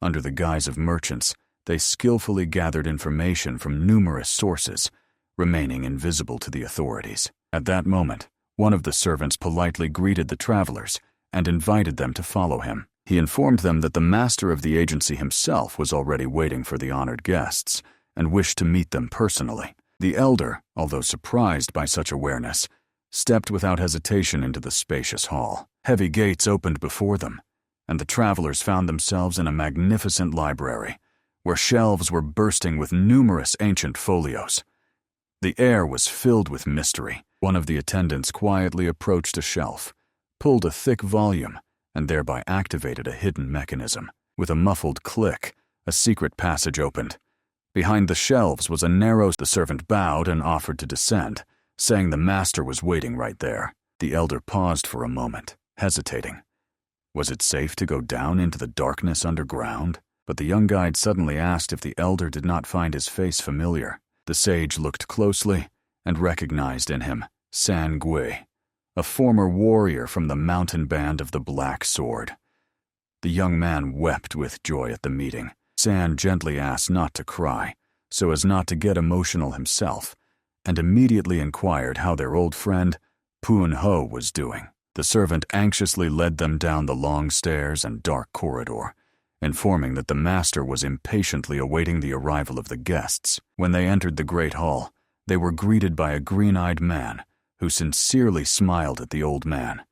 Under the guise of merchants, they skillfully gathered information from numerous sources, remaining invisible to the authorities. At that moment, one of the servants politely greeted the travelers and invited them to follow him. He informed them that the master of the agency himself was already waiting for the honored guests and wished to meet them personally. The elder, although surprised by such awareness, stepped without hesitation into the spacious hall. Heavy gates opened before them, and the travelers found themselves in a magnificent library, where shelves were bursting with numerous ancient folios. The air was filled with mystery. One of the attendants quietly approached a shelf, pulled a thick volume, and thereby activated a hidden mechanism. With a muffled click, a secret passage opened. Behind the shelves was a narrow. The servant bowed and offered to descend, saying the master was waiting right there. The elder paused for a moment, hesitating. Was it safe to go down into the darkness underground? But the young guide suddenly asked if the elder did not find his face familiar. The sage looked closely and recognized in him San Gui, a former warrior from the mountain band of the Black Sword. The young man wept with joy at the meeting. San gently asked not to cry, so as not to get emotional himself, and immediately inquired how their old friend Pun Ho was doing. The servant anxiously led them down the long stairs and dark corridor, informing that the master was impatiently awaiting the arrival of the guests. When they entered the great hall, they were greeted by a green-eyed man who sincerely smiled at the old man,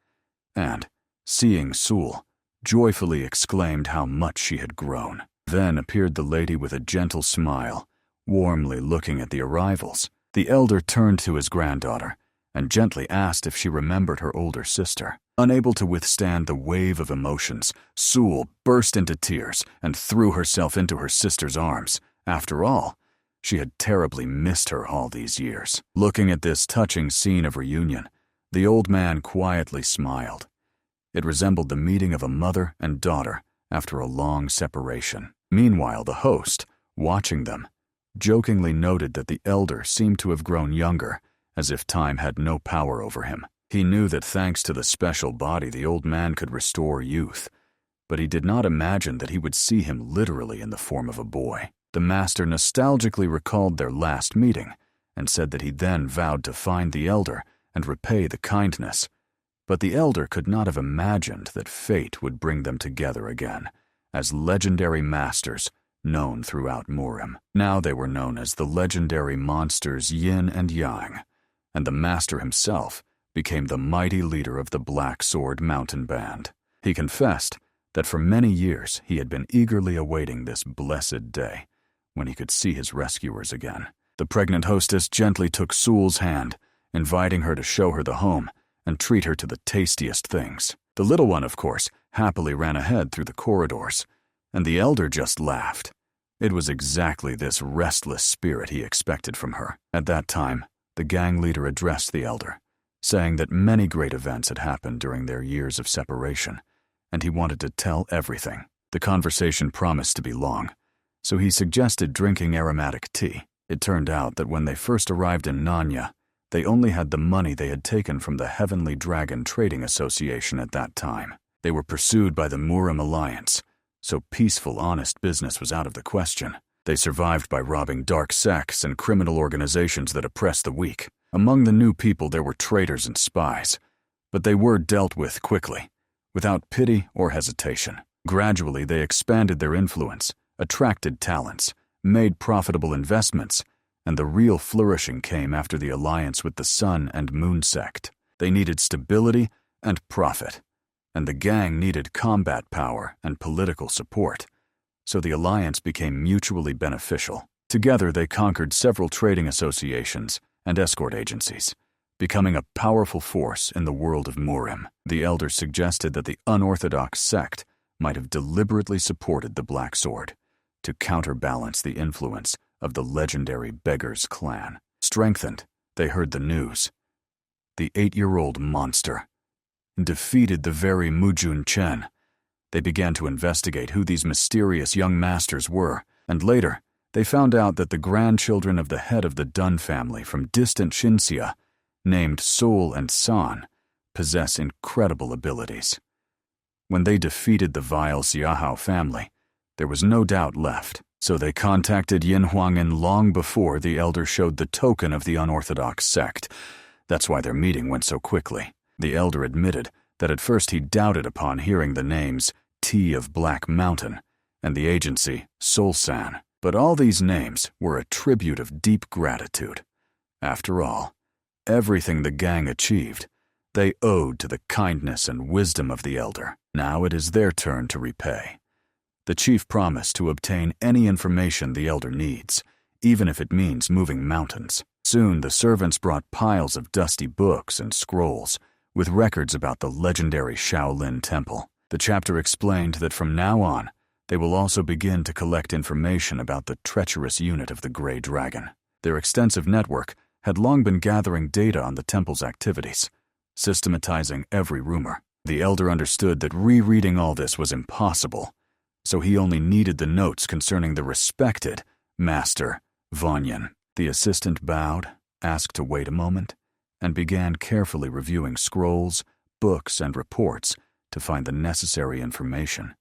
and, seeing Sul, joyfully exclaimed how much she had grown. Then appeared the lady with a gentle smile, warmly looking at the arrivals. The elder turned to his granddaughter and gently asked if she remembered her older sister. Unable to withstand the wave of emotions, Sul burst into tears and threw herself into her sister's arms. After all, she had terribly missed her all these years. Looking at this touching scene of reunion, the old man quietly smiled. It resembled the meeting of a mother and daughter after a long separation. Meanwhile, the host, watching them, jokingly noted that the elder seemed to have grown younger, as if time had no power over him. He knew that thanks to the special body the old man could restore youth, but he did not imagine that he would see him literally in the form of a boy. The master nostalgically recalled their last meeting and said that he then vowed to find the elder and repay the kindness. But the elder could not have imagined that fate would bring them together again, as legendary masters known throughout Murim. Now they were known as the legendary monsters Yin and Yang, and the master himself became the mighty leader of the Black Sword Mountain Band. He confessed that for many years he had been eagerly awaiting this blessed day, when he could see his rescuers again. The pregnant hostess gently took Sul's hand, inviting her to show her the home and treat her to the tastiest things. The little one, of course, happily ran ahead through the corridors, and the elder just laughed. It was exactly this restless spirit he expected from her. At that time, the gang leader addressed the elder, saying that many great events had happened during their years of separation, and he wanted to tell everything. The conversation promised to be long, so he suggested drinking aromatic tea. It turned out that when they first arrived in Nanya, they only had the money they had taken from the Heavenly Dragon Trading Association at that time. They were pursued by the Murim Alliance, so peaceful, honest business was out of the question. They survived by robbing dark sects and criminal organizations that oppress the weak. Among the new people there were traitors and spies, but they were dealt with quickly, without pity or hesitation. Gradually they expanded their influence, attracted talents, made profitable investments, and the real flourishing came after the alliance with the Sun and Moon sect. They needed stability and profit, and the gang needed combat power and political support, so the alliance became mutually beneficial. Together they conquered several trading associations and escort agencies, becoming a powerful force in the world of Murim. The elders suggested that the unorthodox sect might have deliberately supported the Black Sword to counterbalance the influence of the legendary Beggars clan. Strengthened, they heard the news. The 8-year-old monster defeated the very Mujun Chen. They began to investigate who these mysterious young masters were, and later they found out that the grandchildren of the head of the Dun family from distant Shinxia, named Sol and San, possess incredible abilities. When they defeated the vile Xiahao family, there was no doubt left, so they contacted Yin Huang'an long before the elder showed the token of the unorthodox sect. That's why their meeting went so quickly. The elder admitted that at first he doubted upon hearing the names Tea of Black Mountain and the agency Solsan, but all these names were a tribute of deep gratitude. After all, everything the gang achieved, they owed to the kindness and wisdom of the elder. Now it is their turn to repay. The chief promised to obtain any information the elder needs, even if it means moving mountains. Soon the servants brought piles of dusty books and scrolls with records about the legendary Shaolin temple. The chapter explained that from now on, they will also begin to collect information about the treacherous unit of the Grey Dragon. Their extensive network had long been gathering data on the temple's activities, systematizing every rumor. The elder understood that rereading all this was impossible, so he only needed the notes concerning the respected Master Vanyan. The assistant bowed, asked to wait a moment, and began carefully reviewing scrolls, books, and reports to find the necessary information.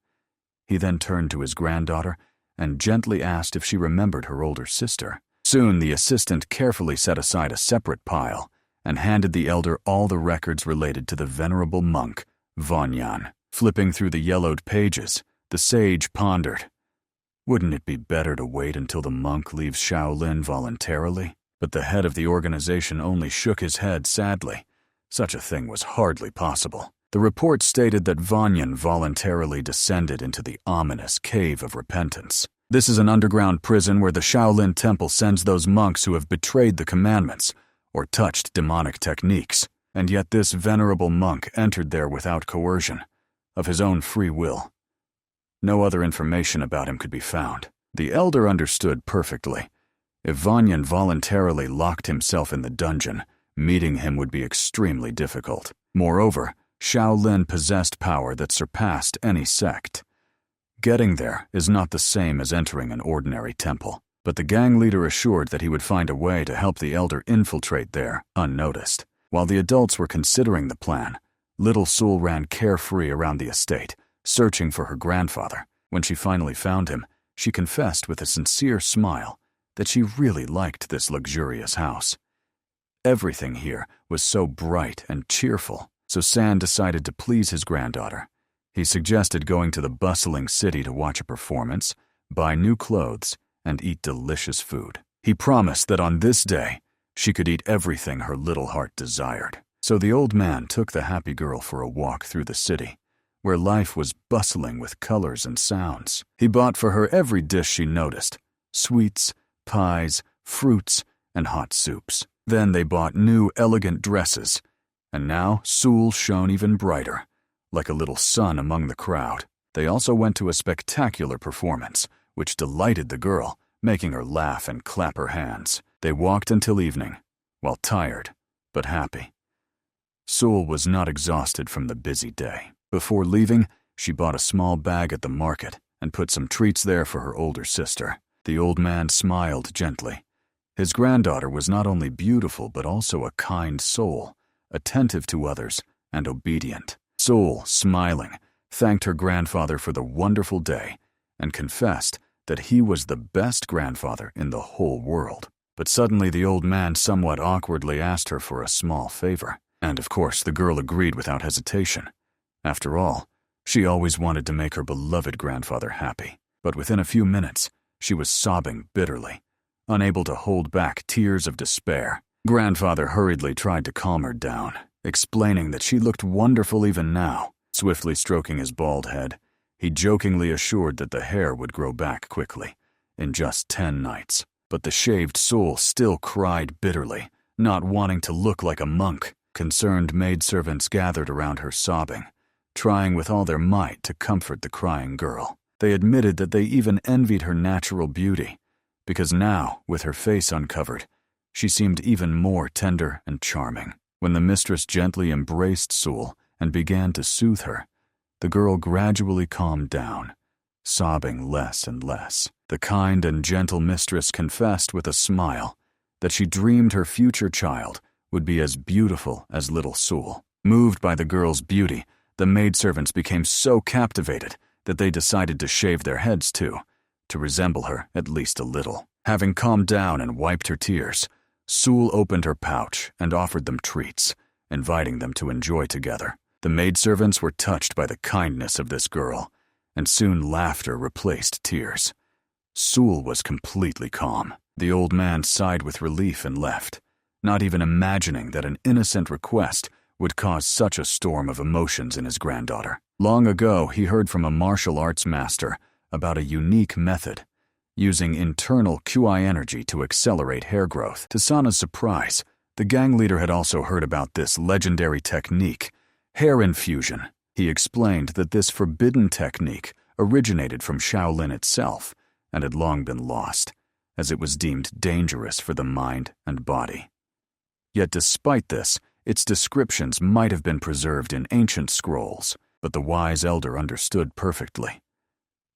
He then turned to his granddaughter and gently asked if she remembered her older sister. Soon the assistant carefully set aside a separate pile and handed the elder all the records related to the venerable monk, Vanyan. Flipping through the yellowed pages, the sage pondered. Wouldn't it be better to wait until the monk leaves Shaolin voluntarily? But the head of the organization only shook his head sadly. Such a thing was hardly possible. The report stated that Vanyan voluntarily descended into the ominous Cave of Repentance. This is an underground prison where the Shaolin Temple sends those monks who have betrayed the commandments or touched demonic techniques, and yet this venerable monk entered there without coercion, of his own free will. No other information about him could be found. The elder understood perfectly. If Vanyan voluntarily locked himself in the dungeon, meeting him would be extremely difficult. Moreover, Shaolin possessed power that surpassed any sect. Getting there is not the same as entering an ordinary temple, but the gang leader assured that he would find a way to help the elder infiltrate there unnoticed. While the adults were considering the plan, little Sul ran carefree around the estate, searching for her grandfather. When she finally found him, she confessed with a sincere smile that she really liked this luxurious house. Everything here was so bright and cheerful, so San decided to please his granddaughter. He suggested going to the bustling city to watch a performance, buy new clothes, and eat delicious food. He promised that on this day, she could eat everything her little heart desired. So the old man took the happy girl for a walk through the city, where life was bustling with colors and sounds. He bought for her every dish she noticed: sweets, pies, fruits, and hot soups. Then they bought new, elegant dresses, and now Sul shone even brighter, like a little sun among the crowd. They also went to a spectacular performance, which delighted the girl, making her laugh and clap her hands. They walked until evening, while tired, but happy. Sul was not exhausted from the busy day. Before leaving, she bought a small bag at the market and put some treats there for her older sister. The old man smiled gently. His granddaughter was not only beautiful but also a kind soul, attentive to others and obedient. Sul, smiling, thanked her grandfather for the wonderful day, and confessed that he was the best grandfather in the whole world. But suddenly the old man somewhat awkwardly asked her for a small favor, and of course the girl agreed without hesitation. After all, she always wanted to make her beloved grandfather happy. But within a few minutes, she was sobbing bitterly, unable to hold back tears of despair. Grandfather hurriedly tried to calm her down, explaining that she looked wonderful even now. Swiftly stroking his bald head, he jokingly assured that the hair would grow back quickly, in just 10 nights. But the shaved soul still cried bitterly, not wanting to look like a monk. Concerned maidservants gathered around her sobbing, trying with all their might to comfort the crying girl. They admitted that they even envied her natural beauty, because now, with her face uncovered, she seemed even more tender and charming. When the mistress gently embraced Sul and began to soothe her, the girl gradually calmed down, sobbing less and less. The kind and gentle mistress confessed with a smile that she dreamed her future child would be as beautiful as little Sul. Moved by the girl's beauty, the maidservants became so captivated that they decided to shave their heads too, to resemble her at least a little. Having calmed down and wiped her tears, Sul opened her pouch and offered them treats, inviting them to enjoy together. The maidservants were touched by the kindness of this girl, and soon laughter replaced tears. Sul was completely calm. The old man sighed with relief and left, not even imagining that an innocent request would cause such a storm of emotions in his granddaughter. Long ago, he heard from a martial arts master about a unique method, using internal QI energy to accelerate hair growth. To Sana's surprise, the gang leader had also heard about this legendary technique, hair infusion. He explained that this forbidden technique originated from Shaolin itself and had long been lost, as it was deemed dangerous for the mind and body. Yet despite this, its descriptions might have been preserved in ancient scrolls, but the wise elder understood perfectly.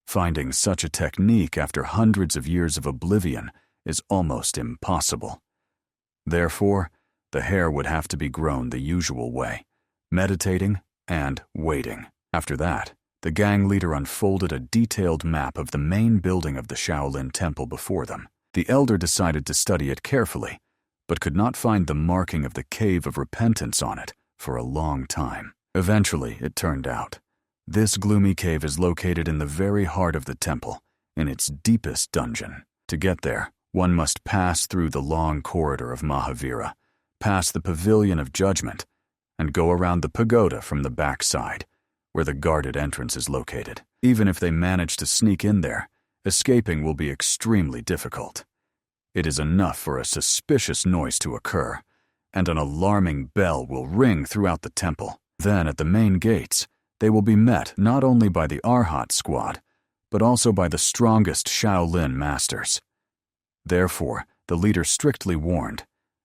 Finding such a technique after hundreds of years of oblivion is almost impossible. Therefore, the hair would have to be grown the usual way, meditating and waiting. After that, the gang leader unfolded a detailed map of the main building of the Shaolin temple before them. The elder decided to study it carefully, but could not find the marking of the Cave of Repentance on it for a long time. Eventually, it turned out, this gloomy cave is located in the very heart of the temple, in its deepest dungeon. To get there, one must pass through the long corridor of Mahavira, pass the Pavilion of Judgment, and go around the pagoda from the back side, where the guarded entrance is located. Even if they manage to sneak in there, escaping will be extremely difficult. It is enough for a suspicious noise to occur, and an alarming bell will ring throughout the temple. Then, at the main gates, they will be met not only by the Arhat squad, but also by the strongest Shaolin masters. Therefore, the leader strictly warned,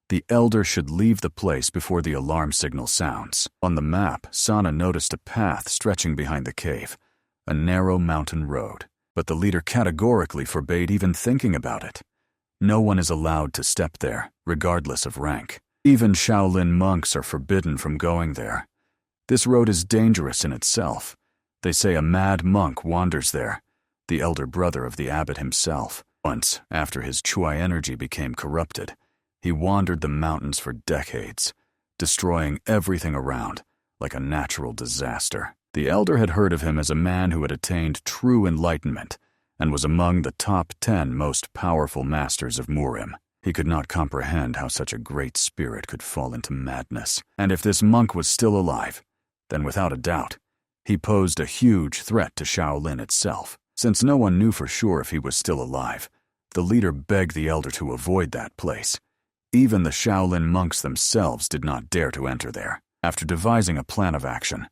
the elder should leave the place before the alarm signal sounds. On the map, Sana noticed a path stretching behind the cave, a narrow mountain road, but the leader categorically forbade even thinking about it. No one is allowed to step there, regardless of rank. Even Shaolin monks are forbidden from going there. This road is dangerous in itself. They say a mad monk wanders there, the elder brother of the abbot himself. Once, after his Chuai energy became corrupted, he wandered the mountains for decades, destroying everything around, like a natural disaster. The elder had heard of him as a man who had attained true enlightenment and was among the top 10 most powerful masters of Murim. He could not comprehend how such a great spirit could fall into madness. And if this monk was still alive, then without a doubt, he posed a huge threat to Shaolin itself. Since no one knew for sure if he was still alive, the leader begged the elder to avoid that place. Even the Shaolin monks themselves did not dare to enter there. After devising a plan of action,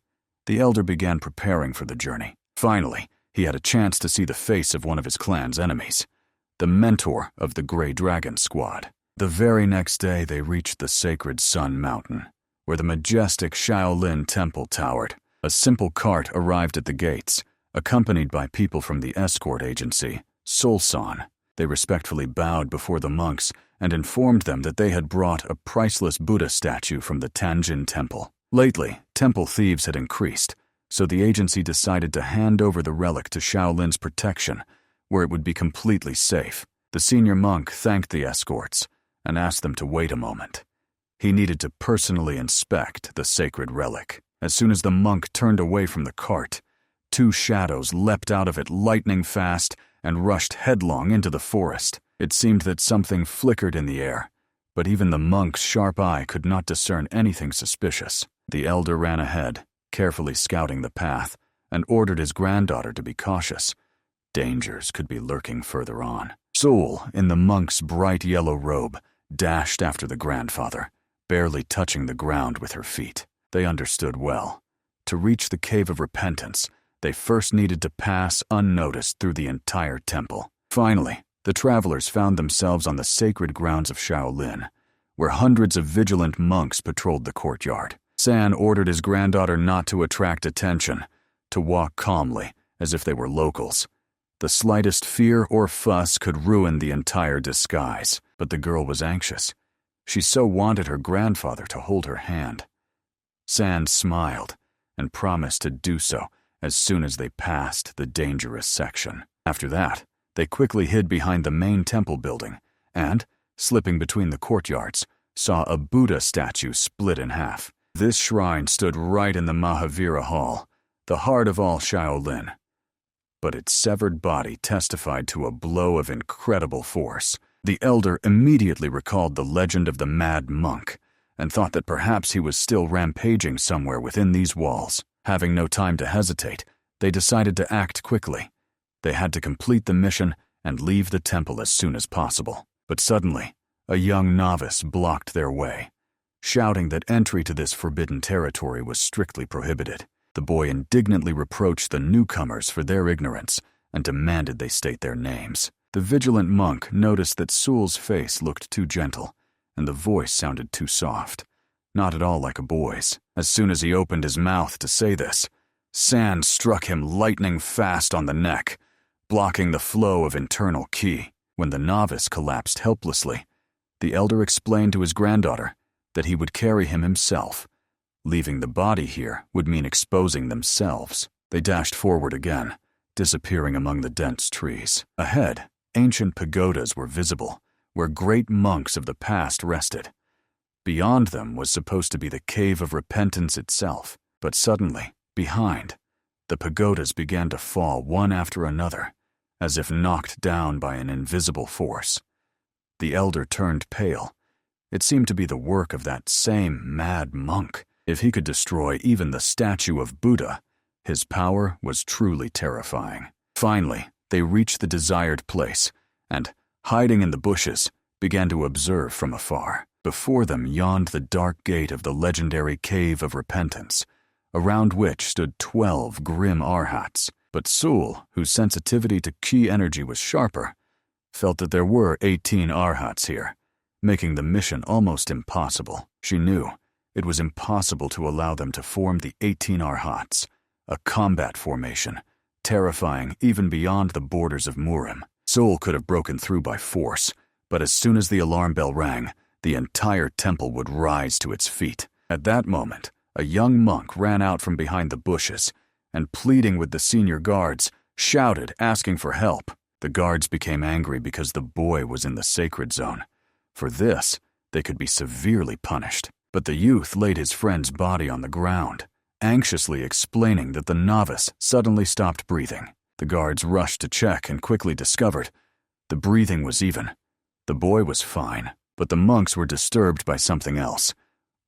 the elder began preparing for the journey. Finally, he had a chance to see the face of one of his clan's enemies, the mentor of the Grey Dragon squad. The very next day they reached the sacred Sun Mountain, where the majestic Shaolin temple towered. A simple cart arrived at the gates, accompanied by people from the escort agency, Solsan. They respectfully bowed before the monks and informed them that they had brought a priceless Buddha statue from the Tanjin temple. Lately, temple thieves had increased, so the agency decided to hand over the relic to Shaolin's protection, where it would be completely safe. The senior monk thanked the escorts and asked them to wait a moment. He needed to personally inspect the sacred relic. As soon as the monk turned away from the cart, two shadows leapt out of it lightning fast and rushed headlong into the forest. It seemed that something flickered in the air, but even the monk's sharp eye could not discern anything suspicious. The elder ran ahead, carefully scouting the path, and ordered his granddaughter to be cautious. Dangers could be lurking further on. Soul, in the monk's bright yellow robe, dashed after the grandfather, barely touching the ground with her feet. They understood well. To reach the Cave of Repentance, they first needed to pass unnoticed through the entire temple. Finally, the travelers found themselves on the sacred grounds of Shaolin, where hundreds of vigilant monks patrolled the courtyard. San ordered his granddaughter not to attract attention, to walk calmly, as if they were locals. The slightest fear or fuss could ruin the entire disguise, but the girl was anxious. She so wanted her grandfather to hold her hand. San smiled and promised to do so as soon as they passed the dangerous section. After that, they quickly hid behind the main temple building and, slipping between the courtyards, saw a Buddha statue split in half. This shrine stood right in the Mahavira Hall, the heart of all Shaolin. But its severed body testified to a blow of incredible force. The elder immediately recalled the legend of the mad monk and thought that perhaps he was still rampaging somewhere within these walls. Having no time to hesitate, they decided to act quickly. They had to complete the mission and leave the temple as soon as possible. But suddenly, a young novice blocked their way, shouting that entry to this forbidden territory was strictly prohibited. The boy indignantly reproached the newcomers for their ignorance and demanded they state their names. The vigilant monk noticed that Sul's face looked too gentle, and the voice sounded too soft, not at all like a boy's. As soon as he opened his mouth to say this, San struck him lightning fast on the neck, blocking the flow of internal ki. When the novice collapsed helplessly, the elder explained to his granddaughter that he would carry him himself. Leaving the body here would mean exposing themselves. They dashed forward again, disappearing among the dense trees. Ahead, ancient pagodas were visible, where great monks of the past rested. Beyond them was supposed to be the Cave of Repentance itself, but suddenly, behind, the pagodas began to fall one after another, as if knocked down by an invisible force. The elder turned pale. It seemed to be the work of that same mad monk. If he could destroy even the statue of Buddha, his power was truly terrifying. Finally, they reached the desired place and, hiding in the bushes, began to observe from afar. Before them yawned the dark gate of the legendary Cave of Repentance, around which stood 12 grim arhats. But Sul, whose sensitivity to ki energy was sharper, felt that there were 18 arhats here, making the mission almost impossible. She knew it was impossible to allow them to form the 18 arhats, a combat formation, terrifying even beyond the borders of Murim. Sul could have broken through by force, but as soon as the alarm bell rang, the entire temple would rise to its feet. At that moment, a young monk ran out from behind the bushes and, pleading with the senior guards, shouted, asking for help. The guards became angry because the boy was in the sacred zone. For this, they could be severely punished. But the youth laid his friend's body on the ground, anxiously explaining that the novice suddenly stopped breathing. The guards rushed to check and quickly discovered the breathing was even. The boy was fine, but the monks were disturbed by something else.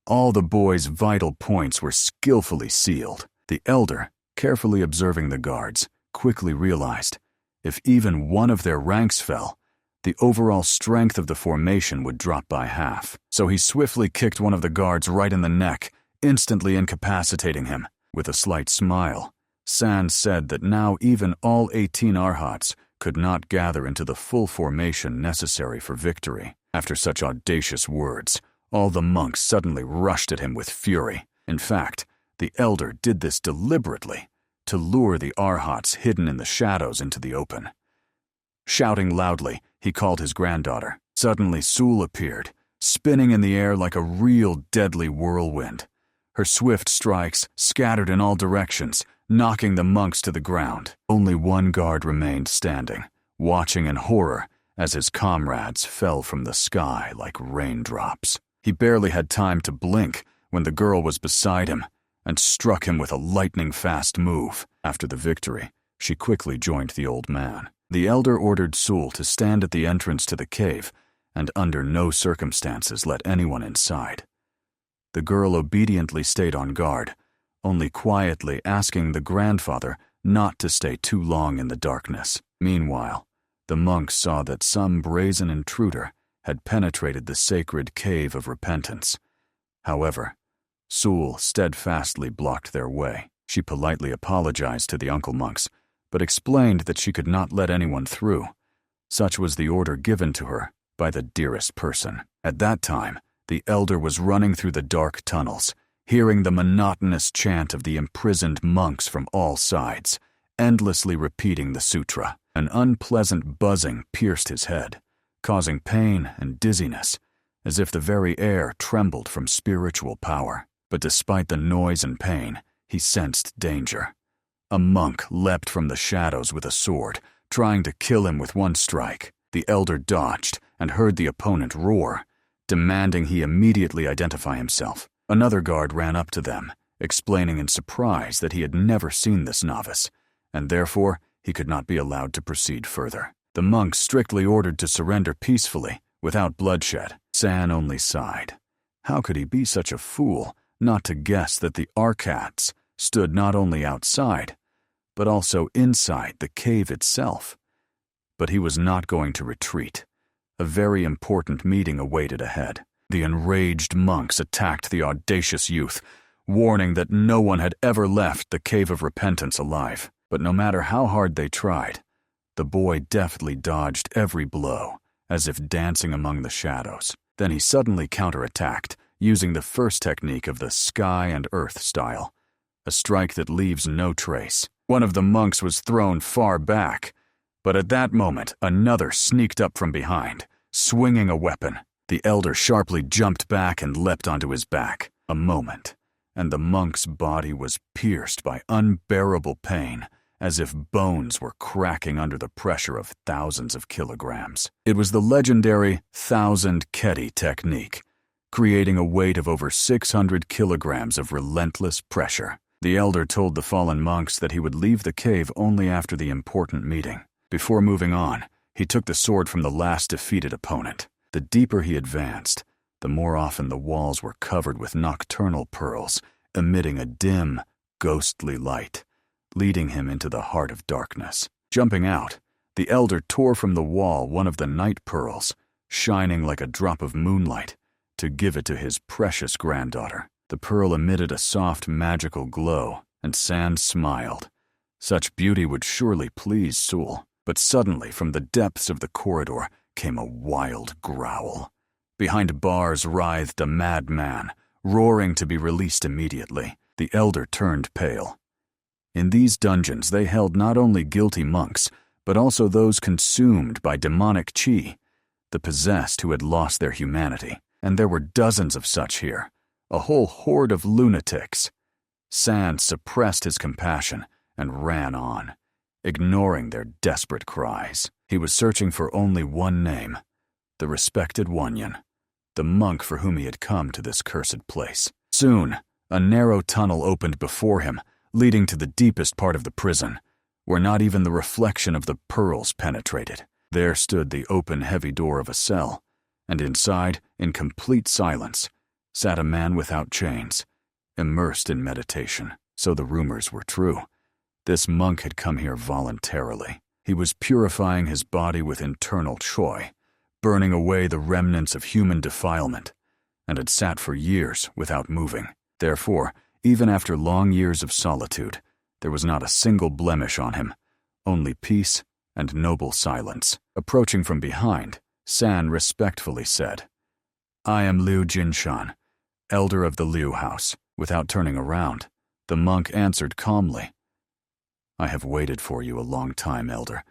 All the boy's vital points were skillfully sealed. The elder, carefully observing the guards, quickly realized if even one of their ranks fell, the overall strength of the formation would drop by half. So he swiftly kicked one of the guards right in the neck, instantly incapacitating him. With a slight smile, San said that now even all 18 arhats could not gather into the full formation necessary for victory. After such audacious words, all the monks suddenly rushed at him with fury. In fact, the elder did this deliberately, to lure the arhats hidden in the shadows into the open. Shouting loudly, he called his granddaughter. Suddenly Sul appeared, spinning in the air like a real deadly whirlwind. Her swift strikes scattered in all directions, knocking the monks to the ground. Only one guard remained standing, watching in horror as his comrades fell from the sky like raindrops. He barely had time to blink when the girl was beside him and struck him with a lightning-fast move. After the victory, she quickly joined the old man. The elder ordered Sul to stand at the entrance to the cave and under no circumstances let anyone inside. The girl obediently stayed on guard, only quietly asking the grandfather not to stay too long in the darkness. Meanwhile, the monks saw that some brazen intruder had penetrated the sacred cave of repentance. However, Sul steadfastly blocked their way. She politely apologized to the uncle monks, but explained that she could not let anyone through. Such was the order given to her by the dearest person. At that time, the elder was running through the dark tunnels, hearing the monotonous chant of the imprisoned monks from all sides, endlessly repeating the sutra. An unpleasant buzzing pierced his head, causing pain and dizziness, as if the very air trembled from spiritual power. But despite the noise and pain, he sensed danger. A monk leapt from the shadows with a sword, trying to kill him with one strike. The elder dodged and heard the opponent roar, demanding he immediately identify himself. Another guard ran up to them, explaining in surprise that he had never seen this novice, and therefore he could not be allowed to proceed further. The monks strictly ordered to surrender peacefully, without bloodshed. San only sighed. How could he be such a fool not to guess that the Arcats stood not only outside, but also inside the cave itself? But he was not going to retreat. A very important meeting awaited ahead. The enraged monks attacked the audacious youth, warning that no one had ever left the Cave of Repentance alive. But no matter how hard they tried, the boy deftly dodged every blow, as if dancing among the shadows. Then he suddenly counterattacked, using the first technique of the sky and earth style, a strike that leaves no trace. One of the monks was thrown far back, but at that moment another sneaked up from behind, swinging a weapon. The elder sharply jumped back and leapt onto his back. A moment, and the monk's body was pierced by unbearable pain, as if bones were cracking under the pressure of thousands of kilograms. It was the legendary 1,000 keti technique, creating a weight of over 600 kilograms of relentless pressure. The elder told the fallen monks that he would leave the cave only after the important meeting. Before moving on, he took the sword from the last defeated opponent. The deeper he advanced, the more often the walls were covered with nocturnal pearls, emitting a dim, ghostly light, leading him into the heart of darkness. Jumping out, the elder tore from the wall one of the night pearls, shining like a drop of moonlight, to give it to his precious granddaughter. The pearl emitted a soft, magical glow, and San smiled. Such beauty would surely please Sul. But suddenly, from the depths of the corridor, came a wild growl. Behind bars writhed a madman, roaring to be released immediately. The elder turned pale. In these dungeons they held not only guilty monks, but also those consumed by demonic chi, the possessed who had lost their humanity. And there were dozens of such here, a whole horde of lunatics. San suppressed his compassion and ran on, ignoring their desperate cries. He was searching for only one name, the respected Wanyan, the monk for whom he had come to this cursed place. Soon, a narrow tunnel opened before him, leading to the deepest part of the prison, where not even the reflection of the pearls penetrated. There stood the open, heavy door of a cell, and inside, in complete silence, sat a man without chains, immersed in meditation. So the rumors were true. This monk had come here voluntarily. He was purifying his body with internal choi, burning away the remnants of human defilement, and had sat for years without moving. Therefore, even after long years of solitude, there was not a single blemish on him, only peace and noble silence. Approaching from behind, San respectfully said, "I am Liu Jinshan, elder of the Liu house." Without turning around, the monk answered calmly, "I have waited for you a long time, elder.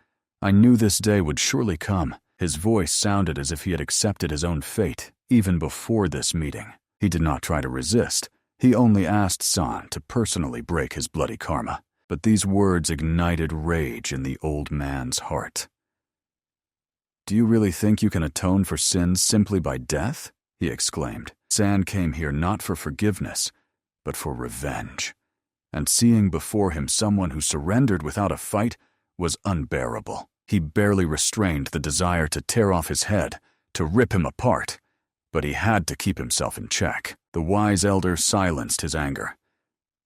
I knew this day would surely come." His voice sounded as if he had accepted his own fate even before this meeting. He did not try to resist. He only asked San to personally break his bloody karma. But these words ignited rage in the old man's heart. "Do you really think you can atone for sins simply by death?" he exclaimed. San came here not for forgiveness, but for revenge. And seeing before him someone who surrendered without a fight was unbearable. He barely restrained the desire to tear off his head, to rip him apart. But he had to keep himself in check. The wise elder silenced his anger.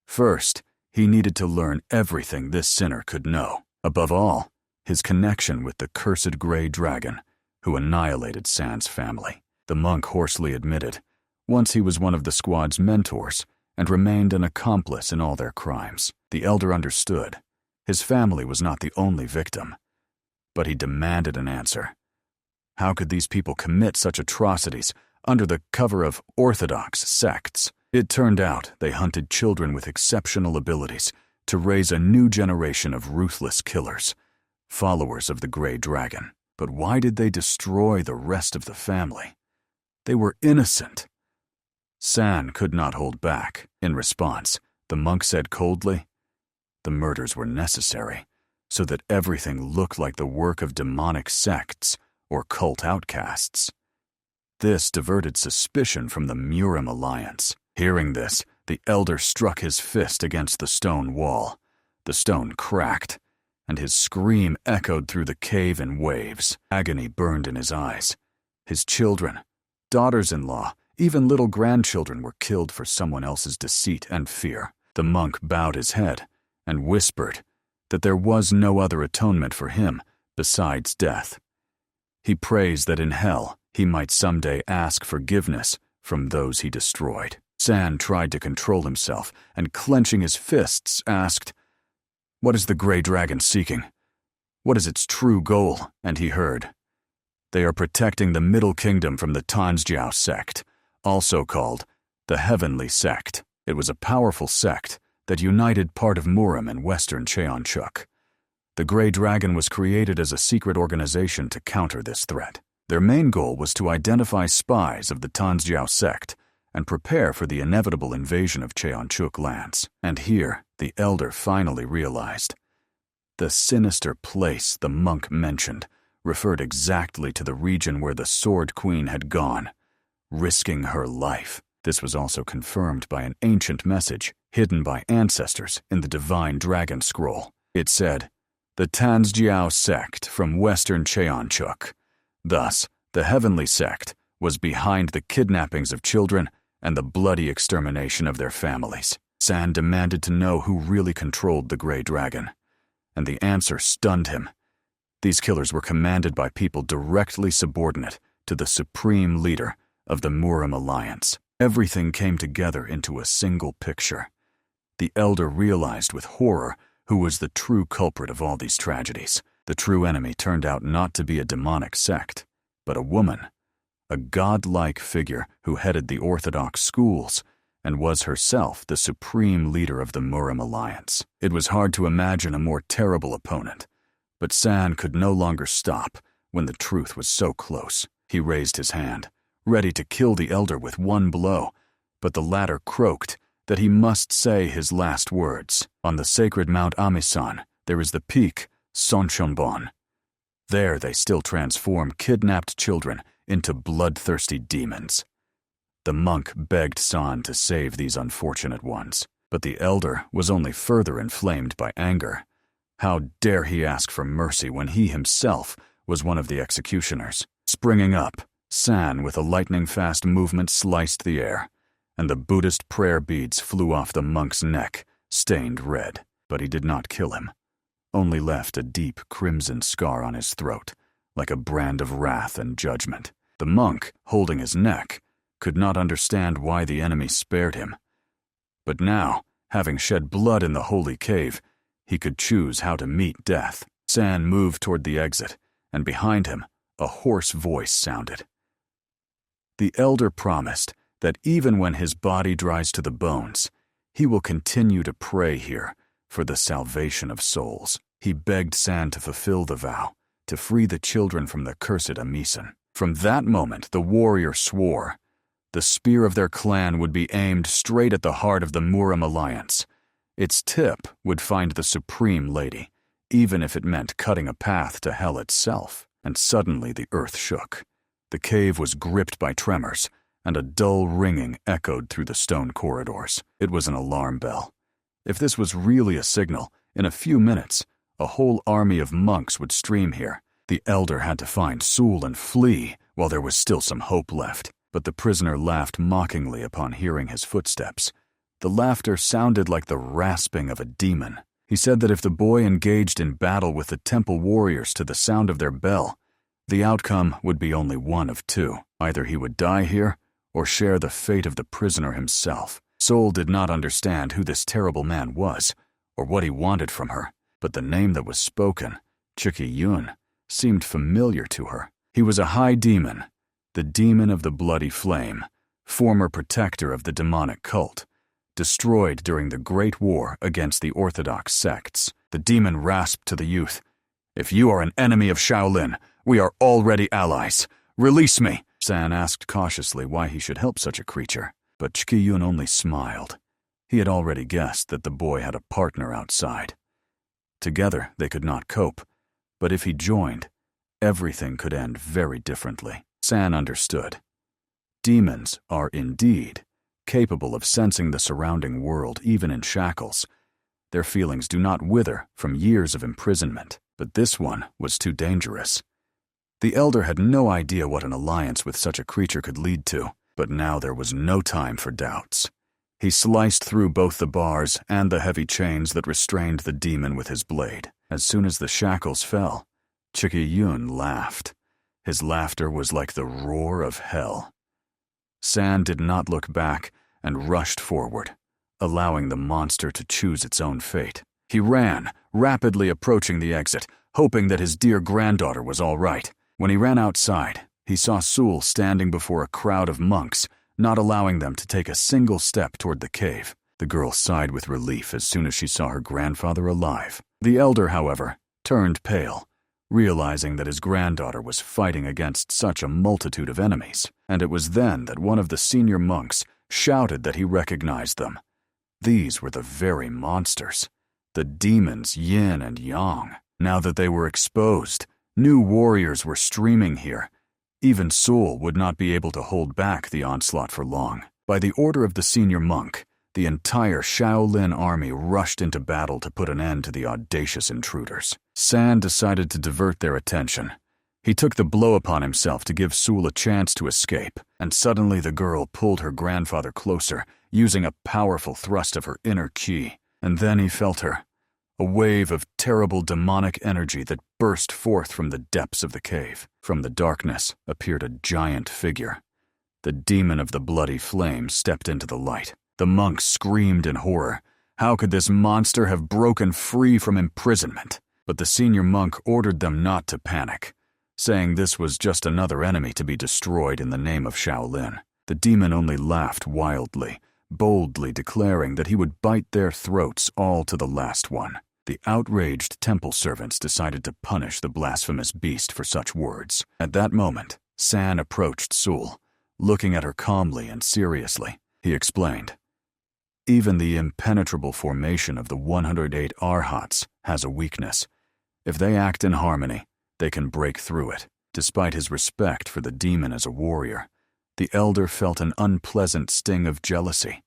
First, he needed to learn everything this sinner could know. Above all, his connection with the cursed gray dragon, who annihilated San's family. The monk hoarsely admitted, once he was one of the squad's mentors, and remained an accomplice in all their crimes. The elder understood. His family was not the only victim. But he demanded an answer. How could these people commit such atrocities under the cover of orthodox sects? It turned out they hunted children with exceptional abilities to raise a new generation of ruthless killers, followers of the Grey Dragon. But why did they destroy the rest of the family? They were innocent. San could not hold back. In response, the monk said coldly, "The murders were necessary, so that everything looked like the work of demonic sects or cult outcasts." This diverted suspicion from the Murim alliance. Hearing this, the elder struck his fist against the stone wall. The stone cracked, and his scream echoed through the cave in waves. Agony burned in his eyes. His children, daughters-in-law, even little grandchildren were killed for someone else's deceit and fear. The monk bowed his head and whispered that there was no other atonement for him besides death. He prays that in hell he might someday ask forgiveness from those he destroyed. San tried to control himself and, clenching his fists, asked, "What is the Grey Dragon seeking? What is its true goal?" And he heard, "They are protecting the Middle Kingdom from the Tanzjiao sect, also called the Heavenly Sect." It was a powerful sect that united part of Murim and western Cheonchuk. The Grey Dragon was created as a secret organization to counter this threat. Their main goal was to identify spies of the Tanzjiao sect and prepare for the inevitable invasion of Cheonchuk lands. And here, the elder finally realized. The sinister place the monk mentioned referred exactly to the region where the Sword Queen had gone, risking her life. This was also confirmed by an ancient message hidden by ancestors in the Divine Dragon Scroll. It said, "The Tanzjiao sect from western Cheonchuk." Thus, the Heavenly Sect was behind the kidnappings of children and the bloody extermination of their families. San demanded to know who really controlled the Grey Dragon, and the answer stunned him. These killers were commanded by people directly subordinate to the supreme leader of the Murim alliance. Everything came together into a single picture. The elder realized with horror who was the true culprit of all these tragedies. The true enemy turned out not to be a demonic sect, but a woman, a godlike figure who headed the Orthodox schools and was herself the supreme leader of the Murim alliance. It was hard to imagine a more terrible opponent, but San could no longer stop when the truth was so close. He raised his hand, ready to kill the elder with one blow, but the latter croaked that he must say his last words. On the sacred Mount Amisan, there is the peak Sonchonbon. There they still transform kidnapped children into bloodthirsty demons. The monk begged San to save these unfortunate ones, but the elder was only further inflamed by anger. How dare he ask for mercy when he himself was one of the executioners? Springing up, San, with a lightning-fast movement, sliced the air, and the Buddhist prayer beads flew off the monk's neck, stained red. But he did not kill him, only left a deep crimson scar on his throat, like a brand of wrath and judgment. The monk, holding his neck, could not understand why the enemy spared him. But now, having shed blood in the holy cave, he could choose how to meet death. San moved toward the exit, and behind him, a hoarse voice sounded. The elder promised that even when his body dries to the bones, he will continue to pray here for the salvation of souls. He begged San to fulfill the vow, to free the children from the cursed Amisan. From that moment, the warrior swore the spear of their clan would be aimed straight at the heart of the Murim alliance, Its tip would find the Supreme Lady, even if it meant cutting a path to hell itself. And suddenly the earth shook. The cave was gripped by tremors, and a dull ringing echoed through the stone corridors. It was an alarm bell. If this was really a signal, in a few minutes, a whole army of monks would stream here. The elder had to find Sul and flee while there was still some hope left. But the prisoner laughed mockingly upon hearing his footsteps. The laughter sounded like the rasping of a demon. He said that if the boy engaged in battle with the temple warriors to the sound of their bell, the outcome would be only one of two. Either he would die here, or share the fate of the prisoner himself. Sul did not understand who this terrible man was, or what he wanted from her, but the name that was spoken, Chiki-yun, seemed familiar to her. He was a high demon, the demon of the bloody flame, former protector of the demonic cult, destroyed during the Great War against the orthodox sects. The demon rasped to the youth, "If you are an enemy of Shaolin, we are already allies. Release me." San asked cautiously why he should help such a creature, but Chiki-yun only smiled. He had already guessed that the boy had a partner outside. Together they could not cope, but if he joined, everything could end very differently. San understood. Demons are indeed capable of sensing the surrounding world even in shackles. Their feelings do not wither from years of imprisonment, but this one was too dangerous. The elder had no idea what an alliance with such a creature could lead to, but now there was no time for doubts. He sliced through both the bars and the heavy chains that restrained the demon with his blade. As soon as the shackles fell, Chiki-yun laughed. His laughter was like the roar of hell. San did not look back and rushed forward, allowing the monster to choose its own fate. He ran, rapidly approaching the exit, hoping that his dear granddaughter was all right. When he ran outside, he saw Sul standing before a crowd of monks, not allowing them to take a single step toward the cave. The girl sighed with relief as soon as she saw her grandfather alive. The elder, however, turned pale, realizing that his granddaughter was fighting against such a multitude of enemies, and it was then that one of the senior monks shouted that he recognized them. These were the very monsters, the demons Yin and Yang. Now that they were exposed, new warriors were streaming here. Even Sul would not be able to hold back the onslaught for long. By the order of the senior monk, the entire Shaolin army rushed into battle to put an end to the audacious intruders. San decided to divert their attention. He took the blow upon himself to give Sul a chance to escape, and suddenly the girl pulled her grandfather closer, using a powerful thrust of her inner ki. And then he felt her, a wave of terrible demonic energy that burst forth from the depths of the cave. From the darkness appeared a giant figure. The demon of the bloody flame stepped into the light. The monks screamed in horror. How could this monster have broken free from imprisonment? But the senior monk ordered them not to panic, saying this was just another enemy to be destroyed in the name of Shaolin. The demon only laughed wildly, boldly declaring that he would bite their throats all to the last one. The outraged temple servants decided to punish the blasphemous beast for such words. At that moment, San approached Sul, looking at her calmly and seriously. He explained, "Even the impenetrable formation of the 108 Arhats has a weakness. If they act in harmony, they can break through it." Despite his respect for the demon as a warrior, the elder felt an unpleasant sting of jealousy,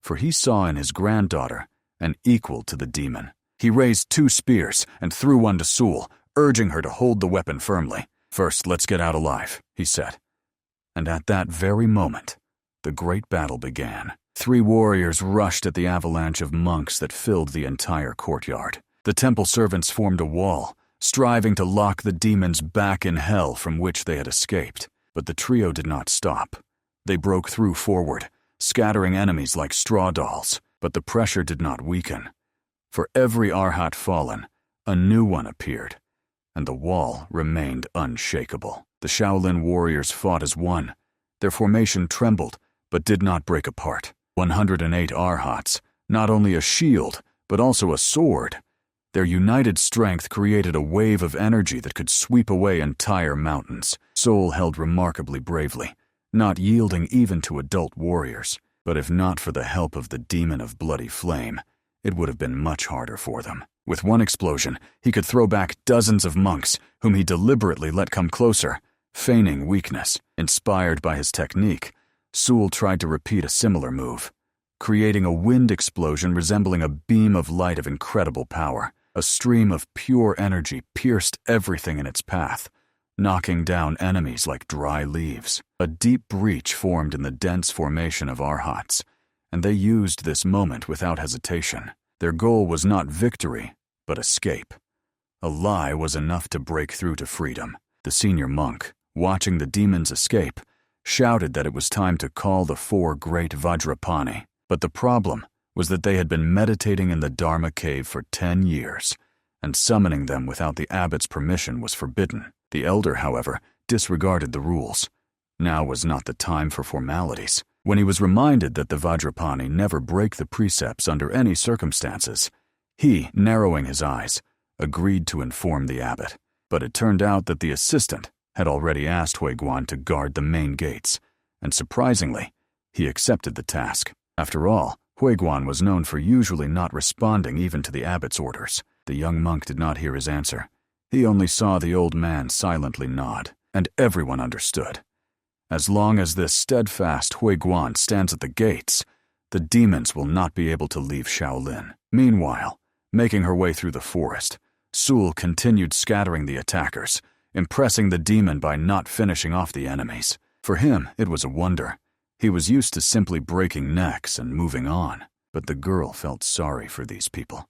for he saw in his granddaughter an equal to the demon. He raised 2 spears and threw one to Sul, urging her to hold the weapon firmly. "First, let's get out alive," he said. And at that very moment, the great battle began. 3 warriors rushed at the avalanche of monks that filled the entire courtyard. The temple servants formed a wall, striving to lock the demons back in hell from which they had escaped. But the trio did not stop. They broke through forward, scattering enemies like straw dolls, but the pressure did not weaken. For every Arhat fallen, a new one appeared, and the wall remained unshakable. The Shaolin warriors fought as one. Their formation trembled, but did not break apart. 108 Arhats, not only a shield, but also a sword. Their united strength created a wave of energy that could sweep away entire mountains. Sul held remarkably bravely, not yielding even to adult warriors. But if not for the help of the demon of bloody flame, it would have been much harder for them. With one explosion, he could throw back dozens of monks whom he deliberately let come closer, feigning weakness. Inspired by his technique, Sul tried to repeat a similar move, creating a wind explosion resembling a beam of light of incredible power. A stream of pure energy pierced everything in its path, knocking down enemies like dry leaves. A deep breach formed in the dense formation of Arhats, and they used this moment without hesitation. Their goal was not victory, but escape. A lie was enough to break through to freedom. The senior monk, watching the demons escape, shouted that it was time to call the 4 great Vajrapani. But the problem was that they had been meditating in the Dharma cave for 10 years, and summoning them without the abbot's permission was forbidden. The elder, however, disregarded the rules. Now was not the time for formalities. When he was reminded that the Vajrapani never break the precepts under any circumstances, he, narrowing his eyes, agreed to inform the abbot. But it turned out that the assistant had already asked Huiguan to guard the main gates, and surprisingly, he accepted the task. After all, Huiguan was known for usually not responding even to the abbot's orders. The young monk did not hear his answer. He only saw the old man silently nod, and everyone understood. As long as this steadfast Huiguan stands at the gates, the demons will not be able to leave Shaolin. Meanwhile, making her way through the forest, Sul continued scattering the attackers, impressing the demon by not finishing off the enemies. For him, it was a wonder. He was used to simply breaking necks and moving on, but the girl felt sorry for these people.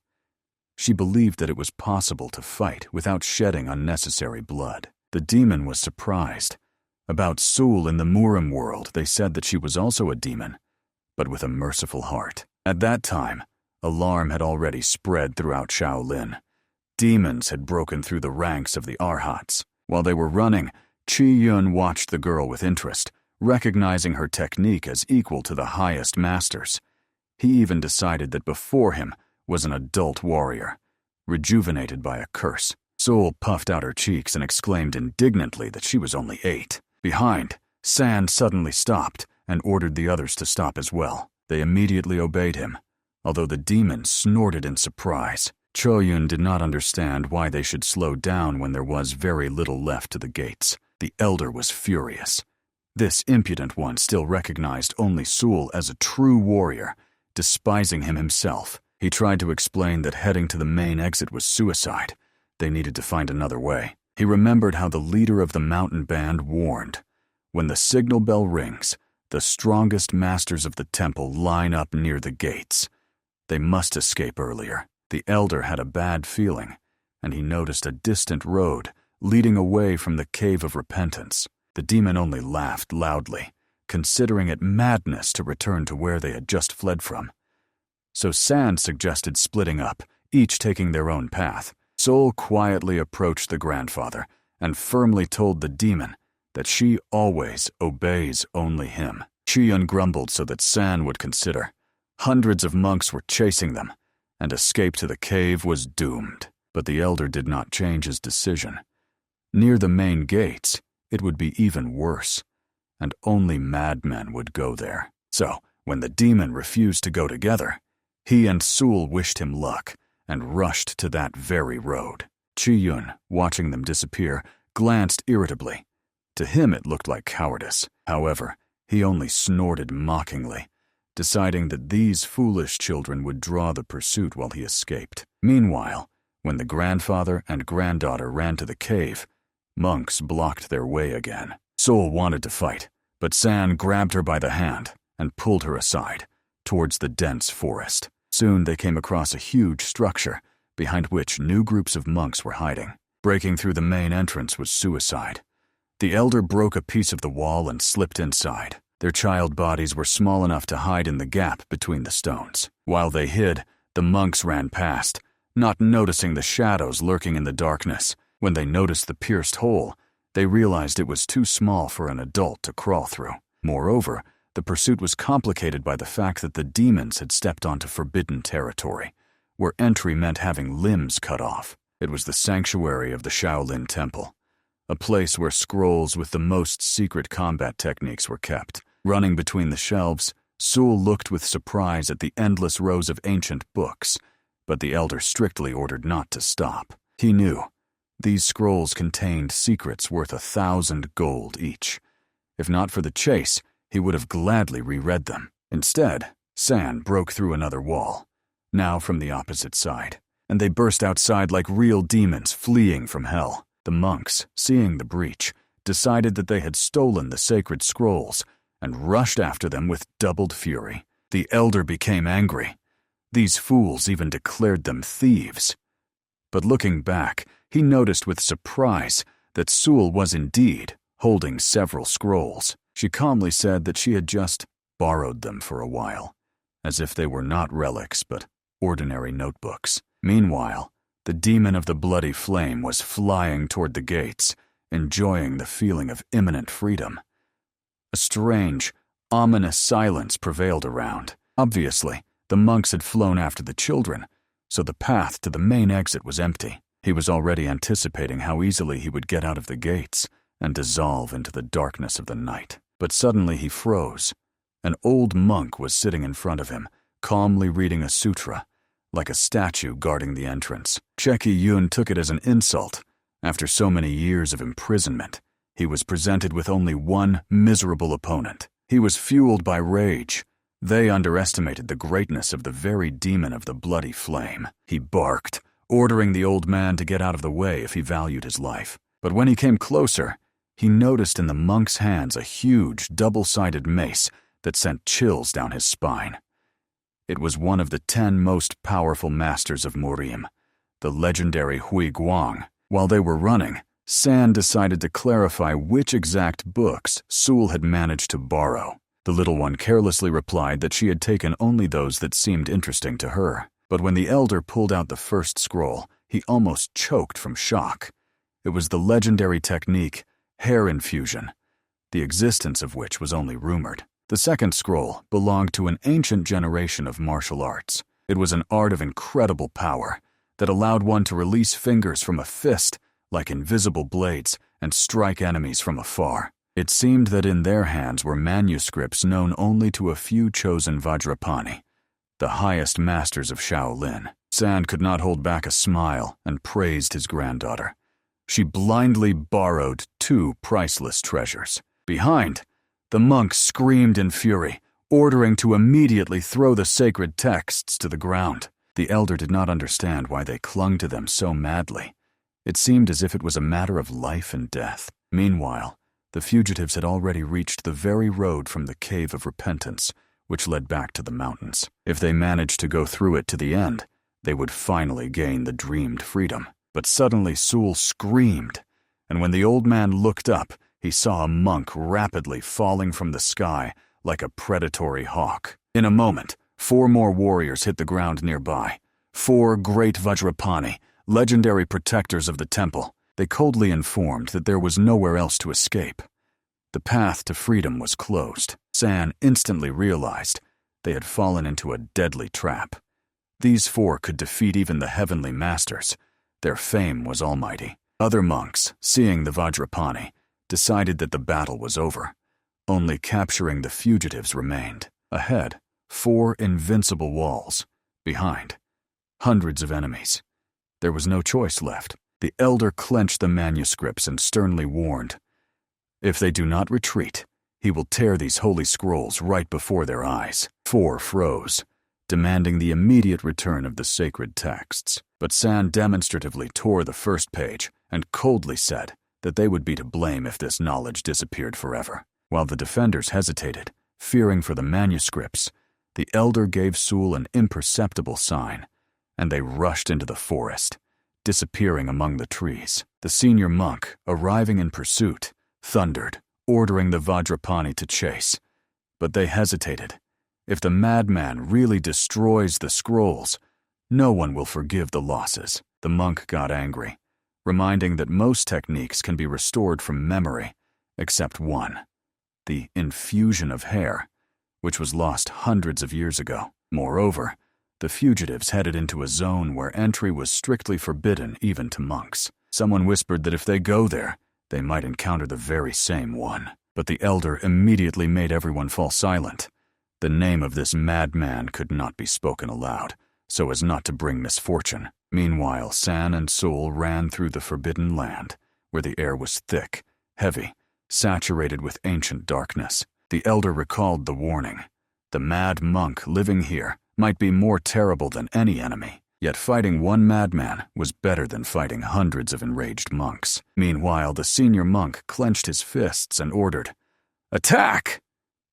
She believed that it was possible to fight without shedding unnecessary blood. The demon was surprised. About Sul in the Murim world, they said that she was also a demon, but with a merciful heart. At that time, alarm had already spread throughout Shaolin. Demons had broken through the ranks of the Arhats. While they were running, Qi Yun watched the girl with interest, recognizing her technique as equal to the highest masters. He even decided that before him was an adult warrior, rejuvenated by a curse. Sul puffed out her cheeks and exclaimed indignantly that she was only 8. Behind, San suddenly stopped and ordered the others to stop as well. They immediately obeyed him, although the demon snorted in surprise. Choyun did not understand why they should slow down when there was very little left to the gates. The elder was furious. This impudent one still recognized only Sul as a true warrior, despising him himself. He tried to explain that heading to the main exit was suicide. They needed to find another way. He remembered how the leader of the mountain band warned, when the signal bell rings, the strongest masters of the temple line up near the gates. They must escape earlier. The elder had a bad feeling, and he noticed a distant road leading away from the Cave of Repentance. The demon only laughed loudly, considering it madness to return to where they had just fled from. So San suggested splitting up, each taking their own path. Sul quietly approached the grandfather and firmly told the demon that she always obeys only him. Chiyun grumbled so that San would consider. Hundreds of monks were chasing them, and escape to the cave was doomed. But the elder did not change his decision. Near the main gates, it would be even worse, and only madmen would go there. So, when the demon refused to go together, he and Sul wished him luck and rushed to that very road. Chiyun, watching them disappear, glanced irritably. To him it looked like cowardice. However, he only snorted mockingly, deciding that these foolish children would draw the pursuit while he escaped. Meanwhile, when the grandfather and granddaughter ran to the cave, monks blocked their way again. Sul wanted to fight, but San grabbed her by the hand and pulled her aside, towards the dense forest. Soon they came across a huge structure, behind which new groups of monks were hiding. Breaking through the main entrance was suicide. The elder broke a piece of the wall and slipped inside. Their child bodies were small enough to hide in the gap between the stones. While they hid, the monks ran past, not noticing the shadows lurking in the darkness. When they noticed the pierced hole, they realized it was too small for an adult to crawl through. Moreover, the pursuit was complicated by the fact that the demons had stepped onto forbidden territory, where entry meant having limbs cut off. It was the sanctuary of the Shaolin Temple, a place where scrolls with the most secret combat techniques were kept. Running between the shelves, Sul looked with surprise at the endless rows of ancient books, but the elder strictly ordered not to stop. He knew these scrolls contained secrets worth 1,000 gold each. If not for the chase, he would have gladly reread them. Instead, San broke through another wall, now from the opposite side, and they burst outside like real demons fleeing from hell. The monks, seeing the breach, decided that they had stolen the sacred scrolls and rushed after them with doubled fury. The elder became angry. These fools even declared them thieves. But looking back, he noticed with surprise that Sul was indeed holding several scrolls. She calmly said that she had just borrowed them for a while, as if they were not relics but ordinary notebooks. Meanwhile, the demon of the bloody flame was flying toward the gates, enjoying the feeling of imminent freedom. A strange, ominous silence prevailed around. Obviously, the monks had flown after the children, so the path to the main exit was empty. He was already anticipating how easily he would get out of the gates and dissolve into the darkness of the night. But suddenly he froze. An old monk was sitting in front of him, calmly reading a sutra, like a statue guarding the entrance. Cheki Yun took it as an insult. After so many years of imprisonment, he was presented with only one miserable opponent. He was fueled by rage. They underestimated the greatness of the very demon of the bloody flame. He barked, ordering the old man to get out of the way if he valued his life. But when he came closer, he noticed in the monk's hands a huge, double-sided mace that sent chills down his spine. It was one of the 10 most powerful masters of Murim, the legendary Hui Guang. While they were running, San decided to clarify which exact books Sul had managed to borrow. The little one carelessly replied that she had taken only those that seemed interesting to her. But when the elder pulled out the first scroll, he almost choked from shock. It was the legendary technique, hair infusion, the existence of which was only rumored. The second scroll belonged to an ancient generation of martial arts. It was an art of incredible power that allowed one to release fingers from a fist like invisible blades and strike enemies from afar. It seemed that in their hands were manuscripts known only to a few chosen Vajrapani, the highest masters of Shaolin. San could not hold back a smile and praised his granddaughter. She blindly borrowed 2 priceless treasures. Behind, the monk screamed in fury, ordering to immediately throw the sacred texts to the ground. The elder did not understand why they clung to them so madly. It seemed as if it was a matter of life and death. Meanwhile, the fugitives had already reached the very road from the Cave of Repentance, which led back to the mountains. If they managed to go through it to the end, they would finally gain the dreamed freedom. But suddenly Sul screamed, and when the old man looked up, he saw a monk rapidly falling from the sky like a predatory hawk. In a moment, 4 more warriors hit the ground nearby. 4 great Vajrapani, legendary protectors of the temple. They coldly informed that there was nowhere else to escape. The path to freedom was closed. San instantly realized they had fallen into a deadly trap. These 4 could defeat even the heavenly masters. Their fame was almighty. Other monks, seeing the Vajrapani, decided that the battle was over. Only capturing the fugitives remained. Ahead, 4 invincible walls. Behind, hundreds of enemies. There was no choice left. The elder clenched the manuscripts and sternly warned, "If they do not retreat, he will tear these holy scrolls right before their eyes." 4 froze, demanding the immediate return of the sacred texts. But San demonstratively tore the first page and coldly said that they would be to blame if this knowledge disappeared forever. While the defenders hesitated, fearing for the manuscripts, the elder gave Sul an imperceptible sign, and they rushed into the forest, disappearing among the trees. The senior monk, arriving in pursuit, thundered, ordering the Vajrapani to chase. But they hesitated. If the madman really destroys the scrolls, no one will forgive the losses. The monk got angry, reminding that most techniques can be restored from memory, except one, the infusion of hair, which was lost hundreds of years ago. Moreover, the fugitives headed into a zone where entry was strictly forbidden even to monks. Someone whispered that if they go there, they might encounter the very same one. But the elder immediately made everyone fall silent. The name of this madman could not be spoken aloud, so as not to bring misfortune. Meanwhile, San and Sul ran through the forbidden land, where the air was thick, heavy, saturated with ancient darkness. The elder recalled the warning. The mad monk living here might be more terrible than any enemy, yet fighting one madman was better than fighting hundreds of enraged monks. Meanwhile, the senior monk clenched his fists and ordered, "Attack!"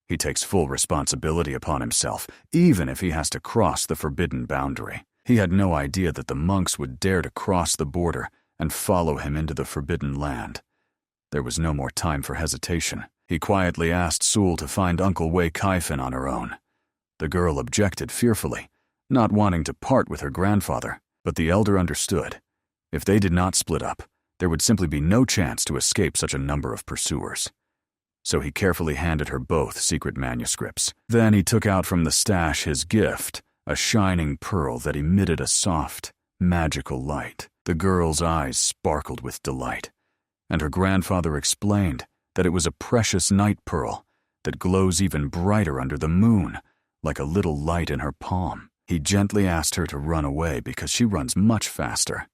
He takes full responsibility upon himself, even if he has to cross the forbidden boundary. He had no idea that the monks would dare to cross the border and follow him into the forbidden land. There was no more time for hesitation. He quietly asked Sul to find Uncle Wei Kaifin on her own. The girl objected fearfully, not wanting to part with her grandfather, but the elder understood. If they did not split up, there would simply be no chance to escape such a number of pursuers. So he carefully handed her both secret manuscripts. Then he took out from the stash his gift, a shining pearl that emitted a soft, magical light. The girl's eyes sparkled with delight, and her grandfather explained that it was a precious night pearl that glows even brighter under the moon, like a little light in her palm. He gently asked her to run away because she runs much faster.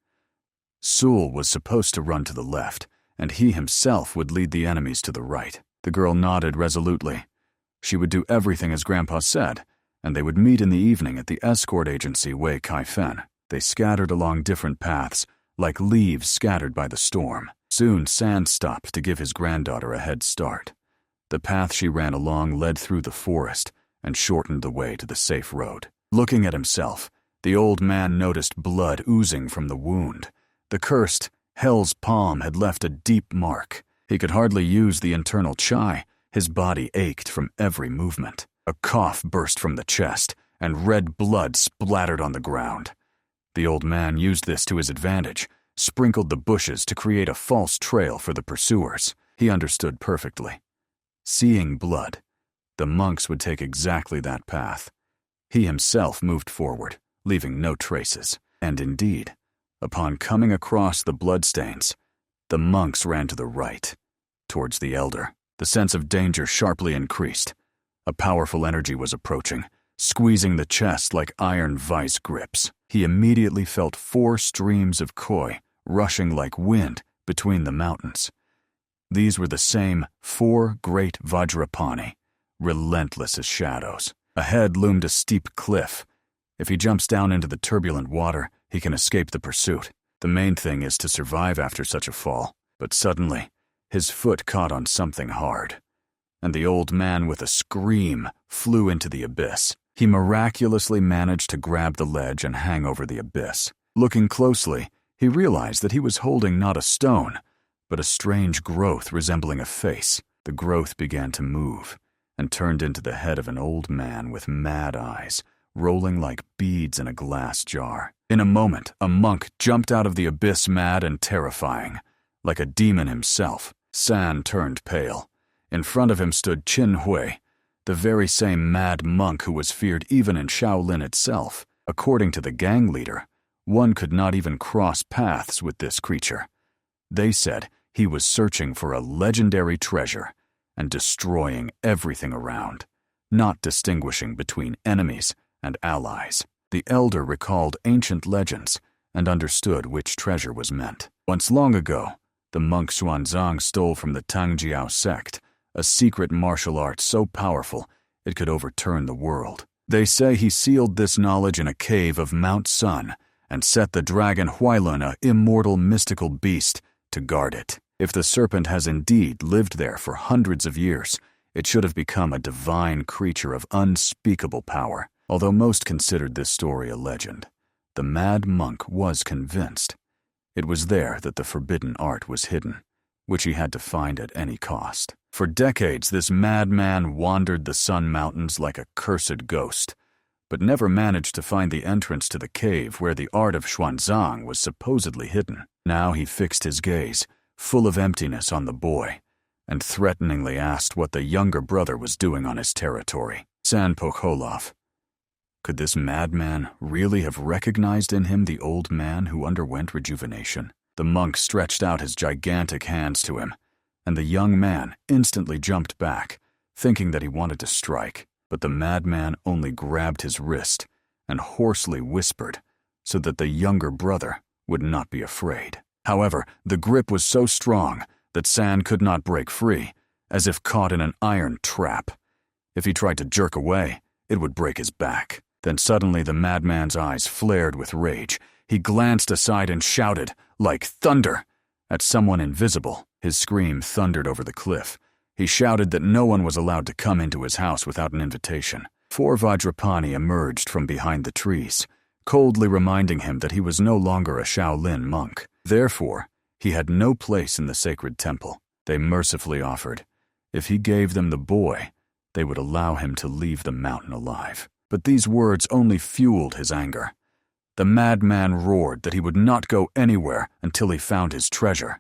Sul was supposed to run to the left, and he himself would lead the enemies to the right. The girl nodded resolutely. She would do everything as Grandpa said, and they would meet in the evening at the escort agency Wei Kaifen. They scattered along different paths, like leaves scattered by the storm. Soon San stopped to give his granddaughter a head start. The path she ran along led through the forest and shortened the way to the safe road. Looking at himself, the old man noticed blood oozing from the wound. The cursed Hell's Palm had left a deep mark. He could hardly use the internal chi. His body ached from every movement. A cough burst from the chest, and red blood splattered on the ground. The old man used this to his advantage, sprinkled the bushes to create a false trail for the pursuers. He understood perfectly. Seeing blood, the monks would take exactly that path. He himself moved forward, leaving no traces. And indeed, upon coming across the bloodstains, the monks ran to the right, towards the elder. The sense of danger sharply increased. A powerful energy was approaching, squeezing the chest like iron vice grips. He immediately felt 4 streams of koi rushing like wind between the mountains. These were the same 4 great Vajrapani, relentless as shadows. Ahead loomed a steep cliff. If he jumps down into the turbulent water, he can escape the pursuit. The main thing is to survive after such a fall. But suddenly, his foot caught on something hard, and the old man with a scream flew into the abyss. He miraculously managed to grab the ledge and hang over the abyss. Looking closely, he realized that he was holding not a stone, but a strange growth resembling a face. The growth began to move and turned into the head of an old man with mad eyes, rolling like beads in a glass jar. In a moment, a monk jumped out of the abyss mad and terrifying, like a demon himself. San turned pale. In front of him stood Qin Hui, the very same mad monk who was feared even in Shaolin itself. According to the gang leader, one could not even cross paths with this creature. They said he was searching for a legendary treasure and destroying everything around, not distinguishing between enemies and allies. The elder recalled ancient legends and understood which treasure was meant. Once long ago, the monk Xuanzang stole from the Tangjiao sect a secret martial art so powerful it could overturn the world. They say he sealed this knowledge in a cave of Mount Sun and set the dragon Huailun, a immortal mystical beast, to guard it. If the serpent has indeed lived there for hundreds of years, it should have become a divine creature of unspeakable power. Although most considered this story a legend, the mad monk was convinced. It was there that the forbidden art was hidden, which he had to find at any cost. For decades, this madman wandered the Sun Mountains like a cursed ghost, but never managed to find the entrance to the cave where the art of Xuanzang was supposedly hidden. Now he fixed his gaze, full of emptiness, on the boy, and threateningly asked what the younger brother was doing on his territory. San Pokholov. Could this madman really have recognized in him the old man who underwent rejuvenation? The monk stretched out his gigantic hands to him, and the young man instantly jumped back, thinking that he wanted to strike. but the madman only grabbed his wrist and hoarsely whispered so that the younger brother would not be afraid. However, the grip was so strong that San could not break free, as if caught in an iron trap. If he tried to jerk away, it would break his back. Then suddenly the madman's eyes flared with rage. He glanced aside and shouted, like thunder, at someone invisible. His scream thundered over the cliff. He shouted that no one was allowed to come into his house without an invitation. 4 Vajrapani emerged from behind the trees, coldly reminding him that he was no longer a Shaolin monk. Therefore, he had no place in the sacred temple. They mercifully offered, if he gave them the boy, they would allow him to leave the mountain alive. But these words only fueled his anger. The madman roared that he would not go anywhere until he found his treasure,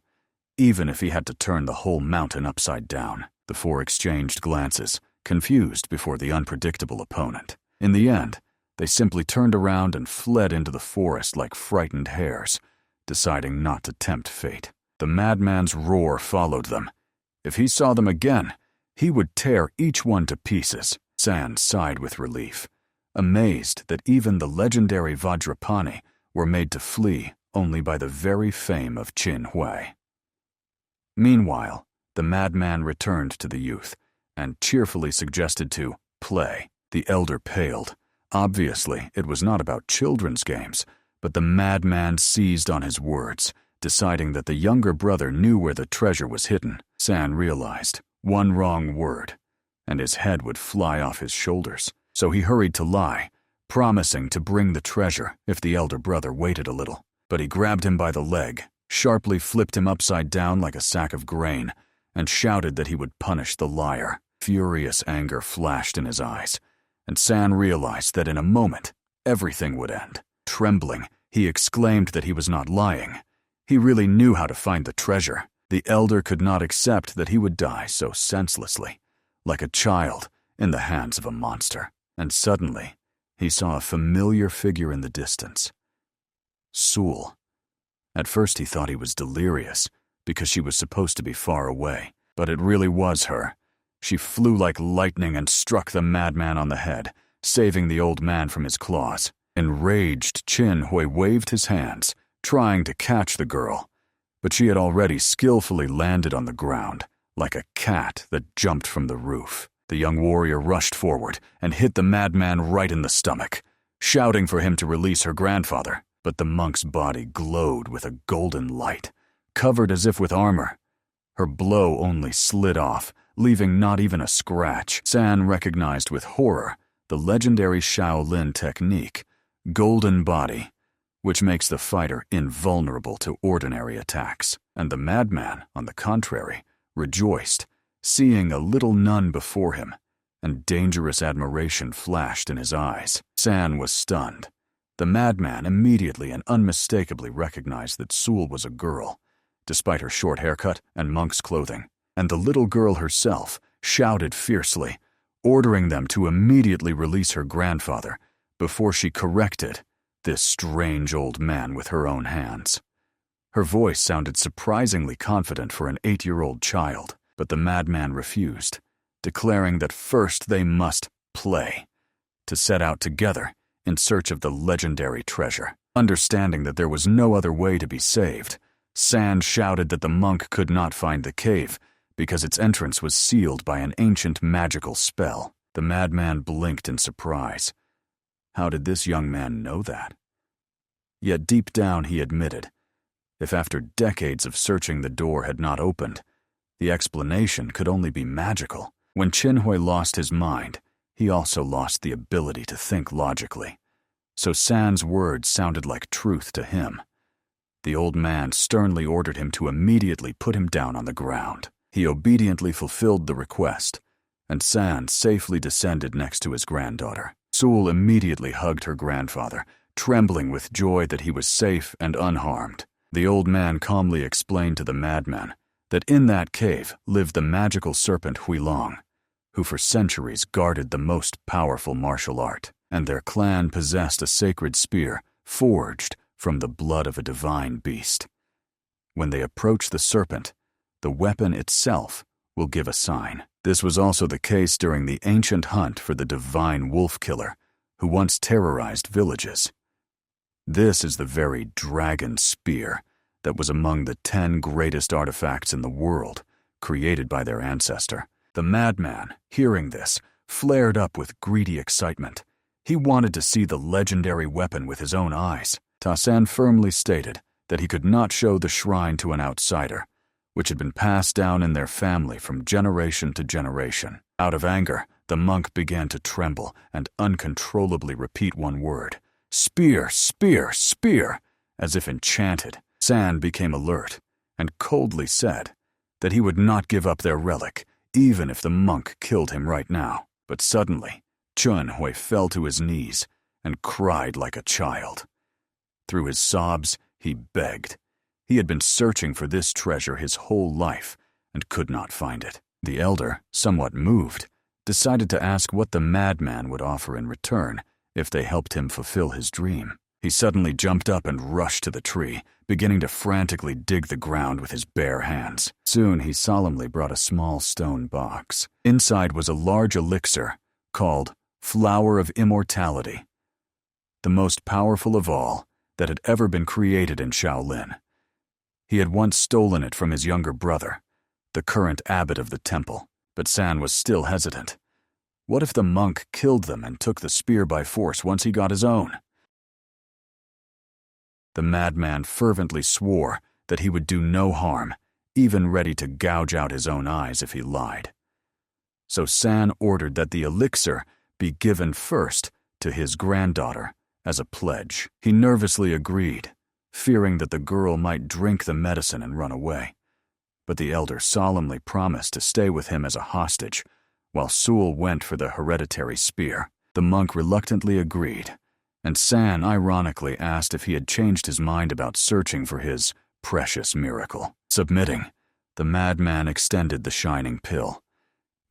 even if he had to turn the whole mountain upside down. The 4 exchanged glances, confused before the unpredictable opponent. In the end, they simply turned around and fled into the forest like frightened hares, deciding not to tempt fate. The madman's roar followed them. If he saw them again, he would tear each one to pieces. San sighed with relief, amazed that even the legendary Vajrapani were made to flee only by the very fame of Qin Hui. Meanwhile, the madman returned to the youth and cheerfully suggested to play. The elder paled. Obviously, it was not about children's games, but the madman seized on his words, deciding that the younger brother knew where the treasure was hidden. San realized one wrong word, and his head would fly off his shoulders. So he hurried to lie, promising to bring the treasure if the elder brother waited a little. But he grabbed him by the leg, sharply flipped him upside down like a sack of grain, and shouted that he would punish the liar. Furious anger flashed in his eyes, and San realized that in a moment, everything would end. Trembling, he exclaimed that he was not lying. He really knew how to find the treasure. The elder could not accept that he would die so senselessly, like a child in the hands of a monster. And suddenly, he saw a familiar figure in the distance. Sul. At first he thought he was delirious, because she was supposed to be far away, but it really was her. She flew like lightning and struck the madman on the head, saving the old man from his claws. Enraged, Qin Hui waved his hands, trying to catch the girl, but she had already skillfully landed on the ground, like a cat that jumped from the roof. The young warrior rushed forward and hit the madman right in the stomach, shouting for him to release her grandfather, but the monk's body glowed with a golden light, covered as if with armor. Her blow only slid off, leaving not even a scratch. San recognized with horror the legendary Shaolin technique, golden body, which makes the fighter invulnerable to ordinary attacks. And the madman, on the contrary, rejoiced, seeing a little nun before him, and dangerous admiration flashed in his eyes. San was stunned. The madman immediately and unmistakably recognized that Sul was a girl, despite her short haircut and monk's clothing, and the little girl herself shouted fiercely, ordering them to immediately release her grandfather before she corrected this strange old man with her own hands. Her voice sounded surprisingly confident for an 8-year-old child, but the madman refused, declaring that first they must play, to set out together in search of the legendary treasure. Understanding that there was no other way to be saved, San shouted that the monk could not find the cave because its entrance was sealed by an ancient magical spell. The madman blinked in surprise. How did this young man know that? Yet deep down he admitted, if after decades of searching the door had not opened, the explanation could only be magical. When Qin Hui lost his mind, he also lost the ability to think logically. So San's words sounded like truth to him. The old man sternly ordered him to immediately put him down on the ground. He obediently fulfilled the request, and San safely descended next to his granddaughter. Sul immediately hugged her grandfather, trembling with joy that he was safe and unharmed. The old man calmly explained to the madman that in that cave lived the magical serpent Huilong, who for centuries guarded the most powerful martial art, and their clan possessed a sacred spear forged from the blood of a divine beast. When they approach the serpent, the weapon itself will give a sign. This was also the case during the ancient hunt for the divine wolf killer, who once terrorized villages. This is the very dragon spear that was among the 10 greatest artifacts in the world, created by their ancestor. The madman, hearing this, flared up with greedy excitement. He wanted to see the legendary weapon with his own eyes. Ta-San firmly stated that he could not show the shrine to an outsider, which had been passed down in their family from generation to generation. Out of anger, the monk began to tremble and uncontrollably repeat one word: "Spear, spear, spear," as if enchanted. San became alert and coldly said that he would not give up their relic, even if the monk killed him right now. But suddenly, Chun-Hui fell to his knees and cried like a child. Through his sobs, he begged. He had been searching for this treasure his whole life and could not find it. The elder, somewhat moved, decided to ask what the madman would offer in return if they helped him fulfill his dream. He suddenly jumped up and rushed to the tree, beginning to frantically dig the ground with his bare hands. Soon he solemnly brought a small stone box. Inside was a large elixir called Flower of Immortality, the most powerful of all that had ever been created in Shaolin. He had once stolen it from his younger brother, the current abbot of the temple, but San was still hesitant. What if the monk killed them and took the spear by force once he got his own? The madman fervently swore that he would do no harm, even ready to gouge out his own eyes if he lied. So San ordered that the elixir be given first to his granddaughter as a pledge. He nervously agreed, fearing that the girl might drink the medicine and run away. But the elder solemnly promised to stay with him as a hostage, while Sul went for the hereditary spear. The monk reluctantly agreed, and San ironically asked if he had changed his mind about searching for his precious miracle. Submitting, the madman extended the shining pill.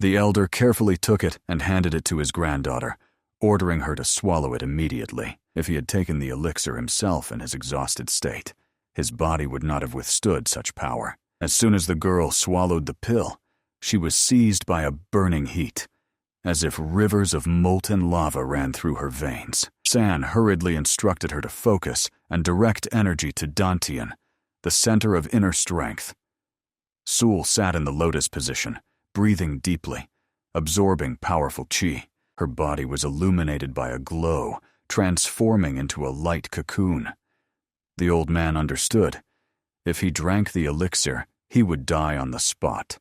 The elder carefully took it and handed it to his granddaughter, ordering her to swallow it immediately. If he had taken the elixir himself in his exhausted state, his body would not have withstood such power. As soon as the girl swallowed the pill, she was seized by a burning heat, as if rivers of molten lava ran through her veins. San hurriedly instructed her to focus and direct energy to Dantian, the center of inner strength. Sul sat in the lotus position, breathing deeply, absorbing powerful qi. Her body was illuminated by a glow, transforming into a light cocoon. The old man understood. If he drank the elixir, he would die on the spot,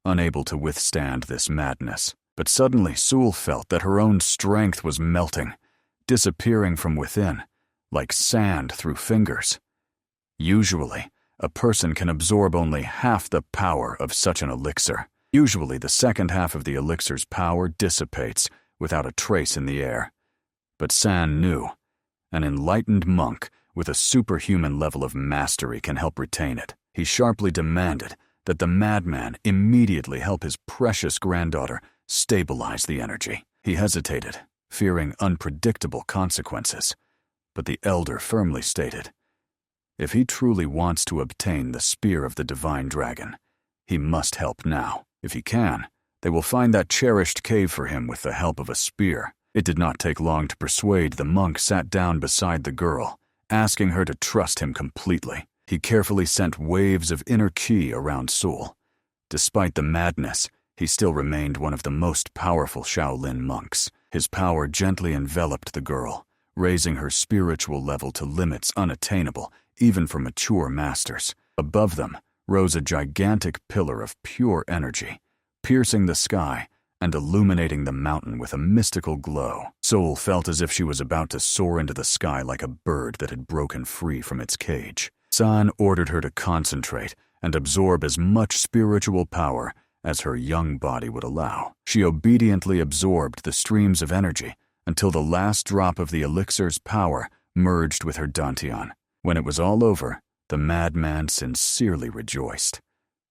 unable to withstand this madness. But suddenly Sul felt that her own strength was melting, disappearing from within, like sand through fingers. Usually, a person can absorb only half the power of such an elixir. Usually, the second half of the elixir's power dissipates without a trace in the air. But San knew. An enlightened monk with a superhuman level of mastery can help retain it. He sharply demanded that the madman immediately help his precious granddaughter stabilize the energy. He hesitated, fearing unpredictable consequences, but the elder firmly stated, if he truly wants to obtain the spear of the divine dragon, he must help now. If he can, they will find that cherished cave for him with the help of a spear. It did not take long to persuade. The monk sat down beside the girl, asking her to trust him completely. He carefully sent waves of inner qi around Sul. Despite the madness, he still remained one of the most powerful Shaolin monks. His power gently enveloped the girl, raising her spiritual level to limits unattainable even for mature masters. Above them rose a gigantic pillar of pure energy, piercing the sky and illuminating the mountain with a mystical glow. Sul felt as if she was about to soar into the sky like a bird that had broken free from its cage. San ordered her to concentrate and absorb as much spiritual power as her young body would allow. She obediently absorbed the streams of energy until the last drop of the elixir's power merged with her dantian. When it was all over, the madman sincerely rejoiced.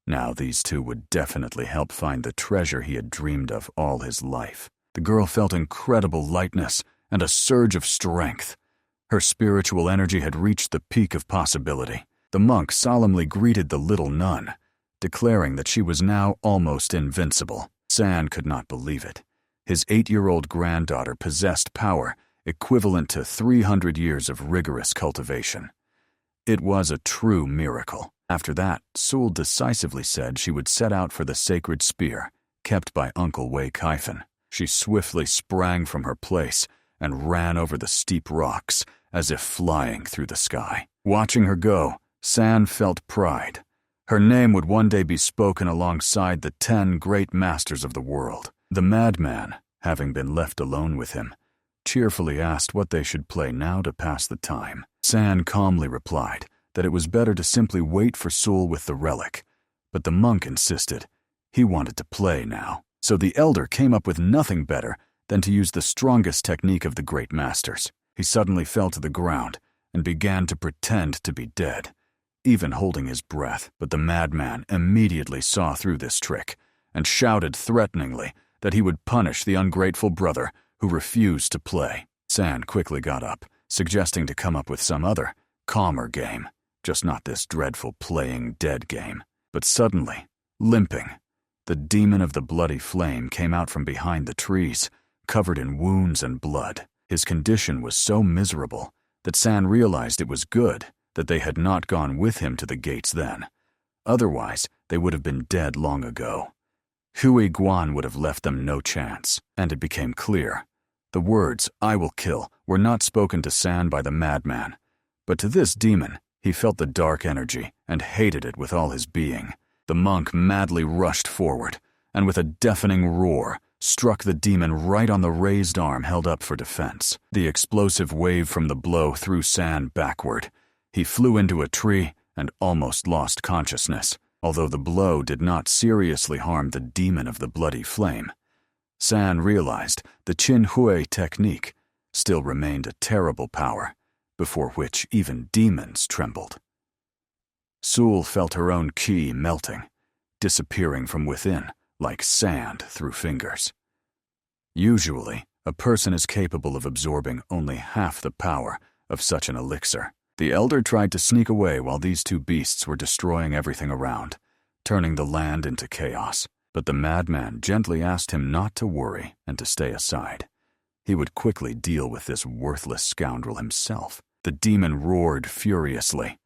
Now these two would definitely help find the treasure he had dreamed of all his life. The girl felt incredible lightness and a surge of strength. Her spiritual energy had reached the peak of possibility. The monk solemnly greeted the little nun, declaring that she was now almost invincible. San could not believe it. His 8-year-old granddaughter possessed power equivalent to 300 years of rigorous cultivation. It was a true miracle. After that, Sul decisively said she would set out for the sacred spear kept by Uncle Wei Kaifan. She swiftly sprang from her place and ran over the steep rocks as if flying through the sky. Watching her go, San felt pride. Her name would one day be spoken alongside the 10 great masters of the world. The madman, having been left alone with him, cheerfully asked what they should play now to pass the time. San calmly replied that it was better to simply wait for Sul with the relic, but the monk insisted. He wanted to play now. So the elder came up with nothing better than to use the strongest technique of the great masters. He suddenly fell to the ground and began to pretend to be dead, even holding his breath. But the madman immediately saw through this trick and shouted threateningly that he would punish the ungrateful brother who refused to play. San quickly got up, suggesting to come up with some other, calmer game, just not this dreadful playing dead game. But suddenly, limping, the demon of the bloody flame came out from behind the trees, covered in wounds and blood. His condition was so miserable that San realized it was good that they had not gone with him to the gates then. Otherwise, they would have been dead long ago. Hui Guan would have left them no chance, and it became clear. The words, "I will kill," were not spoken to San by the madman, but to this demon, he felt the dark energy and hated it with all his being. The monk madly rushed forward, and with a deafening roar, struck the demon right on the raised arm held up for defense. The explosive wave from the blow threw San backward. He flew into a tree and almost lost consciousness, although the blow did not seriously harm the demon of the bloody flame. San realized the Qin Hui technique still remained a terrible power, before which even demons trembled. Sul felt her own ki melting, disappearing from within like sand through fingers. Usually, a person is capable of absorbing only half the power of such an elixir. The elder tried to sneak away while these two beasts were destroying everything around, turning the land into chaos. But the madman gently asked him not to worry and to stay aside. He would quickly deal with this worthless scoundrel himself. The demon roared furiously.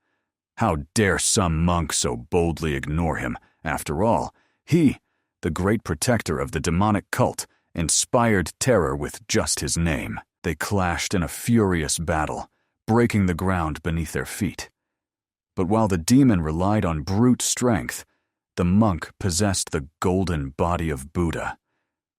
How dare some monk so boldly ignore him? After all, he, the great protector of the demonic cult, inspired terror with just his name. They clashed in a furious battle, breaking the ground beneath their feet. But while the demon relied on brute strength, the monk possessed the golden body of Buddha,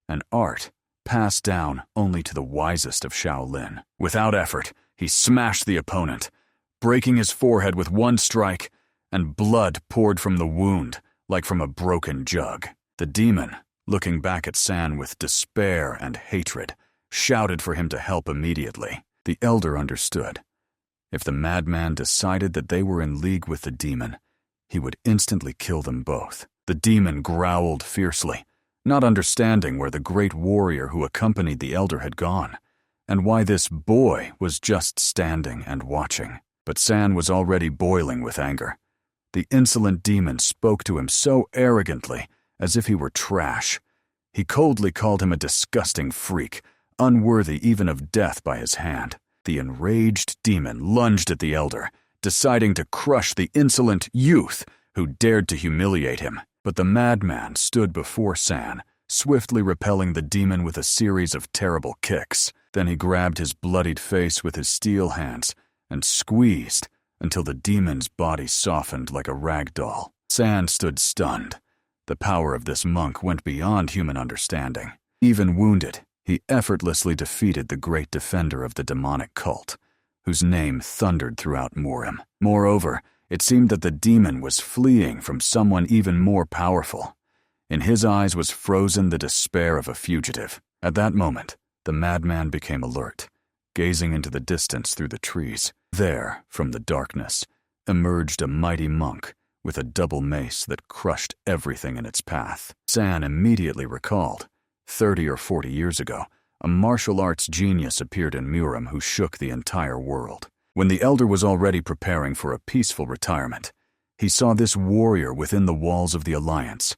an art passed down only to the wisest of Shaolin. Without effort, he smashed the opponent, breaking his forehead with one strike, and blood poured from the wound like from a broken jug. The demon, looking back at San with despair and hatred, shouted for him to help immediately. The elder understood. If the madman decided that they were in league with the demon, he would instantly kill them both. The demon growled fiercely, not understanding where the great warrior who accompanied the elder had gone, and why this boy was just standing and watching. But San was already boiling with anger. The insolent demon spoke to him so arrogantly, as if he were trash. He coldly called him a disgusting freak, unworthy even of death by his hand. The enraged demon lunged at the elder, deciding to crush the insolent youth who dared to humiliate him. But the madman stood before San, swiftly repelling the demon with a series of terrible kicks. Then he grabbed his bloodied face with his steel hands and squeezed until the demon's body softened like a rag doll. San stood stunned. The power of this monk went beyond human understanding. Even wounded, he effortlessly defeated the great defender of the demonic cult, whose name thundered throughout Murim. Moreover, it seemed that the demon was fleeing from someone even more powerful. In his eyes was frozen the despair of a fugitive. At that moment, the madman became alert, gazing into the distance through the trees. There, from the darkness, emerged a mighty monk with a double mace that crushed everything in its path. San immediately recalled, 30 or 40 years ago, a martial arts genius appeared in Murim who shook the entire world. When the elder was already preparing for a peaceful retirement, he saw this warrior within the walls of the Alliance,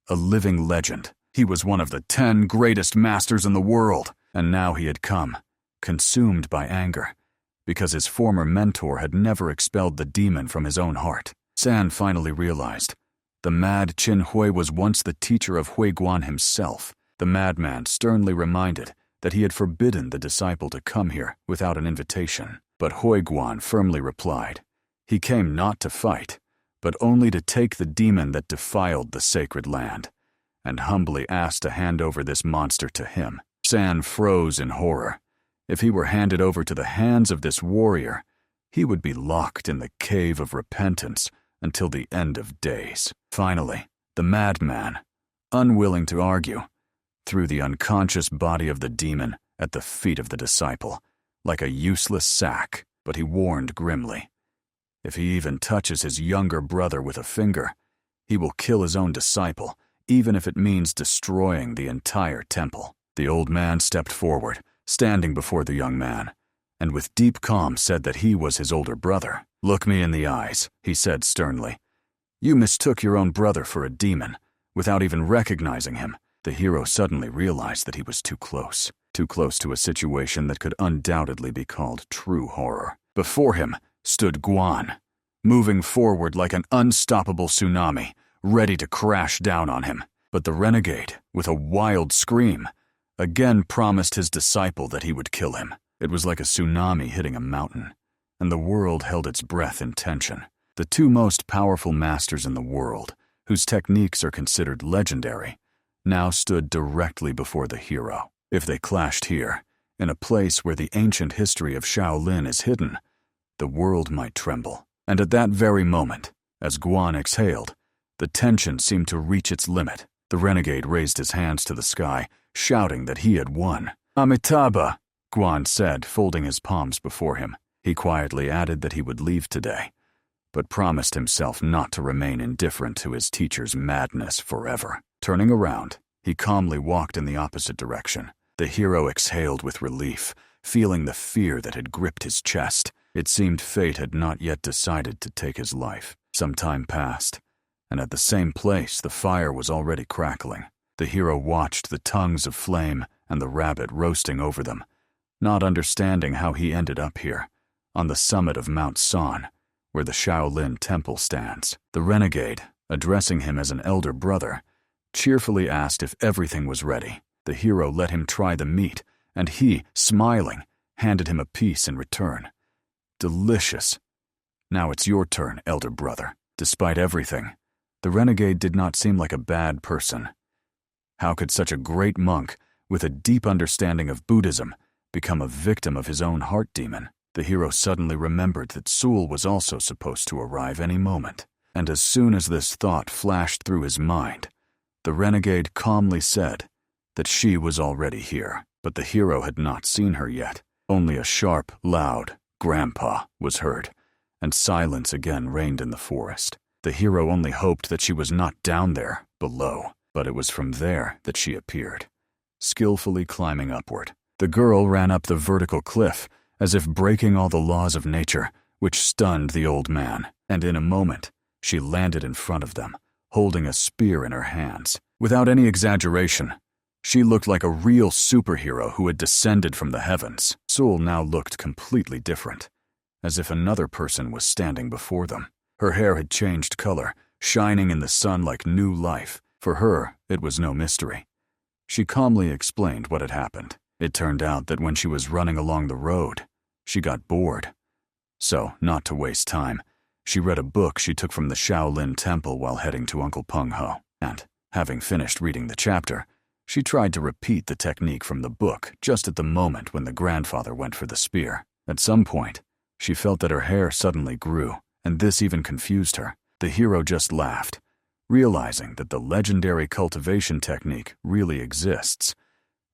a living legend. He was one of the 10 greatest masters in the world, and now he had come, consumed by anger, because his former mentor had never expelled the demon from his own heart. San finally realized. The mad Qin Hui was once the teacher of Hui Guan himself. The madman sternly reminded that he had forbidden the disciple to come here without an invitation. But Hui Guan firmly replied, he came not to fight, but only to take the demon that defiled the sacred land, and humbly asked to hand over this monster to him. San froze in horror. If he were handed over to the hands of this warrior, he would be locked in the cave of repentance until the end of days. Finally, the madman, unwilling to argue, threw the unconscious body of the demon at the feet of the disciple, like a useless sack, but he warned grimly. If he even touches his younger brother with a finger, he will kill his own disciple, even if it means destroying the entire temple. The old man stepped forward, standing before the young man, and with deep calm said that he was his older brother. Look me in the eyes, he said sternly. You mistook your own brother for a demon, without even recognizing him. The hero suddenly realized that he was too close to a situation that could undoubtedly be called true horror. Before him stood Guan, moving forward like an unstoppable tsunami, ready to crash down on him. But the renegade, with a wild scream, again promised his disciple that he would kill him. It was like a tsunami hitting a mountain, and the world held its breath in tension. The two most powerful masters in the world, whose techniques are considered legendary, now stood directly before the hero. If they clashed here, in a place where the ancient history of Shaolin is hidden, the world might tremble. And at that very moment, as Guan exhaled, the tension seemed to reach its limit. The renegade raised his hands to the sky, shouting that he had won. Amitabha, Guan said, folding his palms before him. He quietly added that he would leave today, but promised himself not to remain indifferent to his teacher's madness forever. Turning around, he calmly walked in the opposite direction. The hero exhaled with relief, feeling the fear that had gripped his chest. It seemed fate had not yet decided to take his life. Some time passed, and at the same place the fire was already crackling. The hero watched the tongues of flame and the rabbit roasting over them, not understanding how he ended up here, on the summit of Mount San, where the Shaolin temple stands. The renegade, addressing him as an elder brother, cheerfully asked if everything was ready. The hero let him try the meat, and he, smiling, handed him a piece in return. Delicious. Now it's your turn, elder brother. Despite everything, the renegade did not seem like a bad person. How could such a great monk, with a deep understanding of Buddhism, become a victim of his own heart demon? The hero suddenly remembered that Sul was also supposed to arrive any moment, and as soon as this thought flashed through his mind, the renegade calmly said that she was already here, but the hero had not seen her yet. Only a sharp, loud "Grandpa" was heard, and silence again reigned in the forest. The hero only hoped that she was not down there, below, but it was from there that she appeared, skillfully climbing upward. The girl ran up the vertical cliff, as if breaking all the laws of nature, which stunned the old man, and in a moment, she landed in front of them, holding a spear in her hands. Without any exaggeration, she looked like a real superhero who had descended from the heavens. Sul now looked completely different, as if another person was standing before them. Her hair had changed color, shining in the sun like new life. For her, it was no mystery. She calmly explained what had happened. It turned out that when she was running along the road, she got bored. So, not to waste time, she read a book she took from the Shaolin temple while heading to Uncle Peng Ho, and, having finished reading the chapter, she tried to repeat the technique from the book just at the moment when the grandfather went for the spear. At some point, she felt that her hair suddenly grew, and this even confused her. The hero just laughed, realizing that the legendary cultivation technique really exists,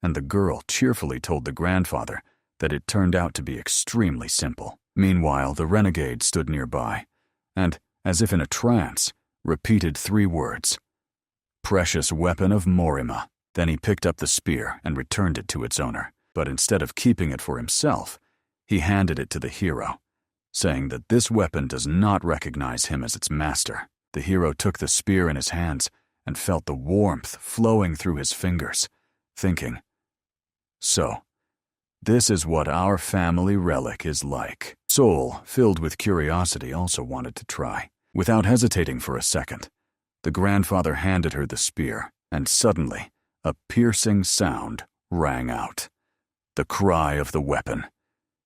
and the girl cheerfully told the grandfather that it turned out to be extremely simple. Meanwhile, the renegade stood nearby, and, as if in a trance, repeated 3 words, "Precious weapon of Morima." Then he picked up the spear and returned it to its owner, but instead of keeping it for himself, he handed it to the hero, saying that this weapon does not recognize him as its master. The hero took the spear in his hands and felt the warmth flowing through his fingers, thinking, "So, this is what our family relic is like." Soul, filled with curiosity, also wanted to try. Without hesitating for a second, the grandfather handed her the spear, and suddenly, a piercing sound rang out. The cry of the weapon,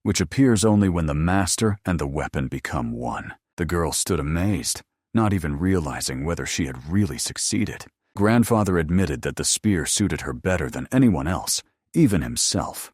which appears only when the master and the weapon become one. The girl stood amazed, not even realizing whether she had really succeeded. Grandfather admitted that the spear suited her better than anyone else, even himself.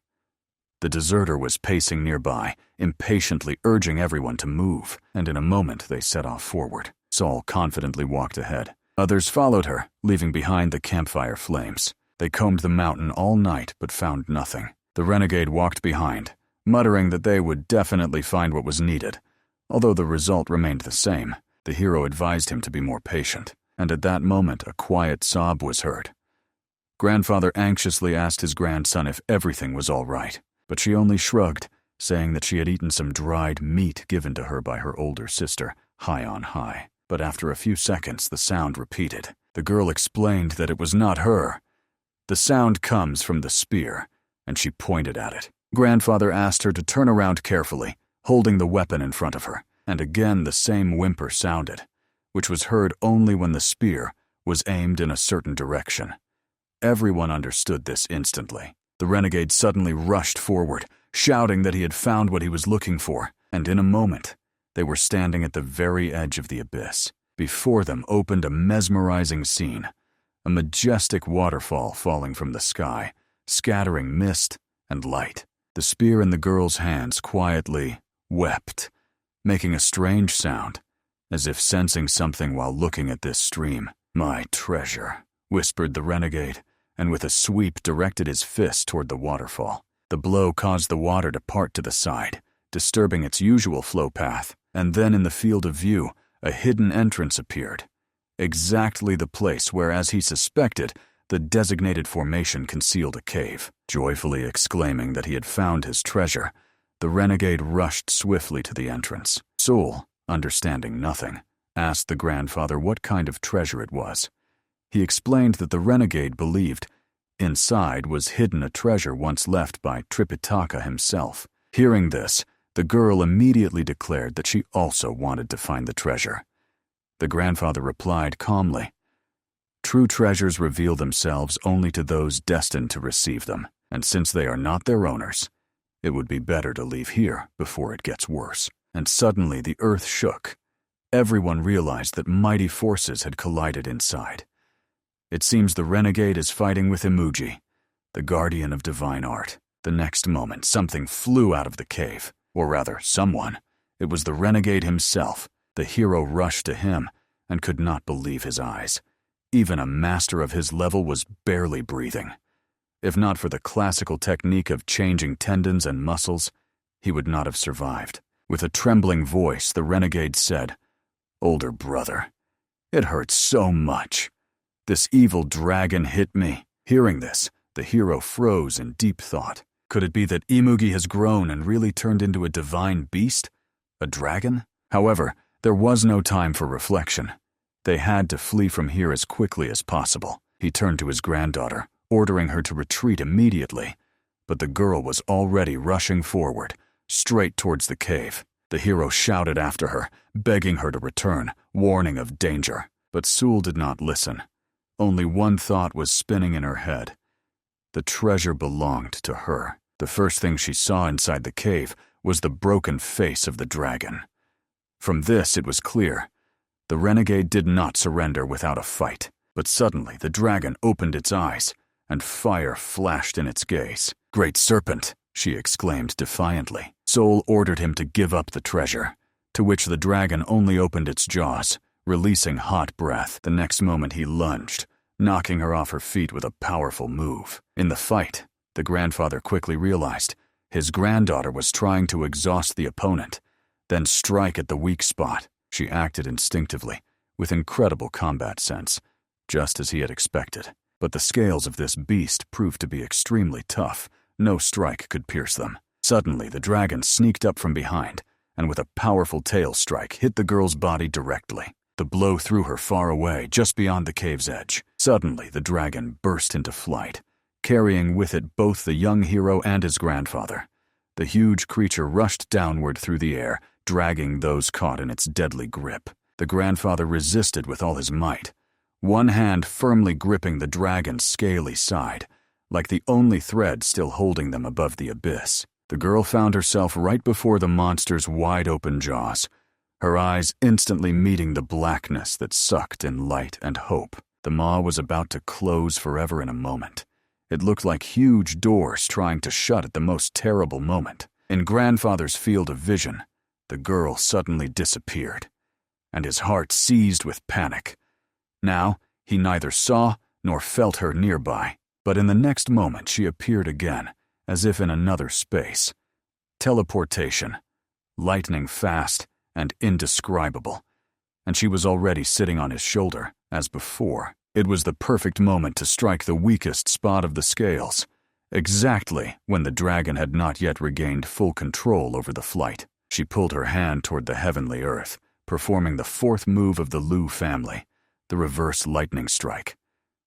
The deserter was pacing nearby, impatiently urging everyone to move, and in a moment they set off forward. Saul confidently walked ahead. Others followed her, leaving behind the campfire flames. They combed the mountain all night but found nothing. The renegade walked behind, muttering that they would definitely find what was needed. Although the result remained the same, the hero advised him to be more patient, and at that moment a quiet sob was heard. Grandfather anxiously asked his grandson if everything was all right, but she only shrugged, saying that she had eaten some dried meat given to her by her older sister, high on high. But after a few seconds, the sound repeated. The girl explained that it was not her. The sound comes from the spear, and she pointed at it. Grandfather asked her to turn around carefully, holding the weapon in front of her, and again the same whimper sounded, which was heard only when the spear was aimed in a certain direction. Everyone understood this instantly. The renegade suddenly rushed forward, shouting that he had found what he was looking for, and in a moment, they were standing at the very edge of the abyss. Before them opened a mesmerizing scene, a majestic waterfall falling from the sky, scattering mist and light. The spear in the girl's hands quietly wept, making a strange sound, as if sensing something while looking at this stream. "My treasure," whispered the renegade, and with a sweep directed his fist toward the waterfall. The blow caused the water to part to the side, disturbing its usual flow path, and then in the field of view, a hidden entrance appeared. Exactly the place where, as he suspected, the designated formation concealed a cave. Joyfully exclaiming that he had found his treasure, the renegade rushed swiftly to the entrance. Soul, understanding nothing, asked the grandfather what kind of treasure it was. He explained that the renegade believed inside was hidden a treasure once left by Tripitaka himself. Hearing this, the girl immediately declared that she also wanted to find the treasure. The grandfather replied calmly, "True treasures reveal themselves only to those destined to receive them, and since they are not their owners, it would be better to leave here before it gets worse." And suddenly the earth shook. Everyone realized that mighty forces had collided inside. It seems the renegade is fighting with Imuji, the guardian of divine art. The next moment, something flew out of the cave. Or rather, someone. It was the renegade himself. The hero rushed to him and could not believe his eyes. Even a master of his level was barely breathing. If not for the classical technique of changing tendons and muscles, he would not have survived. With a trembling voice, the renegade said, "Older brother, it hurts so much. This evil dragon hit me." Hearing this, the hero froze in deep thought. Could it be that Imugi has grown and really turned into a divine beast? A dragon? However, there was no time for reflection. They had to flee from here as quickly as possible. He turned to his granddaughter, ordering her to retreat immediately. But the girl was already rushing forward, straight towards the cave. The hero shouted after her, begging her to return, warning of danger. But Sul did not listen. Only one thought was spinning in her head. The treasure belonged to her. The first thing she saw inside the cave was the broken face of the dragon. From this, it was clear. The renegade did not surrender without a fight. But suddenly, the dragon opened its eyes, and fire flashed in its gaze. "Great serpent," she exclaimed defiantly. Soul ordered him to give up the treasure, to which the dragon only opened its jaws, releasing hot breath. The next moment he lunged, knocking her off her feet with a powerful move. In the fight, the grandfather quickly realized his granddaughter was trying to exhaust the opponent, then strike at the weak spot. She acted instinctively, with incredible combat sense, just as he had expected. But the scales of this beast proved to be extremely tough. No strike could pierce them. Suddenly, the dragon sneaked up from behind, and with a powerful tail strike hit the girl's body directly. The blow threw her far away, just beyond the cave's edge. Suddenly, the dragon burst into flight, carrying with it both the young hero and his grandfather. The huge creature rushed downward through the air, dragging those caught in its deadly grip. The grandfather resisted with all his might, one hand firmly gripping the dragon's scaly side, like the only thread still holding them above the abyss. The girl found herself right before the monster's wide-open jaws, her eyes instantly meeting the blackness that sucked in light and hope. The maw was about to close forever in a moment. It looked like huge doors trying to shut at the most terrible moment. In grandfather's field of vision, the girl suddenly disappeared, and his heart seized with panic. Now, he neither saw nor felt her nearby, but in the next moment she appeared again, as if in another space. Teleportation, lightning fast and indescribable, and she was already sitting on his shoulder, as before. It was the perfect moment to strike the weakest spot of the scales, exactly when the dragon had not yet regained full control over the flight. She pulled her hand toward the heavenly earth, performing the fourth move of the Lu family, the reverse lightning strike,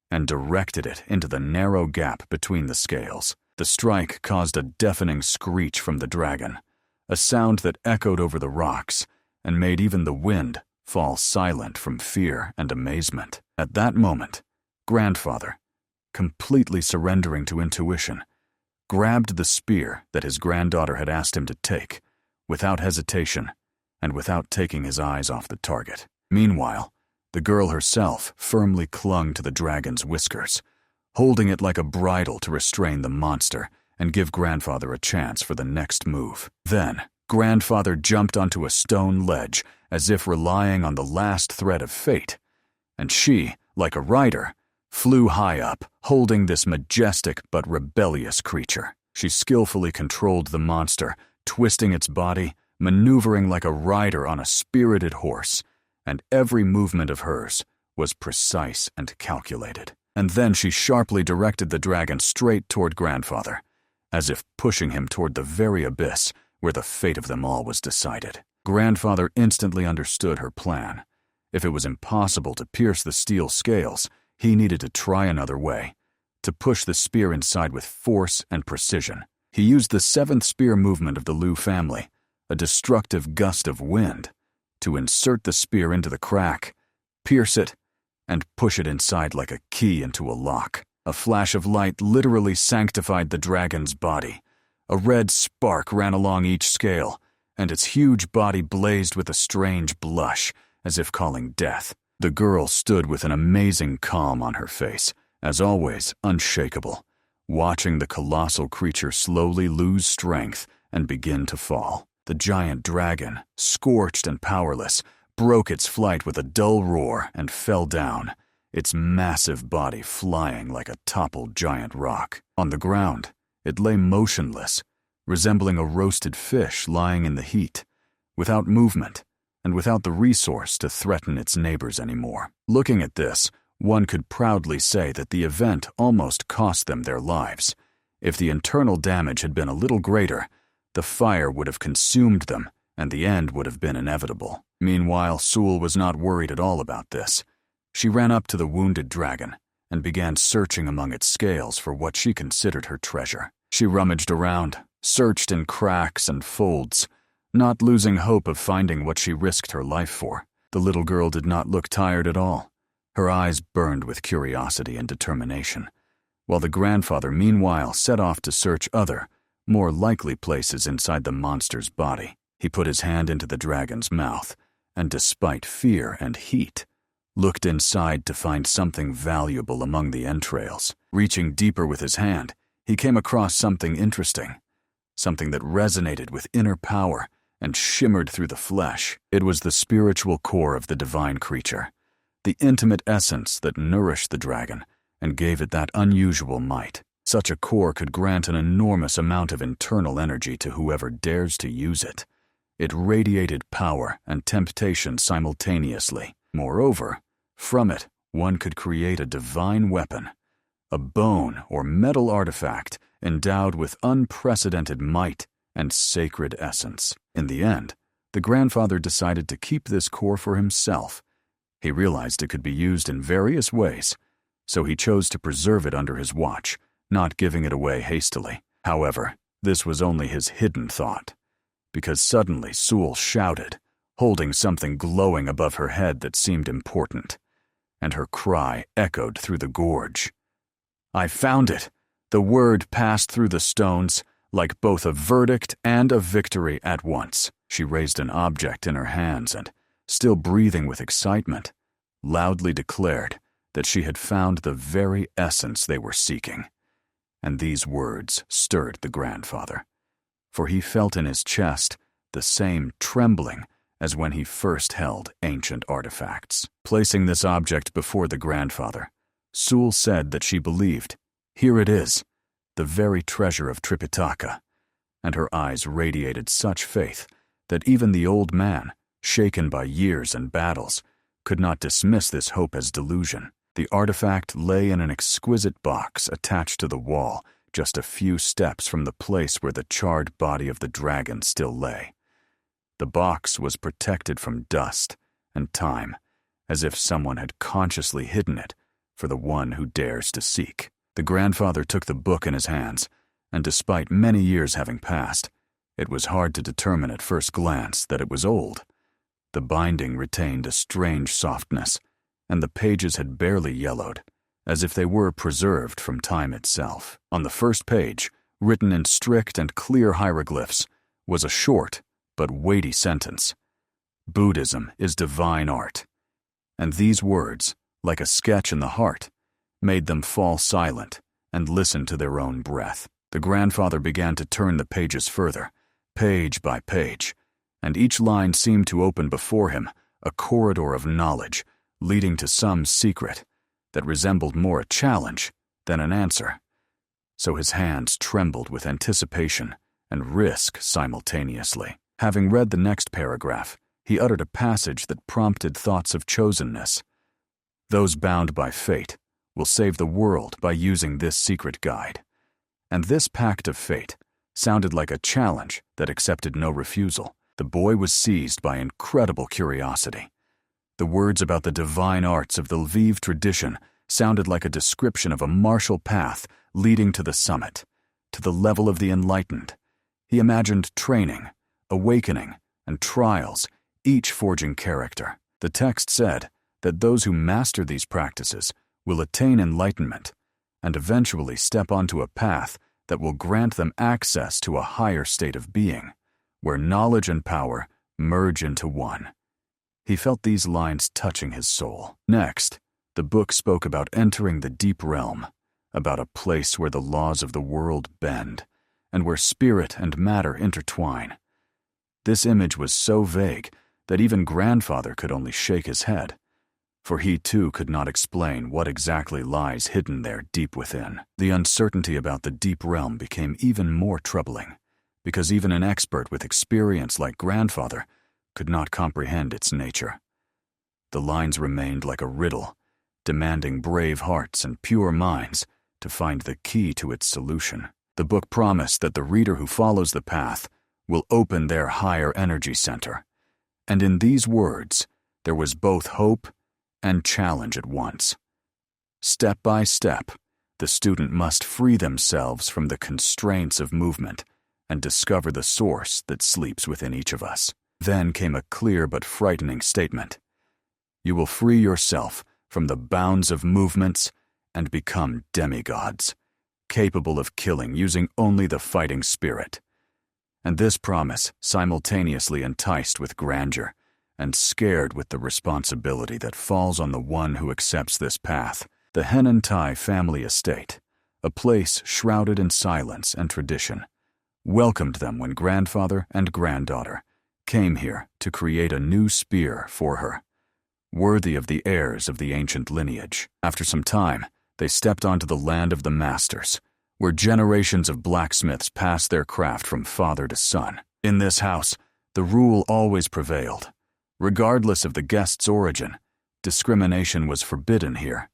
and directed it into the narrow gap between the scales. The strike caused a deafening screech from the dragon, a sound that echoed over the rocks and made even the wind fall silent from fear and amazement. At that moment, grandfather, completely surrendering to intuition, grabbed the spear that his granddaughter had asked him to take, without hesitation and without taking his eyes off the target. Meanwhile, the girl herself firmly clung to the dragon's whiskers, holding it like a bridle to restrain the monster and give grandfather a chance for the next move. Then, grandfather jumped onto a stone ledge as if relying on the last thread of fate, and she, like a rider, flew high up, holding this majestic but rebellious creature. She skillfully controlled the monster, twisting its body, maneuvering like a rider on a spirited horse, and every movement of hers was precise and calculated. And then she sharply directed the dragon straight toward grandfather, as if pushing him toward the very abyss where the fate of them all was decided. Grandfather instantly understood her plan. If it was impossible to pierce the steel scales, he needed to try another way, to push the spear inside with force and precision. He used the seventh spear movement of the Lu family, a destructive gust of wind, to insert the spear into the crack, pierce it, and push it inside like a key into a lock. A flash of light literally sanctified the dragon's body. A red spark ran along each scale, and its huge body blazed with a strange blush, as if calling death. The girl stood with an amazing calm on her face, as always unshakable, watching the colossal creature slowly lose strength and begin to fall. The giant dragon, scorched and powerless, broke its flight with a dull roar and fell down, its massive body flying like a toppled giant rock. On the ground, it lay motionless, resembling a roasted fish lying in the heat, without movement and without the resource to threaten its neighbors anymore. Looking at this, one could proudly say that the event almost cost them their lives. If the internal damage had been a little greater, the fire would have consumed them, and the end would have been inevitable. Meanwhile, Sul was not worried at all about this. She ran up to the wounded dragon and began searching among its scales for what she considered her treasure. She rummaged around, searched in cracks and folds, not losing hope of finding what she risked her life for. The little girl did not look tired at all. Her eyes burned with curiosity and determination, while the grandfather meanwhile set off to search other, more likely places inside the monster's body. He put his hand into the dragon's mouth, and despite fear and heat, looked inside to find something valuable among the entrails. Reaching deeper with his hand, he came across something interesting, something that resonated with inner power and shimmered through the flesh. It was the spiritual core of the divine creature, the intimate essence that nourished the dragon and gave it that unusual might. Such a core could grant an enormous amount of internal energy to whoever dares to use it. It radiated power and temptation simultaneously. Moreover, from it, one could create a divine weapon, a bone or metal artifact endowed with unprecedented might and sacred essence. In the end, the grandfather decided to keep this core for himself He realized it could be used in various ways, so he chose to preserve it under his watch, not giving it away hastily. However, this was only his hidden thought, because suddenly Sewell shouted, holding something glowing above her head that seemed important, and her cry echoed through the gorge. "I found it!" The word passed through the stones like both a verdict and a victory at once. She raised an object in her hands and, still breathing with excitement, loudly declared that she had found the very essence they were seeking. And these words stirred the grandfather, for he felt in his chest the same trembling as when he first held ancient artifacts. Placing this object before the grandfather, Sewell said that she believed, "Here it is, the very treasure of Tripitaka," and her eyes radiated such faith that even the old man, shaken by years and battles, could not dismiss this hope as delusion. The artifact lay in an exquisite box attached to the wall, just a few steps from the place where the charred body of the dragon still lay. The box was protected from dust and time, as if someone had consciously hidden it for the one who dares to seek. The grandfather took the book in his hands, and despite many years having passed, it was hard to determine at first glance that it was old. The binding retained a strange softness, and the pages had barely yellowed, as if they were preserved from time itself. On the first page, written in strict and clear hieroglyphs, was a short but weighty sentence: "Buddhism is divine art." And these words, like a sketch in the heart, made them fall silent and listen to their own breath. The grandfather began to turn the pages further, page by page, and each line seemed to open before him a corridor of knowledge leading to some secret that resembled more a challenge than an answer. So his hands trembled with anticipation and risk simultaneously. Having read the next paragraph, he uttered a passage that prompted thoughts of chosenness. "Those bound by fate will save the world by using this secret guide." And this pact of fate sounded like a challenge that accepted no refusal. The boy was seized by incredible curiosity. The words about the divine arts of the Lviv tradition sounded like a description of a martial path leading to the summit, to the level of the enlightened. He imagined training, awakening, and trials, each forging character. The text said that those who master these practices will attain enlightenment and eventually step onto a path that will grant them access to a higher state of being, where knowledge and power merge into one. He felt these lines touching his soul. Next, the book spoke about entering the deep realm, about a place where the laws of the world bend, and where spirit and matter intertwine. This image was so vague that even grandfather could only shake his head, for he too could not explain what exactly lies hidden there deep within. The uncertainty about the deep realm became even more troubling, because even an expert with experience like grandfather could not comprehend its nature. The lines remained like a riddle, demanding brave hearts and pure minds to find the key to its solution. The book promised that the reader who follows the path will open their higher energy center, and in these words there was both hope and challenge at once. Step by step, the student must free themselves from the constraints of movement and discover the source that sleeps within each of us. Then came a clear but frightening statement: "You will free yourself from the bounds of movements and become demigods, capable of killing using only the fighting spirit." And this promise simultaneously enticed with grandeur and scared with the responsibility that falls on the one who accepts this path. The Henentai family estate, a place shrouded in silence and tradition, welcomed them when grandfather and granddaughter came here to create a new spear for her, worthy of the heirs of the ancient lineage. After some time, they stepped onto the land of the masters, where generations of blacksmiths passed their craft from father to son. In this house, the rule always prevailed. Regardless of the guest's origin, discrimination was forbidden here,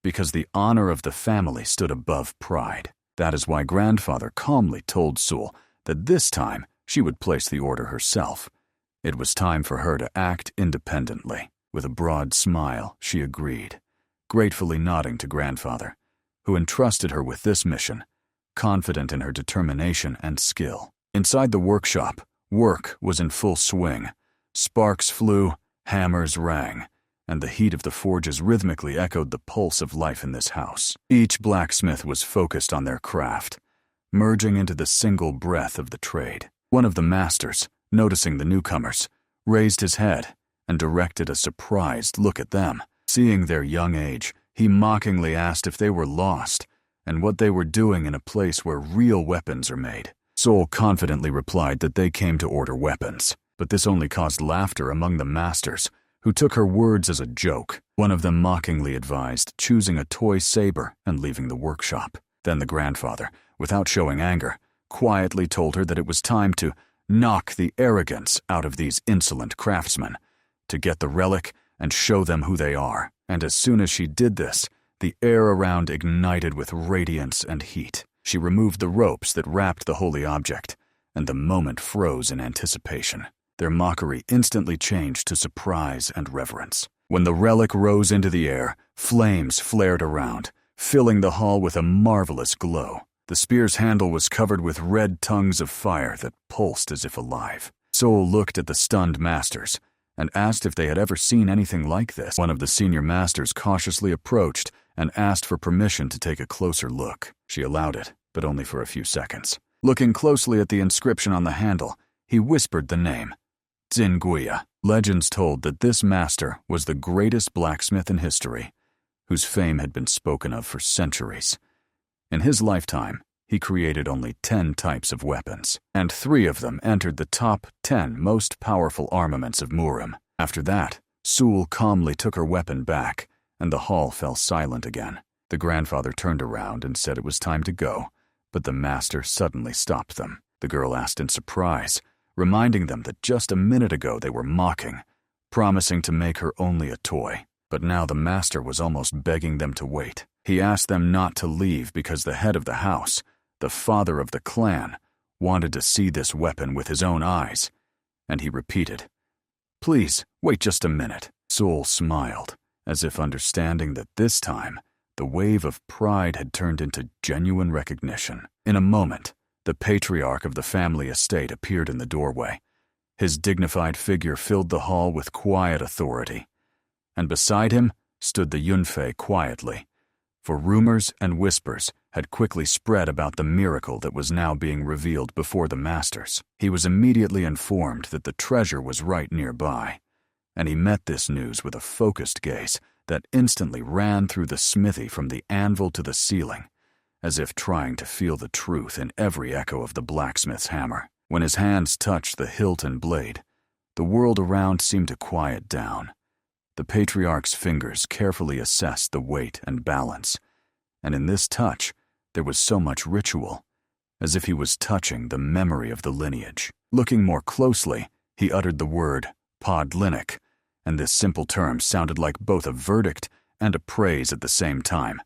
because the honor of the family stood above pride. That is why grandfather calmly told Sewell that this time she would place the order herself. It was time for her to act independently. With a broad smile, she agreed, gratefully nodding to grandfather, who entrusted her with this mission, confident in her determination and skill. Inside the workshop, work was in full swing. Sparks flew, hammers rang, and the heat of the forges rhythmically echoed the pulse of life in this house. Each blacksmith was focused on their craft, merging into the single breath of the trade. One of the masters, noticing the newcomers, raised his head and directed a surprised look at them. Seeing their young age, he mockingly asked if they were lost and what they were doing in a place where real weapons are made. Soul confidently replied that they came to order weapons, but this only caused laughter among the masters, who took her words as a joke. One of them mockingly advised choosing a toy saber and leaving the workshop. Then the grandfather, without showing anger, quietly told her that it was time to knock the arrogance out of these insolent craftsmen, to get the relic and show them who they are. And as soon as she did this, the air around ignited with radiance and heat. She removed the ropes that wrapped the holy object, and the moment froze in anticipation. Their mockery instantly changed to surprise and reverence. When the relic rose into the air, flames flared around, filling the hall with a marvelous glow. The spear's handle was covered with red tongues of fire that pulsed as if alive. Soul looked at the stunned masters and asked if they had ever seen anything like this. One of the senior masters cautiously approached and asked for permission to take a closer look. She allowed it, but only for a few seconds. Looking closely at the inscription on the handle, he whispered the name, Zinguya. Legends told that this master was the greatest blacksmith in history, whose fame had been spoken of for centuries. In his lifetime, he created only 10 types of weapons, and 3 of them entered the top 10 most powerful armaments of Murim. After that, Sul calmly took her weapon back, and the hall fell silent again. The grandfather turned around and said it was time to go, but the master suddenly stopped them. The girl asked in surprise, reminding them that just a minute ago they were mocking, promising to make her only a toy. But now the master was almost begging them to wait. He asked them not to leave because the head of the house, the father of the clan, wanted to see this weapon with his own eyes, and he repeated, "Please, wait just a minute." Soul smiled, as if understanding that this time, the wave of pride had turned into genuine recognition. In a moment, the patriarch of the family estate appeared in the doorway. His dignified figure filled the hall with quiet authority, and beside him stood the Yunfei quietly, for rumors and whispers had quickly spread about the miracle that was now being revealed before the masters. He was immediately informed that the treasure was right nearby, and he met this news with a focused gaze that instantly ran through the smithy from the anvil to the ceiling, as if trying to feel the truth in every echo of the blacksmith's hammer. When his hands touched the hilt and blade, the world around seemed to quiet down. The patriarch's fingers carefully assessed the weight and balance, and in this touch, there was so much ritual, as if he was touching the memory of the lineage. Looking more closely, he uttered the word podlinik, and this simple term sounded like both a verdict and a praise at the same time,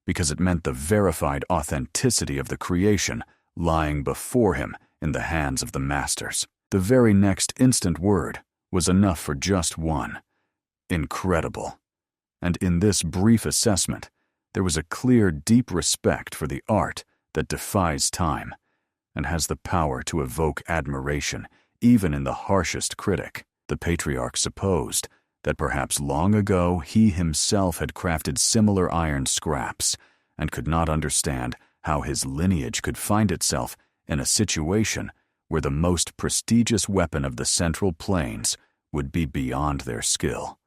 because it meant the verified authenticity of the creation lying before him in the hands of the masters. The very next instant word was enough for just one: incredible. And in this brief assessment, there was a clear, deep respect for the art that defies time and has the power to evoke admiration even in the harshest critic. The patriarch supposed that perhaps long ago he himself had crafted similar iron scraps and could not understand how his lineage could find itself in a situation where the most prestigious weapon of the Central Plains would be beyond their skill.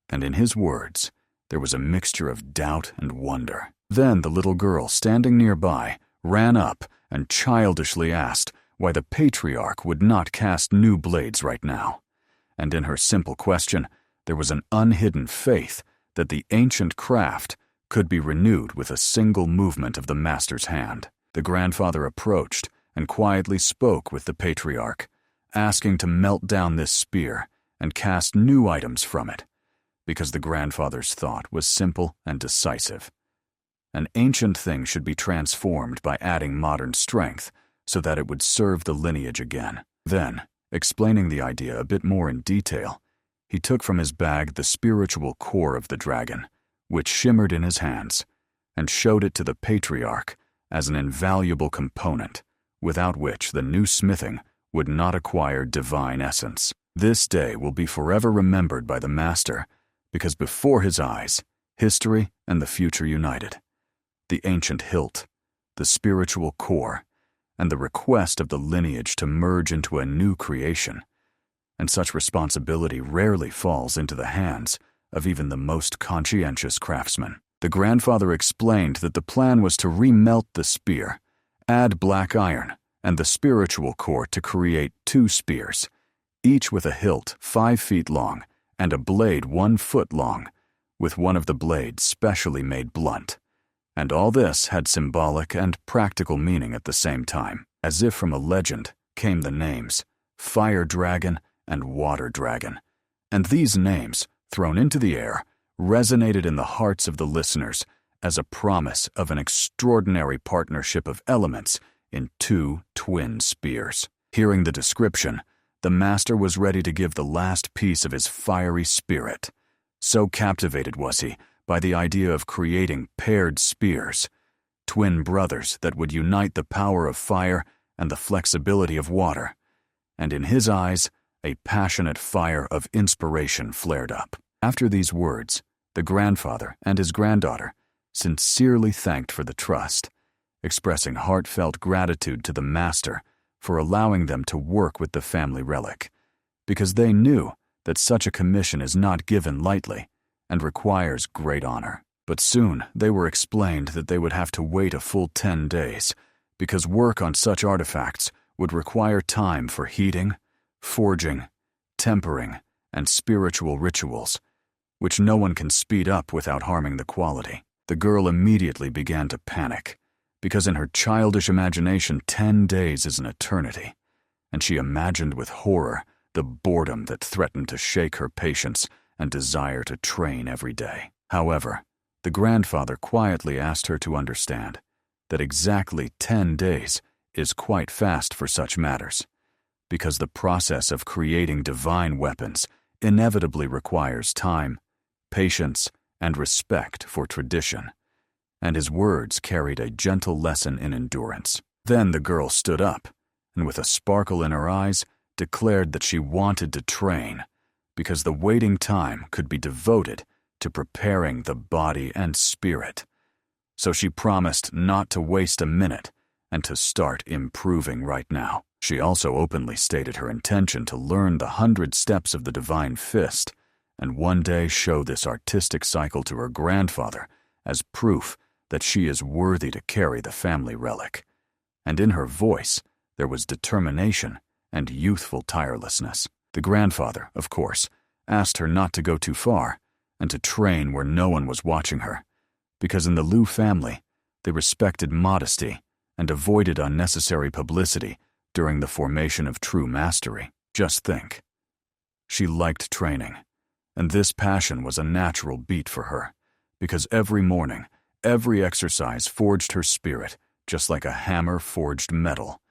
And in his words, there was a mixture of doubt and wonder. Then the little girl standing nearby ran up and childishly asked why the patriarch would not cast new blades right now. And in her simple question, there was an unhidden faith that the ancient craft could be renewed with a single movement of the master's hand. The grandfather approached and quietly spoke with the patriarch, asking to melt down this spear and cast new items from it, because the grandfather's thought was simple and decisive. An ancient thing should be transformed by adding modern strength so that it would serve the lineage again. Then, explaining the idea a bit more in detail, He took from his bag the spiritual core of the dragon, which shimmered in his hands, and showed it to the patriarch as an invaluable component, without which the new smithing would not acquire divine essence. This day will be forever remembered by the master, because before his eyes, history and the future united. The ancient hilt, the spiritual core, and the request of the lineage to merge into a new creation. And such responsibility rarely falls into the hands of even the most conscientious craftsman. The grandfather explained that the plan was to remelt the spear, add black iron, and the spiritual core to create 2 spears, each with a hilt 5 feet long and a blade 1 foot long, with one of the blades specially made blunt. And all this had symbolic and practical meaning at the same time. As if from a legend came the names Fire Dragon and Water Dragon, and these names, thrown into the air, resonated in the hearts of the listeners as a promise of an extraordinary partnership of elements in 2 twin spears. Hearing the description, the master was ready to give the last piece of his fiery spirit. So captivated was he by the idea of creating paired spears, twin brothers that would unite the power of fire and the flexibility of water. And in his eyes, a passionate fire of inspiration flared up. After these words, the grandfather and his granddaughter sincerely thanked for the trust, expressing heartfelt gratitude to the master for allowing them to work with the family relic, because they knew that such a commission is not given lightly and requires great honor. But soon they were explained that they would have to wait a full 10 days, because work on such artifacts would require time for heating, forging, tempering, and spiritual rituals, which no one can speed up without harming the quality. The girl immediately began to panic, because in her childish imagination 10 days is an eternity, and she imagined with horror the boredom that threatened to shake her patience and desire to train every day. However, the grandfather quietly asked her to understand that exactly 10 days is quite fast for such matters, because the process of creating divine weapons inevitably requires time, patience, and respect for tradition, and his words carried a gentle lesson in endurance. Then the girl stood up, and with a sparkle in her eyes, declared that she wanted to train, because the waiting time could be devoted to preparing the body and spirit. So she promised not to waste a minute and to start improving right now. She also openly stated her intention to learn the 100 steps of the Divine Fist and one day show this artistic cycle to her grandfather as proof that she is worthy to carry the family relic. And in her voice, there was determination and youthful tirelessness. The grandfather, of course, asked her not to go too far and to train where no one was watching her, because in the Liu family, they respected modesty and avoided unnecessary publicity during the formation of true mastery. Just think. She liked training, and this passion was a natural beat for her, because every morning, every exercise forged her spirit just like a hammer forged metal,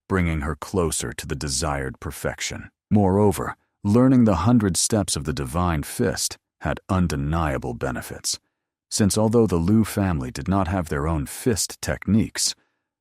bringing her closer to the desired perfection. Moreover, learning the 100 steps of the Divine Fist had undeniable benefits, since although the Liu family did not have their own fist techniques,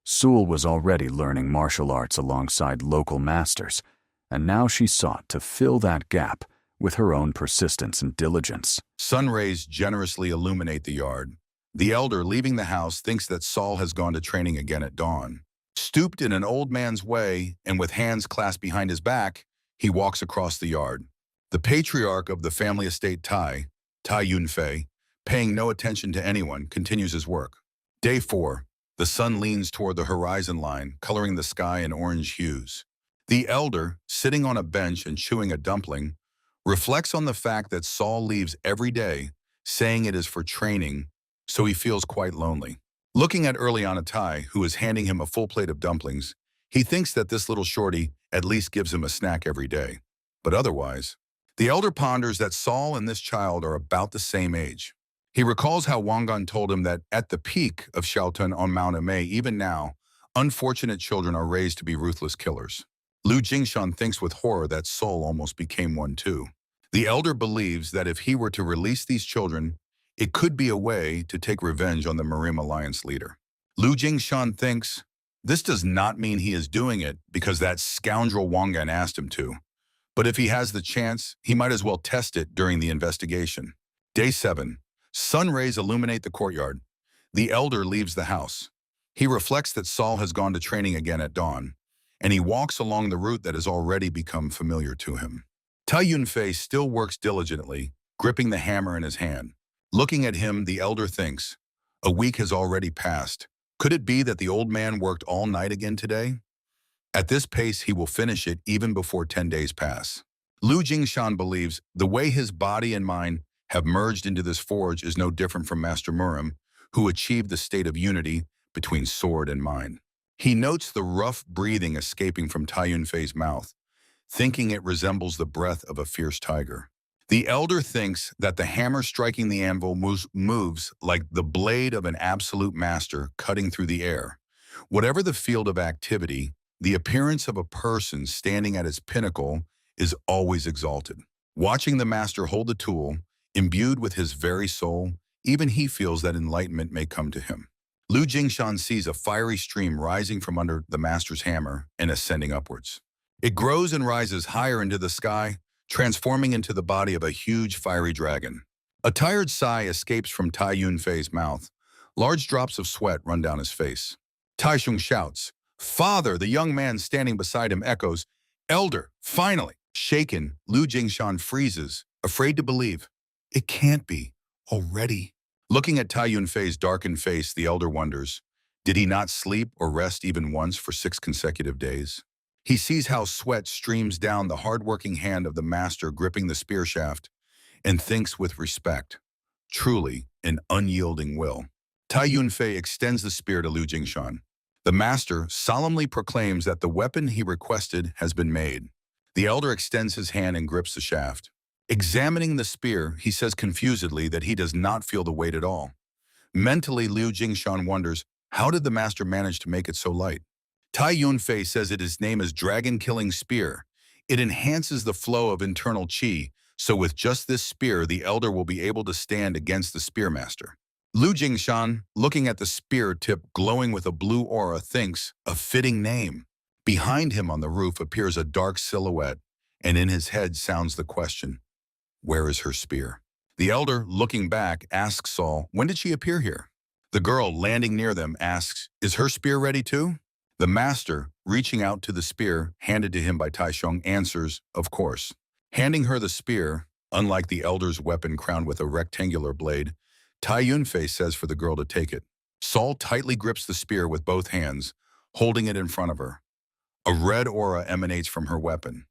Sul was already learning martial arts alongside local masters, and now she sought to fill that gap with her own persistence and diligence. Sun rays generously illuminate the yard. The elder, leaving the house, thinks that Saul has gone to training again at dawn. Stooped in an old man's way and with hands clasped behind his back, he walks across the yard. The patriarch of the family estate Tai Yunfei, paying no attention to anyone, continues his work. Day 4. The sun leans toward the horizon line, coloring the sky in orange hues. The elder, sitting on a bench and chewing a dumpling, reflects on the fact that Saul leaves every day, saying it is for training, so he feels quite lonely. Looking at Earliana Tai, who is handing him a full plate of dumplings, he thinks that this little shorty at least gives him a snack every day. But otherwise, the elder ponders that Saul and this child are about the same age. He recalls how Wangan told him that at the peak of Shaolin on Mount Amei, even now, unfortunate children are raised to be ruthless killers. Lu Jingshan thinks with horror that Saul almost became one too. The elder believes that if he were to release these children, it could be a way to take revenge on the Marim Alliance leader. Lu Jingshan thinks, this does not mean he is doing it because that scoundrel Wangan asked him to. But if he has the chance, he might as well test it during the investigation. Day 7. Sun rays illuminate the courtyard. The elder leaves the house. He reflects that Saul has gone to training again at dawn, and he walks along the route that has already become familiar to him. Tai Yunfei still works diligently, gripping the hammer in his hand. Looking at him, the elder thinks, a week has already passed. Could it be that the old man worked all night again today? At this pace, he will finish it even before 10 days pass. Lu Jingshan believes the way his body and mind have merged into this forge is no different from Master Murim, who achieved the state of unity between sword and mind. He notes the rough breathing escaping from Tai Yunfei's mouth, thinking it resembles the breath of a fierce tiger. The elder thinks that the hammer striking the anvil moves like the blade of an absolute master cutting through the air. Whatever the field of activity, the appearance of a person standing at its pinnacle is always exalted. Watching the master hold the tool, imbued with his very soul, even he feels that enlightenment may come to him. Lu Jingshan sees a fiery stream rising from under the master's hammer and ascending upwards. It grows and rises higher into the sky, transforming into the body of a huge fiery dragon. A tired sigh escapes from Tai Yunfei's mouth. Large drops of sweat run down his face. Tai Shung shouts, "Father!" The young man standing beside him echoes, "Elder, finally!" Shaken, Lu Jingshan freezes, afraid to believe. It can't be. Already. Looking at Tai Yunfei's darkened face, the elder wonders, did he not sleep or rest even once for 6 consecutive days? He sees how sweat streams down the hard-working hand of the master gripping the spear shaft and thinks with respect, truly an unyielding will. Tai Yunfei extends the spear to Lu Jingshan. The master solemnly proclaims that the weapon he requested has been made. The elder extends his hand and grips the shaft. Examining the spear, he says confusedly that he does not feel the weight at all. Mentally, Lu Jingshan wonders, how did the master manage to make it so light? Tai Yunfei says its name is Dragon-Killing Spear. It enhances the flow of internal qi, so with just this spear, the elder will be able to stand against the spearmaster. Lu Jingshan, looking at the spear tip glowing with a blue aura, thinks, a fitting name. Behind him on the roof appears a dark silhouette, and in his head sounds the question, where is her spear? The elder, looking back, asks Saul, when did she appear here? The girl, landing near them, asks, is her spear ready too? The master, reaching out to the spear handed to him by Tai Shung, answers, of course. Handing her the spear, unlike the elder's weapon crowned with a rectangular blade, Tai Yunfei says for the girl to take it. Saul tightly grips the spear with both hands, holding it in front of her. A red aura emanates from her weapon.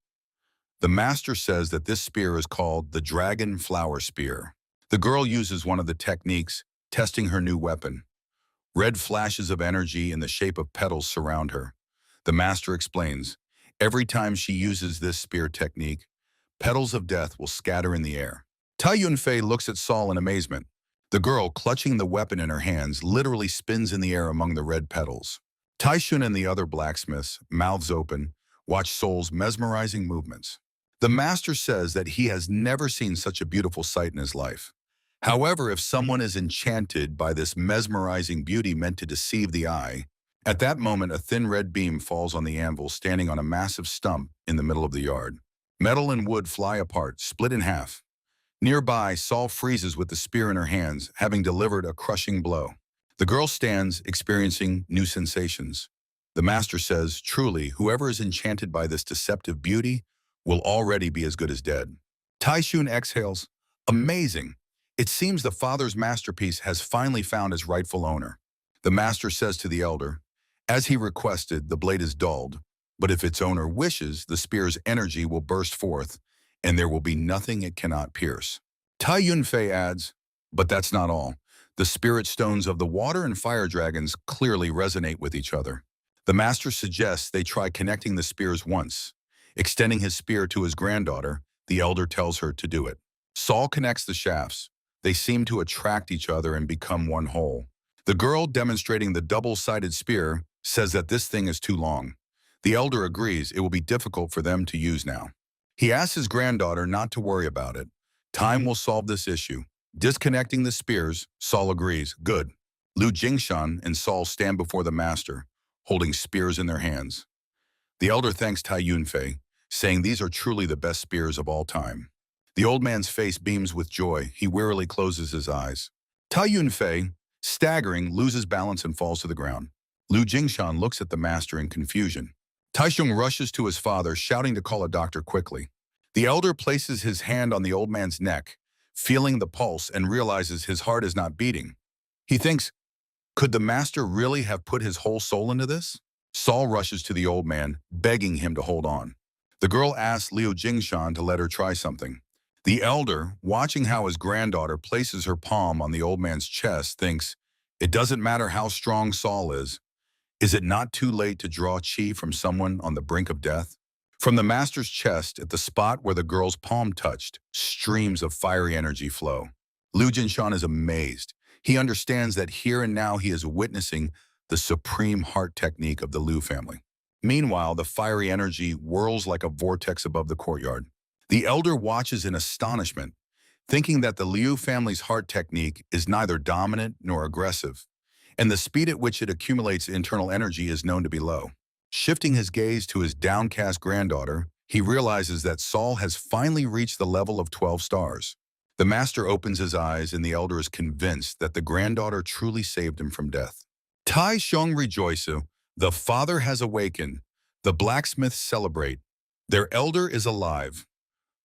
The master says that this spear is called the Dragon Flower Spear. The girl uses one of the techniques, testing her new weapon. Red flashes of energy in the shape of petals surround her. The master explains, every time she uses this spear technique, petals of death will scatter in the air. Tai Yunfei looks at Saul in amazement. The girl, clutching the weapon in her hands, literally spins in the air among the red petals. Tai Shun and the other blacksmiths, mouths open, watch Saul's mesmerizing movements. The master says that he has never seen such a beautiful sight in his life. However, if someone is enchanted by this mesmerizing beauty meant to deceive the eye, at that moment a thin red beam falls on the anvil standing on a massive stump in the middle of the yard. Metal and wood fly apart, split in half. Nearby, Saul freezes with the spear in her hands, having delivered a crushing blow. The girl stands, experiencing new sensations. The master says, truly, whoever is enchanted by this deceptive beauty will already be as good as dead. Tai Shun exhales, amazing. It seems the father's masterpiece has finally found its rightful owner. The master says to the elder, as he requested, the blade is dulled, but if its owner wishes, the spear's energy will burst forth, and there will be nothing it cannot pierce. Tai Yunfei adds, but that's not all. The spirit stones of the water and fire dragons clearly resonate with each other. The master suggests they try connecting the spears once. Extending his spear to his granddaughter, the elder tells her to do it. Saul connects the shafts. They seem to attract each other and become one whole. The girl, demonstrating the double-sided spear, says that this thing is too long. The elder agrees it will be difficult for them to use now. He asks his granddaughter not to worry about it. Time will solve this issue. Disconnecting the spears, Saul agrees. Good. Lu Jingshan and Saul stand before the master, holding spears in their hands. The elder thanks Tai Yunfei, saying these are truly the best spears of all time. The old man's face beams with joy. He wearily closes his eyes. Tai Yunfei, staggering, loses balance and falls to the ground. Lu Jingshan looks at the master in confusion. Taichung rushes to his father, shouting to call a doctor quickly. The elder places his hand on the old man's neck, feeling the pulse, and realizes his heart is not beating. He thinks, could the master really have put his whole soul into this? Saul rushes to the old man, begging him to hold on. The girl asks Liu Jingshan to let her try something. The elder, watching how his granddaughter places her palm on the old man's chest, thinks, it doesn't matter how strong Saul is. Is it not too late to draw chi from someone on the brink of death? From the master's chest, at the spot where the girl's palm touched, streams of fiery energy flow. Liu Jingshan is amazed. He understands that here and now he is witnessing the supreme heart technique of the Liu family. Meanwhile, the fiery energy whirls like a vortex above the courtyard. The elder watches in astonishment, thinking that the Liu family's heart technique is neither dominant nor aggressive, and the speed at which it accumulates internal energy is known to be low. Shifting his gaze to his downcast granddaughter, he realizes that Saul has finally reached the level of 12 stars. The master opens his eyes, and the elder is convinced that the granddaughter truly saved him from death. Tai Sheng rejoices. The father has awakened. The blacksmiths celebrate. Their elder is alive.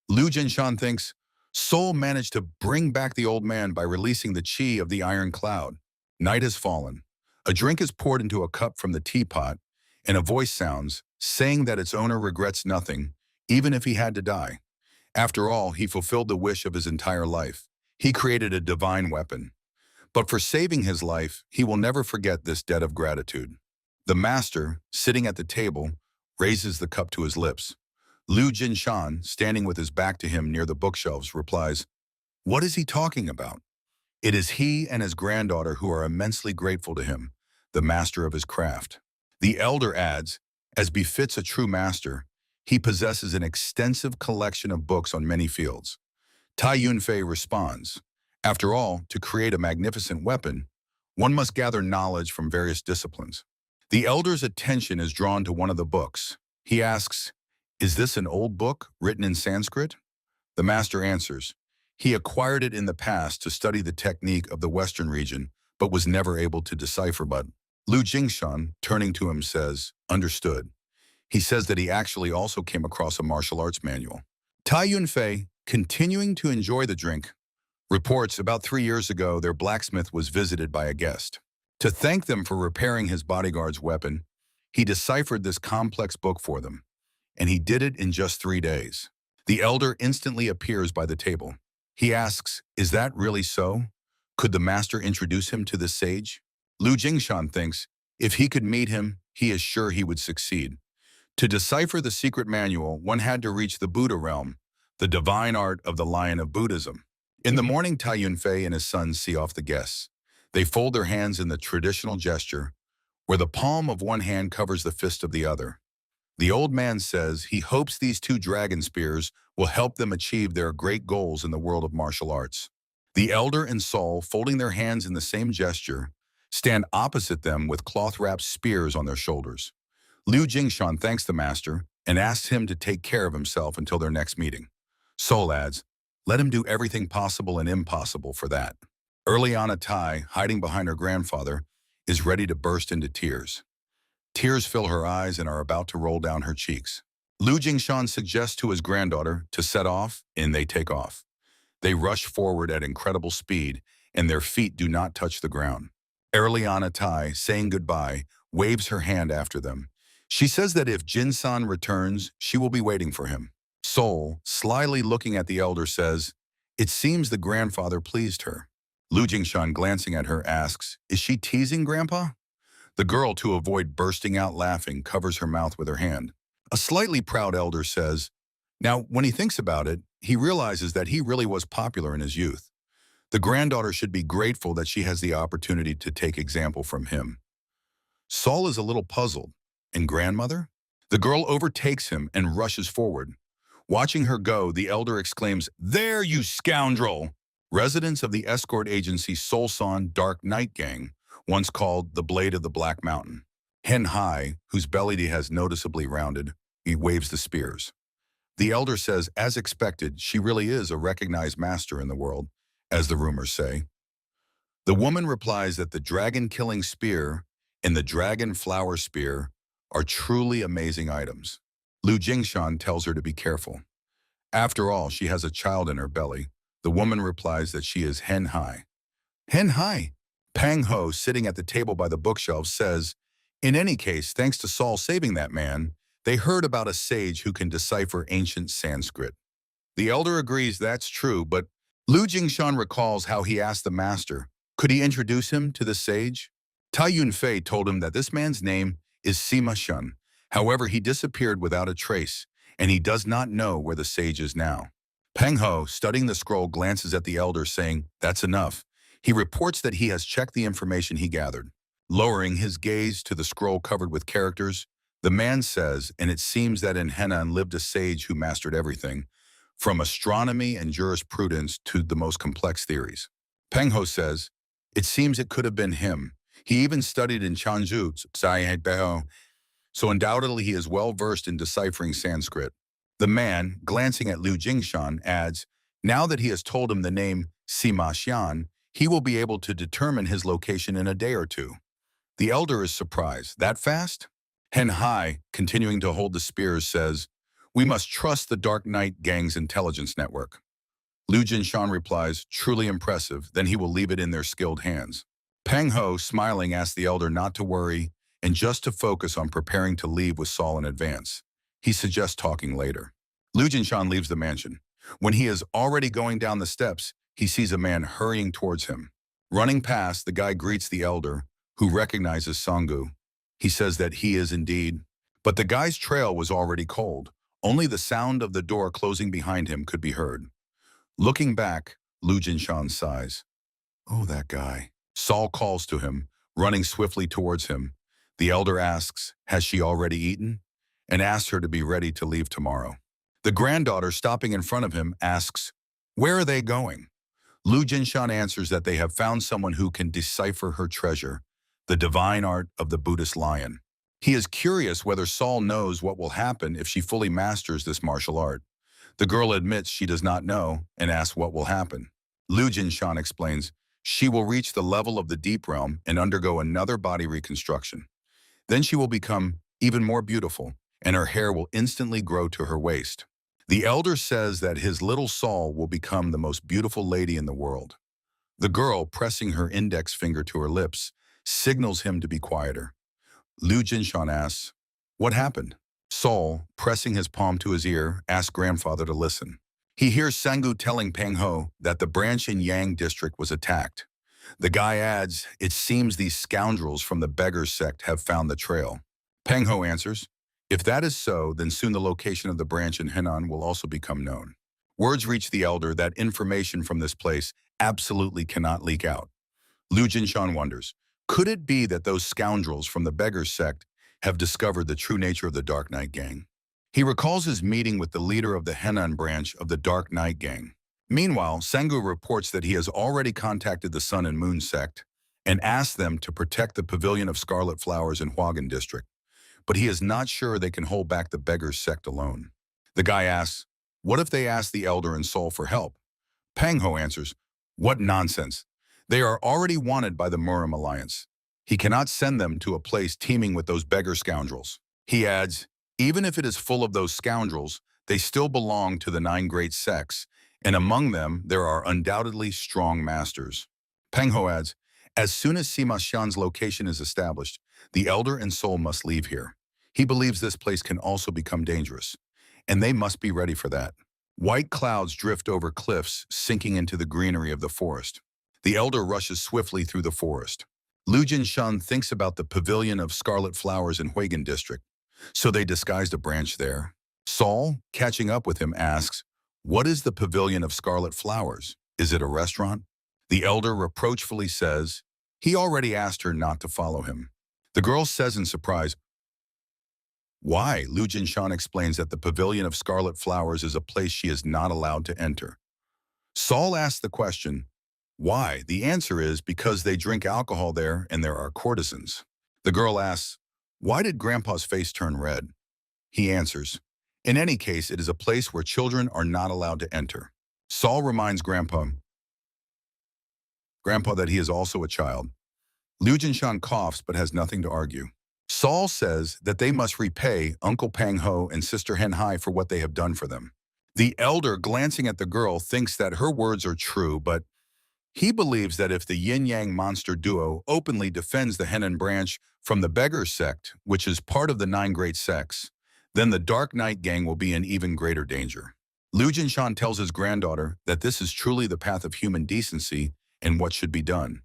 Liu Jingshan thinks, Saul managed to bring back the old man by releasing the chi of the iron cloud. Night has fallen. A drink is poured into a cup from the teapot, and a voice sounds, saying that its owner regrets nothing, even if he had to die. After all, he fulfilled the wish of his entire life. He created a divine weapon. But for saving his life, he will never forget this debt of gratitude. The master, sitting at the table, raises the cup to his lips. Liu Jingshan, standing with his back to him near the bookshelves, replies, what is he talking about? It is he and his granddaughter who are immensely grateful to him, the master of his craft. The elder adds, as befits a true master, he possesses an extensive collection of books on many fields. Tai Yunfei responds, after all, to create a magnificent weapon, one must gather knowledge from various disciplines. The elder's attention is drawn to one of the books. He asks, is this an old book written in Sanskrit? The master answers, he acquired it in the past to study the technique of the Western region, but was never able to decipher. But Liu Jingshan, turning to him, says, understood. He says that he actually also came across a martial arts manual. Tai Yunfei, continuing to enjoy the drink, reports about 3 years ago their blacksmith was visited by a guest. To thank them for repairing his bodyguard's weapon, he deciphered this complex book for them, and he did it in just 3 days. The elder instantly appears by the table. He asks, is that really so? Could the master introduce him to this sage? Liu Jingshan thinks, if he could meet him, he is sure he would succeed. To decipher the secret manual, one had to reach the Buddha realm, the divine art of the Lion of Buddhism. In the morning, Tai Yunfei and his sons see off the guests. They fold their hands in the traditional gesture, where the palm of one hand covers the fist of the other. The old man says he hopes these 2 dragon spears will help them achieve their great goals in the world of martial arts. The elder and Saul, folding their hands in the same gesture, stand opposite them with cloth-wrapped spears on their shoulders. Liu Jingshan thanks the master and asks him to take care of himself until their next meeting. Saul adds, let him do everything possible and impossible for that. Earliana Tai, hiding behind her grandfather, is ready to burst into tears. Tears fill her eyes and are about to roll down her cheeks. Liu Jingshan suggests to his granddaughter to set off, and they take off. They rush forward at incredible speed, and their feet do not touch the ground. Earliana Tai, saying goodbye, waves her hand after them. She says that if Jinsan returns, she will be waiting for him. Sol, slyly looking at the elder, says, it seems the grandfather pleased her. Liu Jingshan, glancing at her, asks, is she teasing Grandpa? The girl, to avoid bursting out laughing, covers her mouth with her hand. A slightly proud elder says, now, when he thinks about it, he realizes that he really was popular in his youth. The granddaughter should be grateful that she has the opportunity to take example from him. Saul is a little puzzled. And grandmother? The girl overtakes him and rushes forward. Watching her go, the elder exclaims, "There, you scoundrel!" Residents of the escort agency Solsan Dark Night Gang, once called the Blade of the Black Mountain. Hen Hai, whose belly has noticeably rounded, he waves the spears. The elder says, as expected, she really is a recognized master in the world, as the rumors say. The woman replies that the dragon-killing spear and the dragon flower spear are truly amazing items. Lu Jingshan tells her to be careful. After all, she has a child in her belly. The woman replies that she is Hen Hai. Hen Hai! Pang Ho, sitting at the table by the bookshelf, says, in any case, thanks to Saul saving that man, they heard about a sage who can decipher ancient Sanskrit. The elder agrees that's true, but Lu Jingshan recalls how he asked the master, could he introduce him to the sage? Tai Yunfei told him that this man's name is Sima Shun. However, he disappeared without a trace, and he does not know where the sage is now. Peng Ho, studying the scroll, glances at the elder, saying, that's enough. He reports that he has checked the information he gathered. Lowering his gaze to the scroll covered with characters, the man says, and it seems that in Henan lived a sage who mastered everything, from astronomy and jurisprudence to the most complex theories. Peng Ho says, it seems it could have been him. He even studied in Changzhou, so undoubtedly he is well versed in deciphering Sanskrit. The man, glancing at Lu Jingshan, adds, now that he has told him the name Sima Xian, he will be able to determine his location in a day or two. The elder is surprised. That fast? Hen Hai, continuing to hold the spears, says, we must trust the Dark Knight Gang's intelligence network. Lu Jinshan replies, truly impressive, then he will leave it in their skilled hands. Peng Ho, smiling, asks the elder not to worry and just to focus on preparing to leave with Saul in advance. He suggests talking later. Lu Jinshan leaves the mansion. When he is already going down the steps, he sees a man hurrying towards him. Running past, the guy greets the elder, who recognizes Sanggu. He says that he is indeed. But the guy's trail was already cold. Only the sound of the door closing behind him could be heard. Looking back, Lu Jinshan sighs. Oh, that guy. Saul calls to him, running swiftly towards him. The elder asks, has she already eaten? And asks her to be ready to leave tomorrow. The granddaughter, stopping in front of him, asks, where are they going? Lu Jinshan answers that they have found someone who can decipher her treasure, the divine art of the Buddhist lion. He is curious whether Saul knows what will happen if she fully masters this martial art. The girl admits she does not know and asks what will happen. Lu Jinshan explains, she will reach the level of the deep realm and undergo another body reconstruction. Then she will become even more beautiful, and her hair will instantly grow to her waist. The elder says that his little Saul will become the most beautiful lady in the world. The girl, pressing her index finger to her lips, signals him to be quieter. Lu Jinshan asks, what happened? Saul, pressing his palm to his ear, asks grandfather to listen. He hears Sanggu telling Peng Ho that the branch in Yang district was attacked. The guy adds, it seems these scoundrels from the beggars sect have found the trail. Peng Ho answers, if that is so, then soon the location of the branch in Henan will also become known. Words reach the elder that information from this place absolutely cannot leak out. Lu Jinshan wonders, could it be that those scoundrels from the beggars sect have discovered the true nature of the Dark Knight Gang? He recalls his meeting with the leader of the Henan branch of the Dark Knight Gang. Meanwhile, Sanggu reports that he has already contacted the Sun and Moon sect and asked them to protect the Pavilion of Scarlet Flowers in Huagan district, but he is not sure they can hold back the beggars sect alone. The guy asks, what if they ask the elder and Saul for help? Peng Ho answers, what nonsense. They are already wanted by the Murim Alliance. He cannot send them to a place teeming with those beggar scoundrels. He adds, even if it is full of those scoundrels, they still belong to the 9 great sects, and among them there are undoubtedly strong masters. Peng Ho adds, as soon as Sima Xian's location is established, the elder and Soul must leave here. He believes this place can also become dangerous, and they must be ready for that. White clouds drift over cliffs, sinking into the greenery of the forest. The elder rushes swiftly through the forest. Lu Jinshan thinks about the Pavilion of Scarlet Flowers in Huagan district, so they disguised a branch there. Saul, catching up with him, asks, what is the Pavilion of Scarlet Flowers? Is it a restaurant? The elder reproachfully says, he already asked her not to follow him. The girl says in surprise, Why? Lu Jinshan explains that the Pavilion of Scarlet Flowers is a place she is not allowed to enter. Saul asks the question, why? The answer is because they drink alcohol there and there are courtesans. The girl asks, why did Grandpa's face turn red? He answers, in any case, it is a place where children are not allowed to enter. Saul reminds Grandpa that he is also a child. Liu Jinshan coughs but has nothing to argue. Saul says that they must repay Uncle Pang Ho and Sister Hen Hai for what they have done for them. The elder, glancing at the girl, thinks that her words are true, but he believes that if the yin-yang monster duo openly defends the Henan branch from the beggars sect, which is part of the 9 great sects, then the Dark Knight gang will be in even greater danger. Liu Jinshan tells his granddaughter that this is truly the path of human decency and what should be done.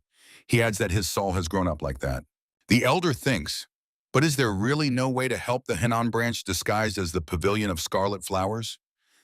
He adds that his Saul has grown up like that. The elder thinks, but is there really no way to help the Henan branch disguised as the Pavilion of Scarlet Flowers?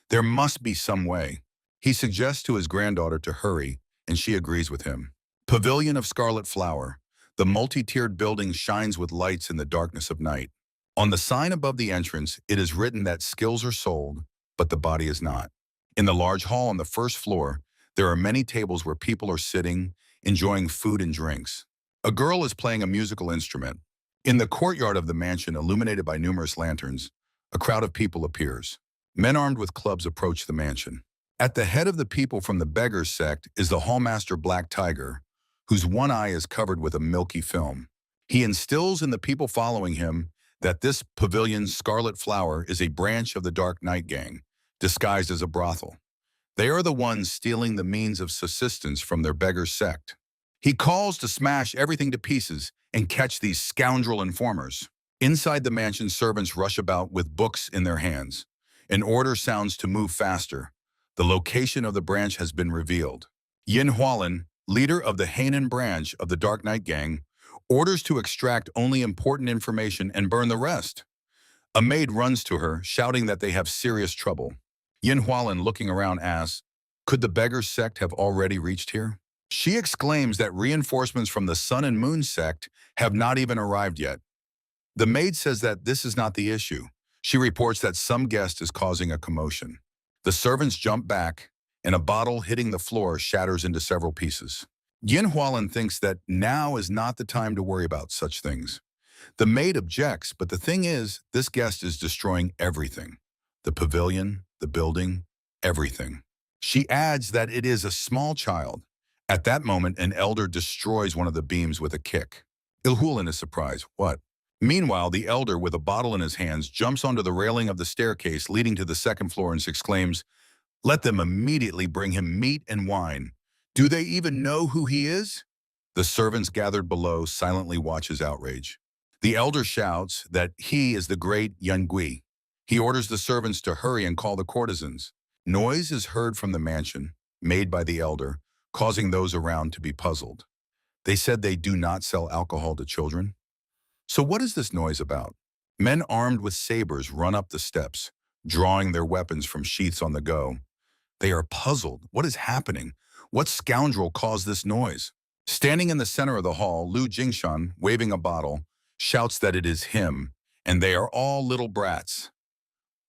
There must be some way. He suggests to his granddaughter to hurry, and she agrees with him. Pavilion of Scarlet Flower. The multi-tiered building shines with lights in the darkness of night. On the sign above the entrance, it is written that skills are sold, but the body is not. In the large hall on the first floor, there are many tables where people are sitting, enjoying food and drinks. A girl is playing a musical instrument. In the courtyard of the mansion, illuminated by numerous lanterns, a crowd of people appears. Men armed with clubs approach the mansion. At the head of the people from the beggars sect is the hallmaster Black Tiger, whose one eye is covered with a milky film. He instills in the people following him that this pavilion Scarlet Flower is a branch of the Dark Knight gang, disguised as a brothel. They are the ones stealing the means of subsistence from their beggars sect. He calls to smash everything to pieces and catch these scoundrel informers. Inside the mansion, servants rush about with books in their hands. An order sounds to move faster. The location of the branch has been revealed. Yin Hualin, leader of the Hainan branch of the Dark Knight gang, orders to extract only important information and burn the rest. A maid runs to her, shouting that they have serious trouble. Yin Hualin, looking around, asks, could the beggars sect have already reached here? She exclaims that reinforcements from the Sun and Moon sect have not even arrived yet. The maid says that this is not the issue. She reports that some guest is causing a commotion. The servants jump back, and a bottle hitting the floor shatters into several pieces. Yin Hualin thinks that now is not the time to worry about such things. The maid objects, but the thing is, this guest is destroying everything. The pavilion, the building, everything. She adds that it is a small child. At that moment, an elder destroys one of the beams with a kick. Ilhulan is surprised. What? Meanwhile, the elder, with a bottle in his hands, jumps onto the railing of the staircase leading to the second floor and exclaims, let them immediately bring him meat and wine. Do they even know who he is? The servants gathered below silently watch his outrage. The elder shouts that he is the great Yangui. He orders the servants to hurry and call the courtesans. Noise is heard from the mansion, made by the elder, causing those around to be puzzled. They said they do not sell alcohol to children. So what is this noise about? Men armed with sabers run up the steps, drawing their weapons from sheaths on the go. They are puzzled. What is happening? What scoundrel caused this noise? Standing in the center of the hall, Lu Jingshan, waving a bottle, shouts that it is him, and they are all little brats.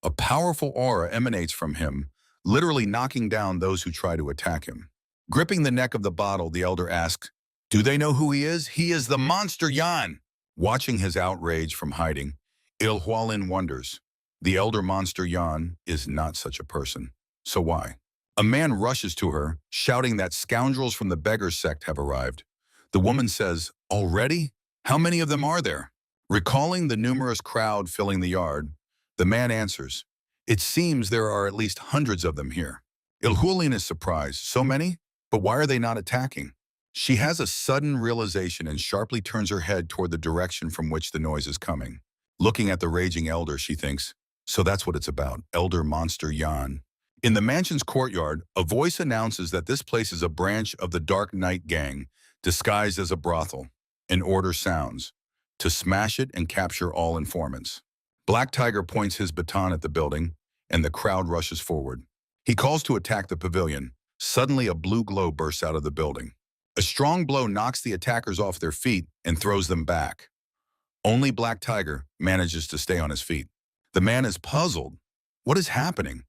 A powerful aura emanates from him, literally knocking down those who try to attack him. Gripping the neck of the bottle, the elder asks, do they know who he is? He is the monster Yan. Watching his outrage from hiding, Il Hualin wonders. The elder monster Yan is not such a person. So why? A man rushes to her, shouting that scoundrels from the beggars sect have arrived. The woman says, already? How many of them are there? Recalling the numerous crowd filling the yard, the man answers, it seems there are at least hundreds of them here. Ilhualin is surprised. So many? But why are they not attacking? She has a sudden realization and sharply turns her head toward the direction from which the noise is coming. Looking at the raging elder, she thinks, so that's what it's about, Elder Monster Yan. In the mansion's courtyard, a voice announces that this place is a branch of the Dark Knight gang, disguised as a brothel. An order sounds, to smash it and capture all informants. Black Tiger points his baton at the building, and the crowd rushes forward. He calls to attack the pavilion. Suddenly, a blue glow bursts out of the building. A strong blow knocks the attackers off their feet and throws them back. Only Black Tiger manages to stay on his feet. The man is puzzled. What is happening?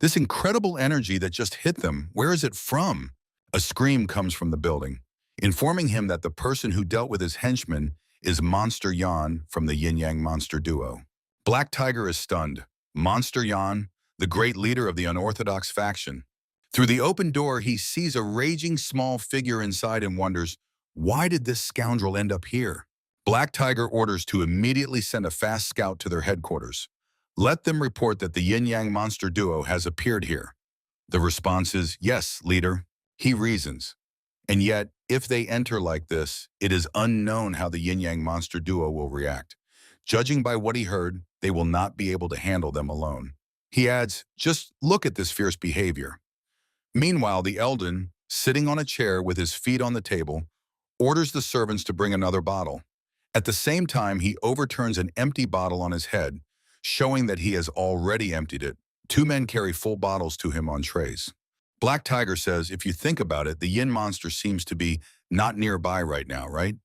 This incredible energy that just hit them, where is it from? A scream comes from the building, informing him that the person who dealt with his henchman is Monster Yan from the Yin-Yang monster duo. Black Tiger is stunned. Monster Yan, the great leader of the unorthodox faction. Through the open door, he sees a raging small figure inside and wonders, why did this scoundrel end up here? Black Tiger orders to immediately send a fast scout to their headquarters. Let them report that the Yin-Yang monster duo has appeared here. The response is, yes, leader. He reasons. And yet, if they enter like this, it is unknown how the Yin-Yang monster duo will react. Judging by what he heard, they will not be able to handle them alone. He adds, just look at this fierce behavior. Meanwhile, the Elden, sitting on a chair with his feet on the table, orders the servants to bring another bottle. At the same time, he overturns an empty bottle on his head, showing that he has already emptied it. Two men carry full bottles to him on trays. Black Tiger says, if you think about it, the Yin monster seems to be not nearby right now, right?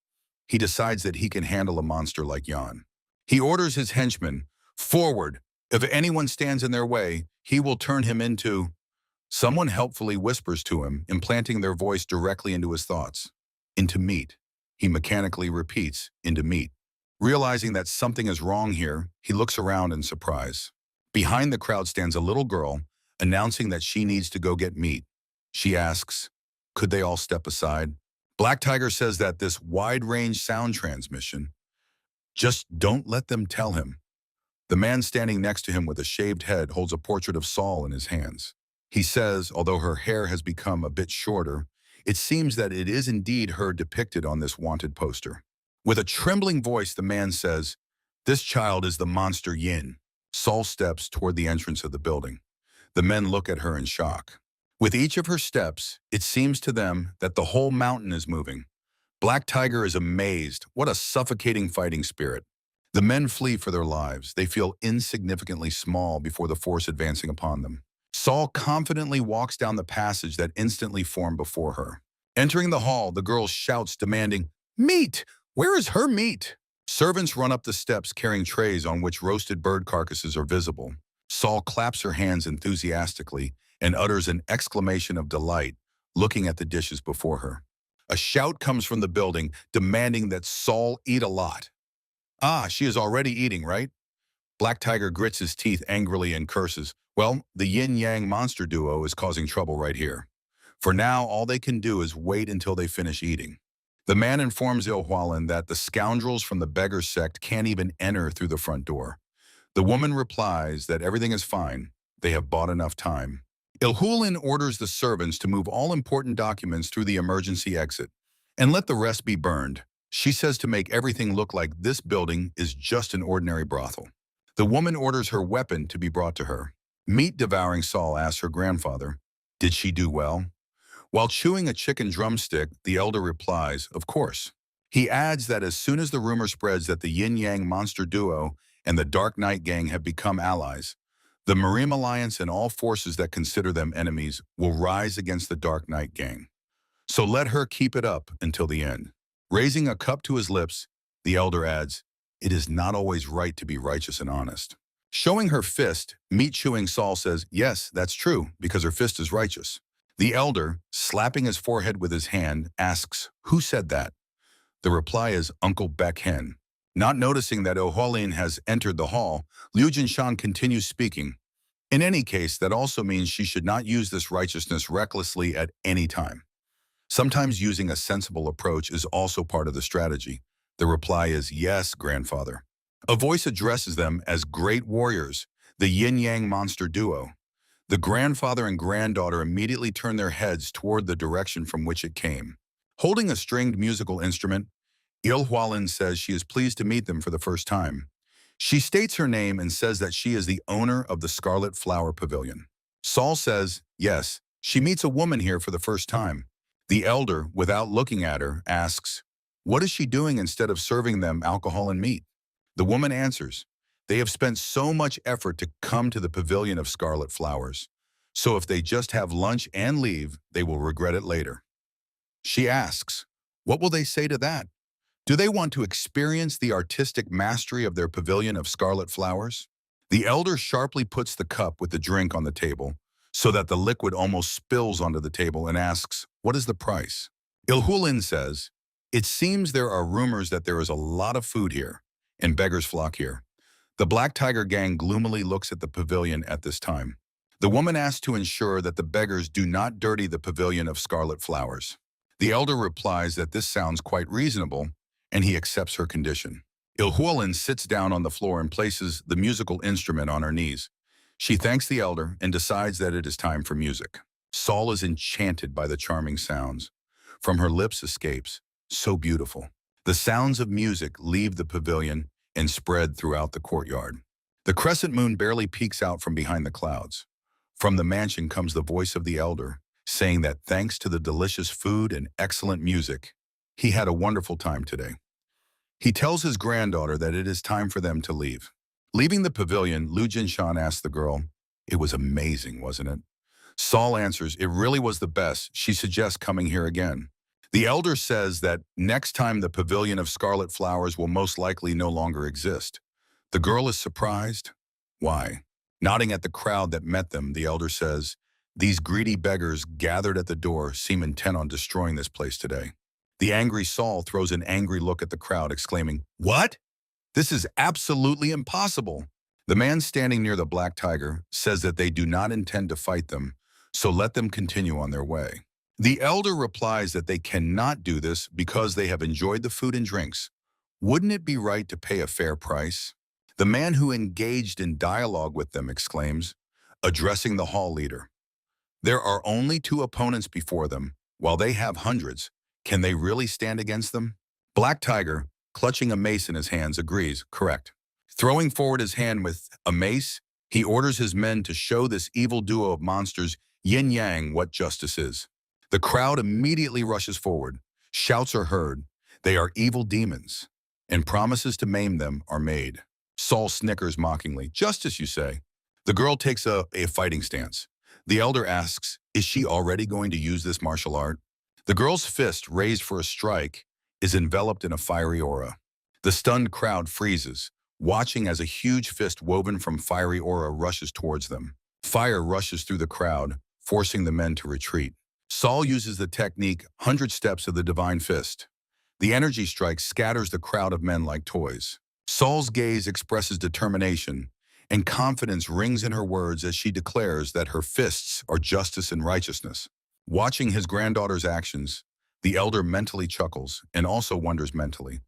He decides that he can handle a monster like Yan. He orders his henchmen, forward. If anyone stands in their way, he will turn him into... Someone helpfully whispers to him, implanting their voice directly into his thoughts. Into meat. He mechanically repeats, into meat. Realizing that something is wrong here, he looks around in surprise. Behind the crowd stands a little girl, announcing that she needs to go get meat. She asks, could they all step aside? Black Tiger says that this wide-range sound transmission, just don't let them tell him. The man standing next to him with a shaved head holds a portrait of Saul in his hands. He says, although her hair has become a bit shorter, it seems that it is indeed her depicted on this wanted poster. With a trembling voice, the man says, this child is the monster Yin. Saul steps toward the entrance of the building. The men look at her in shock. With each of her steps, it seems to them that the whole mountain is moving. Black Tiger is amazed. What a suffocating fighting spirit. The men flee for their lives. They feel insignificantly small before the force advancing upon them. Saul confidently walks down the passage that instantly formed before her. Entering the hall, the girl shouts, demanding, meat! Where is her meat? Servants run up the steps carrying trays on which roasted bird carcasses are visible. Saul claps her hands enthusiastically and utters an exclamation of delight, looking at the dishes before her. A shout comes from the building, demanding that Saul eat a lot. Ah, she is already eating, right? Black Tiger grits his teeth angrily and curses. Well, the Yin-Yang monster duo is causing trouble right here. For now, all they can do is wait until they finish eating. The man informs Yahello that the scoundrels from the beggars sect can't even enter through the front door. The woman replies that everything is fine. They have bought enough time. Yahello orders the servants to move all important documents through the emergency exit and let the rest be burned. She says to make everything look like this building is just an ordinary brothel. The woman orders her weapon to be brought to her. Meat-devouring Saul asks her grandfather, did she do well? While chewing a chicken drumstick, the elder replies, of course. He adds that as soon as the rumor spreads that the Yin-Yang monster duo and the Dark Knight gang have become allies, the Marine Alliance and all forces that consider them enemies will rise against the Dark Knight gang. So let her keep it up until the end. Raising a cup to his lips, the elder adds, it is not always right to be righteous and honest. Showing her fist, meat-chewing Saul says, yes, that's true, because her fist is righteous. The elder, slapping his forehead with his hand, asks, who said that? The reply is Uncle Beck Hen. Not noticing that Yahello has entered the hall, Liu Jinshan continues speaking. In any case, that also means she should not use this righteousness recklessly at any time. Sometimes using a sensible approach is also part of the strategy. The reply is, yes, grandfather. A voice addresses them as great warriors, the Yin-Yang monster duo. The grandfather and granddaughter immediately turn their heads toward the direction from which it came. Holding a stringed musical instrument, Yahello says she is pleased to meet them for the first time. She states her name and says that she is the owner of the Scarlet Flower Pavilion. Saul says, yes, she meets a woman here for the first time. The elder, without looking at her, asks, what is she doing instead of serving them alcohol and meat? The woman answers, they have spent so much effort to come to the pavilion of scarlet flowers, so if they just have lunch and leave, they will regret it later. She asks, what will they say to that? Do they want to experience the artistic mastery of their pavilion of scarlet flowers? The elder sharply puts the cup with the drink on the table so that the liquid almost spills onto the table and asks, "What is the price?" Ilhulin says, "It seems there are rumors that there is a lot of food here, and beggars flock here." The Black Tiger gang gloomily looks at the pavilion at this time. The woman asks to ensure that the beggars do not dirty the pavilion of scarlet flowers. The elder replies that this sounds quite reasonable, and he accepts her condition. Ilhuolin sits down on the floor and places the musical instrument on her knees. She thanks the elder and decides that it is time for music. Saul is enchanted by the charming sounds. From her lips escapes, "So beautiful." The sounds of music leave the pavilion and spread throughout the courtyard. The crescent moon barely peeks out from behind the clouds. From the mansion comes the voice of the elder, saying that thanks to the delicious food and excellent music, he had a wonderful time today. He tells his granddaughter that it is time for them to leave. Leaving the pavilion, Lu Jinshan asks the girl, "It was amazing, wasn't it?" Saul answers, "It really was the best." She suggests coming here again. The elder says that next time the pavilion of scarlet flowers will most likely no longer exist. The girl is surprised. Why? Nodding at the crowd that met them, the elder says, "These greedy beggars gathered at the door seem intent on destroying this place today." The angry Saul throws an angry look at the crowd, exclaiming, "What? This is absolutely impossible." The man standing near the Black Tiger says that they do not intend to fight them, so let them continue on their way. The elder replies that they cannot do this because they have enjoyed the food and drinks. Wouldn't it be right to pay a fair price? The man who engaged in dialogue with them exclaims, addressing the hall leader, "There are only two opponents before them, while they have hundreds. Can they really stand against them?" Black Tiger, clutching a mace in his hands, agrees, "Correct." Throwing forward his hand with a mace, he orders his men to show this evil duo of monsters yin-yang what justice is. The crowd immediately rushes forward. Shouts are heard, "They are evil demons," and promises to maim them are made. Saul snickers mockingly, "Justice, you say?" The girl takes a fighting stance. The elder asks, is she already going to use this martial art? The girl's fist, raised for a strike, is enveloped in a fiery aura. The stunned crowd freezes, watching as a huge fist woven from fiery aura rushes towards them. Fire rushes through the crowd, forcing the men to retreat. Saul uses the technique 100 steps of the divine fist. The energy strike scatters the crowd of men like toys. Saul's gaze expresses determination, and confidence rings in her words as she declares that her fists are justice and righteousness. Watching his granddaughter's actions, the elder mentally chuckles and also wonders mentally,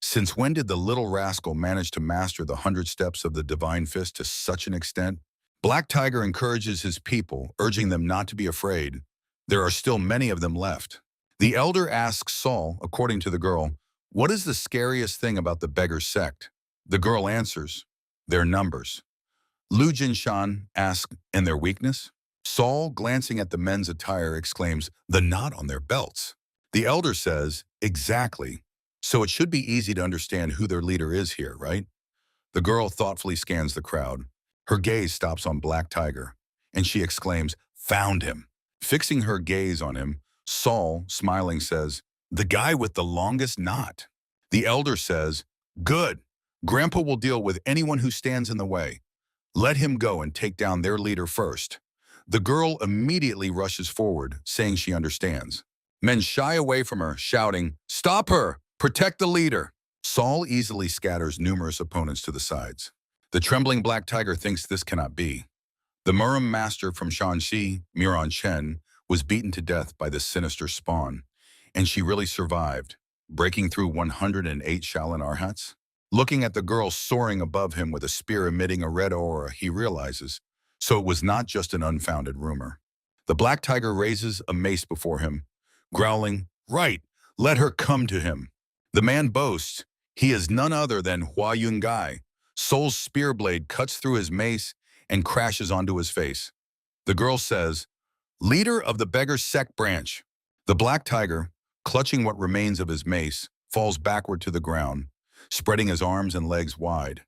since when did the little rascal manage to master the 100 steps of the divine fist to such an extent? Black Tiger encourages his people, urging them not to be afraid. There are still many of them left. The elder asks Saul, according to the girl, what is the scariest thing about the beggar sect? The girl answers, their numbers. Lu Jinshan asks, and their weakness? Saul, glancing at the men's attire, exclaims, the knot on their belts. The elder says, exactly. So it should be easy to understand who their leader is here, right? The girl thoughtfully scans the crowd. Her gaze stops on Black Tiger, and she exclaims, found him. Fixing her gaze on him, Saul, smiling, says, the guy with the longest knot. The elder says, good. Grandpa will deal with anyone who stands in the way. Let him go and take down their leader first. The girl immediately rushes forward, saying she understands. Men shy away from her, shouting, stop her! Protect the leader! Saul easily scatters numerous opponents to the sides. The trembling Black Tiger thinks this cannot be. The Murim master from Shanxi, Miran Chen, was beaten to death by this sinister spawn, and she really survived, breaking through 108 Shaolin Arhats. Looking at the girl soaring above him with a spear emitting a red aura, he realizes, so it was not just an unfounded rumor. The Black Tiger raises a mace before him, growling, right, let her come to him. The man boasts, he is none other than Hua Yungai. Soul's spear blade cuts through his mace and crashes onto his face. The girl says, leader of the beggar sect branch. The Black Tiger, clutching what remains of his mace, falls backward to the ground, spreading his arms and legs wide.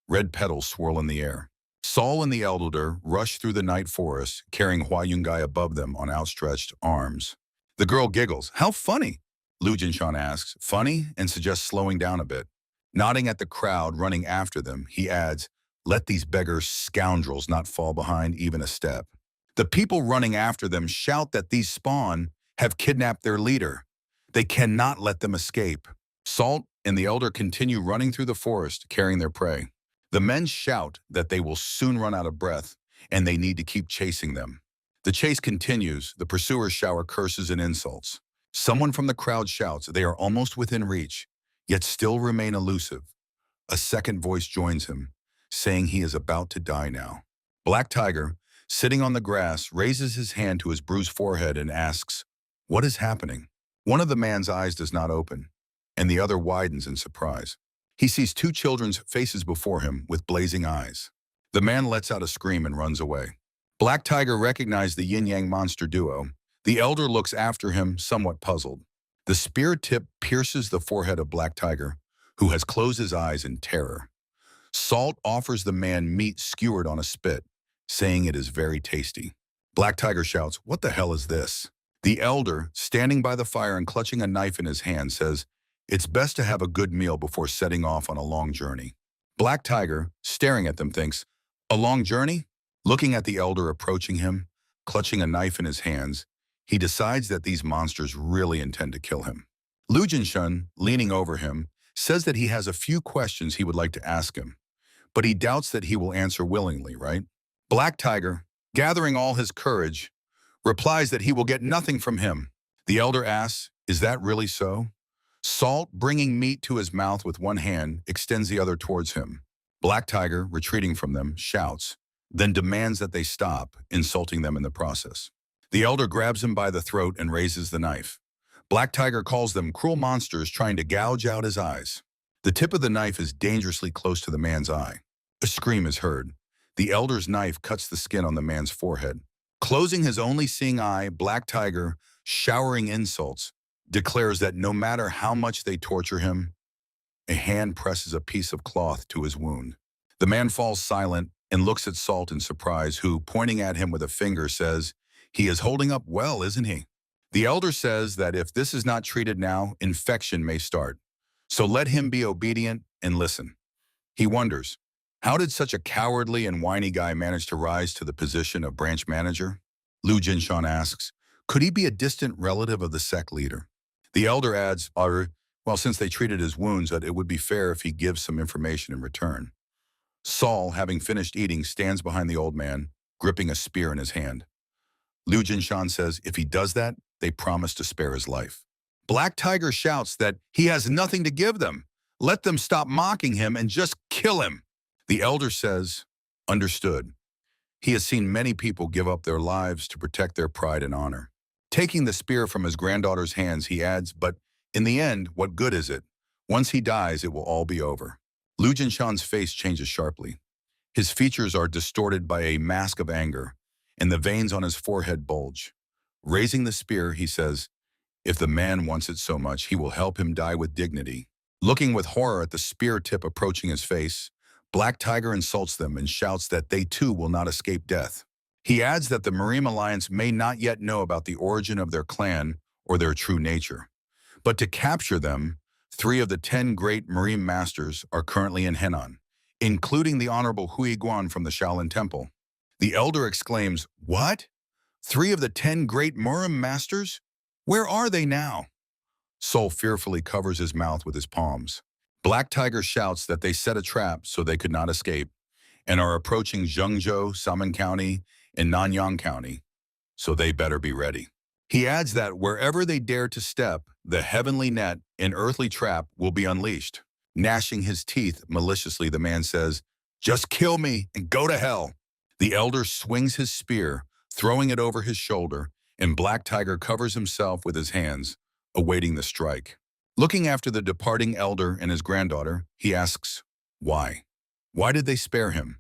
Red petals swirl in the air. Saul and the elder rush through the night forest, carrying Hua Yungai above them on outstretched arms. The girl giggles. How funny? Lu Jinshan asks, funny, and suggests slowing down a bit. Nodding at the crowd running after them, he adds, Let these beggar scoundrels not fall behind even a step. The people running after them shout that these spawn have kidnapped their leader. They cannot let them escape. Salt and the elder continue running through the forest, carrying their prey. The men shout that they will soon run out of breath, and they need to keep chasing them. The chase continues. The pursuers shower curses and insults. Someone from the crowd shouts they are almost within reach, yet still remain elusive. A second voice joins him, saying he is about to die now. Black Tiger, sitting on the grass, raises his hand to his bruised forehead and asks, "What is happening?" One of the man's eyes does not open, and the other widens in surprise. He sees two children's faces before him with blazing eyes. The man lets out a scream and runs away. Black Tiger recognized the yin-yang monster duo. The elder looks after him, somewhat puzzled. The spear tip pierces the forehead of Black Tiger, who has closed his eyes in terror. Salt offers the man meat skewered on a spit, saying it is very tasty. Black Tiger shouts, "What the hell is this?" The elder, standing by the fire and clutching a knife in his hand, says, "It's best to have a good meal before setting off on a long journey." Black Tiger, staring at them, thinks, "A long journey?" Looking at the elder approaching him, clutching a knife in his hands, he decides that these monsters really intend to kill him. Liu Jinshun, leaning over him, says that he has a few questions he would like to ask him, but he doubts that he will answer willingly, right? Black Tiger, gathering all his courage, replies that he will get nothing from him. The elder asks, "Is that really so?" Salt, bringing meat to his mouth with one hand, extends the other towards him. Black Tiger, retreating from them, shouts, then demands that they stop, insulting them in the process. The elder grabs him by the throat and raises the knife. Black Tiger calls them cruel monsters trying to gouge out his eyes. The tip of the knife is dangerously close to the man's eye. A scream is heard. The elder's knife cuts the skin on the man's forehead. Closing his only seeing eye, Black Tiger, showering insults, declares that no matter how much they torture him, a hand presses a piece of cloth to his wound. The man falls silent and looks at Salt in surprise, who, pointing at him with a finger, says, "He is holding up well, isn't he?" The elder says that if this is not treated now, infection may start. So let him be obedient and listen. He wonders, how did such a cowardly and whiny guy manage to rise to the position of branch manager? Liu Jinshun asks, could he be a distant relative of the sect leader? The elder adds, well, since they treated his wounds, that it would be fair if he gives some information in return. Saul, having finished eating, stands behind the old man, gripping a spear in his hand. Liu Jinshun says if he does that, they promise to spare his life. Black Tiger shouts that he has nothing to give them. Let them stop mocking him and just kill him. The elder says, understood. He has seen many people give up their lives to protect their pride and honor. Taking the spear from his granddaughter's hands, he adds, but in the end, what good is it? Once he dies, it will all be over. Liu Jinshun's face changes sharply. His features are distorted by a mask of anger, and the veins on his forehead bulge. Raising the spear, he says, if the man wants it so much, he will help him die with dignity. Looking with horror at the spear tip approaching his face, Black Tiger insults them and shouts that they too will not escape death. He adds that the Marine Alliance may not yet know about the origin of their clan or their true nature. But to capture them, 3 of the 10 great Marine Masters are currently in Henan, including the Honorable Hui Guan from the Shaolin Temple. The elder exclaims, what? 3 of the 10 great Marine Masters? Where are they now? Sol fearfully covers his mouth with his palms. Black Tiger shouts that they set a trap so they could not escape and are approaching Zhengzhou, Saman County, and Nanyang County, so they better be ready. He adds that wherever they dare to step, the heavenly net and earthly trap will be unleashed. Gnashing his teeth maliciously, the man says, just kill me and go to hell. The elder swings his spear, throwing it over his shoulder, and Black Tiger covers himself with his hands, awaiting the strike. Looking after the departing elder and his granddaughter, he asks, why? Why did they spare him?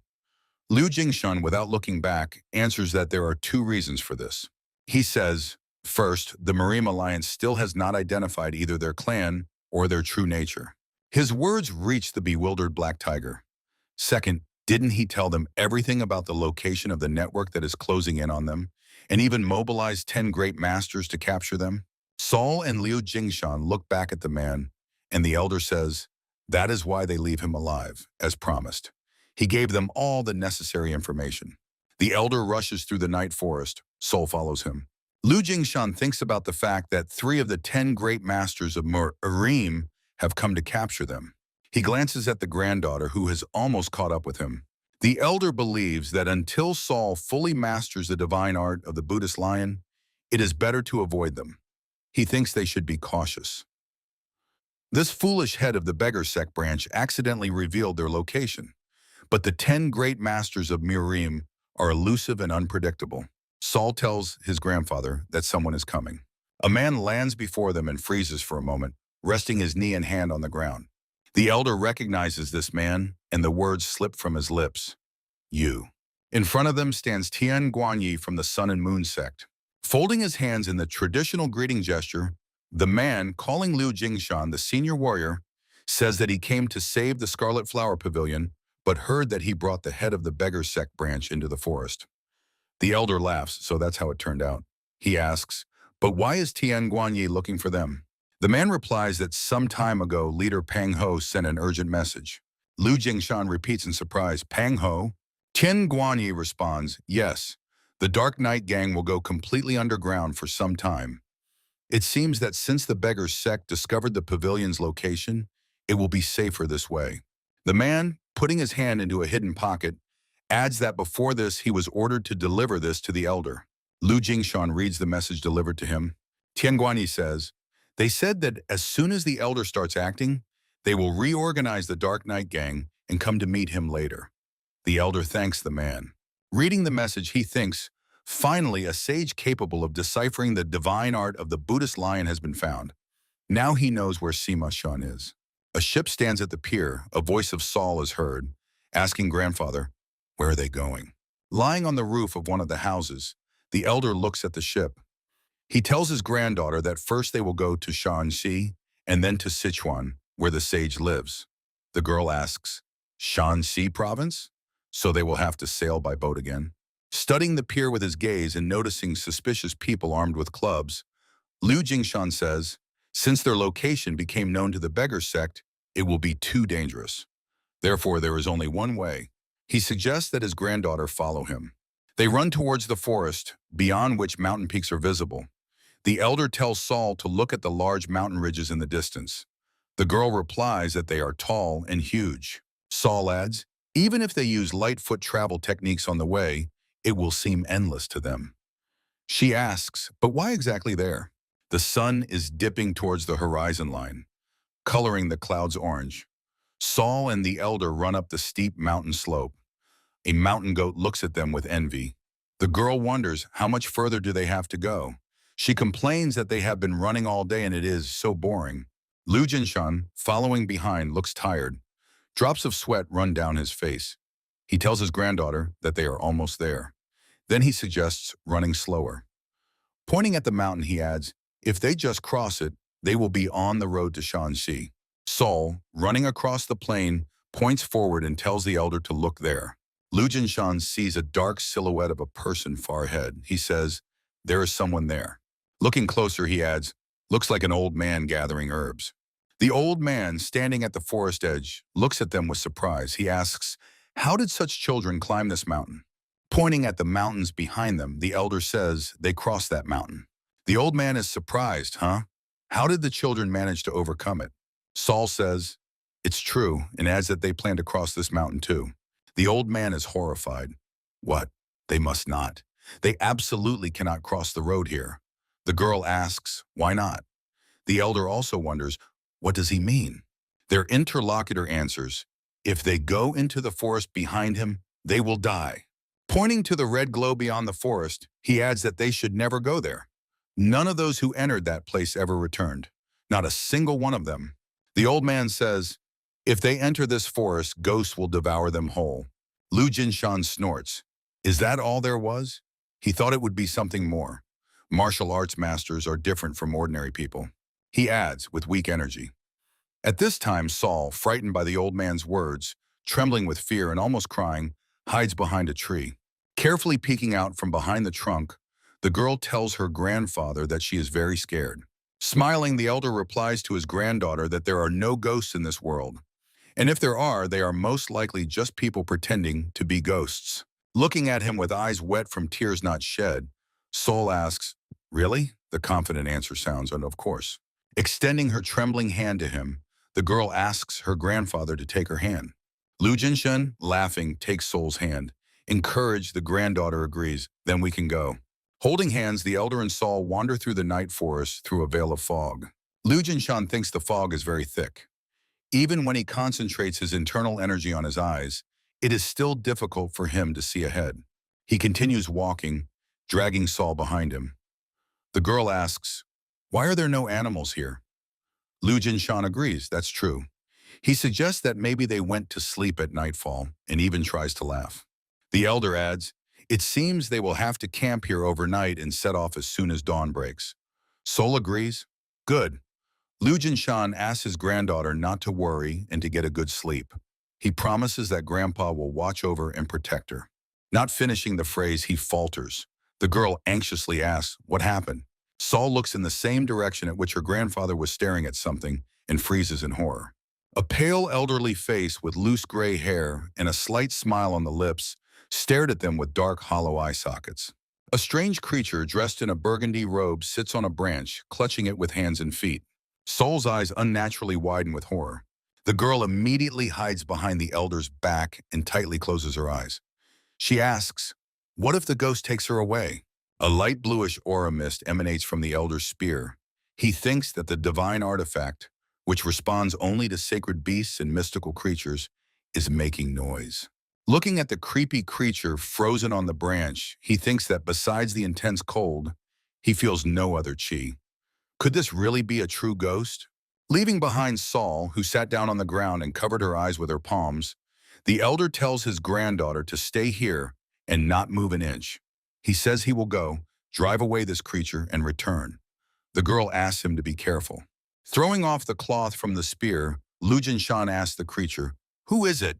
Liu Jinshun, without looking back, answers that there are 2 reasons for this. He says, first, the Marine Alliance still has not identified either their clan or their true nature. His words reach the bewildered Black Tiger. Second, didn't he tell them everything about the location of the network that is closing in on them, and even mobilize 10 great masters to capture them? Saul and Liu Jinshun look back at the man, and the elder says, that is why they leave him alive, as promised. He gave them all the necessary information. The elder rushes through the night forest. Sol follows him. Lu Jingshan thinks about the fact that 3 of the 10 great masters of Arim have come to capture them. He glances at the granddaughter, who has almost caught up with him. The elder believes that until Sol fully masters the divine art of the Buddhist lion, it is better to avoid them. He thinks they should be cautious. This foolish head of the beggar sect branch accidentally revealed their location. But the 10 great masters of Mirim are elusive and unpredictable. Sol tells his grandfather that someone is coming. A man lands before them and freezes for a moment, resting his knee and hand on the ground. The elder recognizes this man, and the words slip from his lips. You. In front of them stands Tian Guanyi from the Sun and Moon sect. Folding his hands in the traditional greeting gesture, the man, calling Liu Jingshan the senior warrior, says that he came to save the Scarlet Flower Pavilion, but heard that he brought the head of the beggar sect branch into the forest. The elder laughs, so that's how it turned out. He asks, but why is Tian Guanyi looking for them? The man replies that some time ago, leader Pang Ho sent an urgent message. Liu Jingshan repeats in surprise, Pang Ho? Tian Guanyi responds, yes. The Dark Knight gang will go completely underground for some time. It seems that since the beggars sect discovered the pavilion's location, it will be safer this way. The man, putting his hand into a hidden pocket, adds that before this he was ordered to deliver this to the elder. Liu Jingshan reads the message delivered to him. Tian Guanyi says, they said that as soon as the elder starts acting, they will reorganize the Dark Knight gang and come to meet him later. The elder thanks the man. Reading the message, he thinks, finally a sage capable of deciphering the divine art of the Buddhist lion has been found. Now he knows where Sima Shan is. A ship stands at the pier. A voice of Sol is heard, asking grandfather, where are they going? Lying on the roof of one of the houses, the elder looks at the ship. He tells his granddaughter that first they will go to Shanxi and then to Sichuan, where the sage lives. The girl asks, Shanxi province? So they will have to sail by boat again? Studying the pier with his gaze and noticing suspicious people armed with clubs, Liu Jingshan says, since their location became known to the beggar sect, it will be too dangerous. Therefore, there is only one way. He suggests that his granddaughter follow him. They run towards the forest, beyond which mountain peaks are visible. The elder tells Sol to look at the large mountain ridges in the distance. The girl replies that they are tall and huge. Sol adds, even if they use light foot travel techniques on the way, it will seem endless to them. She asks, but why exactly there? The sun is dipping towards the horizon line, coloring the clouds orange. Sol and the elder run up the steep mountain slope. A mountain goat looks at them with envy. The girl wonders how much further do they have to go. She complains that they have been running all day and it is so boring. Liu Jingshan, following behind, looks tired. Drops of sweat run down his face. He tells his granddaughter that they are almost there. Then he suggests running slower. Pointing at the mountain, he adds, if they just cross it, they will be on the road to Shanxi. Sol, running across the plain, points forward and tells the elder to look there. Liu Jingshan sees a dark silhouette of a person far ahead. He says, there is someone there. Looking closer, he adds, looks like an old man gathering herbs. The old man, standing at the forest edge, looks at them with surprise. He asks, how did such children climb this mountain? Pointing at the mountains behind them, the elder says they crossed that mountain. The old man is surprised, huh? How did the children manage to overcome it? Sol says, it's true, and adds that they plan to cross this mountain too. The old man is horrified. What? They must not. They absolutely cannot cross the road here. The girl asks, why not? The elder also wonders, what does he mean? Their interlocutor answers, if they go into the forest behind him, they will die. Pointing to the red glow beyond the forest, he adds that they should never go there. None of those who entered that place ever returned. Not a single one of them. The old man says, if they enter this forest, ghosts will devour them whole. Liu Jingshan snorts. Is that all there was? He thought it would be something more. Martial arts masters are different from ordinary people. He adds, with weak energy. At this time, Sol, frightened by the old man's words, trembling with fear and almost crying, hides behind a tree. Carefully peeking out from behind the trunk, the girl tells her grandfather that she is very scared. Smiling, the elder replies to his granddaughter that there are no ghosts in this world. And if there are, they are most likely just people pretending to be ghosts. Looking at him with eyes wet from tears not shed, Sol asks, "Really?" The confident answer sounds, and of course. Extending her trembling hand to him, the girl asks her grandfather to take her hand. Lu Jinshen, laughing, takes Sol's hand. Encouraged, the granddaughter agrees, "Then we can go." Holding hands, the elder and Sol wander through the night forest through a veil of fog. Lu Jinshan thinks the fog is very thick. Even when he concentrates his internal energy on his eyes, it is still difficult for him to see ahead. He continues walking, dragging Sol behind him. The girl asks, "Why are there no animals here?" Lu Jinshan agrees, that's true. He suggests that maybe they went to sleep at nightfall and even tries to laugh. The elder adds, "It seems they will have to camp here overnight and set off as soon as dawn breaks." Sol agrees. Good. Lu Jinshan asks his granddaughter not to worry and to get a good sleep. He promises that Grandpa will watch over and protect her. Not finishing the phrase, he falters. The girl anxiously asks, "What happened?" Sol looks in the same direction at which her grandfather was staring at something and freezes in horror. A pale elderly face with loose gray hair and a slight smile on the lips stared at them with dark hollow eye sockets. A strange creature dressed in a burgundy robe sits on a branch, clutching it with hands and feet. Sol's eyes unnaturally widen with horror. The girl immediately hides behind the elder's back and tightly closes her eyes. She asks, "What if the ghost takes her away?" A light bluish aura mist emanates from the elder's spear. He thinks that the divine artifact, which responds only to sacred beasts and mystical creatures, is making noise. Looking at the creepy creature frozen on the branch, he thinks that besides the intense cold, he feels no other chi. Could this really be a true ghost? Leaving behind Sol, who sat down on the ground and covered her eyes with her palms, the elder tells his granddaughter to stay here and not move an inch. He says he will go, drive away this creature, and return. The girl asks him to be careful. Throwing off the cloth from the spear, Lu Jinshan asks the creature, "Who is it?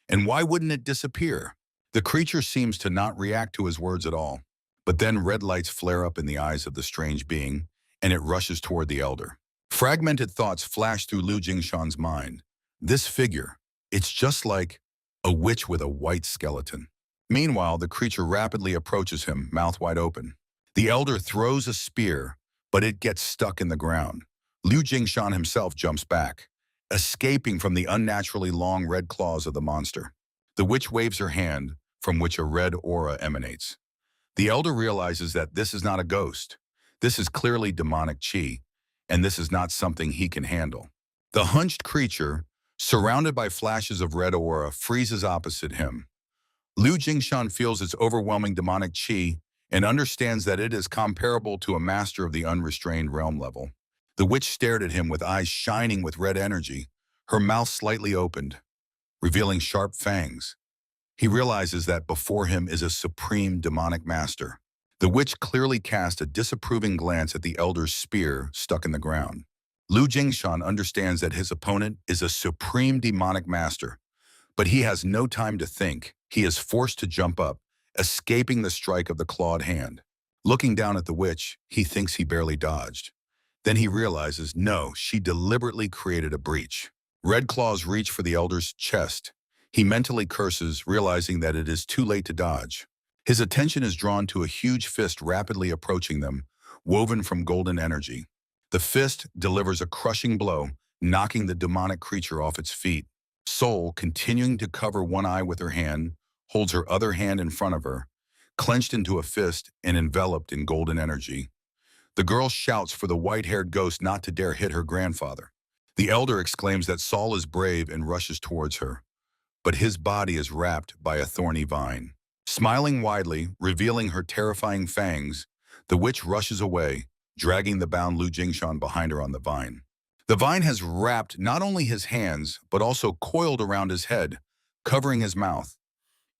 And why wouldn't it disappear?" The creature seems to not react to his words at all. But then red lights flare up in the eyes of the strange being, and it rushes toward the elder. Fragmented thoughts flash through Lu Jingshan's mind. This figure, it's just like a witch with a white skeleton. Meanwhile, the creature rapidly approaches him, mouth wide open. The elder throws a spear, but it gets stuck in the ground. Lu Jingshan himself jumps back, escaping from the unnaturally long red claws of the monster. The witch waves her hand, from which a red aura emanates. The elder realizes that this is not a ghost. This is clearly demonic chi, and this is not something he can handle. The hunched creature, surrounded by flashes of red aura, freezes opposite him. Lu Jingshan feels its overwhelming demonic chi and understands that it is comparable to a master of the unrestrained realm level. The witch stared at him with eyes shining with red energy, her mouth slightly opened, revealing sharp fangs. He realizes that before him is a supreme demonic master. The witch clearly cast a disapproving glance at the elder's spear stuck in the ground. Lu Jingshan understands that his opponent is a supreme demonic master, but he has no time to think. He is forced to jump up, escaping the strike of the clawed hand. Looking down at the witch, he thinks he barely dodged. Then he realizes, no, she deliberately created a breach. Red claws reach for the elder's chest. He mentally curses, realizing that it is too late to dodge. His attention is drawn to a huge fist rapidly approaching them, woven from golden energy. The fist delivers a crushing blow, knocking the demonic creature off its feet. Sol, continuing to cover one eye with her hand, holds her other hand in front of her, clenched into a fist and enveloped in golden energy. The girl shouts for the white-haired ghost not to dare hit her grandfather. The elder exclaims that Sol is brave and rushes towards her, but his body is wrapped by a thorny vine. Smiling widely, revealing her terrifying fangs, the witch rushes away, dragging the bound Lu Jingshan behind her on the vine. The vine has wrapped not only his hands, but also coiled around his head, covering his mouth.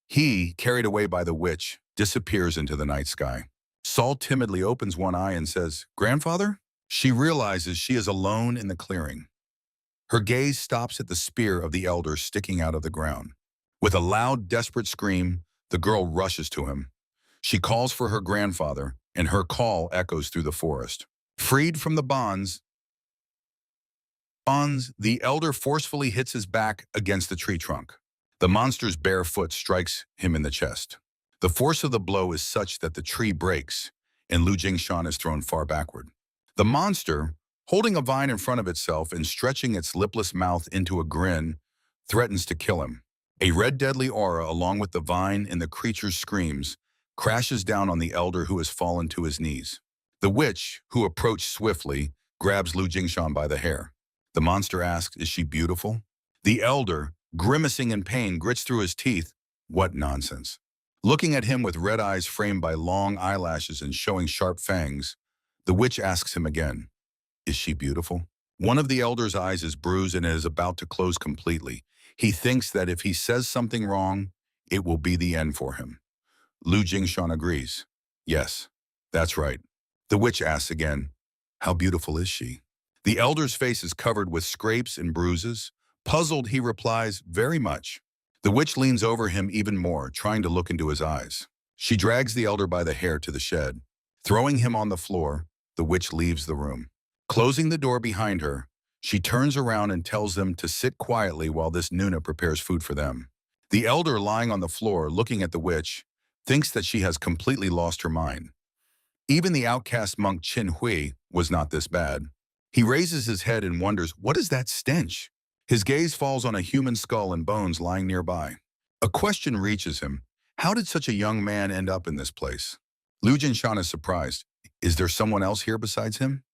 He, carried away by the witch, disappears into the night sky. Sol timidly opens one eye and says, "Grandfather?" She realizes she is alone in the clearing. Her gaze stops at the spear of the elder sticking out of the ground. With a loud, desperate scream, the girl rushes to him. She calls for her grandfather, and her call echoes through the forest. Freed from the bonds responds, the elder forcefully hits his back against the tree trunk. The monster's bare foot strikes him in the chest. The force of the blow is such that the tree breaks, and Lu Jingshan is thrown far backward. The monster, holding a vine in front of itself and stretching its lipless mouth into a grin, threatens to kill him. A red deadly aura, along with the vine and the creature's screams, crashes down on the elder, who has fallen to his knees. The witch, who approached swiftly, grabs Lu Jingshan by the hair. The monster asks, "Is she beautiful?" The elder, grimacing in pain, grits through his teeth. What nonsense. Looking at him with red eyes framed by long eyelashes and showing sharp fangs, the witch asks him again, "Is she beautiful?" One of the elder's eyes is bruised and is about to close completely. He thinks that if he says something wrong, it will be the end for him. Lu Jingshan agrees. "Yes, that's right." The witch asks again, "How beautiful is she?" The elder's face is covered with scrapes and bruises. Puzzled, he replies, "Very much." The witch leans over him even more, trying to look into his eyes. She drags the elder by the hair to the shed. Throwing him on the floor, the witch leaves the room. Closing the door behind her, she turns around and tells them to sit quietly while this Nuna prepares food for them. The elder, lying on the floor looking at the witch, thinks that she has completely lost her mind. Even the outcast monk Qin Hui was not this bad. He raises his head and wonders, what is that stench? His gaze falls on a human skull and bones lying nearby. A question reaches him. How did such a young man end up in this place? Lu Jingshan is surprised. Is there someone else here besides him?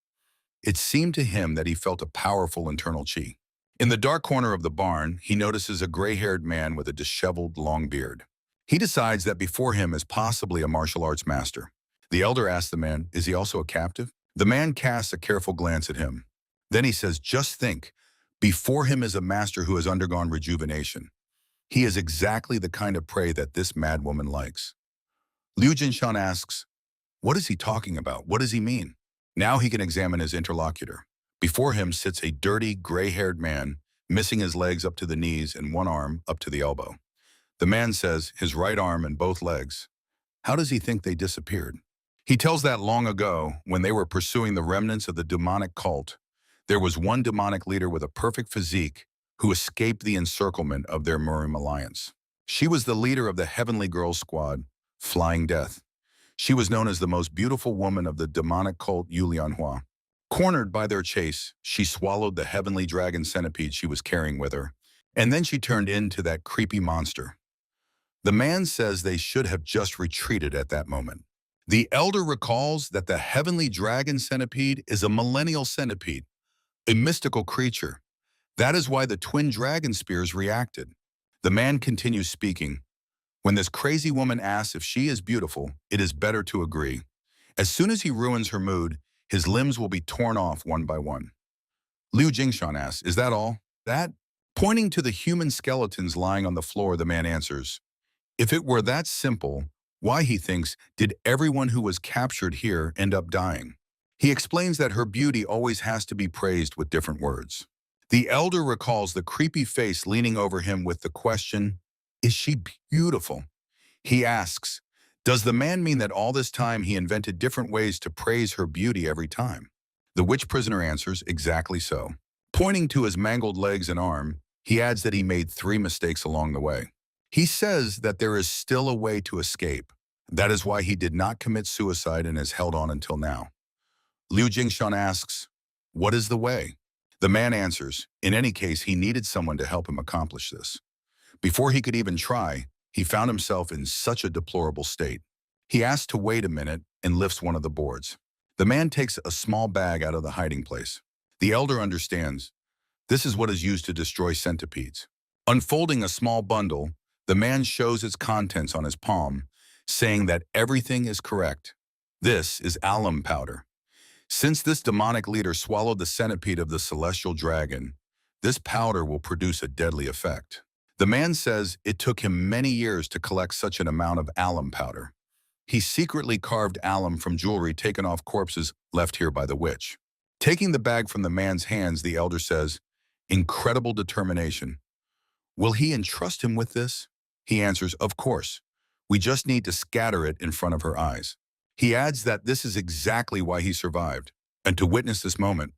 It seemed to him that he felt a powerful internal chi. In the dark corner of the barn, he notices a gray-haired man with a disheveled long beard. He decides that before him is possibly a martial arts master. The elder asks the man, "Is he also a captive?" The man casts a careful glance at him. Then he says, "Just think, before him is a master who has undergone rejuvenation. He is exactly the kind of prey that this madwoman likes." Lu Jingshan asks, "What is he talking about? What does he mean?" Now he can examine his interlocutor. Before him sits a dirty, gray-haired man, missing his legs up to the knees and one arm up to the elbow. The man says, his right arm and both legs. How does he think they disappeared? He tells that long ago, when they were pursuing the remnants of the demonic cult, there was one demonic leader with a perfect physique who escaped the encirclement of their Murim alliance. She was the leader of the Heavenly Girls Squad, Flying Death. She was known as the most beautiful woman of the demonic cult Manhwa. Cornered by their chase, she swallowed the heavenly dragon centipede she was carrying with her, and then she turned into that creepy monster. The man says they should have just retreated at that moment. The elder recalls that the heavenly dragon centipede is a millennial centipede, a mystical creature. That is why the twin dragon spears reacted. The man continues speaking. When this crazy woman asks if she is beautiful, it is better to agree. As soon as he ruins her mood, his limbs will be torn off one by one. Lu Jingshan asks, "Is that all?" "That?" Pointing to the human skeletons lying on the floor, the man answers, "If it were that simple, why, he thinks, did everyone who was captured here end up dying?" He explains that her beauty always has to be praised with different words. The elder recalls the creepy face leaning over him with the question, "Is she beautiful?" He asks, does the man mean that all this time he invented different ways to praise her beauty every time? The witch prisoner answers, exactly so. Pointing to his mangled legs and arm, he adds that he made 3 mistakes along the way. He says that there is still a way to escape. That is why he did not commit suicide and has held on until now. Lu Jingshan asks, "What is the way?" The man answers, in any case, he needed someone to help him accomplish this. Before he could even try, he found himself in such a deplorable state. He asks to wait a minute and lifts one of the boards. The man takes a small bag out of the hiding place. The elder understands. This is what is used to destroy centipedes. Unfolding a small bundle, the man shows its contents on his palm, saying that everything is correct. This is alum powder. Since this demonic leader swallowed the centipede of the celestial dragon, this powder will produce a deadly effect. The man says it took him many years to collect such an amount of alum powder. He secretly carved alum from jewelry taken off corpses left here by the witch. Taking the bag from the man's hands, the elder says, "Incredible determination. Will he entrust him with this?" He answers, "Of course. We just need to scatter it in front of her eyes." He adds that this is exactly why he survived. And to witness this moment,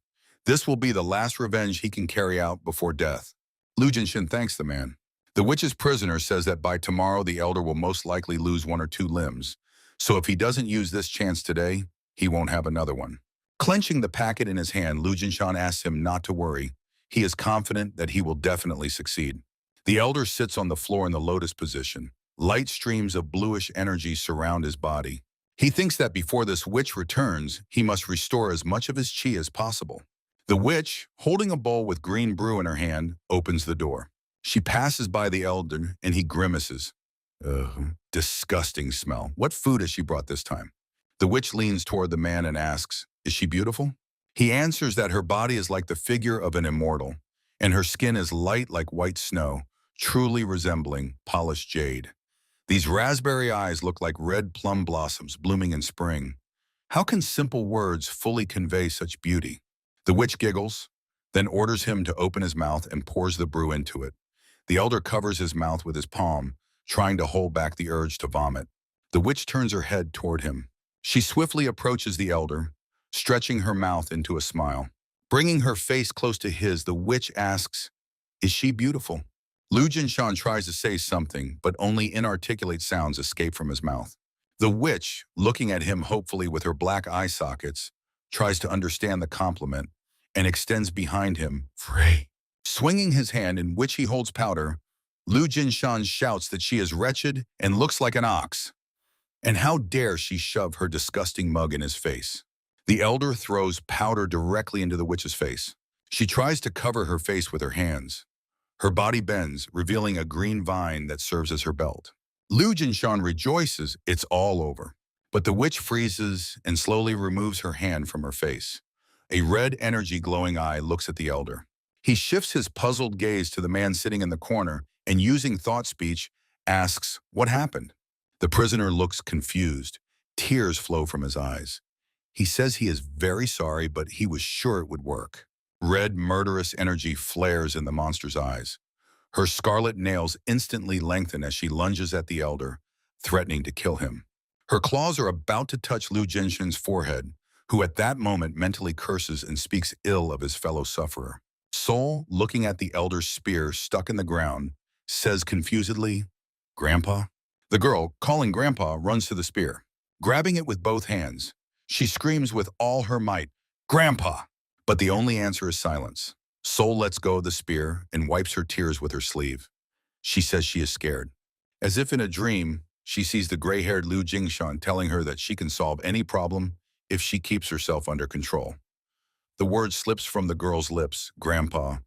This will be the last revenge he can carry out before death. Lu Jinshin thanks the man. The witch's prisoner says that by tomorrow the elder will most likely lose 1 or 2 limbs, so if he doesn't use this chance today, he won't have another one. Clenching the packet in his hand, Lu Jinshan asks him not to worry. He is confident that he will definitely succeed. The elder sits on the floor in the lotus position. Light streams of bluish energy surround his body. He thinks that before this witch returns, he must restore as much of his chi as possible. The witch, holding a bowl with green brew in her hand, opens the door. She passes by the elder and he grimaces. Ugh, disgusting smell. What food has she brought this time? The witch leans toward the man and asks, is she beautiful? He answers that her body is like the figure of an immortal, and her skin is light like white snow, truly resembling polished jade. These raspberry eyes look like red plum blossoms blooming in spring. How can simple words fully convey such beauty? The witch giggles, then orders him to open his mouth and pours the brew into it. The elder covers his mouth with his palm, trying to hold back the urge to vomit. The witch turns her head toward him. She swiftly approaches the elder, stretching her mouth into a smile. Bringing her face close to his, the witch asks, is she beautiful? Lu Jinshan tries to say something, but only inarticulate sounds escape from his mouth. The witch, looking at him hopefully with her black eye sockets, tries to understand the compliment and extends behind him, free. Swinging his hand in which he holds powder, Lu Jinshan shouts that she is wretched and looks like an ox. And how dare she shove her disgusting mug in his face? The elder throws powder directly into the witch's face. She tries to cover her face with her hands. Her body bends, revealing a green vine that serves as her belt. Lu Jinshan rejoices it's all over. But the witch freezes and slowly removes her hand from her face. A red energy glowing eye looks at the elder. He shifts his puzzled gaze to the man sitting in the corner and using thought speech, asks, what happened? The prisoner looks confused. Tears flow from his eyes. He says he is very sorry, but he was sure it would work. Red, murderous energy flares in the monster's eyes. Her scarlet nails instantly lengthen as she lunges at the elder, threatening to kill him. Her claws are about to touch Lu Jinshan's forehead, who at that moment mentally curses and speaks ill of his fellow sufferer. Soul, looking at the elder's spear stuck in the ground, says confusedly, Grandpa? The girl, calling Grandpa, runs to the spear. Grabbing it with both hands, she screams with all her might, Grandpa! But the only answer is silence. Soul lets go of the spear and wipes her tears with her sleeve. She says she is scared. As if in a dream, she sees the gray-haired Lu Jinshan telling her that she can solve any problem if she keeps herself under control. The word slips from the girl's lips, Grandpa.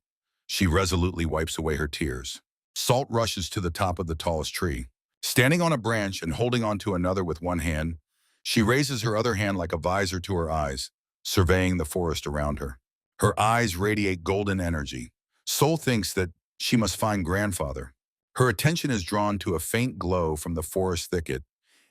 She resolutely wipes away her tears. Salt rushes to the top of the tallest tree. Standing on a branch and holding onto another with one hand, she raises her other hand like a visor to her eyes, surveying the forest around her. Her eyes radiate golden energy. Soul thinks that she must find grandfather. Her attention is drawn to a faint glow from the forest thicket,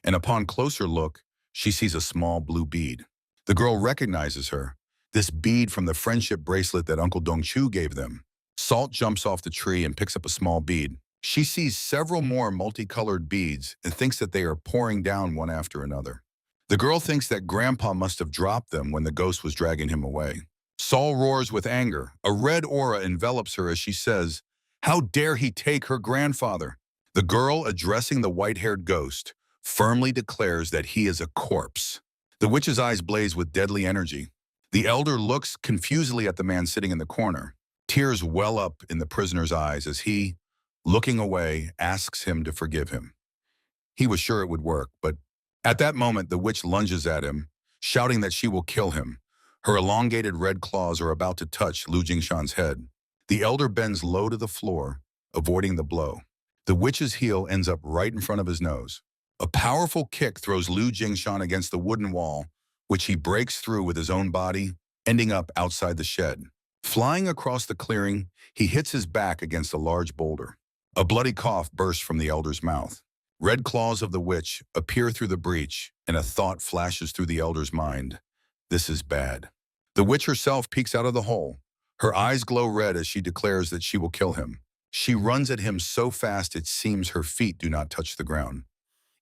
and upon closer look, she sees a small blue bead. The girl recognizes her, this bead from the friendship bracelet that Uncle Dongchu gave them. Salt jumps off the tree and picks up a small bead. She sees several more multicolored beads and thinks that they are pouring down one after another. The girl thinks that Grandpa must have dropped them when the ghost was dragging him away. Saul roars with anger. A red aura envelops her as she says, how dare he take her grandfather? The girl, addressing the white-haired ghost, firmly declares that he is a corpse. The witch's eyes blaze with deadly energy. The elder looks confusedly at the man sitting in the corner. Tears well up in the prisoner's eyes as he, looking away, asks him to forgive him. He was sure it would work, but at that moment the witch lunges at him, shouting that she will kill him. Her elongated red claws are about to touch Lu Jinshan's head. The elder bends low to the floor, avoiding the blow. The witch's heel ends up right in front of his nose. A powerful kick throws Lu Jinshan against the wooden wall, which he breaks through with his own body, ending up outside the shed. Flying across the clearing, he hits his back against a large boulder. A bloody cough bursts from the elder's mouth. Red claws of the witch appear through the breach, and a thought flashes through the elder's mind. This is bad. The witch herself peeks out of the hole. Her eyes glow red as she declares that she will kill him. She runs at him so fast it seems her feet do not touch the ground.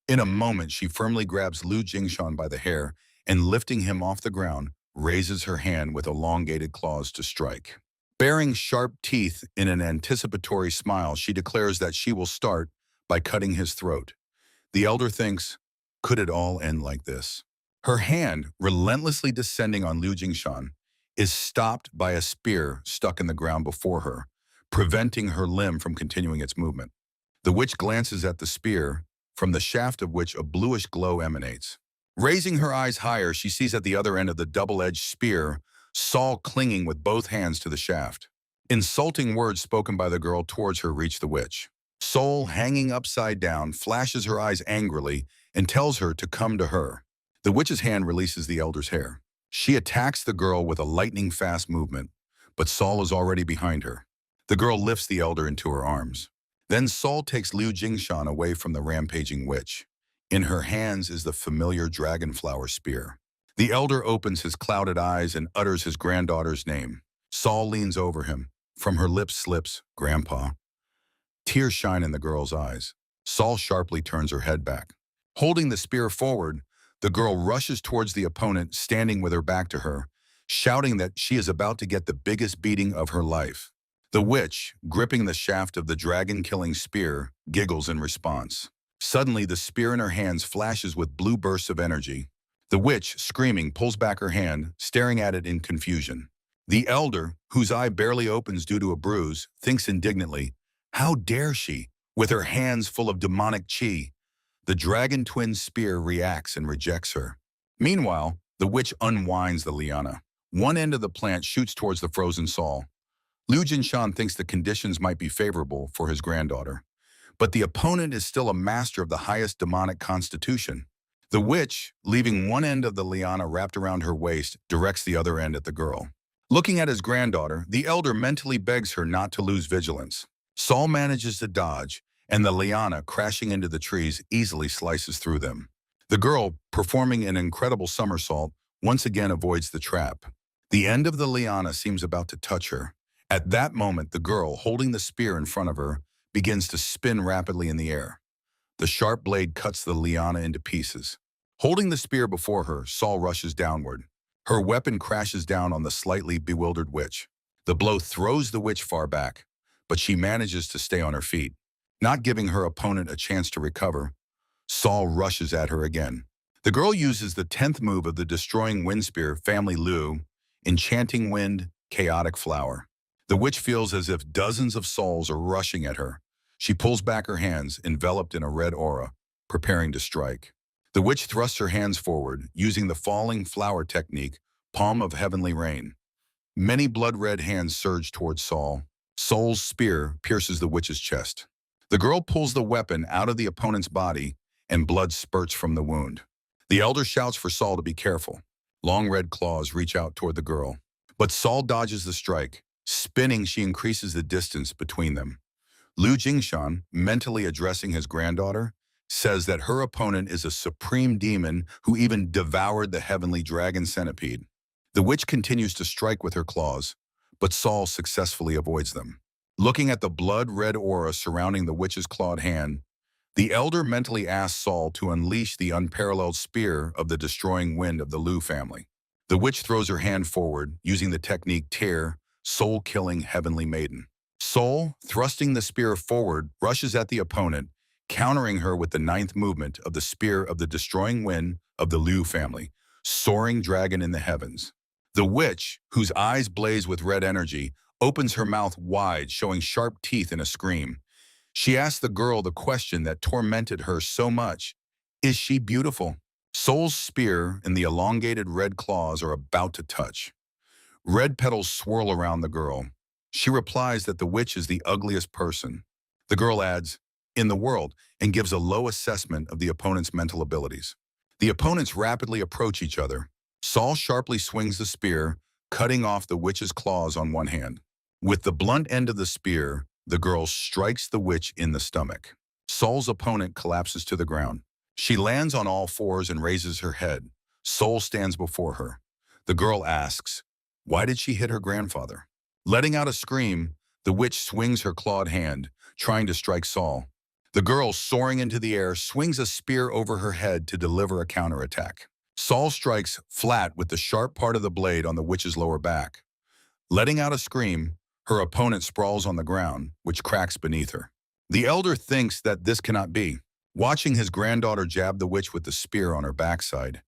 In a moment, she firmly grabs Lu Jinshan by the hair and lifting him off the ground, raises her hand with elongated claws to strike. Baring sharp teeth in an anticipatory smile, she declares that she will start by cutting his throat. The elder thinks, could it all end like this? Her hand, relentlessly descending on Liu Jingshan, is stopped by a spear stuck in the ground before her, preventing her limb from continuing its movement. The witch glances at the spear, from the shaft of which a bluish glow emanates. Raising her eyes higher, she sees at the other end of the double-edged spear Saul clinging with both hands to the shaft. Insulting words spoken by the girl towards her reach the witch. Saul, hanging upside down, flashes her eyes angrily and tells her to come to her. The witch's hand releases the elder's hair. She attacks the girl with a lightning-fast movement, but Saul is already behind her. The girl lifts the elder into her arms. Then Saul takes Liu Jingshan away from the rampaging witch. In her hands is the familiar dragonflower spear. The elder opens his clouded eyes and utters his granddaughter's name. Saul leans over him. From her lips slips, "Grandpa." Tears shine in the girl's eyes. Saul sharply turns her head back. Holding the spear forward, the girl rushes towards the opponent, standing with her back to her, shouting that she is about to get the biggest beating of her life. The witch, gripping the shaft of the dragon-killing spear, giggles in response. Suddenly, the spear in her hands flashes with blue bursts of energy. The witch, screaming, pulls back her hand, staring at it in confusion. The elder, whose eye barely opens due to a bruise, thinks indignantly, how dare she, with her hands full of demonic chi? The dragon twin spear reacts and rejects her. Meanwhile, the witch unwinds the liana. One end of the plant shoots towards the frozen Saul. Liu Jinshan thinks the conditions might be favorable for his granddaughter. But the opponent is still a master of the highest demonic constitution. The witch, leaving one end of the liana wrapped around her waist, directs the other end at the girl. Looking at his granddaughter, the elder mentally begs her not to lose vigilance. Saul manages to dodge, and the liana, crashing into the trees, easily slices through them. The girl, performing an incredible somersault, once again avoids the trap. The end of the liana seems about to touch her. At that moment, the girl, holding the spear in front of her, begins to spin rapidly in the air. The sharp blade cuts the liana into pieces. Holding the spear before her, Saul rushes downward. Her weapon crashes down on the slightly bewildered witch. The blow throws the witch far back, but she manages to stay on her feet. Not giving her opponent a chance to recover, Saul rushes at her again. The girl uses the 10th move of the Destroying Wind Spear family Lu, Enchanting Wind, Chaotic Flower. The witch feels as if dozens of souls are rushing at her. She pulls back her hands, enveloped in a red aura, preparing to strike. The witch thrusts her hands forward, using the falling flower technique, Palm of Heavenly Rain. Many blood-red hands surge towards Saul. Saul's spear pierces the witch's chest. The girl pulls the weapon out of the opponent's body, and blood spurts from the wound. The elder shouts for Saul to be careful. Long red claws reach out toward the girl. But Saul dodges the strike. Spinning, she increases the distance between them. Liu Jingshan, mentally addressing his granddaughter, says that her opponent is a supreme demon who even devoured the heavenly dragon centipede. The witch continues to strike with her claws, but Saul successfully avoids them. Looking at the blood-red aura surrounding the witch's clawed hand, the elder mentally asks Saul to unleash the unparalleled spear of the Destroying Wind of the Liu family. The witch throws her hand forward, using the technique Tear, soul-killing heavenly maiden. Saul, thrusting the spear forward, rushes at the opponent, countering her with the 9th movement of the spear of the Destroying Wind of the Liu family, soaring dragon in the heavens. The witch, whose eyes blaze with red energy, opens her mouth wide, showing sharp teeth in a scream. She asks the girl the question that tormented her so much. Is she beautiful? Saul's spear and the elongated red claws are about to touch. Red petals swirl around the girl. She replies that the witch is the ugliest person. The girl adds, in the world, and gives a low assessment of the opponent's mental abilities. The opponents rapidly approach each other. Saul sharply swings the spear, cutting off the witch's claws on one hand. With the blunt end of the spear, the girl strikes the witch in the stomach. Saul's opponent collapses to the ground. She lands on all fours and raises her head. Saul stands before her. The girl asks, why did she hit her grandfather? Letting out a scream, the witch swings her clawed hand, trying to strike Saul. The girl, soaring into the air, swings a spear over her head to deliver a counterattack. Saul strikes flat with the sharp part of the blade on the witch's lower back. Letting out a scream, her opponent sprawls on the ground, which cracks beneath her. The elder thinks that this cannot be. Watching his granddaughter jab the witch with the spear on her backside,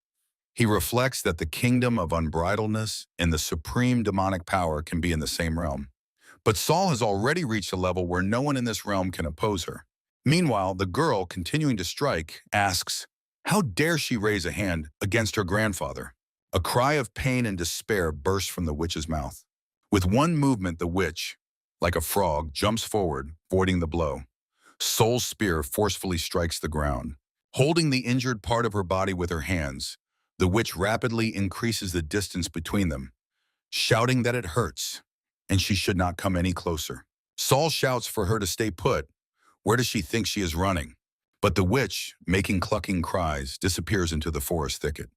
he reflects that the kingdom of unbridledness and the supreme demonic power can be in the same realm. But Saul has already reached a level where no one in this realm can oppose her. Meanwhile, the girl, continuing to strike, asks, how dare she raise a hand against her grandfather? A cry of pain and despair bursts from the witch's mouth. With one movement, the witch, like a frog, jumps forward, voiding the blow. Saul's spear forcefully strikes the ground. Holding the injured part of her body with her hands, the witch rapidly increases the distance between them, shouting that it hurts, and she should not come any closer. Saul shouts for her to stay put. Where does she think she is running? But the witch, making clucking cries, disappears into the forest thicket.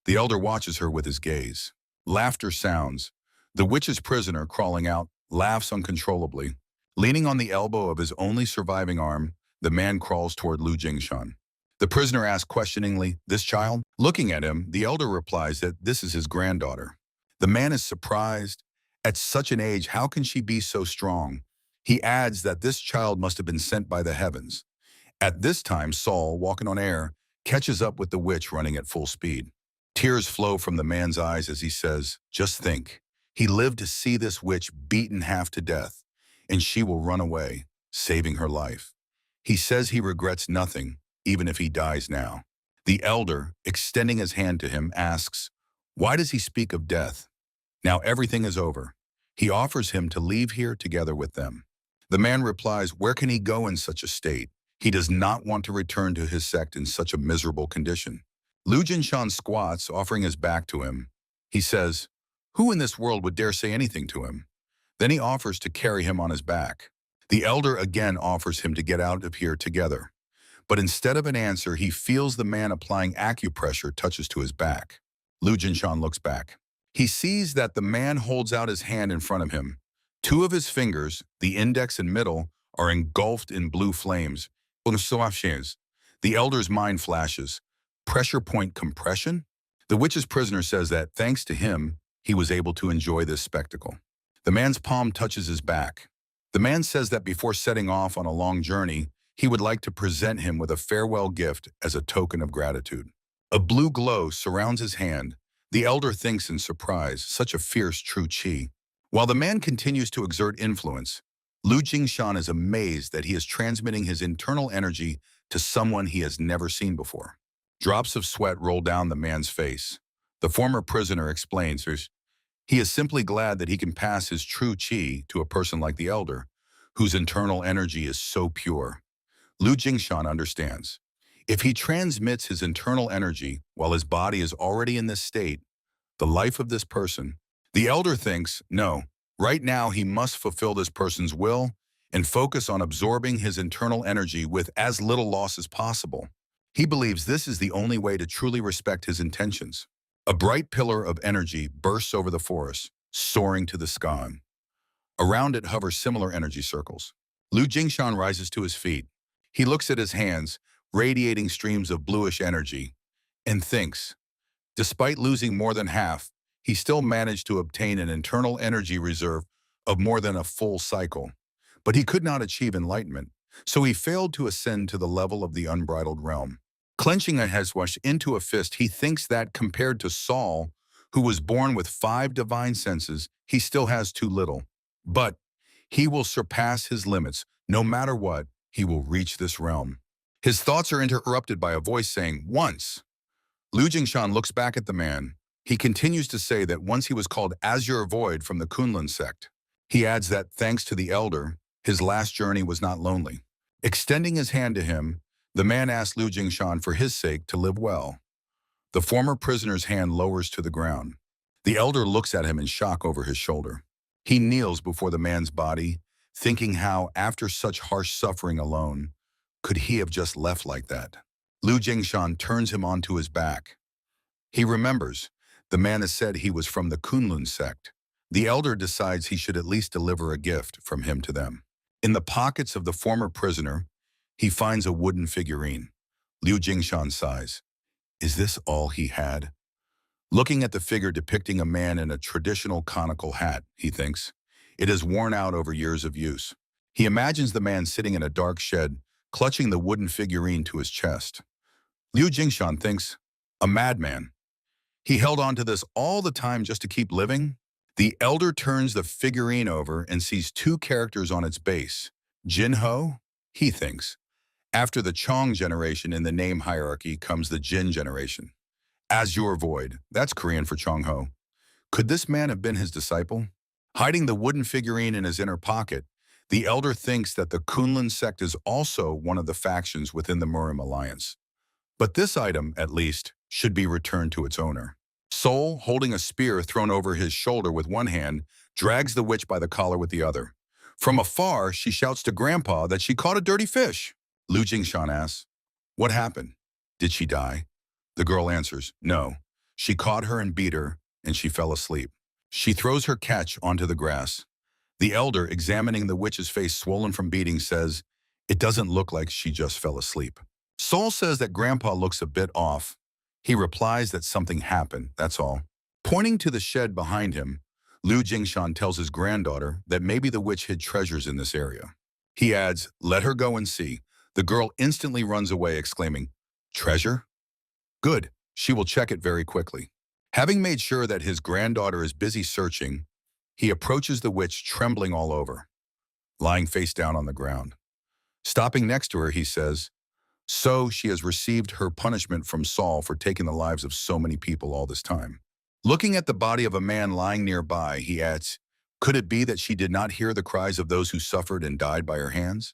The elder watches her with his gaze. Laughter sounds. The witch's prisoner, crawling out, laughs uncontrollably. Leaning on the elbow of his only surviving arm, the man crawls toward Lu Jingshan. The prisoner asks questioningly, this child? Looking at him, the elder replies that this is his granddaughter. The man is surprised. At such an age, how can she be so strong? He adds that this child must have been sent by the heavens. At this time, Saul, walking on air, catches up with the witch running at full speed. Tears flow from the man's eyes as he says, just think, he lived to see this witch beaten half to death, and she will run away, saving her life. He says he regrets nothing, even if he dies now. The elder, extending his hand to him, asks, why does he speak of death? Now everything is over. He offers him to leave here together with them. The man replies, where can he go in such a state? He does not want to return to his sect in such a miserable condition. Lu Jinshan squats, offering his back to him. He says, who in this world would dare say anything to him? Then he offers to carry him on his back. The elder again offers him to get out of here together. But instead of an answer, he feels the man applying acupressure touches to his back. Lu Jinshan looks back. He sees that the man holds out his hand in front of him. Two of his fingers, the index and middle, are engulfed in blue flames. The elder's mind flashes. Pressure point compression? The witch's prisoner says that, thanks to him, he was able to enjoy this spectacle. The man's palm touches his back. The man says that before setting off on a long journey, he would like to present him with a farewell gift as a token of gratitude. A blue glow surrounds his hand. The elder thinks in surprise, such a fierce true chi. While the man continues to exert influence, Lu Jingshan is amazed that he is transmitting his internal energy to someone he has never seen before. Drops of sweat roll down the man's face. The former prisoner explains he is simply glad that he can pass his true chi to a person like the elder, whose internal energy is so pure. Lu Jingshan understands. If he transmits his internal energy while his body is already in this state, the life of this person, the elder thinks, no, right now he must fulfill this person's will and focus on absorbing his internal energy with as little loss as possible. He believes this is the only way to truly respect his intentions. A bright pillar of energy bursts over the forest, soaring to the sky. Around it hover similar energy circles. Lu Jingshan rises to his feet. He looks at his hands, radiating streams of bluish energy, and thinks, despite losing more than half, he still managed to obtain an internal energy reserve of more than a full cycle. But he could not achieve enlightenment, so he failed to ascend to the level of the unbridled realm. Clenching a hezwash into a fist, he thinks that compared to Saul, who was born with 5 divine senses, he still has too little. But he will surpass his limits. No matter what, he will reach this realm. His thoughts are interrupted by a voice saying, once. Lu Jingshan looks back at the man. He continues to say that once he was called Azure Void from the Kunlun sect. He adds that thanks to the elder, his last journey was not lonely. Extending his hand to him, the man asks Lu Jingshan for his sake to live well. The former prisoner's hand lowers to the ground. The elder looks at him in shock over his shoulder. He kneels before the man's body, thinking how, after such harsh suffering alone, could he have just left like that? Lu Jingshan turns him onto his back. He remembers, the man has said he was from the Kunlun sect. The elder decides he should at least deliver a gift from him to them. In the pockets of the former prisoner, he finds a wooden figurine. Lu Jingshan sighs. Is this all he had? Looking at the figure depicting a man in a traditional conical hat, he thinks. It is worn out over years of use. He imagines the man sitting in a dark shed, clutching the wooden figurine to his chest. Liu Jingshan thinks, a madman. He held on to this all the time just to keep living? The elder turns the figurine over and sees two characters on its base. Jinho? He thinks. After the Chong generation in the name hierarchy comes the Jin generation. Azure Void, that's Korean for Chongho. Could this man have been his disciple? Hiding the wooden figurine in his inner pocket, the elder thinks that the Kunlun sect is also one of the factions within the Murim alliance. But this item, at least, should be returned to its owner. Sol, holding a spear thrown over his shoulder with one hand, drags the witch by the collar with the other. From afar, she shouts to Grandpa that she caught a dirty fish. Liu Jingshan asks, what happened? Did she die? The girl answers, no. She caught her and beat her, and she fell asleep. She throws her catch onto the grass. The elder, examining the witch's face swollen from beating, says, it doesn't look like she just fell asleep. Sol says that Grandpa looks a bit off. He replies that something happened, that's all. Pointing to the shed behind him, Liu Jingshan tells his granddaughter that maybe the witch hid treasures in this area. He adds, let her go and see. The girl instantly runs away, exclaiming, treasure? Good, she will check it very quickly. Having made sure that his granddaughter is busy searching, he approaches the witch trembling all over, lying face down on the ground. Stopping next to her, he says, so she has received her punishment from Saul for taking the lives of so many people all this time. Looking at the body of a man lying nearby, he adds, could it be that she did not hear the cries of those who suffered and died by her hands?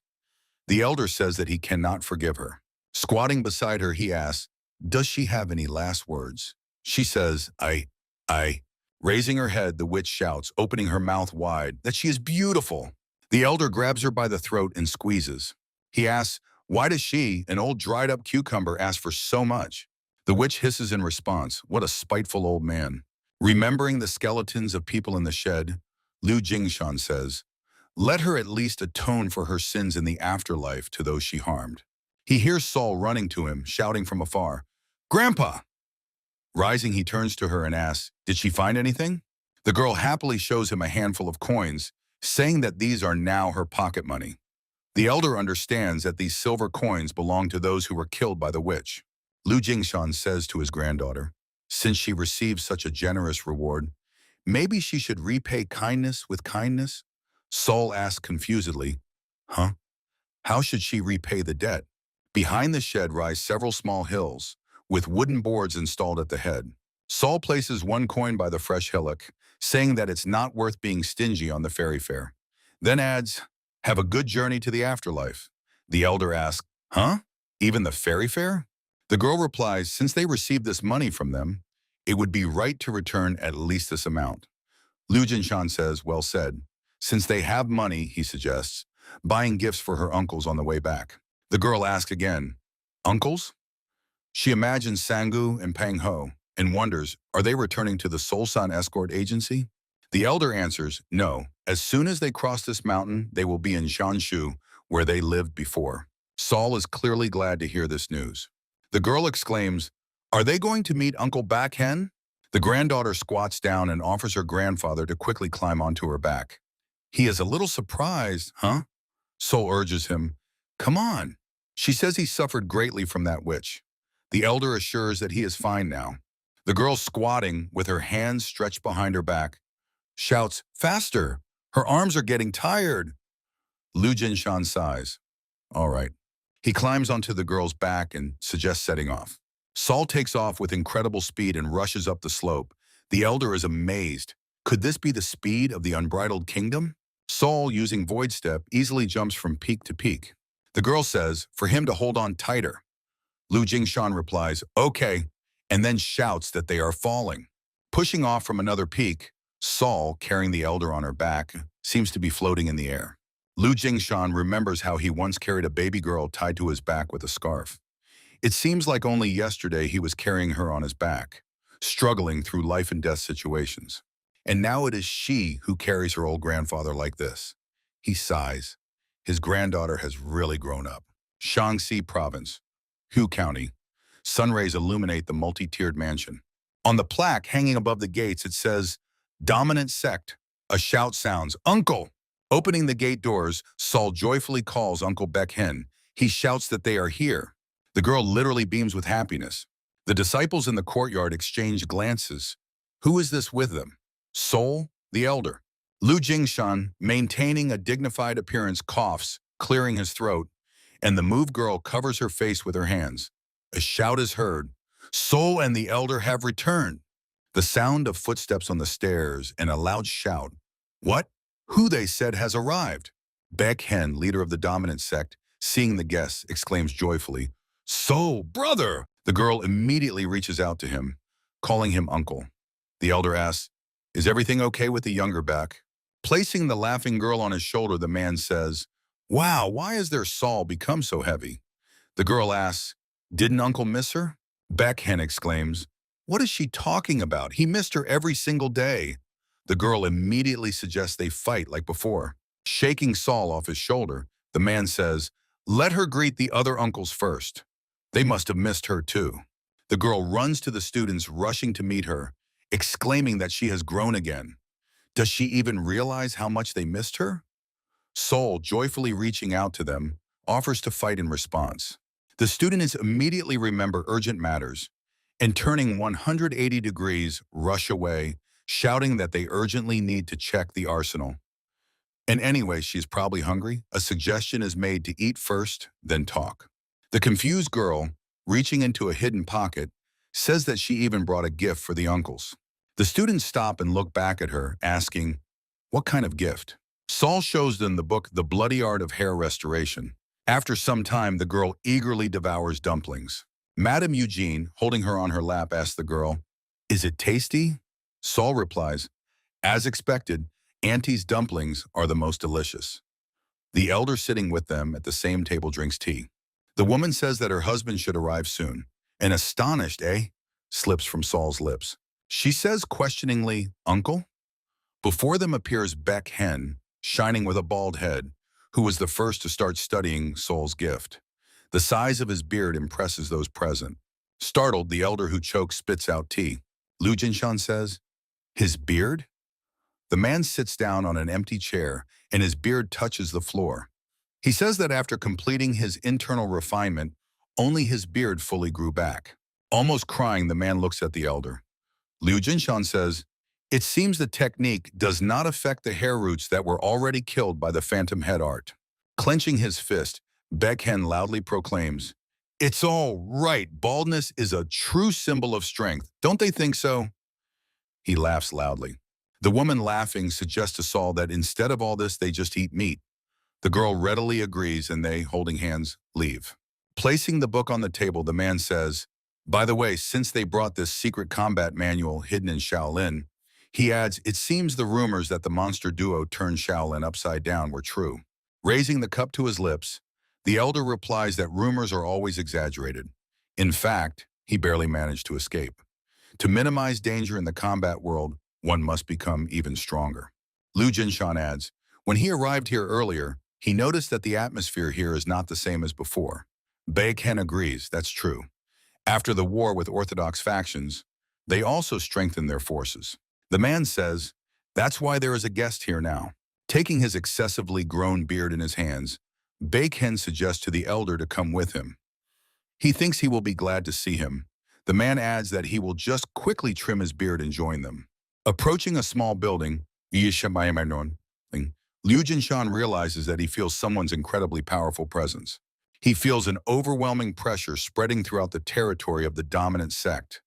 The elder says that he cannot forgive her. Squatting beside her, he asks, does she have any last words? She says, I. Raising her head, the witch shouts, opening her mouth wide, that she is beautiful. The elder grabs her by the throat and squeezes. He asks, why does she, an old dried-up cucumber, ask for so much? The witch hisses in response, what a spiteful old man. Remembering the skeletons of people in the shed, Liu Jingshan says, let her at least atone for her sins in the afterlife to those she harmed. He hears Saul running to him, shouting from afar, Grandpa! Rising, he turns to her and asks, did she find anything? The girl happily shows him a handful of coins, saying that these are now her pocket money. The elder understands that these silver coins belong to those who were killed by the witch. Liu Jingshan says to his granddaughter, since she received such a generous reward, maybe she should repay kindness with kindness? Saul asks confusedly, huh? How should she repay the debt? Behind the shed rise several small hills, with wooden boards installed at the head. Saul places one coin by the fresh hillock, saying that it's not worth being stingy on the ferry fare. Then adds, have a good journey to the afterlife. The elder asks, huh? Even the ferry fare? The girl replies, since they received this money from them, it would be right to return at least this amount. Liu Jinshan says, well said. Since they have money, he suggests, buying gifts for her uncles on the way back. The girl asks again, uncles? She imagines Sangu and Pang Ho and wonders, are they returning to the Solsan escort agency? The elder answers, no. As soon as they cross this mountain, they will be in Shanshu, where they lived before. Saul is clearly glad to hear this news. The girl exclaims, are they going to meet Uncle Backhen? The granddaughter squats down and offers her grandfather to quickly climb onto her back. He is a little surprised, huh? Sol urges him, come on. She says he suffered greatly from that witch. The elder assures that he is fine now. The girl squatting, with her hands stretched behind her back, shouts, faster! Her arms are getting tired. Liu Jinshan sighs. All right. He climbs onto the girl's back and suggests setting off. Saul takes off with incredible speed and rushes up the slope. The elder is amazed. Could this be the speed of the unbridled kingdom? Saul, using Void Step, easily jumps from peak to peak. The girl says, for him to hold on tighter. Liu Jingshan replies, okay, and then shouts that they are falling. Pushing off from another peak, Saul, carrying the elder on her back, seems to be floating in the air. Liu Jingshan remembers how he once carried a baby girl tied to his back with a scarf. It seems like only yesterday he was carrying her on his back, struggling through life and death situations. And now it is she who carries her old grandfather like this. He sighs. His granddaughter has really grown up. Shaanxi Province, Hu County. Sun rays illuminate the multi-tiered mansion. On the plaque hanging above the gates, it says, "Dominant Sect." A shout sounds, "Uncle!" Opening the gate doors, Saul joyfully calls Uncle Beckhen. He shouts that they are here. The girl literally beams with happiness. The disciples in the courtyard exchange glances. Who is this with them? Sol, the elder. Lu Jingshan, maintaining a dignified appearance, coughs, clearing his throat, and the move girl covers her face with her hands. A shout is heard. Sol and the elder have returned. The sound of footsteps on the stairs and a loud shout. What? Who, they said, has arrived? Beckhen, leader of the dominant sect, seeing the guests, exclaims joyfully, "Sol, brother!" The girl immediately reaches out to him, calling him uncle. The elder asks, "Is everything okay with the younger Beck?" Placing the laughing girl on his shoulder, the man says, "Wow, why has their Saul become so heavy?" The girl asks, "Didn't Uncle miss her?" Beckhen exclaims, "What is she talking about? He missed her every single day." The girl immediately suggests they fight like before. Shaking Saul off his shoulder, the man says, "Let her greet the other uncles first. They must have missed her too." The girl runs to the students rushing to meet her, exclaiming that she has grown again. Does she even realize how much they missed her? Saul, joyfully reaching out to them, offers to fight in response. The students immediately remember urgent matters and, turning 180 degrees, rush away, shouting that they urgently need to check the arsenal. And anyway, she's probably hungry. A suggestion is made to eat first, then talk. The confused girl, reaching into a hidden pocket, says that she even brought a gift for the uncles. The students stop and look back at her, asking, "What kind of gift?" Saul shows them the book, The Bloody Art of Hair Restoration. After some time, the girl eagerly devours dumplings. Madame Eugene, holding her on her lap, asks the girl, "Is it tasty?" Saul replies, "As expected, Auntie's dumplings are the most delicious." The elder sitting with them at the same table drinks tea. The woman says that her husband should arrive soon. And astonished, slips from Saul's lips. She says questioningly, "Uncle?" Before them appears Beckhen, shining with a bald head, who was the first to start studying Saul's gift. The size of his beard impresses those present. Startled, the elder who chokes spits out tea. Lu Jinshan says, "His beard?" The man sits down on an empty chair, and his beard touches the floor. He says that after completing his internal refinement, only his beard fully grew back. Almost crying, the man looks at the elder. Liu Jinshan says, "It seems the technique does not affect the hair roots that were already killed by the phantom head art." Clenching his fist, Beckhen loudly proclaims, "It's all right. Baldness is a true symbol of strength. Don't they think so?" He laughs loudly. The woman, laughing, suggests to Saul that instead of all this, they just eat meat. The girl readily agrees, and they, holding hands, leave. Placing the book on the table, the man says, "By the way, since they brought this secret combat manual hidden in Shaolin," he adds, "It seems the rumors that the monster duo turned Shaolin upside down were true." Raising the cup to his lips, the elder replies that rumors are always exaggerated. In fact, he barely managed to escape. To minimize danger in the combat world, one must become even stronger. Lu Jinshan adds, "When he arrived here earlier, he noticed that the atmosphere here is not the same as before." Beckhen agrees, that's true. After the war with Orthodox factions, they also strengthened their forces. The man says, "That's why there is a guest here now." Taking his excessively grown beard in his hands, Beckhen suggests to the elder to come with him. He thinks he will be glad to see him. The man adds that he will just quickly trim his beard and join them. Approaching a small building, Liu Jinshan realizes that he feels someone's incredibly powerful presence. He feels an overwhelming pressure spreading throughout the territory of the dominant sect.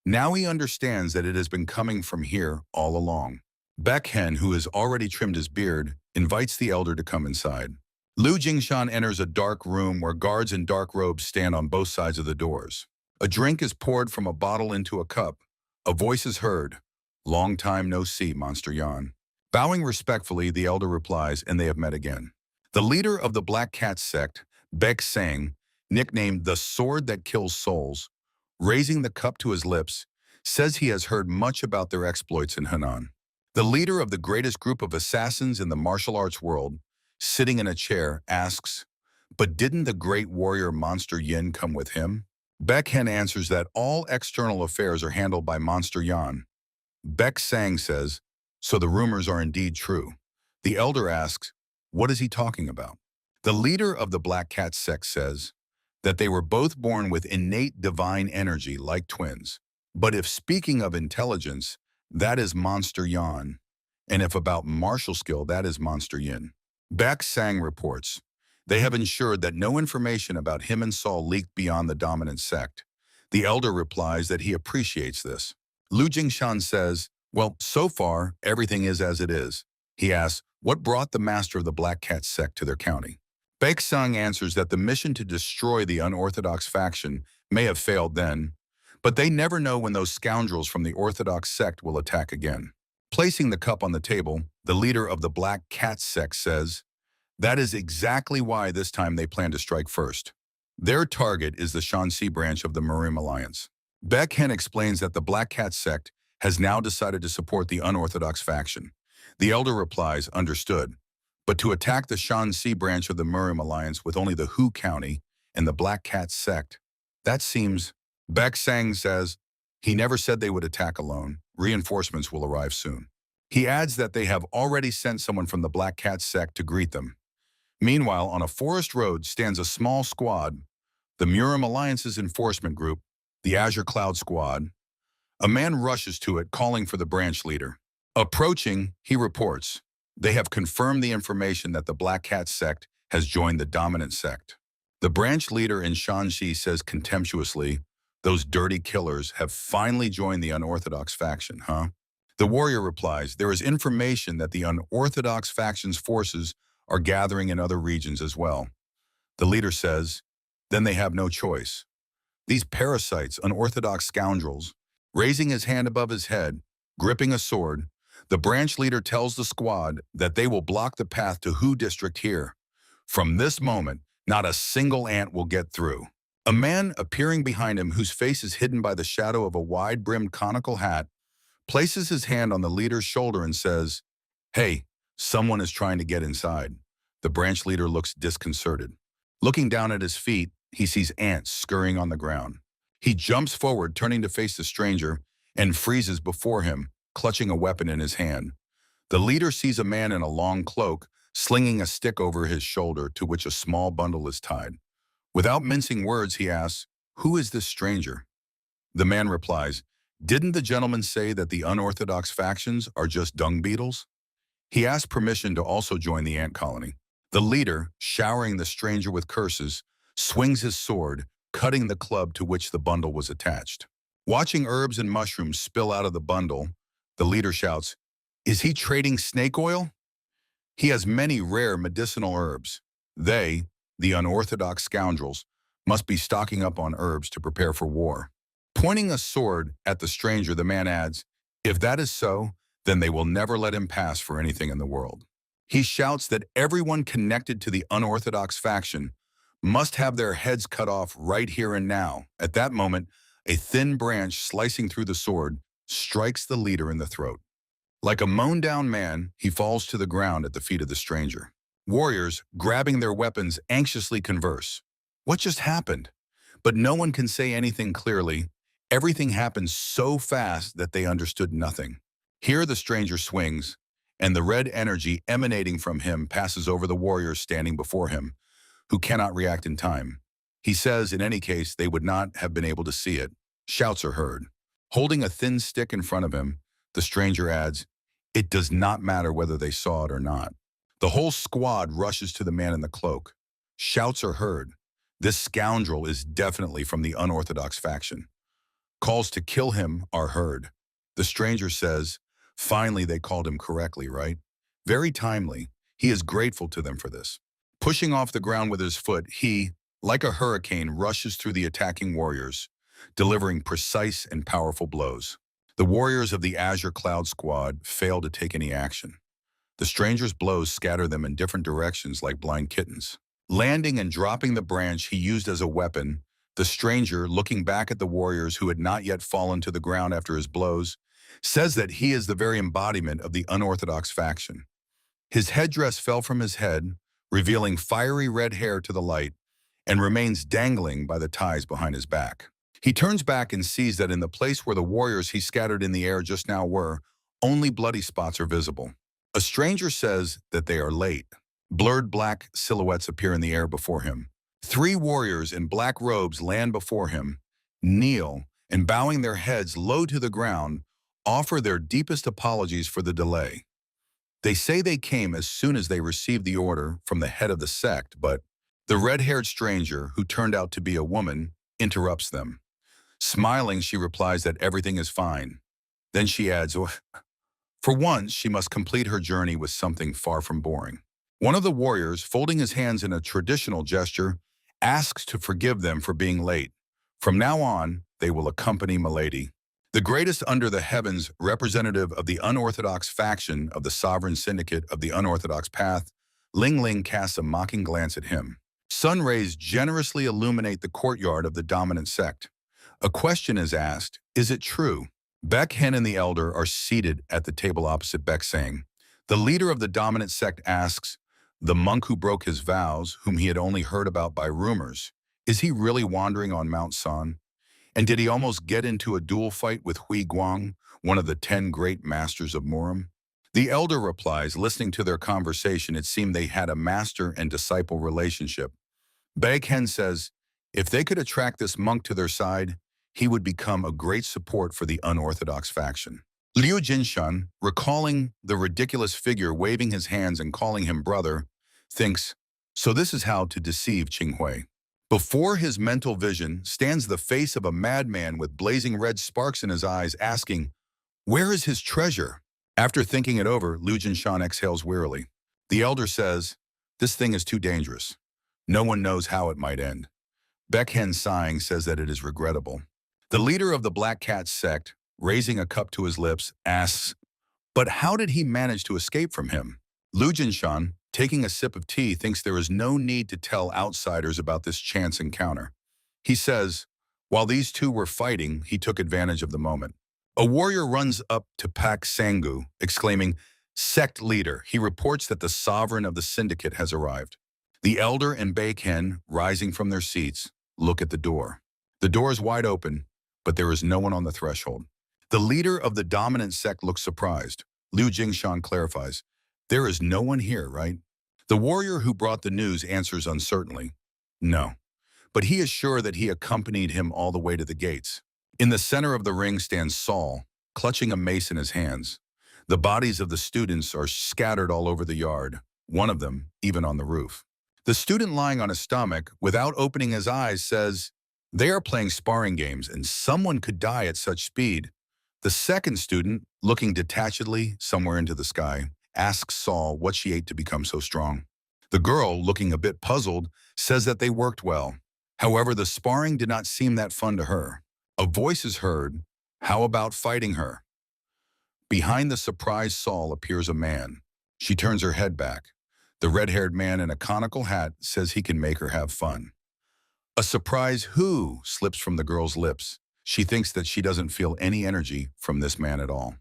Now he understands that it has been coming from here all along. Beckhen, who has already trimmed his beard, invites the elder to come inside. Lu Jingshan enters a dark room where guards in dark robes stand on both sides of the doors. A drink is poured from a bottle into a cup. A voice is heard. "Long time no see, Monster Yan." Bowing respectfully, the elder replies, and they have met again. The leader of the Black Cat sect, Beck Sang, nicknamed the Sword That Kills Souls, raising the cup to his lips, says he has heard much about their exploits in Henan. The leader of the greatest group of assassins in the martial arts world, sitting in a chair, asks, "But didn't the great warrior Monster Yin come with him?" Baekhan answers that all external affairs are handled by Monster Yan. Baek Sang says, so the rumors are indeed true. The elder asks, what is he talking about? The leader of the Black Cat sect says that they were both born with innate divine energy like twins. But if speaking of intelligence, that is Monster Yan, and if about martial skill, that is Monster Yin. Baek Sang reports, they have ensured that no information about him and Saul leaked beyond the dominant sect. The elder replies that he appreciates this. Lu Jingshan says, well, so far, everything is as it is. He asks, what brought the master of the Black Cat sect to their county? Baek Sang answers that the mission to destroy the unorthodox faction may have failed then, but they never know when those scoundrels from the orthodox sect will attack again. Placing the cup on the table, the leader of the Black Cat sect says, that is exactly why this time they plan to strike first. Their target is the Shaanxi branch of the Marim Alliance. Baekhan explains that the Black Cat sect has now decided to support the unorthodox faction. The elder replies, understood. But to attack the Shaanxi branch of the Marim Alliance with only the Hu County and the Black Cat sect, that seems... Baek Sang says, he never said they would attack alone. Reinforcements will arrive soon. He adds that they have already sent someone from the Black Cat sect to greet them. Meanwhile, on a forest road stands a small squad, the Murim Alliance's enforcement group, the Azure Cloud Squad. A man rushes to it, calling for the branch leader. Approaching, he reports, they have confirmed the information that the Black Cat sect has joined the dominant sect. The branch leader in Shaanxi says contemptuously, those dirty killers have finally joined the unorthodox faction, huh? The warrior replies, there is information that the unorthodox faction's forces are gathering in other regions as well. The leader says, then they have no choice. These parasites, unorthodox scoundrels, raising his hand above his head, gripping a sword, the branch leader tells the squad that they will block the path to Hu district here. From this moment, not a single ant will get through. A man appearing behind him, whose face is hidden by the shadow of a wide-brimmed conical hat, places his hand on the leader's shoulder and says, hey, someone is trying to get inside. The branch leader looks disconcerted. Looking down at his feet, he sees ants scurrying on the ground. He jumps forward, turning to face the stranger, and freezes before him, clutching a weapon in his hand. The leader sees a man in a long cloak, slinging a stick over his shoulder to which a small bundle is tied. Without mincing words, he asks, who is this stranger? The man replies, didn't the gentleman say that the unorthodox factions are just dung beetles? He asks permission to also join the ant colony. The leader, showering the stranger with curses, swings his sword, cutting the club to which the bundle was attached. Watching herbs and mushrooms spill out of the bundle, the leader shouts, is he trading snake oil? He has many rare medicinal herbs. They, the unorthodox scoundrels, must be stocking up on herbs to prepare for war. Pointing a sword at the stranger, the man adds, if that is so, then they will never let him pass for anything in the world. He shouts that everyone connected to the unorthodox faction must have their heads cut off right here and now. At that moment, a thin branch slicing through the sword strikes the leader in the throat. Like a mown-down man, he falls to the ground at the feet of the stranger. Warriors, grabbing their weapons, anxiously converse. What just happened? But no one can say anything clearly. Everything happens so fast that they understood nothing. Here the stranger swings, and the red energy emanating from him passes over the warriors standing before him, who cannot react in time. He says, in any case, they would not have been able to see it. Shouts are heard. Holding a thin stick in front of him, the stranger adds, it does not matter whether they saw it or not. The whole squad rushes to the man in the cloak. Shouts are heard. This scoundrel is definitely from the unorthodox faction. Calls to kill him are heard. The stranger says, finally they called him correctly, right? Very timely. He is grateful to them for this. Pushing off the ground with his foot, he, like a hurricane, rushes through the attacking warriors, delivering precise and powerful blows. The warriors of the Azure Cloud Squad fail to take any action. The stranger's blows scatter them in different directions like blind kittens. Landing and dropping the branch he used as a weapon, the stranger, looking back at the warriors who had not yet fallen to the ground after his blows, says that he is the very embodiment of the unorthodox faction. His headdress fell from his head, revealing fiery red hair to the light, and remains dangling by the ties behind his back. He turns back and sees that in the place where the warriors he scattered in the air just now were, only bloody spots are visible. A stranger says that they are late. Blurred black silhouettes appear in the air before him. 3 warriors in black robes land before him, kneel, and bowing their heads low to the ground, offer their deepest apologies for the delay. They say they came as soon as they received the order from the head of the sect, but the red-haired stranger, who turned out to be a woman, interrupts them. Smiling, she replies that everything is fine. Then she adds, for once, she must complete her journey with something far from boring. One of the warriors, folding his hands in a traditional gesture, asks to forgive them for being late. From now on, they will accompany Milady. The greatest under the heavens representative of the unorthodox faction of the sovereign syndicate of the unorthodox path, Ling Ling casts a mocking glance at him. Sun rays generously illuminate the courtyard of the dominant sect. A question is asked, is it true? Baek Hen and the elder are seated at the table opposite Baek Sang. The leader of the dominant sect asks, the monk who broke his vows, whom he had only heard about by rumors, is he really wandering on Mount San? And did he almost get into a duel fight with Hui Guang, one of the 10 great masters of Murim? The elder replies, listening to their conversation, it seemed they had a master and disciple relationship. Baek Hen says, if they could attract this monk to their side, he would become a great support for the unorthodox faction. Liu Jinshan, recalling the ridiculous figure waving his hands and calling him brother, thinks, so this is how to deceive Qinghui. Before his mental vision stands the face of a madman with blazing red sparks in his eyes, asking, where is his treasure? After thinking it over, Liu Jinshan exhales wearily. The elder says, this thing is too dangerous. No one knows how it might end. Baek Hen, sighing, says that it is regrettable. The leader of the Black Cat sect, raising a cup to his lips, asks, but how did he manage to escape from him? Liu Jinshan, taking a sip of tea, thinks there is no need to tell outsiders about this chance encounter. He says, while these two were fighting, he took advantage of the moment. A warrior runs up to Pak Sangu, exclaiming, sect leader. He reports that the sovereign of the syndicate has arrived. The elder and Baek Hen, rising from their seats, look at the door. The door is wide open, but there is no one on the threshold. The leader of the dominant sect looks surprised. Liu Jingshan clarifies, there is no one here, right? The warrior who brought the news answers uncertainly, no, but he is sure that he accompanied him all the way to the gates. In the center of the ring stands Saul, clutching a mace in his hands. The bodies of the students are scattered all over the yard, one of them even on the roof. The student lying on his stomach, without opening his eyes, says, they are playing sparring games and someone could die at such speed. The second student, looking detachedly somewhere into the sky, asks Saul what she ate to become so strong. The girl, looking a bit puzzled, says that they worked well. However, the sparring did not seem that fun to her. A voice is heard, how about fighting her? Behind the surprised Saul appears a man. She turns her head back. The red-haired man in a conical hat says he can make her have fun. A surprise who slips from the girl's lips. She thinks that she doesn't feel any energy from this man at all.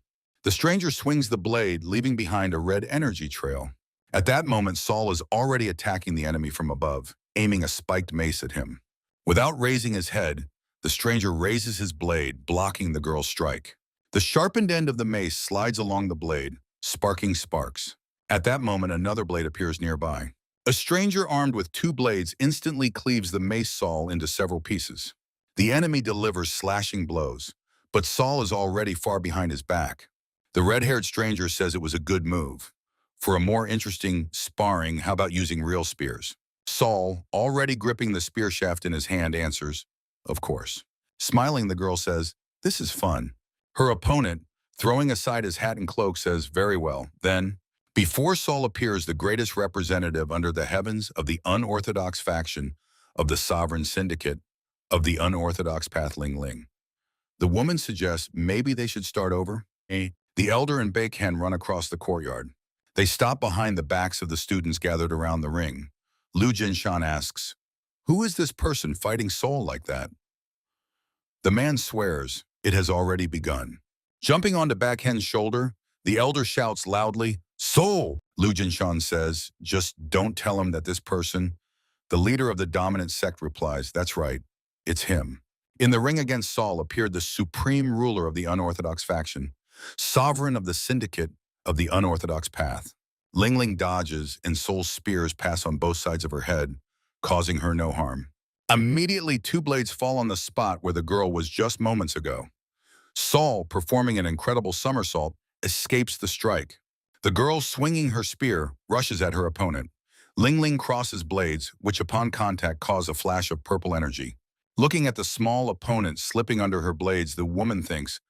The stranger swings the blade, leaving behind a red energy trail. At that moment, Saul is already attacking the enemy from above, aiming a spiked mace at him. Without raising his head, the stranger raises his blade, blocking the girl's strike. The sharpened end of the mace slides along the blade, sparking sparks. At that moment, another blade appears nearby. A stranger armed with 2 blades instantly cleaves the mace Saul into several pieces. The enemy delivers slashing blows, but Saul is already far behind his back. The red-haired stranger says it was a good move. For a more interesting sparring, how about using real spears? Saul, already gripping the spear shaft in his hand, answers, of course. Smiling, the girl says, this is fun. Her opponent, throwing aside his hat and cloak, says, very well. Then, before Saul appears the greatest representative under the heavens of the unorthodox faction of the sovereign syndicate of the unorthodox path Ling Ling. The woman suggests maybe they should start over. The elder and Baek Hen run across the courtyard. They stop behind the backs of the students gathered around the ring. Liu Jinshan asks, who is this person fighting Saul like that? The man swears, it has already begun. Jumping onto Baek Hen's shoulder, the elder shouts loudly, Saul! Liu Jinshan says, just don't tell him that this person, The leader of the dominant sect replies, "That's right, it's him." In the ring against Saul appeared the supreme ruler of the unorthodox faction, sovereign of the syndicate of the unorthodox path. Ling Ling dodges and Saul's spears pass on both sides of her head, causing her no harm. Immediately, two blades fall on the spot where the girl was just moments ago. Saul, performing an incredible somersault, escapes the strike. The girl, swinging her spear, rushes at her opponent. Ling Ling crosses blades, which upon contact cause a flash of purple energy. Looking at the small opponent slipping under her blades, the woman thinks,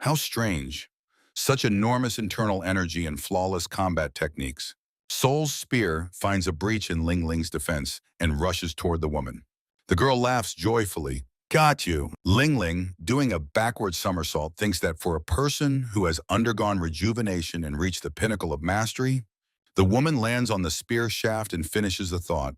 "How strange. Such enormous internal energy and flawless combat techniques." Saul's spear finds a breach in Ling Ling's defense and rushes toward the woman. The girl laughs joyfully. "Got you." Ling Ling, doing a backward somersault, thinks that for a person who has undergone rejuvenation and reached the pinnacle of mastery, the woman lands on the spear shaft and finishes the thought.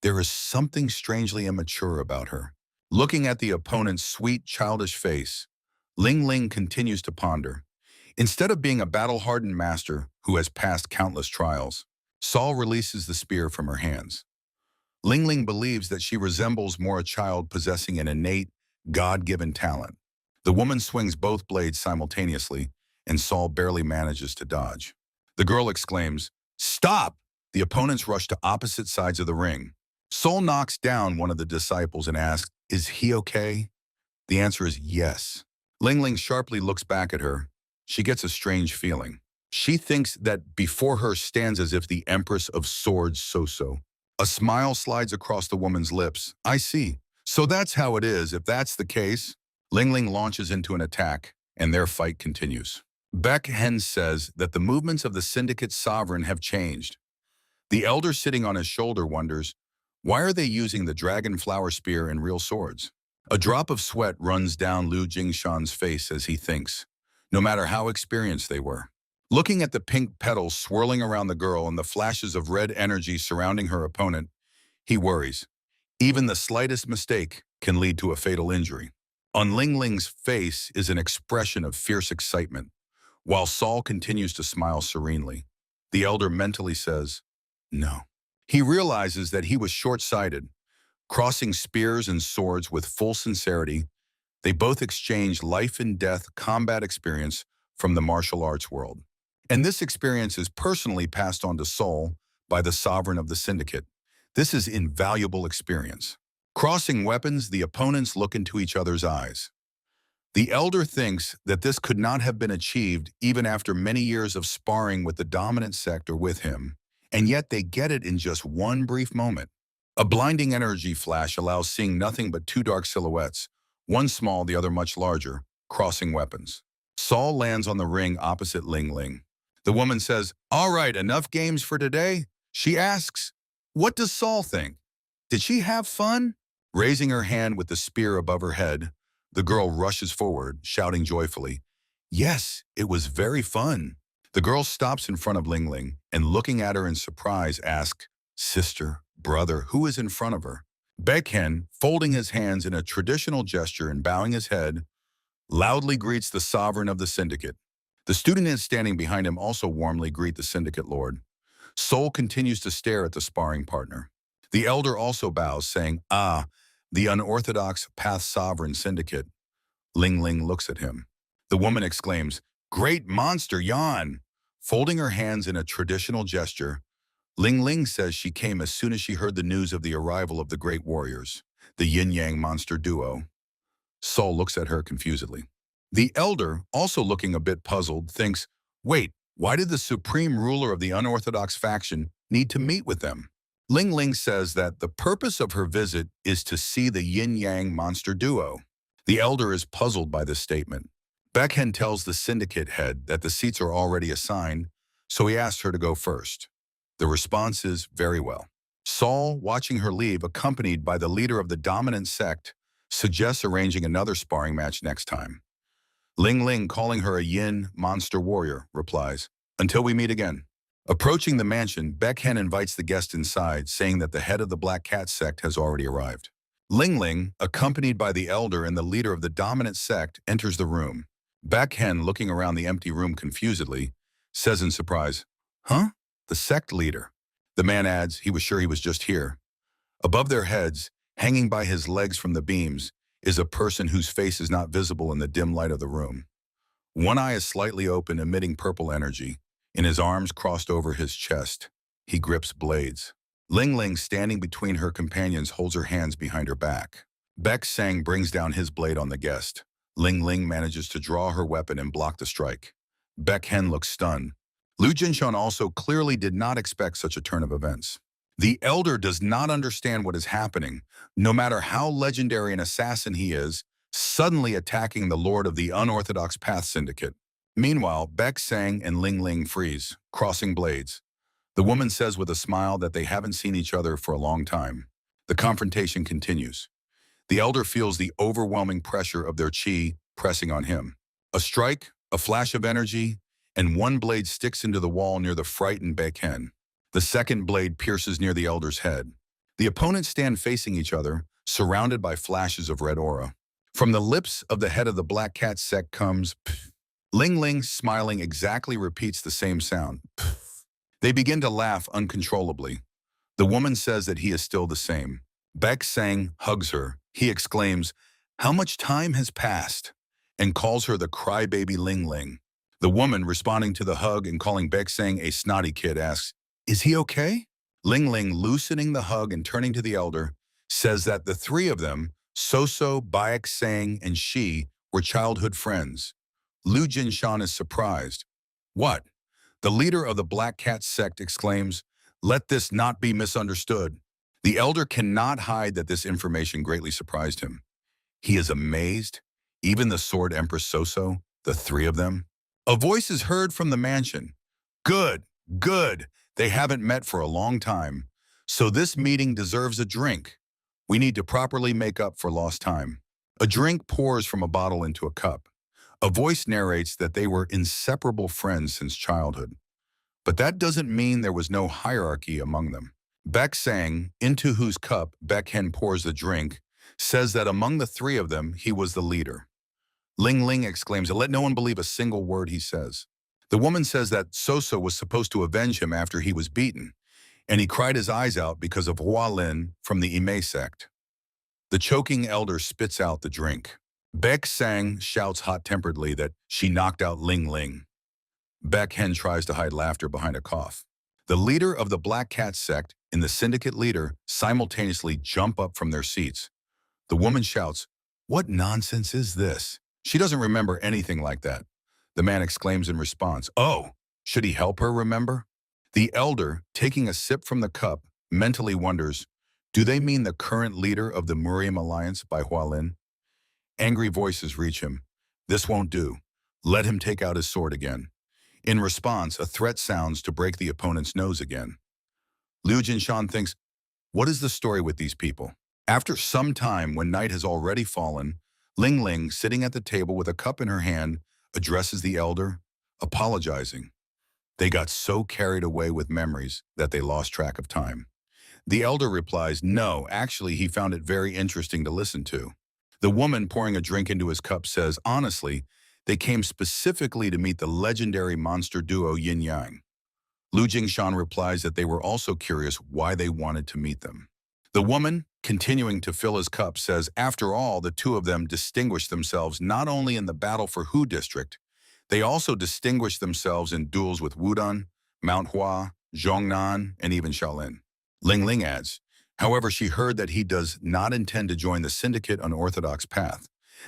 There is something strangely immature about her. Looking at the opponent's sweet, childish face, Ling Ling continues to ponder. Instead of being a battle-hardened master who has passed countless trials, Saul releases the spear from her hands. Ling Ling believes that she resembles more a child possessing an innate, God-given talent. The woman swings both blades simultaneously, and Saul barely manages to dodge. The girl exclaims, "Stop!" The opponents rush to opposite sides of the ring. Saul knocks down one of the disciples and asks, "Is he okay?" The answer is yes. Ling Ling sharply looks back at her. She gets a strange feeling. She thinks that before her stands as if the Empress of Swords So-So. A smile slides across the woman's lips. "I see. So that's how it is. If that's the case." Ling Ling launches into an attack, and their fight continues. Beck Hen says that the movements of the Syndicate's sovereign have changed. The elder sitting on his shoulder wonders, why are they using the dragon flower spear and real swords? A drop of sweat runs down Lu Jingshan's face as he thinks, no matter how experienced they were. Looking at the pink petals swirling around the girl and the flashes of red energy surrounding her opponent, he worries. Even the slightest mistake can lead to a fatal injury. On Ling Ling's face is an expression of fierce excitement, while Saul continues to smile serenely. The elder mentally says, "No." He realizes that he was short-sighted. Crossing spears and swords with full sincerity, they both exchange life-and-death combat experience from the martial arts world. And this experience is personally passed on to Saul by the sovereign of the syndicate. This is invaluable experience. Crossing weapons, the opponents look into each other's eyes. The elder thinks that this could not have been achieved even after many years of sparring with the dominant sect or with him, and yet they get it in just one brief moment. A blinding energy flash allows seeing nothing but two dark silhouettes, one small, the other much larger, crossing weapons. Saul lands on the ring opposite Ling Ling. The woman says, "All right, enough games for today?" She asks, "What does Saul think? Did she have fun?" Raising her hand with the spear above her head, the girl rushes forward, shouting joyfully, "Yes, it was very fun." The girl stops in front of Ling Ling and, looking at her in surprise, asks, "Sister, brother, who is in front of her?" Baekhen, folding his hands in a traditional gesture and bowing his head, loudly greets the sovereign of the syndicate. The student standing behind him also warmly greet the syndicate lord. Sol continues to stare at the sparring partner. The elder also bows, saying, "Ah, the unorthodox path sovereign syndicate." Ling Ling looks at him. The woman exclaims, "Great monster, Yan!" Folding her hands in a traditional gesture, Ling Ling says she came as soon as she heard the news of the arrival of the great warriors, the yin-yang monster duo. Sol looks at her confusedly. The elder, also looking a bit puzzled, thinks, "Wait, why did the supreme ruler of the unorthodox faction need to meet with them?" Ling Ling says that the purpose of her visit is to see the yin-yang monster duo. The elder is puzzled by this statement. Baekhen tells the syndicate head that the seats are already assigned, so he asks her to go first. The response is, "Very well." Saul, watching her leave, accompanied by the leader of the dominant sect, suggests arranging another sparring match next time. Ling Ling, calling her a yin monster warrior, replies, "Until we meet again." Approaching the mansion, Baekhen invites the guest inside, saying that the head of the Black Cat sect has already arrived. Ling Ling, accompanied by the elder and the leader of the dominant sect, enters the room. Baekhen, looking around the empty room confusedly, says in surprise, "Huh? The sect leader." The man adds, "He was sure he was just here." Above their heads, hanging by his legs from the beams, is a person whose face is not visible in the dim light of the room. One eye is slightly open, emitting purple energy. In his arms crossed over his chest, he grips blades. Ling Ling, standing between her companions, holds her hands behind her back. Baek Sang brings down his blade on the guest. Ling Ling manages to draw her weapon and block the strike. Baek Hen looks stunned. Lu Jinshan also clearly did not expect such a turn of events. The elder does not understand what is happening, no matter how legendary an assassin he is, suddenly attacking the lord of the unorthodox path syndicate. Meanwhile, Baek Sang and Ling Ling freeze, crossing blades. The woman says with a smile that they haven't seen each other for a long time. The confrontation continues. The elder feels the overwhelming pressure of their chi pressing on him. A strike, a flash of energy, and one blade sticks into the wall near the frightened Baek Hen. The second blade pierces near the elder's head. The opponents stand facing each other, surrounded by flashes of red aura. From the lips of the head of the Black Cat sect comes pff. Ling Ling, smiling, exactly repeats the same sound. Pff. They begin to laugh uncontrollably. The woman says that he is still the same. Baek Sang hugs her. He exclaims, "How much time has passed?" and calls her the crybaby Ling Ling. The woman, responding to the hug and calling Baek Sang a snotty kid, asks, "Is he okay?" Ling Ling, loosening the hug and turning to the elder, says that the three of them, Soso, Baek Sang, and she, were childhood friends. Lu Jinshan is surprised. "What?" The leader of the Black Cat sect exclaims, "Let this not be misunderstood." The elder cannot hide that this information greatly surprised him. He is amazed. Even the Sword Empress Soso, the three of them. A voice is heard from the mansion. "Good, good. They haven't met for a long time. So this meeting deserves a drink. We need to properly make up for lost time." A drink pours from a bottle into a cup. A voice narrates that they were inseparable friends since childhood. But that doesn't mean there was no hierarchy among them. Baek Sang, into whose cup Baek Hen pours the drink, says that among the three of them, he was the leader. Ling Ling exclaims, "Let no one believe a single word he says." The woman says that Soso was supposed to avenge him after he was beaten, and he cried his eyes out because of Hua Lin from the Ime sect. The choking elder spits out the drink. Baek Sang shouts hot-temperedly that she knocked out Ling Ling. Baek Hen tries to hide laughter behind a cough. The leader of the Black Cat sect and the syndicate leader simultaneously jump up from their seats. The woman shouts, "What nonsense is this?" She doesn't remember anything like that. The man exclaims in response, "Oh, should he help her remember?" The elder, taking a sip from the cup, mentally wonders, do they mean the current leader of the Muriam Alliance by Hualin? Angry voices reach him. "This won't do. Let him take out his sword again." In response, a threat sounds to break the opponent's nose again. Liu Jinshan thinks, what is the story with these people? After some time, when night has already fallen, Ling Ling, sitting at the table with a cup in her hand, addresses the elder, apologizing. They got so carried away with memories that they lost track of time. The elder replies, "No, actually, he found it very interesting to listen to." The woman, pouring a drink into his cup, says, "Honestly, they came specifically to meet the legendary monster duo Yin Yang." Lu Jingshan replies that they were also curious why they wanted to meet them. The woman, continuing to fill his cup, says, "After all, the two of them distinguished themselves not only in the battle for Hu District, they also distinguished themselves in duels with Wudun, MANHUA, Zhongnan, and even Shaolin." Ling Ling adds, however, she heard that he does not intend to join the syndicate unorthodox path.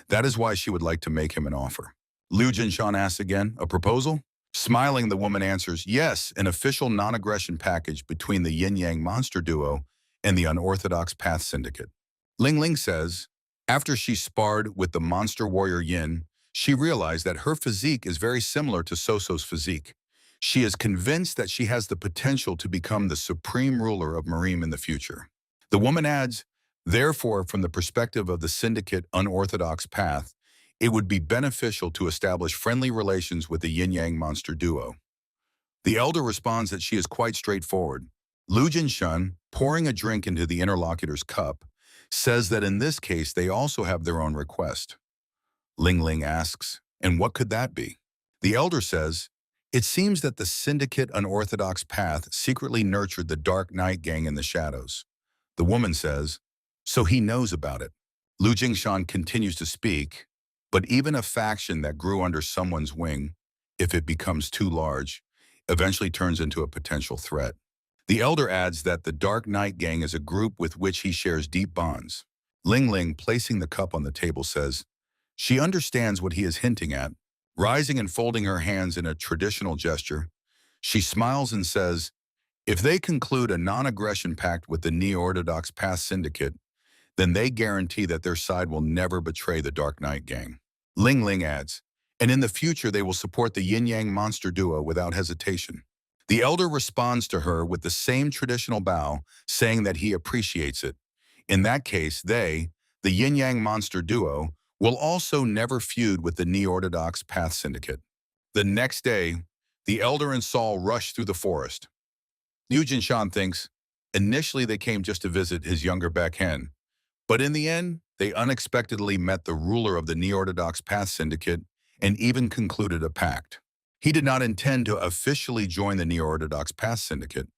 That is why she would like to make him an offer. Liu Jinshan asks again, "A proposal?" Smiling, the woman answers, "Yes, an official non-aggression package between the yin-yang monster duo and the unorthodox path syndicate." Ling Ling says, after she sparred with the monster warrior Yin, she realized that her physique is very similar to Soso's physique. She is convinced that she has the potential to become the supreme ruler of Merim in the future. The woman adds, therefore, from the perspective of the syndicate unorthodox path, it would be beneficial to establish friendly relations with the yin-yang monster duo. The elder responds that she is quite straightforward. Lu Jinshan, pouring a drink into the interlocutor's cup, says that in this case they also have their own request. Ling Ling asks, and what could that be? The elder says, it seems that the syndicate unorthodox path secretly nurtured the Dark Knight gang in the shadows. The woman says, "So he knows about it." Lu Jingshan continues to speak, but even a faction that grew under someone's wing, if it becomes too large, eventually turns into a potential threat. The elder adds that the Dark Knight Gang is a group with which he shares deep bonds. Ling Ling, placing the cup on the table, says, she understands what he is hinting at. Rising and folding her hands in a traditional gesture, she smiles and says, if they conclude a non-aggression pact with the Neo-Orthodox Path Syndicate, then they guarantee that their side will never betray the Dark Knight Gang. Ling Ling adds, and in the future they will support the yin-yang monster duo without hesitation. The elder responds to her with the same traditional bow, saying that he appreciates it. In that case, they, the yin-yang monster duo, will also never feud with the Neo-Orthodox Path Syndicate. The next day, the elder and Saul rush through the forest. Liu Jinshan thinks, initially they came just to visit his younger Baekhen, but in the end, they unexpectedly met the ruler of the Neo-Orthodox Path Syndicate and even concluded a pact. He did not intend to officially join the Neo-Orthodox Path Syndicate,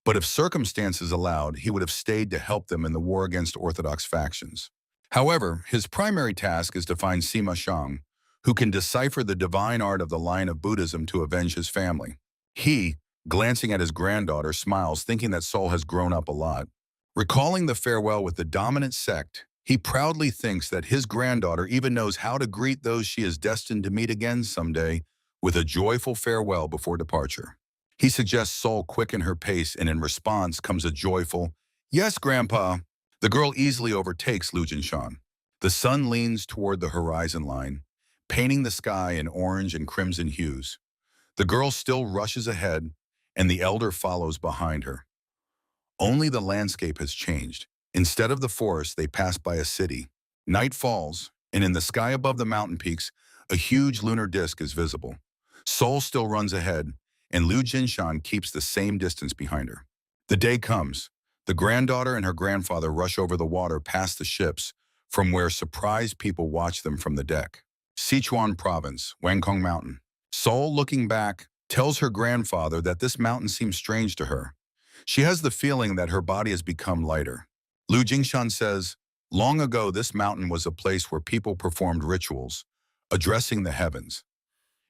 but if circumstances allowed, he would have stayed to help them in the war against Orthodox factions. However, his primary task is to find Sima Shang, who can decipher the divine art of the line of Buddhism to avenge his family. He, glancing at his granddaughter, smiles, thinking that Saul has grown up a lot. Recalling the farewell with the dominant sect, he proudly thinks that his granddaughter even knows how to greet those she is destined to meet again someday with a joyful farewell before departure. He suggests Saul quicken her pace, and in response comes a joyful, "Yes, Grandpa." The girl easily overtakes Lu Jinshan. The sun leans toward the horizon line, painting the sky in orange and crimson hues. The girl still rushes ahead, and the elder follows behind her. Only the landscape has changed. Instead of the forest, they pass by a city. Night falls, and in the sky above the mountain peaks, a huge lunar disk is visible. Sol still runs ahead, and Liu Jinshan keeps the same distance behind her. The day comes. The granddaughter and her grandfather rush over the water past the ships, from where surprised people watch them from the deck. Sichuan Province, Wangkong Mountain. Sol, looking back, tells her grandfather that this mountain seems strange to her. She has the feeling that her body has become lighter. Lu Jingshan says, long ago this mountain was a place where people performed rituals, addressing the heavens.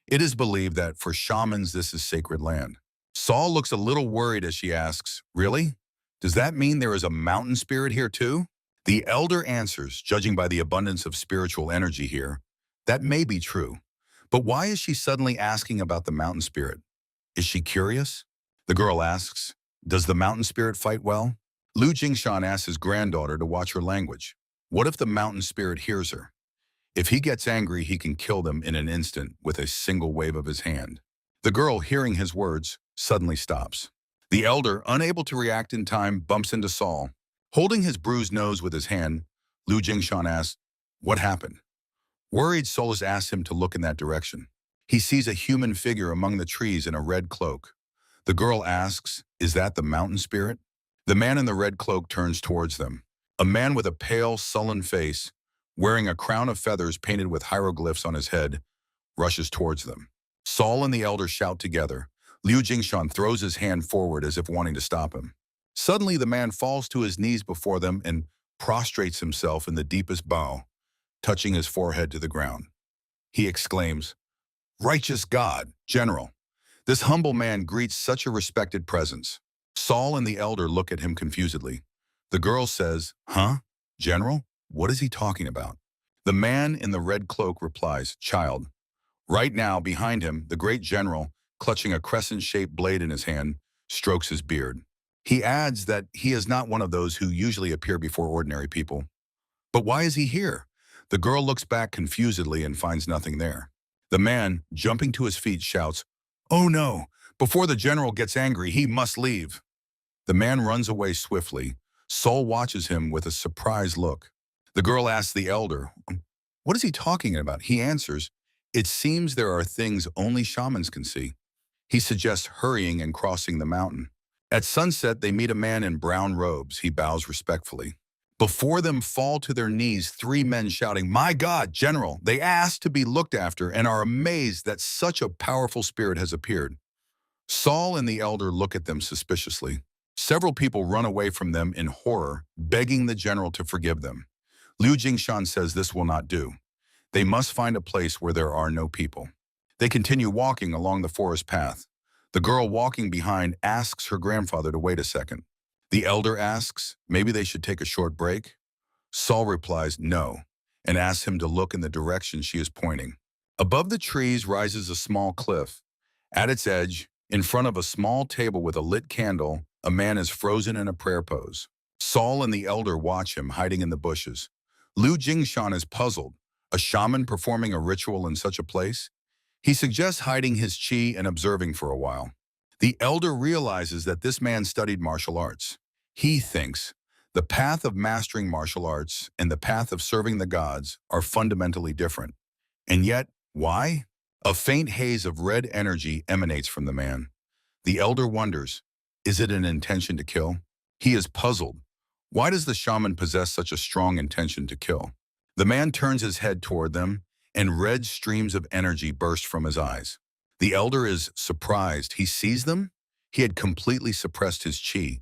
It is believed that for shamans this is sacred land. Saul looks a little worried as she asks, really? Does that mean there is a mountain spirit here too? The elder answers, judging by the abundance of spiritual energy here, that may be true. But why is she suddenly asking about the mountain spirit? Is she curious? The girl asks, does the mountain spirit fight well? Lu Jingshan asks his granddaughter to watch her language. What if the mountain spirit hears her? If he gets angry, he can kill them in an instant with a single wave of his hand. The girl, hearing his words, suddenly stops. The elder, unable to react in time, bumps into Saul. Holding his bruised nose with his hand, Lu Jingshan asks, what happened? Worried, Solus asks him to look in that direction. He sees a human figure among the trees in a red cloak. The girl asks, is that the mountain spirit? The man in the red cloak turns towards them. A man with a pale, sullen face, wearing a crown of feathers painted with hieroglyphs on his head, rushes towards them. Saul and the elder shout together. Liu Jingshan throws his hand forward as if wanting to stop him. Suddenly, the man falls to his knees before them and prostrates himself in the deepest bow, touching his forehead to the ground. He exclaims, righteous God, General. This humble man greets such a respected presence. Saul and the elder look at him confusedly. The girl says, huh? General? What is he talking about? The man in the red cloak replies, child. Right now, behind him, the great general, clutching a crescent-shaped blade in his hand, strokes his beard. He adds that he is not one of those who usually appear before ordinary people. But why is he here? The girl looks back confusedly and finds nothing there. The man, jumping to his feet, shouts, oh no! Before the general gets angry, he must leave. The man runs away swiftly. Saul watches him with a surprised look. The girl asks the elder, what is he talking about? He answers, it seems there are things only shamans can see. He suggests hurrying and crossing the mountain. At sunset, they meet a man in brown robes. He bows respectfully. Before them fall to their knees 3 men shouting, my God, General! They ask to be looked after and are amazed that such a powerful spirit has appeared. Saul and the elder look at them suspiciously. Several people run away from them in horror, begging the general to forgive them. Liu Jingshan says this will not do. They must find a place where there are no people. They continue walking along the forest path. The girl walking behind asks her grandfather to wait a second. The elder asks, maybe they should take a short break? Saul replies, no, and asks him to look in the direction she is pointing. Above the trees rises a small cliff. At its edge, in front of a small table with a lit candle, a man is frozen in a prayer pose. Saul and the elder watch him hiding in the bushes. Liu Jingshan is puzzled. A shaman performing a ritual in such a place? He suggests hiding his chi and observing for a while. The elder realizes that this man studied martial arts. He thinks the path of mastering martial arts and the path of serving the gods are fundamentally different. And yet, why? A faint haze of red energy emanates from the man. The elder wonders, is it an intention to kill? He is puzzled. Why does the shaman possess such a strong intention to kill? The man turns his head toward them, and red streams of energy burst from his eyes. The elder is surprised. He sees them? He had completely suppressed his chi.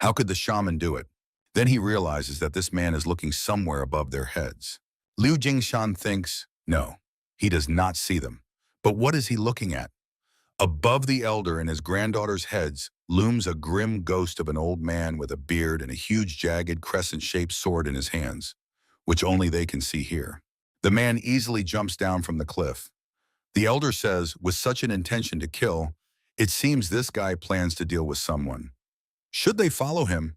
How could the shaman do it? Then he realizes that this man is looking somewhere above their heads. Liu Jingshan thinks, no, he does not see them. But what is he looking at? Above the elder and his granddaughter's heads looms a grim ghost of an old man with a beard and a huge jagged crescent-shaped sword in his hands, which only they can see here. The man easily jumps down from the cliff. The elder says, with such an intention to kill, it seems this guy plans to deal with someone. Should they follow him?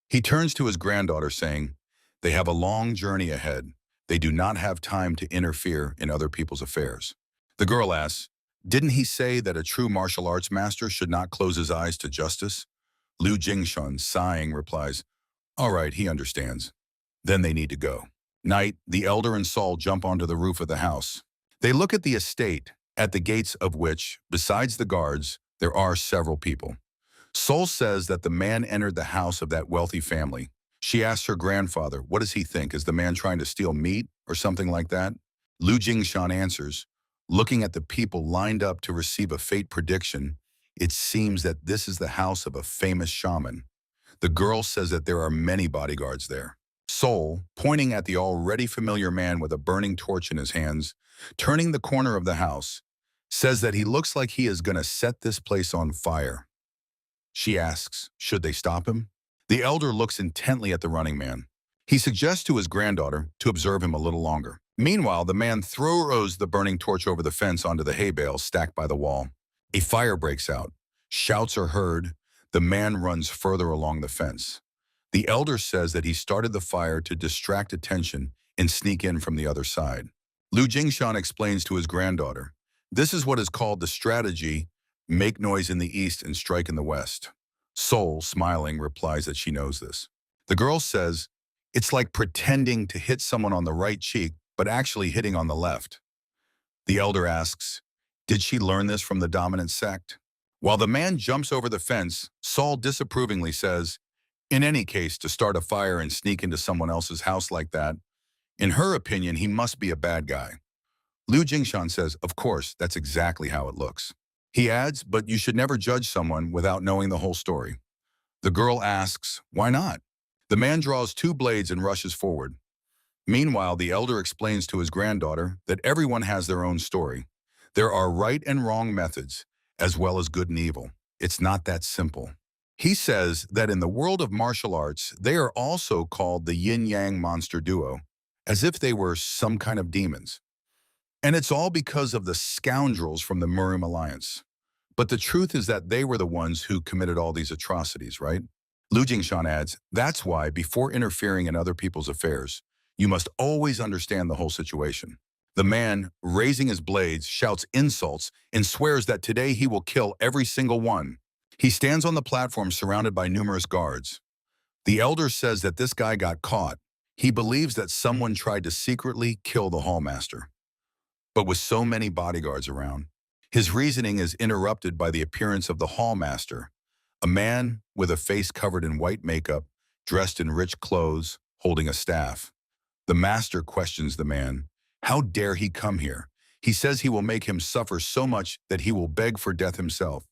He turns to his granddaughter saying, they have a long journey ahead. They do not have time to interfere in other people's affairs. The girl asks, didn't he say that a true martial arts master should not close his eyes to justice? Liu Jingshan, sighing, replies, all right, he understands. Then they need to go. Night, the elder and Saul jump onto the roof of the house. They look at the estate, at the gates of which, besides the guards, there are several people. Saul says that the man entered the house of that wealthy family. She asks her grandfather, what does he think? Is the man trying to steal meat or something like that? Liu Jingshan answers, looking at the people lined up to receive a fate prediction, it seems that this is the house of a famous shaman. The girl says that there are many bodyguards there. Saul, pointing at the already familiar man with a burning torch in his hands, turning the corner of the house, says that he looks like he is going to set this place on fire. She asks, should they stop him? The elder looks intently at the running man. He suggests to his granddaughter to observe him a little longer. Meanwhile, the man throws the burning torch over the fence onto the hay bales stacked by the wall. A fire breaks out. Shouts are heard. The man runs further along the fence. The elder says that he started the fire to distract attention and sneak in from the other side. Liu Jingshan explains to his granddaughter, this is what is called the strategy, make noise in the east and strike in the west. Soul, smiling, replies that she knows this. The girl says, it's like pretending to hit someone on the right cheek, but actually hitting on the left. The elder asks, did she learn this from the dominant sect? While the man jumps over the fence, Saul disapprovingly says, in any case, to start a fire and sneak into someone else's house like that, in her opinion, he must be a bad guy. Liu Jingshan says, of course, that's exactly how it looks. He adds, but you should never judge someone without knowing the whole story. The girl asks, why not? The man draws two blades and rushes forward. Meanwhile, the elder explains to his granddaughter that everyone has their own story. There are right and wrong methods, as well as good and evil. It's not that simple. He says that in the world of martial arts, they are also called the yin-yang monster duo, as if they were some kind of demons. And it's all because of the scoundrels from the Murim Alliance. But the truth is that they were the ones who committed all these atrocities, right? Liu Jingshan adds, that's why, before interfering in other people's affairs, you must always understand the whole situation. The man, raising his blades, shouts insults and swears that today he will kill every single one. He stands on the platform surrounded by numerous guards. The elder says that this guy got caught. He believes that someone tried to secretly kill the hallmaster. But with so many bodyguards around, his reasoning is interrupted by the appearance of the hallmaster, a man with a face covered in white makeup, dressed in rich clothes, holding a staff. The master questions the man. How dare he come here? He says he will make him suffer so much that he will beg for death himself.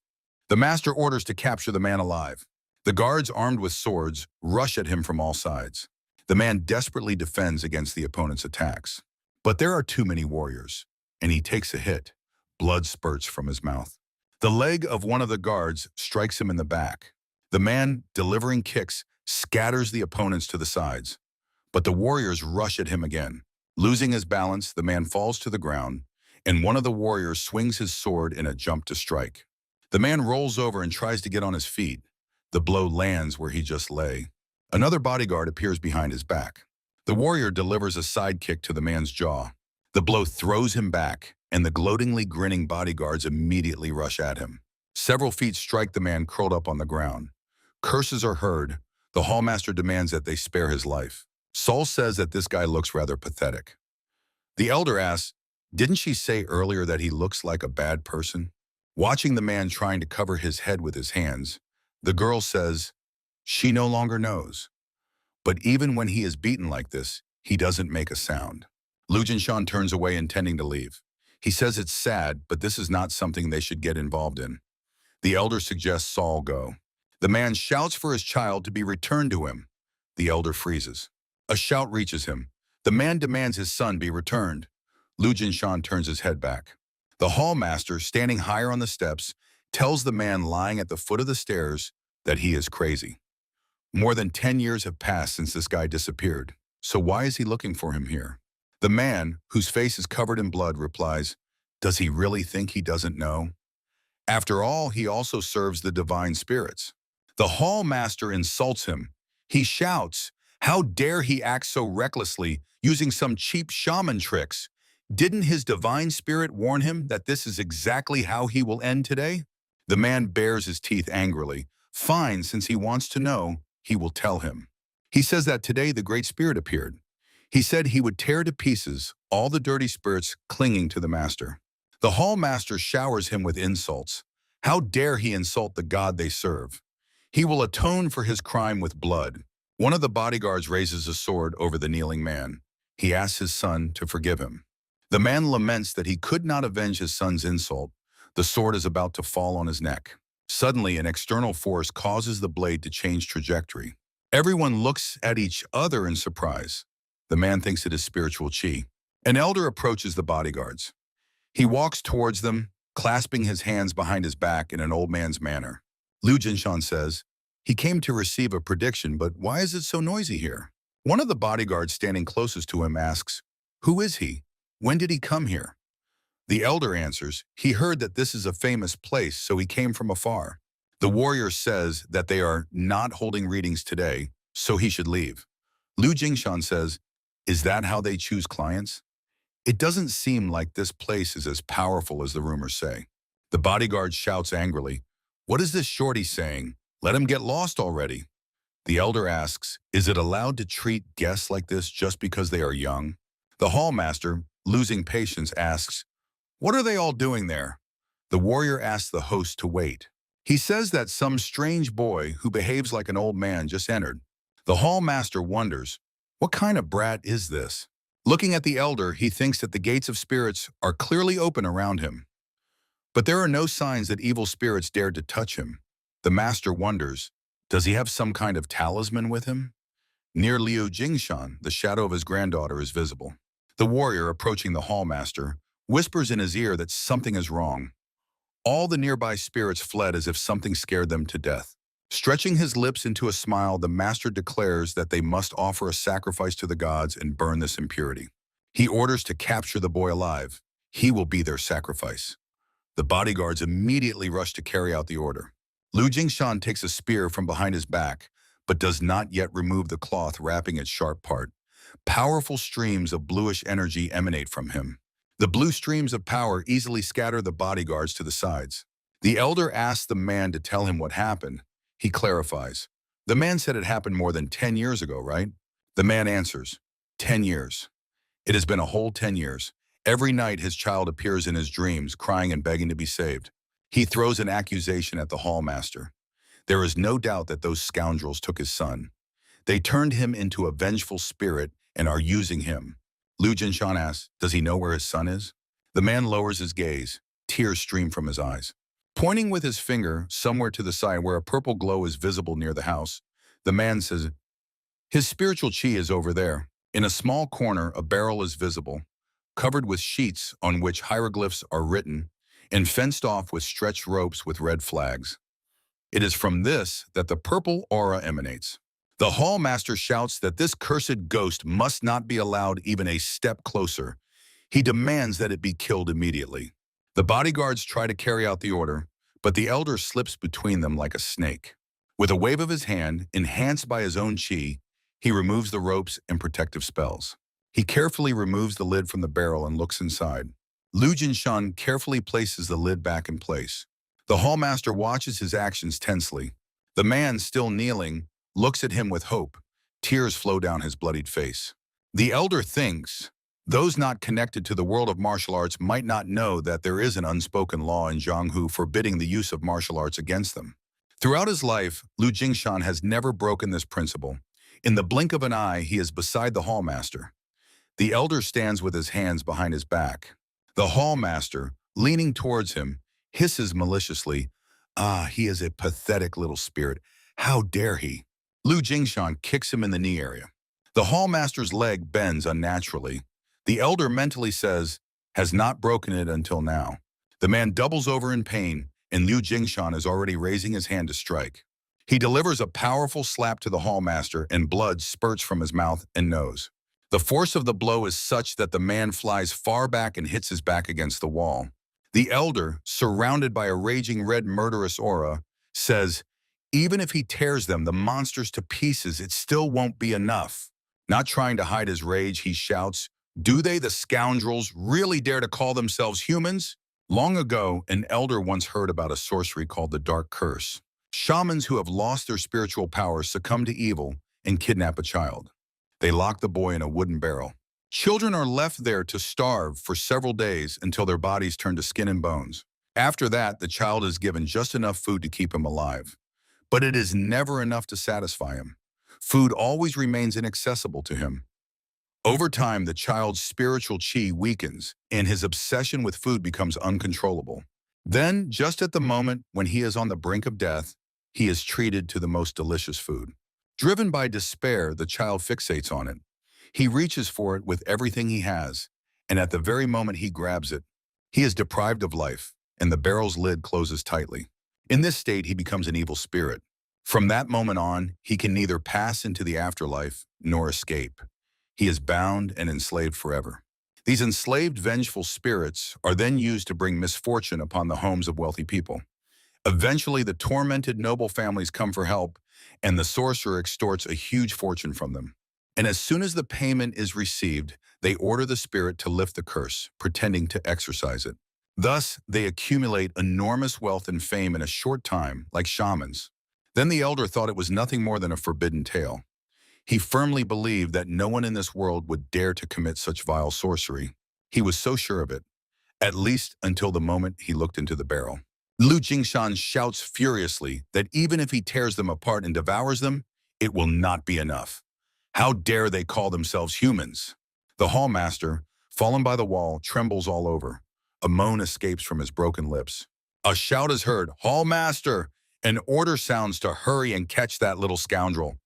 The master orders to capture the man alive. The guards, armed with swords, rush at him from all sides. The man desperately defends against the opponent's attacks. But there are too many warriors, and he takes a hit. Blood spurts from his mouth. The leg of one of the guards strikes him in the back. The man, delivering kicks, scatters the opponents to the sides. But the warriors rush at him again. Losing his balance, the man falls to the ground, and one of the warriors swings his sword in a jump to strike. The man rolls over and tries to get on his feet. The blow lands where he just lay. Another bodyguard appears behind his back. The warrior delivers a side kick to the man's jaw. The blow throws him back, and the gloatingly grinning bodyguards immediately rush at him. Several feet strike the man curled up on the ground. Curses are heard. The hallmaster demands that they spare his life. Saul says that this guy looks rather pathetic. The elder asks, "Didn't she say earlier that he looks like a bad person?" Watching the man trying to cover his head with his hands, the girl says, "She no longer knows." But even when he is beaten like this, he doesn't make a sound. Lu Jinshan turns away intending to leave. He says it's sad, but this is not something they should get involved in. The elder suggests Saul go. The man shouts for his child to be returned to him. The elder freezes. A shout reaches him. The man demands his son be returned. Lu Jinshan turns his head back. The hallmaster, standing higher on the steps, tells the man lying at the foot of the stairs that he is crazy. More than 10 years have passed since this guy disappeared, so why is he looking for him here? The man, whose face is covered in blood, replies, "Does he really think he doesn't know? After all, he also serves the divine spirits." The hallmaster insults him. He shouts, "How dare he act so recklessly, using some cheap shaman tricks? Didn't his divine spirit warn him that this is exactly how he will end today?" The man bares his teeth angrily. Fine, since he wants to know, he will tell him. He says that today the Great Spirit appeared. He said he would tear to pieces all the dirty spirits clinging to the master. The hallmaster showers him with insults. How dare he insult the God they serve? He will atone for his crime with blood. One of the bodyguards raises a sword over the kneeling man. He asks his son to forgive him. The man laments that he could not avenge his son's insult. The sword is about to fall on his neck. Suddenly, an external force causes the blade to change trajectory. Everyone looks at each other in surprise. The man thinks it is spiritual chi. An elder approaches the bodyguards. He walks towards them, clasping his hands behind his back in an old man's manner. Lu Jinshan says, "He came to receive a prediction, but why is it so noisy here?" One of the bodyguards standing closest to him asks, "Who is he? When did he come here?" The elder answers, "He heard that this is a famous place, so he came from afar." The warrior says that they are not holding readings today, so he should leave. Lu Jingshan says, "Is that how they choose clients? It doesn't seem like this place is as powerful as the rumors say." The bodyguard shouts angrily, "What is this shorty saying? Let him get lost already." The elder asks, "Is it allowed to treat guests like this just because they are young?" The hallmaster, losing patience, asks, "What are they all doing there?" The warrior asks the host to wait. He says that some strange boy who behaves like an old man just entered. The hallmaster wonders, what kind of brat is this? Looking at the elder, he thinks that the gates of spirits are clearly open around him. But there are no signs that evil spirits dared to touch him. The master wonders, does he have some kind of talisman with him? Near Liu Jingshan, the shadow of his granddaughter is visible. The warrior, approaching the hallmaster, whispers in his ear that something is wrong. All the nearby spirits fled as if something scared them to death. Stretching his lips into a smile, the master declares that they must offer a sacrifice to the gods and burn this impurity. He orders to capture the boy alive. He will be their sacrifice. The bodyguards immediately rush to carry out the order. Lu Jingshan takes a spear from behind his back, but does not yet remove the cloth wrapping its sharp part. Powerful streams of bluish energy emanate from him. The blue streams of power easily scatter the bodyguards to the sides. The elder asks the man to tell him what happened. He clarifies. The man said it happened more than 10 years ago, right? The man answers, 10 years. It has been a whole 10 years. Every night his child appears in his dreams, crying and begging to be saved. He throws an accusation at the hallmaster. There is no doubt that those scoundrels took his son. They turned him into a vengeful spirit and are using him. Lu Jinshan asks, does he know where his son is? The man lowers his gaze. Tears stream from his eyes. Pointing with his finger somewhere to the side where a purple glow is visible near the house, the man says, "His spiritual chi is over there." In a small corner, a barrel is visible, covered with sheets on which hieroglyphs are written and fenced off with stretched ropes with red flags. It is from this that the purple aura emanates. The hall master shouts that this cursed ghost must not be allowed even a step closer. He demands that it be killed immediately. The bodyguards try to carry out the order, but the elder slips between them like a snake. With a wave of his hand, enhanced by his own chi, he removes the ropes and protective spells. He carefully removes the lid from the barrel and looks inside. Lu Jinshan carefully places the lid back in place. The hallmaster watches his actions tensely. The man, still kneeling, looks at him with hope. Tears flow down his bloodied face. The elder thinks, those not connected to the world of martial arts might not know that there is an unspoken law in Jianghu forbidding the use of martial arts against them. Throughout his life, Lu Jingshan has never broken this principle. In the blink of an eye, he is beside the hallmaster. The elder stands with his hands behind his back. The hallmaster, leaning towards him, hisses maliciously, "Ah, he is a pathetic little spirit. How dare he?" Lu Jingshan kicks him in the knee area. The hallmaster's leg bends unnaturally. The elder mentally says, "Has not broken it until now." The man doubles over in pain, and Liu Jingshan is already raising his hand to strike. He delivers a powerful slap to the hallmaster, and blood spurts from his mouth and nose. The force of the blow is such that the man flies far back and hits his back against the wall. The elder, surrounded by a raging red murderous aura, says, "Even if he tears them, the monsters to pieces, it still won't be enough." Not trying to hide his rage, he shouts, "Do they, the scoundrels, really dare to call themselves humans?" Long ago, an elder once heard about a sorcery called the Dark Curse. Shamans who have lost their spiritual powers succumb to evil and kidnap a child. They lock the boy in a wooden barrel. Children are left there to starve for several days until their bodies turn to skin and bones. After that, the child is given just enough food to keep him alive. But it is never enough to satisfy him. Food always remains inaccessible to him. Over time, the child's spiritual chi weakens, and his obsession with food becomes uncontrollable. Then, just at the moment when he is on the brink of death, he is treated to the most delicious food. Driven by despair, the child fixates on it. He reaches for it with everything he has, and at the very moment he grabs it, he is deprived of life, and the barrel's lid closes tightly. In this state, he becomes an evil spirit. From that moment on, he can neither pass into the afterlife nor escape. He is bound and enslaved forever. These enslaved, vengeful spirits are then used to bring misfortune upon the homes of wealthy people. Eventually, the tormented noble families come for help, and the sorcerer extorts a huge fortune from them. And as soon as the payment is received, they order the spirit to lift the curse, pretending to exorcise it. Thus, they accumulate enormous wealth and fame in a short time, like shamans. Then the elder thought it was nothing more than a forbidden tale. He firmly believed that no one in this world would dare to commit such vile sorcery. He was so sure of it, at least until the moment he looked into the barrel. Lu Jingshan shouts furiously that even if he tears them apart and devours them, it will not be enough. How dare they call themselves humans? The hallmaster, fallen by the wall, trembles all over. A moan escapes from his broken lips. A shout is heard, "Hallmaster!" An order sounds to hurry and catch that little scoundrel.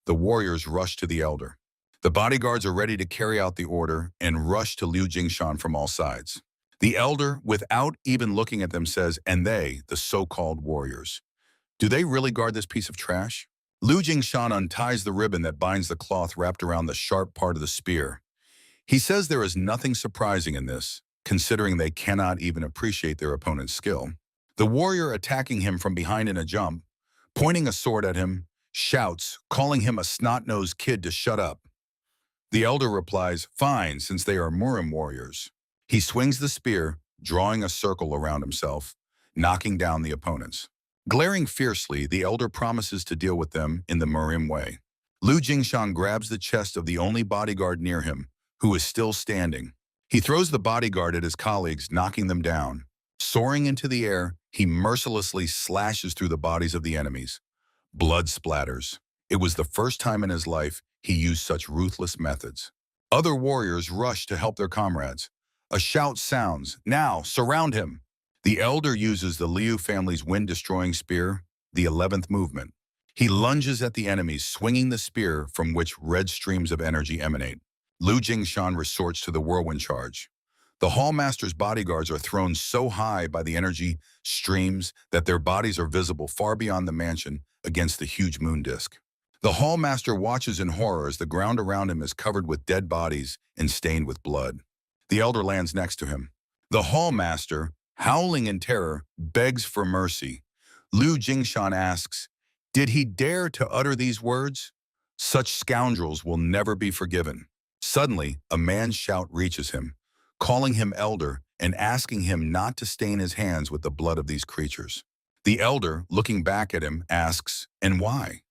The warriors rush to the elder. The bodyguards are ready to carry out the order and rush to Liu Jingshan from all sides. The elder, without even looking at them, says, "And they, the so-called warriors, do they really guard this piece of trash?" Liu Jingshan unties the ribbon that binds the cloth wrapped around the sharp part of the spear. He says there is nothing surprising in this, considering they cannot even appreciate their opponent's skill. The warrior attacking him from behind in a jump, pointing a sword at him, shouts, calling him a snot-nosed kid to shut up. The elder replies, "Fine, since they are Murim warriors." He swings the spear, drawing a circle around himself, knocking down the opponents. Glaring fiercely, the elder promises to deal with them in the Murim way. Lu Jingshan grabs the chest of the only bodyguard near him, who is still standing. He throws the bodyguard at his colleagues, knocking them down. Soaring into the air, he mercilessly slashes through the bodies of the enemies. Blood splatters. It was the first time in his life he used such ruthless methods. Other warriors rush to help their comrades. A shout sounds, "Now, surround him!" The elder uses the Liu family's wind-destroying spear, the 11th movement. He lunges at the enemies, swinging the spear from which red streams of energy emanate. Lu Jingshan resorts to the whirlwind charge. The Hallmaster's bodyguards are thrown so high by the energy streams that their bodies are visible far beyond the mansion against the huge moon disk. The Hallmaster watches in horror as the ground around him is covered with dead bodies and stained with blood. The elder lands next to him. The Hallmaster, howling in terror, begs for mercy. Lu Jingshan asks, "Did he dare to utter these words? Such scoundrels will never be forgiven." Suddenly, a man's shout reaches him, calling him elder and asking him not to stain his hands with the blood of these creatures. The elder, looking back at him, asks, "And why?"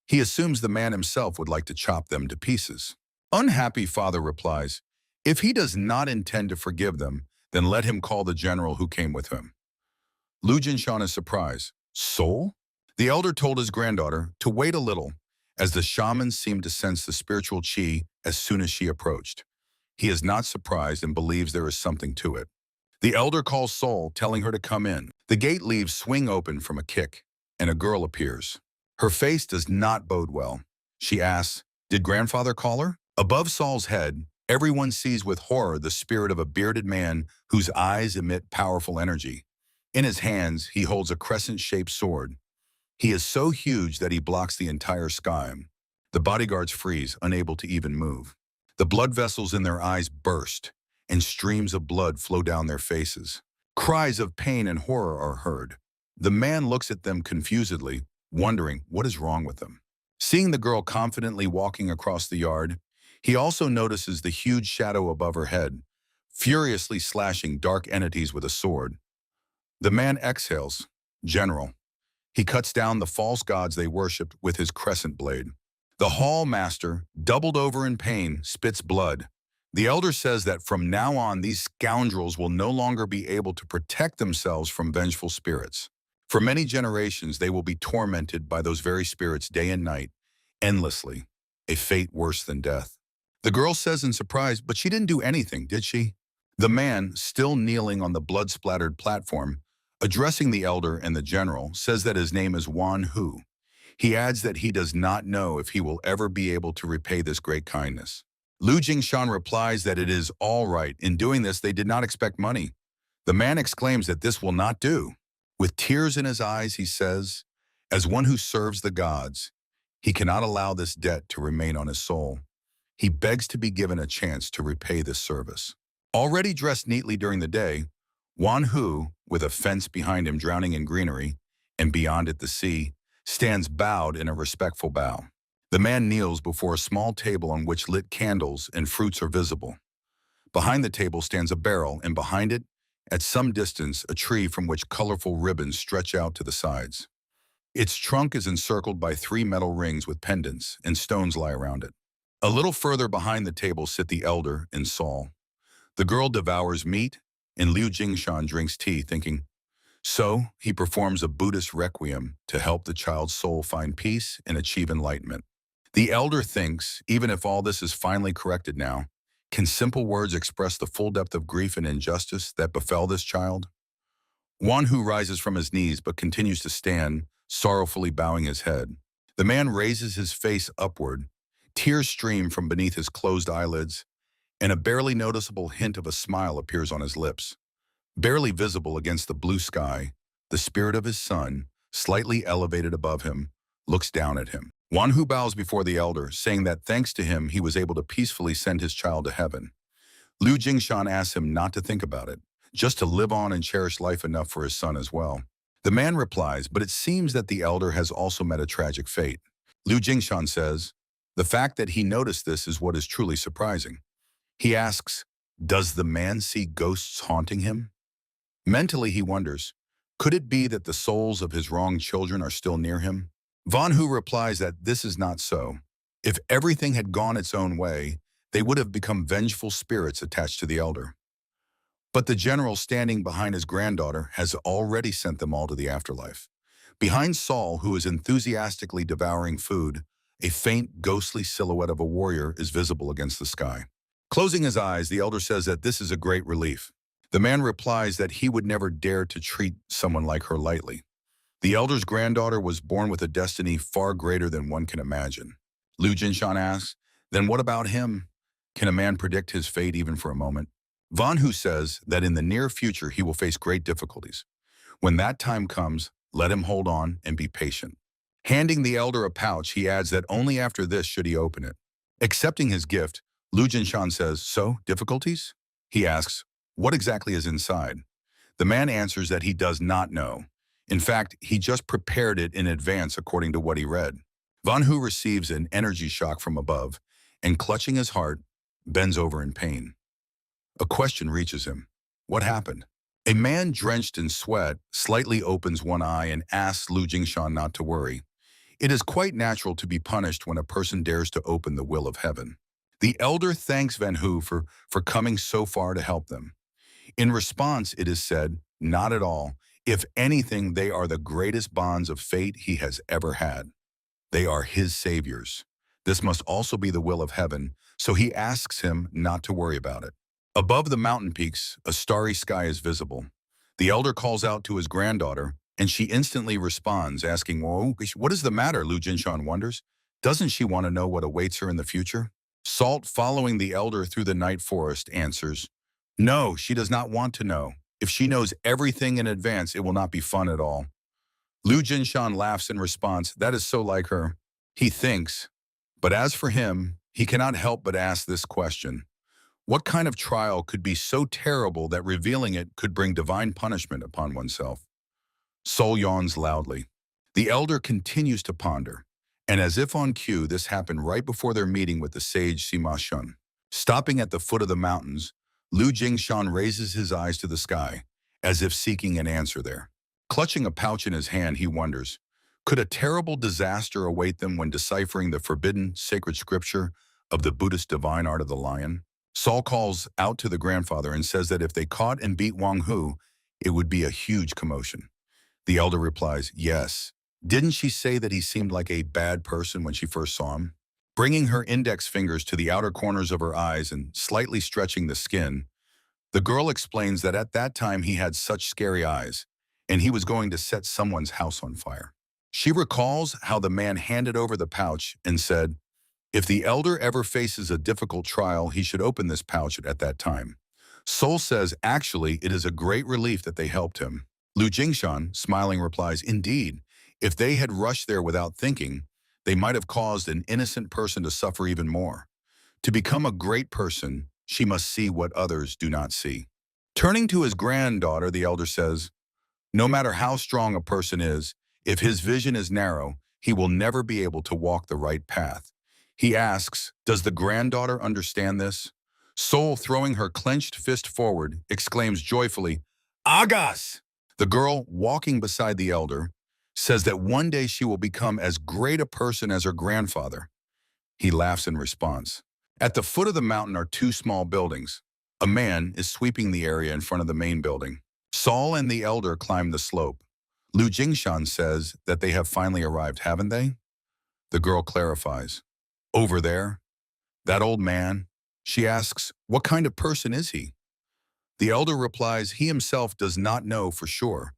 He assumes the man himself would like to chop them to pieces. Unhappy father replies, "If he does not intend to forgive them, then let him call the general who came with him." Lu Jinshan is surprised. "Soul?" The elder told his granddaughter to wait a little, as the shaman seemed to sense the spiritual qi as soon as she approached. He is not surprised and believes there is something to it. The elder calls Soul, telling her to come in. The gate leaves swing open from a kick, and a girl appears. Her face does not bode well. She asks, "Did grandfather call her?" Above Saul's head, everyone sees with horror the spirit of a bearded man whose eyes emit powerful energy. In his hands, he holds a crescent-shaped sword. He is so huge that he blocks the entire sky. The bodyguards freeze, unable to even move. The blood vessels in their eyes burst, and streams of blood flow down their faces. Cries of pain and horror are heard. The man looks at them confusedly, wondering what is wrong with them. Seeing the girl confidently walking across the yard, he also notices the huge shadow above her head, furiously slashing dark entities with a sword. The man exhales, "General." He cuts down the false gods they worshipped with his crescent blade. The hall master, doubled over in pain, spits blood. The elder says that from now on these scoundrels will no longer be able to protect themselves from vengeful spirits. For many generations they will be tormented by those very spirits day and night, endlessly, a fate worse than death. The girl says in surprise, "But she didn't do anything, did she?" The man, still kneeling on the blood-splattered platform, addressing the elder and the general, says that his name is Wan Hu. He adds that he does not know if he will ever be able to repay this great kindness. Lu Jingshan replies that it is all right. In doing this, they did not expect money. The man exclaims that this will not do. With tears in his eyes, he says, as one who serves the gods, he cannot allow this debt to remain on his soul. He begs to be given a chance to repay this service. Already dressed neatly during the day, Wan Hu, with a fence behind him drowning in greenery, and beyond it the sea, stands bowed in a respectful bow. The man kneels before a small table on which lit candles and fruits are visible. Behind the table stands a barrel, and behind it, at some distance, a tree from which colorful ribbons stretch out to the sides. Its trunk is encircled by 3 metal rings with pendants, and stones lie around it. A little further behind the table sit the elder and Saul. The girl devours meat, and Liu Jingshan drinks tea, thinking. So, he performs a Buddhist requiem to help the child's soul find peace and achieve enlightenment. The elder thinks, even if all this is finally corrected now, can simple words express the full depth of grief and injustice that befell this child? Wan Hu rises from his knees but continues to stand, sorrowfully bowing his head. The man raises his face upward, tears stream from beneath his closed eyelids, and a barely noticeable hint of a smile appears on his lips. Barely visible against the blue sky, the spirit of his son, slightly elevated above him, looks down at him. Wan Hu bows before the elder, saying that thanks to him he was able to peacefully send his child to heaven. Lu Jingshan asks him not to think about it, just to live on and cherish life enough for his son as well. The man replies, but it seems that the elder has also met a tragic fate. Lu Jingshan says, the fact that he noticed this is what is truly surprising. He asks, does the man see ghosts haunting him? Mentally, he wonders, could it be that the souls of his wronged children are still near him? Wan Hu replies that this is not so. If everything had gone its own way, they would have become vengeful spirits attached to the elder. But the general standing behind his granddaughter has already sent them all to the afterlife. Behind Saul, who is enthusiastically devouring food, a faint, ghostly silhouette of a warrior is visible against the sky. Closing his eyes, the elder says that this is a great relief. The man replies that he would never dare to treat someone like her lightly. The elder's granddaughter was born with a destiny far greater than one can imagine. Liu Jinshan asks, then what about him? Can a man predict his fate even for a moment? Vanhu says that in the near future he will face great difficulties. When that time comes, let him hold on and be patient. Handing the elder a pouch, he adds that only after this should he open it. Accepting his gift, Liu Jinshan says, so, difficulties? He asks, what exactly is inside? The man answers that he does not know. In fact, he just prepared it in advance according to what he read. Vanhu receives an energy shock from above and, clutching his heart, bends over in pain. A question reaches him. What happened? A man drenched in sweat slightly opens one eye and asks Liu Jinshan not to worry. It is quite natural to be punished when a person dares to open the will of heaven. The elder thanks Vanhu for coming so far to help them. In response, it is said, not at all. If anything, they are the greatest bonds of fate he has ever had. They are his saviors. This must also be the will of heaven, so he asks him not to worry about it. Above the mountain peaks, a starry sky is visible. The elder calls out to his granddaughter, and she instantly responds, asking, "Whoa, what is the matter?" Liu Jinshan wonders. Doesn't she want to know what awaits her in the future? Salt, following the elder through the night forest, answers, no, she does not want to know. If she knows everything in advance, it will not be fun at all. Liu Jinshan laughs in response. That is so like her. He thinks. But as for him, he cannot help but ask this question. What kind of trial could be so terrible that revealing it could bring divine punishment upon oneself? Sol yawns loudly. The elder continues to ponder. And as if on cue, this happened right before their meeting with the sage Sima Shun. Stopping at the foot of the mountains, Liu Jinshan raises his eyes to the sky, as if seeking an answer there. Clutching a pouch in his hand, he wonders, could a terrible disaster await them when deciphering the forbidden sacred scripture of the Buddhist divine art of the lion? Sol calls out to the grandfather and says that if they caught and beat Wang Hu, it would be a huge commotion. The elder replies, yes. Didn't she say that he seemed like a bad person when she first saw him? Bringing her index fingers to the outer corners of her eyes and slightly stretching the skin, the girl explains that at that time he had such scary eyes, and he was going to set someone's house on fire. She recalls how the man handed over the pouch and said, if the elder ever faces a difficult trial, he should open this pouch at that time. Sol says, actually, it is a great relief that they helped him. Liu Jinshan, smiling, replies, indeed, if they had rushed there without thinking, they might have caused an innocent person to suffer even more. To become a great person, she must see what others do not see. Turning to his granddaughter, the elder says, no matter how strong a person is, if his vision is narrow, he will never be able to walk the right path. He asks, does the granddaughter understand this? Sol, throwing her clenched fist forward, exclaims joyfully, Agas! The girl, walking beside the elder, says that one day she will become as great a person as her grandfather. He laughs in response. At the foot of the mountain are two small buildings. A man is sweeping the area in front of the main building. Sol and the elder climb the slope. Liu Jinshan says that they have finally arrived, haven't they? The girl clarifies. Over there? That old man? She asks, what kind of person is he? The elder replies he himself does not know for sure,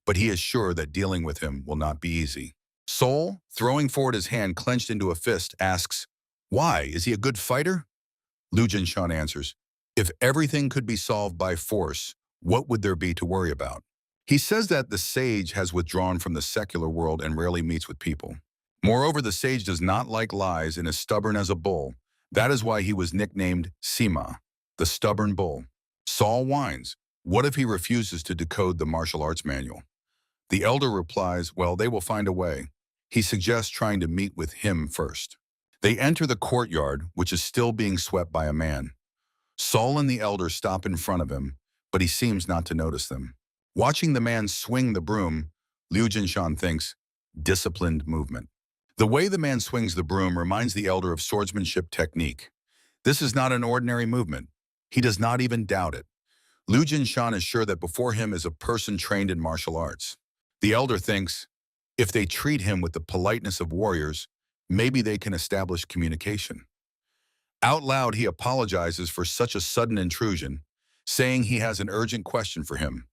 but he is sure that dealing with him will not be easy. Sol, throwing forward his hand clenched into a fist, asks, why? Is he a good fighter? Liu Jinshan answers, if everything could be solved by force, what would there be to worry about? He says that the sage has withdrawn from the secular world and rarely meets with people. Moreover, the sage does not like lies and is stubborn as a bull. That is why he was nicknamed Sima, the stubborn bull. Sol whines. What if he refuses to decode the martial arts manual? The elder replies, well, they will find a way. He suggests trying to meet with him first. They enter the courtyard, which is still being swept by a man. Sol and the elder stop in front of him, but he seems not to notice them. Watching the man swing the broom, Liu Jinshan thinks, disciplined movement. The way the man swings the broom reminds the elder of swordsmanship technique. This is not an ordinary movement. He does not even doubt it. Liu Jinshan is sure that before him is a person trained in martial arts. The elder thinks, if they treat him with the politeness of warriors, maybe they can establish communication. Out loud, he apologizes for such a sudden intrusion, saying he has an urgent question for him.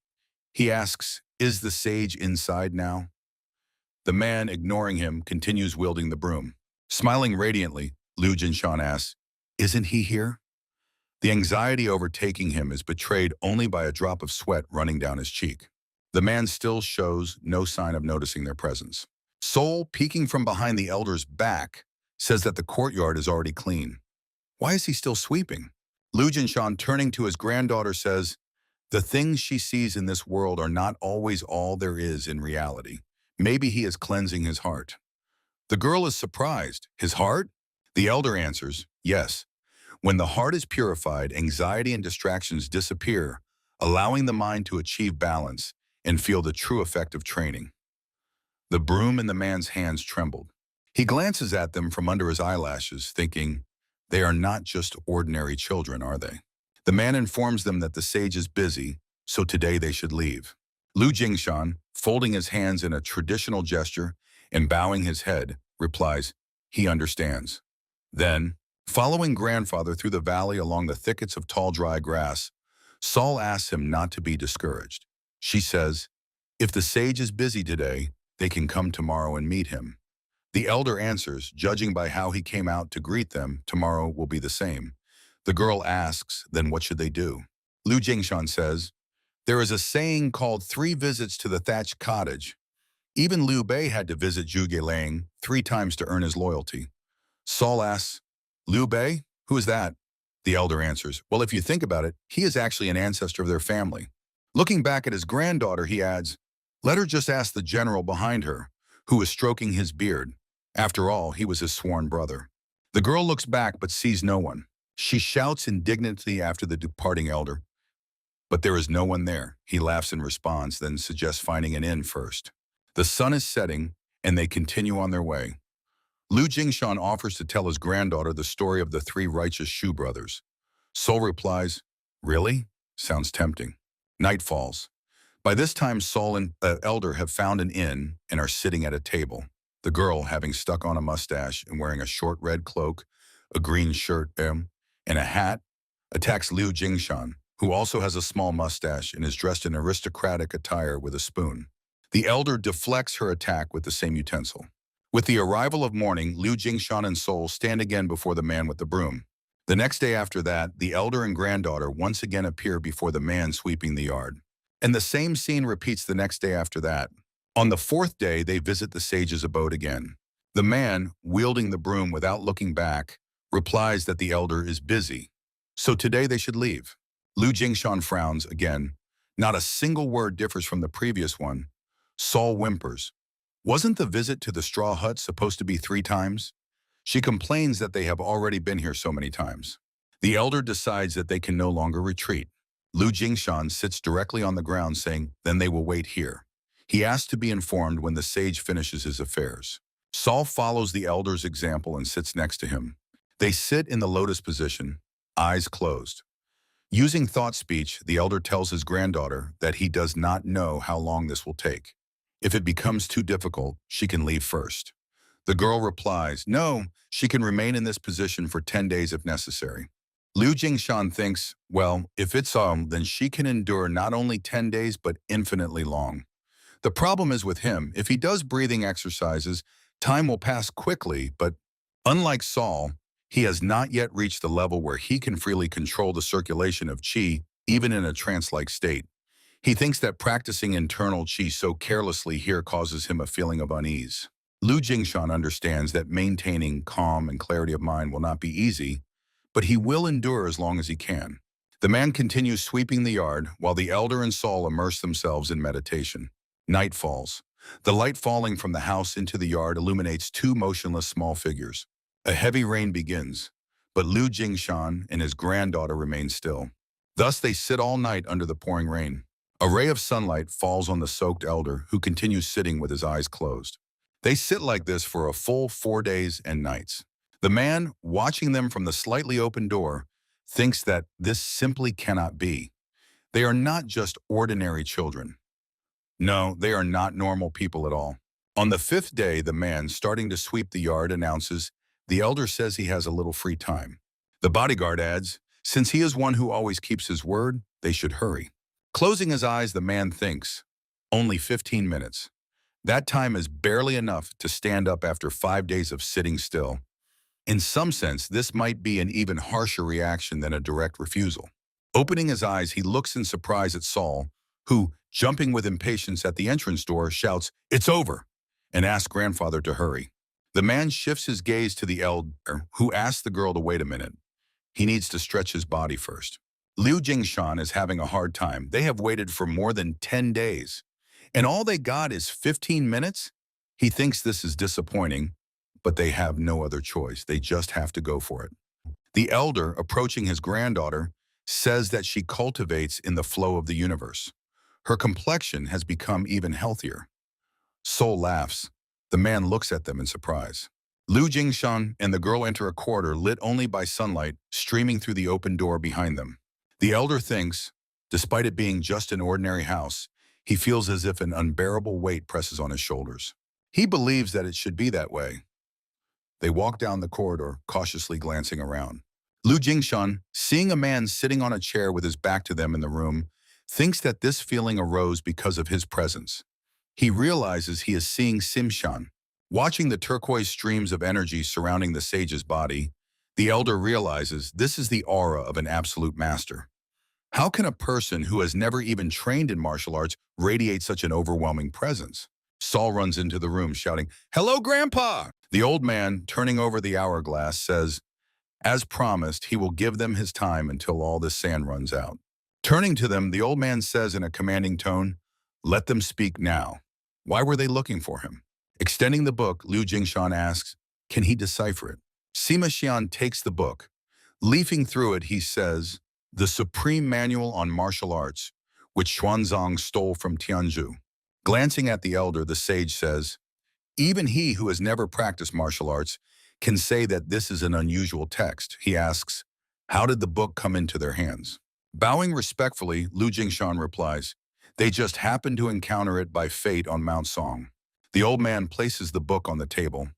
He asks, "Is the sage inside now?" The man, ignoring him, continues wielding the broom. Smiling radiantly, Liu Jinshan asks, "Isn't he here?" The anxiety overtaking him is betrayed only by a drop of sweat running down his cheek. The man still shows no sign of noticing their presence. Sol, peeking from behind the elder's back, says that the courtyard is already clean. Why is he still sweeping? Liu Jinshan, turning to his granddaughter, says, "The things she sees in this world are not always all there is in reality. Maybe he is cleansing his heart." The girl is surprised. His heart? The elder answers, "Yes. When the heart is purified, anxiety and distractions disappear, allowing the mind to achieve balance and feel the true effect of training." The broom in the man's hands trembled. He glances at them from under his eyelashes, thinking, they are not just ordinary children, are they? The man informs them that the sage is busy, so today they should leave. Liu Jingshan, folding his hands in a traditional gesture and bowing his head, replies, he understands. Then, following grandfather through the valley along the thickets of tall dry grass, Saul asks him not to be discouraged. She says, if the sage is busy today, they can come tomorrow and meet him. The elder answers, judging by how he came out to greet them, tomorrow will be the same. The girl asks, then what should they do? Liu Jingshan says, there is a saying called 3 visits to the thatched cottage. Even Liu Bei had to visit Zhuge Liang 3 times to earn his loyalty. Saul asks, Liu Bei? Who is that? The elder answers, well, if you think about it, he is actually an ancestor of their family. Looking back at his granddaughter, he adds, let her just ask the general behind her, who is stroking his beard. After all, he was his sworn brother. The girl looks back but sees no one. She shouts indignantly after the departing elder. But there is no one there. He laughs in response, then suggests finding an inn first. The sun is setting, and they continue on their way. Liu Jingshan offers to tell his granddaughter the story of the 3 righteous Shu brothers. Sol replies, really? Sounds tempting. Night falls. By this time, Sol and the elder have found an inn and are sitting at a table. The girl, having stuck on a mustache and wearing a short red cloak, a green shirt, and a hat, attacks Liu Jingshan, who also has a small mustache and is dressed in aristocratic attire with a spoon. The elder deflects her attack with the same utensil. With the arrival of morning, Liu Jingshan and Sol stand again before the man with the broom. The next day after that, the elder and granddaughter once again appear before the man sweeping the yard. And the same scene repeats the next day after that. On the 4th day, they visit the sage's abode again. The man, wielding the broom without looking back, replies that the elder is busy. So today they should leave. Liu Jingshan frowns again. Not a single word differs from the previous one. Sol whimpers. Wasn't the visit to the straw hut supposed to be 3 times? She complains that they have already been here so many times. The elder decides that they can no longer retreat. Liu Jingshan sits directly on the ground saying, then they will wait here. He asks to be informed when the sage finishes his affairs. Sol follows the elder's example and sits next to him. They sit in the lotus position, eyes closed. Using thought speech, the elder tells his granddaughter that he does not know how long this will take. If it becomes too difficult, she can leave first. The girl replies, no, she can remain in this position for 10 days if necessary. Liu Jingshan thinks, well, if it's then she can endure not only 10 days but infinitely long. The problem is with him, if he does breathing exercises, time will pass quickly, but unlike Saul, he has not yet reached the level where he can freely control the circulation of qi, even in a trance-like state. He thinks that practicing internal qi so carelessly here causes him a feeling of unease. Liu Jingshan understands that maintaining calm and clarity of mind will not be easy, but he will endure as long as he can. The man continues sweeping the yard while the elder and Saul immerse themselves in meditation. Night falls. The light falling from the house into the yard illuminates 2 motionless small figures. A heavy rain begins, but Liu Jingshan and his granddaughter remain still. Thus they sit all night under the pouring rain. A ray of sunlight falls on the soaked elder, who continues sitting with his eyes closed. They sit like this for a full 4 days and nights. The man, watching them from the slightly open door, thinks that this simply cannot be. They are not just ordinary children. No, they are not normal people at all. On the 5th day, the man, starting to sweep the yard, announces, the elder says he has a little free time. The bodyguard adds, since he is one who always keeps his word, They should hurry. Closing his eyes, the man thinks, only 15 minutes. That time is barely enough to stand up after 5 days of sitting still. In some sense, this might be an even harsher reaction than a direct refusal. Opening his eyes, he looks in surprise at Saul, who, jumping with impatience at the entrance door, shouts, "It's over," and asks grandfather to hurry. The man shifts his gaze to the elder, who asks the girl to wait a minute. He needs to stretch his body first. Liu Jingshan is having a hard time. They have waited for more than 10 days, and all they got is 15 minutes? He thinks this is disappointing, but they have no other choice. They just have to go for it. The elder, approaching his granddaughter, says that she cultivates in the flow of the universe. Her complexion has become even healthier. Sol laughs. The man looks at them in surprise. Liu Jingshan and the girl enter a corridor lit only by sunlight streaming through the open door behind them. The elder thinks, despite it being just an ordinary house, he feels as if an unbearable weight presses on his shoulders. He believes that it should be that way. They walk down the corridor, cautiously glancing around. Liu Jingshan, seeing a man sitting on a chair with his back to them in the room, thinks that this feeling arose because of his presence. He realizes he is seeing Simshan. Watching the turquoise streams of energy surrounding the sage's body, the elder realizes this is the aura of an absolute master. How can a person who has never even trained in martial arts radiate such an overwhelming presence? Saul runs into the room shouting, "Hello, Grandpa!" The old man, turning over the hourglass, says, as promised, he will give them his time until all this sand runs out. Turning to them, the old man says in a commanding tone, "Let them speak now." Why were they looking for him? Extending the book, Liu Jingshan asks, can he decipher it? Sima Xian takes the book. Leafing through it, he says, "The Supreme Manual on Martial Arts, which Xuanzang stole from Tianzhu." Glancing at the elder, the sage says, even he who has never practiced martial arts can say that this is an unusual text. He asks, how did the book come into their hands? Bowing respectfully, Liu Jingshan replies, they just happened to encounter it by fate on Mount Song. The old man places the book on the table,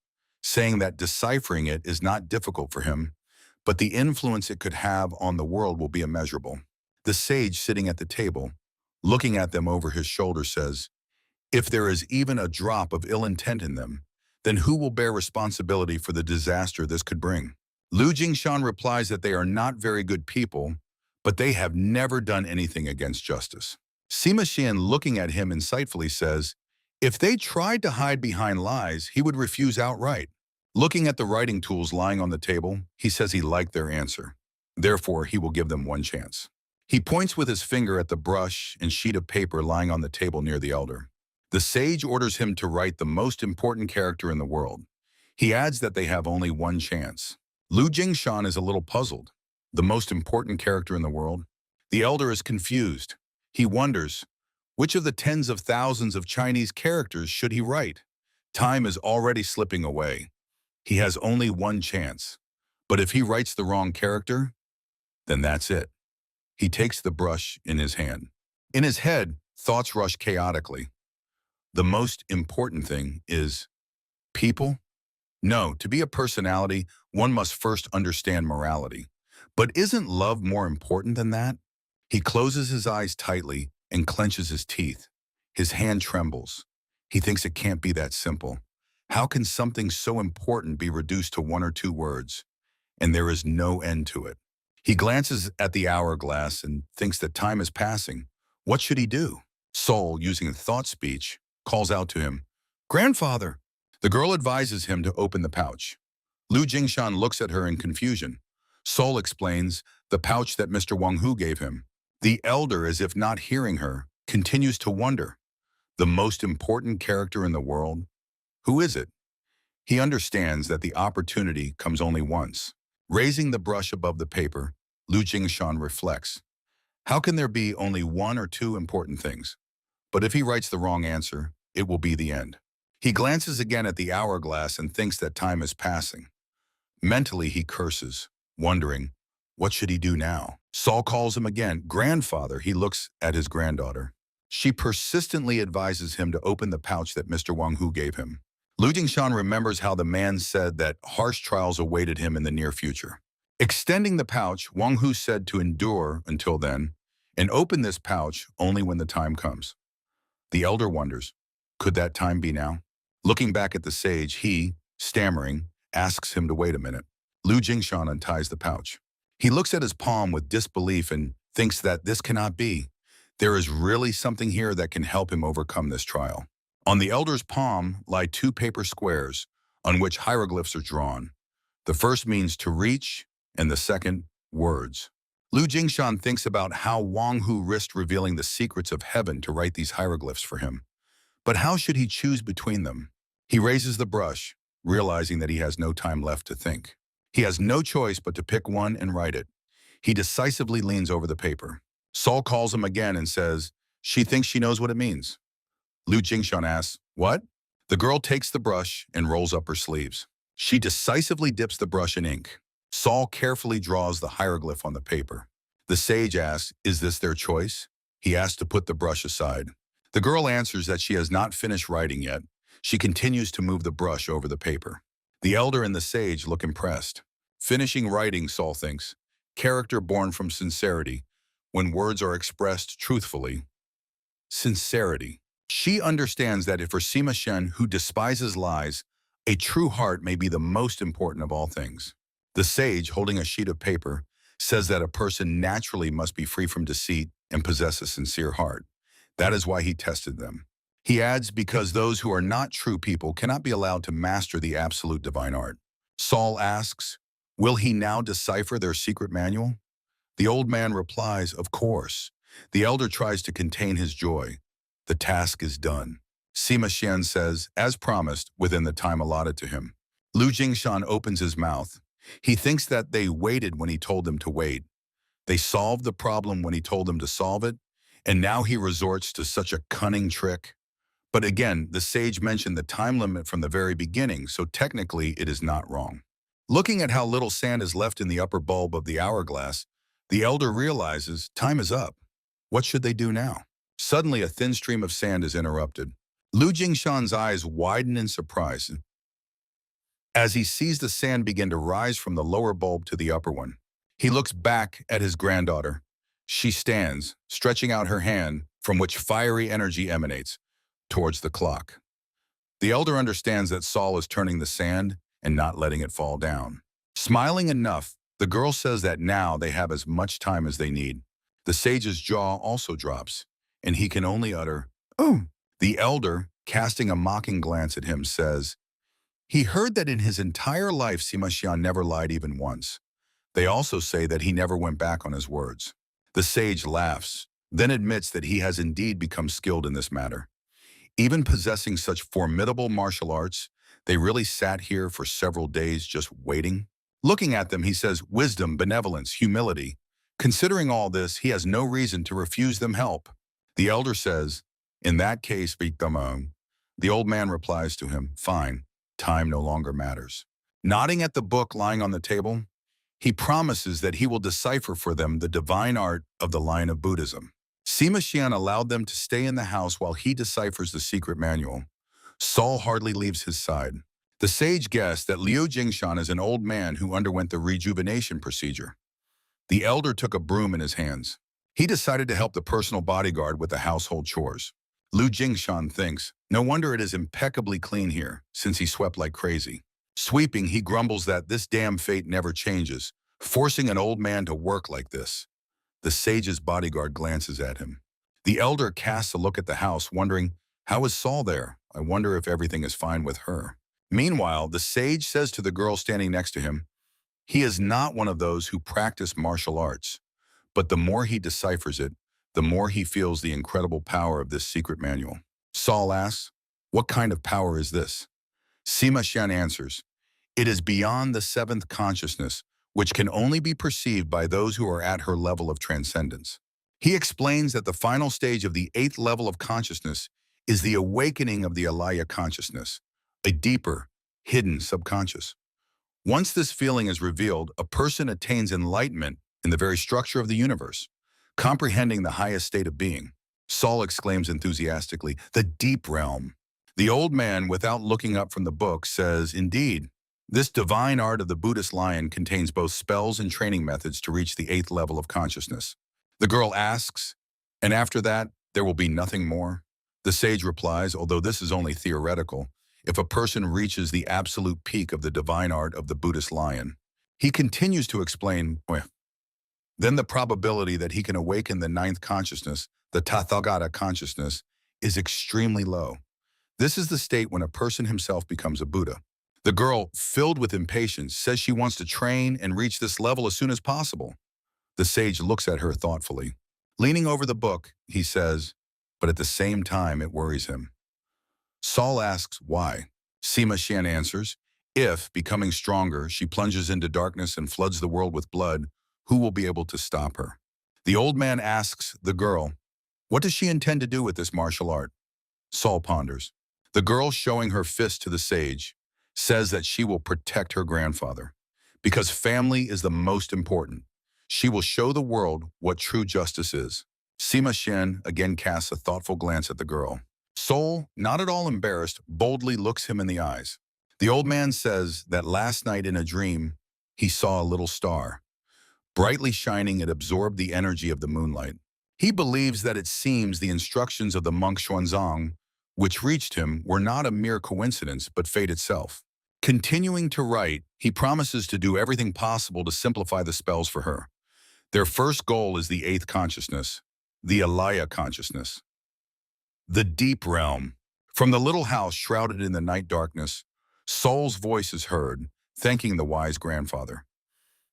saying that deciphering it is not difficult for him, but the influence it could have on the world will be immeasurable. The sage sitting at the table, looking at them over his shoulder, says, if there is even a drop of ill intent in them, then who will bear responsibility for the disaster this could bring? Liu Jingshan replies that they are not very good people, but they have never done anything against justice. Sima Xian, looking at him insightfully, says, if they tried to hide behind lies, he would refuse outright. Looking at the writing tools lying on the table, he says he liked their answer. Therefore, he will give them one chance. He points with his finger at the brush and sheet of paper lying on the table near the elder. The sage orders him to write the most important character in the world. He adds that they have only one chance. Liu Jingshan is a little puzzled. The most important character in the world? The elder is confused. He wonders, which of the tens of thousands of Chinese characters should he write? Time is already slipping away. He has only one chance. But if he writes the wrong character, then that's it. He takes the brush in his hand. In his head, thoughts rush chaotically. The most important thing is people? No, to be a personality, one must first understand morality. But isn't love more important than that? He closes his eyes tightly and clenches his teeth. His hand trembles. He thinks it can't be that simple. How can something so important be reduced to 1 or 2 words? And there is no end to it. He glances at the hourglass and thinks that time is passing. What should he do? Sol, using a thought speech, calls out to him, "Grandfather!" The girl advises him to open the pouch. Liu Jingshan looks at her in confusion. Sol explains the pouch that Mr. Wang Hu gave him. The elder, as if not hearing her, continues to wonder. The most important character in the world? Who is it? He understands that the opportunity comes only once. Raising the brush above the paper, Liu Jingshan reflects. How can there be only 1 or 2 important things? But if he writes the wrong answer, it will be the end. He glances again at the hourglass and thinks that time is passing. Mentally, he curses, wondering, what should he do now? Saul calls him again. Grandfather, he looks at his granddaughter. She persistently advises him to open the pouch that Mr. Wang Hu gave him. Liu Jingshan remembers how the man said that harsh trials awaited him in the near future. Extending the pouch, Wang Hu said to endure until then. and open this pouch only when the time comes. The elder wonders, could that time be now? Looking back at the sage, he, stammering, asks him to wait a minute. Liu Jingshan unties the pouch. He looks at his palm with disbelief and thinks that this cannot be. There is really something here that can help him overcome this trial. On the elder's palm lie two paper squares on which hieroglyphs are drawn. The first means to reach, and the second, words. Liu Jingshan thinks about how Wang Hu risked revealing the secrets of heaven to write these hieroglyphs for him. But how should he choose between them? He raises the brush, realizing that he has no time left to think. He has no choice but to pick one and write it. He decisively leans over the paper. Saul calls him again and says, she thinks she knows what it means. Liu Jingshan asks, what? The girl takes the brush and rolls up her sleeves. She decisively dips the brush in ink. Saul carefully draws the hieroglyph on the paper. The sage asks, is this their choice? He asks to put the brush aside. The girl answers that she has not finished writing yet. She continues to move the brush over the paper. The elder and the sage look impressed. Finishing writing, Saul thinks, character born from sincerity, when words are expressed truthfully. Sincerity. She understands that for Sima Shen, who despises lies, a true heart may be the most important of all things. The sage, holding a sheet of paper, says that a person naturally must be free from deceit and possess a sincere heart. That is why he tested them. He adds, because those who are not true people cannot be allowed to master the absolute divine art. Saul asks, will he now decipher their secret manual? The old man replies, of course. The elder tries to contain his joy. The task is done. Sima Xian says, as promised, within the time allotted to him. Liu Jingshan opens his mouth. He thinks that they waited when he told them to wait. They solved the problem when he told them to solve it, and now he resorts to such a cunning trick. But again, the sage mentioned the time limit from the very beginning, so technically it is not wrong. Looking at how little sand is left in the upper bulb of the hourglass, the elder realizes time is up. What should they do now? Suddenly, a thin stream of sand is interrupted. Liu Jingshan's eyes widen in surprise as he sees the sand begin to rise from the lower bulb to the upper one. He looks back at his granddaughter. She stands, stretching out her hand, from which fiery energy emanates, towards the clock. The elder understands that Saul is turning the sand and not letting it fall down. Smiling enough, the girl says that now they have as much time as they need. The sage's jaw also drops, and he can only utter, "Oh." The elder, casting a mocking glance at him, says, he heard that in his entire life Sima Xian never lied even once. They also say that he never went back on his words. The sage laughs, then admits that he has indeed become skilled in this matter. Even possessing such formidable martial arts, they really sat here for several days just waiting. Looking at them, he says, wisdom, benevolence, humility. Considering all this, he has no reason to refuse them help. The elder says, in that case, Victamon. The old man replies to him, fine, time no longer matters. Nodding at the book lying on the table, he promises that he will decipher for them the divine art of the line of Buddhism. Sima Xian allowed them to stay in the house while he deciphers the secret manual. Saul hardly leaves his side. The sage guessed that Liu Jingshan is an old man who underwent the rejuvenation procedure. The elder took a broom in his hands. He decided to help the personal bodyguard with the household chores. Liu Jingshan thinks, no wonder it is impeccably clean here, since he swept like crazy. Sweeping, he grumbles that this damn fate never changes, forcing an old man to work like this. The sage's bodyguard glances at him. The elder casts a look at the house, wondering, how is Saul there? I wonder if everything is fine with her. Meanwhile, the sage says to the girl standing next to him, he is not one of those who practice martial arts, but the more he deciphers it, the more he feels the incredible power of this secret manual. Saul asks, what kind of power is this? Sima Xian answers, it is beyond the seventh consciousness, which can only be perceived by those who are at her level of transcendence. He explains that the final stage of the 8th level of consciousness is the awakening of the alaya consciousness, a deeper, hidden subconscious. Once this feeling is revealed, a person attains enlightenment in the very structure of the universe, comprehending the highest state of being. Saul exclaims enthusiastically, the deep realm. The old man, without looking up from the book, says, indeed, this divine art of the Buddhist lion contains both spells and training methods to reach the 8th level of consciousness. The girl asks, and after that, there will be nothing more? The sage replies, although this is only theoretical, if a person reaches the absolute peak of the divine art of the Buddhist lion. He continues to explain, then the probability that he can awaken the ninth consciousness, the tatatavtovlvt consciousness, is extremely low. This is the state when a person himself becomes a Buddha. The girl, filled with impatience, says she wants to train and reach this level as soon as possible. The sage looks at her thoughtfully. Leaning over the book, he says, but at the same time it worries him. Saul asks why. Sima Xian answers, if, becoming stronger, she plunges into darkness and floods the world with blood, who will be able to stop her? The old man asks the girl, what does she intend to do with this martial art? Saul ponders. The girl, showing her fist to the sage, says that she will protect her grandfather. Because family is the most important. She will show the world what true justice is. Sima Xian again casts a thoughtful glance at the girl. Saul, not at all embarrassed, boldly looks him in the eyes. The old man says that last night in a dream, he saw a little star. Brightly shining, it absorbed the energy of the moonlight. He believes that it seems the instructions of the monk Xuanzang, which reached him, were not a mere coincidence, but fate itself. Continuing to write, he promises to do everything possible to simplify the spells for her. Their first goal is the eighth consciousness, the Alaya consciousness. The deep realm. From the little house shrouded in the night darkness, Saul's voice is heard, thanking the wise grandfather.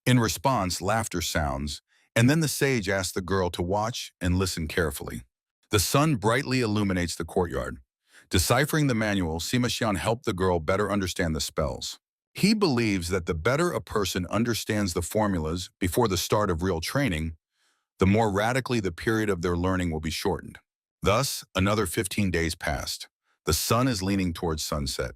In response, laughter sounds, and then the sage asks the girl to watch and listen carefully. The sun brightly illuminates the courtyard. Deciphering the manual, Sima Xian helped the girl better understand the spells. He believes that the better a person understands the formulas before the start of real training, the more radically the period of their learning will be shortened. Thus, another 15 days passed. The sun is leaning towards sunset.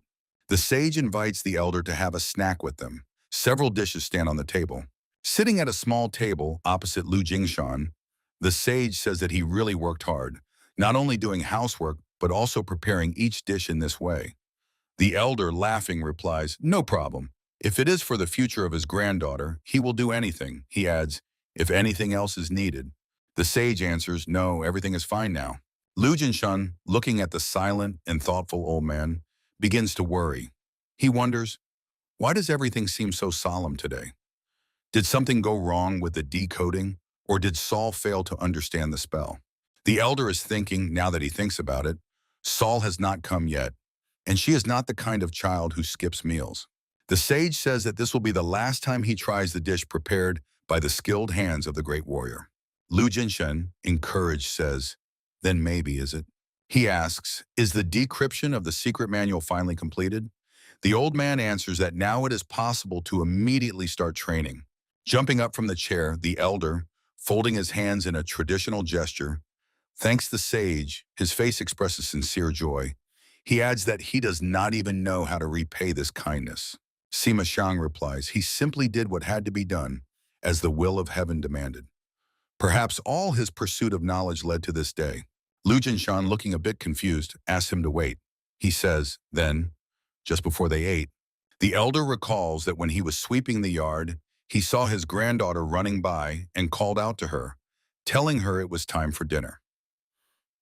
The sage invites the elder to have a snack with them. Several dishes stand on the table. Sitting at a small table opposite Lu Jingshan, the sage says that he really worked hard, not only doing housework, but also preparing each dish in this way. The elder, laughing, replies, no problem. If it is for the future of his granddaughter, he will do anything. He adds, if anything else is needed. The sage answers, no, everything is fine now. Lu Jinshan, looking at the silent and thoughtful old man, begins to worry. He wonders, why does everything seem so solemn today? Did something go wrong with the decoding, or did Saul fail to understand the spell? The elder is thinking, now that he thinks about it, Saul has not come yet, and she is not the kind of child who skips meals. The sage says that this will be the last time he tries the dish prepared by the skilled hands of the great warrior. Lu Jinshan, encouraged, says, then maybe, is it? He asks, is the decryption of the secret manual finally completed? The old man answers that now it is possible to immediately start training. Jumping up from the chair, the elder, folding his hands in a traditional gesture, thanks the sage. His face expresses sincere joy. He adds that he does not even know how to repay this kindness. Sima Xiang replies, he simply did what had to be done, as the will of heaven demanded. Perhaps all his pursuit of knowledge led to this day. Lu Jinshan, looking a bit confused, asks him to wait. He says, then, just before they ate, the elder recalls that when he was sweeping the yard, he saw his granddaughter running by and called out to her, telling her it was time for dinner.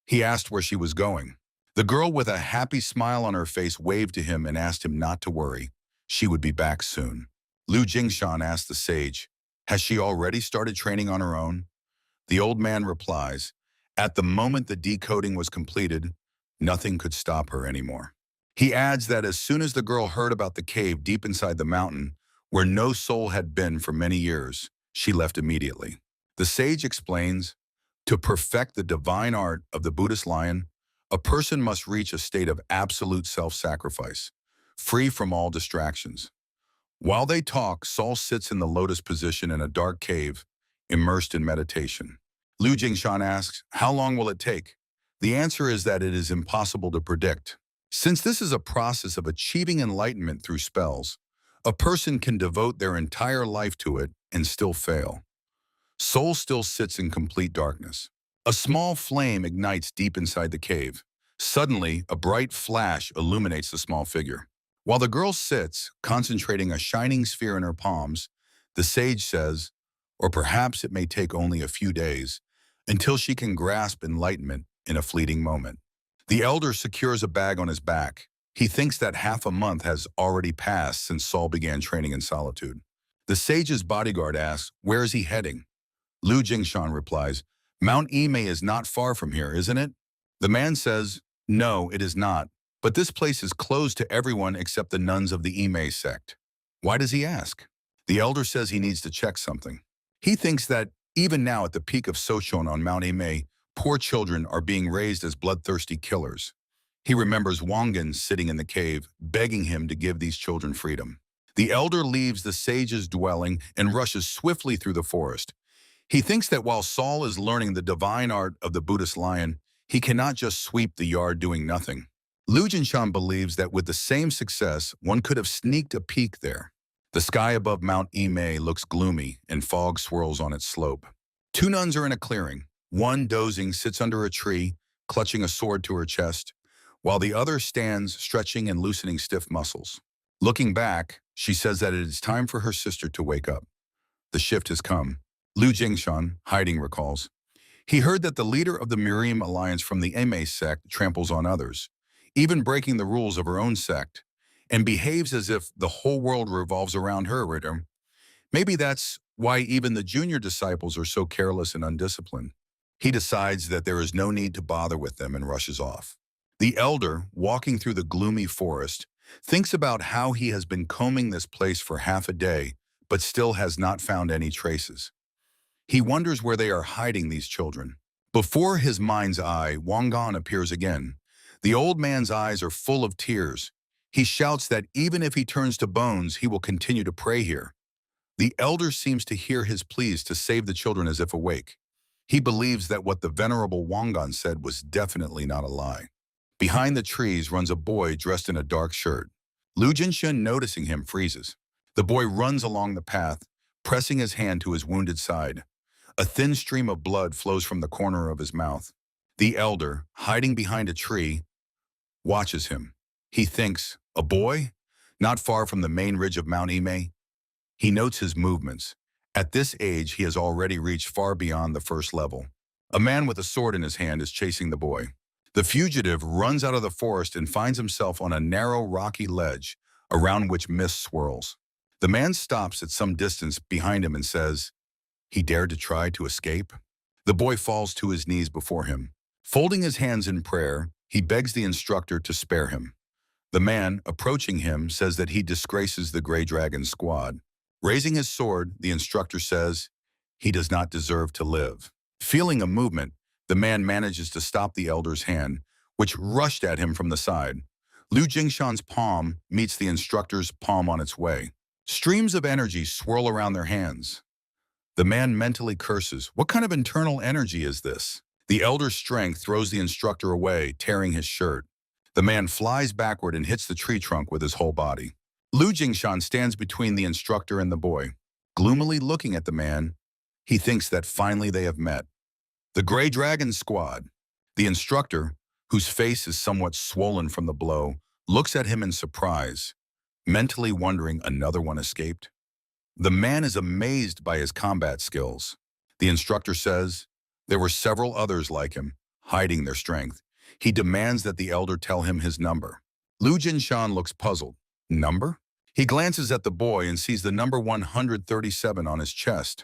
He asked where she was going. The girl, with a happy smile on her face, waved to him and asked him not to worry. She would be back soon. Lu Jingshan asked the sage, has she already started training on her own? The old man replies, at the moment the decoding was completed, nothing could stop her anymore. He adds that as soon as the girl heard about the cave deep inside the mountain, where no soul had been for many years, she left immediately. The sage explains, to perfect the divine art of the Buddhist lion, a person must reach a state of absolute self-sacrifice, free from all distractions. While they talk, Saul sits in the lotus position in a dark cave, immersed in meditation. Lu Jingshan asks, how long will it take? The answer is that it is impossible to predict. Since this is a process of achieving enlightenment through spells, a person can devote their entire life to it and still fail. Soul still sits in complete darkness. A small flame ignites deep inside the cave. Suddenly, a bright flash illuminates the small figure. While the girl sits, concentrating a shining sphere in her palms, the sage says, or perhaps it may take only a few days, until she can grasp enlightenment in a fleeting moment. The elder secures a bag on his back. He thinks that half a month has already passed since Saul began training in solitude. The sage's bodyguard asks, where is he heading? Lu Jingshan replies, Mount Ime is not far from here, isn't it? The man says, no, it is not, but this place is closed to everyone except the nuns of the Ime sect. Why does he ask? The elder says he needs to check something. He thinks that even now at the peak of Sochon on Mount Ime, poor children are being raised as bloodthirsty killers. He remembers Wangan sitting in the cave, begging him to give these children freedom. The elder leaves the sage's dwelling and rushes swiftly through the forest. He thinks that while Saul is learning the divine art of the Buddhist lion, he cannot just sweep the yard doing nothing. Lu Jinshan believes that with the same success, one could have sneaked a peek there. The sky above Mount Ime looks gloomy and fog swirls on its slope. Two nuns are in a clearing. One, dozing, sits under a tree, clutching a sword to her chest, while the other stands stretching and loosening stiff muscles. Looking back, she says that it is time for her sister to wake up. The shift has come. Lu Jingshan, hiding, recalls. He heard that the leader of the Miriam alliance from the Ime sect tramples on others, even breaking the rules of her own sect, and behaves as if the whole world revolves around her. Maybe that's why even the junior disciples are so careless and undisciplined. He decides that there is no need to bother with them and rushes off. The elder, walking through the gloomy forest, thinks about how he has been combing this place for half a day, but still has not found any traces. He wonders where they are hiding these children. Before his mind's eye, Wangan appears again. The old man's eyes are full of tears. He shouts that even if he turns to bones, he will continue to pray here. The elder seems to hear his pleas to save the children as if awake. He believes that what the venerable Wangan said was definitely not a lie. Behind the trees runs a boy dressed in a dark shirt. Lu Jinshan, noticing him, freezes. The boy runs along the path, pressing his hand to his wounded side. A thin stream of blood flows from the corner of his mouth. The elder, hiding behind a tree, watches him. He thinks, a boy? Not far from the main ridge of Mount Ime? He notes his movements. At this age, he has already reached far beyond the first level. A man with a sword in his hand is chasing the boy. The fugitive runs out of the forest and finds himself on a narrow, rocky ledge, around which mist swirls. The man stops at some distance behind him and says, he dared to try to escape? The boy falls to his knees before him. Folding his hands in prayer, he begs the instructor to spare him. The man, approaching him, says that he disgraces the Grey Dragon squad. Raising his sword, the instructor says, he does not deserve to live. Feeling a movement, the man manages to stop the elder's hand, which rushed at him from the side. Lu Jingshan's palm meets the instructor's palm on its way. Streams of energy swirl around their hands. The man mentally curses, what kind of internal energy is this? The elder's strength throws the instructor away, tearing his shirt. The man flies backward and hits the tree trunk with his whole body. Lu Jingshan stands between the instructor and the boy. Gloomily looking at the man, he thinks that finally they have met. The Grey Dragon squad. The instructor, whose face is somewhat swollen from the blow, looks at him in surprise, mentally wondering another one escaped. The man is amazed by his combat skills. The instructor says, there were several others like him, hiding their strength. He demands that the elder tell him his number. Lu Jinshan looks puzzled. Number? He glances at the boy and sees the number 137 on his chest.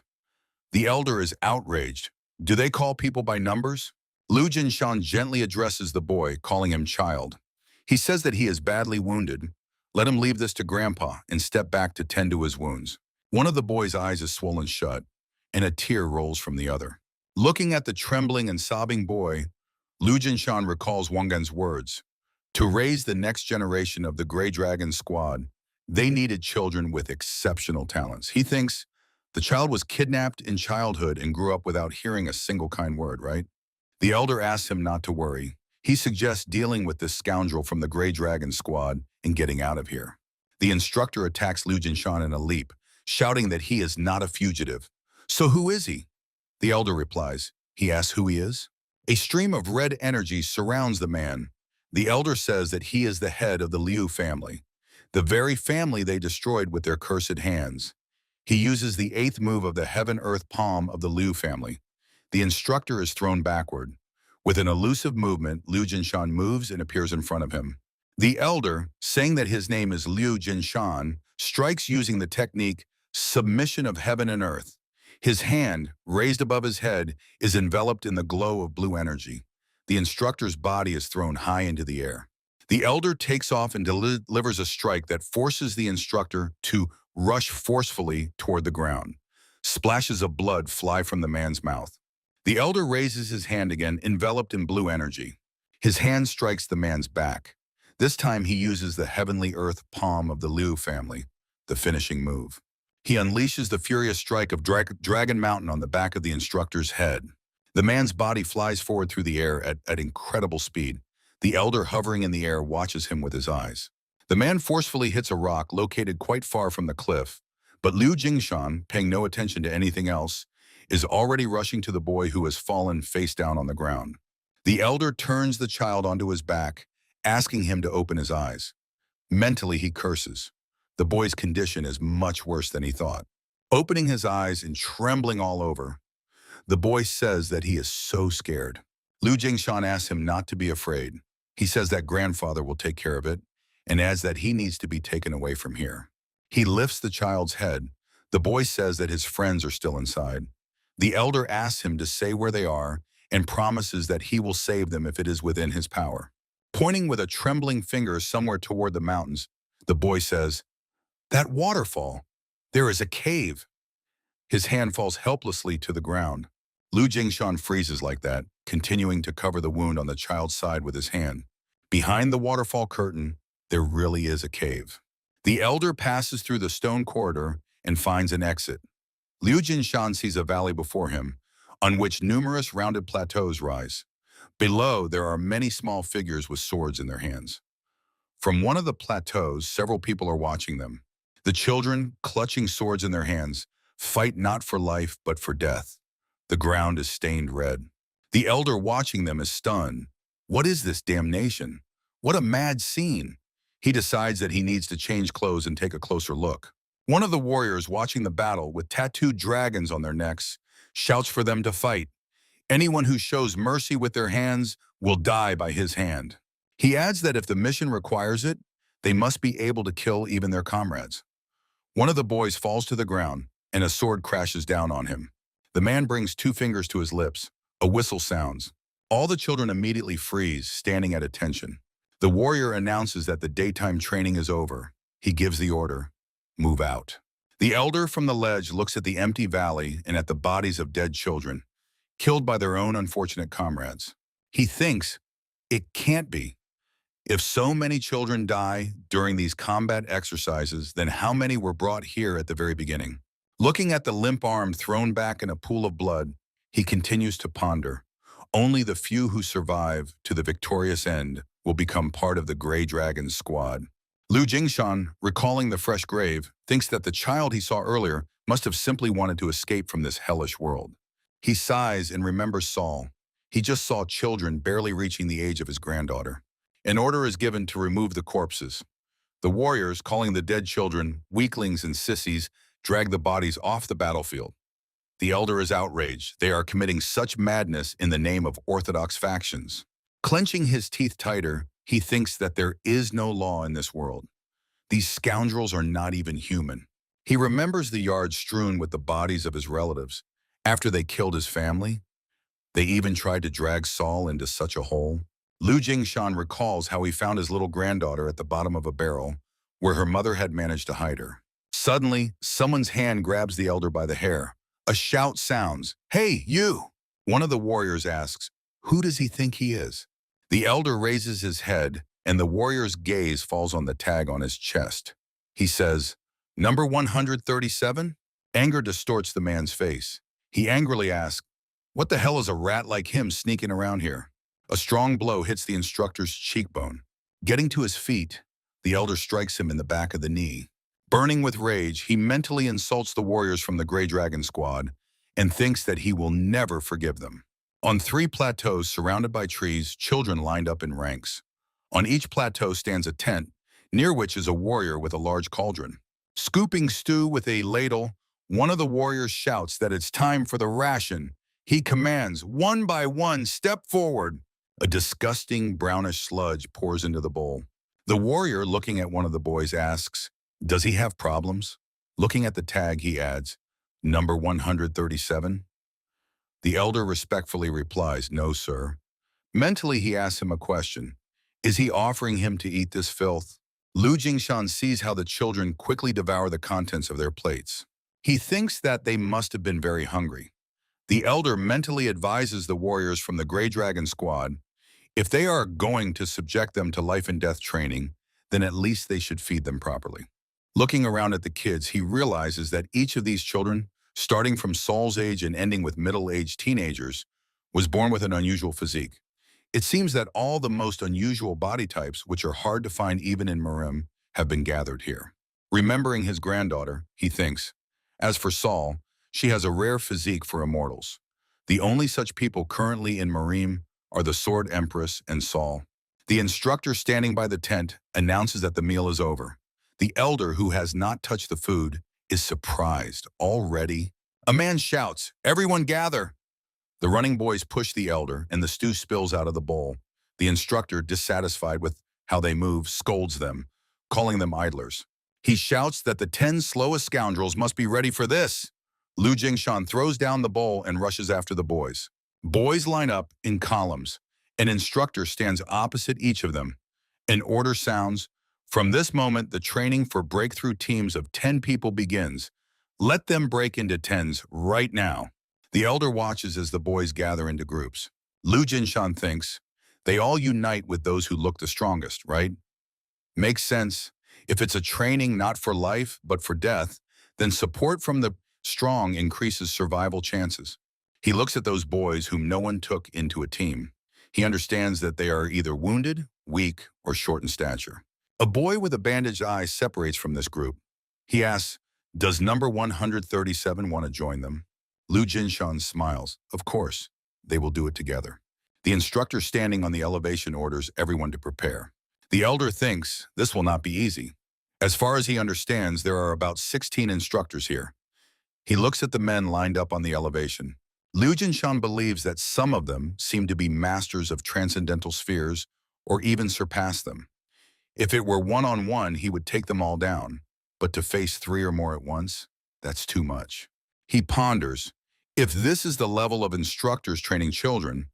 The elder is outraged. Do they call people by numbers? Lu Jinshan gently addresses the boy, calling him child. He says that he is badly wounded. Let him leave this to Grandpa and step back to tend to his wounds. One of the boy's eyes is swollen shut, and a tear rolls from the other. Looking at the trembling and sobbing boy, Lu Jinshan recalls Wangan's words. To raise the next generation of the Grey Dragon squad, they needed children with exceptional talents. He thinks the child was kidnapped in childhood and grew up without hearing a single kind word, right? The elder asks him not to worry. He suggests dealing with this scoundrel from the Grey Dragon squad and getting out of here. The instructor attacks Lu Jinshan in a leap, shouting that he is not a fugitive. So who is he? The elder replies. He asks who he is. A stream of red energy surrounds the man. The elder says that he is the head of the Liu family, the very family they destroyed with their cursed hands. He uses the 8th move of the heaven-earth palm of the Liu family. The instructor is thrown backward. With an elusive movement, Liu Jinshan moves and appears in front of him. The elder, saying that his name is Liu Jinshan, strikes using the technique submission of heaven and earth. His hand, raised above his head, is enveloped in the glow of blue energy. The instructor's body is thrown high into the air. The elder takes off and delivers a strike that forces the instructor to rush forcefully toward the ground. Splashes of blood fly from the man's mouth. The elder raises his hand again, enveloped in blue energy. His hand strikes the man's back. This time he uses the heavenly earth palm of the Liu family, the finishing move. He unleashes the furious strike of Dragon Mountain on the back of the instructor's head. The man's body flies forward through the air at incredible speed. The elder, hovering in the air, watches him with his eyes. The man forcefully hits a rock located quite far from the cliff, but Liu Jingshan, paying no attention to anything else, is already rushing to the boy who has fallen face down on the ground. The elder turns the child onto his back, asking him to open his eyes. Mentally, he curses. The boy's condition is much worse than he thought. Opening his eyes and trembling all over, the boy says that he is so scared. Liu Jingshan asks him not to be afraid. He says that grandfather will take care of it and adds that he needs to be taken away from here. He lifts the child's head. The boy says that his friends are still inside. The elder asks him to say where they are and promises that he will save them if it is within his power. Pointing with a trembling finger somewhere toward the mountains, the boy says, "That waterfall. There is a cave." His hand falls helplessly to the ground. Liu Jingshan freezes like that, continuing to cover the wound on the child's side with his hand. Behind the waterfall curtain, there really is a cave. The elder passes through the stone corridor and finds an exit. Liu Jinshan sees a valley before him, on which numerous rounded plateaus rise. Below, there are many small figures with swords in their hands. From one of the plateaus, several people are watching them. The children, clutching swords in their hands, fight not for life but for death. The ground is stained red. The elder watching them is stunned. What is this damnation? What a mad scene! He decides that he needs to change clothes and take a closer look. One of the warriors watching the battle, with tattooed dragons on their necks, shouts for them to fight. Anyone who shows mercy with their hands will die by his hand. He adds that if the mission requires it, they must be able to kill even their comrades. One of the boys falls to the ground, and a sword crashes down on him. The man brings 2 fingers to his lips. A whistle sounds. All the children immediately freeze, standing at attention. The warrior announces that the daytime training is over. He gives the order, "Move out." The elder from the ledge looks at the empty valley and at the bodies of dead children, killed by their own unfortunate comrades. He thinks, it can't be. If so many children die during these combat exercises, then how many were brought here at the very beginning? Looking at the limp arm thrown back in a pool of blood, he continues to ponder. Only the few who survive to the victorious end will become part of the Grey Dragon's squad. Liu Jingshan, recalling the fresh grave, thinks that the child he saw earlier must have simply wanted to escape from this hellish world. He sighs and remembers Saul. He just saw children barely reaching the age of his granddaughter. An order is given to remove the corpses. The warriors, calling the dead children weaklings and sissies, drag the bodies off the battlefield. The elder is outraged. They are committing such madness in the name of orthodox factions. Clenching his teeth tighter, he thinks that there is no law in this world. These scoundrels are not even human. He remembers the yard strewn with the bodies of his relatives. After they killed his family, they even tried to drag Saul into such a hole. Liu Jingshan recalls how he found his little granddaughter at the bottom of a barrel, where her mother had managed to hide her. Suddenly, someone's hand grabs the elder by the hair. A shout sounds, "Hey, you!" One of the warriors asks, who does he think he is? The elder raises his head, and the warrior's gaze falls on the tag on his chest. He says, "Number 137? Anger distorts the man's face. He angrily asks, "What the hell is a rat like him sneaking around here?" A strong blow hits the instructor's cheekbone. Getting to his feet, the elder strikes him in the back of the knee. Burning with rage, he mentally insults the warriors from the Grey Dragon squad and thinks that he will never forgive them. On 3 plateaus surrounded by trees, children lined up in ranks. On each plateau stands a tent, near which is a warrior with a large cauldron. Scooping stew with a ladle, one of the warriors shouts that it's time for the ration. He commands, one by one, step forward. A disgusting brownish sludge pours into the bowl. The warrior, looking at one of the boys, asks, does he have problems? Looking at the tag, he adds, number 137? The elder respectfully replies, no, sir. Mentally, he asks him a question. Is he offering him to eat this filth? Lu Jingshan sees how the children quickly devour the contents of their plates. He thinks that they must have been very hungry. The elder mentally advises the warriors from the Grey Dragon squad, if they are going to subject them to life and death training, then at least they should feed them properly. Looking around at the kids, he realizes that each of these children, starting from Saul's age and ending with middle-aged teenagers, was born with an unusual physique. It seems that all the most unusual body types, which are hard to find even in Merim, have been gathered here. Remembering his granddaughter, he thinks, as for Saul, she has a rare physique for immortals. The only such people currently in Merim are the Sword Empress and Saul. The instructor standing by the tent announces that the meal is over. The elder, who has not touched the food, is surprised. Already? A man shouts, everyone gather! The running boys push the elder, and the stew spills out of the bowl. The instructor, dissatisfied with how they move, scolds them, calling them idlers. He shouts that the 10 slowest scoundrels must be ready for this. Lu Jingshan throws down the bowl and rushes after the boys. Boys line up in columns. An instructor stands opposite each of them. An order sounds. From this moment, the training for breakthrough teams of 10 people begins. Let them break into tens right now. The elder watches as the boys gather into groups. Lu Jingshan thinks, they all unite with those who look the strongest, right? Makes sense. If it's a training not for life, but for death, then support from the strong increases survival chances. He looks at those boys whom no one took into a team. He understands that they are either wounded, weak, or short in stature. A boy with a bandaged eye separates from this group. He asks, does number 137 want to join them? Lu Jingshan smiles. Of course, they will do it together. The instructor standing on the elevation orders everyone to prepare. The elder thinks this will not be easy. As far as he understands, there are about 16 instructors here. He looks at the men lined up on the elevation. Lu Jingshan believes that some of them seem to be masters of transcendental spheres or even surpass them. If it were one-on-one, he would take them all down. But to face 3 or more at once, that's too much. He ponders, if this is the level of instructors training children,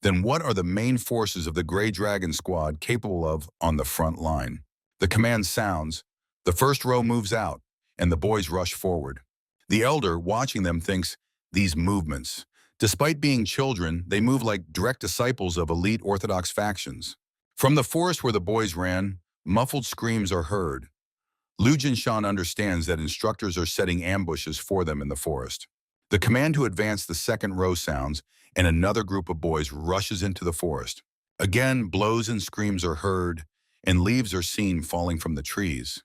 then what are the main forces of the Grey Dragon squad capable of on the front line? The command sounds, the first row moves out, and the boys rush forward. The elder, watching them, thinks, these movements, despite being children, they move like direct disciples of elite Orthodox factions. From the forest where the boys ran, muffled screams are heard. Lu Jingshan understands that instructors are setting ambushes for them in the forest. The command to advance the second row sounds, and another group of boys rushes into the forest. Again, blows and screams are heard, and leaves are seen falling from the trees.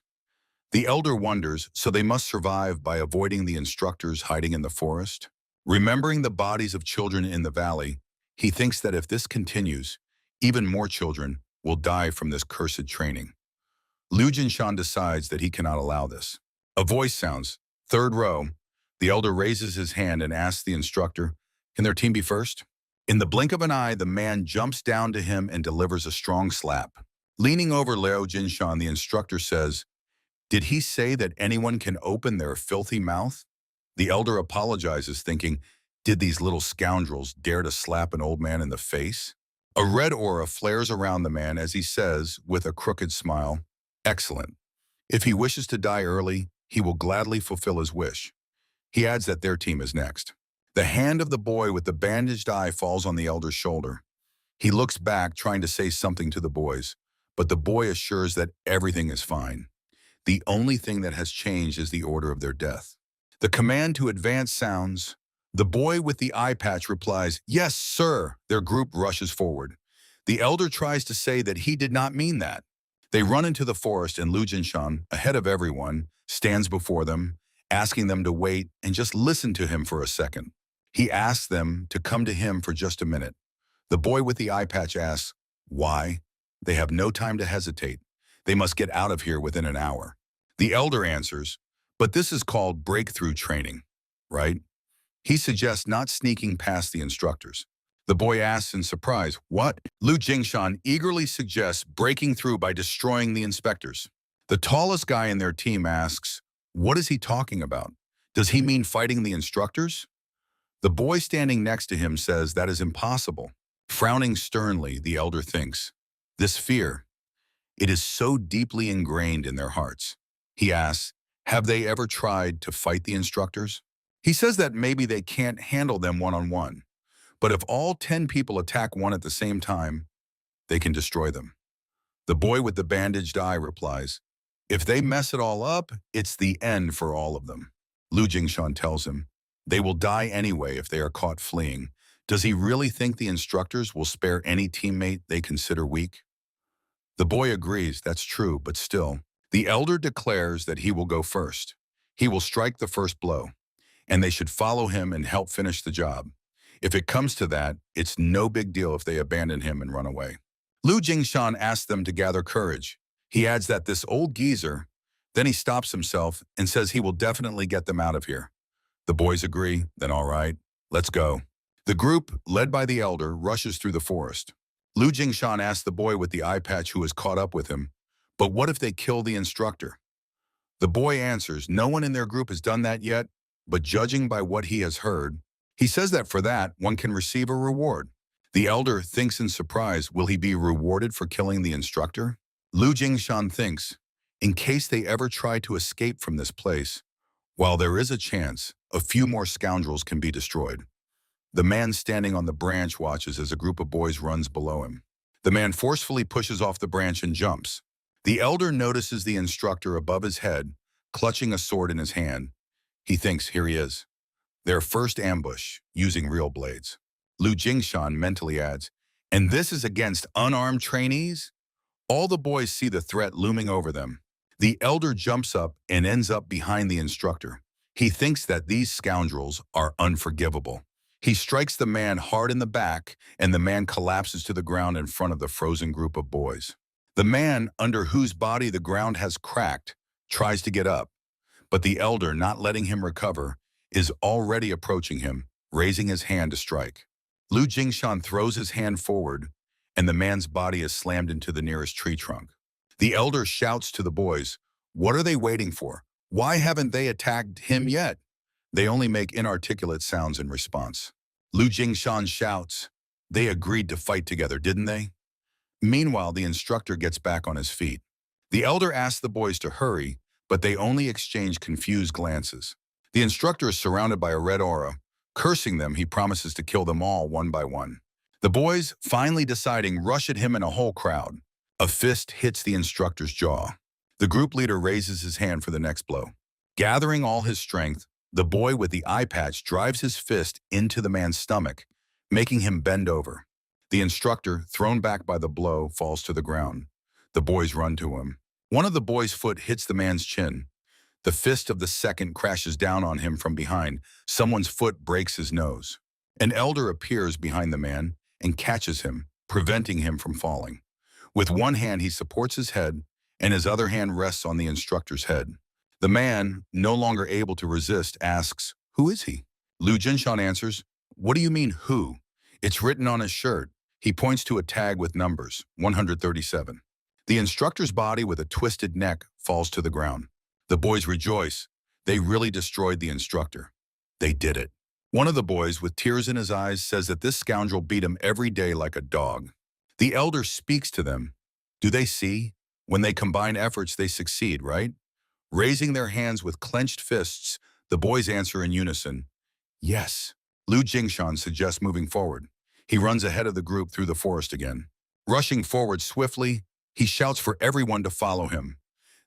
The elder wonders, so they must survive by avoiding the instructors hiding in the forest? Remembering the bodies of children in the valley, he thinks that if this continues, even more children will die from this cursed training. Lu Jingshan decides that he cannot allow this. A voice sounds, third row. The elder raises his hand and asks the instructor, can their team be first? In the blink of an eye, the man jumps down to him and delivers a strong slap. Leaning over Lu Jingshan, the instructor says, did he say that anyone can open their filthy mouth? The elder apologizes, thinking, did these little scoundrels dare to slap an old man in the face? A red aura flares around the man as he says, with a crooked smile, excellent. If he wishes to die early, he will gladly fulfill his wish. He adds that their team is next. The hand of the boy with the bandaged eye falls on the elder's shoulder. He looks back, trying to say something to the boys, but the boy assures that everything is fine. The only thing that has changed is the order of their death. The command to advance sounds. The boy with the eye patch replies, yes, sir. Their group rushes forward. The elder tries to say that he did not mean that. They run into the forest, and Lu Jingshan, ahead of everyone, stands before them, asking them to wait and just listen to him for a second. He asks them to come to him for just a minute. The boy with the eye patch asks, why? They have no time to hesitate. They must get out of here within an hour. The elder answers, but this is called breakthrough training, right? He suggests not sneaking past the instructors. The boy asks in surprise, "What?" Lu Jingshan eagerly suggests breaking through by destroying the inspectors. The tallest guy in their team asks, "What is he talking about? Does he mean fighting the instructors?" The boy standing next to him says that is impossible. Frowning sternly, the elder thinks, "This fear, it is so deeply ingrained in their hearts." He asks, "Have they ever tried to fight the instructors?" He says that maybe they can't handle them one-on-one, but if all 10 people attack one at the same time, they can destroy them. The boy with the bandaged eye replies, "If they mess it all up, it's the end for all of them." Lu Jingshan tells him, "They will die anyway if they are caught fleeing." Does he really think the instructors will spare any teammate they consider weak? The boy agrees that's true, but still, the elder declares that he will go first. He will strike the first blow, and they should follow him and help finish the job. If it comes to that, it's no big deal if they abandon him and run away. Lu Jingshan asks them to gather courage. He adds that this old geezer, then he stops himself and says he will definitely get them out of here. The boys agree, then all right, let's go. The group, led by the elder, rushes through the forest. Lu Jingshan asks the boy with the eye patch who has caught up with him, "But what if they kill the instructor?" The boy answers, no one in their group has done that yet, but judging by what he has heard, he says that for that, one can receive a reward. The elder thinks in surprise, will he be rewarded for killing the instructor? Lu Jingshan thinks, in case they ever try to escape from this place, while there is a chance, a few more scoundrels can be destroyed. The man standing on the branch watches as a group of boys runs below him. The man forcefully pushes off the branch and jumps. The elder notices the instructor above his head, clutching a sword in his hand. He thinks, here he is. Their first ambush, using real blades. Lu Jingshan mentally adds, and this is against unarmed trainees? All the boys see the threat looming over them. The elder jumps up and ends up behind the instructor. He thinks that these scoundrels are unforgivable. He strikes the man hard in the back, and the man collapses to the ground in front of the frozen group of boys. The man, under whose body the ground has cracked, tries to get up, but the elder, not letting him recover, is already approaching him, raising his hand to strike. Lu Jingshan throws his hand forward, and the man's body is slammed into the nearest tree trunk. The elder shouts to the boys, what are they waiting for? Why haven't they attacked him yet? They only make inarticulate sounds in response. Lu Jingshan shouts, they agreed to fight together, didn't they? Meanwhile, the instructor gets back on his feet. The elder asks the boys to hurry, but they only exchange confused glances. The instructor is surrounded by a red aura. Cursing them, he promises to kill them all one by one. The boys, finally deciding, rush at him in a whole crowd. A fist hits the instructor's jaw. The group leader raises his hand for the next blow. Gathering all his strength, the boy with the eye patch drives his fist into the man's stomach, making him bend over. The instructor, thrown back by the blow, falls to the ground. The boys run to him. One of the boys' foot hits the man's chin. The fist of the second crashes down on him from behind. Someone's foot breaks his nose. An elder appears behind the man and catches him, preventing him from falling. With one hand, he supports his head, and his other hand rests on the instructor's head. The man, no longer able to resist, asks, who is he? Lu Jingshan answers, what do you mean, who? It's written on his shirt. He points to a tag with numbers, 137. The instructor's body with a twisted neck falls to the ground. The boys rejoice. They really destroyed the instructor. They did it. One of the boys, with tears in his eyes, says that this scoundrel beat him every day like a dog. The elder speaks to them. Do they see? When they combine efforts, they succeed, right? Raising their hands with clenched fists, the boys answer in unison, yes. Lu Jingshan suggests moving forward. He runs ahead of the group through the forest again. Rushing forward swiftly, he shouts for everyone to follow him.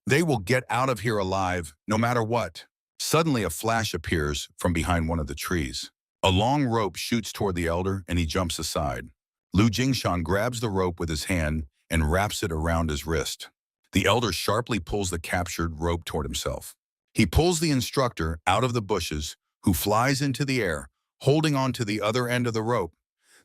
They will get out of here alive, no matter what. Suddenly, a flash appears from behind one of the trees. A long rope shoots toward the elder, and he jumps aside. Lu Jingshan grabs the rope with his hand and wraps it around his wrist. The elder sharply pulls the captured rope toward himself. He pulls the instructor out of the bushes, who flies into the air, holding on to the other end of the rope.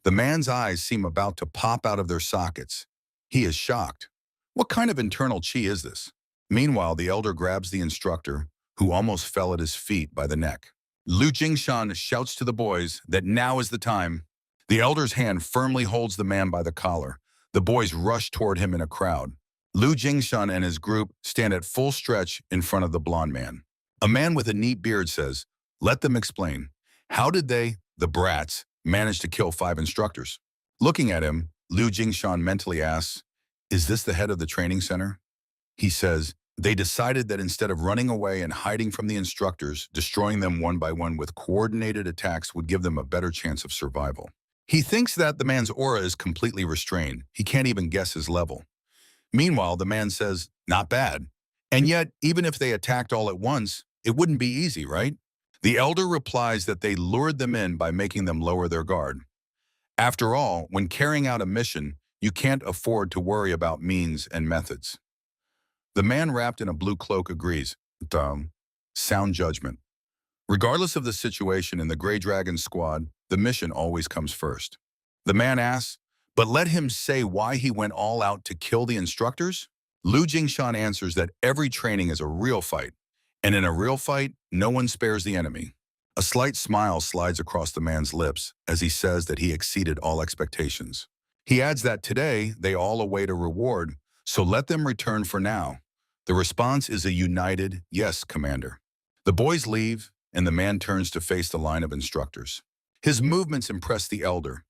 The man's eyes seem about to pop out of their sockets. He is shocked. What kind of internal chi is this? Meanwhile, the elder grabs the instructor, who almost fell at his feet, by the neck. Lu Jingshan shouts to the boys that now is the time. The elder's hand firmly holds the man by the collar. The boys rush toward him in a crowd. Lu Jingshan and his group stand at full stretch in front of the blond man. A man with a neat beard says, "Let them explain. How did they, the brats, manage to kill 5 instructors?" Looking at him, Lu Jingshan mentally asks, "Is this the head of the training center?" He says, "They decided that instead of running away and hiding from the instructors, destroying them one by one with coordinated attacks would give them a better chance of survival." He thinks that the man's aura is completely restrained. He can't even guess his level. Meanwhile, the man says, "Not bad. And yet, even if they attacked all at once, it wouldn't be easy, right?" The elder replies that they lured them in by making them lower their guard. After all, when carrying out a mission, you can't afford to worry about means and methods. The man wrapped in a blue cloak agrees. Dumb. Sound judgment. Regardless of the situation in the Grey Dragon squad, the mission always comes first. The man asks, "But let him say why he went all out to kill the instructors?" Lu Jingshan answers that every training is a real fight, and in a real fight, no one spares the enemy. A slight smile slides across the man's lips as he says that he exceeded all expectations. He adds that today they all await a reward, so let them return for now. The response is a united, "Yes, Commander." The boys leave, and the man turns to face the line of instructors. His movements impress the elder.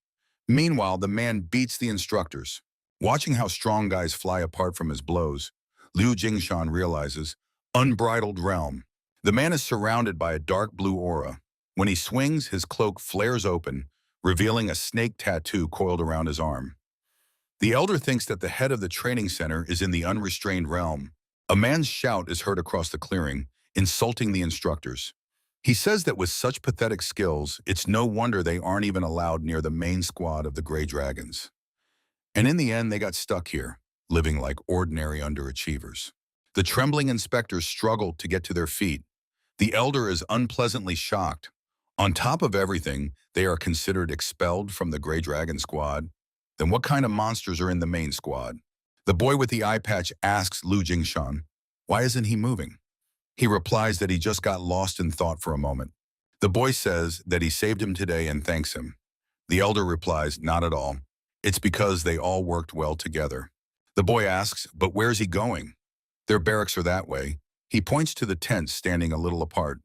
Meanwhile, the man beats the instructors. Watching how strong guys fly apart from his blows, Lu Jingshan realizes, unbridled realm. The man is surrounded by a dark blue aura. When he swings, his cloak flares open, revealing a snake tattoo coiled around his arm. The elder thinks that the head of the training center is in the unrestrained realm. A man's shout is heard across the clearing, insulting the instructors. He says that with such pathetic skills, it's no wonder they aren't even allowed near the main squad of the Grey Dragons. And in the end, they got stuck here, living like ordinary underachievers. The trembling inspectors struggle to get to their feet. The elder is unpleasantly shocked. On top of everything, they are considered expelled from the Grey Dragon squad. Then what kind of monsters are in the main squad? The boy with the eye patch asks Lu Jingshan, why isn't he moving? He replies that he just got lost in thought for a moment. The boy says that he saved him today and thanks him. The elder replies, not at all. It's because they all worked well together. The boy asks, but where's he going? Their barracks are that way. He points to the tents standing a little apart.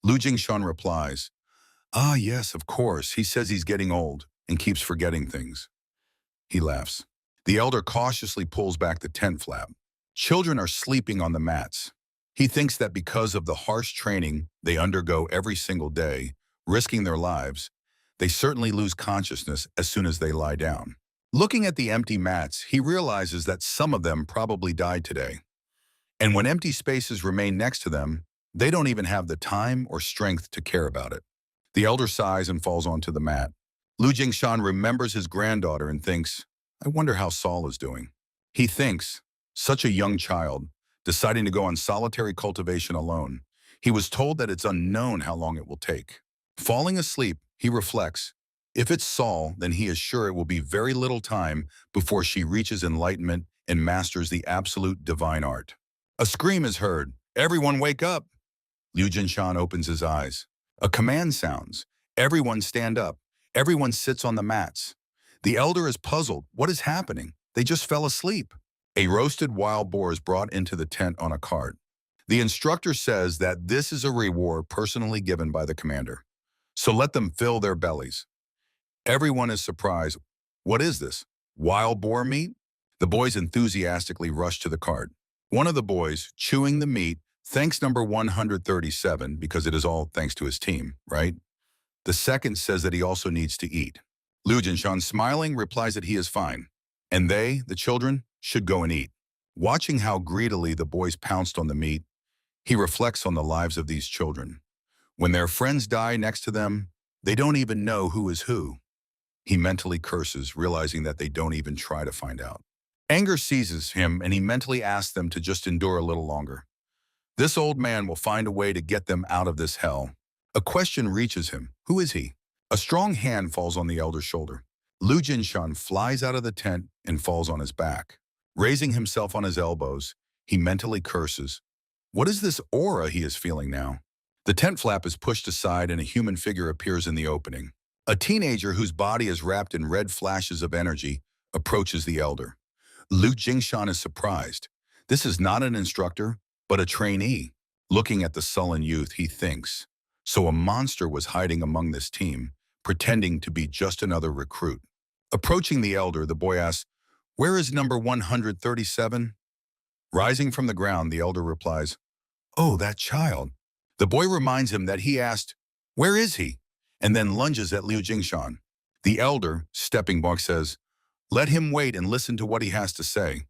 Lu Jingshan replies, ah, yes, of course. He says he's getting old and keeps forgetting things. He laughs. The elder cautiously pulls back the tent flap. Children are sleeping on the mats. He thinks that because of the harsh training they undergo every single day, risking their lives, they certainly lose consciousness as soon as they lie down. Looking at the empty mats, he realizes that some of them probably died today. And when empty spaces remain next to them, they don't even have the time or strength to care about it. The elder sighs and falls onto the mat. Lu Jingshan remembers his granddaughter and thinks, I wonder how Saul is doing. He thinks, such a young child, deciding to go on solitary cultivation alone. He was told that it's unknown how long it will take. Falling asleep, he reflects, if it's Saul, then he is sure it will be very little time before she reaches enlightenment and masters the absolute divine art. A scream is heard. Everyone wake up! Lu Jingshan opens his eyes. A command sounds. Everyone stand up. Everyone sits on the mats. The elder is puzzled. What is happening? They just fell asleep. A roasted wild boar is brought into the tent on a cart. The instructor says that this is a reward personally given by the commander. So let them fill their bellies. Everyone is surprised. What is this? Wild boar meat? The boys enthusiastically rush to the cart. One of the boys, chewing the meat, thanks number 137 because it is all thanks to his team, right? The second says that he also needs to eat. Lu Jingshan, smiling, replies that he is fine. And they, the children, should go and eat. Watching how greedily the boys pounced on the meat, he reflects on the lives of these children. When their friends die next to them, they don't even know who is who. He mentally curses, realizing that they don't even try to find out. Anger seizes him, and he mentally asks them to just endure a little longer. This old man will find a way to get them out of this hell. A question reaches him. Who is he? A strong hand falls on the elder's shoulder. Lu Jingshan flies out of the tent and falls on his back. Raising himself on his elbows, he mentally curses. What is this aura he is feeling now? The tent flap is pushed aside and a human figure appears in the opening. A teenager whose body is wrapped in red flashes of energy approaches the elder. Liu Jingshan is surprised. This is not an instructor, but a trainee. Looking at the sullen youth, he thinks, so a monster was hiding among this team, pretending to be just another recruit. Approaching the elder, the boy asks, "Where is number 137? Rising from the ground, the elder replies, "Oh, that child." The boy reminds him that he asked, "Where is he?" and then lunges at Liu Jingshan. The elder, stepping back, says, "Let him wait and listen to what he has to say."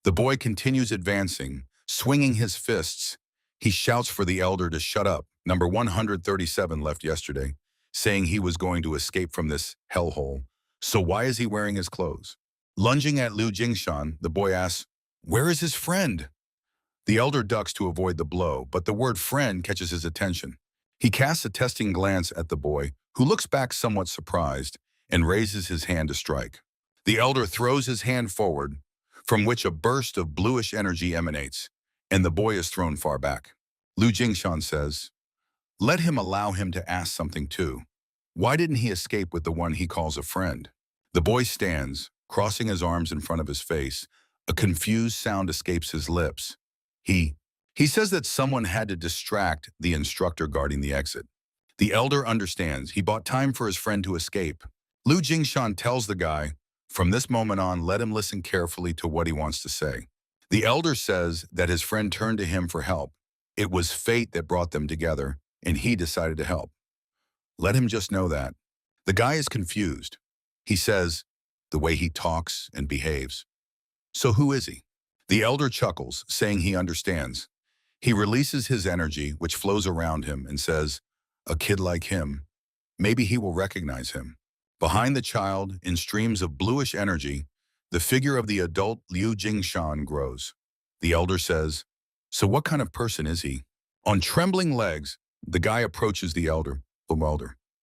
The boy continues advancing, swinging his fists. He shouts for the elder to shut up. Number 137 left yesterday, saying he was going to escape from this hellhole. So why is he wearing his clothes? Lunging at Liu Jingshan, the boy asks, "Where is his friend?" The elder ducks to avoid the blow, but the word friend catches his attention. He casts a testing glance at the boy, who looks back somewhat surprised, and raises his hand to strike. The elder throws his hand forward, from which a burst of bluish energy emanates, and the boy is thrown far back. Liu Jingshan says, "Let him allow him to ask something too. Why didn't he escape with the one he calls a friend?" The boy stands, crossing his arms in front of his face. A confused sound escapes his lips. He says that someone had to distract the instructor guarding the exit. The elder understands. He bought time for his friend to escape. Liu Jingshan tells the guy, from this moment on, let him listen carefully to what he wants to say. The elder says that his friend turned to him for help. It was fate that brought them together, and he decided to help. Let him just know that. The guy is confused. He says, the way he talks and behaves. So who is he? The elder chuckles, saying he understands. He releases his energy, which flows around him, and says, a kid like him, maybe he will recognize him. Behind the child, in streams of bluish energy, the figure of the adult Liu Jingshan grows. The elder says, so what kind of person is he? On trembling legs, the guy approaches the elder.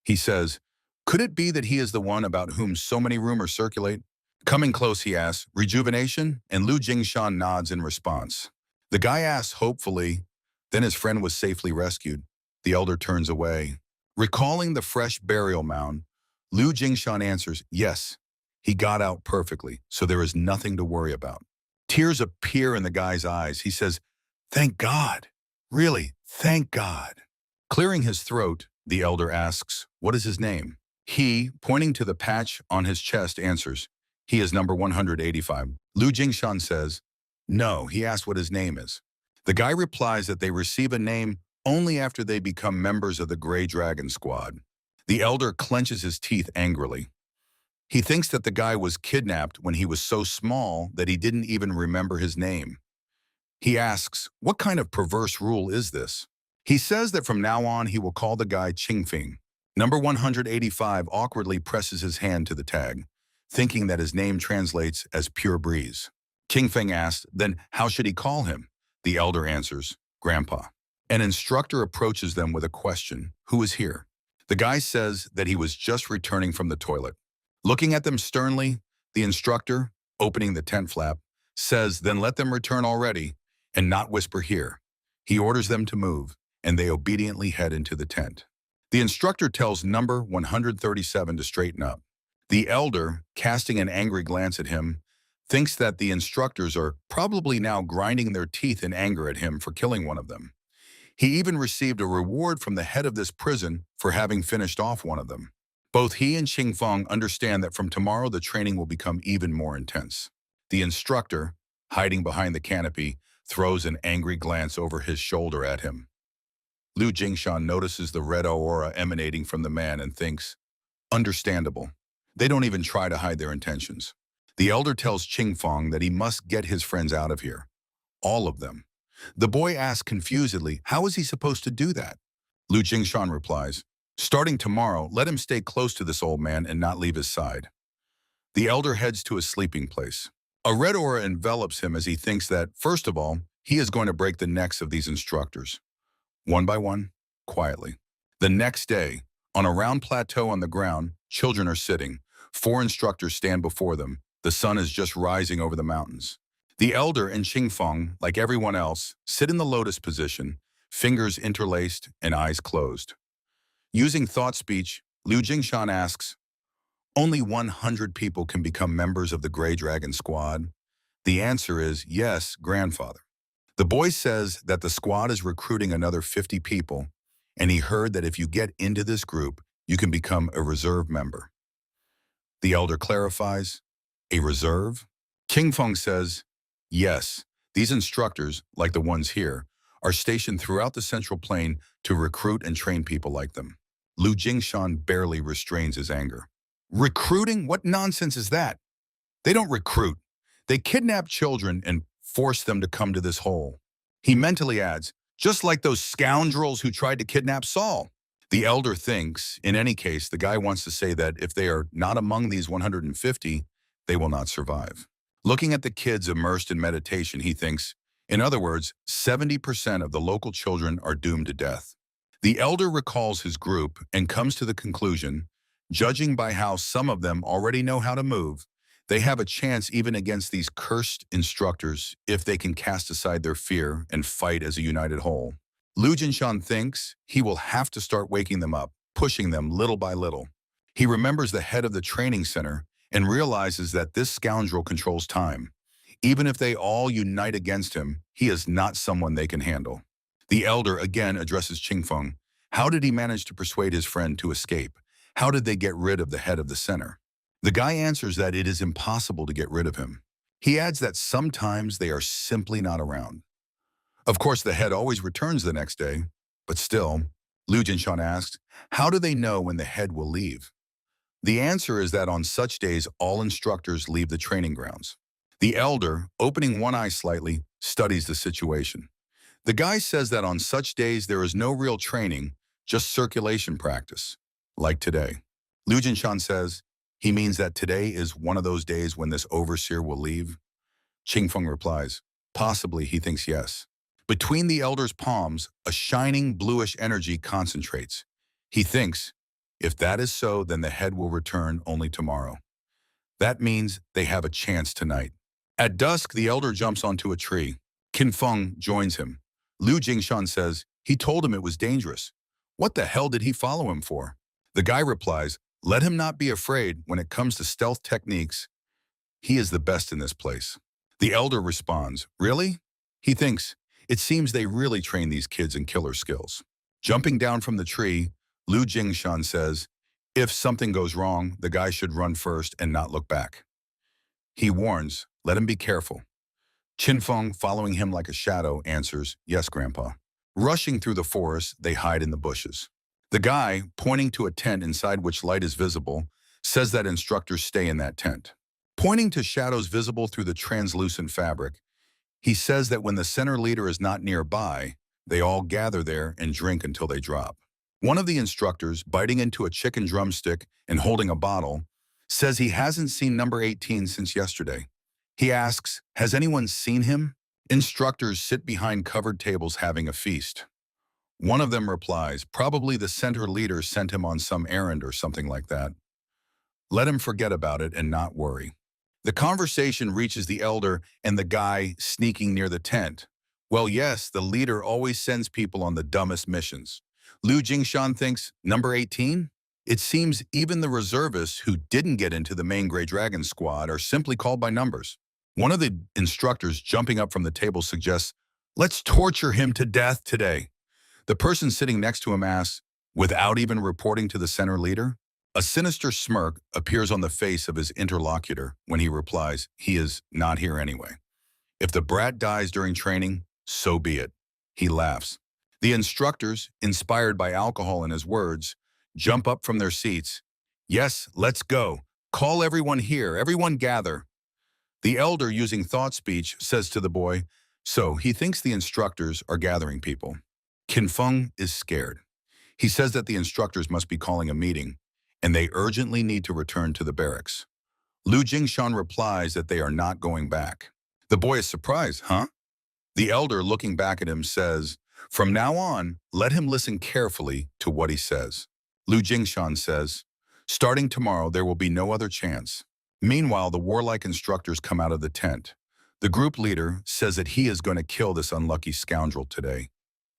He says, could it be that he is the one about whom so many rumors circulate? Coming close, he asks, rejuvenation? And Liu Jingshan nods in response. The guy asks hopefully, then his friend was safely rescued. The elder turns away. Recalling the fresh burial mound, Liu Jingshan answers, yes, he got out perfectly, so there is nothing to worry about. Tears appear in the guy's eyes. He says, thank God. Really, thank God. Clearing his throat, the elder asks, what is his name? He, pointing to the patch on his chest, answers, he is number 185. Liu Jingshan says, no, he asked what his name is. The guy replies that they receive a name only after they become members of the Gray Dragon Squad. The elder clenches his teeth angrily. He thinks that the guy was kidnapped when he was so small that he didn't even remember his name. He asks, what kind of perverse rule is this? He says that from now on he will call the guy Qingfeng. Number 185 awkwardly presses his hand to the tag, thinking that his name translates as pure breeze. Qingfeng asks, then how should he call him? The elder answers, Grandpa. An instructor approaches them with a question, who is here? The guy says that he was just returning from the toilet. Looking at them sternly, the instructor, opening the tent flap, says, then let them return already and not whisper here. He orders them to move, and they obediently head into the tent. The instructor tells number 137 to straighten up. The elder, casting an angry glance at him, thinks that the instructors are probably now grinding their teeth in anger at him for killing one of them. He even received a reward from the head of this prison for having finished off one of them. Both he and Qingfeng understand that from tomorrow the training will become even more intense. The instructor, hiding behind the canopy, throws an angry glance over his shoulder at him. Liu Jingshan notices the red aura emanating from the man and thinks, understandable. They don't even try to hide their intentions. The elder tells Qingfeng that he must get his friends out of here. All of them. The boy asks confusedly, how is he supposed to do that? Liu Jingshan replies, starting tomorrow, let him stay close to this old man and not leave his side. The elder heads to his sleeping place. A red aura envelops him as he thinks that, first of all, he is going to break the necks of these instructors. One by one, quietly. The next day, on a round plateau on the ground, children are sitting. 4 instructors stand before them. The sun is just rising over the mountains. The elder and Qingfeng, like everyone else, sit in the lotus position, fingers interlaced and eyes closed. Using thought speech, Liu Jingshan asks, only 100 people can become members of the Gray Dragon Squad? The answer is yes, grandfather. The boy says that the squad is recruiting another 50 people, and he heard that if you get into this group, you can become a reserve member. The elder clarifies, a reserve? King Feng says, yes, these instructors, like the ones here, are stationed throughout the Central Plain to recruit and train people like them. Liu Jingshan barely restrains his anger. Recruiting? What nonsense is that? They don't recruit. They kidnap children and force them to come to this hole. He mentally adds, just like those scoundrels who tried to kidnap Saul. The elder thinks, in any case, the guy wants to say that if they are not among these 150, they will not survive. Looking at the kids immersed in meditation, he thinks, in other words, 70% of the local children are doomed to death. The elder recalls his group and comes to the conclusion, judging by how some of them already know how to move, they have a chance even against these cursed instructors if they can cast aside their fear and fight as a united whole. Liu Jingshan thinks he will have to start waking them up, pushing them little by little. He remembers the head of the training center and realizes that this scoundrel controls time. Even if they all unite against him, he is not someone they can handle. The elder again addresses Qingfeng. How did he manage to persuade his friend to escape? How did they get rid of the head of the center? The guy answers that it is impossible to get rid of him. He adds that sometimes they are simply not around. Of course, the head always returns the next day, but still, Liu Jingshan asks, how do they know when the head will leave? The answer is that on such days, all instructors leave the training grounds. The elder, opening one eye slightly, studies the situation. The guy says that on such days there is no real training, just circulation practice, like today. Liu Jingshan says, he means that today is one of those days when this overseer will leave? Qingfeng replies, possibly, he thinks yes. Between the elder's palms, a shining bluish energy concentrates. He thinks, if that is so, then the head will return only tomorrow. That means they have a chance tonight. At dusk, the elder jumps onto a tree. Qin Feng joins him. Liu Jingshan says, he told him it was dangerous. What the hell did he follow him for? The guy replies, let him not be afraid when it comes to stealth techniques. He is the best in this place. The elder responds, really? He thinks, it seems they really train these kids in killer skills. Jumping down from the tree, Liu Jingshan says, if something goes wrong, the guy should run first and not look back. He warns, let him be careful. Qinfeng, following him like a shadow, answers, yes, Grandpa. Rushing through the forest, they hide in the bushes. The guy, pointing to a tent inside which light is visible, says that instructors stay in that tent. Pointing to shadows visible through the translucent fabric, he says that when the center leader is not nearby, they all gather there and drink until they drop. One of the instructors, biting into a chicken drumstick and holding a bottle, says he hasn't seen number 18 since yesterday. He asks, has anyone seen him? Instructors sit behind covered tables having a feast. One of them replies, probably the center leader sent him on some errand or something like that. Let him forget about it and not worry. The conversation reaches the elder and the guy sneaking near the tent. Well, yes, the leader always sends people on the dumbest missions. Liu Jingshan thinks, number 18? It seems even the reservists who didn't get into the main Gray Dragon squad are simply called by numbers. One of the instructors jumping up from the table suggests, let's torture him to death today. The person sitting next to him asks, without even reporting to the center leader? A sinister smirk appears on the face of his interlocutor when he replies, he is not here anyway. If the brat dies during training, so be it. He laughs. The instructors, inspired by alcohol in his words, jump up from their seats. Yes, let's go. Call everyone here. Everyone gather. The elder, using thought speech, says to the boy, so he thinks the instructors are gathering people. Qin Feng is scared. He says that the instructors must be calling a meeting, and they urgently need to return to the barracks. Liu Jingshan replies that they are not going back. The boy is surprised, huh? The elder, looking back at him, says, from now on, let him listen carefully to what he says. Liu Jingshan says, starting tomorrow, there will be no other chance. Meanwhile, the warlike instructors come out of the tent. The group leader says that he is going to kill this unlucky scoundrel today.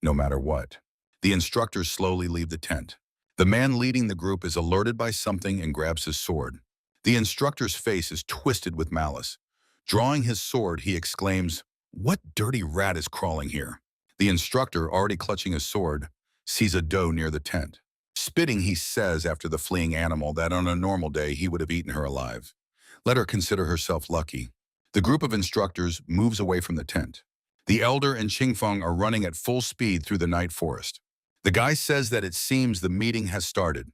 no matter what. The instructors slowly leave the tent. The man leading the group is alerted by something and grabs his sword. The instructor's face is twisted with malice. Drawing his sword, he exclaims, "What dirty rat is crawling here?" The instructor, already clutching his sword, sees a doe near the tent. Spitting, he says after the fleeing animal that on a normal day he would have eaten her alive. Let her consider herself lucky. The group of instructors moves away from the tent. The elder and Qingfeng are running at full speed through the night forest. The guy says that it seems the meeting has started.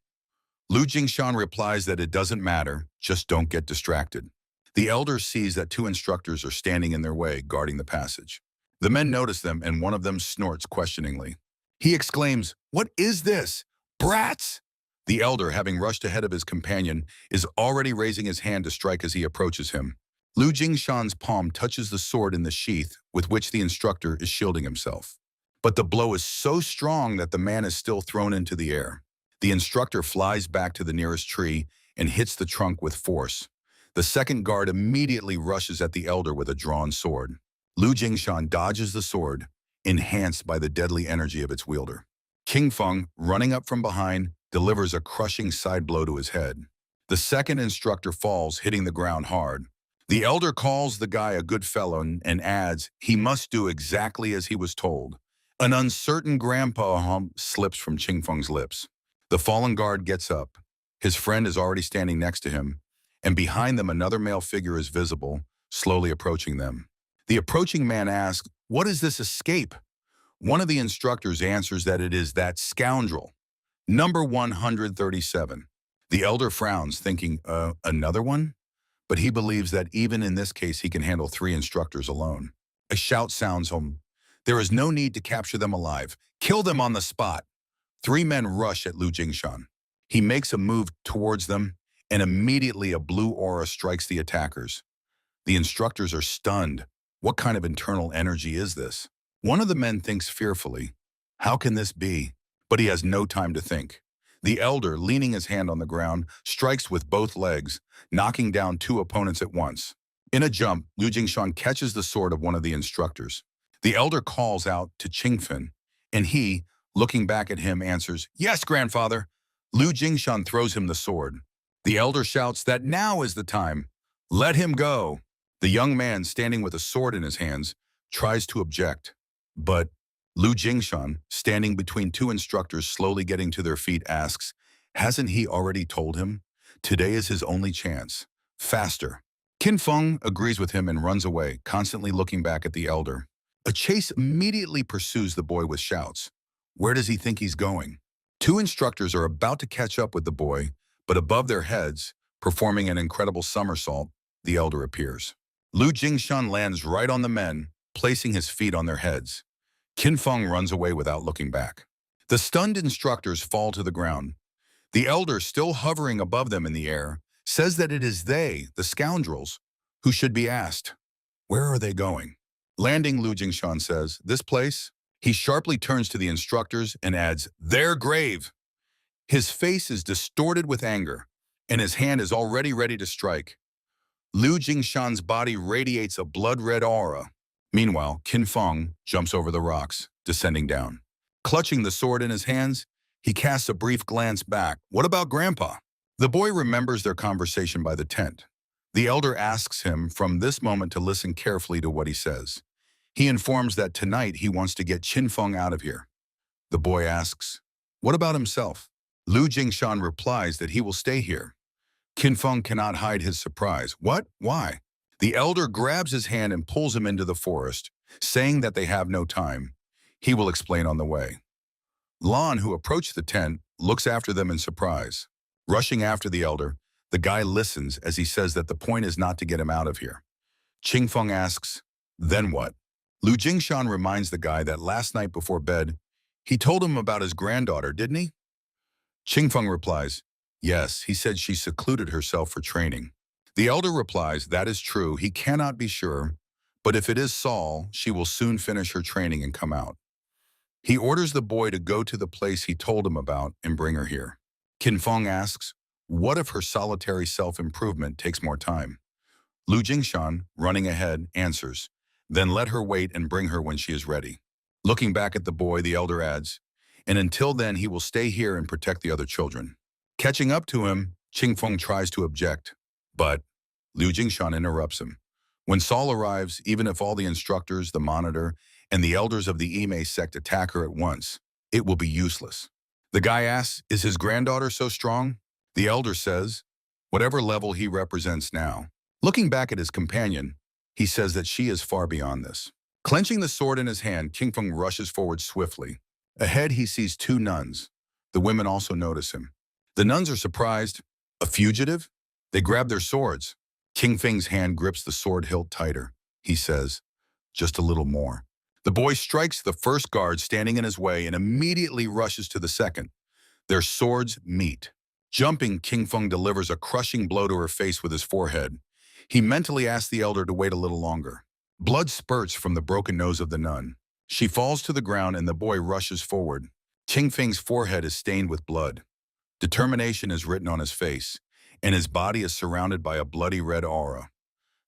Lu Jingshan replies that it doesn't matter, just don't get distracted. The elder sees that two instructors are standing in their way, guarding the passage. The men notice them and one of them snorts questioningly. He exclaims, "What is this? Brats!" The elder, having rushed ahead of his companion, is already raising his hand to strike as he approaches him. Lu Jingshan's palm touches the sword in the sheath with which the instructor is shielding himself. But the blow is so strong that the man is still thrown into the air. The instructor flies back to the nearest tree and hits the trunk with force. The second guard immediately rushes at the elder with a drawn sword. Lu Jingshan dodges the sword, enhanced by the deadly energy of its wielder. Qingfeng, running up from behind, delivers a crushing side blow to his head. The second instructor falls, hitting the ground hard. The elder calls the guy a good fellow and adds he must do exactly as he was told. An uncertain grandpa hump slips from Qingfeng's lips. The fallen guard gets up. His friend is already standing next to him, and behind them another male figure is visible, slowly approaching them. The approaching man asks, "What is this escape?" One of the instructors answers that it is that scoundrel. Number 137. The elder frowns, thinking, another one? But he believes that even in this case he can handle 3 instructors alone. A shout sounds home. "There is no need to capture them alive. Kill them on the spot." 3 men rush at Lu Jingshan. He makes a move towards them, and immediately a blue aura strikes the attackers. The instructors are stunned. What kind of internal energy is this? One of the men thinks fearfully, "How can this be?" But he has no time to think. The elder, leaning his hand on the ground, strikes with both legs, knocking down 2 opponents at once. In a jump, Lu Jingshan catches the sword of one of the instructors. The elder calls out to Qingfen, and he, looking back at him, answers, "Yes, grandfather." Lu Jingshan throws him the sword. The elder shouts that now is the time. "Let him go." The young man, standing with a sword in his hands, tries to object. But Lu Jingshan, standing between 2 instructors slowly getting to their feet, asks, hasn't he already told him? Today is his only chance. Faster. Qingfeng agrees with him and runs away, constantly looking back at the elder. A chase immediately pursues the boy with shouts. Where does he think he's going? 2 instructors are about to catch up with the boy, but above their heads, performing an incredible somersault, the elder appears. Lu Jingshan lands right on the men, placing his feet on their heads. Qingfeng runs away without looking back. The stunned instructors fall to the ground. The elder, still hovering above them in the air, says that it is they, the scoundrels, who should be asked. Where are they going? Landing, Lu Jingshan says, "This place?" He sharply turns to the instructors and adds, "Their grave." His face is distorted with anger, and his hand is already ready to strike. Lu Jingshan's body radiates a blood-red aura. Meanwhile, Qingfeng jumps over the rocks, descending down. Clutching the sword in his hands, he casts a brief glance back. What about Grandpa? The boy remembers their conversation by the tent. The elder asks him from this moment to listen carefully to what he says. He informs that tonight he wants to get Qingfeng out of here. The boy asks, what about himself? Lu Jingshan replies that he will stay here. Qingfeng cannot hide his surprise. What? Why? The elder grabs his hand and pulls him into the forest, saying that they have no time. He will explain on the way. Lan, who approached the tent, looks after them in surprise. Rushing after the elder, the guy listens as he says that the point is not to get him out of here. Qingfeng asks, then what? Lu Jingshan reminds the guy that last night before bed, he told him about his granddaughter, didn't he? Qingfeng replies, yes, he said she secluded herself for training. The elder replies, that is true, he cannot be sure, but if it is Saul, she will soon finish her training and come out. He orders the boy to go to the place he told him about and bring her here. Qingfeng asks, what if her solitary self-improvement takes more time? Lu Jingshan, running ahead, answers, then let her wait and bring her when she is ready. Looking back at the boy, the elder adds, and until then he will stay here and protect the other children. Catching up to him, Qingfeng tries to object, but Liu Jingshan interrupts him. When Saul arrives, even if all the instructors, the monitor, and the elders of the Ime sect attack her at once, it will be useless. The guy asks, is his granddaughter so strong? The elder says, whatever level he represents now. Looking back at his companion, he says that she is far beyond this. Clenching the sword in his hand, Qingfeng rushes forward swiftly. Ahead, he sees two nuns. The women also notice him. The nuns are surprised. A fugitive? They grab their swords. Qingfeng's hand grips the sword hilt tighter. He says, just a little more. The boy strikes the first guard standing in his way and immediately rushes to the second. Their swords meet. Jumping, Qingfeng delivers a crushing blow to her face with his forehead. He mentally asks the elder to wait a little longer. Blood spurts from the broken nose of the nun. She falls to the ground and the boy rushes forward. Qingfeng's forehead is stained with blood. Determination is written on his face, and his body is surrounded by a bloody red aura.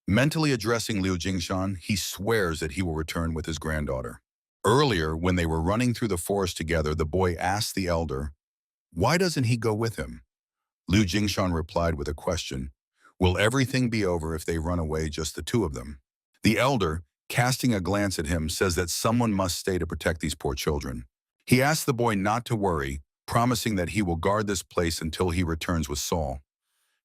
Mentally addressing Liu Jingshan, he swears that he will return with his granddaughter. Earlier, when they were running through the forest together, the boy asked the elder, why doesn't he go with him? Liu Jingshan replied with a question, will everything be over if they run away, just the two of them? The elder, casting a glance at him, says that someone must stay to protect these poor children. He asks the boy not to worry, promising that he will guard this place until he returns with Saul.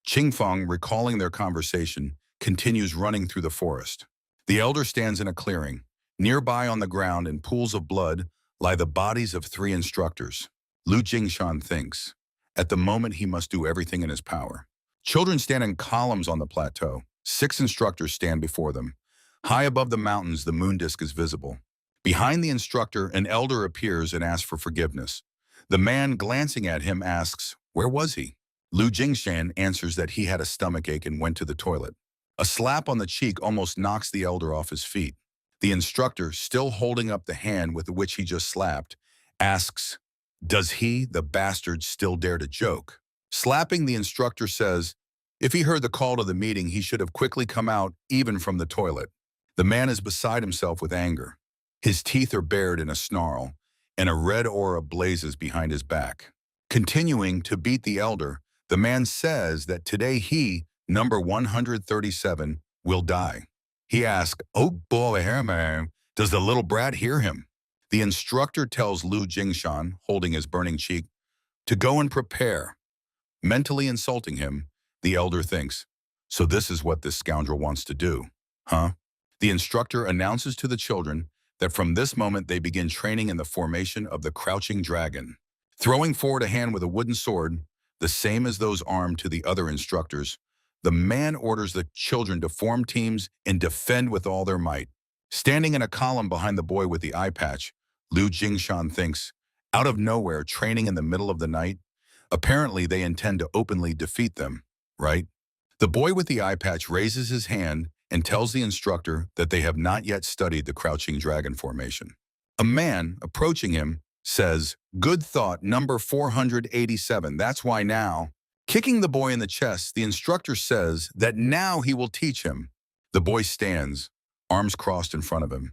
Qingfeng, recalling their conversation, continues running through the forest. The elder stands in a clearing. Nearby on the ground in pools of blood lie the bodies of 3 instructors. Liu Jingshan thinks. At the moment, he must do everything in his power. Children stand in columns on the plateau. 6 instructors stand before them. High above the mountains, the moon disk is visible. Behind the instructor, an elder appears and asks for forgiveness. The man, glancing at him, asks, where was he? Liu Jingshan answers that he had a stomachache and went to the toilet. A slap on the cheek almost knocks the elder off his feet. The instructor, still holding up the hand with which he just slapped, asks, does he, the bastard, still dare to joke? Slapping, the instructor says, if he heard the call to the meeting, he should have quickly come out, even from the toilet. The man is beside himself with anger. His teeth are bared in a snarl, and a red aura blazes behind his back. Continuing to beat the elder, the man says that today he, number 137, will die. He asks, oh boy, man, does the little brat hear him? The instructor tells Liu Jingshan, holding his burning cheek, to go and prepare. Mentally insulting him, the elder thinks, so this is what this scoundrel wants to do, huh? The instructor announces to the children that from this moment they begin training in the formation of the crouching dragon. Throwing forward a hand with a wooden sword, the same as those armed to the other instructors, the man orders the children to form teams and defend with all their might. Standing in a column behind the boy with the eye patch, Liu Jingshan thinks, out of nowhere, training in the middle of the night, apparently they intend to openly defeat them, right? The boy with the eye patch raises his hand and tells the instructor that they have not yet studied the crouching dragon formation. A man, approaching him, says, good thought, number 487, that's why now. Kicking the boy in the chest, the instructor says that now he will teach him. The boy stands, arms crossed in front of him.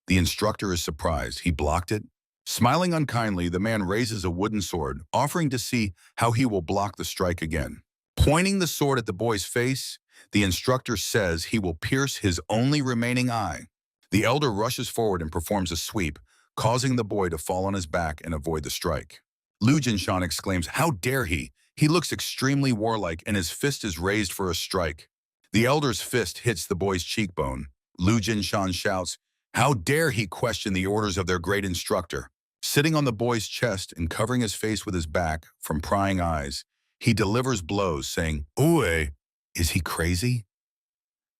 The instructor is surprised. He blocked it. Smiling unkindly, the man raises a wooden sword, offering to see how he will block the strike again. Pointing the sword at the boy's face, the instructor says he will pierce his only remaining eye. The elder rushes forward and performs a sweep, causing the boy to fall on his back and avoid the strike. Liu Jingshan exclaims, how dare he? He looks extremely warlike and his fist is raised for a strike. The elder's fist hits the boy's cheekbone. Liu Jingshan shouts, how dare he question the orders of their great instructor? Sitting on the boy's chest and covering his face with his back from prying eyes, he delivers blows, saying, Ue, is he crazy?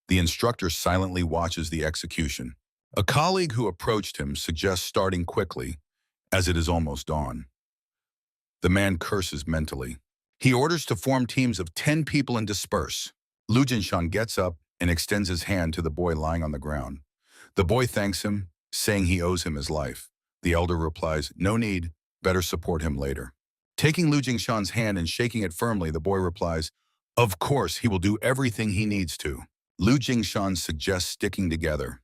The instructor silently watches the execution. A colleague who approached him suggests starting quickly, as it is almost dawn. The man curses mentally. He orders to form teams of 10 people and disperse. Liu Jingshan gets up and extends his hand to the boy lying on the ground. The boy thanks him, saying he owes him his life. The elder replies, no need, better support him later. Taking Liu Jingshan's hand and shaking it firmly, the boy replies, of course, he will do everything he needs to. Liu Jingshan suggests sticking together.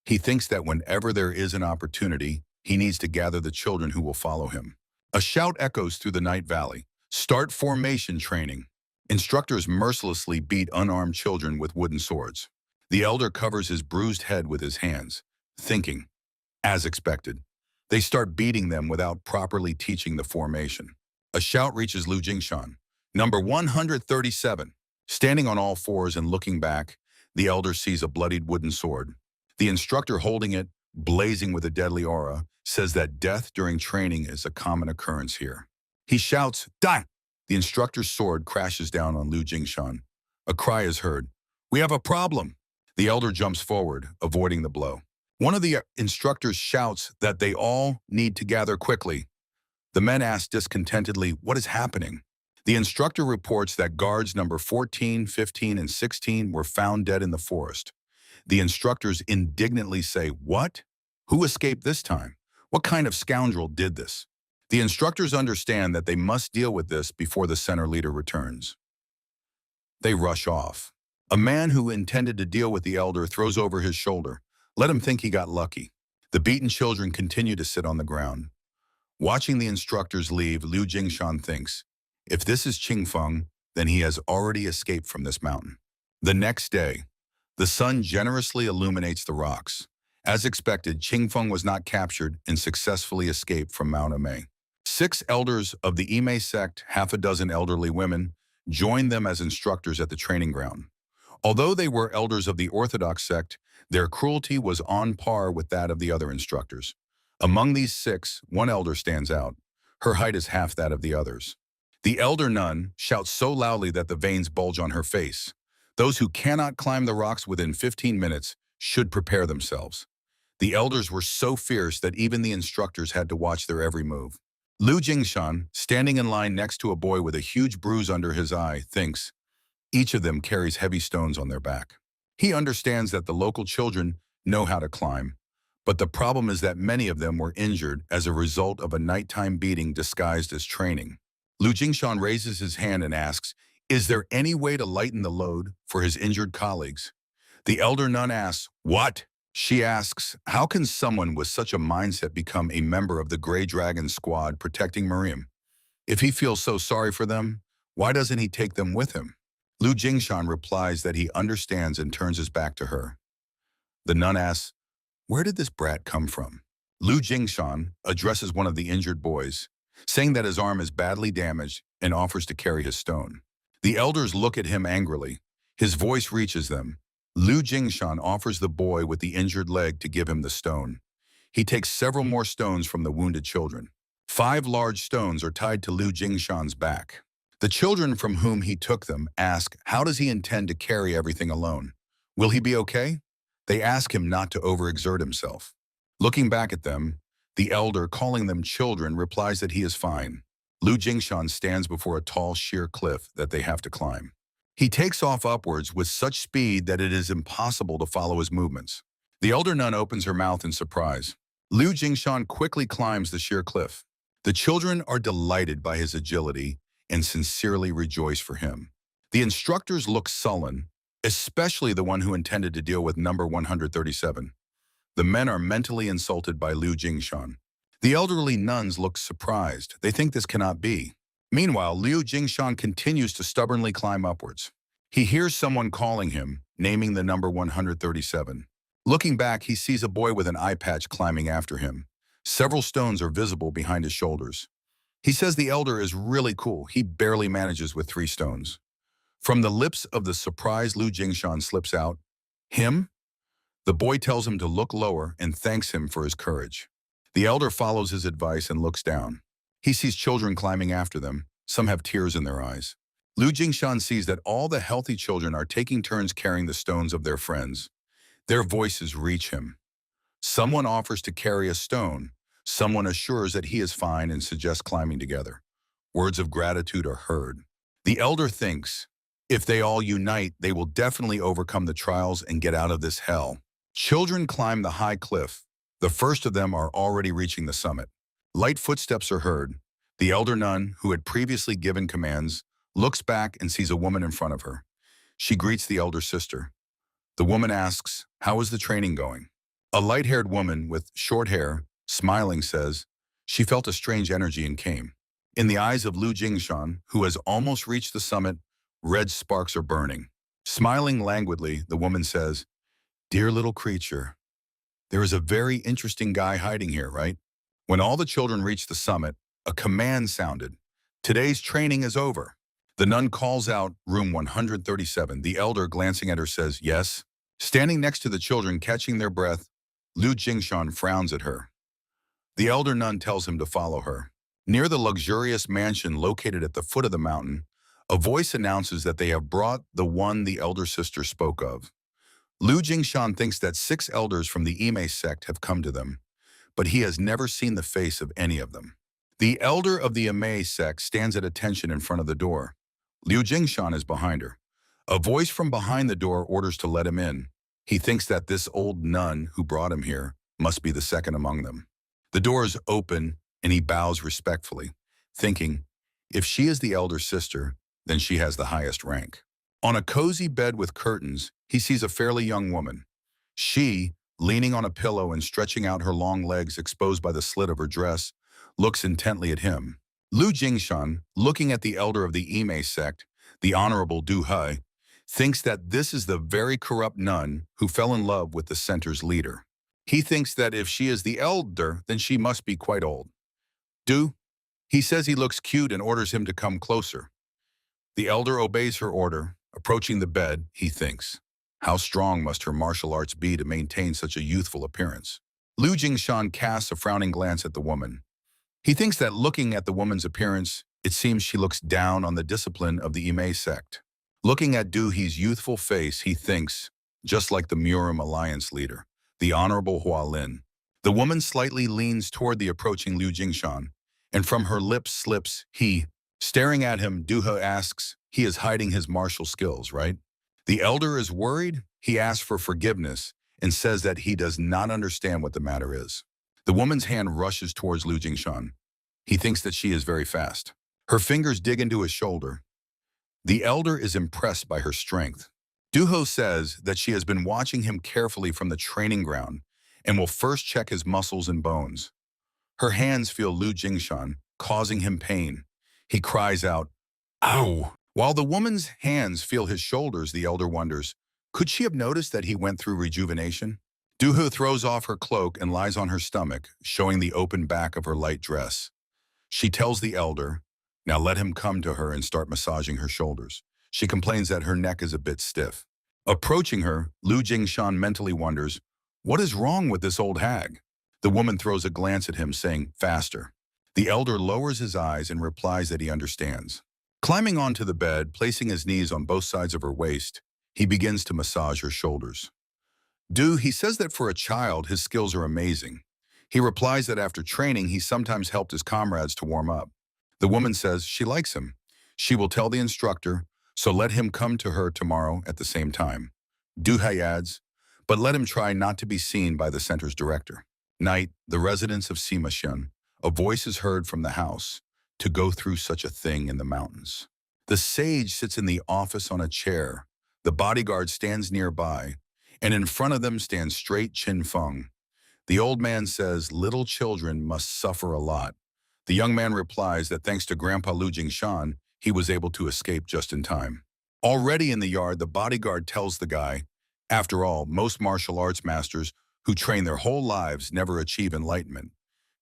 He thinks that whenever there is an opportunity, He needs to gather the children who will follow him. A shout echoes through the night valley. Start formation training. Instructors mercilessly beat unarmed children with wooden swords. The elder covers his bruised head with his hands, thinking, as expected. They start beating them without properly teaching the formation. A shout reaches Lu Jingshan, number 137. Standing on all fours and looking back, the elder sees a bloodied wooden sword. The instructor holding it, blazing with a deadly aura, says that death during training is a common occurrence here. He shouts, "Die!" The instructor's sword crashes down on Lu Jingshan. A cry is heard. "We have a problem!" The elder jumps forward, avoiding the blow. One of the instructors shouts that they all need to gather quickly. The men ask discontentedly, "What is happening?" The instructor reports that guards number 14, 15, and 16 were found dead in the forest. The instructors indignantly say, "What? Who escaped this time? What kind of scoundrel did this?" The instructors understand that they must deal with this before the center leader returns. They rush off. A man who intended to deal with the elder throws over his shoulder. Let him think he got lucky. The beaten children continue to sit on the ground. Watching the instructors leave, Lu Jingshan thinks, if this is Qingfeng, then he has already escaped from this mountain. The next day, the sun generously illuminates the rocks. As expected, Qingfeng was not captured and successfully escaped from Mount Ame. 6 elders of the Ime sect, half a dozen elderly women, joined them as instructors at the training ground. Although they were elders of the Orthodox sect, their cruelty was on par with that of the other instructors. Among these 6, one elder stands out. Her height is half that of the others. The elder nun shouts so loudly that the veins bulge on her face. Those who cannot climb the rocks within 15 minutes should prepare themselves. The elders were so fierce that even the instructors had to watch their every move. Lu Jingshan, standing in line next to a boy with a huge bruise under his eye, thinks, each of them carries heavy stones on their back. He understands that the local children know how to climb, but the problem is that many of them were injured as a result of a nighttime beating disguised as training. Lu Jingshan raises his hand and asks, is there any way to lighten the load for his injured colleagues? The elder nun asks, what? She asks, how can someone with such a mindset become a member of the Grey Dragon squad protecting Miriam? If he feels so sorry for them, why doesn't he take them with him? Lu Jingshan replies that he understands and turns his back to her. The nun asks, where did this brat come from? Lu Jingshan addresses one of the injured boys, saying that his arm is badly damaged and offers to carry his stone. The elders look at him angrily. His voice reaches them. Lu Jingshan offers the boy with the injured leg to give him the stone. He takes several more stones from the wounded children. 5 large stones are tied to Lu Jingshan's back. The children from whom he took them ask, how does he intend to carry everything alone? Will he be okay? They ask him not to overexert himself. Looking back at them, the elder, calling them children, replies that he is fine. Lu Jingshan stands before a tall, sheer cliff that they have to climb. He takes off upwards with such speed that it is impossible to follow his movements. The elder nun opens her mouth in surprise. Lu Jingshan quickly climbs the sheer cliff. The children are delighted by his agility and sincerely rejoice for him. The instructors look sullen, especially the one who intended to deal with number 137. The men are mentally insulted by Lu Jingshan. The elderly nuns look surprised. They think this cannot be. Meanwhile, Lu Jingshan continues to stubbornly climb upwards. He hears someone calling him, naming the number 137. Looking back, he sees a boy with an eye patch climbing after him. Several stones are visible behind his shoulders. He says the elder is really cool. He barely manages with 3 stones. From the lips of the surprised Lu Jingshan slips out, him? The boy tells him to look lower and thanks him for his courage. The elder follows his advice and looks down. He sees children climbing after them. Some have tears in their eyes. Lu Jingshan sees that all the healthy children are taking turns carrying the stones of their friends. Their voices reach him. Someone offers to carry a stone. Someone assures that he is fine and suggests climbing together. Words of gratitude are heard. The elder thinks, if they all unite, they will definitely overcome the trials and get out of this hell. Children climb the high cliff. The first of them are already reaching the summit. Light footsteps are heard. The elder nun, who had previously given commands, looks back and sees a woman in front of her. She greets the elder sister. The woman asks, how is the training going? A light-haired woman with short hair Smiling, says, she felt a strange energy and came. In the eyes of Lu Jingshan, who has almost reached the summit, red sparks are burning. Smiling languidly, the woman says, "Dear little creature, there is a very interesting guy hiding here, right?" When all the children reached the summit, a command sounded. Today's training is over. The nun calls out, room 137. The elder, glancing at her, says, "Yes." Standing next to the children, catching their breath, Lu Jingshan frowns at her. The elder nun tells him to follow her. Near the luxurious mansion located at the foot of the mountain, a voice announces that they have brought the one the elder sister spoke of. Lu Jingshan thinks that 6 elders from the Ime sect have come to them, but he has never seen the face of any of them. The elder of the Ime sect stands at attention in front of the door. Liu Jingshan is behind her. A voice from behind the door orders to let him in. He thinks that this old nun who brought him here must be the second among them. The door is open and he bows respectfully, thinking, if she is the elder sister, then she has the highest rank. On a cozy bed with curtains, he sees a fairly young woman. She, leaning on a pillow and stretching out her long legs exposed by the slit of her dress, looks intently at him. Lu Jingshan, looking at the elder of the Ime sect, the Honorable Du Hai, thinks that this is the very corrupt nun who fell in love with the center's leader. He thinks that if she is the elder, then she must be quite old. Du, he says he looks cute and orders him to come closer. The elder obeys her order. Approaching the bed, he thinks, how strong must her martial arts be to maintain such a youthful appearance? Lu Jingshan casts a frowning glance at the woman. He thinks that looking at the woman's appearance, it seems she looks down on the discipline of the Ime sect. Looking at Du He's youthful face, he thinks, just like the Murim Alliance leader, the Honorable Hua Lin. The woman slightly leans toward the approaching Liu Jingshan, and from her lips slips, he. Staring at him, Du He asks, he is hiding his martial skills, right? The elder is worried. He asks for forgiveness and says that he does not understand what the matter is. The woman's hand rushes towards Liu Jingshan. He thinks that she is very fast. Her fingers dig into his shoulder. The elder is impressed by her strength. Du He says that she has been watching him carefully from the training ground and will first check his muscles and bones. Her hands feel Liu Jingshan, causing him pain. He cries out, "Ow!" While the woman's hands feel his shoulders, the elder wonders, could she have noticed that he went through rejuvenation? Du He throws off her cloak and lies on her stomach, showing the open back of her light dress. She tells the elder, now let him come to her and start massaging her shoulders. She complains that her neck is a bit stiff. Approaching her, Lu Jingshan mentally wonders, what is wrong with this old hag? The woman throws a glance at him, saying, faster. The elder lowers his eyes and replies that he understands. Climbing onto the bed, placing his knees on both sides of her waist, he begins to massage her shoulders. He says that for a child, his skills are amazing. He replies that after training, he sometimes helped his comrades to warm up. The woman says she likes him. She will tell the instructor, so let him come to her tomorrow at the same time. Du He adds, but let him try not to be seen by the center's director. Night, the residents of Simashan, a voice is heard from the house to go through such a thing in the mountains. The sage sits in the office on a chair. The bodyguard stands nearby, and in front of them stands straight Chin Feng. The old man says little children must suffer a lot. The young man replies that thanks to Grandpa Lu Jingshan, he was able to escape just in time. Already in the yard, the bodyguard tells the guy, after all, most martial arts masters who train their whole lives never achieve enlightenment.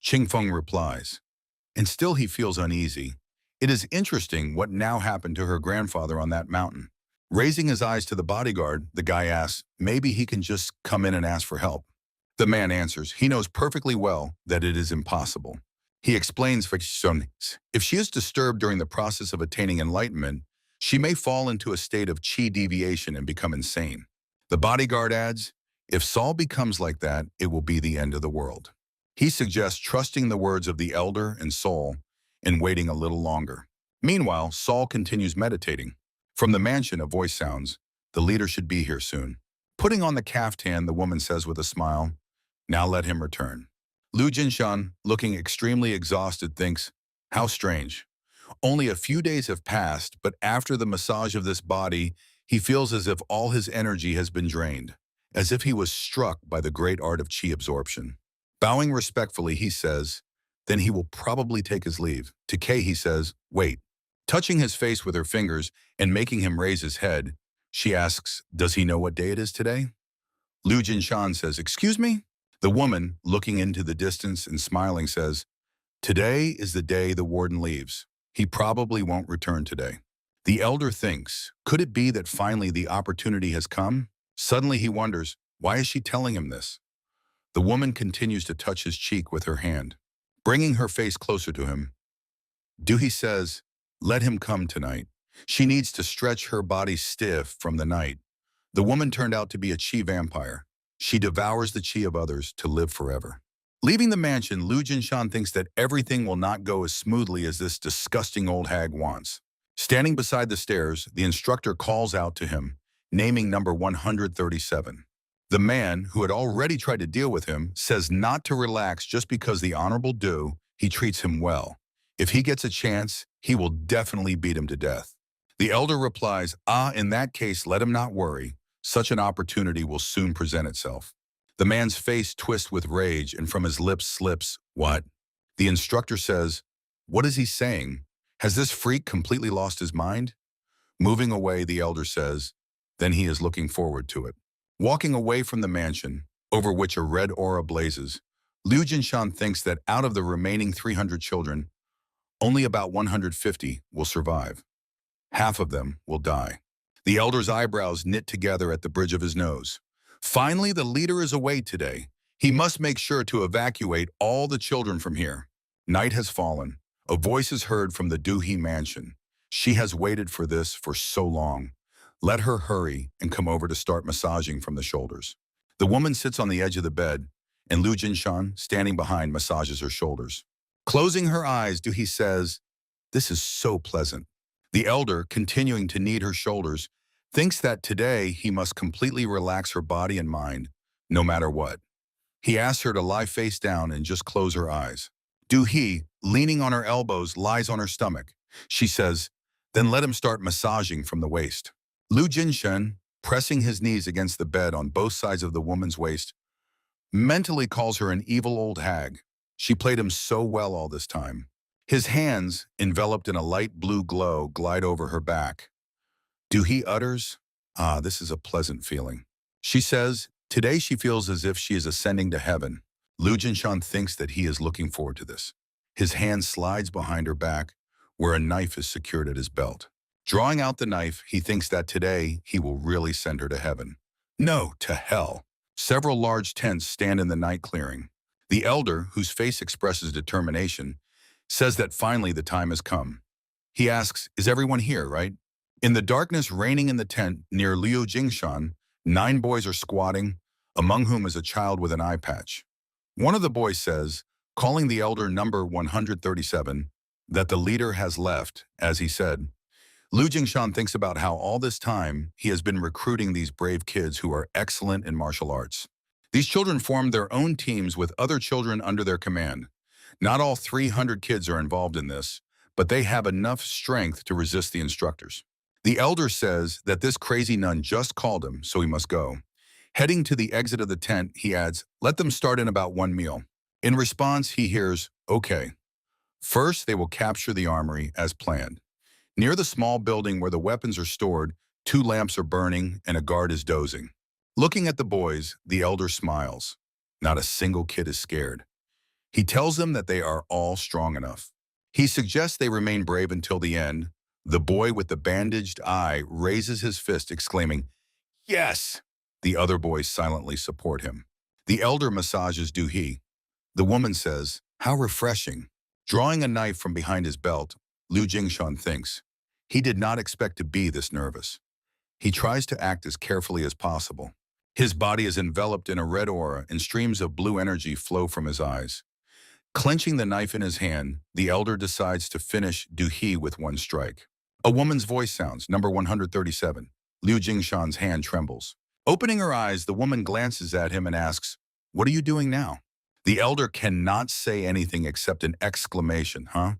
Ching Feng replies, and still he feels uneasy. It is interesting what now happened to her grandfather on that mountain. Raising his eyes to the bodyguard, the guy asks, maybe he can just come in and ask for help. The man answers, he knows perfectly well that it is impossible. He explains, if she is disturbed during the process of attaining enlightenment, she may fall into a state of qi deviation and become insane. The bodyguard adds, if Saul becomes like that, it will be the end of the world. He suggests trusting the words of the elder and Saul and waiting a little longer. Meanwhile, Saul continues meditating. From the mansion, a voice sounds, the leader should be here soon. Putting on the caftan, the woman says with a smile, now let him return. Lu Jingshan, looking extremely exhausted, thinks, how strange. Only a few days have passed, but after the massage of this body, he feels as if all his energy has been drained, as if he was struck by the great art of qi absorption. Bowing respectfully, he says, then he will probably take his leave. To Kay, he says, wait. Touching his face with her fingers and making him raise his head, she asks, does he know what day it is today? Liu Jinshan says, excuse me? The woman, looking into the distance and smiling, says, today is the day the warden leaves. He probably won't return today. The elder thinks, could it be that finally the opportunity has come? Suddenly he wonders, why is she telling him this? The woman continues to touch his cheek with her hand, bringing her face closer to him. Duhee says, let him come tonight. She needs to stretch her body stiff from the night. The woman turned out to be a chi vampire. She devours the chi of others to live forever. Leaving the mansion, Liu Jinshan thinks that everything will not go as smoothly as this disgusting old hag wants. Standing beside the stairs, the instructor calls out to him, naming number 137. The man, who had already tried to deal with him, says not to relax just because the Honorable Du, he treats him well. If he gets a chance, he will definitely beat him to death. The elder replies, in that case, let him not worry. Such an opportunity will soon present itself. The man's face twists with rage and from his lips slips, what? The instructor says, what is he saying? Has this freak completely lost his mind? Moving away, the elder says, then he is looking forward to it. Walking away from the mansion, over which a red aura blazes, Liu Jinshan thinks that out of the remaining 300 children, only about 150 will survive. Half of them will die. The elder's eyebrows knit together at the bridge of his nose. Finally, the leader is away today. He must make sure to evacuate all the children from here. Night has fallen. A voice is heard from the Duhee mansion. She has waited for this for so long. Let her hurry and come over to start massaging from the shoulders. The woman sits on the edge of the bed, and Liu Jinshan, standing behind, massages her shoulders. Closing her eyes, Duhee says, this is so pleasant. The elder, continuing to knead her shoulders, thinks that today he must completely relax her body and mind, no matter what. He asks her to lie face down and just close her eyes. Duhee, leaning on her elbows, lies on her stomach. She says, then let him start massaging from the waist. Liu Jinshan, pressing his knees against the bed on both sides of the woman's waist, mentally calls her an evil old hag. She played him so well all this time. His hands, enveloped in a light blue glow, glide over her back. Duhee utters, this is a pleasant feeling. She says, today she feels as if she is ascending to heaven. Liu Jinshan thinks that he is looking forward to this. His hand slides behind her back, where a knife is secured at his belt. Drawing out the knife, he thinks that today he will really send her to heaven. No, to hell. Several large tents stand in the night clearing. The elder, whose face expresses determination, says that finally the time has come. He asks, is everyone here, right? In the darkness reigning in the tent near Liu Jinshan, 9 boys are squatting, among whom is a child with an eye patch. One of the boys says, calling the elder number 137, that the leader has left, as he said. Liu Jinshan thinks about how all this time he has been recruiting these brave kids who are excellent in martial arts. These children formed their own teams with other children under their command. Not all 300 kids are involved in this, but they have enough strength to resist the instructors. The elder says that this crazy nun just called him, so he must go. Heading to the exit of the tent, he adds, let them start in about 1 meal. In response, he hears, okay. First, they will capture the armory as planned. Near the small building where the weapons are stored, 2 lamps are burning and a guard is dozing. Looking at the boys, the elder smiles. Not a single kid is scared. He tells them that they are all strong enough. He suggests they remain brave until the end. The boy with the bandaged eye raises his fist, exclaiming, yes! The other boys silently support him. The elder massages Duhee. The woman says, how refreshing. Drawing a knife from behind his belt, Liu Jinshan thinks, he did not expect to be this nervous. He tries to act as carefully as possible. His body is enveloped in a red aura and streams of blue energy flow from his eyes. Clenching the knife in his hand, the elder decides to finish Duhee with 1 strike. A woman's voice sounds, number 137. Liu Jinshan's hand trembles. Opening her eyes, the woman glances at him and asks, what are you doing now? The elder cannot say anything except an exclamation, huh?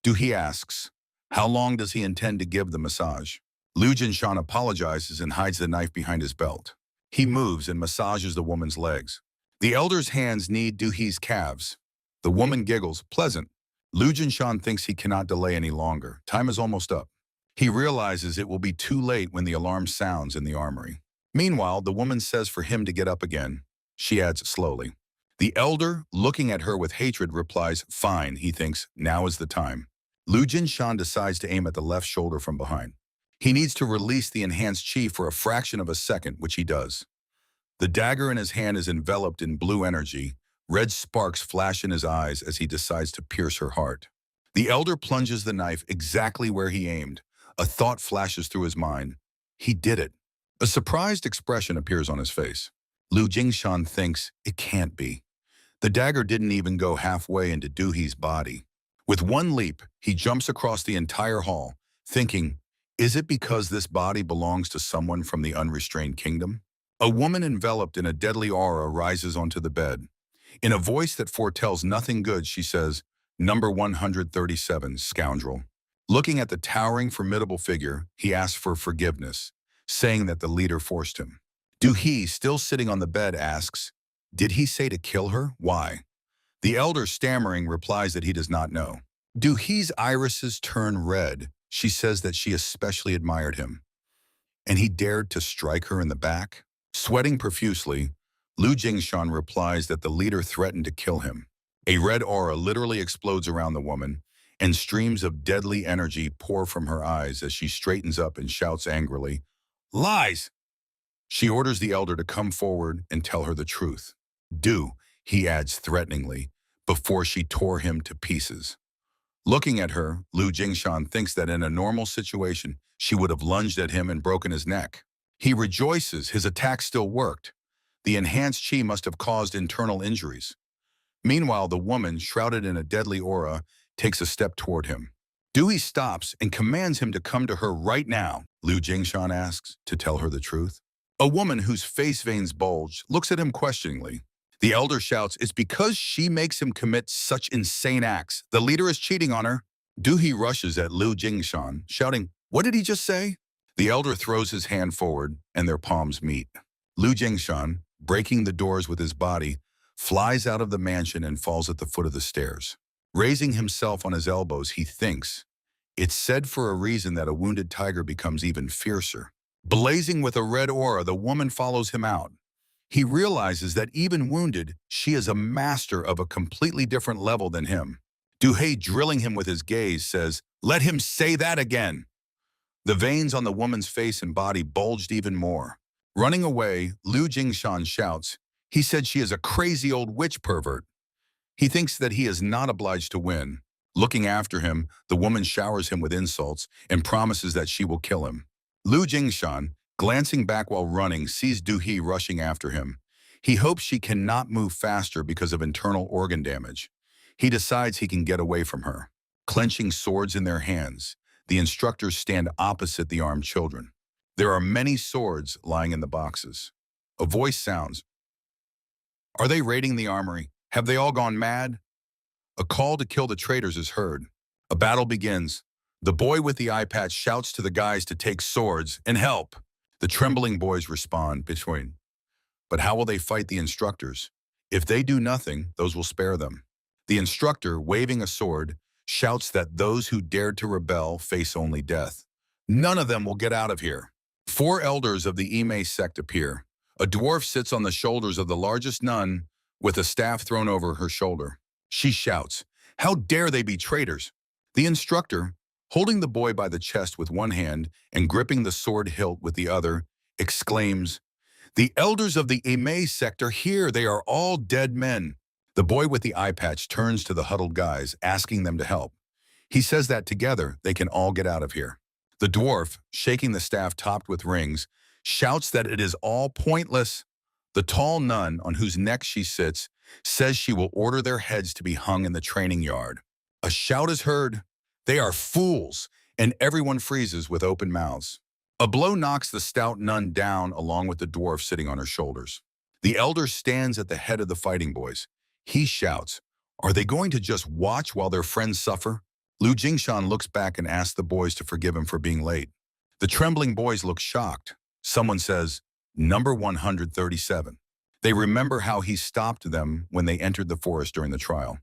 Duhee asks, how long does he intend to give the massage? Liu Jinshan apologizes and hides the knife behind his belt. He moves and massages the woman's legs. The elder's hands knead Duhee's calves. The woman giggles, pleasant. Lu Jinshan thinks he cannot delay any longer. Time is almost up. He realizes it will be too late when the alarm sounds in the armory. Meanwhile, the woman says for him to get up again. She adds slowly. The elder, looking at her with hatred, replies, fine, he thinks, now is the time. Lu Jinshan decides to aim at the left shoulder from behind. He needs to release the enhanced chi for a fraction of a second, which he does. The dagger in his hand is enveloped in blue energy. Red sparks flash in his eyes as he decides to pierce her heart. The elder plunges the knife exactly where he aimed. A thought flashes through his mind. He did it. A surprised expression appears on his face. Lu Jinshan thinks it can't be. The dagger didn't even go halfway into Duhee's body. With one leap, he jumps across the entire hall, thinking, is it because this body belongs to someone from the unrestrained kingdom? A woman enveloped in a deadly aura rises onto the bed. In a voice that foretells nothing good, she says, Number 137, scoundrel. Looking at the towering, formidable figure, he asks for forgiveness, saying that the leader forced him. Duhee, still sitting on the bed, asks, did he say to kill her? Why? The elder, stammering, replies that he does not know. Duhee's irises turn red. She says that she especially admired him. And he dared to strike her in the back? Sweating profusely, Lu Jinshan replies that the leader threatened to kill him. A red aura literally explodes around the woman, and streams of deadly energy pour from her eyes as she straightens up and shouts angrily, lies! She orders the elder to come forward and tell her the truth. Do, he adds threateningly, before she tore him to pieces. Looking at her, Lu Jinshan thinks that in a normal situation, she would have lunged at him and broken his neck. He rejoices his attack still worked. The enhanced chi must have caused internal injuries. Meanwhile, the woman, shrouded in a deadly aura, takes a step toward him. Duhee stops and commands him to come to her right now, Lu Jinshan asks, to tell her the truth. A woman whose face veins bulge looks at him questioningly. The elder shouts, it's because she makes him commit such insane acts. The leader is cheating on her. Duhee rushes at Lu Jinshan, shouting, what did he just say? The elder throws his hand forward, and their palms meet. Lu Jinshan, breaking the doors with his body, flies out of the mansion and falls at the foot of the stairs. Raising himself on his elbows, he thinks, it's said for a reason that a wounded tiger becomes even fiercer. Blazing with a red aura, the woman follows him out. He realizes that even wounded, she is a master of a completely different level than him. Duhee, drilling him with his gaze, says, let him say that again. The veins on the woman's face and body bulged even more. Running away, Lu Jinshan shouts, he said she is a crazy old witch pervert. He thinks that he is not obliged to win. Looking after him, the woman showers him with insults and promises that she will kill him. Lu Jinshan, glancing back while running, sees Duhee rushing after him. He hopes she cannot move faster because of internal organ damage. He decides he can get away from her. Clenching swords in their hands, the instructors stand opposite the armed children. There are many swords lying in the boxes. A voice sounds, are they raiding the armory? Have they all gone mad? A call to kill the traitors is heard. A battle begins. The boy with the eye patch shouts to the guys to take swords and help. The trembling boys respond between. But how will they fight the instructors? If they do nothing, those will spare them. The instructor, waving a sword, shouts that those who dared to rebel face only death. None of them will get out of here. 4 elders of the Ime sect appear. A dwarf sits on the shoulders of the largest nun with a staff thrown over her shoulder. She shouts, how dare they be traitors? The instructor, holding the boy by the chest with one hand and gripping the sword hilt with the other, exclaims, the elders of the Ime sect are here. They are all dead men. The boy with the eye patch turns to the huddled guys, asking them to help. He says that together they can all get out of here. The dwarf, shaking the staff topped with rings, shouts that it is all pointless. The tall nun, on whose neck she sits, says she will order their heads to be hung in the training yard. A shout is heard, they are fools, and everyone freezes with open mouths. A blow knocks the stout nun down along with the dwarf sitting on her shoulders. The elder stands at the head of the fighting boys. He shouts, are they going to just watch while their friends suffer? Lu Jinshan looks back and asks the boys to forgive him for being late. The trembling boys look shocked. Someone says, number 137. They remember how he stopped them when they entered the forest during the trial.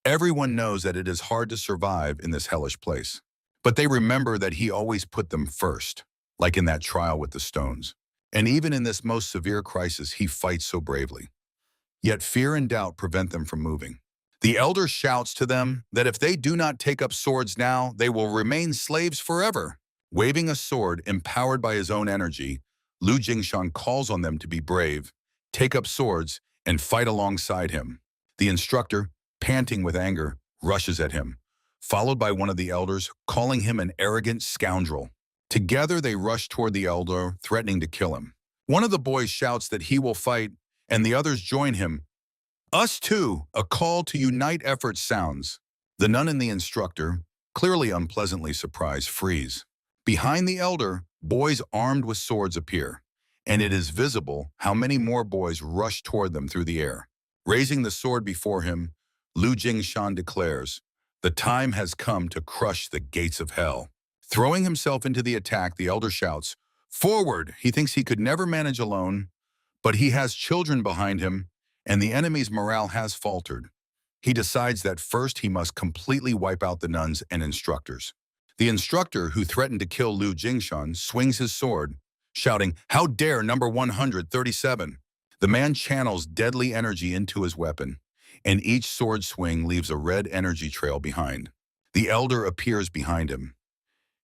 Everyone knows that it is hard to survive in this hellish place. But they remember that he always put them first, like in that trial with the stones. And even in this most severe crisis, he fights so bravely. Yet fear and doubt prevent them from moving. The elder shouts to them that if they do not take up swords now, they will remain slaves forever. Waving a sword empowered by his own energy, Lu Jingshan calls on them to be brave, take up swords, and fight alongside him. The instructor, panting with anger, rushes at him, followed by one of the elders, calling him an arrogant scoundrel. Together they rush toward the elder, threatening to kill him. One of the boys shouts that he will fight, and the others join him. Us too, a call to unite efforts sounds. The nun and the instructor, clearly unpleasantly surprised, freeze. Behind the elder, boys armed with swords appear, and it is visible how many more boys rush toward them through the air. Raising the sword before him, Lu Jingshan declares, "The time has come to crush the gates of hell." Throwing himself into the attack, the elder shouts, "Forward!" He thinks he could never manage alone, but he has children behind him, and the enemy's morale has faltered. He decides that first he must completely wipe out the nuns and instructors. The instructor, who threatened to kill Lu Jingshan, swings his sword, shouting, "How dare number 137!" The man channels deadly energy into his weapon, and each sword swing leaves a red energy trail behind. The elder appears behind him.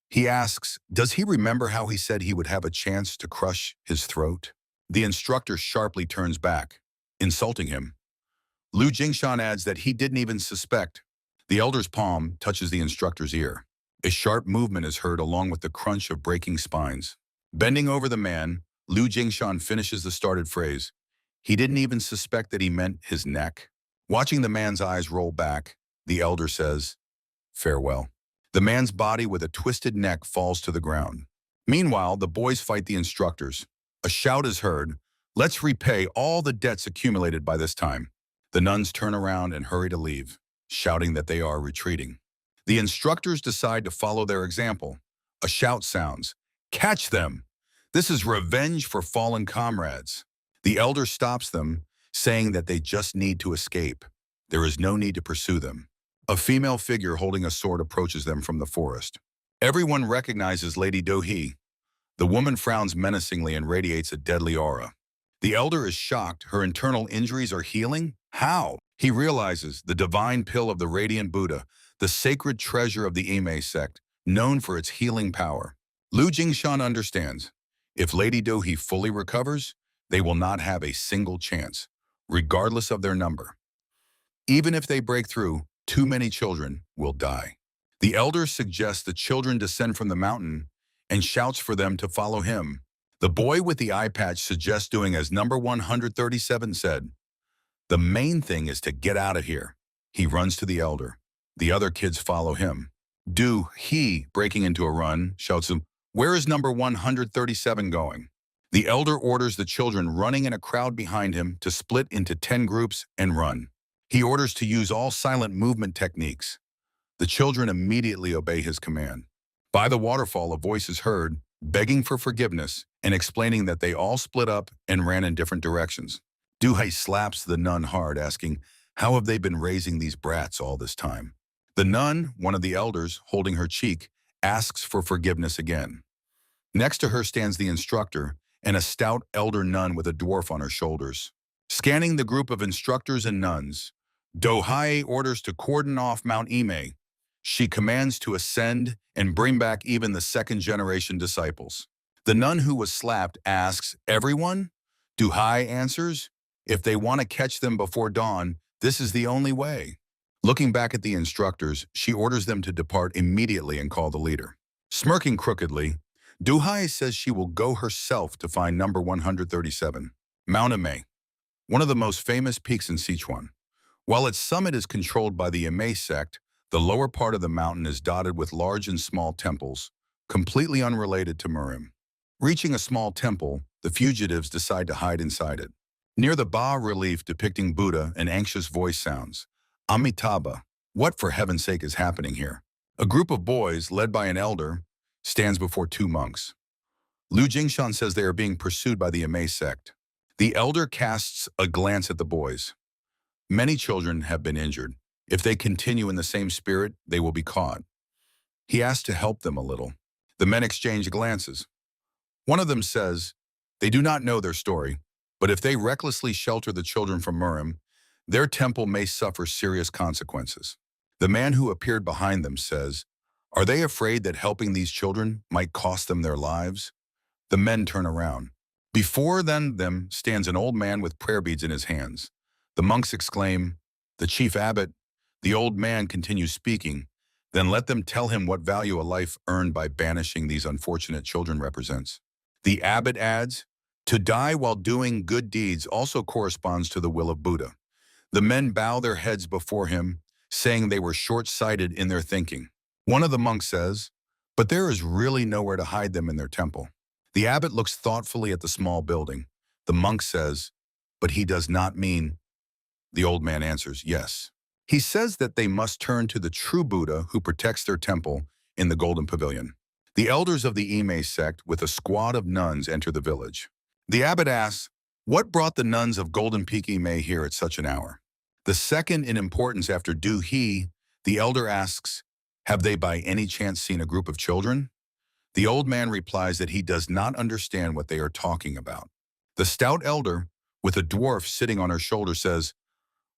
He asks, does he remember how he said he would have a chance to crush his throat? The instructor sharply turns back, insulting him. Lu Jingshan adds that he didn't even suspect. The elder's palm touches the instructor's ear. A sharp movement is heard along with the crunch of breaking spines. Bending over the man, Lu Jingshan finishes the started phrase. He didn't even suspect that he meant his neck. Watching the man's eyes roll back, the elder says, "Farewell." The man's body with a twisted neck falls to the ground. Meanwhile, the boys fight the instructors. A shout is heard, "Let's repay all the debts accumulated by this time." The nuns turn around and hurry to leave, shouting that they are retreating. The instructors decide to follow their example. A shout sounds, "Catch them! This is revenge for fallen comrades." The elder stops them, saying that they just need to escape. There is no need to pursue them. A female figure holding a sword approaches them from the forest. Everyone recognizes Lady Do-hee. The woman frowns menacingly and radiates a deadly aura. The elder is shocked. Her internal injuries are healing? How? He realizes the divine pill of the radiant Buddha, the sacred treasure of the Ime sect, known for its healing power. Lu Jingshan understands. If Lady Do-hee fully recovers, they will not have a single chance, regardless of their number. Even if they break through, too many children will die. The elder suggests the children descend from the mountain and shouts for them to follow him. The boy with the eye patch suggests doing as number 137 said. The main thing is to get out of here. He runs to the elder. The other kids follow him. Do-hee, breaking into a run, shouts him, "Where is number 137 going?" The elder orders the children running in a crowd behind him to split into 10 groups and run. He orders to use all silent movement techniques. The children immediately obey his command. By the waterfall, a voice is heard, begging for forgiveness and explaining that they all split up and ran in different directions. Do-hee slaps the nun hard, asking, "How have they been raising these brats all this time?" The nun, one of the elders, holding her cheek, asks for forgiveness again. Next to her stands the instructor and a stout elder nun with a dwarf on her shoulders. Scanning the group of instructors and nuns, Do-hee orders to cordon off Mount Ime. She commands to ascend and bring back even the second-generation disciples. The nun who was slapped asks, "Everyone?" Do-hee answers, "If they want to catch them before dawn, this is the only way." Looking back at the instructors, she orders them to depart immediately and call the leader. Smirking crookedly, Do-hee says she will go herself to find number 137, Mount Ime, one of the most famous peaks in Sichuan. While its summit is controlled by the Ime sect, the lower part of the mountain is dotted with large and small temples, completely unrelated to Murim. Reaching a small temple, the fugitives decide to hide inside it. Near the bas-relief depicting Buddha, an anxious voice sounds, "Amitabha, what for heaven's sake is happening here?" A group of boys, led by an elder, stands before two monks. Lu Jingshan says they are being pursued by the Ime sect. The elder casts a glance at the boys. Many children have been injured. If they continue in the same spirit, they will be caught. He asks to help them a little. The men exchange glances. One of them says, they do not know their story, but if they recklessly shelter the children from Murim, their temple may suffer serious consequences. The man who appeared behind them says, are they afraid that helping these children might cost them their lives? The men turn around. Before them stands an old man with prayer beads in his hands. The monks exclaim, the chief abbot. The old man continues speaking. Then let them tell him what value a life earned by banishing these unfortunate children represents. The abbot adds, to die while doing good deeds also corresponds to the will of Buddha. The men bow their heads before him, saying they were short-sighted in their thinking. One of the monks says, but there is really nowhere to hide them in their temple. The abbot looks thoughtfully at the small building. The monk says, but he does not mean. The old man answers, yes. He says that they must turn to the true Buddha who protects their temple in the Golden Pavilion. The elders of the Ime sect with a squad of nuns enter the village. The abbot asks, what brought the nuns of Golden Peak Ime here at such an hour? The second in importance after Du He, the elder asks, have they by any chance seen a group of children? The old man replies that he does not understand what they are talking about. The stout elder, with a dwarf sitting on her shoulder, says,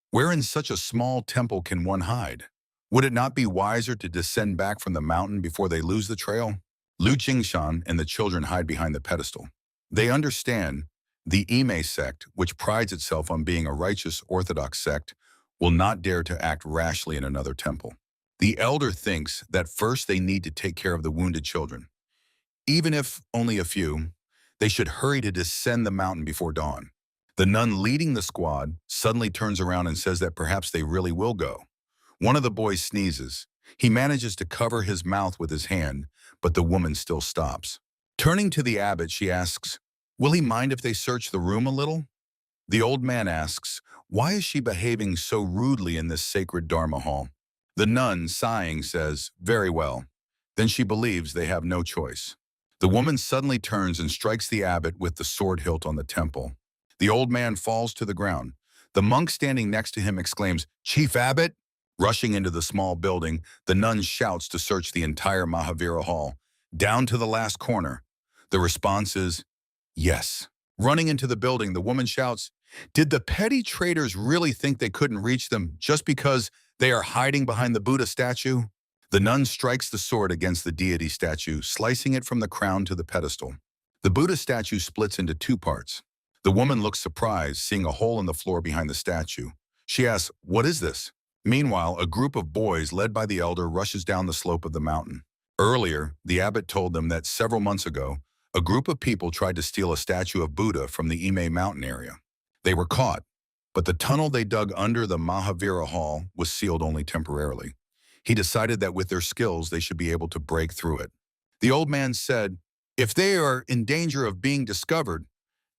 where in such a small temple can one hide? Would it not be wiser to descend back from the mountain before they lose the trail? Lu Jingshan and the children hide behind the pedestal. They understand the Ime sect, which prides itself on being a righteous orthodox sect, will not dare to act rashly in another temple. The elder thinks that first they need to take care of the wounded children. Even if only a few, they should hurry to descend the mountain before dawn. The nun leading the squad suddenly turns around and says that perhaps they really will go. One of the boys sneezes. He manages to cover his mouth with his hand, but the woman still stops. Turning to the abbot, she asks, will he mind if they search the room a little? The old man asks, why is she behaving so rudely in this sacred Dharma hall? The nun, sighing, says, very well. Then she believes they have no choice. The woman suddenly turns and strikes the abbot with the sword hilt on the temple. The old man falls to the ground. The monk standing next to him exclaims, Chief Abbot! Rushing into the small building, the nun shouts to search the entire Mahavira Hall, down to the last corner. The response is, yes. Running into the building, the woman shouts, did the petty traitors really think they couldn't reach them just because they are hiding behind the Buddha statue? The nun strikes the sword against the deity statue, slicing it from the crown to the pedestal. The Buddha statue splits into two parts. The woman looks surprised, seeing a hole in the floor behind the statue. She asks, what is this? Meanwhile, a group of boys led by the elder rushes down the slope of the mountain. Earlier, the abbot told them that several months ago, a group of people tried to steal a statue of Buddha from the Ime mountain area. They were caught, but the tunnel they dug under the Mahavira Hall was sealed only temporarily. He decided that with their skills, they should be able to break through it. The old man said, if they are in danger of being discovered,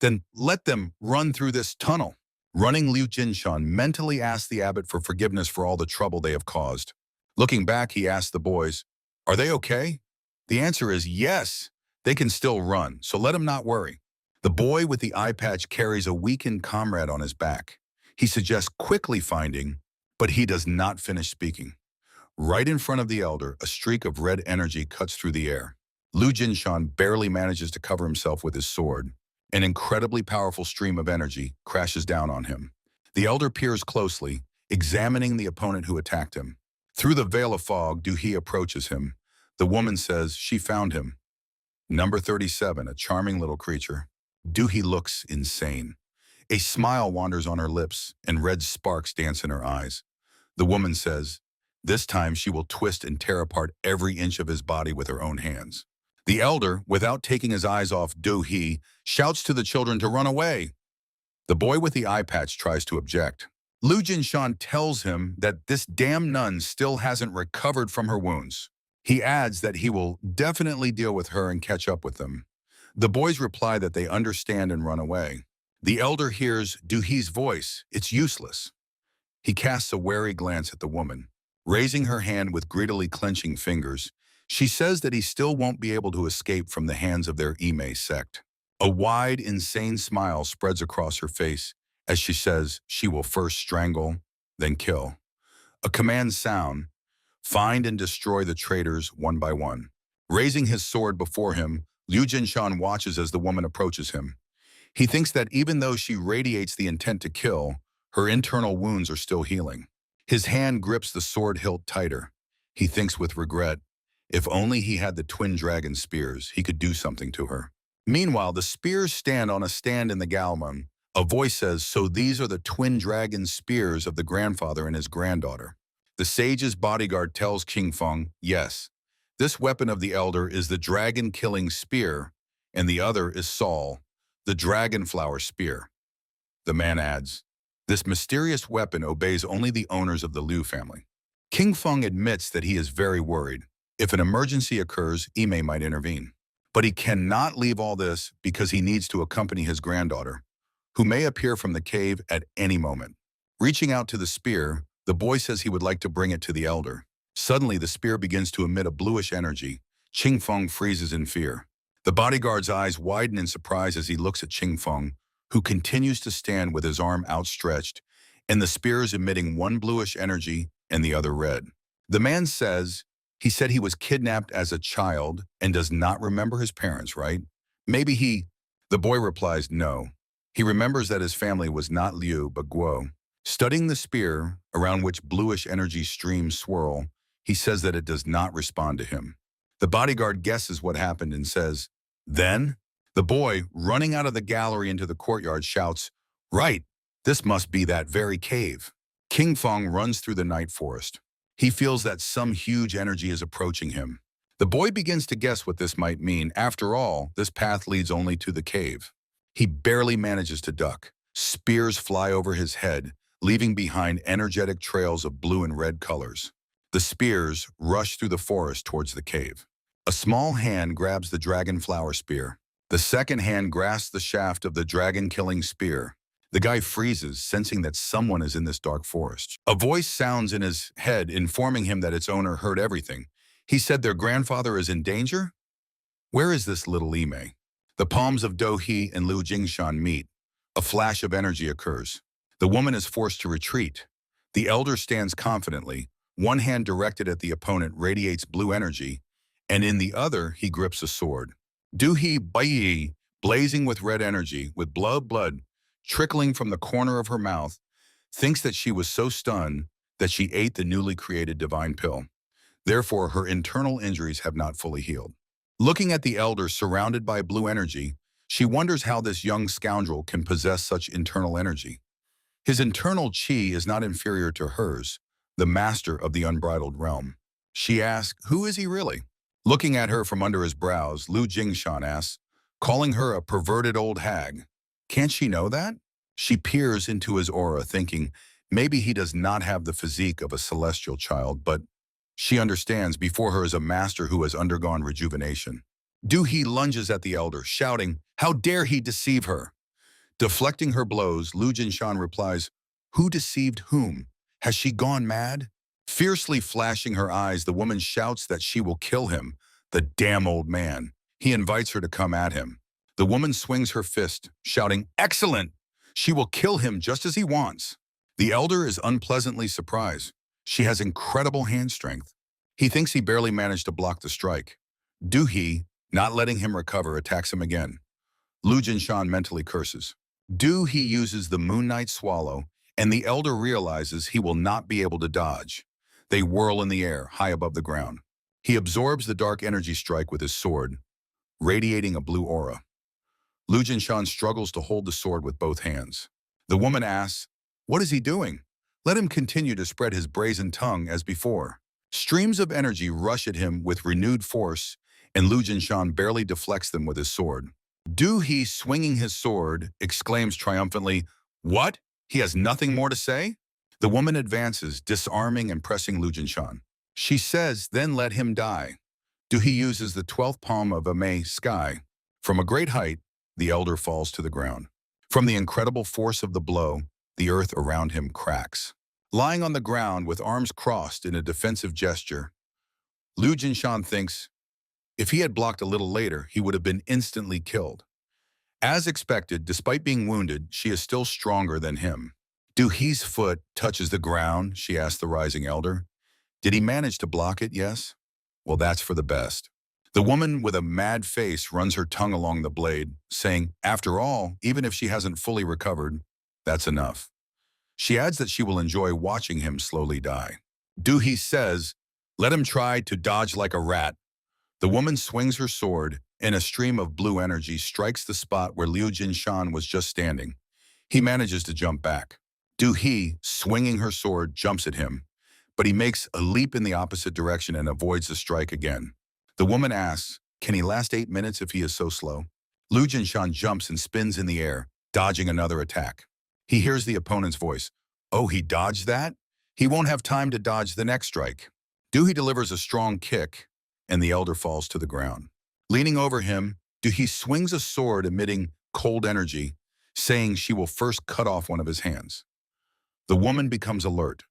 then let them run through this tunnel. Running, Liu Jinshan mentally asked the abbot for forgiveness for all the trouble they have caused. Looking back, he asked the boys, are they okay? The answer is yes, they can still run, so let them not worry. The boy with the eye patch carries a weakened comrade on his back. He suggests quickly finding, but he does not finish speaking. Right in front of the elder, a streak of red energy cuts through the air. Lu Jinshan barely manages to cover himself with his sword. An incredibly powerful stream of energy crashes down on him. The elder peers closely, examining the opponent who attacked him. Through the veil of fog, Du He approaches him. The woman says she found him. Number 37, a charming little creature. Du He looks insane. A smile wanders on her lips, and red sparks dance in her eyes. The woman says, this time she will twist and tear apart every inch of his body with her own hands. The elder, without taking his eyes off Du He, shouts to the children to run away. The boy with the eye patch tries to object. Lu Jinshan tells him that this damn nun still hasn't recovered from her wounds. He adds that he will definitely deal with her and catch up with them. The boys reply that they understand and run away. The elder hears Du He's voice. It's useless. He casts a wary glance at the woman. Raising her hand with greedily clenching fingers, she says that he still won't be able to escape from the hands of their Ime sect. A wide, insane smile spreads across her face as she says she will first strangle, then kill. A command sound, find and destroy the traitors one by one. Raising his sword before him, Liu Jinshan watches as the woman approaches him. He thinks that even though she radiates the intent to kill, her internal wounds are still healing. His hand grips the sword hilt tighter. He thinks with regret, if only he had the twin dragon spears, he could do something to her. Meanwhile, the spears stand on a stand in the Galmon. A voice says, so these are the twin dragon spears of the grandfather and his granddaughter. The sage's bodyguard tells King Feng, yes, this weapon of the elder is the dragon-killing spear, and the other is Saul, the dragonflower spear. The man adds, this mysterious weapon obeys only the owners of the Liu family. King Feng admits that he is very worried. If an emergency occurs, Ime might intervene. But he cannot leave all this because he needs to accompany his granddaughter, who may appear from the cave at any moment. Reaching out to the spear, the boy says he would like to bring it to the elder. Suddenly, the spear begins to emit a bluish energy. Qing Feng freezes in fear. The bodyguard's eyes widen in surprise as he looks at Qing Feng, who continues to stand with his arm outstretched, and the spear is emitting one bluish energy and the other red. The man says, he said he was kidnapped as a child and does not remember his parents, right? Maybe he... The boy replies, no. He remembers that his family was not Liu, but Guo. Studying the spear, around which bluish energy streams swirl, he says that it does not respond to him. The bodyguard guesses what happened and says, then? The boy, running out of the gallery into the courtyard, shouts, right, this must be that very cave. King Feng runs through the night forest. He feels that some huge energy is approaching him. The boy begins to guess what this might mean. After all, this path leads only to the cave. He barely manages to duck. Spears fly over his head, leaving behind energetic trails of blue and red colors. The spears rush through the forest towards the cave. A small hand grabs the dragonflower spear. The second hand grasps the shaft of the dragon-killing spear. The guy freezes, sensing that someone is in this dark forest. A voice sounds in his head, informing him that its owner heard everything. He said their grandfather is in danger? Where is this little Ime? The palms of Do He and Liu Jingshan meet. A flash of energy occurs. The woman is forced to retreat. The elder stands confidently. One hand directed at the opponent radiates blue energy, and in the other he grips a sword. Do He Bai, blazing with red energy, with blood trickling from the corner of her mouth, thinks that she was so stunned that she ate the newly created divine pill. Therefore, her internal injuries have not fully healed. Looking at the elder surrounded by blue energy, she wonders how this young scoundrel can possess such internal energy. His internal chi is not inferior to hers, the master of the unbridled realm. She asks, who is he really? Looking at her from under his brows, Liu Jingshan asks, calling her a perverted old hag. Can't she know that? She peers into his aura, thinking maybe he does not have the physique of a celestial child, but she understands before her is a master who has undergone rejuvenation. Du He lunges at the elder, shouting, how dare he deceive her? Deflecting her blows, Liu Jinshan replies, who deceived whom? Has she gone mad? Fiercely flashing her eyes, the woman shouts that she will kill him, the damn old man. He invites her to come at him. The woman swings her fist, shouting, excellent! She will kill him just as he wants. The elder is unpleasantly surprised. She has incredible hand strength. He thinks he barely managed to block the strike. Du He, not letting him recover, attacks him again. Liu Jinshan mentally curses. Du He uses the Moon Knight Swallow, and the elder realizes he will not be able to dodge. They whirl in the air, high above the ground. He absorbs the dark energy strike with his sword, radiating a blue aura. Liu Jinshan struggles to hold the sword with both hands. The woman asks, what is he doing? Let him continue to spread his brazen tongue as before. Streams of energy rush at him with renewed force, and Liu Jinshan barely deflects them with his sword. Du He, swinging his sword, exclaims triumphantly, what? He has nothing more to say? The woman advances, disarming and pressing Liu Jinshan. She says, then let him die. Du He uses the 12th palm of a May sky. From a great height, the elder falls to the ground. From the incredible force of the blow, the earth around him cracks. Lying on the ground with arms crossed in a defensive gesture, Liu Jinshan thinks, if he had blocked a little later, he would have been instantly killed. As expected, despite being wounded, she is still stronger than him. Du He's foot touches the ground, she asks the rising elder. Did he manage to block it, yes? Well, that's for the best. The woman with a mad face runs her tongue along the blade, saying, after all, even if she hasn't fully recovered, that's enough. She adds that she will enjoy watching him slowly die. Du He says, let him try to dodge like a rat. The woman swings her sword, and a stream of blue energy strikes the spot where Liu Jinshan was just standing. He manages to jump back. Du He, swinging her sword, jumps at him, but he makes a leap in the opposite direction and avoids the strike again. The woman asks, can he last 8 minutes if he is so slow? Liu Jinshan jumps and spins in the air, dodging another attack. He hears the opponent's voice. Oh, he dodged that? He won't have time to dodge the next strike. Du He delivers a strong kick, and the elder falls to the ground. Leaning over him, Du He swings a sword emitting cold energy, saying she will first cut off one of his hands. The woman becomes alert.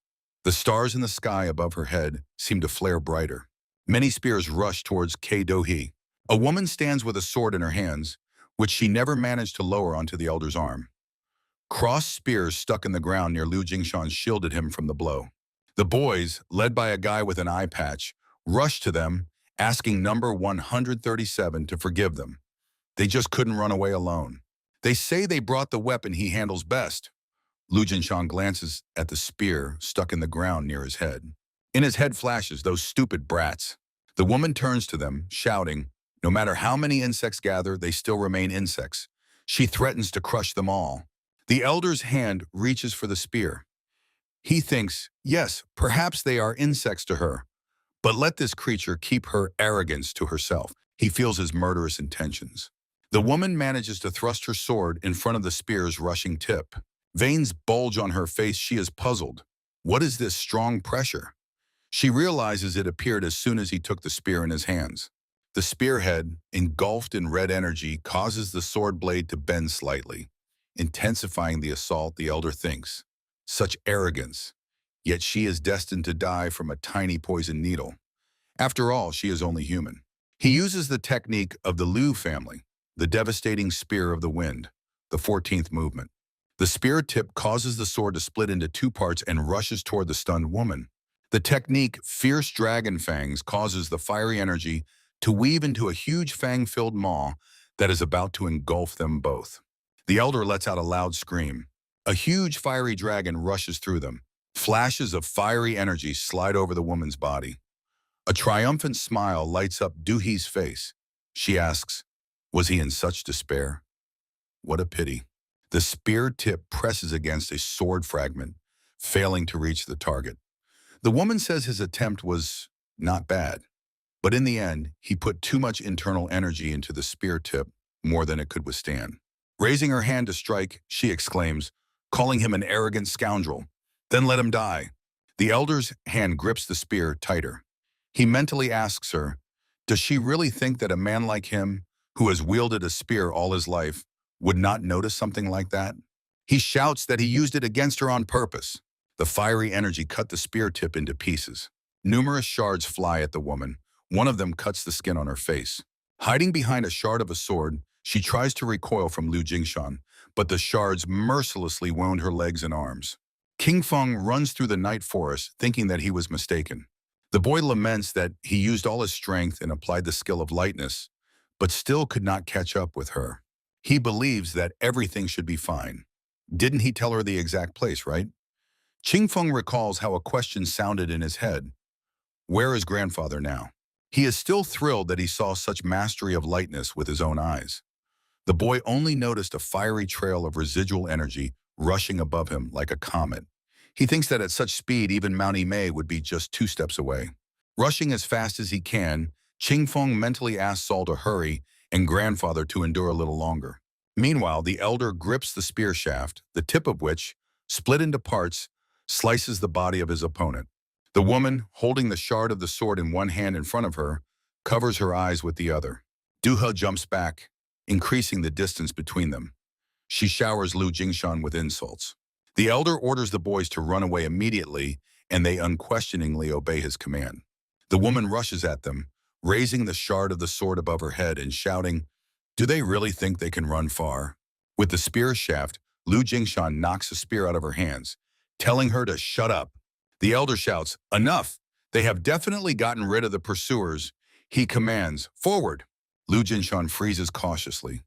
The stars in the sky above her head seem to flare brighter. Many spears rush towards Du He. A woman stands with a sword in her hands, which she never managed to lower onto the elder's arm. Crossed spears stuck in the ground near Liu Jingshan shielded him from the blow. The boys, led by a guy with an eye patch, rushed to them, asking number 137 to forgive them. They just couldn't run away alone. They say they brought the weapon he handles best. Liu Jinshan glances at the spear stuck in the ground near his head. In his head flashes those stupid brats. The woman turns to them, shouting, no matter how many insects gather, they still remain insects. She threatens to crush them all. The elder's hand reaches for the spear. He thinks, yes, perhaps they are insects to her, but let this creature keep her arrogance to herself. He feels his murderous intentions. The woman manages to thrust her sword in front of the spear's rushing tip. Veins bulge on her face. She is puzzled. What is this strong pressure? She realizes it appeared as soon as he took the spear in his hands. The spearhead, engulfed in red energy, causes the sword blade to bend slightly, intensifying the assault. The elder thinks, such arrogance, yet she is destined to die from a tiny poison needle. After all, she is only human. He uses the technique of the Liu family, the devastating spear of the wind, the 14th movement. The spear tip causes the sword to split into 2 parts and rushes toward the stunned woman. The technique, Fierce Dragon Fangs, causes the fiery energy to weave into a huge fang-filled maw that is about to engulf them both. The elder lets out a loud scream. A huge fiery dragon rushes through them. Flashes of fiery energy slide over the woman's body. A triumphant smile lights up Du He's face. She asks, was he in such despair? What a pity. The spear tip presses against a sword fragment, failing to reach the target. The woman says his attempt was not bad, but in the end, he put too much internal energy into the spear tip, more than it could withstand. Raising her hand to strike, she exclaims, calling him an arrogant scoundrel. Then let him die. The elder's hand grips the spear tighter. He mentally asks her, does she really think that a man like him, who has wielded a spear all his life, would not notice something like that? He shouts that he used it against her on purpose. The fiery energy cut the spear tip into pieces. Numerous shards fly at the woman. One of them cuts the skin on her face. Hiding behind a shard of a sword, she tries to recoil from Liu Jingshan, but the shards mercilessly wound her legs and arms. King Feng runs through the night forest, thinking that he was mistaken. The boy laments that he used all his strength and applied the skill of lightness, but still could not catch up with her. He believes that everything should be fine. Didn't he tell her the exact place, right? Qing Feng recalls how a question sounded in his head. Where is grandfather now? He is still thrilled that he saw such mastery of lightness with his own eyes. The boy only noticed a fiery trail of residual energy rushing above him like a comet. He thinks that at such speed, even Mount Imei would be just 2 steps away. Rushing as fast as he can, Qing Feng mentally asks Saul to hurry and grandfather to endure a little longer. Meanwhile, the elder grips the spear shaft, the tip of which, split into parts, slices the body of his opponent. The woman, holding the shard of the sword in one hand in front of her, covers her eyes with the other. Du He jumps back, increasing the distance between them. She showers Liu Jingshan with insults. The elder orders the boys to run away immediately, and they unquestioningly obey his command. The woman rushes at them, raising the shard of the sword above her head and shouting, Do they really think they can run far? With the spear shaft, Lu Jingshan knocks a spear out of her hands, telling her to shut up. The elder shouts, "Enough! They have definitely gotten rid of the pursuers." He commands, "Forward!" Lu Jingshan freezes cautiously.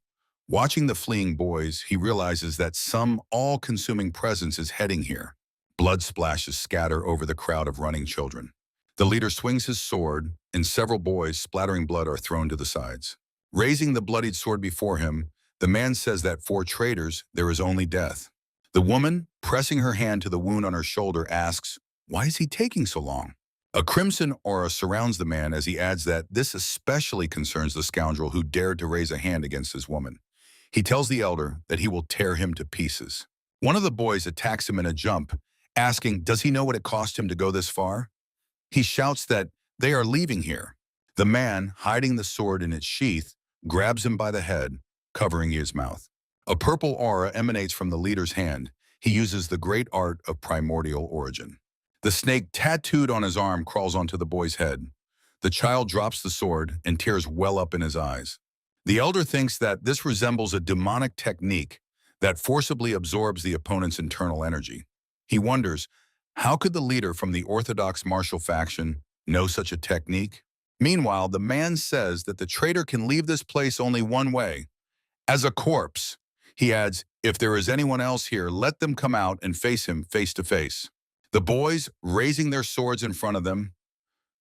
Watching the fleeing boys, he realizes that some all-consuming presence is heading here. Blood splashes scatter over the crowd of running children. The leader swings his sword, and several boys splattering blood are thrown to the sides. Raising the bloodied sword before him, the man says that for traitors, there is only death. The woman, pressing her hand to the wound on her shoulder, asks, "Why is he taking so long?" A crimson aura surrounds the man as he adds that this especially concerns the scoundrel who dared to raise a hand against his woman. He tells the elder that he will tear him to pieces. One of the boys attacks him in a jump, asking, does he know what it cost him to go this far? He shouts that they are leaving here. The man, hiding the sword in its sheath, grabs him by the head, covering his mouth. A purple aura emanates from the leader's hand. He uses the great art of primordial origin. The snake tattooed on his arm crawls onto the boy's head. The child drops the sword and tears well up in his eyes. The elder thinks that this resembles a demonic technique that forcibly absorbs the opponent's internal energy. He wonders, how could the leader from the orthodox martial faction know such a technique? Meanwhile, the man says that the traitor can leave this place only one way, as a corpse. He adds, if there is anyone else here, let them come out and face him face to face. The boys, raising their swords in front of them,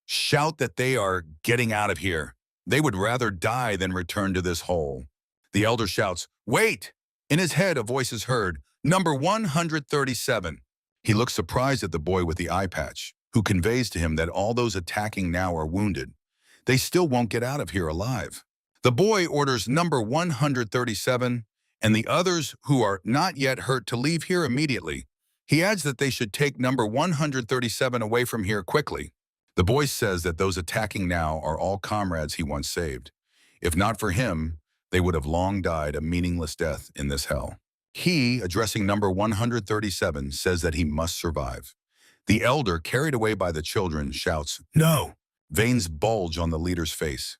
shout that they are getting out of here. They would rather die than return to this hole. The elder shouts, "Wait!" In his head, a voice is heard, "Number 137. He looks surprised at the boy with the eye patch, who conveys to him that all those attacking now are wounded. They still won't get out of here alive. The boy orders number 137 and the others who are not yet hurt to leave here immediately. He adds that they should take number 137 away from here quickly. The boy says that those attacking now are all comrades he once saved. If not for him, they would have long died a meaningless death in this hell. He, addressing number 137, says that he must survive. The elder, carried away by the children, shouts, "No!" Veins bulge on the leader's face.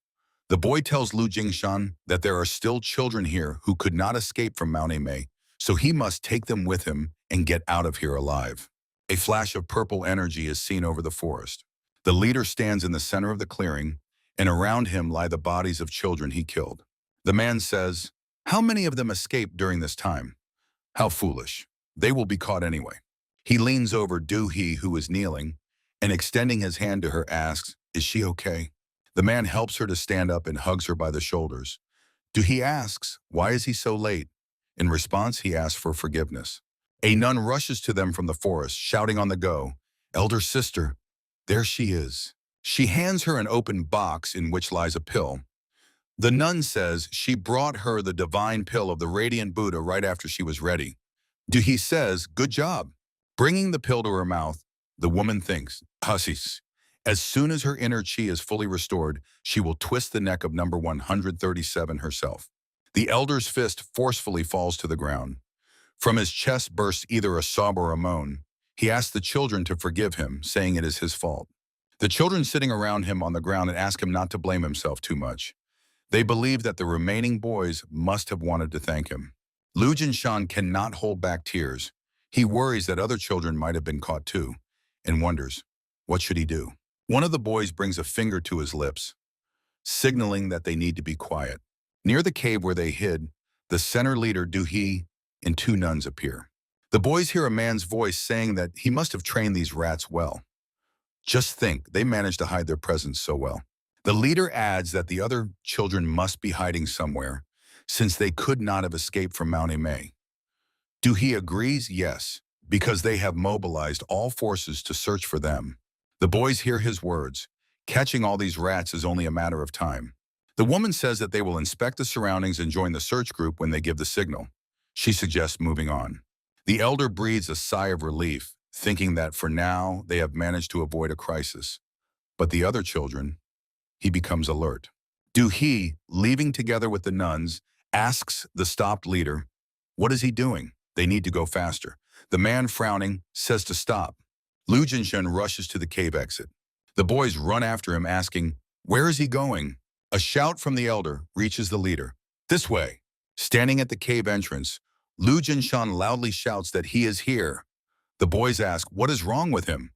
The boy tells Lu Jingshan that there are still children here who could not escape from Mount Ame, so he must take them with him and get out of here alive. A flash of purple energy is seen over the forest. The leader stands in the center of the clearing, and around him lie the bodies of children he killed. The man says, "How many of them escaped during this time? How foolish. They will be caught anyway." He leans over Do-hee, who is kneeling, and extending his hand to her asks, "Is she okay?" The man helps her to stand up and hugs her by the shoulders. Do-hee asks, "Why is he so late?" In response, he asks for forgiveness. A nun rushes to them from the forest, shouting on the go, "Elder sister, there she is." She hands her an open box in which lies a pill. The nun says she brought her the divine pill of the radiant Buddha right after she was ready. Do-hee says, "Good job." Bringing the pill to her mouth, the woman thinks, "Hussies." As soon as her inner chi is fully restored, she will twist the neck of number 137 herself. The elder's fist forcefully falls to the ground. From his chest bursts either a sob or a moan. He asks the children to forgive him, saying it is his fault. The children sitting around him on the ground and ask him not to blame himself too much. They believe that the remaining boys must have wanted to thank him. Lu Jingshan cannot hold back tears. He worries that other children might have been caught too, and wonders, what should he do? One of the boys brings a finger to his lips, signaling that they need to be quiet. Near the cave where they hid, the center leader, Do-hee, and two nuns appear. The boys hear a man's voice saying that he must have trained these rats well. Just think, they managed to hide their presence so well. The leader adds that the other children must be hiding somewhere, since they could not have escaped from Mount Ame. Do-hee agrees, yes, because they have mobilized all forces to search for them. The boys hear his words. Catching all these rats is only a matter of time. The woman says that they will inspect the surroundings and join the search group when they give the signal. She suggests moving on. The elder breathes a sigh of relief, thinking that for now they have managed to avoid a crisis. But the other children, he becomes alert. Do-hee, leaving together with the nuns, asks the stopped leader, what is he doing? They need to go faster. The man, frowning, says to stop. Lu Jingshan rushes to the cave exit. The boys run after him, asking, where is he going? A shout from the elder reaches the leader. This way. Standing at the cave entrance, Lu Jinshan loudly shouts that he is here. The boys ask, what is wrong with him?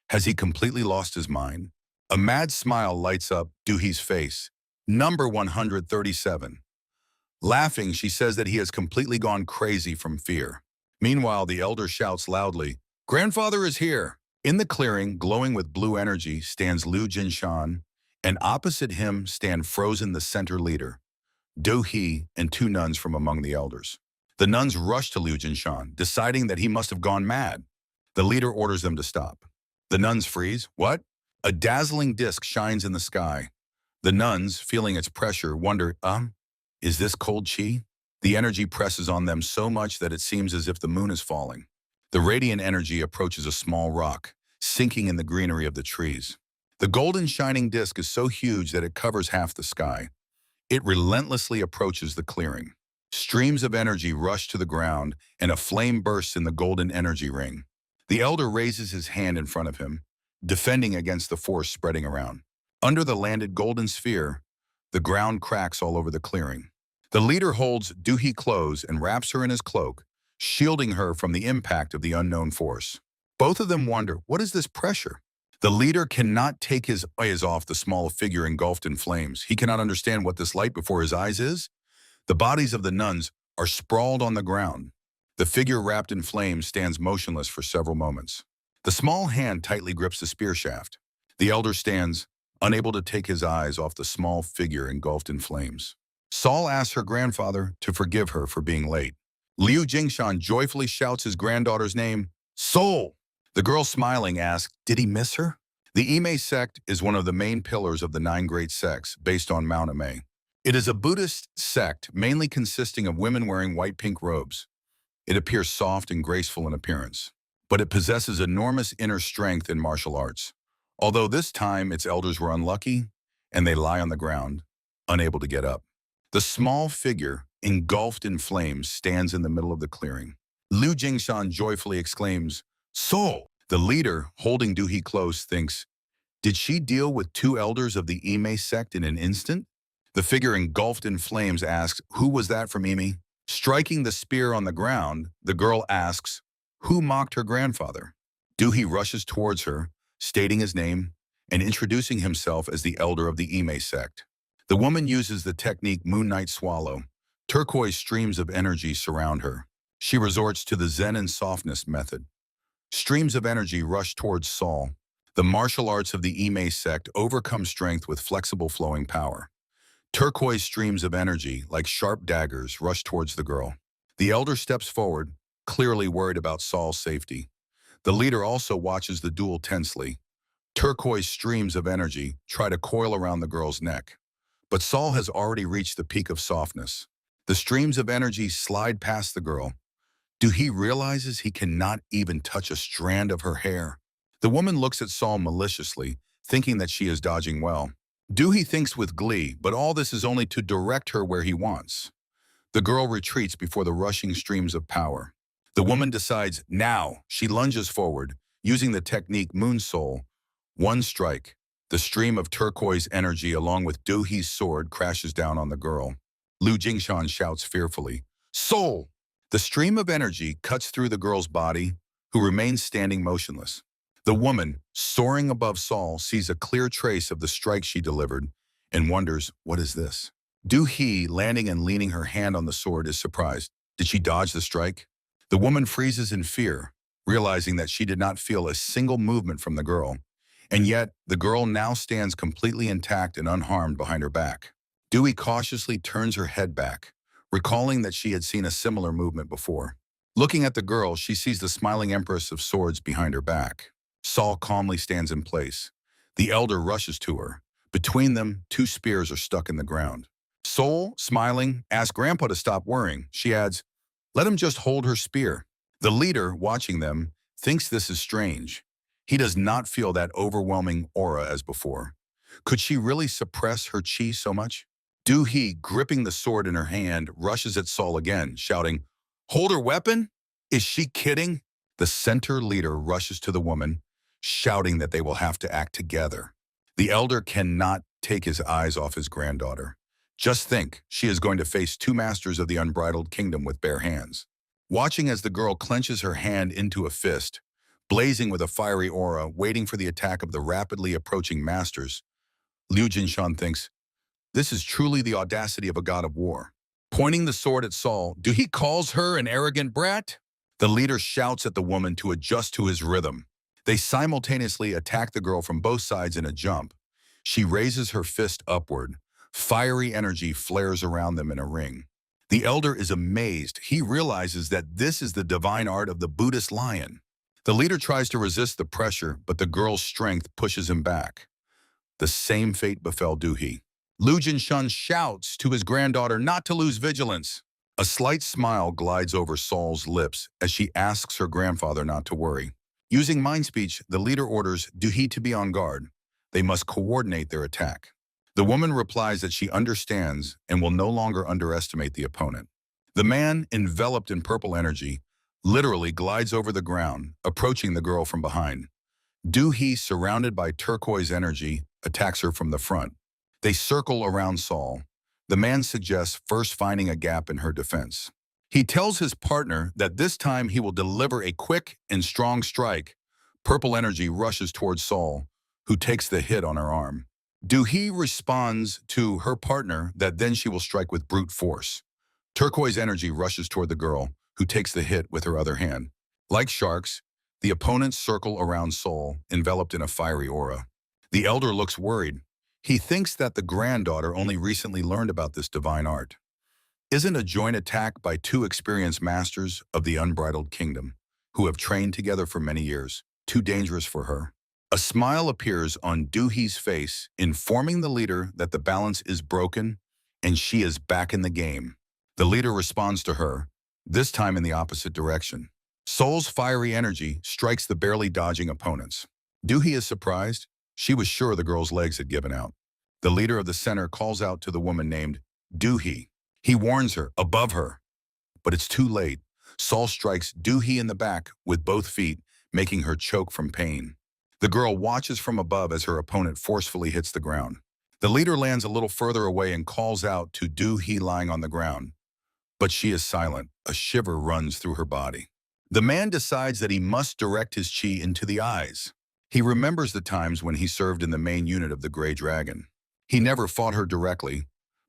Has he completely lost his mind? A mad smile lights up Duhi's face. Number 137. Laughing, she says that he has completely gone crazy from fear. Meanwhile, the elder shouts loudly, Grandfather is here! In the clearing, glowing with blue energy, stands Lu Jinshan, and opposite him stand frozen the center leader, Do He, and two nuns from among the elders. The nuns rush to Lu Jinshan, deciding that he must have gone mad. The leader orders them to stop. The nuns freeze. What? A dazzling disk shines in the sky. The nuns, feeling its pressure, wonder, is this cold chi? The energy presses on them so much that it seems as if the moon is falling. The radiant energy approaches a small rock, sinking in the greenery of the trees. The golden shining disk is so huge that it covers half the sky. It relentlessly approaches the clearing. Streams of energy rush to the ground, and a flame bursts in the golden energy ring. The elder raises his hand in front of him, defending against the force spreading around. Under the landed golden sphere, the ground cracks all over the clearing. The leader holds Duhi close and wraps her in his cloak, shielding her from the impact of the unknown force. Both of them wonder, what is this pressure? The leader cannot take his eyes off the small figure engulfed in flames. He cannot understand what this light before his eyes is. The bodies of the nuns are sprawled on the ground. The figure wrapped in flames stands motionless for several moments. The small hand tightly grips the spear shaft. The elder stands, unable to take his eyes off the small figure engulfed in flames. Saul asks her grandfather to forgive her for being late. Liu Jingshan joyfully shouts his granddaughter's name, Soul! The girl smiling asks, did he miss her? The Ime sect is one of the main pillars of the 9 great sects based on Mount Ame. It is a Buddhist sect mainly consisting of women wearing white-pink robes. It appears soft and graceful in appearance, but it possesses enormous inner strength in martial arts. Although this time its elders were unlucky, and they lie on the ground, unable to get up. The small figure, engulfed in flames, stands in the middle of the clearing. Liu Jingshan joyfully exclaims, Soul! The leader, holding Duhi close, thinks, did she deal with 2 elders of the Ime sect in an instant? The figure engulfed in flames asks, who was that from Ime? Striking the spear on the ground, the girl asks, who mocked her grandfather? Duhi rushes towards her, stating his name and introducing himself as the elder of the Ime sect. The woman uses the technique Moon Night Swallow. Turquoise streams of energy surround her. She resorts to the Zen and softness method. Streams of energy rush towards Saul. The martial arts of the Ime sect overcome strength with flexible flowing power. Turquoise streams of energy, like sharp daggers, rush towards the girl. The elder steps forward, clearly worried about Saul's safety. The leader also watches the duel tensely. Turquoise streams of energy try to coil around the girl's neck. But Saul has already reached the peak of softness. The streams of energy slide past the girl. Duhi realizes he cannot even touch a strand of her hair. The woman looks at Saul maliciously, thinking that she is dodging well. Duhi thinks with glee, but all this is only to direct her where he wants. The girl retreats before the rushing streams of power. The woman decides now. She lunges forward, using the technique Moon Soul. One strike. The stream of turquoise energy along with Duhi's sword crashes down on the girl. Liu Jingshan shouts fearfully, Soul! The stream of energy cuts through the girl's body, who remains standing motionless. The woman, soaring above Saul, sees a clear trace of the strike she delivered and wonders, what is this? Duhi, landing and leaning her hand on the sword, is surprised. Did she dodge the strike? The woman freezes in fear, realizing that she did not feel a single movement from the girl. And yet, the girl now stands completely intact and unharmed behind her back. Duhi cautiously turns her head back, recalling that she had seen a similar movement before. Looking at the girl, she sees the smiling Empress of Swords behind her back. Saul calmly stands in place. The elder rushes to her. Between them, 2 spears are stuck in the ground. Soul, smiling, asks Grandpa to stop worrying. She adds, let him just hold her spear. The leader, watching them, thinks this is strange. He does not feel that overwhelming aura as before. Could she really suppress her chi so much? Duhi, gripping the sword in her hand, rushes at Saul again, shouting, hold her weapon? Is she kidding? The center leader rushes to the woman, shouting that they will have to act together. The elder cannot take his eyes off his granddaughter. Just think, she is going to face two masters of the unbridled kingdom with bare hands. Watching as the girl clenches her hand into a fist, blazing with a fiery aura, waiting for the attack of the rapidly approaching masters, Liu Jinshan thinks, this is truly the audacity of a god of war. Pointing the sword at Saul, he calls her an arrogant brat? The leader shouts at the woman to adjust to his rhythm. They simultaneously attack the girl from both sides in a jump. She raises her fist upward. Fiery energy flares around them in a ring. The elder is amazed. He realizes that this is the divine art of the Buddhist lion. The leader tries to resist the pressure, but the girl's strength pushes him back. The same fate befell Duhi. Liu Jinshan shouts to his granddaughter not to lose vigilance. A slight smile glides over Saul's lips as she asks her grandfather not to worry. Using mind speech, the leader orders Duhi to be on guard. They must coordinate their attack. The woman replies that she understands and will no longer underestimate the opponent. The man, enveloped in purple energy, literally glides over the ground, approaching the girl from behind. Duhi, surrounded by turquoise energy, attacks her from the front. They circle around Saul. The man suggests first finding a gap in her defense. He tells his partner that this time he will deliver a quick and strong strike. Purple energy rushes towards Saul, who takes the hit on her arm. Duhi responds to her partner that then she will strike with brute force. Turquoise energy rushes toward the girl, who takes the hit with her other hand. Like sharks, the opponents circle around Saul, enveloped in a fiery aura. The elder looks worried. He thinks that the granddaughter only recently learned about this divine art. Isn't a joint attack by two experienced masters of the unbridled kingdom, who have trained together for many years, too dangerous for her? A smile appears on Duhi's face, informing the leader that the balance is broken and she is back in the game. The leader responds to her, this time in the opposite direction. Saul's fiery energy strikes the barely dodging opponents. Duhi is surprised. She was sure the girl's legs had given out. The leader of the center calls out to the woman named Duhi. He warns her, above her. But it's too late. Saul strikes Duhi in the back with both feet, making her choke from pain. The girl watches from above as her opponent forcefully hits the ground. The leader lands a little further away and calls out to Duhi lying on the ground. But she is silent. A shiver runs through her body. The man decides that he must direct his chi into the eyes. He remembers the times when he served in the main unit of the Grey Dragon. He never fought her directly,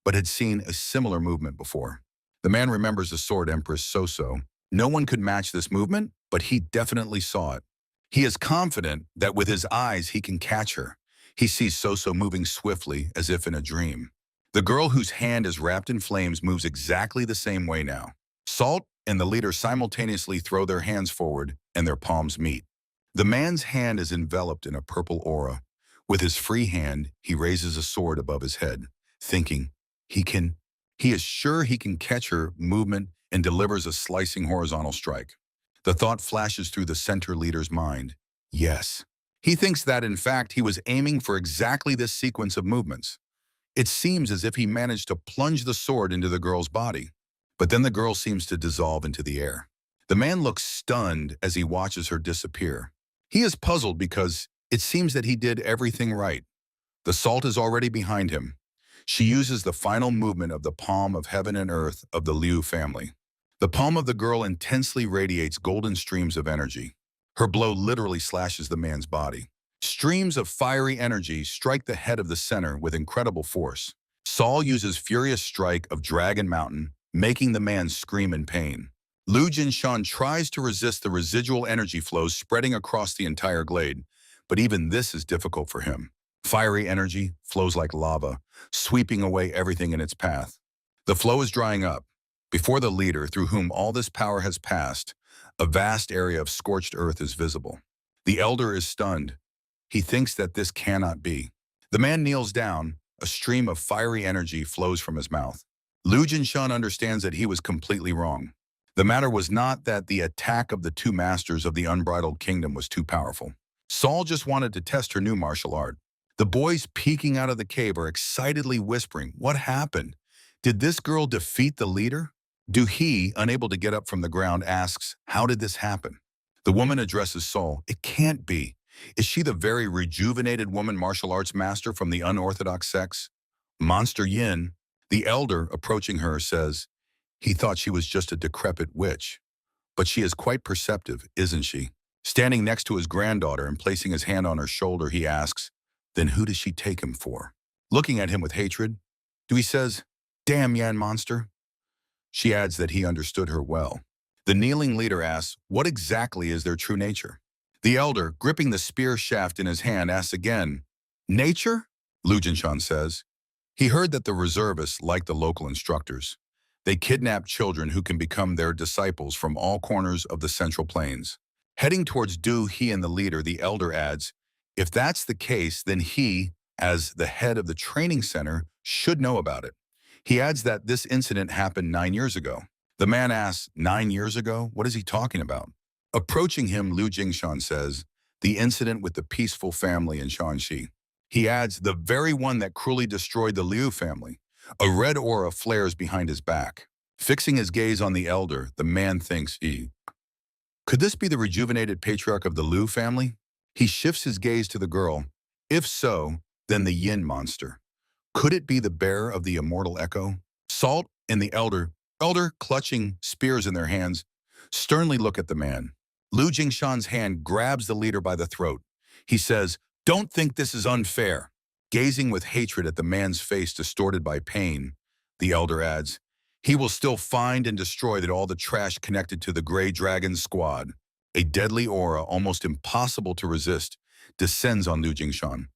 but had seen a similar movement before. The man remembers the Sword Empress Soso. No one could match this movement, but he definitely saw it. He is confident that with his eyes he can catch her. He sees Soso moving swiftly as if in a dream. The girl whose hand is wrapped in flames moves exactly the same way now. Salt and the leader simultaneously throw their hands forward and their palms meet. The man's hand is enveloped in a purple aura. With his free hand, he raises a sword above his head, thinking, he is sure he can catch her movement and delivers a slicing horizontal strike. The thought flashes through the center leader's mind. Yes. He thinks that, in fact, he was aiming for exactly this sequence of movements. It seems as if he managed to plunge the sword into the girl's body. But then the girl seems to dissolve into the air. The man looks stunned as he watches her disappear. He is puzzled because it seems that he did everything right. The salt is already behind him. She uses the final movement of the palm of heaven and earth of the Liu family. The palm of the girl intensely radiates golden streams of energy. Her blow literally slashes the man's body. Streams of fiery energy strike the head of the center with incredible force. Saul uses furious strike of Dragon Mountain, making the man scream in pain. Liu Jinshan tries to resist the residual energy flows spreading across the entire glade, but even this is difficult for him. Fiery energy flows like lava, sweeping away everything in its path. The flow is drying up. Before the leader, through whom all this power has passed, a vast area of scorched earth is visible. The elder is stunned. He thinks that this cannot be. The man kneels down. A stream of fiery energy flows from his mouth. Liu Jinshan understands that he was completely wrong. The matter was not that the attack of the two masters of the unbridled kingdom was too powerful. Saul just wanted to test her new martial art. The boys peeking out of the cave are excitedly whispering, "What happened? Did this girl defeat the leader?" Duhi, unable to get up from the ground, asks, "How did this happen?" The woman addresses Saul. "It can't be. Is she the very rejuvenated woman martial arts master from the unorthodox sex? Monster Yin?" The elder, approaching her, says, he thought she was just a decrepit witch. But she is quite perceptive, isn't she? Standing next to his granddaughter and placing his hand on her shoulder, he asks, then who does she take him for? Looking at him with hatred, Dewey says, damn Yan monster. She adds that he understood her well. The kneeling leader asks, what exactly is their true nature? The elder, gripping the spear shaft in his hand, asks again, nature? Lu Jinshan says, he heard that the reservists like the local instructors. They kidnap children who can become their disciples from all corners of the Central Plains. Heading towards Du He and the leader, the elder adds, if that's the case, then he, as the head of the training center, should know about it. He adds that this incident happened 9 years ago. The man asks, 9 years ago? What is he talking about? Approaching him, Lu Jingshan says, the incident with the peaceful family in Shanxi. He adds, the very one that cruelly destroyed the Liu family. A red aura flares behind his back. Fixing his gaze on the elder, the man thinks could this be the rejuvenated patriarch of the Liu family? He shifts his gaze to the girl. If so, then the yin monster. Could it be the bearer of the immortal echo? Salt and the elder, clutching spears in their hands, sternly look at the man. Lu Jingshan's hand grabs the leader by the throat. He says, don't think this is unfair. Gazing with hatred at the man's face distorted by pain, the elder adds, he will still find and destroy all the trash connected to the Grey Dragon squad. A deadly aura, almost impossible to resist, descends on Lu Jingshan.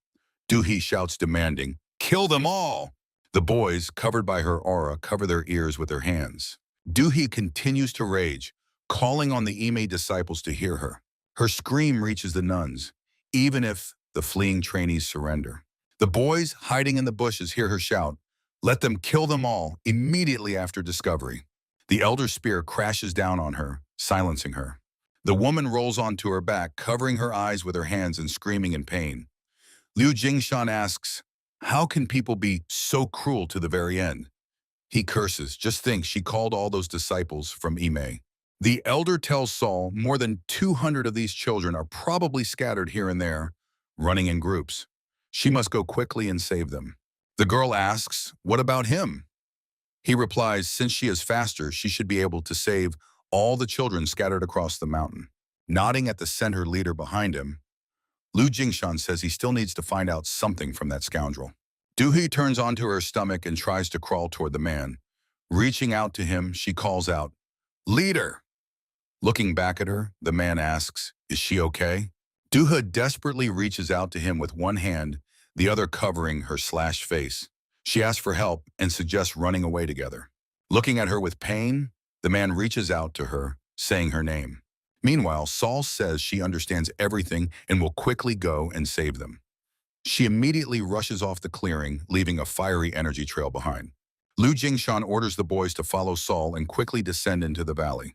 Du He shouts demanding, kill them all! The boys, covered by her aura, cover their ears with their hands. Du He continues to rage, calling on the Ime disciples to hear her. Her scream reaches the nuns, even if the fleeing trainees surrender. The boys, hiding in the bushes, hear her shout, let them kill them all, immediately after discovery. The elder's spear crashes down on her, silencing her. The woman rolls onto her back, covering her eyes with her hands and screaming in pain. Lu Jingshan asks, how can people be so cruel to the very end? He curses, just think she called all those disciples from Ime. The elder tells Saul more than 200 of these children are probably scattered here and there, running in groups. She must go quickly and save them. The girl asks, what about him? He replies, since she is faster, she should be able to save all the children scattered across the mountain. Nodding at the center leader behind him, Lu Jingshan says he still needs to find out something from that scoundrel. Du He turns onto her stomach and tries to crawl toward the man. Reaching out to him, she calls out, leader! Looking back at her, the man asks, is she okay? Du He desperately reaches out to him with one hand, the other covering her slashed face. She asks for help and suggests running away together. Looking at her with pain, the man reaches out to her, saying her name. Meanwhile, Saul says she understands everything and will quickly go and save them. She immediately rushes off the clearing, leaving a fiery energy trail behind. Lu Jingshan orders the boys to follow Saul and quickly descend into the valley.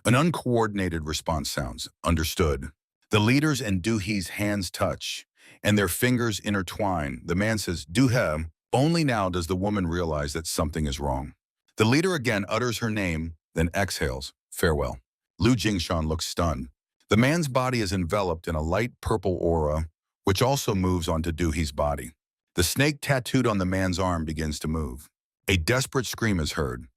An uncoordinated response sounds, understood. The leaders and Du He's hands touch, and their fingers intertwine. The man says, Du He. Only now does the woman realize that something is wrong. The leader again utters her name, then exhales, farewell. Lu Jingshan looks stunned. The man's body is enveloped in a light purple aura, which also moves onto Du He's body. The snake tattooed on the man's arm begins to move. A desperate scream is heard.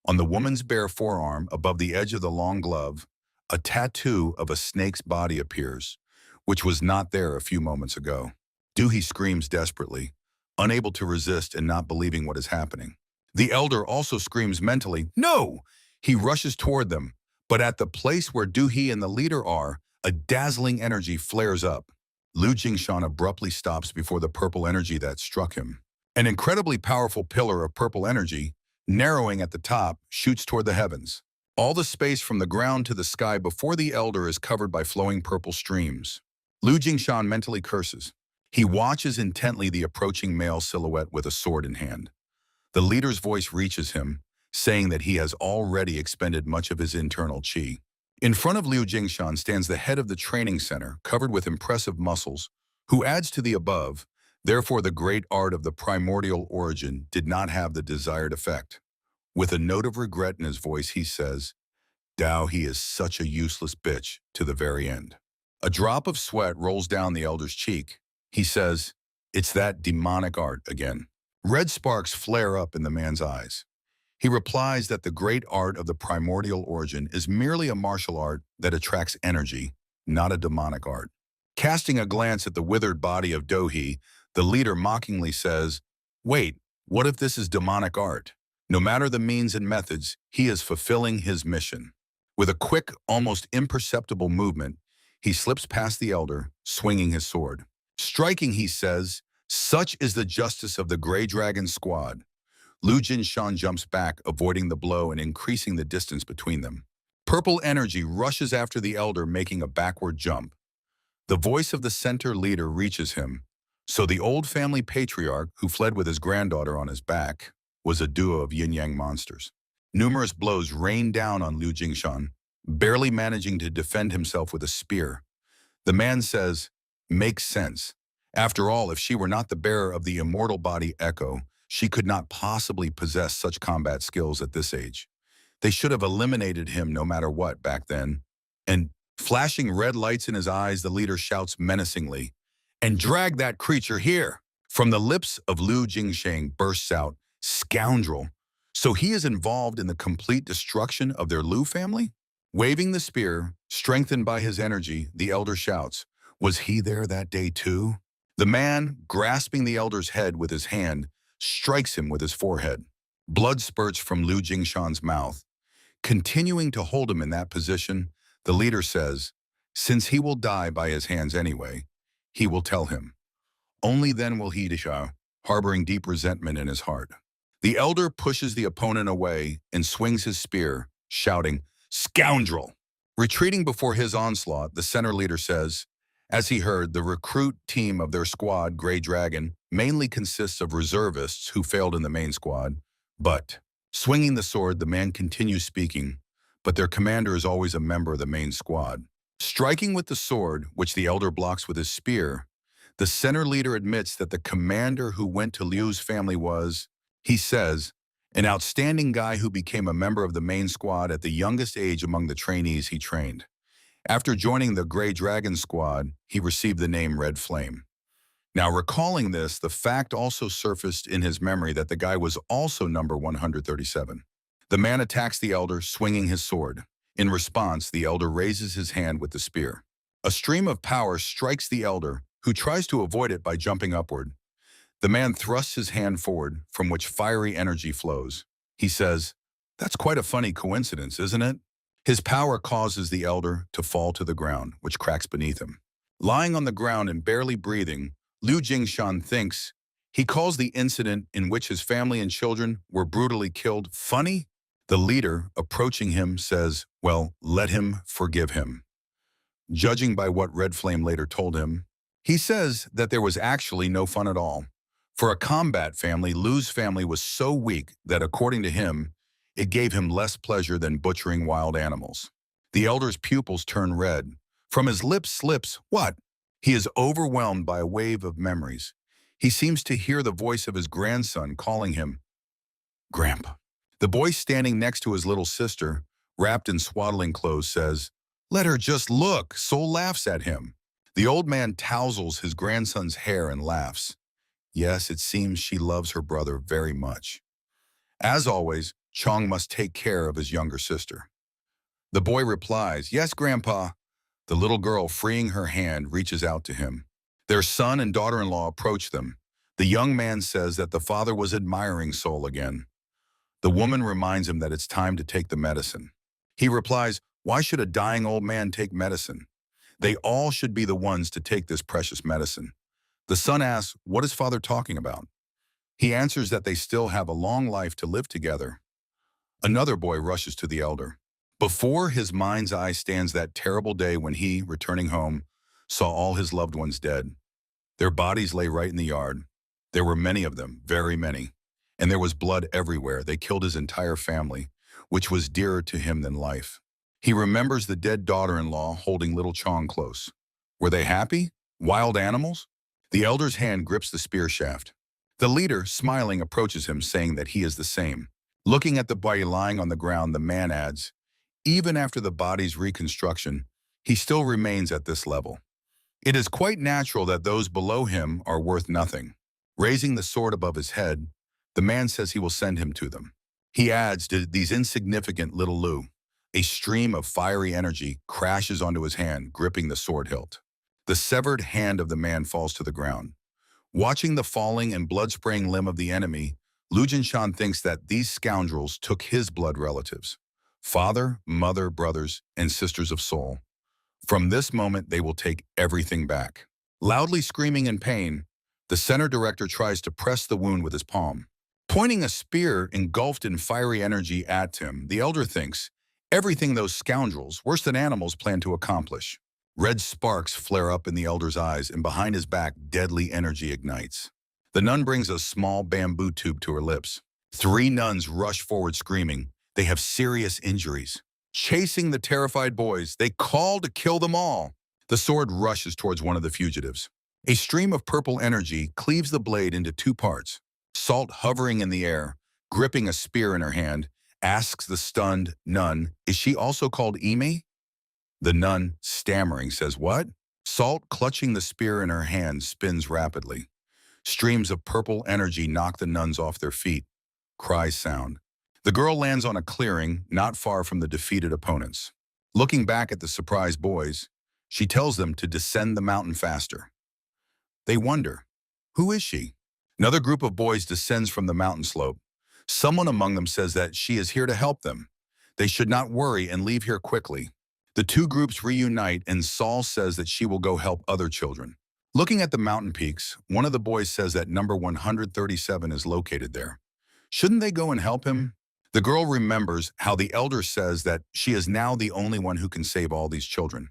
On the woman's bare forearm, above the edge of the long glove, a tattoo of a snake's body appears, which was not there a few moments ago. Du He screams desperately, unable to resist and not believing what is happening. The elder also screams mentally, no! He rushes toward them, but at the place where Du He and the leader are, a dazzling energy flares up. Lu Jingshan abruptly stops before the purple energy that struck him. An incredibly powerful pillar of purple energy, narrowing at the top, shoots toward the heavens. All the space from the ground to the sky before the elder is covered by flowing purple streams. Lu Jingshan mentally curses. He watches intently the approaching male silhouette with a sword in hand. The leader's voice reaches him, saying that he has already expended much of his internal qi. In front of Lu Jingshan stands the head of the training center, covered with impressive muscles, who adds to the above. Therefore, the great art of the primordial origin did not have the desired effect. With a note of regret in his voice, he says, Dao, he is such a useless bitch to the very end. A drop of sweat rolls down the elder's cheek. He says, it's that demonic art again. Red sparks flare up in the man's eyes. He replies that the great art of the primordial origin is merely a martial art that attracts energy, not a demonic art. Casting a glance at the withered body of Dohi, the leader mockingly says, "Wait, what if this is demonic art?" No matter the means and methods, he is fulfilling his mission. With a quick, almost imperceptible movement, he slips past the elder, swinging his sword. Striking, he says, "Such is the justice of the Grey Dragon Squad." Lu Jinshan jumps back, avoiding the blow and increasing the distance between them. Purple energy rushes after the elder, making a backward jump. The voice of the center leader reaches him. So the old family patriarch, who fled with his granddaughter on his back, was a duo of yin-yang monsters. Numerous blows rained down on Lu Jinshan, barely managing to defend himself with a spear. The man says, "Makes sense. After all, if she were not the bearer of the immortal body Echo, she could not possibly possess such combat skills at this age. They should have eliminated him no matter what back then." And flashing red lights in his eyes, the leader shouts menacingly, "And drag that creature here." From the lips of Lu Jingsheng bursts out, "Scoundrel. So he is involved in the complete destruction of their Lu family?" Waving the spear, strengthened by his energy, the elder shouts, "Was he there that day too?" The man, grasping the elder's head with his hand, strikes him with his forehead. Blood spurts from Lu Jingshan's mouth. Continuing to hold him in that position, the leader says, "Since he will die by his hands anyway, he will tell him. Only then will he disha, harboring deep resentment in his heart." The elder pushes the opponent away and swings his spear, shouting, "Scoundrel!" Retreating before his onslaught, the center leader says, as he heard, the recruit team of their squad, Grey Dragon, mainly consists of reservists who failed in the main squad. But, swinging the sword, the man continues speaking, but their commander is always a member of the main squad. Striking with the sword, which the elder blocks with his spear, the center leader admits that the commander who went to Liu's family was, he says, an outstanding guy who became a member of the main squad at the youngest age among the trainees he trained. After joining the Grey Dragon Squad, he received the name Red Flame. Now, recalling this, the fact also surfaced in his memory that the guy was also number 137. The man attacks the elder, swinging his sword. In response, the elder raises his hand with the spear. A stream of power strikes the elder, who tries to avoid it by jumping upward. The man thrusts his hand forward, from which fiery energy flows. He says, "That's quite a funny coincidence, isn't it?" His power causes the elder to fall to the ground, which cracks beneath him. Lying on the ground and barely breathing, Lu Jingshan thinks. He calls the incident in which his family and children were brutally killed funny. The leader, approaching him, says, "Well, let him forgive him." Judging by what Red Flame later told him, he says that there was actually no fun at all. For a combat family, Lu's family was so weak that, according to him, it gave him less pleasure than butchering wild animals. The elder's pupils turn red. From his lips slips, "What?" He is overwhelmed by a wave of memories. He seems to hear the voice of his grandson calling him, "Grandpa." The boy standing next to his little sister, wrapped in swaddling clothes, says, "Let her just look." Sol laughs at him. The old man tousles his grandson's hair and laughs. Yes, it seems she loves her brother very much. As always, Chong must take care of his younger sister. The boy replies, "Yes, Grandpa." The little girl, freeing her hand, reaches out to him. Their son and daughter-in-law approach them. The young man says that the father was admiring Sol again. The woman reminds him that it's time to take the medicine. He replies, "Why should a dying old man take medicine? They all should be the ones to take this precious medicine." The son asks, "What is father talking about?" He answers that they still have a long life to live together. Another boy rushes to the elder. Before his mind's eye stands that terrible day when he, returning home, saw all his loved ones dead. Their bodies lay right in the yard. There were many of them, very many. And there was blood everywhere. They killed his entire family, which was dearer to him than life. He remembers the dead daughter-in-law holding little Chong close. Were they happy? Wild animals? The elder's hand grips the spear shaft. The leader, smiling, approaches him, saying that he is the same. Looking at the body lying on the ground, the man adds, "Even after the body's reconstruction, he still remains at this level. It is quite natural that those below him are worth nothing." Raising the sword above his head, the man says he will send him to them. He adds to these insignificant little Lu. A stream of fiery energy crashes onto his hand, gripping the sword hilt. The severed hand of the man falls to the ground. Watching the falling and blood-spraying limb of the enemy, Lu Jinshan thinks that these scoundrels took his blood relatives. Father, mother, brothers, and sisters of soul. From this moment, they will take everything back. Loudly screaming in pain, the center director tries to press the wound with his palm. Pointing a spear engulfed in fiery energy at him, the elder thinks, everything those scoundrels, worse than animals, plan to accomplish. Red sparks flare up in the elder's eyes, and behind his back, deadly energy ignites. The nun brings a small bamboo tube to her lips. 3 nuns rush forward screaming. They have serious injuries. Chasing the terrified boys, they call to kill them all. The sword rushes towards one of the fugitives. A stream of purple energy cleaves the blade into 2 parts. Salt, hovering in the air, gripping a spear in her hand, asks the stunned nun, "Is she also called Ime?" The nun, stammering, says, "What?" Salt, clutching the spear in her hand, spins rapidly. Streams of purple energy knock the nuns off their feet. Cries sound. The girl lands on a clearing not far from the defeated opponents. Looking back at the surprised boys, she tells them to descend the mountain faster. They wonder, who is she? Another group of boys descends from the mountain slope. Someone among them says that she is here to help them. They should not worry and leave here quickly. The 2 groups reunite, and Saul says that she will go help other children. Looking at the mountain peaks, one of the boys says that number 137 is located there. Shouldn't they go and help him? The girl remembers how the elder says that she is now the only one who can save all these children.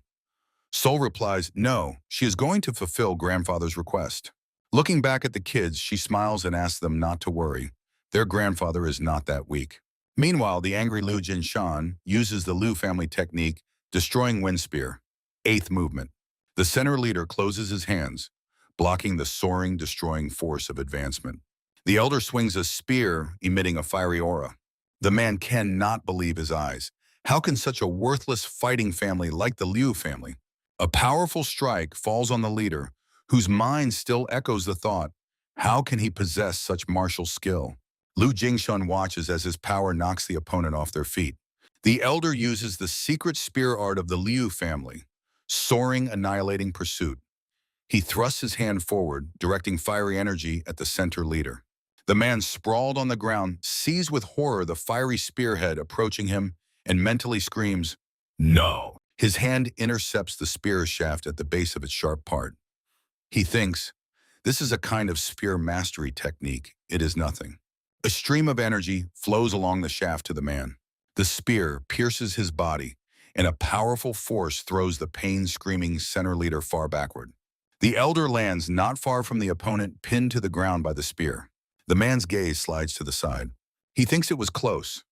Sol replies, no, she is going to fulfill grandfather's request. Looking back at the kids, she smiles and asks them not to worry. Their grandfather is not that weak. Meanwhile, the angry Lu Jinshan uses the Lu family technique, destroying wind spear. 8th movement. The center leader closes his hands, blocking the soaring, destroying force of advancement. The elder swings a spear, emitting a fiery aura. The man cannot believe his eyes. How can such a worthless fighting family like the Liu family? A powerful strike falls on the leader, whose mind still echoes the thought, how can he possess such martial skill? Lu Jingshan watches as his power knocks the opponent off their feet. The elder uses the secret spear art of the Liu family, soaring, annihilating pursuit. He thrusts his hand forward, directing fiery energy at the center leader. The man sprawled on the ground, sees with horror the fiery spearhead approaching him, and mentally screams, no. His hand intercepts the spear shaft at the base of its sharp part. He thinks, this is a kind of spear mastery technique. It is nothing. A stream of energy flows along the shaft to the man. The spear pierces his body, and a powerful force throws the pain-screaming center leader far backward. The elder lands not far from the opponent, pinned to the ground by the spear. The man's gaze slides to the side. He thinks it was close.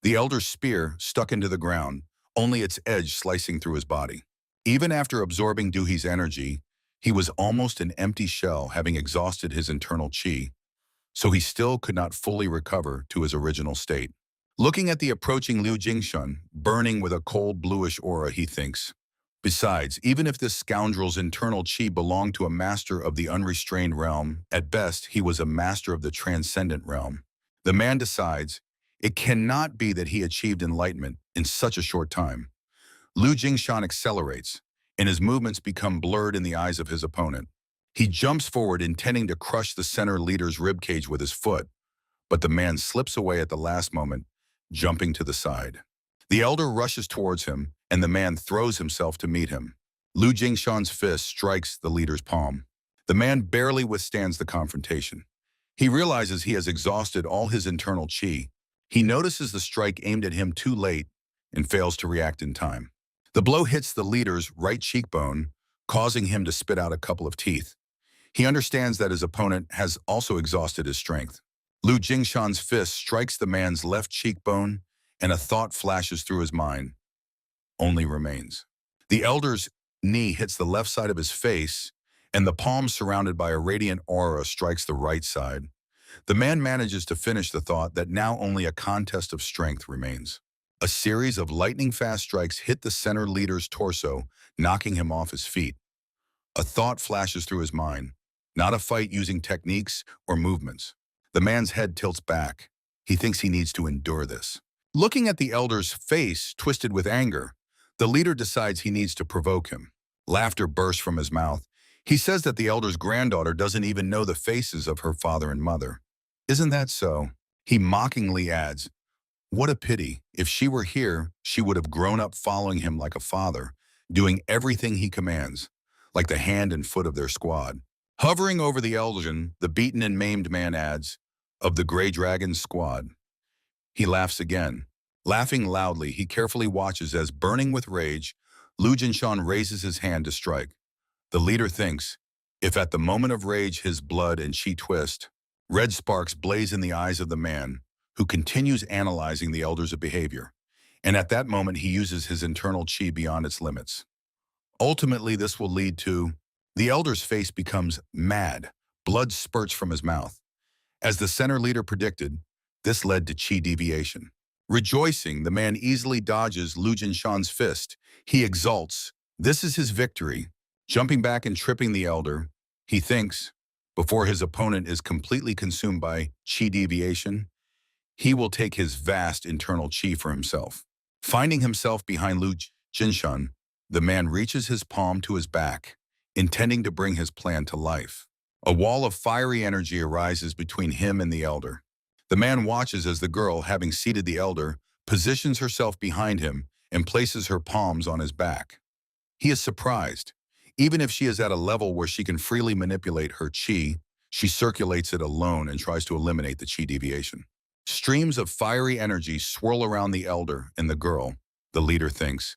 The elder's spear stuck into the ground, only its edge slicing through his body. Even after absorbing Duhi's energy, he was almost an empty shell, having exhausted his internal chi, so he still could not fully recover to his original state. Looking at the approaching Liu Jingshun, burning with a cold bluish aura, he thinks, besides, even if this scoundrel's internal chi belonged to a master of the unrestrained realm, at best he was a master of the transcendent realm. The man decides, it cannot be that he achieved enlightenment in such a short time. Lu Jingshan accelerates, and his movements become blurred in the eyes of his opponent. He jumps forward, intending to crush the center leader's ribcage with his foot, but the man slips away at the last moment, jumping to the side. The elder rushes towards him, and the man throws himself to meet him. Lu Jingshan's fist strikes the leader's palm. The man barely withstands the confrontation. He realizes he has exhausted all his internal chi. He notices the strike aimed at him too late and fails to react in time. The blow hits the leader's right cheekbone, causing him to spit out a couple of teeth. He understands that his opponent has also exhausted his strength. Lu Jingshan's fist strikes the man's left cheekbone, and a thought flashes through his mind. Only remains. The elder's knee hits the left side of his face, and the palm surrounded by a radiant aura strikes the right side. The man manages to finish the thought that now only a contest of strength remains. A series of lightning-fast strikes hit the center leader's torso, knocking him off his feet. A thought flashes through his mind. not a fight using techniques or movements. The man's head tilts back. He thinks he needs to endure this. Looking at the elder's face twisted with anger, the leader decides he needs to provoke him. Laughter bursts from his mouth. He says that the elder's granddaughter doesn't even know the faces of her father and mother. Isn't that so? He mockingly adds, what a pity. If she were here, she would have grown up following him like a father, doing everything he commands, like the hand and foot of their squad. Hovering over the elder, the beaten and maimed man adds, of the Grey Dragon's squad. He laughs again. Laughing loudly, he carefully watches as, burning with rage, Lu Jinshan raises his hand to strike. The leader thinks, if at the moment of rage his blood and chi twist, red sparks blaze in the eyes of the man, who continues analyzing the elder's behavior. And at that moment he uses his internal chi beyond its limits. Ultimately, this will lead to, the elder's face becomes mad, blood spurts from his mouth. As the center leader predicted, this led to chi deviation. Rejoicing, the man easily dodges Lu Jinshan's fist. He exults. This is his victory. Jumping back and tripping the elder, he thinks, before his opponent is completely consumed by chi deviation, he will take his vast internal chi for himself. Finding himself behind Lu Jinshan, the man reaches his palm to his back, intending to bring his plan to life. A wall of fiery energy arises between him and the elder. The man watches as the girl, having seated the elder, positions herself behind him and places her palms on his back. He is surprised. Even if she is at a level where she can freely manipulate her chi, she circulates it alone and tries to eliminate the chi deviation. Streams of fiery energy swirl around the elder and the girl, the leader thinks.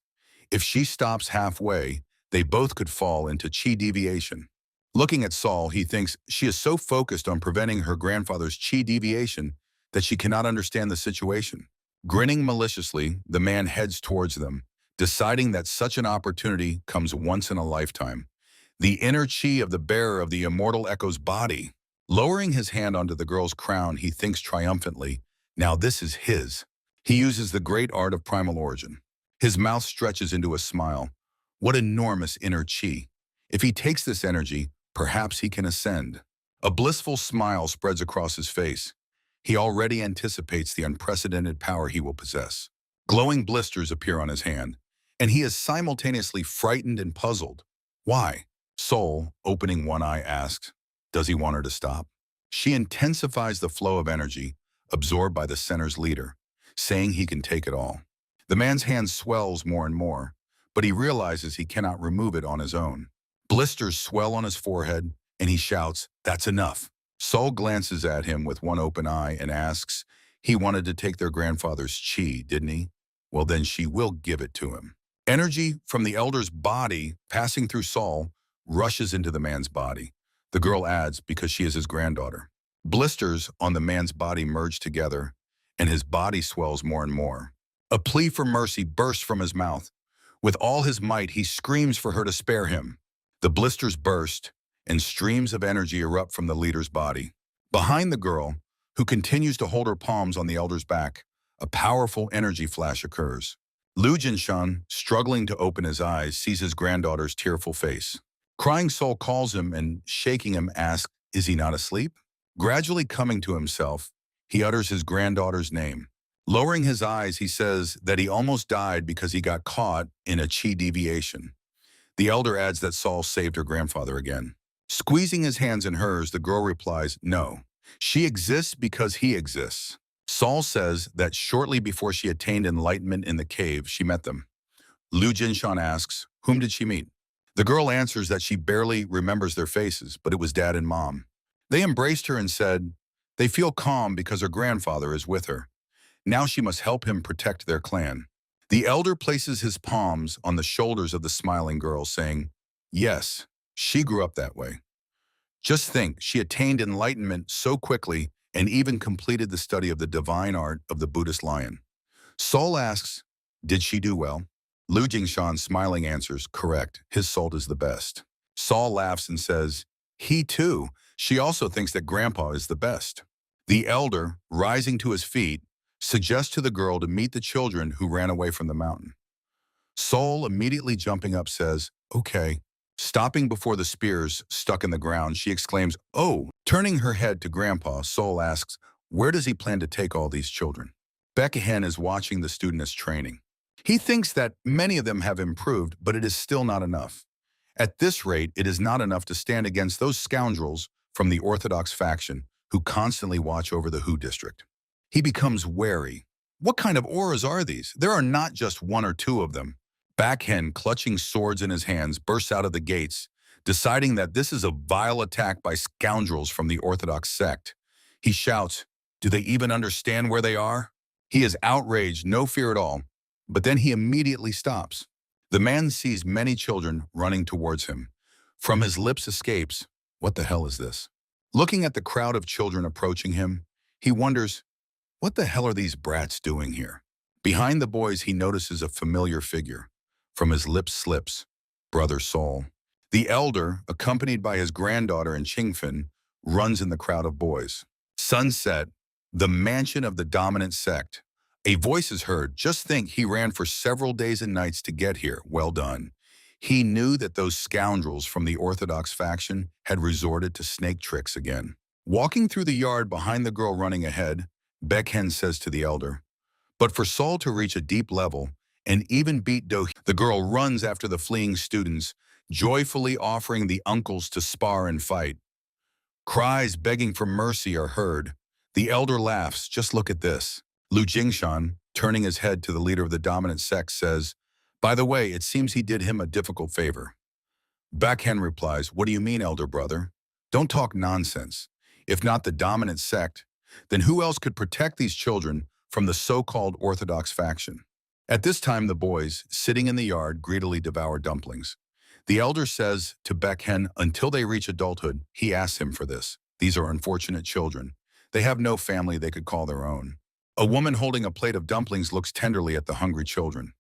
If she stops halfway, they both could fall into chi deviation. Looking at Saul, he thinks she is so focused on preventing her grandfather's chi deviation that she cannot understand the situation. Grinning maliciously, the man heads towards them, deciding that such an opportunity comes once in a lifetime. The inner chi of the bearer of the immortal echo's body. Lowering his hand onto the girl's crown, he thinks triumphantly, now this is his. He uses the great art of primal origin. His mouth stretches into a smile. What enormous inner chi. If he takes this energy, perhaps he can ascend. A blissful smile spreads across his face. He already anticipates the unprecedented power he will possess. Glowing blisters appear on his hand, and he is simultaneously frightened and puzzled. Why? Soul, opening one eye, asks, does he want her to stop? She intensifies the flow of energy, absorbed by the center's leader, saying he can take it all. The man's hand swells more and more, but he realizes he cannot remove it on his own. Blisters swell on his forehead, and he shouts, that's enough. Saul glances at him with one open eye and asks, he wanted to take their grandfather's chi, didn't he? Well, then she will give it to him. Energy from the elder's body passing through Saul rushes into the man's body. The girl adds, because she is his granddaughter. Blisters on the man's body merge together, and his body swells more and more. A plea for mercy bursts from his mouth. With all his might, he screams for her to spare him. The blisters burst, and streams of energy erupt from the leader's body. Behind the girl, who continues to hold her palms on the elder's back, a powerful energy flash occurs. Lu Jinshan, struggling to open his eyes, sees his granddaughter's tearful face. Crying Soul calls him and, shaking him, asks, is he not asleep? Gradually coming to himself, he utters his granddaughter's name. Lowering his eyes, he says that he almost died because he got caught in a chi deviation. The elder adds that Saul saved her grandfather again. Squeezing his hands in hers, the girl replies, no, she exists because he exists. Saul says that shortly before she attained enlightenment in the cave, she met them. Lu Jinshan asks, whom did she meet? The girl answers that she barely remembers their faces, but it was Dad and Mom. They embraced her and said, they feel calm because her grandfather is with her. Now she must help him protect their clan. The elder places his palms on the shoulders of the smiling girl, saying, yes, she grew up that way. Just think, she attained enlightenment so quickly and even completed the study of the divine art of the Buddhist lion. Saul asks, did she do well? Lu Jinshan, smiling, answers, correct, his salt is the best. Saul laughs and says, he too, she also thinks that Grandpa is the best. The elder, rising to his feet, suggests to the girl to meet the children who ran away from the mountain. Saul, immediately jumping up, says, okay. Stopping before the spears stuck in the ground, she exclaims, "Oh!" Turning her head to Grandpa, Sol asks, where does he plan to take all these children? Beckham is watching the students training. He thinks that many of them have improved, but it is still not enough. At this rate, it is not enough to stand against those scoundrels from the Orthodox faction who constantly watch over the Hu district. He becomes wary. What kind of auras are these? There are not just one or two of them. Backhand, clutching swords in his hands, bursts out of the gates, deciding that this is a vile attack by scoundrels from the Orthodox sect. He shouts, "Do they even understand where they are?" He is outraged, no fear at all, but then he immediately stops. The man sees many children running towards him. From his lips escapes, "What the hell is this?" Looking at the crowd of children approaching him, he wonders, what the hell are these brats doing here? Behind the boys, he notices a familiar figure. From his lips slips, Brother Sol. The elder, accompanied by his granddaughter and Qingfen, runs in the crowd of boys. Sunset, the mansion of the dominant sect. A voice is heard. Just think, he ran for several days and nights to get here. Well done. He knew that those scoundrels from the Orthodox faction had resorted to snake tricks again. Walking through the yard behind the girl running ahead, Beckham says to the elder, but for Sol to reach a deep level and even beat Do, the girl runs after the fleeing students, joyfully offering the uncles to spar and fight. Cries begging for mercy are heard. The elder laughs. Just look at this. Lu Jingshan, turning his head to the leader of the dominant sect, says, by the way, it seems he did him a difficult favor. Backhand replies, what do you mean, elder brother? Don't talk nonsense. If not the dominant sect, then who else could protect these children from the so-called Orthodox faction? At this time, the boys, sitting in the yard, greedily devour dumplings. The elder says to Beckham, until they reach adulthood, he asks him for this. These are unfortunate children. They have no family they could call their own. A woman holding a plate of dumplings looks tenderly at the hungry children.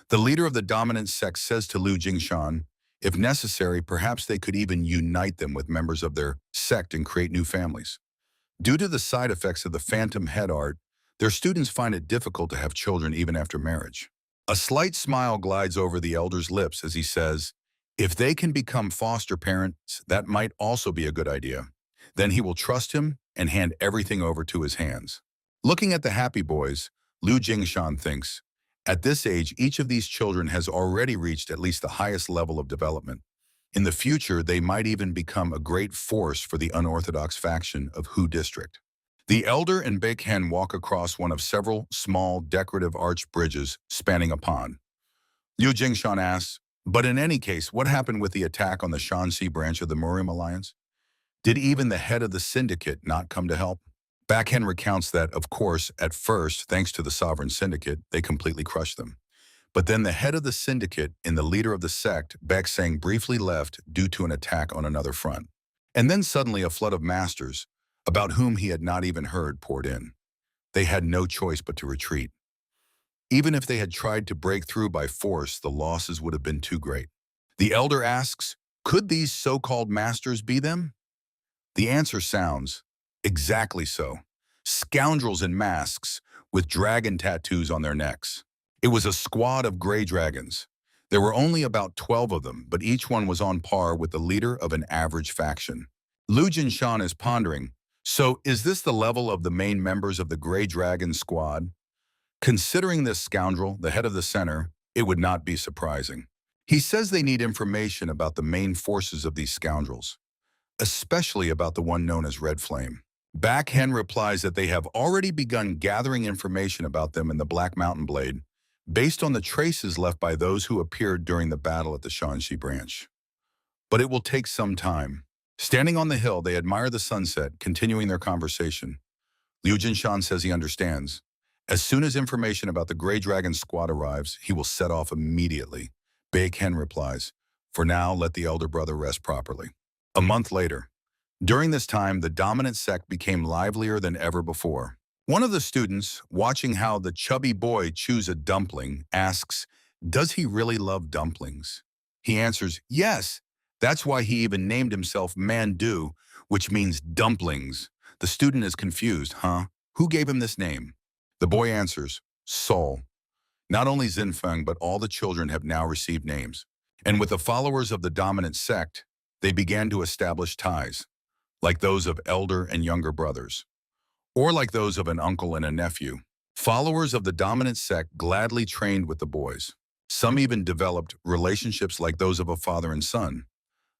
The leader of the dominant sect says to Lu Jingshan, if necessary, perhaps they could even unite them with members of their sect and create new families. Due to the side effects of the phantom head art, their students find it difficult to have children even after marriage. A slight smile glides over the elder's lips as he says, if they can become foster parents, that might also be a good idea. Then he will trust him and hand everything over to his hands. Looking at the happy boys, Lu Jingshan thinks, at this age, each of these children has already reached at least the highest level of development. In the future, they might even become a great force for the unorthodox faction of Hu District. The elder and Baekhan walk across one of several small, decorative arched bridges spanning a pond. Liu Jingshan asks, but in any case, what happened with the attack on the Shanxi branch of the Murim Alliance? Did even the head of the syndicate not come to help? Baekhan recounts that, of course, at first, thanks to the sovereign syndicate, they completely crushed them. But then the head of the syndicate and the leader of the sect, Baeksang, briefly left due to an attack on another front. And then suddenly a flood of masters, about whom he had not even heard, poured in. They had no choice but to retreat. Even if they had tried to break through by force, the losses would have been too great. The elder asks, could these so-called masters be them? The answer sounds, exactly so. Scoundrels in masks with dragon tattoos on their necks. It was a squad of gray dragons. There were only about 12 of them, but each one was on par with the leader of an average faction. Lu Jinshan is pondering, so is this the level of the main members of the Gray Dragon squad? Considering this scoundrel, the head of the center, it would not be surprising. He says they need information about the main forces of these scoundrels, especially about the one known as Red Flame. Baekhan replies that they have already begun gathering information about them in the Black Mountain Blade, based on the traces left by those who appeared during the battle at the Shanxi branch. But it will take some time. Standing on the hill, they admire the sunset, continuing their conversation. Liu Jinshan says he understands. As soon as information about the Gray Dragon squad arrives, he will set off immediately. Baekhan replies, for now, let the elder brother rest properly. A month later. During this time, the dominant sect became livelier than ever before. One of the students, watching how the chubby boy chews a dumpling, asks, does he really love dumplings? He answers, yes. That's why he even named himself Mandu, which means dumplings. The student is confused, huh? Who gave him this name? The boy answers, Sol. Not only Xinfeng, but all the children have now received names. And with the followers of the dominant sect, they began to establish ties, like those of elder and younger brothers, or like those of an uncle and a nephew. Followers of the dominant sect gladly trained with the boys. Some even developed relationships like those of a father and son.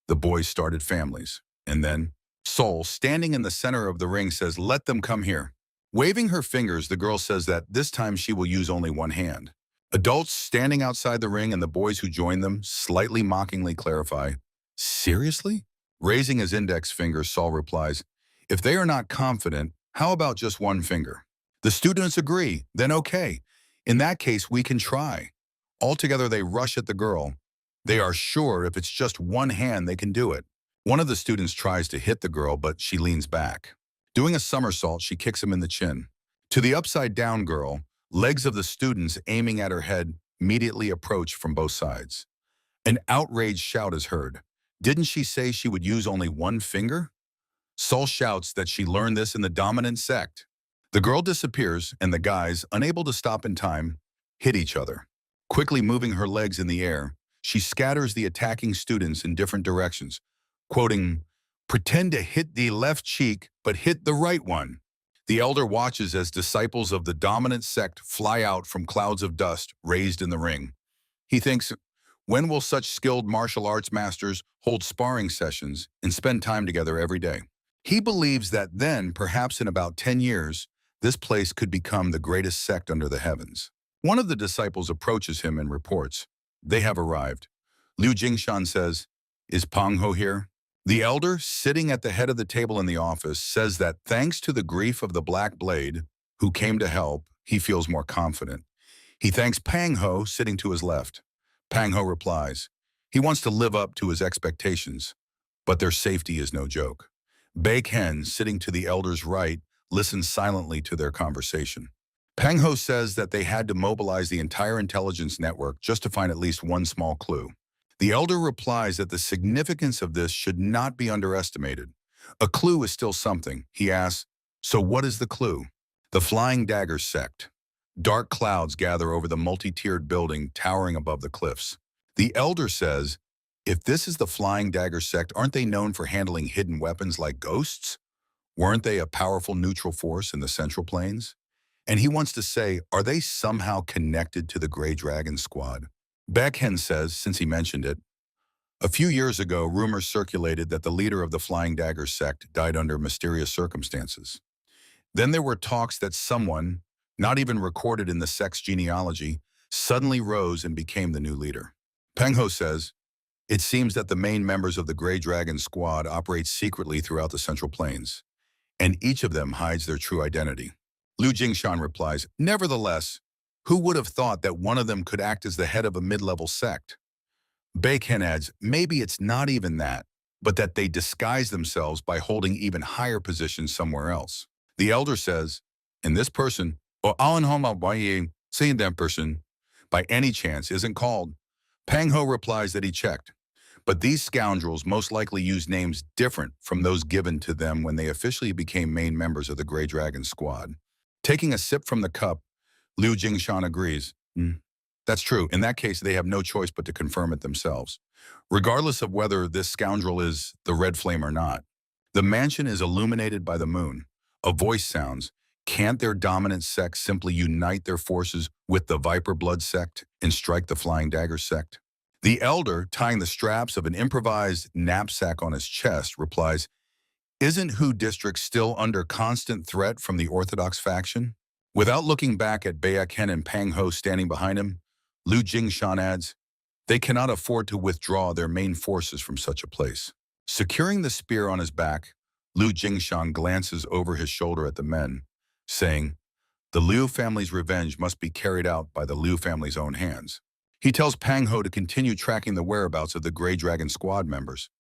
The boys started families. And then, Sol, standing in the center of the ring, says, "Let them come here." Waving her fingers, the girl says that this time she will use only one hand. Adults standing outside the ring and the boys who join them slightly mockingly clarify, "Seriously?" Raising his index finger, Sol replies, "If they are not confident, how about just one finger?" The students agree, then okay. In that case, we can try. Altogether, they rush at the girl. They are sure if it's just one hand, they can do it. One of the students tries to hit the girl, but she leans back. Doing a somersault, she kicks him in the chin. To the upside-down girl, legs of the students aiming at her head immediately approach from both sides. An outraged shout is heard. Didn't she say she would use only one finger? Sol shouts that she learned this in the dominant sect. The girl disappears, and the guys, unable to stop in time, hit each other. Quickly moving her legs in the air, she scatters the attacking students in different directions, quoting, "Pretend to hit the left cheek, but hit the right one." The elder watches as disciples of the dominant sect fly out from clouds of dust raised in the ring. He thinks, when will such skilled martial arts masters hold sparring sessions and spend time together every day? He believes that then, perhaps in about 10 years, this place could become the greatest sect under the heavens. One of the disciples approaches him and reports, "They have arrived." Liu Jingshan says, "Is Pang Ho here?" The elder, sitting at the head of the table in the office, says that thanks to the grief of the Black Blade, who came to help, he feels more confident. He thanks Pang Ho, sitting to his left. Pang Ho replies, he wants to live up to his expectations, but their safety is no joke. Bei Ken, sitting to the elder's right, listens silently to their conversation. Pang Ho says that they had to mobilize the entire intelligence network just to find at least one small clue. The elder replies that the significance of this should not be underestimated. A clue is still something. He asks, "So what is the clue?" The Flying Dagger sect. Dark clouds gather over the multi-tiered building towering above the cliffs. The elder says, if this is the Flying Dagger sect, aren't they known for handling hidden weapons like ghosts? Weren't they a powerful neutral force in the Central Plains? And he wants to say, are they somehow connected to the Grey Dragon squad? Beckhen says, since he mentioned it, a few years ago, rumors circulated that the leader of the Flying Dagger sect died under mysterious circumstances. Then there were talks that someone, not even recorded in the sect's genealogy, suddenly rose and became the new leader. Peng Ho says, it seems that the main members of the Grey Dragon squad operate secretly throughout the Central Plains, and each of them hides their true identity. Liu Jingshan replies, nevertheless, who would have thought that one of them could act as the head of a mid-level sect? Bei Ken adds, maybe it's not even that, but that they disguise themselves by holding even higher positions somewhere else. The elder says, and this person, or saying that person, by any chance isn't called. Pang Ho replies that he checked, but these scoundrels most likely use names different from those given to them when they officially became main members of the Grey Dragon squad. Taking a sip from the cup, Liu Jingshan agrees. That's true. In that case, they have no choice but to confirm it themselves, regardless of whether this scoundrel is the Red Flame or not. The mansion is illuminated by the moon. A voice sounds, can't their dominant sect simply unite their forces with the Viper Blood sect and strike the Flying Dagger sect? The elder, tying the straps of an improvised knapsack on his chest, replies, isn't Hu District still under constant threat from the Orthodox faction? Without looking back at Bei Ken and Pang Ho standing behind him, Liu Jingshan adds, they cannot afford to withdraw their main forces from such a place. Securing the spear on his back, Liu Jingshan glances over his shoulder at the men, saying, the Liu family's revenge must be carried out by the Liu family's own hands. He tells Pang Ho to continue tracking the whereabouts of the Grey Dragon squad members.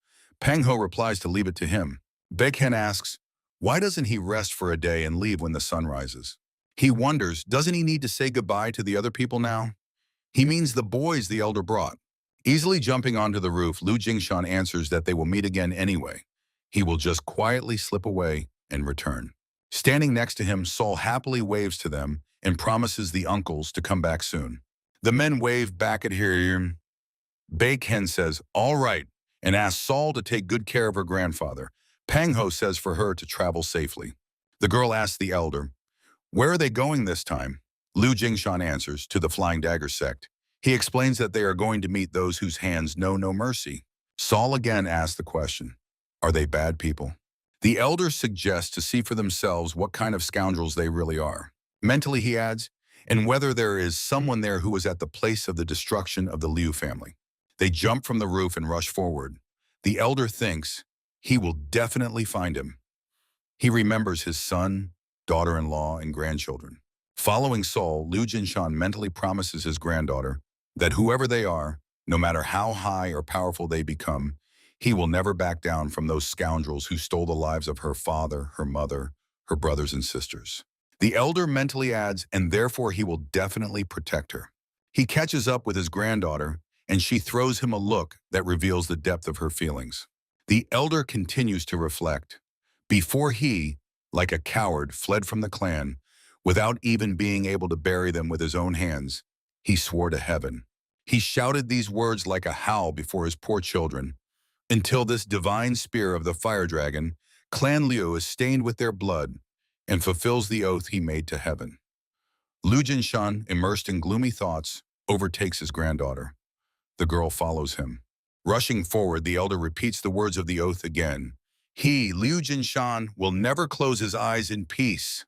Pang Ho replies to leave it to him. Bei Ken asks, why doesn't he rest for a day and leave when the sun rises? He wonders, doesn't he need to say goodbye to the other people now? He means the boys the elder brought. Easily jumping onto the roof, Liu Jingshan answers that they will meet again anyway. He will just quietly slip away and return. Standing next to him, Sol happily waves to them and promises the uncles to come back soon. The men wave back at him Ken says, all right, and asks Saul to take good care of her grandfather. Pangho says for her to travel safely. The girl asks the elder, where are they going this time? Liu Jingshan answers, to the Flying Dagger sect. He explains that they are going to meet those whose hands know no mercy. Saul again asks the question, are they bad people? The elder suggests to see for themselves what kind of scoundrels they really are. Mentally, he adds, and whether there is someone there who was at the place of the destruction of the Liu family. They jump from the roof and rush forward. The elder thinks he will definitely find him. He remembers his son, daughter-in-law, and grandchildren. Following Saul, Liu Jinshan mentally promises his granddaughter that whoever they are, no matter how high or powerful they become, he will never back down from those scoundrels who stole the lives of her father, her mother, her brothers and sisters. The elder mentally adds, and therefore he will definitely protect her. He catches up with his granddaughter, and she throws him a look that reveals the depth of her feelings. The elder continues to reflect. Before he, like a coward, fled from the clan, without even being able to bury them with his own hands, he swore to heaven. He shouted these words like a howl before his poor children, until this divine spear of the fire dragon, Clan Liu, is stained with their blood and fulfills the oath he made to heaven. Liu Jinshan, immersed in gloomy thoughts, overtakes his granddaughter. The girl follows him. Rushing forward, the elder repeats the words of the oath again. He, Liu Jinshan, will never close his eyes in peace.